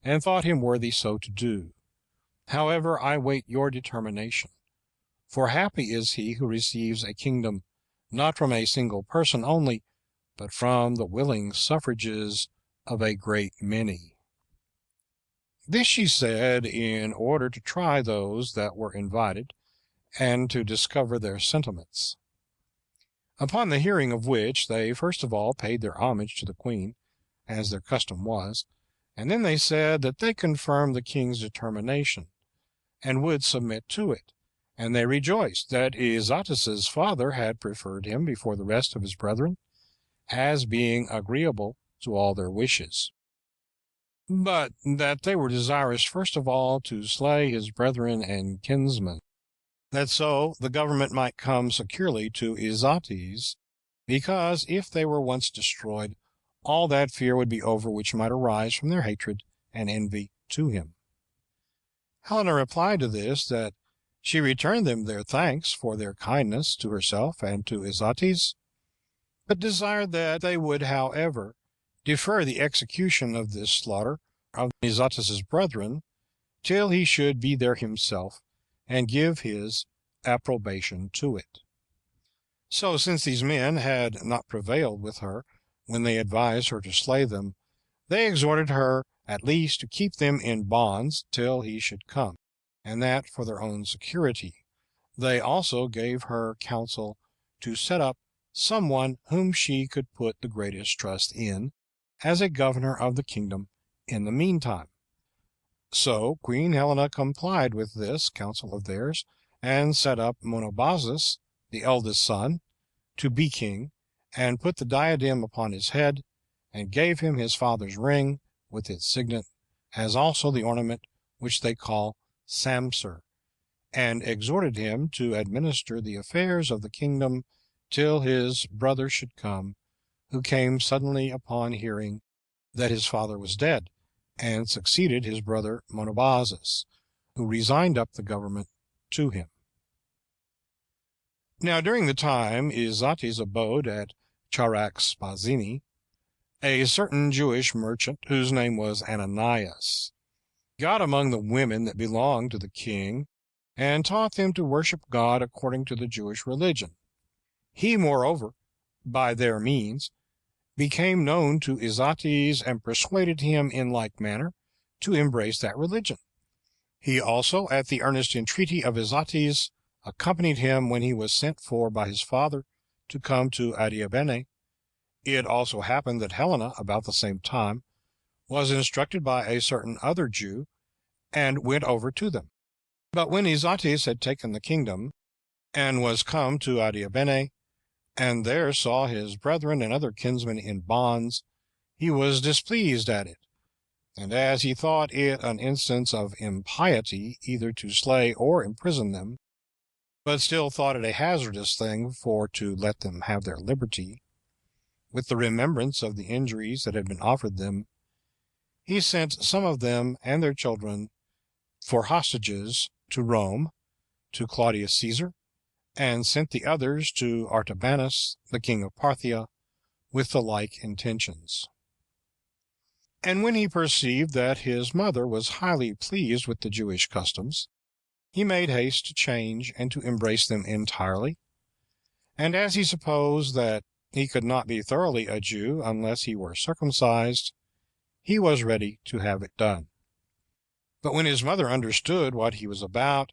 and thought him worthy so to do. However, I wait your determination. For happy is he who receives a kingdom, not from a single person only, but from the willing suffrages of a great many. This she said in order to try those that were invited, and to discover their sentiments. Upon the hearing of which, they first of all paid their homage to the queen, as their custom was, and then they said that they confirmed the king's determination, and would submit to it, and they rejoiced that Izates's father had preferred him before the rest of his brethren, as being agreeable to all their wishes, but that they were desirous first of all to slay his brethren and kinsmen, that so the government might come securely to Izates, because if they were once destroyed, all that fear would be over which might arise from their hatred and envy to him. Helena replied to this, that she returned them their thanks for their kindness to herself and to Izates, but desired that they would, however, defer the execution of this slaughter of Izates's brethren till he should be there himself, and give his approbation to it. So, since these men had not prevailed with her when they advised her to slay them, they exhorted her at least to keep them in bonds till he should come, and that for their own security. They also gave her counsel to set up some one whom she could put the greatest trust in, as a governor of the kingdom in the meantime. So Queen Helena complied with this counsel of theirs, and set up Monobazus, the eldest son, to be king, and put the diadem upon his head, and gave him his father's ring, with its signet, as also the ornament which they call samser, and exhorted him to administer the affairs of the kingdom till his brother should come, who came suddenly upon hearing that his father was dead, and succeeded his brother Monobazus, who resigned up the government to him. Now during the time Izates abode at Charax-Spasini, a certain Jewish merchant, whose name was Ananias, got among the women that belonged to the king, and taught them to worship God according to the Jewish religion. He, moreover, by their means, became known to Izates, and persuaded him in like manner to embrace that religion. He also, at the earnest entreaty of Izates, accompanied him when he was sent for by his father to come to Adiabene. It also happened that Helena, about the same time, was instructed by a certain other Jew, and went over to them. But when Izates had taken the kingdom, and was come to Adiabene, and there saw his brethren and other kinsmen in bonds, he was displeased at it, and as he thought it an instance of impiety either to slay or imprison them, but still thought it a hazardous thing for to let them have their liberty, with the remembrance of the injuries that had been offered them, he sent some of them and their children for hostages to Rome, to Claudius Caesar, and sent the others to Artabanus, the king of Parthia, with the like intentions. And when he perceived that his mother was highly pleased with the Jewish customs, he made haste to change and to embrace them entirely. And as he supposed that he could not be thoroughly a Jew unless he were circumcised, he was ready to have it done. But when his mother understood what he was about,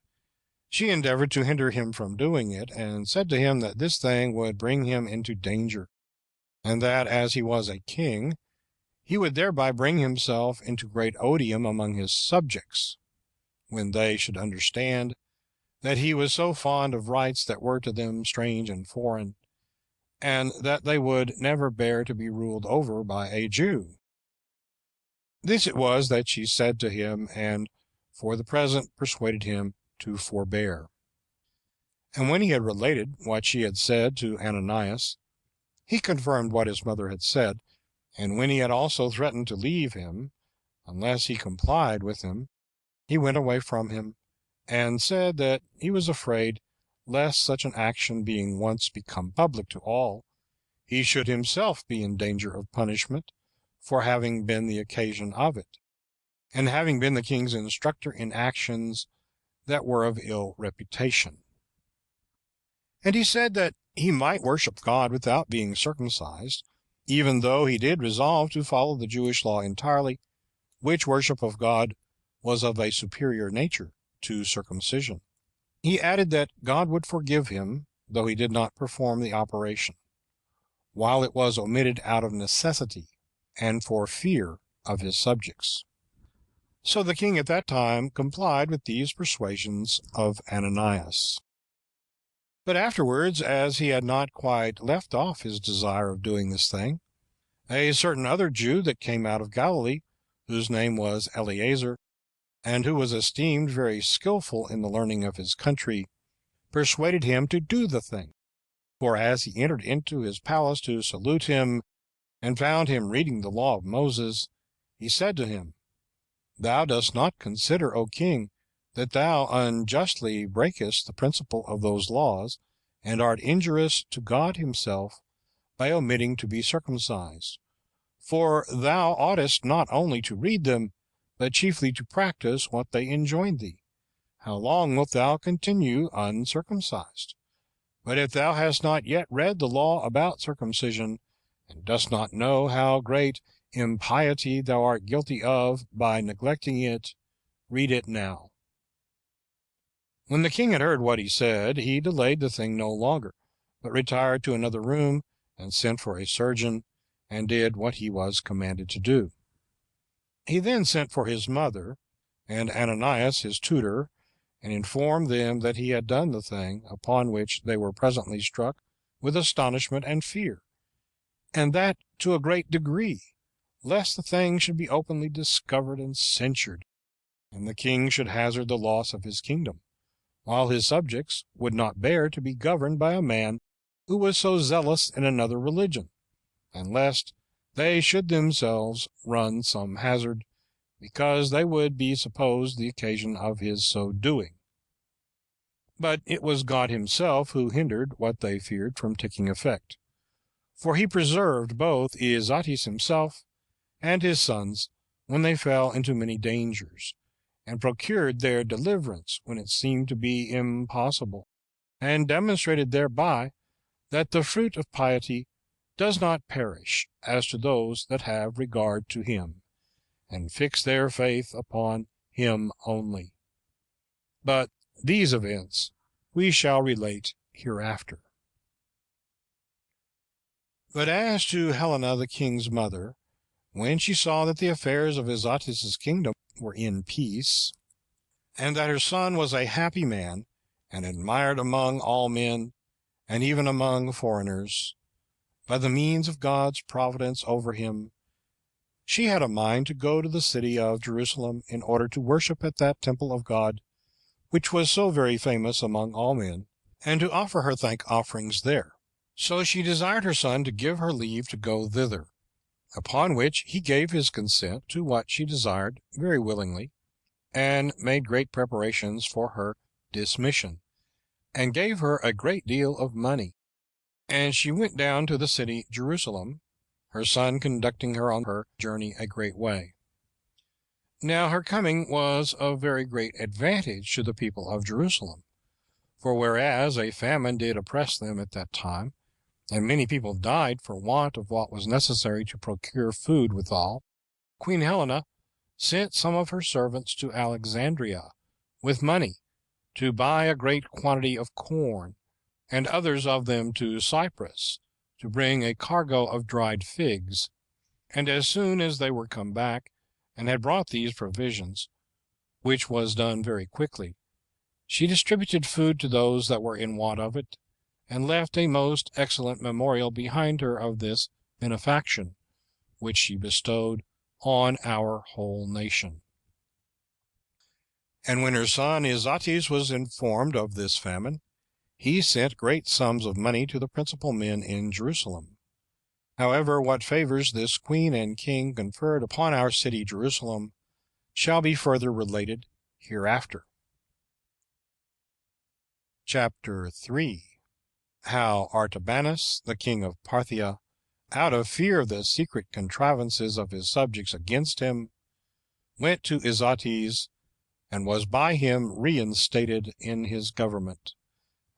she endeavored to hinder him from doing it, and said to him that this thing would bring him into danger, and that as he was a king, he would thereby bring himself into great odium among his subjects, when they should understand that he was so fond of rites that were to them strange and foreign, and that they would never bear to be ruled over by a Jew. This it was that she said to him, and for the present persuaded him to forbear. And when he had related what she had said to Ananias, he confirmed what his mother had said, and when he had also threatened to leave him, unless he complied with him, he went away from him, and said that he was afraid lest such an action being once become public to all, he should himself be in danger of punishment for having been the occasion of it, and having been the king's instructor in actions that were of ill reputation. And he said that he might worship God without being circumcised, even though he did resolve to follow the Jewish law entirely, which worship of God was of a superior nature to circumcision. He added that God would forgive him, though he did not perform the operation, while it was omitted out of necessity, and for fear of his subjects. So the king at that time complied with these persuasions of Ananias. But afterwards, as he had not quite left off his desire of doing this thing, a certain other Jew that came out of Galilee, whose name was Eleazar, and who was esteemed very skillful in the learning of his country, persuaded him to do the thing. For as he entered into his palace to salute him, and found him reading the law of Moses, he said to him, Thou dost not consider, O king, that thou unjustly breakest the principle of those laws, and art injurious to God himself by omitting to be circumcised. For thou oughtest not only to read them, but chiefly to practice what they enjoin thee. How long wilt thou continue uncircumcised? But if thou hast not yet read the law about circumcision, and dost not know how great impiety thou art guilty of by neglecting it, read it now. When the king had heard what he said, he delayed the thing no longer, but retired to another room, and sent for a surgeon, and did what he was commanded to do. He then sent for his mother, and Ananias his tutor, and informed them that he had done the thing, upon which they were presently struck with astonishment and fear, and that to a great degree, lest the thing should be openly discovered and censured, and the king should hazard the loss of his kingdom, while his subjects would not bear to be governed by a man who was so zealous in another religion, and lest they should themselves run some hazard, because they would be supposed the occasion of his so doing. But it was God himself who hindered what they feared from taking effect. For he preserved both Iazates himself and his sons when they fell into many dangers, and procured their deliverance when it seemed to be impossible, and demonstrated thereby that the fruit of piety does not perish as to those that have regard to him, and fix their faith upon him only. But these events we shall relate hereafter. But as to Helena the king's mother, when she saw that the affairs of Isates' kingdom were in peace, and that her son was a happy man, and admired among all men, and even among foreigners, by the means of God's providence over him, she had a mind to go to the city of Jerusalem in order to worship at that temple of God, which was so very famous among all men, and to offer her thank offerings there. So she desired her son to give her leave to go thither, upon which he gave his consent to what she desired very willingly, and made great preparations for her dismission, and gave her a great deal of money. And she went down to the city Jerusalem, her son conducting her on her journey a great way. Now her coming was of very great advantage to the people of Jerusalem, for whereas a famine did oppress them at that time, and many people died for want of what was necessary to procure food withal, Queen Helena sent some of her servants to Alexandria with money to buy a great quantity of corn, and others of them to Cyprus to bring a cargo of dried figs. And as soon as they were come back, and had brought these provisions, which was done very quickly, she distributed food to those that were in want of it, and left a most excellent memorial behind her of this benefaction, which she bestowed on our whole nation. And when her son Isates was informed of this famine, he sent great sums of money to the principal men in Jerusalem. However, what favors this queen and king conferred upon our city Jerusalem shall be further related hereafter. Chapter 3. How Artabanus, the king of Parthia, out of fear of the secret contrivances of his subjects against him, went to Isates, and was by him reinstated in his government,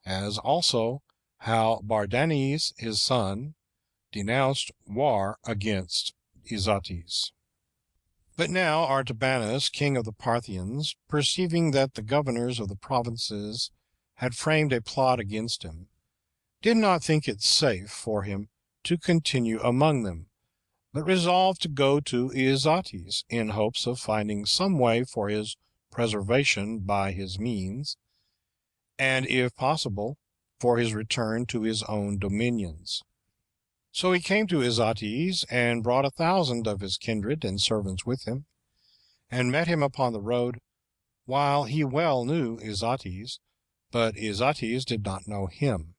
as also how Bardanes his son denounced war against Isates. But now Artabanus, king of the Parthians, perceiving that the governors of the provinces had framed a plot against him, did not think it safe for him to continue among them, but resolved to go to Isates, in hopes of finding some way for his preservation by his means, and, if possible, for his return to his own dominions. So he came to Isates, and brought 1,000 of his kindred and servants with him, and met him upon the road, while he well knew Isates, but Isates did not know him.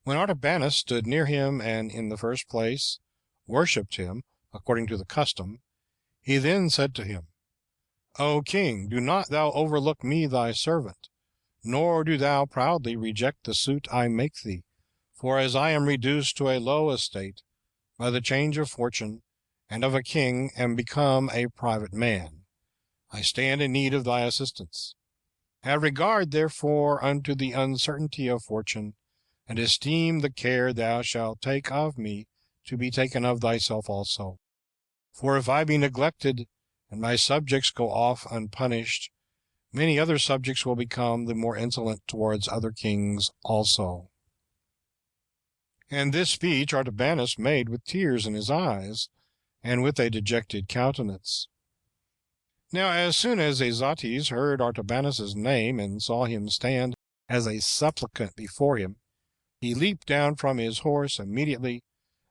When Artabanus stood near him, and in the first place worshipped him according to the custom, he then said to him, O king, do not thou overlook me thy servant, nor do thou proudly reject the suit I make thee, for as I am reduced to a low estate by the change of fortune, and of a king am become a private man, I stand in need of thy assistance. Have regard therefore unto the uncertainty of fortune, and esteem the care thou shalt take of me to be taken of thyself also. For if I be neglected, and my subjects go off unpunished, many other subjects will become the more insolent towards other kings also. And this speech Artabanus made with tears in his eyes, and with a dejected countenance. Now as soon as Isates heard Artabanus's name, and saw him stand as a supplicant before him, he leaped down from his horse immediately,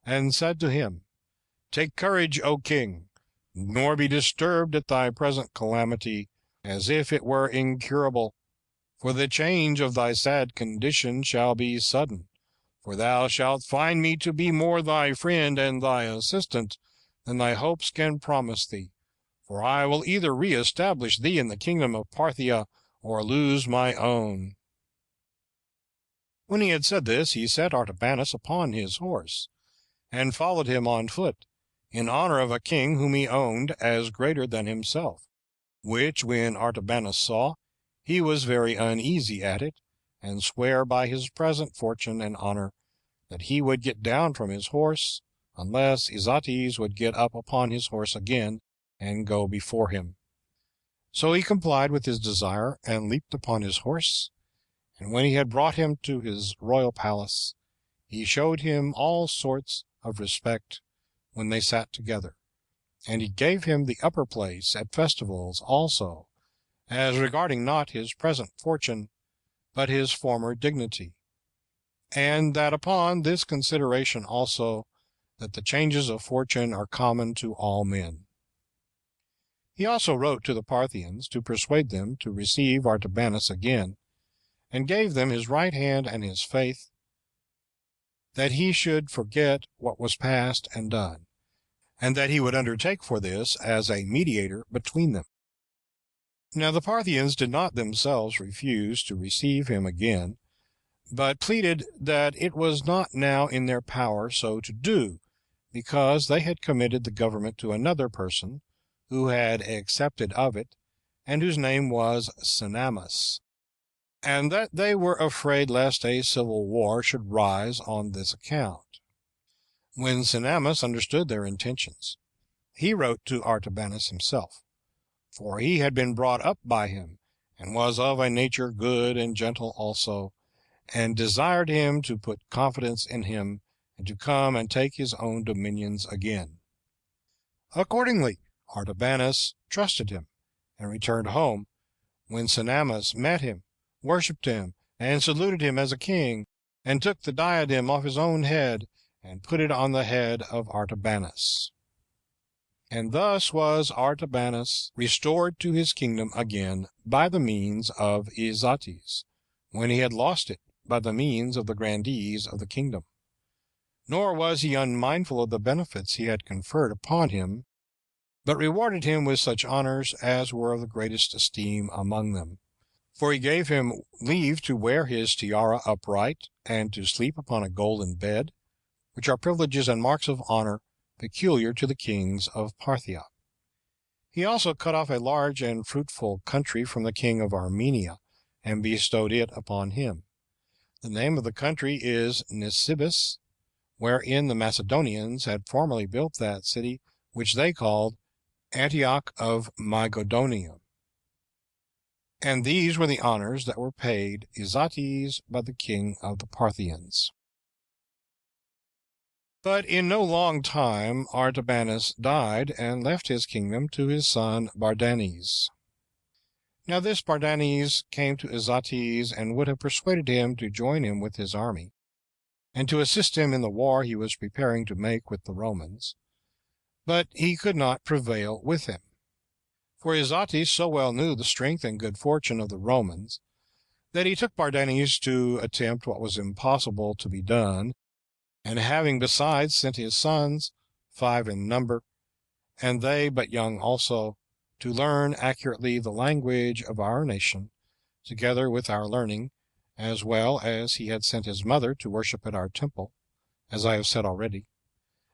and said to him, Take courage, O king, nor be disturbed at thy present calamity, as if it were incurable. For the change of thy sad condition shall be sudden. For thou shalt find me to be more thy friend and thy assistant than thy hopes can promise thee. For I will either re-establish thee in the kingdom of Parthia, or lose my own. When he had said this, he set Artabanus upon his horse, and followed him on foot, in honor of a king whom he owned as greater than himself; which when Artabanus saw, he was very uneasy at it, and sware by his present fortune and honor that he would get down from his horse, unless Izates would get up upon his horse again, and go before him. So he complied with his desire, and leaped upon his horse, and when he had brought him to his royal palace, he showed him all sorts of respect when they sat together, and he gave him the upper place at festivals also, as regarding not his present fortune, but his former dignity; and that upon this consideration also, that the changes of fortune are common to all men. He also wrote to the Parthians to persuade them to receive Artabanus again, and gave them his right hand and his faith, that he should forget what was past and done, and that he would undertake for this as a mediator between them. Now the Parthians did not themselves refuse to receive him again, but pleaded that it was not now in their power so to do, because they had committed the government to another person, who had accepted of it, and whose name was Cinnamus, and that they were afraid lest a civil war should rise on this account. When Cinnamus understood their intentions, he wrote to Artabanus himself, for he had been brought up by him, and was of a nature good and gentle also, and desired him to put confidence in him, and to come and take his own dominions again. Accordingly, Artabanus trusted him, and returned home, when Cinnamus met him, worshipped him, and saluted him as a king, and took the diadem off his own head, and put it on the head of Artabanus. And thus was Artabanus restored to his kingdom again by the means of Izates, when he had lost it by the means of the grandees of the kingdom. Nor was he unmindful of the benefits he had conferred upon him, but rewarded him with such honors as were of the greatest esteem among them. For he gave him leave to wear his tiara upright, and to sleep upon a golden bed, which are privileges and marks of honor peculiar to the kings of Parthia. He also cut off a large and fruitful country from the king of Armenia, and bestowed it upon him. The name of the country is Nisibis, wherein the Macedonians had formerly built that city which they called Antioch of Mygodonium. And these were the honors that were paid Izates by the king of the Parthians. But in no long time Artabanus died, and left his kingdom to his son Bardanes. Now this Bardanes came to Izates, and would have persuaded him to join him with his army, and to assist him in the war he was preparing to make with the Romans, but he could not prevail with him. For Izates so well knew the strength and good fortune of the Romans, that he took Bardanes to attempt what was impossible to be done, and having besides sent his sons, 5 in number, and they but young also, to learn accurately the language of our nation, together with our learning, as well as he had sent his mother to worship at our temple, as I have said already,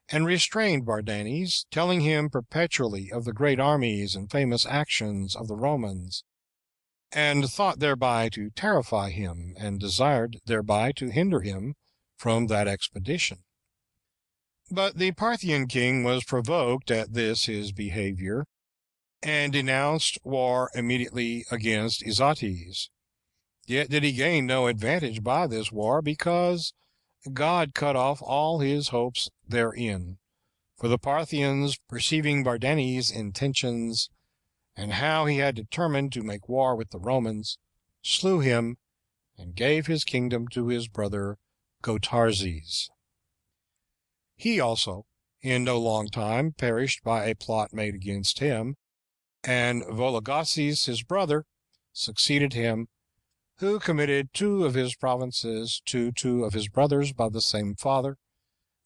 and restrained Bardanes, telling him perpetually of the great armies and famous actions of the Romans, and thought thereby to terrify him, and desired thereby to hinder him from that expedition. But the Parthian king was provoked at this his behavior, and denounced war immediately against Izates. Yet did he gain no advantage by this war, because God cut off all his hopes therein. For the Parthians, perceiving Bardanes' intentions, and how he had determined to make war with the Romans, slew him, and gave his kingdom to his brother Gotarzes. He also, in no long time perished by a plot made against him, and Vologases his brother succeeded him, who committed two of his provinces to two of his brothers by the same father,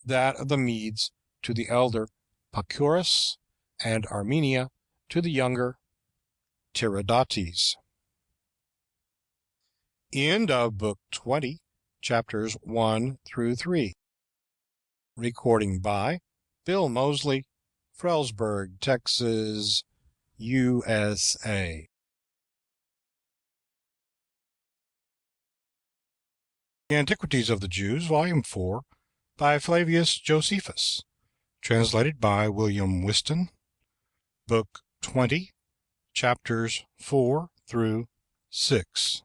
that of the Medes to the elder Pacorus, and Armenia to the younger Tiridates. End of Book 20, chapters 1 through 3. Recording by Bill Mosley, Frelsburg, Texas, USA. The Antiquities of the Jews, Volume 4, by Flavius Josephus, translated by William Whiston, Book 20, chapters 4 through 6.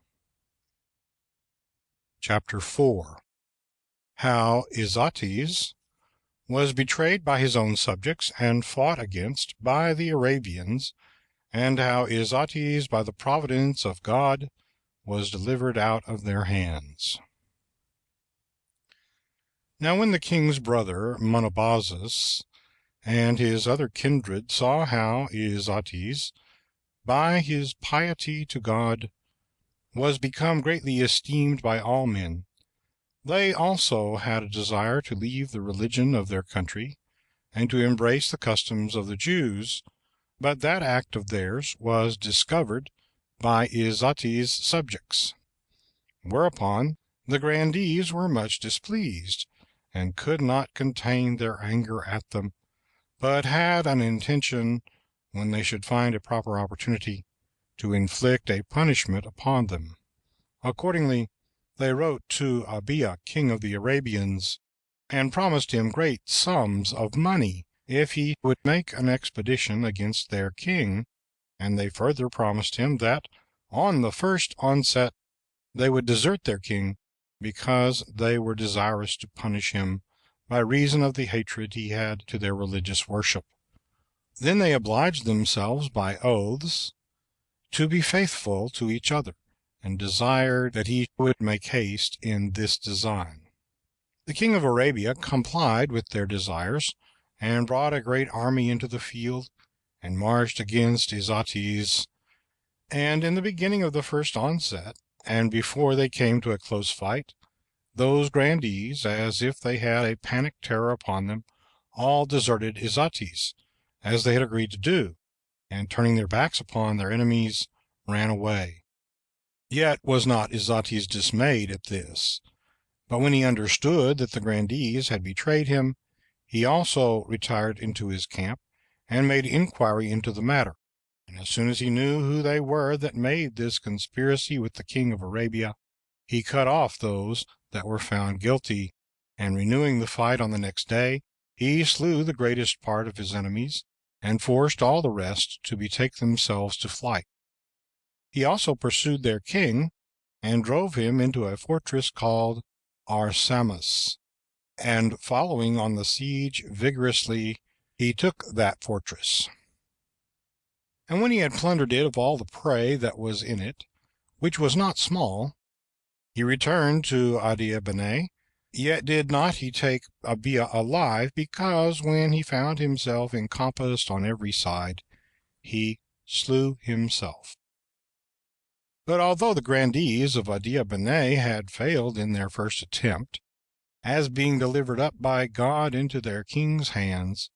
Chapter 4. How Izates was betrayed by his own subjects and fought against by the Arabians, and how Izates by the providence of God was delivered out of their hands. Now when the king's brother Monobazus and his other kindred saw how Izates, by his piety to God, was become greatly esteemed by all men, they also had a desire to leave the religion of their country, and to embrace the customs of the Jews, but that act of theirs was discovered by Izates' subjects. Whereupon the grandees were much displeased, and could not contain their anger at them, but had an intention, when they should find a proper opportunity, to inflict a punishment upon them. Accordingly, they wrote to Abia, king of the Arabians, and promised him great sums of money if he would make an expedition against their king, and they further promised him that on the first onset they would desert their king, because they were desirous to punish him by reason of the hatred he had to their religious worship. Then they obliged themselves by oaths to be faithful to each other, and desired that he would make haste in this design. The king of Arabia complied with their desires, and brought a great army into the field, and marched against Izates. And in the beginning of the first onset, and before they came to a close fight, those grandees, as if they had a panic terror upon them, all deserted Izates, as they had agreed to do, and turning their backs upon their enemies, ran away. Yet was not Izates dismayed at this, but when he understood that the grandees had betrayed him, he also retired into his camp, and made inquiry into the matter. And as soon as he knew who they were that made this conspiracy with the king of Arabia, he cut off those that were found guilty, and renewing the fight on the next day, he slew the greatest part of his enemies, and forced all the rest to betake themselves to flight. He also pursued their king, and drove him into a fortress called Arsamas, and following on the siege vigorously, he took that fortress. And when he had plundered it of all the prey that was in it, which was not small, he returned to Adiabene, yet did not he take Abia alive, because when he found himself encompassed on every side, he slew himself. But although the grandees of Adiabene had failed in their first attempt, as being delivered up by God into their king's hands,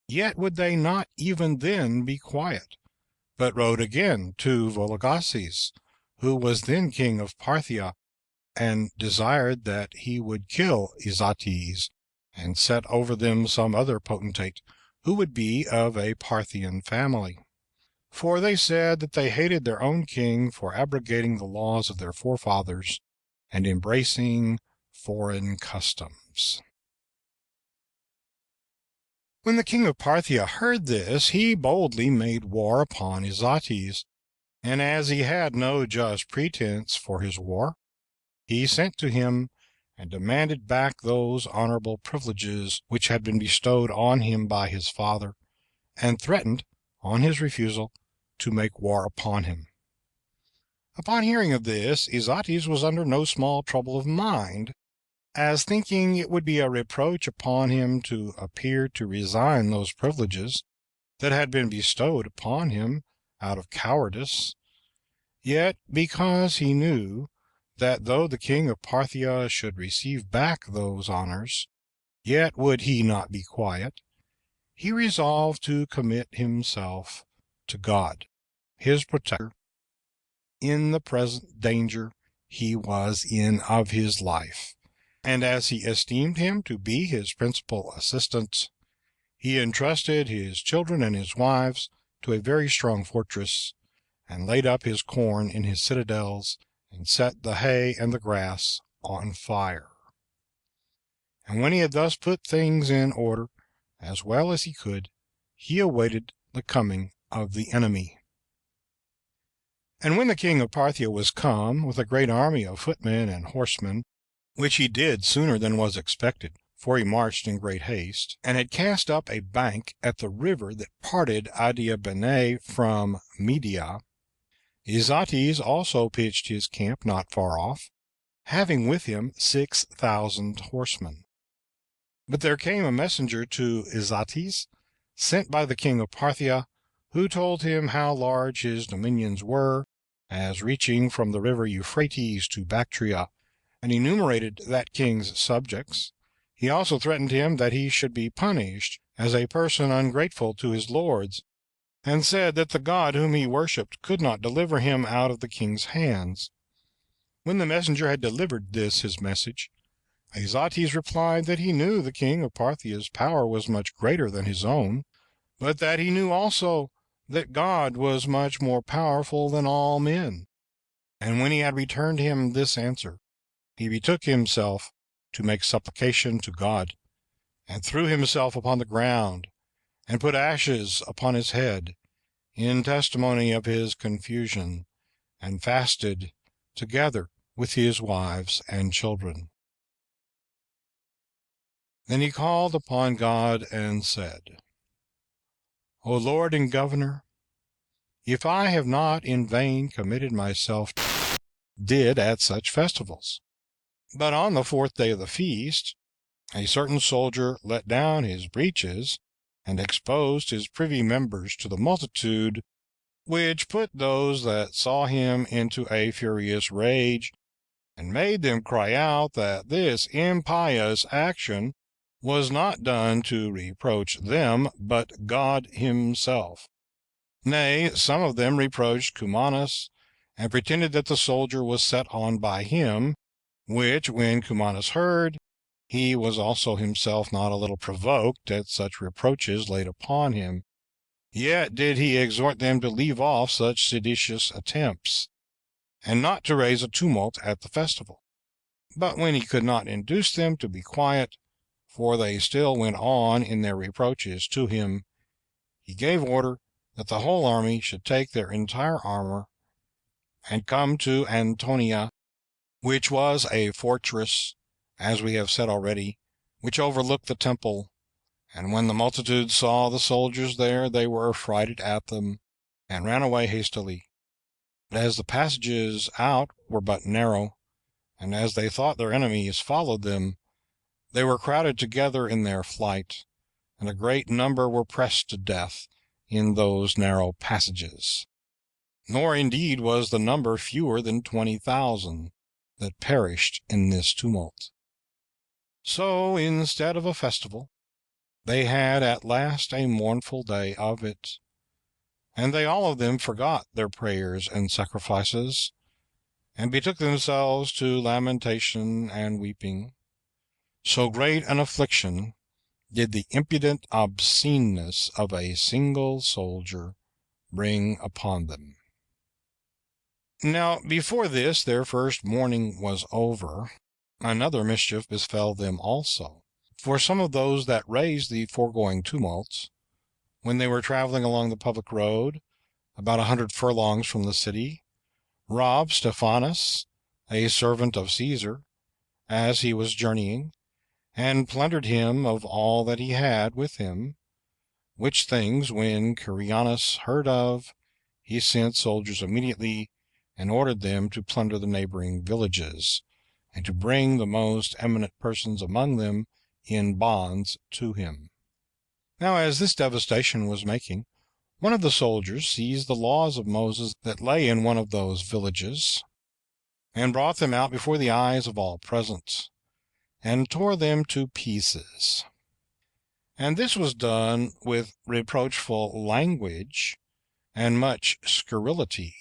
yet would they not even then be quiet, but wrote again to Vologases, who was then king of Parthia, and desired that he would kill Izates, and set over them some other potentate, who would be of a Parthian family. For they said that they hated their own king for abrogating the laws of their forefathers, and embracing foreign customs. When the king of Parthia heard this, he boldly made war upon Izates, and as he had no just pretense for his war, he sent to him and demanded back those honorable privileges which had been bestowed on him by his father, and threatened, on his refusal, to make war upon him. Upon hearing of this, Izates was under no small trouble of mind, as thinking it would be a reproach upon him to appear to resign those privileges that had been bestowed upon him out of cowardice, yet because he knew that though the king of Parthia should receive back those honors, yet would he not be quiet, he resolved to commit himself to God, his protector, in the present danger he was in of his life. And as he esteemed him to be his principal assistant, he entrusted his children and his wives to a very strong fortress, and laid up his corn in his citadels, and set the hay and the grass on fire. And when he had thus put things in order as well as he could, he awaited the coming of the enemy. And when the king of Parthia was come with a great army of footmen and horsemen, which he did sooner than was expected, for he marched in great haste, and had cast up a bank at the river that parted Adiabene from Media, Izates also pitched his camp not far off, having with him 6,000 horsemen. But there came a messenger to Izates, sent by the king of Parthia, who told him how large his dominions were, as reaching from the river Euphrates to Bactria, and enumerated that king's subjects. He also threatened him that he should be punished as a person ungrateful to his lords, and said that the God whom he worshipped could not deliver him out of the king's hands. When the messenger had delivered this his message, Izates replied that he knew the king of Parthia's power was much greater than his own, but that he knew also that God was much more powerful than all men. And when he had returned him this answer, he betook himself to make supplication to God, and threw himself upon the ground, and put ashes upon his head, in testimony of his confusion, and fasted together with his wives and children. Then he called upon God and said, O Lord and Governor, if I have not in vain committed myself did at such festivals. But on the fourth day of the feast, a certain soldier let down his breeches, and exposed his privy members to the multitude, which put those that saw him into a furious rage, and made them cry out that this impious action was not done to reproach them, but God himself. Nay, some of them reproached Cumanus, and pretended that the soldier was set on by him, which when Cumanus heard, he was also himself not a little provoked at such reproaches laid upon him. Yet did he exhort them to leave off such seditious attempts, and not to raise a tumult at the festival. But when he could not induce them to be quiet, for they still went on in their reproaches to him, he gave order that the whole army should take their entire armor, and come to Antonia, which was a fortress, as we have said already, which overlooked the temple. And when the multitude saw the soldiers there, they were affrighted at them, and ran away hastily. But as the passages out were but narrow, and as they thought their enemies followed them, they were crowded together in their flight, and a great number were pressed to death in those narrow passages. Nor indeed was the number fewer than 20,000 that perished in this tumult. So, instead of a festival, they had at last a mournful day of it, and they all of them forgot their prayers and sacrifices, and betook themselves to lamentation and weeping. So great an affliction did the impudent obsceneness of a single soldier bring upon them. Now, before this their first mourning was over, another mischief befell them also. For some of those that raised the foregoing tumults, when they were traveling along the public road, about 100 furlongs from the city, robbed Stephanus, a servant of Caesar, as he was journeying, and plundered him of all that he had with him, which things when Curianus heard of, he sent soldiers immediately, and ordered them to plunder the neighboring villages, and to bring the most eminent persons among them in bonds to him. Now as this devastation was making, one of the soldiers seized the laws of Moses that lay in one of those villages, and brought them out before the eyes of all present, and tore them to pieces. And this was done with reproachful language and much scurrility,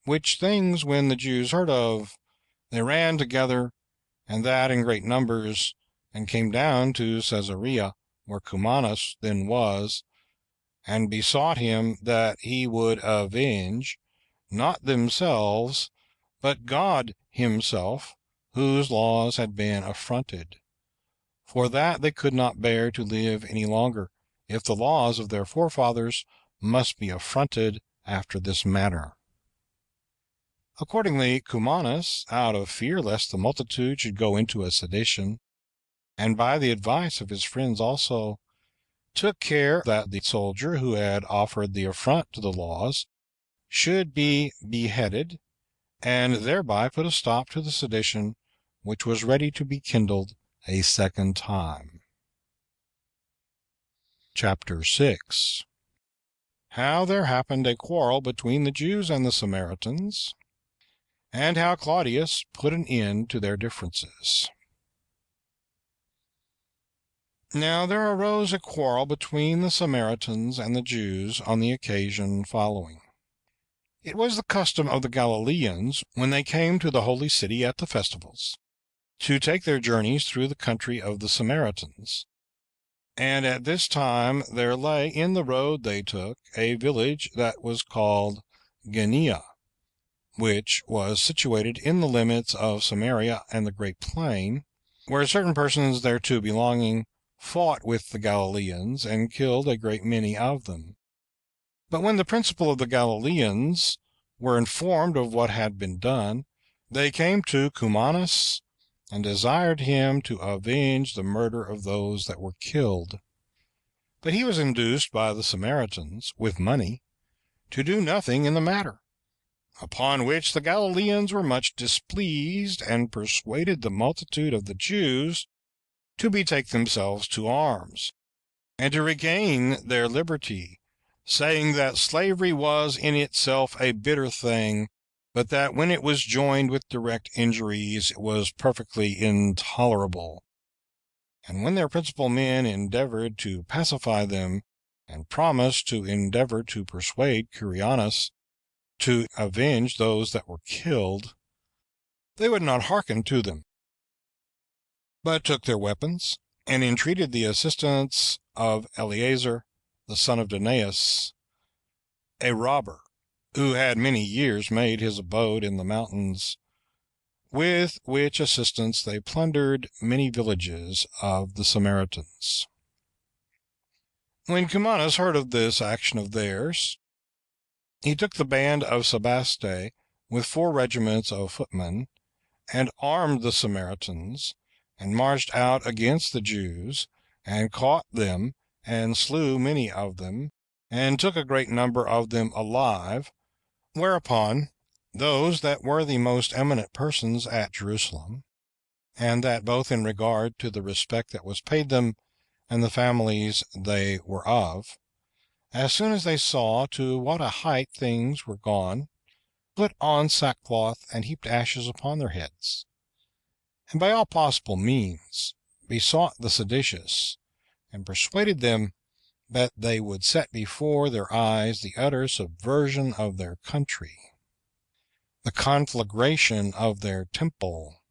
which things when the Jews heard of, they ran together, and that in great numbers, and came down to Caesarea, where Cumanus then was, and besought him that he would avenge, not themselves, but God himself, whose laws had been affronted, for that they could not bear to live any longer, if the laws of their forefathers must be affronted after this manner. Accordingly, Cumanus, out of fear lest the multitude should go into a sedition, and by the advice of his friends also, took care that the soldier who had offered the affront to the laws should be beheaded, and thereby put a stop to the sedition which was ready to be kindled a second time. Chapter 6. How there happened a quarrel between the Jews and the Samaritans, and how Claudius put an end to their differences. Now there arose a quarrel between the Samaritans and the Jews on the occasion following. It was the custom of the Galileans, when they came to the holy city at the festivals, to take their journeys through the country of the Samaritans. And at this time there lay in the road they took a village that was called Genea, which was situated in the limits of Samaria and the great plain, where certain persons thereto belonging fought with the Galileans, and killed a great many of them. But when the principal of the Galileans were informed of what had been done, they came to Cumanus, and desired him to avenge the murder of those that were killed. But he was induced by the Samaritans, with money, to do nothing in the matter. Upon which the Galileans were much displeased, and persuaded the multitude of the Jews to betake themselves to arms, and to regain their liberty, saying that slavery was in itself a bitter thing, but that when it was joined with direct injuries, it was perfectly intolerable. And when their principal men endeavored to pacify them, and promised to endeavor to persuade Curianus to avenge those that were killed, they would not hearken to them, but took their weapons, and entreated the assistance of Eleazar, the son of Daneus, a robber, who had many years made his abode in the mountains, with which assistance they plundered many villages of the Samaritans. When Cumanus heard of this action of theirs, he took the band of Sebaste with 4 regiments of footmen, and armed the Samaritans, and marched out against the Jews, and caught them, and slew many of them, and took a great number of them alive. Whereupon those that were the most eminent persons at Jerusalem, and that both in regard to the respect that was paid them, and the families they were of, as soon as they saw to what a height things were gone, put on sackcloth, and heaped ashes upon their heads, and by all possible means besought the seditious, and persuaded them that they would set before their eyes the utter subversion of their country, the conflagration of their temple,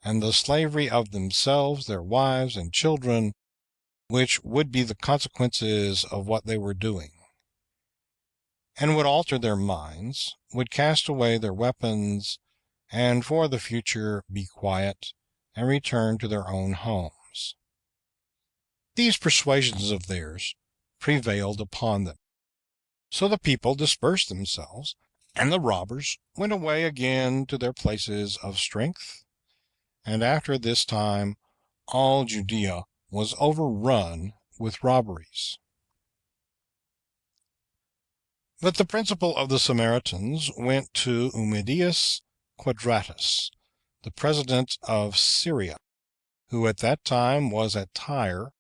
and the slavery of themselves, their wives, and children, which would be the consequences of what they were doing, and would alter their minds, would cast away their weapons, and for the future be quiet, and return to their own homes. These persuasions of theirs prevailed upon them. So the people dispersed themselves, and the robbers went away again to their places of strength. And after this time all Judea was overrun with robberies. But the principal of the Samaritans went to Ummidius Quadratus, the president of Syria, who at that time was at Tyre,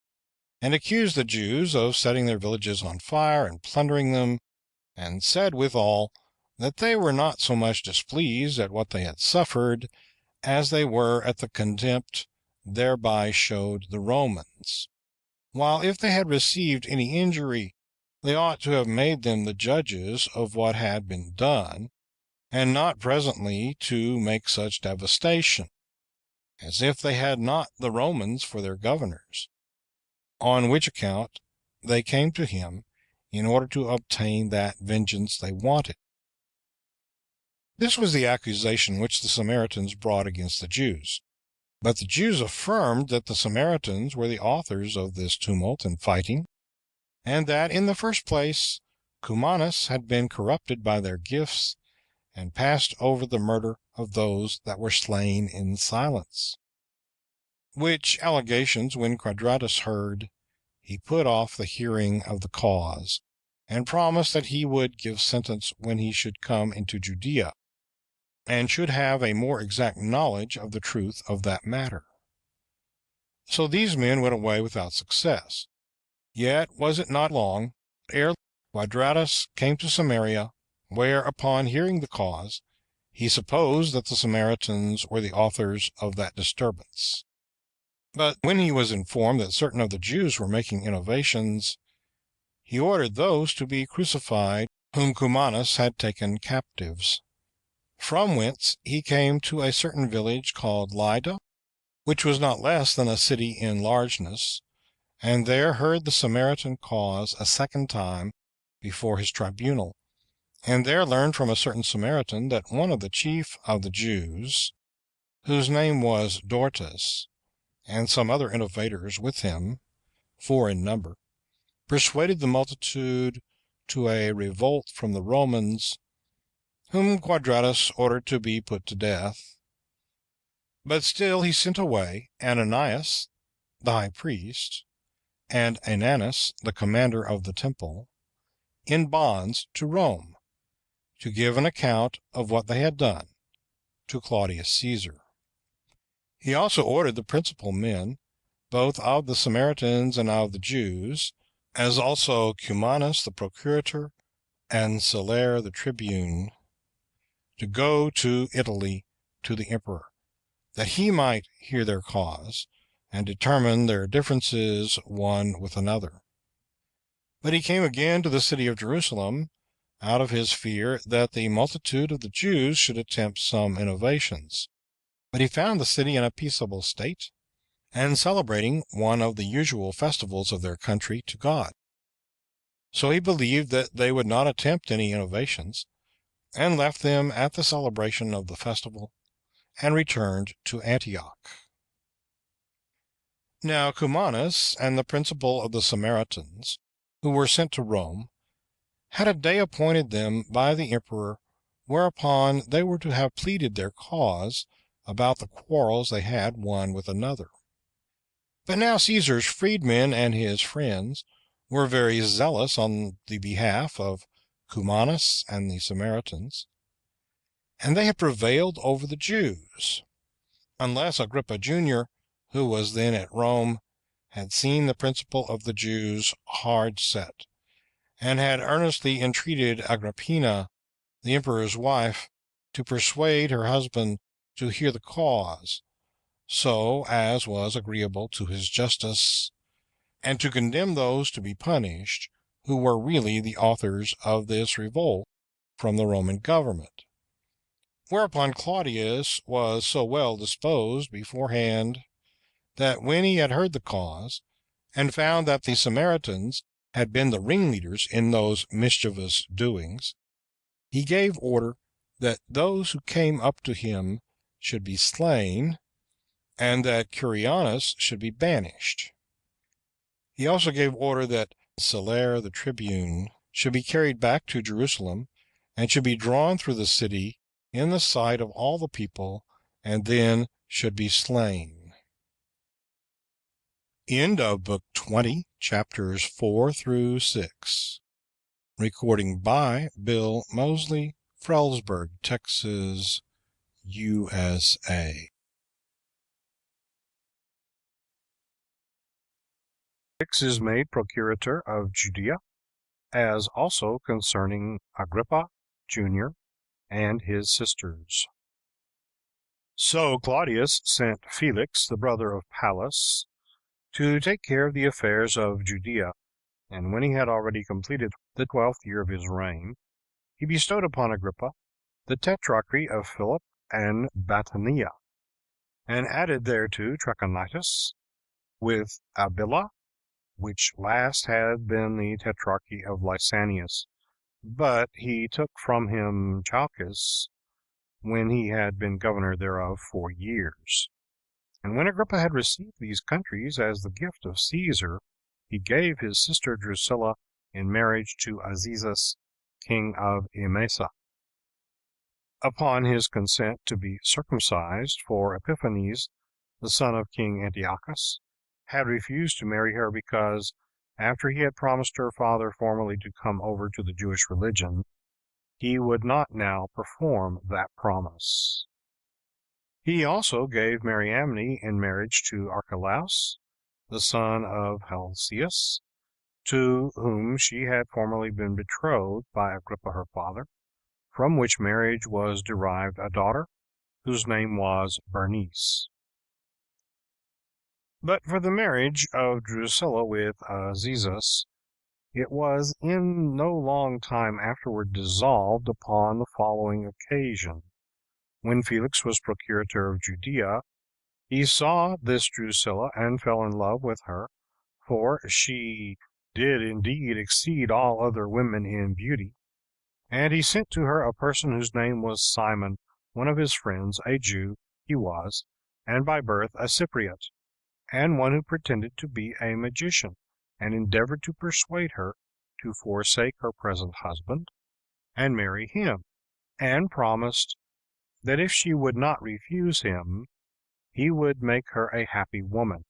and accused the Jews of setting their villages on fire and plundering them, and said withal that they were not so much displeased at what they had suffered as they were at the contempt thereby showed the Romans, while if they had received any injury, they ought to have made them the judges of what had been done, and not presently to make such devastation, as if they had not the Romans for their governors, on which account they came to him in order to obtain that vengeance they wanted. This was the accusation which the Samaritans brought against the Jews. But the Jews affirmed that the Samaritans were the authors of this tumult and fighting, and that in the first place Cumanus had been corrupted by their gifts, and passed over the murder of those that were slain in silence. Which allegations when Quadratus heard, he put off the hearing of the cause, and promised that he would give sentence when he should come into Judea, and should have a more exact knowledge of the truth of that matter. So these men went away without success. Yet was it not long ere Quadratus came to Samaria, where, upon hearing the cause, he supposed that the Samaritans were the authors of that disturbance. But when he was informed that certain of the Jews were making innovations, he ordered those to be crucified whom Cumanus had taken captives. From whence he came to a certain village called Lydda, which was not less than a city in largeness, and there heard the Samaritan cause a second time before his tribunal, and there learned from a certain Samaritan that one of the chief of the Jews, whose name was Dortus, and some other innovators with him, 4 in number, persuaded the multitude to a revolt from the Romans, whom Quadratus ordered to be put to death. But still he sent away Ananias the high priest, and Ananus the commander of the temple, in bonds to Rome, to give an account of what they had done to Claudius Caesar. He also ordered the principal men, both of the Samaritans and of the Jews, as also Cumanus the procurator, and Celer the tribune, to go to Italy to the emperor, that he might hear their cause, and determine their differences one with another. But he came again to the city of Jerusalem, out of his fear that the multitude of the Jews should attempt some innovations. But he found the city in a peaceable state, and celebrating one of the usual festivals of their country to God. So he believed that they would not attempt any innovations, and left them at the celebration of the festival, and returned to Antioch. Now Cumanus and the principal of the Samaritans, who were sent to Rome, had a day appointed them by the emperor, whereupon they were to have pleaded their cause about the quarrels they had one with another. But now Caesar's freedmen and his friends were very zealous on the behalf of Cumanus and the Samaritans, and they had prevailed over the Jews, unless Agrippa Junior, who was then at Rome, had seen the principal of the Jews hard set, and had earnestly entreated Agrippina, the emperor's wife, to persuade her husband to hear the cause, so as was agreeable to his justice, and to condemn those to be punished who were really the authors of this revolt from the Roman government. Whereupon Claudius was so well disposed beforehand, that when he had heard the cause, and found that the Samaritans had been the ringleaders in those mischievous doings, he gave order that those who came up to him should be slain, and that Curianus should be banished. He also gave order that Celer the tribune should be carried back to Jerusalem, and should be drawn through the city in the sight of all the people, and then should be slain. End of Book 20, chapters 4 through 6. Recording by Bill Mosley, Frelsburg, Texas, USA. Felix is made procurator of Judea, as also concerning Agrippa, Jr., and his sisters. So Claudius sent Felix, the brother of Pallas, to take care of the affairs of Judea, and when he had already completed the 12th year of his reign, he bestowed upon Agrippa the tetrarchy of Philip and Batanea, and added thereto Trachonitis, with Abila, which last had been the tetrarchy of Lysanias, but he took from him Chalcis when he had been governor thereof 4 years. And when Agrippa had received these countries as the gift of Caesar, he gave his sister Drusilla in marriage to Azizus, king of Emesa. Upon his consent to be circumcised, for Epiphanes, the son of King Antiochus, had refused to marry her because, after he had promised her father formerly to come over to the Jewish religion, he would not now perform that promise. He also gave Mariamne in marriage to Archelaus, the son of Helcias, to whom she had formerly been betrothed by Agrippa her father, from which marriage was derived a daughter, whose name was Bernice. But for the marriage of Drusilla with Azizus, it was in no long time afterward dissolved upon the following occasion. When Felix was procurator of Judea, he saw this Drusilla and fell in love with her, for she did indeed exceed all other women in beauty. And he sent to her a person whose name was Simon, one of his friends, a Jew he was, and by birth a Cypriot, and one who pretended to be a magician, and endeavored to persuade her to forsake her present husband and marry him, and promised that if she would not refuse him, he would make her a happy woman.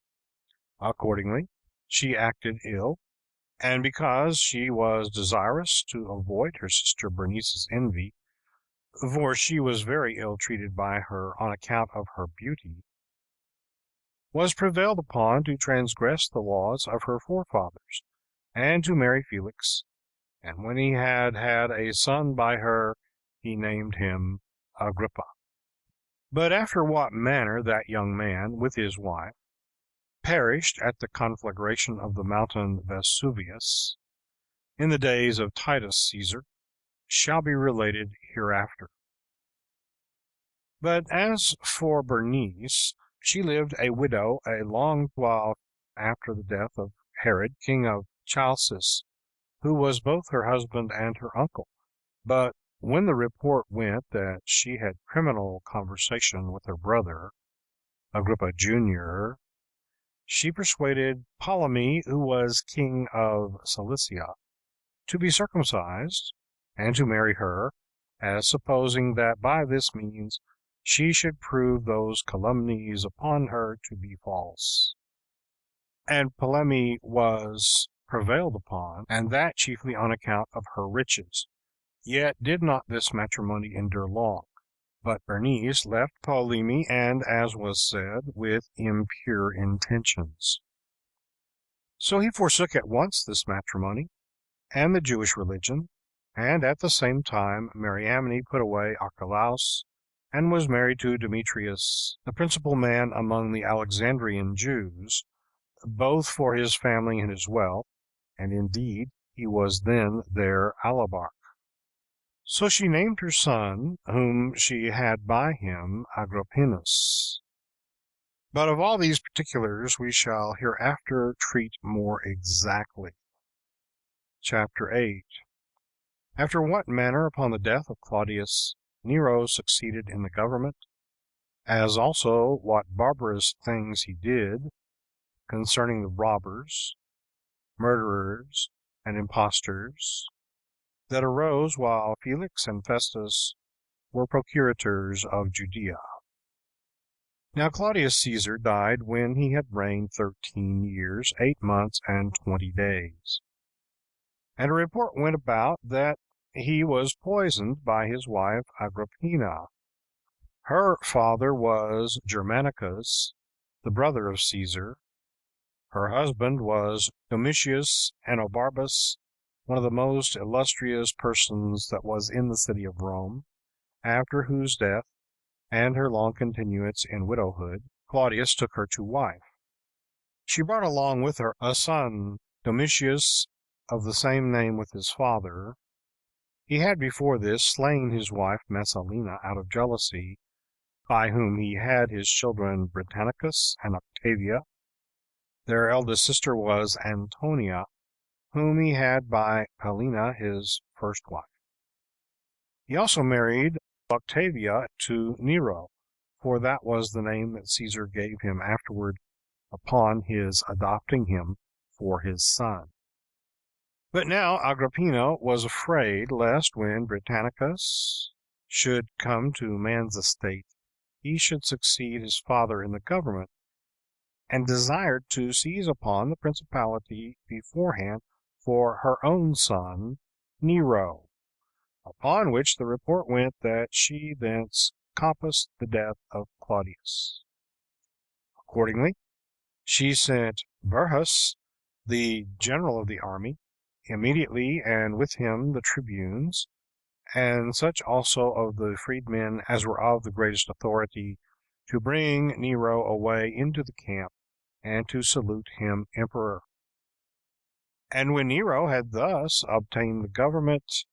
Accordingly, she acted ill, and because she was desirous to avoid her sister Bernice's envy, for she was very ill treated by her on account of her beauty, was prevailed upon to transgress the laws of her forefathers, and to marry Felix, and when he had had a son by her, he named him Agrippa. But after what manner that young man, with his wife, perished at the conflagration of the mountain Vesuvius, in the days of Titus Caesar, shall be related hereafter. But as for Bernice, she lived a widow a long while after the death of Herod, king of Chalcis, who was both her husband and her uncle. But when the report went that she had criminal conversation with her brother, Agrippa Jr., she persuaded Ptolemy, who was king of Cilicia, to be circumcised, and to marry her, as supposing that by this means she should prove those calumnies upon her to be false. And Ptolemy was prevailed upon, and that chiefly on account of her riches. Yet did not this matrimony endure long, but Bernice left Ptolemy, and, as was said, with impure intentions. So he forsook at once this matrimony and the Jewish religion, and at the same time Mariamne put away Archelaus, and was married to Demetrius, the principal man among the Alexandrian Jews, both for his family and his wealth, and indeed he was then their alabarch. So she named her son, whom she had by him, Agrippinus. But of all these particulars we shall hereafter treat more exactly. Chapter 8. After what manner, upon the death of Claudius, Nero succeeded in the government, as also what barbarous things he did concerning the robbers, murderers, and impostors, that arose while Felix and Festus were procurators of Judea. Now Claudius Caesar died when he had reigned 13 years, 8 months, and 20 days. And a report went about that he was poisoned by his wife Agrippina. Her father was Germanicus, the brother of Caesar. Her husband was Domitius Anobarbus, one of the most illustrious persons that was in the city of Rome, after whose death, and her long continuance in widowhood, Claudius took her to wife. She brought along with her a son, Domitius, of the same name with his father. He had before this slain his wife Messalina out of jealousy, by whom he had his children Britannicus and Octavia. Their eldest sister was Antonia, whom he had by Paulina his first wife. He also married Octavia to Nero, for that was the name that Caesar gave him afterward upon his adopting him for his son. But now Agrippina was afraid lest when Britannicus should come to man's estate, he should succeed his father in the government, and desired to seize upon the principality beforehand for her own son Nero. Upon which the report went that she thence compassed the death of Claudius. Accordingly, she sent Burrhus, the general of the army, immediately, and with him the tribunes, and such also of the freedmen as were of the greatest authority, to bring Nero away into the camp, and to salute him emperor. And when Nero had thus obtained the government,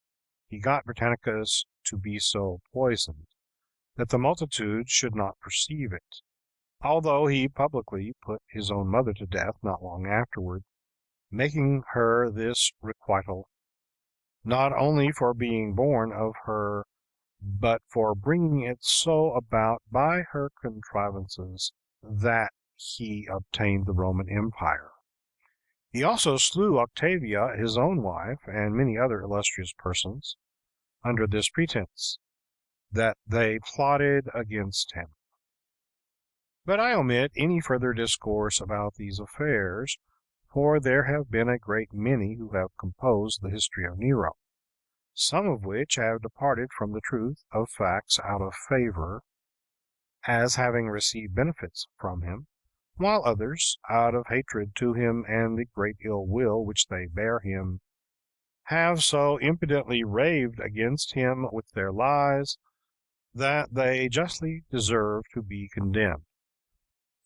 he got Britannicus to be so poisoned, that the multitude should not perceive it, although he publicly put his own mother to death not long afterward, making her this requital, not only for being born of her, but for bringing it so about by her contrivances that he obtained the Roman Empire. He also slew Octavia his own wife, and many other illustrious persons, under this pretense, that they plotted against him. But I omit any further discourse about these affairs, for there have been a great many who have composed the history of Nero, some of which have departed from the truth of facts out of favor, as having received benefits from him, while others, out of hatred to him and the great ill will which they bear him, have so impudently raved against him with their lies, that they justly deserve to be condemned.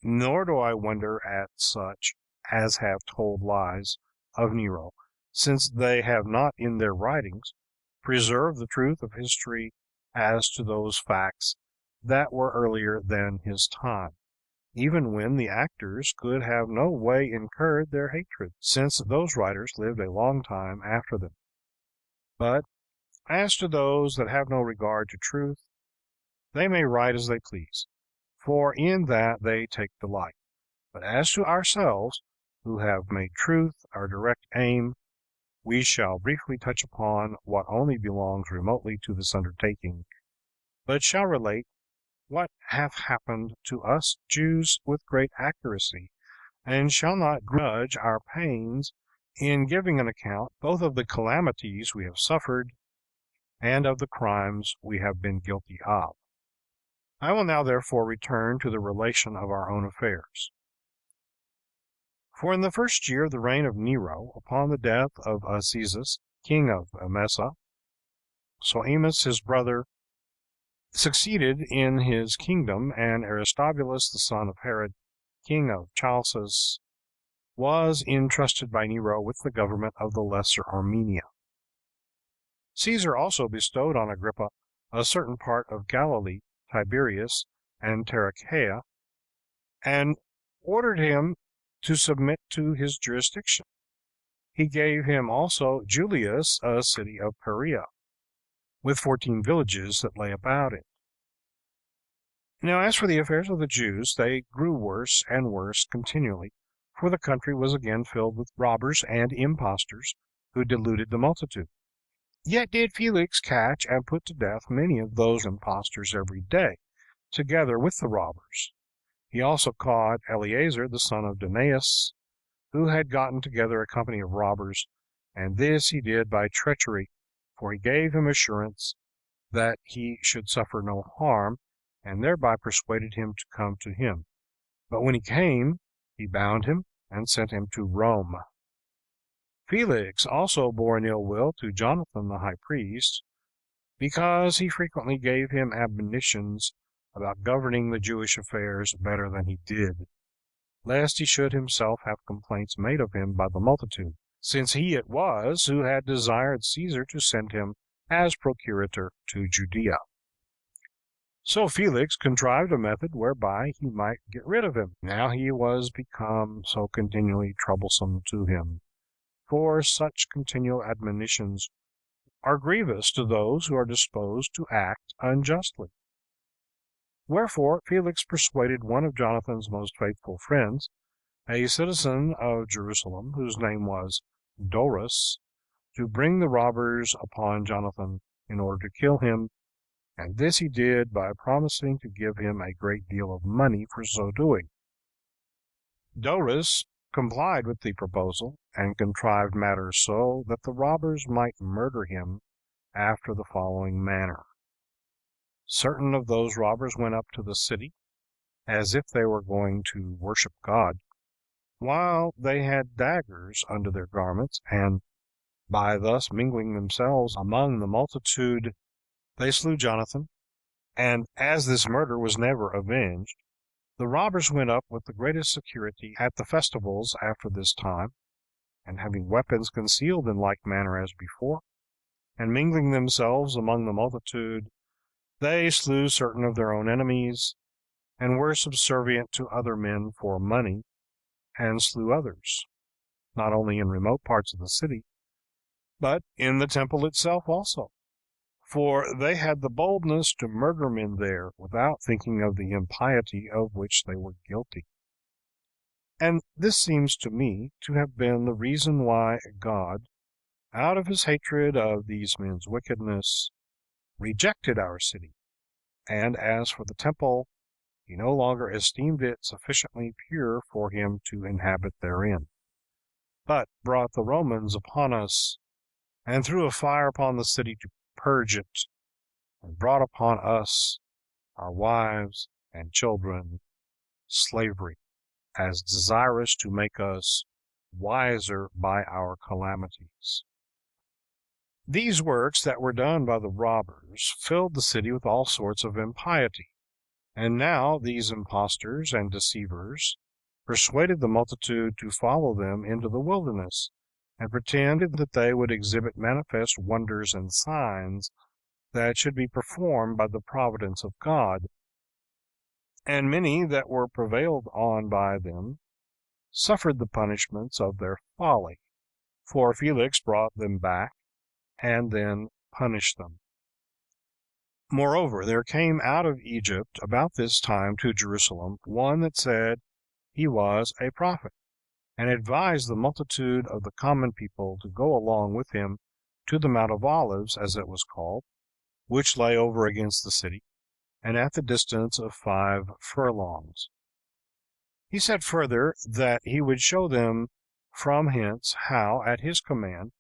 Nor do I wonder at such as have told lies of Nero, since they have not in their writings preserved the truth of history as to those facts that were earlier than his time, even when the actors could have no way incurred their hatred, since those writers lived a long time after them. But as to those that have no regard to truth, they may write as they please, for in that they take delight. But as to ourselves, who have made truth our direct aim, we shall briefly touch upon what only belongs remotely to this undertaking, but shall relate what hath happened to us Jews with great accuracy, and shall not grudge our pains in giving an account both of the calamities we have suffered and of the crimes we have been guilty of. I will now therefore return to the relation of our own affairs. For in the first year of the reign of Nero, upon the death of Azizus, king of Emesa, Soemus his brother succeeded in his kingdom, and Aristobulus the son of Herod, king of Chalcis, was entrusted by Nero with the government of the Lesser Armenia. Caesar also bestowed on Agrippa a certain part of Galilee, Tiberias, and Tarichaea, and ordered him to submit to his jurisdiction. He gave him also Julias, a city of Perea, with 14 villages that lay about it. Now as for the affairs of the Jews, they grew worse and worse continually, for the country was again filled with robbers and impostors, who deluded the multitude. Yet did Felix catch and put to death many of those impostors every day, together with the robbers. He also caught Eleazar the son of Daneus, who had gotten together a company of robbers, and this he did by treachery, for he gave him assurance that he should suffer no harm, and thereby persuaded him to come to him. But when he came, he bound him and sent him to Rome. Felix also bore an ill will to Jonathan the high priest, because he frequently gave him admonitions about governing the Jewish affairs better than he did, lest he should himself have complaints made of him by the multitude, since he it was who had desired Caesar to send him as procurator to Judea. So Felix contrived a method whereby he might get rid of him, now he was become so continually troublesome to him. For such continual admonitions are grievous to those who are disposed to act unjustly. Wherefore Felix persuaded one of Jonathan's most faithful friends, a citizen of Jerusalem, whose name was Dorus, to bring the robbers upon Jonathan in order to kill him, and this he did by promising to give him a great deal of money for so doing. Dorus complied with the proposal, and contrived matters so that the robbers might murder him after the following manner. Certain of those robbers went up to the city, as if they were going to worship God, while they had daggers under their garments, and by thus mingling themselves among the multitude, they slew Jonathan. And as this murder was never avenged, the robbers went up with the greatest security at the festivals after this time, and having weapons concealed in like manner as before, and mingling themselves among the multitude, they slew certain of their own enemies, and were subservient to other men for money, and slew others, not only in remote parts of the city, but in the temple itself also. For they had the boldness to murder men there without thinking of the impiety of which they were guilty. And this seems to me to have been the reason why God, out of his hatred of these men's wickedness, rejected our city, and as for the temple, he no longer esteemed it sufficiently pure for him to inhabit therein, but brought the Romans upon us, and threw a fire upon the city to purge it, and brought upon us, our wives and children, slavery, as desirous to make us wiser by our calamities. These works that were done by the robbers filled the city with all sorts of impiety. And now these impostors and deceivers persuaded the multitude to follow them into the wilderness, and pretended that they would exhibit manifest wonders and signs that should be performed by the providence of God. And many that were prevailed on by them suffered the punishments of their folly, for Felix brought them back, and then punished them. Moreover, there came out of Egypt about this time to Jerusalem one that said he was a prophet, and advised the multitude of the common people to go along with him to the Mount of Olives, as it was called, which lay over against the city, and at the distance of 5 furlongs. He said further that he would show them from hence how, at his command,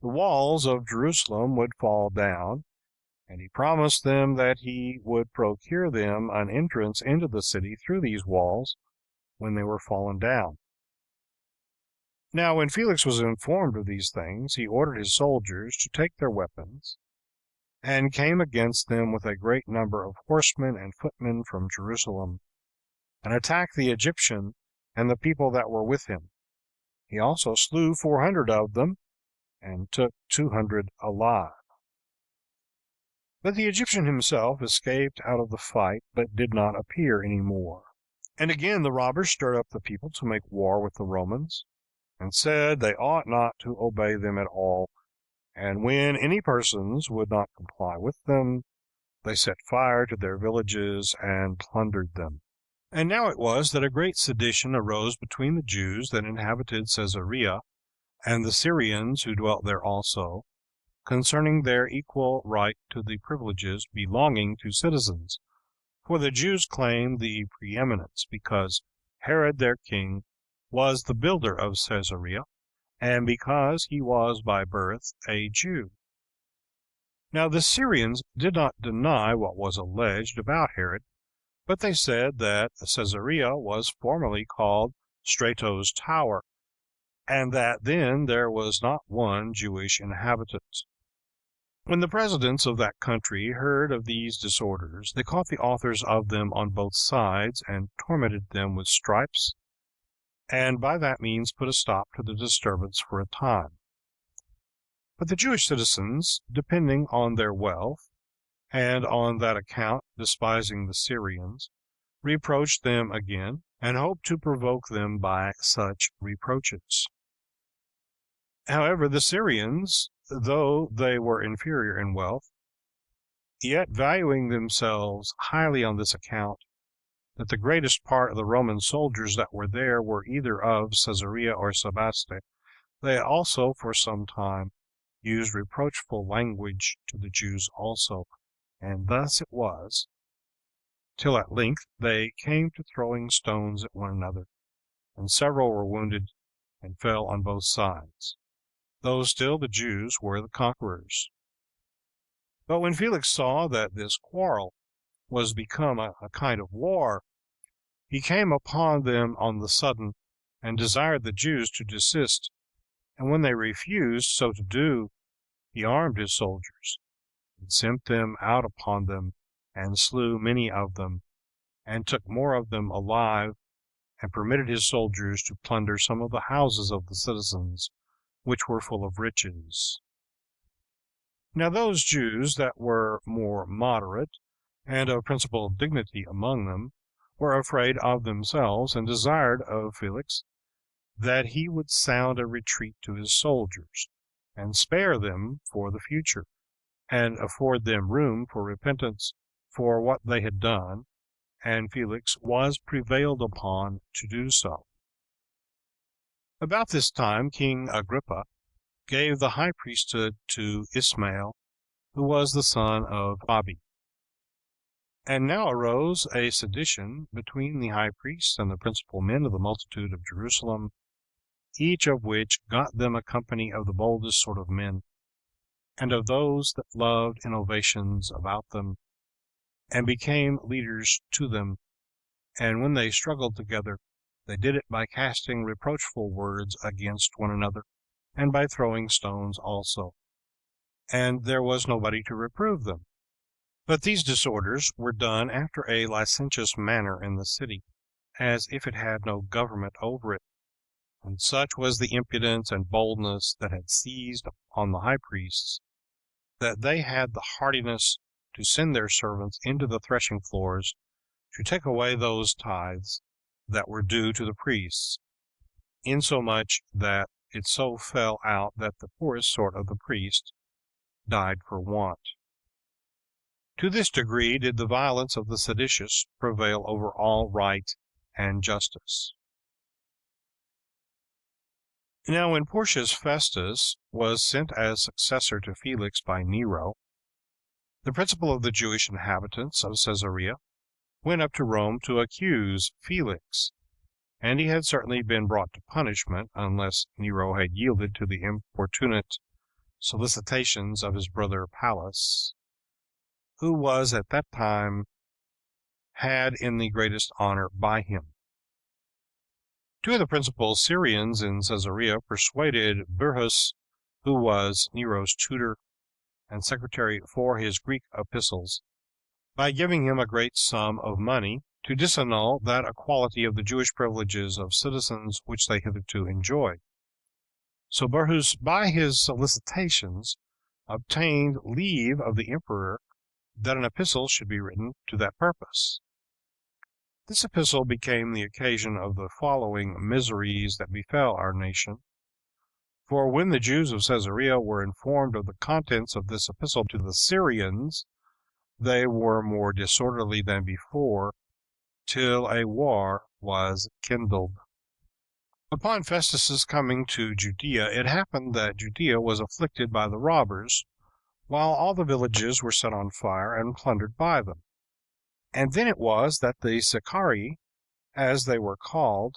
the walls of Jerusalem would fall down, and he promised them that he would procure them an entrance into the city through these walls when they were fallen down. Now when Felix was informed of these things, he ordered his soldiers to take their weapons, and came against them with a great number of horsemen and footmen from Jerusalem, and attacked the Egyptian and the people that were with him. He also slew 400 of them, and took 200 alive. But the Egyptian himself escaped out of the fight, but did not appear any more. And again the robbers stirred up the people to make war with the Romans, and said they ought not to obey them at all, and when any persons would not comply with them, they set fire to their villages and plundered them. And now it was that a great sedition arose between the Jews that inhabited Caesarea and the Syrians who dwelt there also, concerning their equal right to the privileges belonging to citizens. For the Jews claimed the preeminence, because Herod their king was the builder of Caesarea, and because he was by birth a Jew. Now the Syrians did not deny what was alleged about Herod, But they said that Caesarea was formerly called Strato's Tower, and that then there was not one Jewish inhabitant. When the presidents of that country heard of these disorders, they caught the authors of them on both sides, and tormented them with stripes, and by that means put a stop to the disturbance for a time. But the Jewish citizens, depending on their wealth, and on that account despising the Syrians, reproached them again, and hoped to provoke them by such reproaches. However, the Syrians, though they were inferior in wealth, yet valuing themselves highly on this account, that the greatest part of the Roman soldiers that were there were either of Caesarea or Sebaste, they also for some time used reproachful language to the Jews also, and thus it was, till at length they came to throwing stones at one another, and several were wounded and fell on both sides, though still the Jews were the conquerors. But when Felix saw that this quarrel was become a kind of war, he came upon them on the sudden, and desired the Jews to desist, and when they refused so to do, he armed his soldiers, and sent them out upon them, and slew many of them, and took more of them alive, and permitted his soldiers to plunder some of the houses of the citizens, which were full of riches. Now those Jews that were more moderate, and of principal dignity among them, were afraid of themselves, and desired of Felix that he would sound a retreat to his soldiers, and spare them for the future, and afford them room for repentance for what they had done, and Felix was prevailed upon to do so. About this time King Agrippa gave the high priesthood to Ismael, who was the son of Abi. And now arose a sedition between the high priests and the principal men of the multitude of Jerusalem, each of which got them a company of the boldest sort of men, and of those that loved innovations about them, and became leaders to them. And when they struggled together, they did it by casting reproachful words against one another, and by throwing stones also. And there was nobody to reprove them. But these disorders were done after a licentious manner in the city, as if it had no government over it. And such was the impudence and boldness that had seized on the high priests, that they had the hardiness to send their servants into the threshing floors to take away those tithes that were due to the priests, insomuch that it so fell out that the poorest sort of the priests died for want. To this degree did the violence of the seditious prevail over all right and justice. Now when Porcius Festus was sent as successor to Felix by Nero, the principal of the Jewish inhabitants of Caesarea went up to Rome to accuse Felix, and he had certainly been brought to punishment, unless Nero had yielded to the importunate solicitations of his brother Pallas, who was at that time had in the greatest honor by him. Two of the principal Syrians in Caesarea persuaded Burrhus, who was Nero's tutor and secretary for his Greek epistles, by giving him a great sum of money, to disannul that equality of the Jewish privileges of citizens which they hitherto enjoyed. So Burrhus, by his solicitations, obtained leave of the emperor that an epistle should be written to that purpose. This epistle became the occasion of the following miseries that befell our nation. For when the Jews of Caesarea were informed of the contents of this epistle to the Syrians, they were more disorderly than before, till a war was kindled. Upon Festus's coming to Judea, it happened that Judea was afflicted by the robbers, while all the villages were set on fire and plundered by them. And then it was that the Sicarii, as they were called,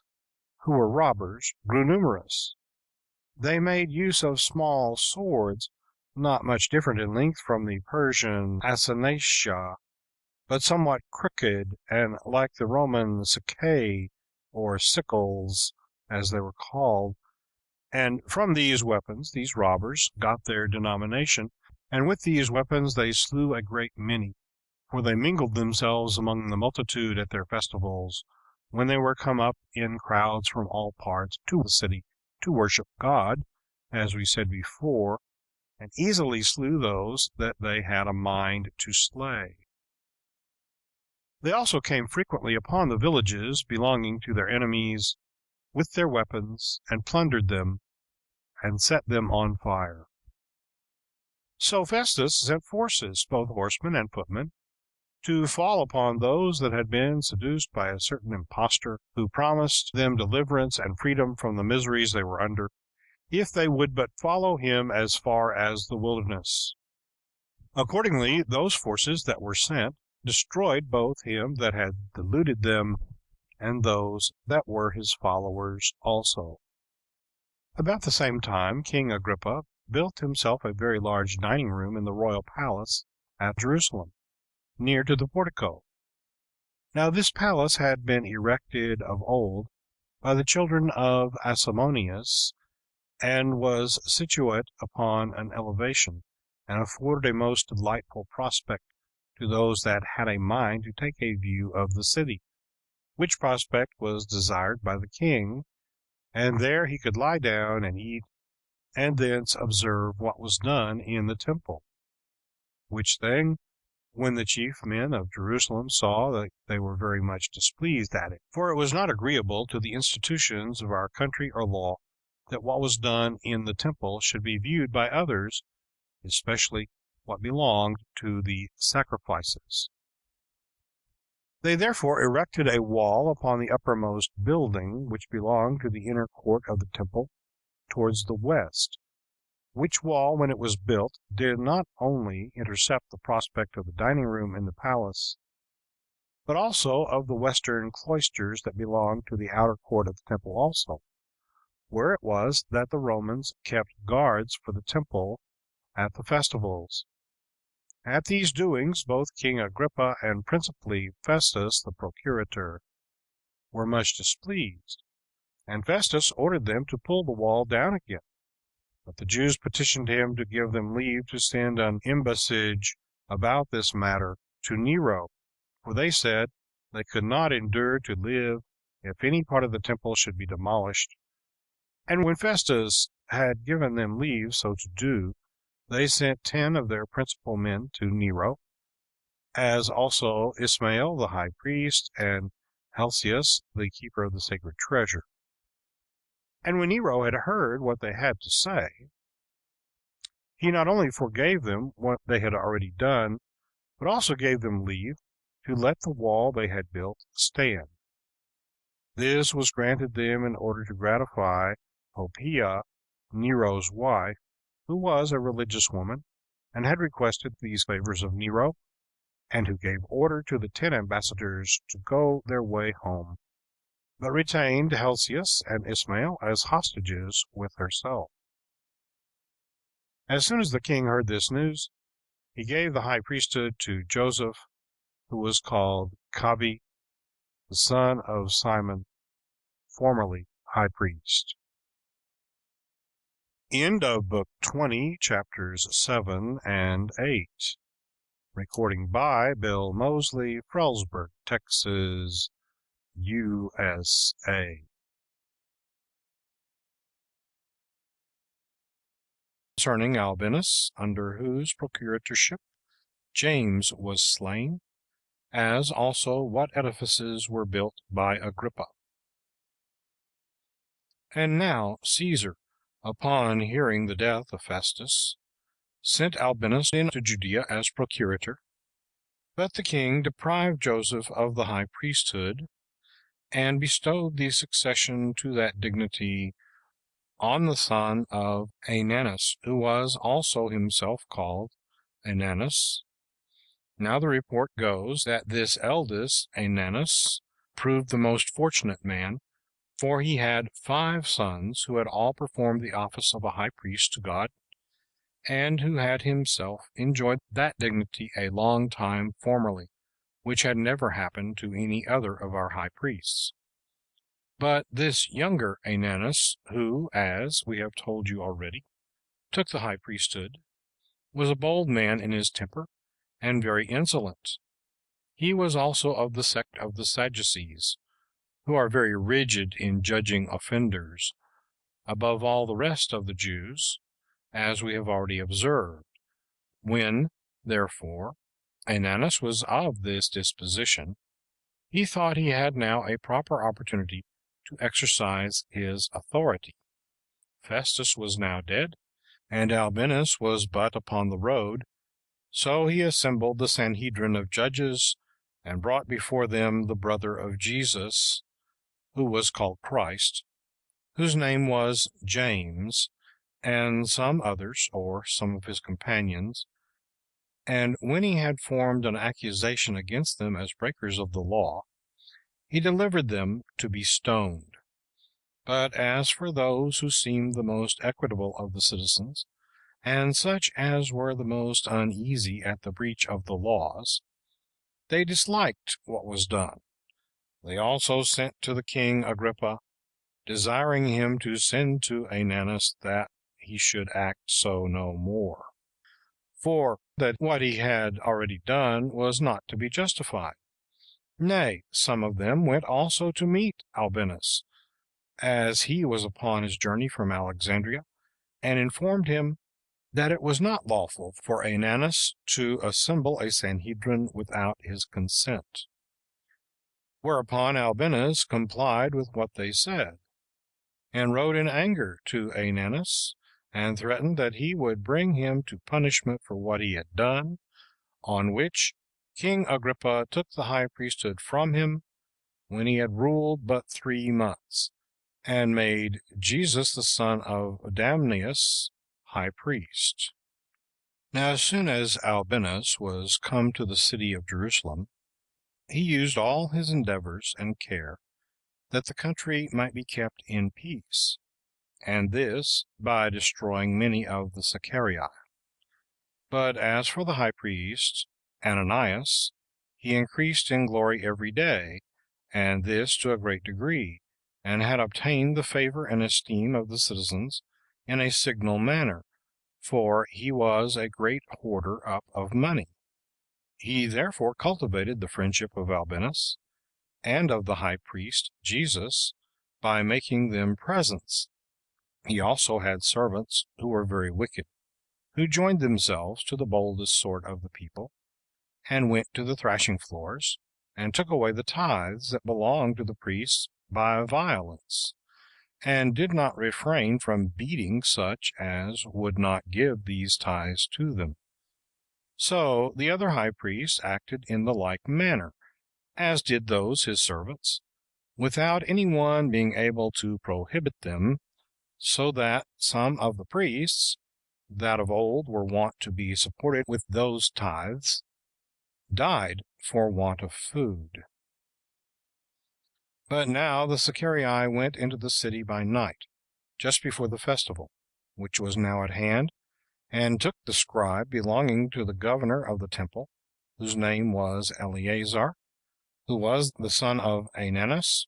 who were robbers, grew numerous. They made use of small swords, not much different in length from the Persian asinacia, but somewhat crooked, and like the Roman siccae, or sickles, as they were called. And from these weapons these robbers got their denomination, and with these weapons they slew a great many. For they mingled themselves among the multitude at their festivals, when they were come up in crowds from all parts to the city to worship God, as we said before, and easily slew those that they had a mind to slay. They also came frequently upon the villages belonging to their enemies with their weapons, and plundered them, and set them on fire. So Festus sent forces, both horsemen and footmen, to fall upon those that had been seduced by a certain impostor, who promised them deliverance and freedom from the miseries they were under, if they would but follow him as far as the wilderness. Accordingly, those forces that were sent destroyed both him that had deluded them and those that were his followers also. About the same time, King Agrippa built himself a very large dining room in the royal palace at Jerusalem, near to the portico. Now this palace had been erected of old by the children of Asamoneus, and was situate upon an elevation, and afforded a most delightful prospect to those that had a mind to take a view of the city, which prospect was desired by the king, and there he could lie down and eat, and thence observe what was done in the temple. Which thing, when the chief men of Jerusalem saw, that they were very much displeased at it. For it was not agreeable to the institutions of our country or law, that what was done in the temple should be viewed by others, especially what belonged to the sacrifices. They therefore erected a wall upon the uppermost building, which belonged to the inner court of the temple, towards the west, which wall, when it was built, did not only intercept the prospect of the dining room in the palace, but also of the western cloisters that belonged to the outer court of the temple also, where it was that the Romans kept guards for the temple at the festivals. At these doings, both King Agrippa and principally Festus the procurator were much displeased, and Festus ordered them to pull the wall down again. But the Jews petitioned him to give them leave to send an embassage about this matter to Nero, for they said they could not endure to live if any part of the temple should be demolished. And when Festus had given them leave so to do, they sent 10 of their principal men to Nero, as also Ismael the high priest, and Helcias the keeper of the sacred treasure. And when Nero had heard what they had to say, he not only forgave them what they had already done, but also gave them leave to let the wall they had built stand. This was granted them in order to gratify Poppaea, Nero's wife, who was a religious woman, and had requested these favors of Nero, and who gave order to the 10 ambassadors to go their way home, but retained Helcias and Ismael as hostages with herself. As soon as the king heard this news, he gave the high priesthood to Joseph, who was called Cabi, the son of Simon, formerly high priest. End of Book 20, chapters 7 and 8. Recording by Bill Mosley, Frelsburg, Texas, USA. Concerning Albinus, under whose procuratorship James was slain, as also what edifices were built by Agrippa. And now Caesar, upon hearing the death of Festus, sent Albinus into Judea as procurator, but the king deprived Joseph of the high priesthood, and bestowed the succession to that dignity on the son of Ananus, who was also himself called Ananus. Now the report goes that this eldest Ananus proved the most fortunate man, for he had 5 sons who had all performed the office of a high priest to God, and who had himself enjoyed that dignity a long time formerly, which had never happened to any other of our high priests. But this younger Ananus, who, as we have told you already, took the high priesthood, was a bold man in his temper, and very insolent. He was also of the sect of the Sadducees, who are very rigid in judging offenders, above all the rest of the Jews, as we have already observed. When, therefore, Ananus was of this disposition, he thought he had now a proper opportunity to exercise his authority. Festus was now dead, and Albinus was but upon the road, so he assembled the Sanhedrin of judges, and brought before them the brother of Jesus, who was called Christ, whose name was James, and some others, or some of his companions. And when he had formed an accusation against them as breakers of the law, he delivered them to be stoned. But as for those who seemed the most equitable of the citizens, and such as were the most uneasy at the breach of the laws, they disliked what was done. They also sent to the king Agrippa, desiring him to send to Ananus that he should act so no more, for that what he had already done was not to be justified. Nay, some of them went also to meet Albinus, as he was upon his journey from Alexandria, and informed him that it was not lawful for Ananus to assemble a Sanhedrin without his consent. Whereupon Albinus complied with what they said, and wrote in anger to Ananus, and threatened that he would bring him to punishment for what he had done, on which King Agrippa took the high priesthood from him when he had ruled but 3 months, and made Jesus the son of Damnius high priest. Now as soon as Albinus was come to the city of Jerusalem, he used all his endeavors and care that the country might be kept in peace, and this by destroying many of the Sicarii. But as for the high priest Ananias, he increased in glory every day, and this to a great degree, and had obtained the favor and esteem of the citizens in a signal manner, for he was a great hoarder up of money. He therefore cultivated the friendship of Albinus and of the high priest Jesus by making them presents. He also had servants who were very wicked, who joined themselves to the boldest sort of the people, and went to the thrashing floors, and took away the tithes that belonged to the priests by violence, and did not refrain from beating such as would not give these tithes to them. So the other high priests acted in the like manner, as did those his servants, without any one being able to prohibit them, so that some of the priests that of old were wont to be supported with those tithes died for want of food. But now the Sicarii went into the city by night, just before the festival, which was now at hand, and took the scribe belonging to the governor of the temple, whose name was Eleazar, who was the son of Ananias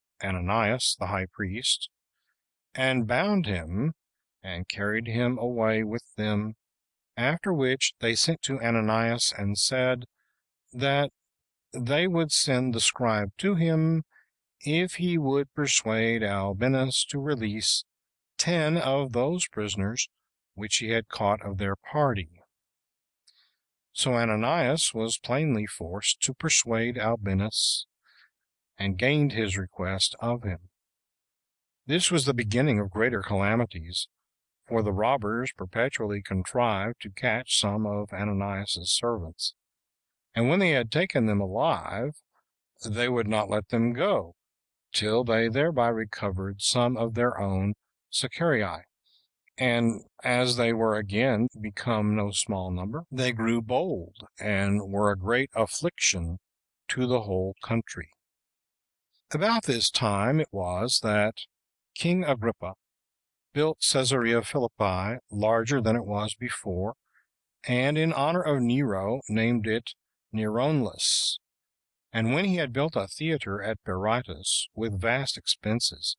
the high priest, and bound him, and carried him away with them, after which they sent to Ananias and said that they would send the scribe to him if he would persuade Albinus to release 10 of those prisoners which he had caught of their party. So Ananias was plainly forced to persuade Albinus, and gained his request of him. This was the beginning of greater calamities, for the robbers perpetually contrived to catch some of Ananias's servants, and when they had taken them alive, they would not let them go till they thereby recovered some of their own Sicarii. And as they were again become no small number, they grew bold, and were a great affliction to the whole country. About this time it was that King Agrippa built Caesarea Philippi larger than it was before, and in honor of Nero named it Neronlas, And when he had built a theater at Berytus with vast expenses,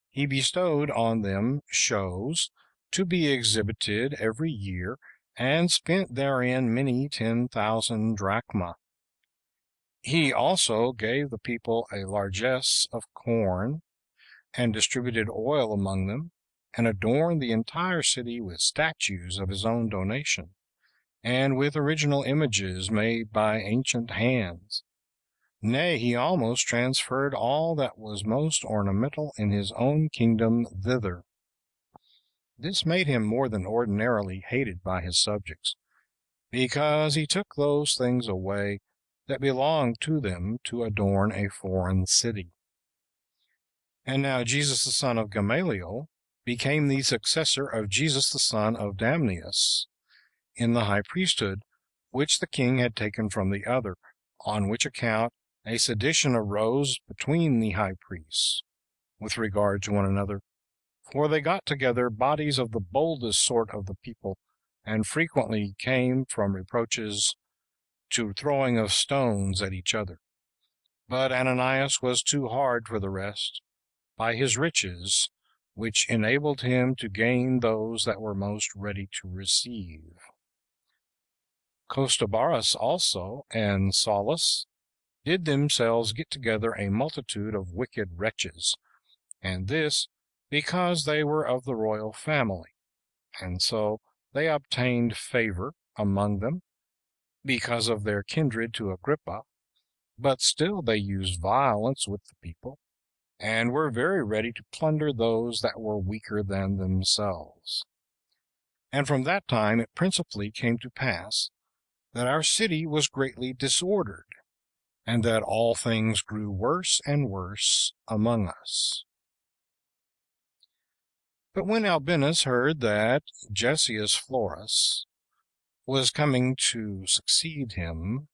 he bestowed on them shows to be exhibited every year, and spent therein many 10,000 drachma. He also gave the people a largess of corn, and distributed oil among them, and adorned the entire city with statues of his own donation, and with original images made by ancient hands. Nay, he almost transferred all that was most ornamental in his own kingdom thither. This made him more than ordinarily hated by his subjects, because he took those things away that belonged to them to adorn a foreign city. And now Jesus the son of Gamaliel became the successor of Jesus the son of Damnius in the high priesthood, which the king had taken from the other, on which account a sedition arose between the high priests with regard to one another, for they got together bodies of the boldest sort of the people, and frequently came from reproaches to throwing of stones at each other. But Ananias was too hard for the rest, by his riches, which enabled him to gain those that were most ready to receive. Costobarus also and Saulus did themselves get together a multitude of wicked wretches, and this because they were of the royal family, and so they obtained favor among them because of their kindred to Agrippa, but still they used violence with the people, and were very ready to plunder those that were weaker than themselves. And from that time it principally came to pass that our city was greatly disordered, and that all things grew worse and worse among us. But when Albinus heard that Gessius Florus was coming to succeed him,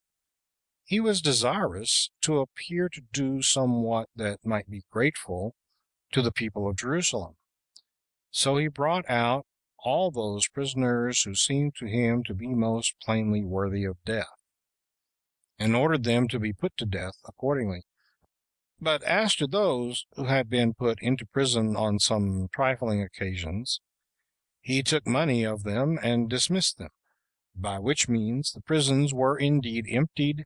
he was desirous to appear to do somewhat that might be grateful to the people of Jerusalem. So he brought out all those prisoners who seemed to him to be most plainly worthy of death, and ordered them to be put to death accordingly. But as to those who had been put into prison on some trifling occasions, he took money of them and dismissed them, by which means the prisons were indeed emptied,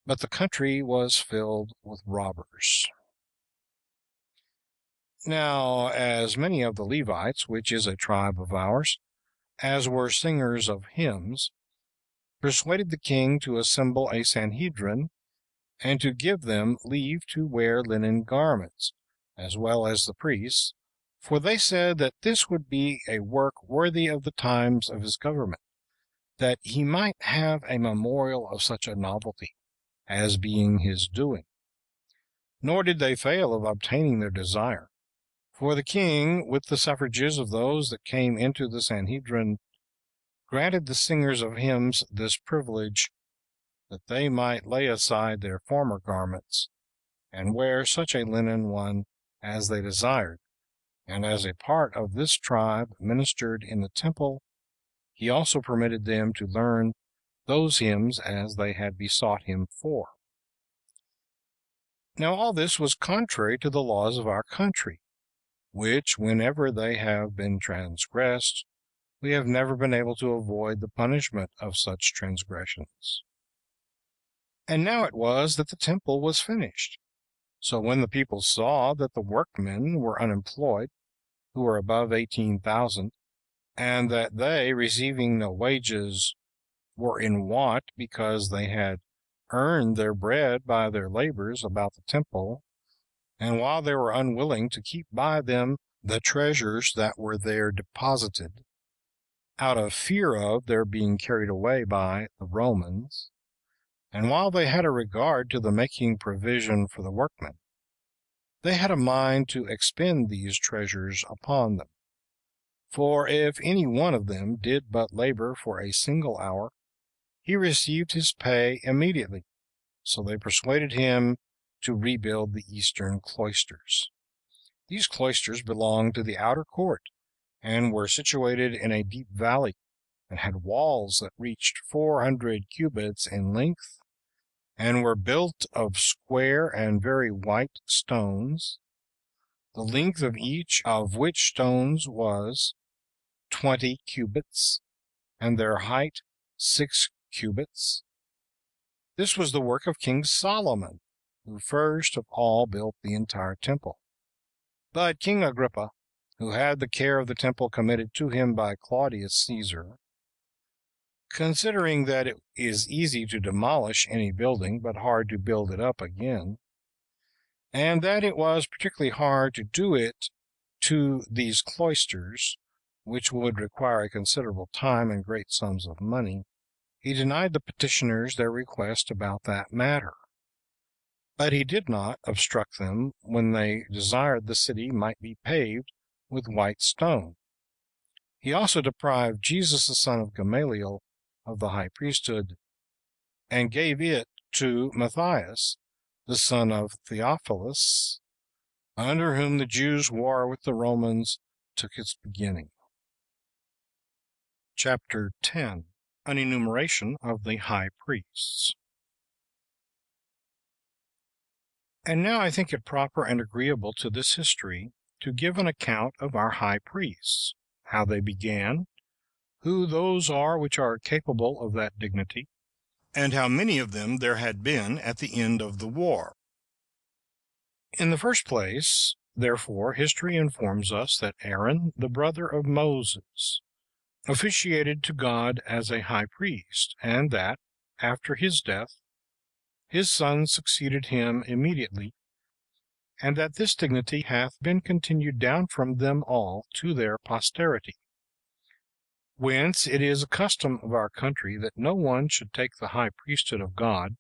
but the country was filled with robbers. Now, as many of the Levites, which is a tribe of ours, as were singers of hymns, persuaded the king to assemble a Sanhedrin, and to give them leave to wear linen garments, as well as the priests, for they said that this would be a work worthy of the times of his government, that he might have a memorial of such a novelty, as being his doing. Nor did they fail of obtaining their desire. For the king, with the suffrages of those that came into the Sanhedrin, granted the singers of hymns this privilege, that they might lay aside their former garments, and wear such a linen one as they desired. And as a part of this tribe ministered in the temple, he also permitted them to learn those hymns as they had besought him for. Now all this was contrary to the laws of our country, which, whenever they have been transgressed, we have never been able to avoid the punishment of such transgressions. And now it was that the temple was finished. So when the people saw that the workmen were unemployed, who were above 18,000, and that they, receiving no wages, were in want because they had earned their bread by their labors about the temple, and while they were unwilling to keep by them the treasures that were there deposited, out of fear of their being carried away by the Romans, and while they had a regard to the making provision for the workmen, they had a mind to expend these treasures upon them. For if any one of them did but labor for a single hour, he received his pay immediately. So they persuaded him to rebuild the eastern cloisters. These cloisters belonged to the outer court, and were situated in a deep valley, and had walls that reached 400 cubits in length, and were built of square and very white stones, the length of each of which stones was 20 cubits, and their height 6 cubits. This was the work of King Solomon, who first of all built the entire temple. But King Agrippa, who had the care of the temple committed to him by Claudius Caesar, considering that it is easy to demolish any building, but hard to build it up again, and that it was particularly hard to do it to these cloisters, which would require a considerable time and great sums of money, he denied the petitioners their request about that matter. But he did not obstruct them when they desired the city might be paved with white stone. He also deprived Jesus the son of Gamaliel of the high priesthood, and gave it to Matthias the son of Theophilus, under whom the Jews' war with the Romans took its beginning. Chapter 10. An enumeration of the high priests. And now I think it proper and agreeable to this history to give an account of our high priests, how they began, who those are which are capable of that dignity, and how many of them there had been at the end of the war. In the first place, therefore, history informs us that Aaron, the brother of Moses, officiated to God as a high priest, and that, after his death, his son succeeded him immediately, and that this dignity hath been continued down from them all to their posterity. Whence it is a custom of our country that no one should take the high priesthood of God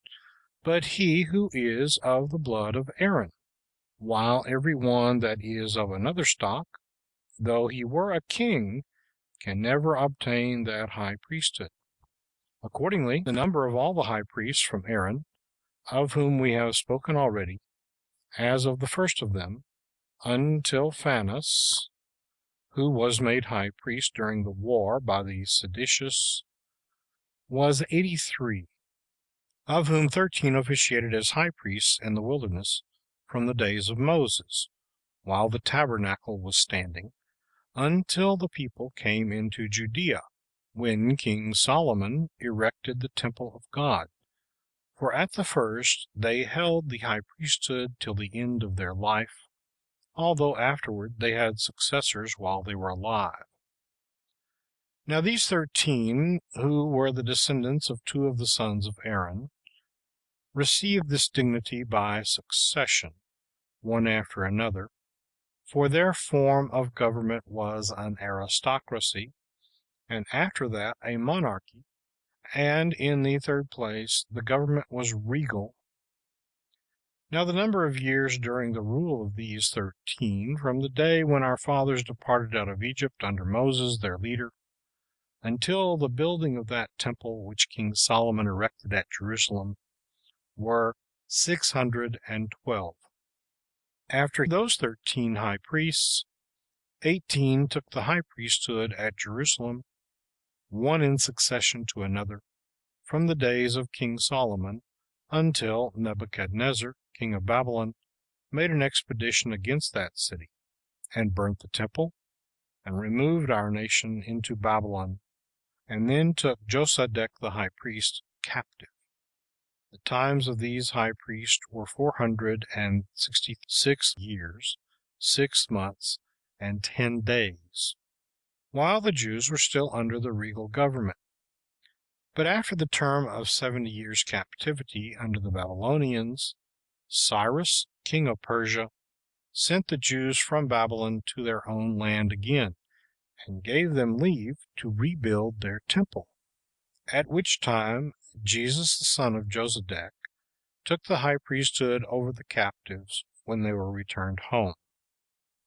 but he who is of the blood of Aaron, while every one that is of another stock, though he were a king, can never obtain that high priesthood. Accordingly, the number of all the high priests from Aaron, of whom we have spoken already, as of the first of them, until Phanes, who was made high priest during the war by the seditious, was 83, of whom 13 officiated as high priests in the wilderness from the days of Moses, while the tabernacle was standing, until the people came into Judea, when King Solomon erected the temple of God. For at the first they held the high priesthood till the end of their life, although afterward they had successors while they were alive. Now these 13, who were the descendants of 2 of the sons of Aaron, received this dignity by succession, one after another, for their form of government was an aristocracy, and after that a monarchy, and in the third place the government was regal. Now the number of years during the rule of these 13, from the day when our fathers departed out of Egypt under Moses their leader, until the building of that temple which King Solomon erected at Jerusalem, were 612. After those 13 high priests, 18 took the high priesthood at Jerusalem, one in succession to another, from the days of King Solomon until Nebuchadnezzar, king of Babylon, made an expedition against that city, and burnt the temple, and removed our nation into Babylon, and then took Josedech the high priest captive. The times of these high priests were 466 years, 6 months, and 10 days, while the Jews were still under the regal government. But after the term of 70 years' captivity under the Babylonians, Cyrus, king of Persia, sent the Jews from Babylon to their own land again, and gave them leave to rebuild their temple, at which time Jesus the son of Josedech took the high priesthood over the captives when they were returned home.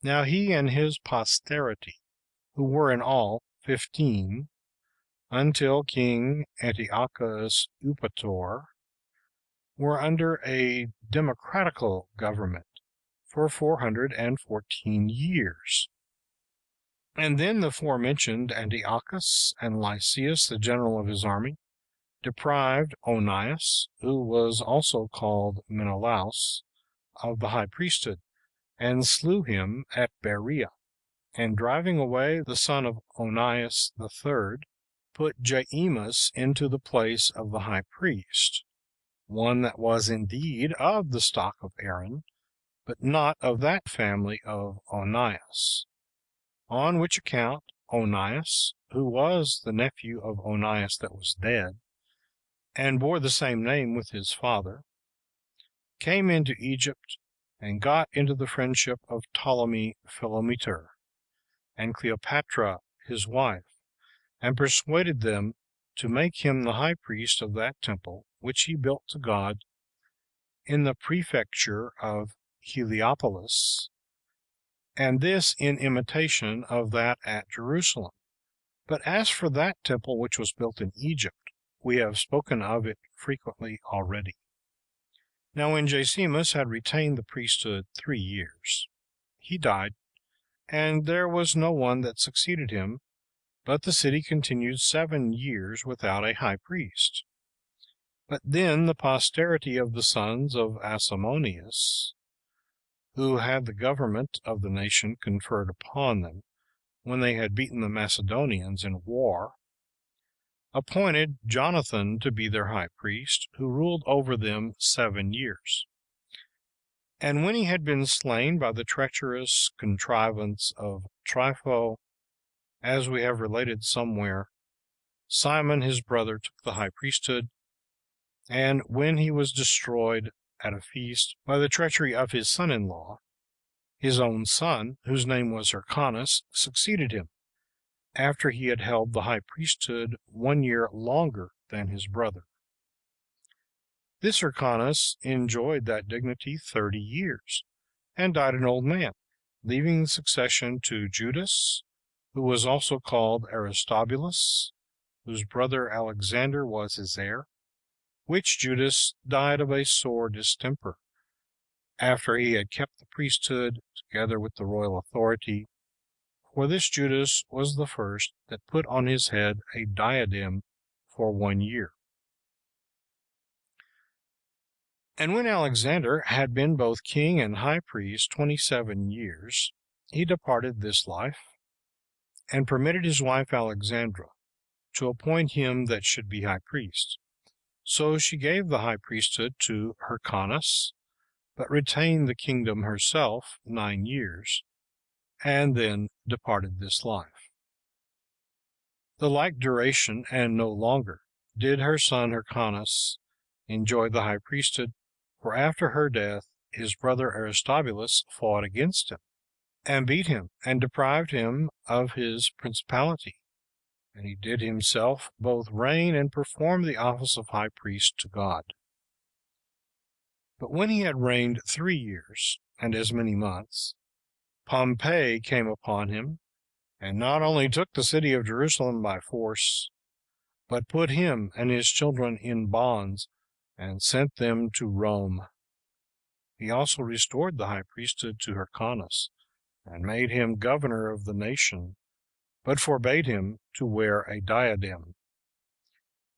Now he and his posterity, who were in all 15, until King Antiochus Eupator, were under a democratical government for 414 years. And then the forementioned Antiochus and Lysias, the general of his army, deprived Onias, who was also called Menelaus, of the high priesthood, and slew him at Berea, and driving away the son of Onias the third, put Jaemus into the place of the high priest, one that was indeed of the stock of Aaron, but not of that family of Onias. On which account Onias, who was the nephew of Onias that was dead, and bore the same name with his father, came into Egypt, and got into the friendship of Ptolemy Philometor, and Cleopatra his wife, and persuaded them to make him the high priest of that temple which he built to God in the prefecture of Heliopolis, and this in imitation of that at Jerusalem. But as for that temple which was built in Egypt, we have spoken of it frequently already. Now when Josephus had retained the priesthood 3 years, he died, and there was no one that succeeded him, but the city continued 7 years without a high priest. But then the posterity of the sons of Asamoneus, who had the government of the nation conferred upon them, when they had beaten the Macedonians in war, appointed Jonathan to be their high priest, who ruled over them 7 years. And when he had been slain by the treacherous contrivance of Trypho, as we have related somewhere, Simon his brother took the high priesthood, and when he was destroyed at a feast by the treachery of his son-in-law, his own son, whose name was Hyrcanus, succeeded him, after he had held the high priesthood 1 year longer than his brother. This Hyrcanus enjoyed that dignity 30 years, and died an old man, leaving the succession to Judas, who was also called Aristobulus, whose brother Alexander was his heir, which Judas died of a sore distemper, after he had kept the priesthood together with the royal authority. For this Judas was the first that put on his head a diadem for 1 year. And when Alexander had been both king and high priest 27 years, he departed this life, and permitted his wife Alexandra to appoint him that should be high priest. So she gave the high priesthood to Hyrcanus, but retained the kingdom herself 9 years, and then departed this life. The like duration, and no longer, did her son Hyrcanus enjoy the high priesthood, for after her death his brother Aristobulus fought against him, and beat him, and deprived him of his principality, and he did himself both reign and perform the office of high priest to God. But when he had reigned 3 years, and as many months, Pompey came upon him, and not only took the city of Jerusalem by force, but put him and his children in bonds, and sent them to Rome. He also restored the high priesthood to Hyrcanus, and made him governor of the nation, but forbade him to wear a diadem.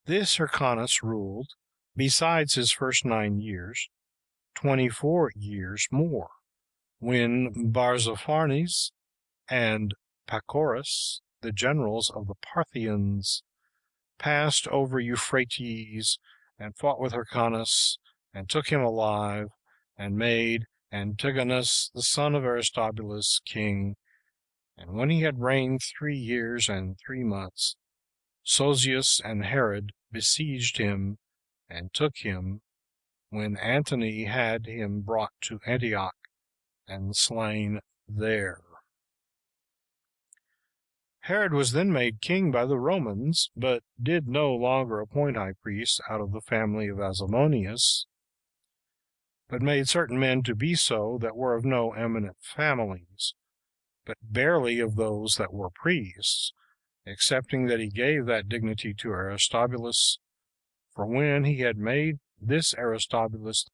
This Hyrcanus ruled, besides his first 9 years, 24 years more, when Barzapharnes and Pacorus, the generals of the Parthians, passed over Euphrates, and fought with Hyrcanus, and took him alive, and made Antigonus, the son of Aristobulus, king. And when he had reigned 3 years and 3 months, Sosius and Herod besieged him, and took him, when Antony had him brought to Antioch, and slain there. Herod was then made king by the Romans, but did no longer appoint high priests out of the family of Asamoneus, but made certain men to be so that were of no eminent families, but barely of those that were priests, excepting that he gave that dignity to Aristobulus. For when he had made this Aristobulus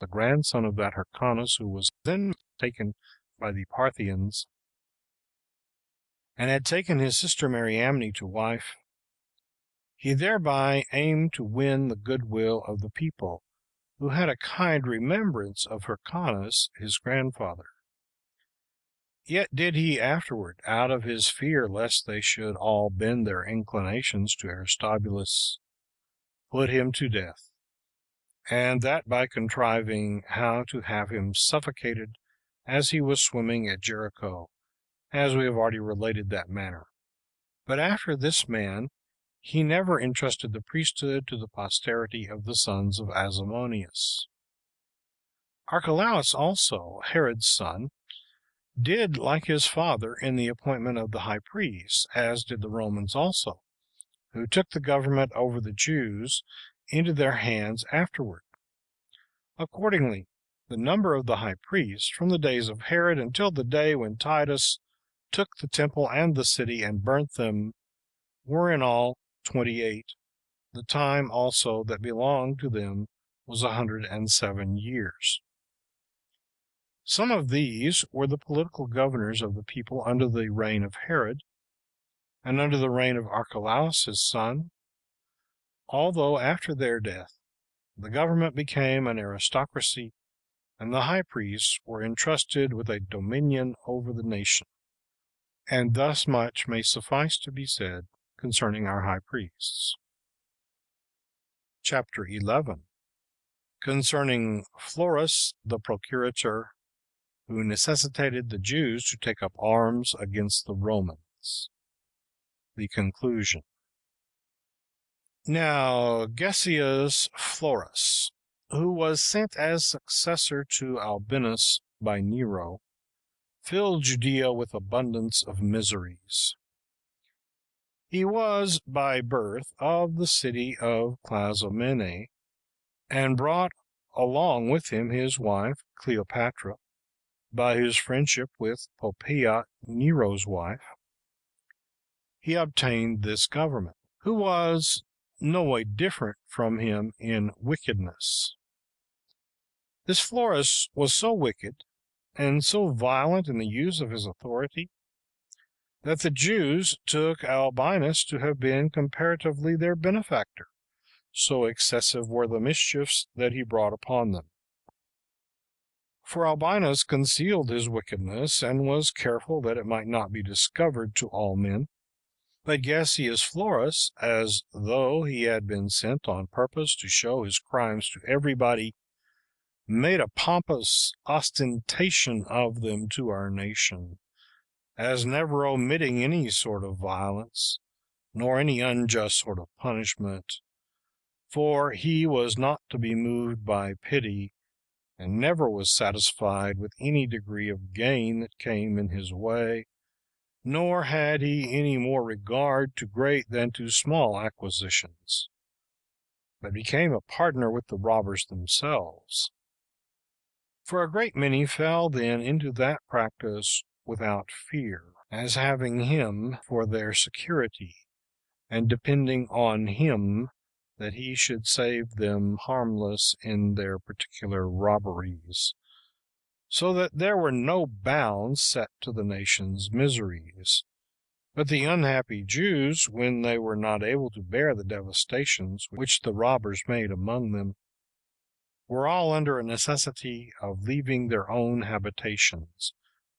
the grandson of that Hyrcanus who was then taken by the Parthians, and had taken his sister Mariamne to wife, He thereby aimed to win the goodwill of the people, who had a kind remembrance of Hyrcanus his grandfather. Yet did he afterward, out of his fear lest they should all bend their inclinations to Aristobulus, put him to death, and that by contriving how to have him suffocated as he was swimming at Jericho, as we have already related that manner. But after this man, he never entrusted the priesthood to the posterity of the sons of Asamoneus. Archelaus also, Herod's son, did like his father in the appointment of the high priests, as did the Romans also, who took the government over the Jews into their hands afterward. Accordingly, the number of the high priests, from the days of Herod until the day when Titus took the temple and the city and burnt them, were in all 28. The time also that belonged to them was 107 years. Some of these were the political governors of the people under the reign of Herod, and under the reign of Archelaus his son, although after their death the government became an aristocracy, and the high priests were entrusted with a dominion over the nation. And thus much may suffice to be said concerning our high priests. Chapter 11. Concerning Florus the procurator, who necessitated the Jews to take up arms against the Romans. The conclusion. Now Gessius Florus, who was sent as successor to Albinus by Nero, filled Judea with abundance of miseries. He was by birth of the city of Clazomene, and brought along with him his wife Cleopatra, by his friendship with Poppaea, Nero's wife. He obtained this government, who was no way different from him in wickedness. This Florus was so wicked and so violent in the use of his authority that the Jews took Albinus to have been comparatively their benefactor, so excessive were the mischiefs that he brought upon them. For Albinus concealed his wickedness, and was careful that it might not be discovered to all men. But Gessius Florus, as though he had been sent on purpose to show his crimes to everybody, made a pompous ostentation of them to our nation, as never omitting any sort of violence, nor any unjust sort of punishment. For he was not to be moved by pity, and never was satisfied with any degree of gain that came in his way, nor had he any more regard to great than to small acquisitions, but became a partner with the robbers themselves. For a great many fell then into that practice without fear, as having him for their security, and depending on him that he should save them harmless in their particular robberies, so that there were no bounds set to the nation's miseries. But the unhappy Jews, when they were not able to bear the devastations which the robbers made among them, were all under a necessity of leaving their own habitations,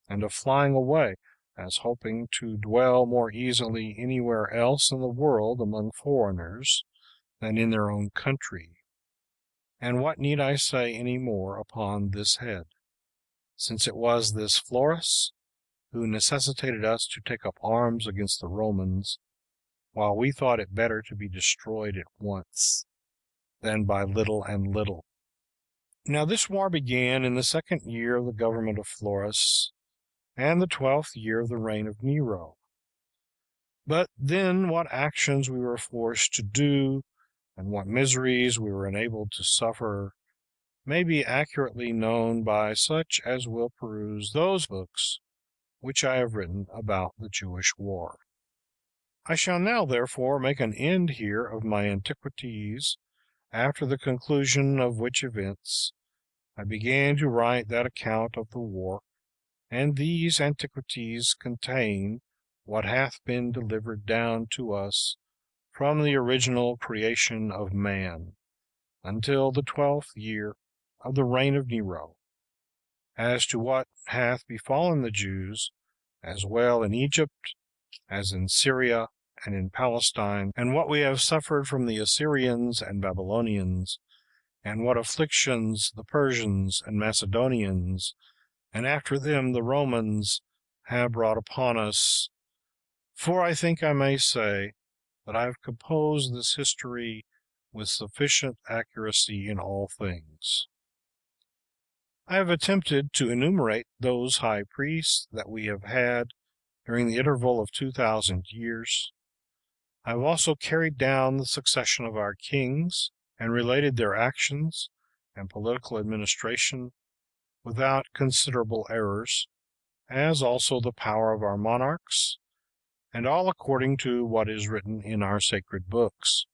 and of flying away, as hoping to dwell more easily anywhere else in the world among foreigners than in their own country. And what need I say any more upon this head, since it was this Florus who necessitated us to take up arms against the Romans, while we thought it better to be destroyed at once than by little and little. Now this war began in the 2nd year of the government of Florus, and the 12th year of the reign of Nero. But then what actions we were forced to do, and what miseries we were enabled to suffer, may be accurately known by such as will peruse those books which I have written about the Jewish war. I shall now therefore make an end here of my Antiquities, after the conclusion of which events I began to write that account of the war, and these Antiquities contain what hath been delivered down to us from the original creation of man until the 12th year of the reign of Nero, as to what hath befallen the Jews, as well in Egypt as in Syria and in Palestine, and what we have suffered from the Assyrians and Babylonians, and what afflictions the Persians and Macedonians, and after them the Romans, have brought upon us. For I think I may say that I have composed this history with sufficient accuracy in all things. I have attempted to enumerate those high priests that we have had during the interval of 2000 years. I have also carried down the succession of our kings, and related their actions and political administration without considerable errors, as also the power of our monarchs, and all according to what is written in our sacred books.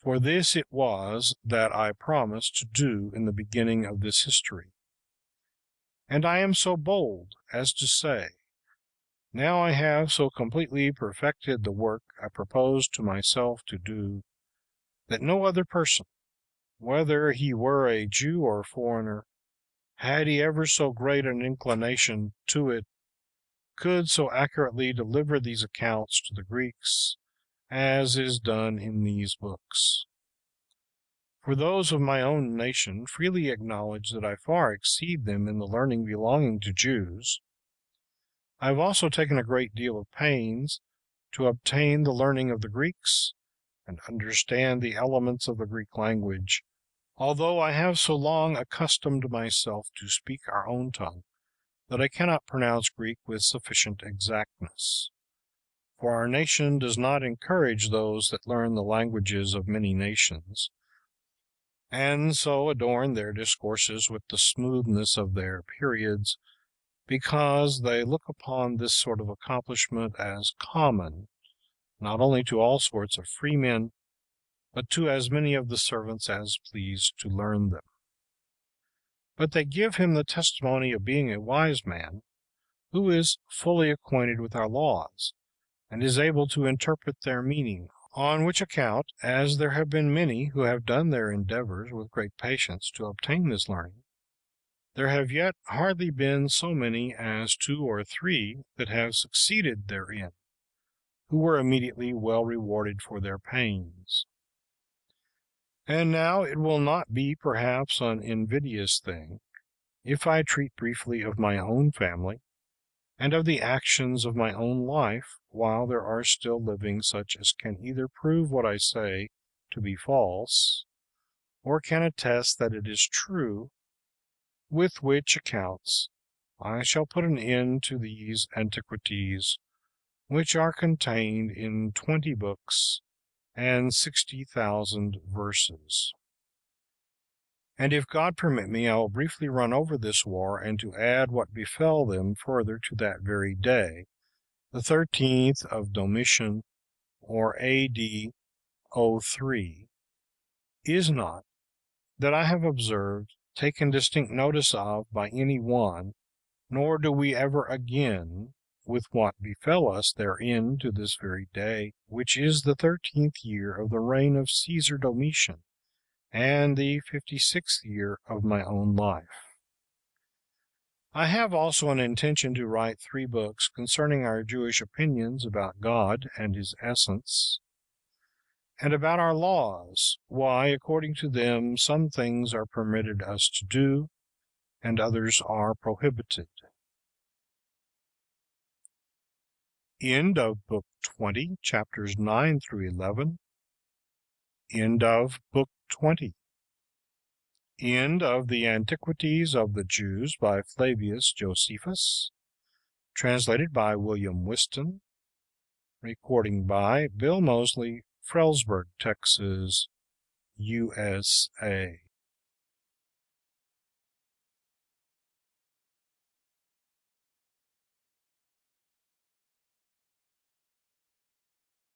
For this it was that I promised to do in the beginning of this history. And I am so bold as to say, now I have so completely perfected the work I proposed to myself to do, that no other person, whether he were a Jew or foreigner, had he ever so great an inclination to it, could so accurately deliver these accounts to the Greeks, as is done in these books. For those of my own nation freely acknowledge that I far exceed them in the learning belonging to Jews. I have also taken a great deal of pains to obtain the learning of the Greeks, and understand the elements of the Greek language, although I have so long accustomed myself to speak our own tongue, that I cannot pronounce Greek with sufficient exactness. For our nation does not encourage those that learn the languages of many nations, and so adorn their discourses with the smoothness of their periods, because they look upon this sort of accomplishment as common, not only to all sorts of free men, but to as many of the servants as please to learn them. But they give him the testimony of being a wise man, who is fully acquainted with our laws, and is able to interpret their meaning, on which account, as there have been many who have done their endeavors with great patience to obtain this learning, there have yet hardly been so many as 2 or 3 that have succeeded therein, who were immediately well rewarded for their pains. And now it will not be perhaps an invidious thing if I treat briefly of my own family, and of the actions of my own life, while there are still living such as can either prove what I say to be false, or can attest that it is true, with which accounts I shall put an end to these Antiquities, which are contained in 20 books and 60,000 verses. And if God permit me, I will briefly run over this war, and to add what befell them further to that very day, the 13th of Domitian, or A.D. 03, is not, that I have observed, taken distinct notice of by any one, nor do we ever again, with what befell us therein to this very day, which is the 13th year of the reign of Caesar Domitian, and the 56th year of my own life. I have also an intention to write 3 books concerning our Jewish opinions about God and his essence, and about our laws, why, according to them, some things are permitted us to do, and others are prohibited. End of Book 20, chapters 9 through 11. End of Book 20. End of the Antiquities of the Jews by Flavius Josephus. Translated by William Whiston. Recording by Bill Mosley, Frelsburg, Texas, USA.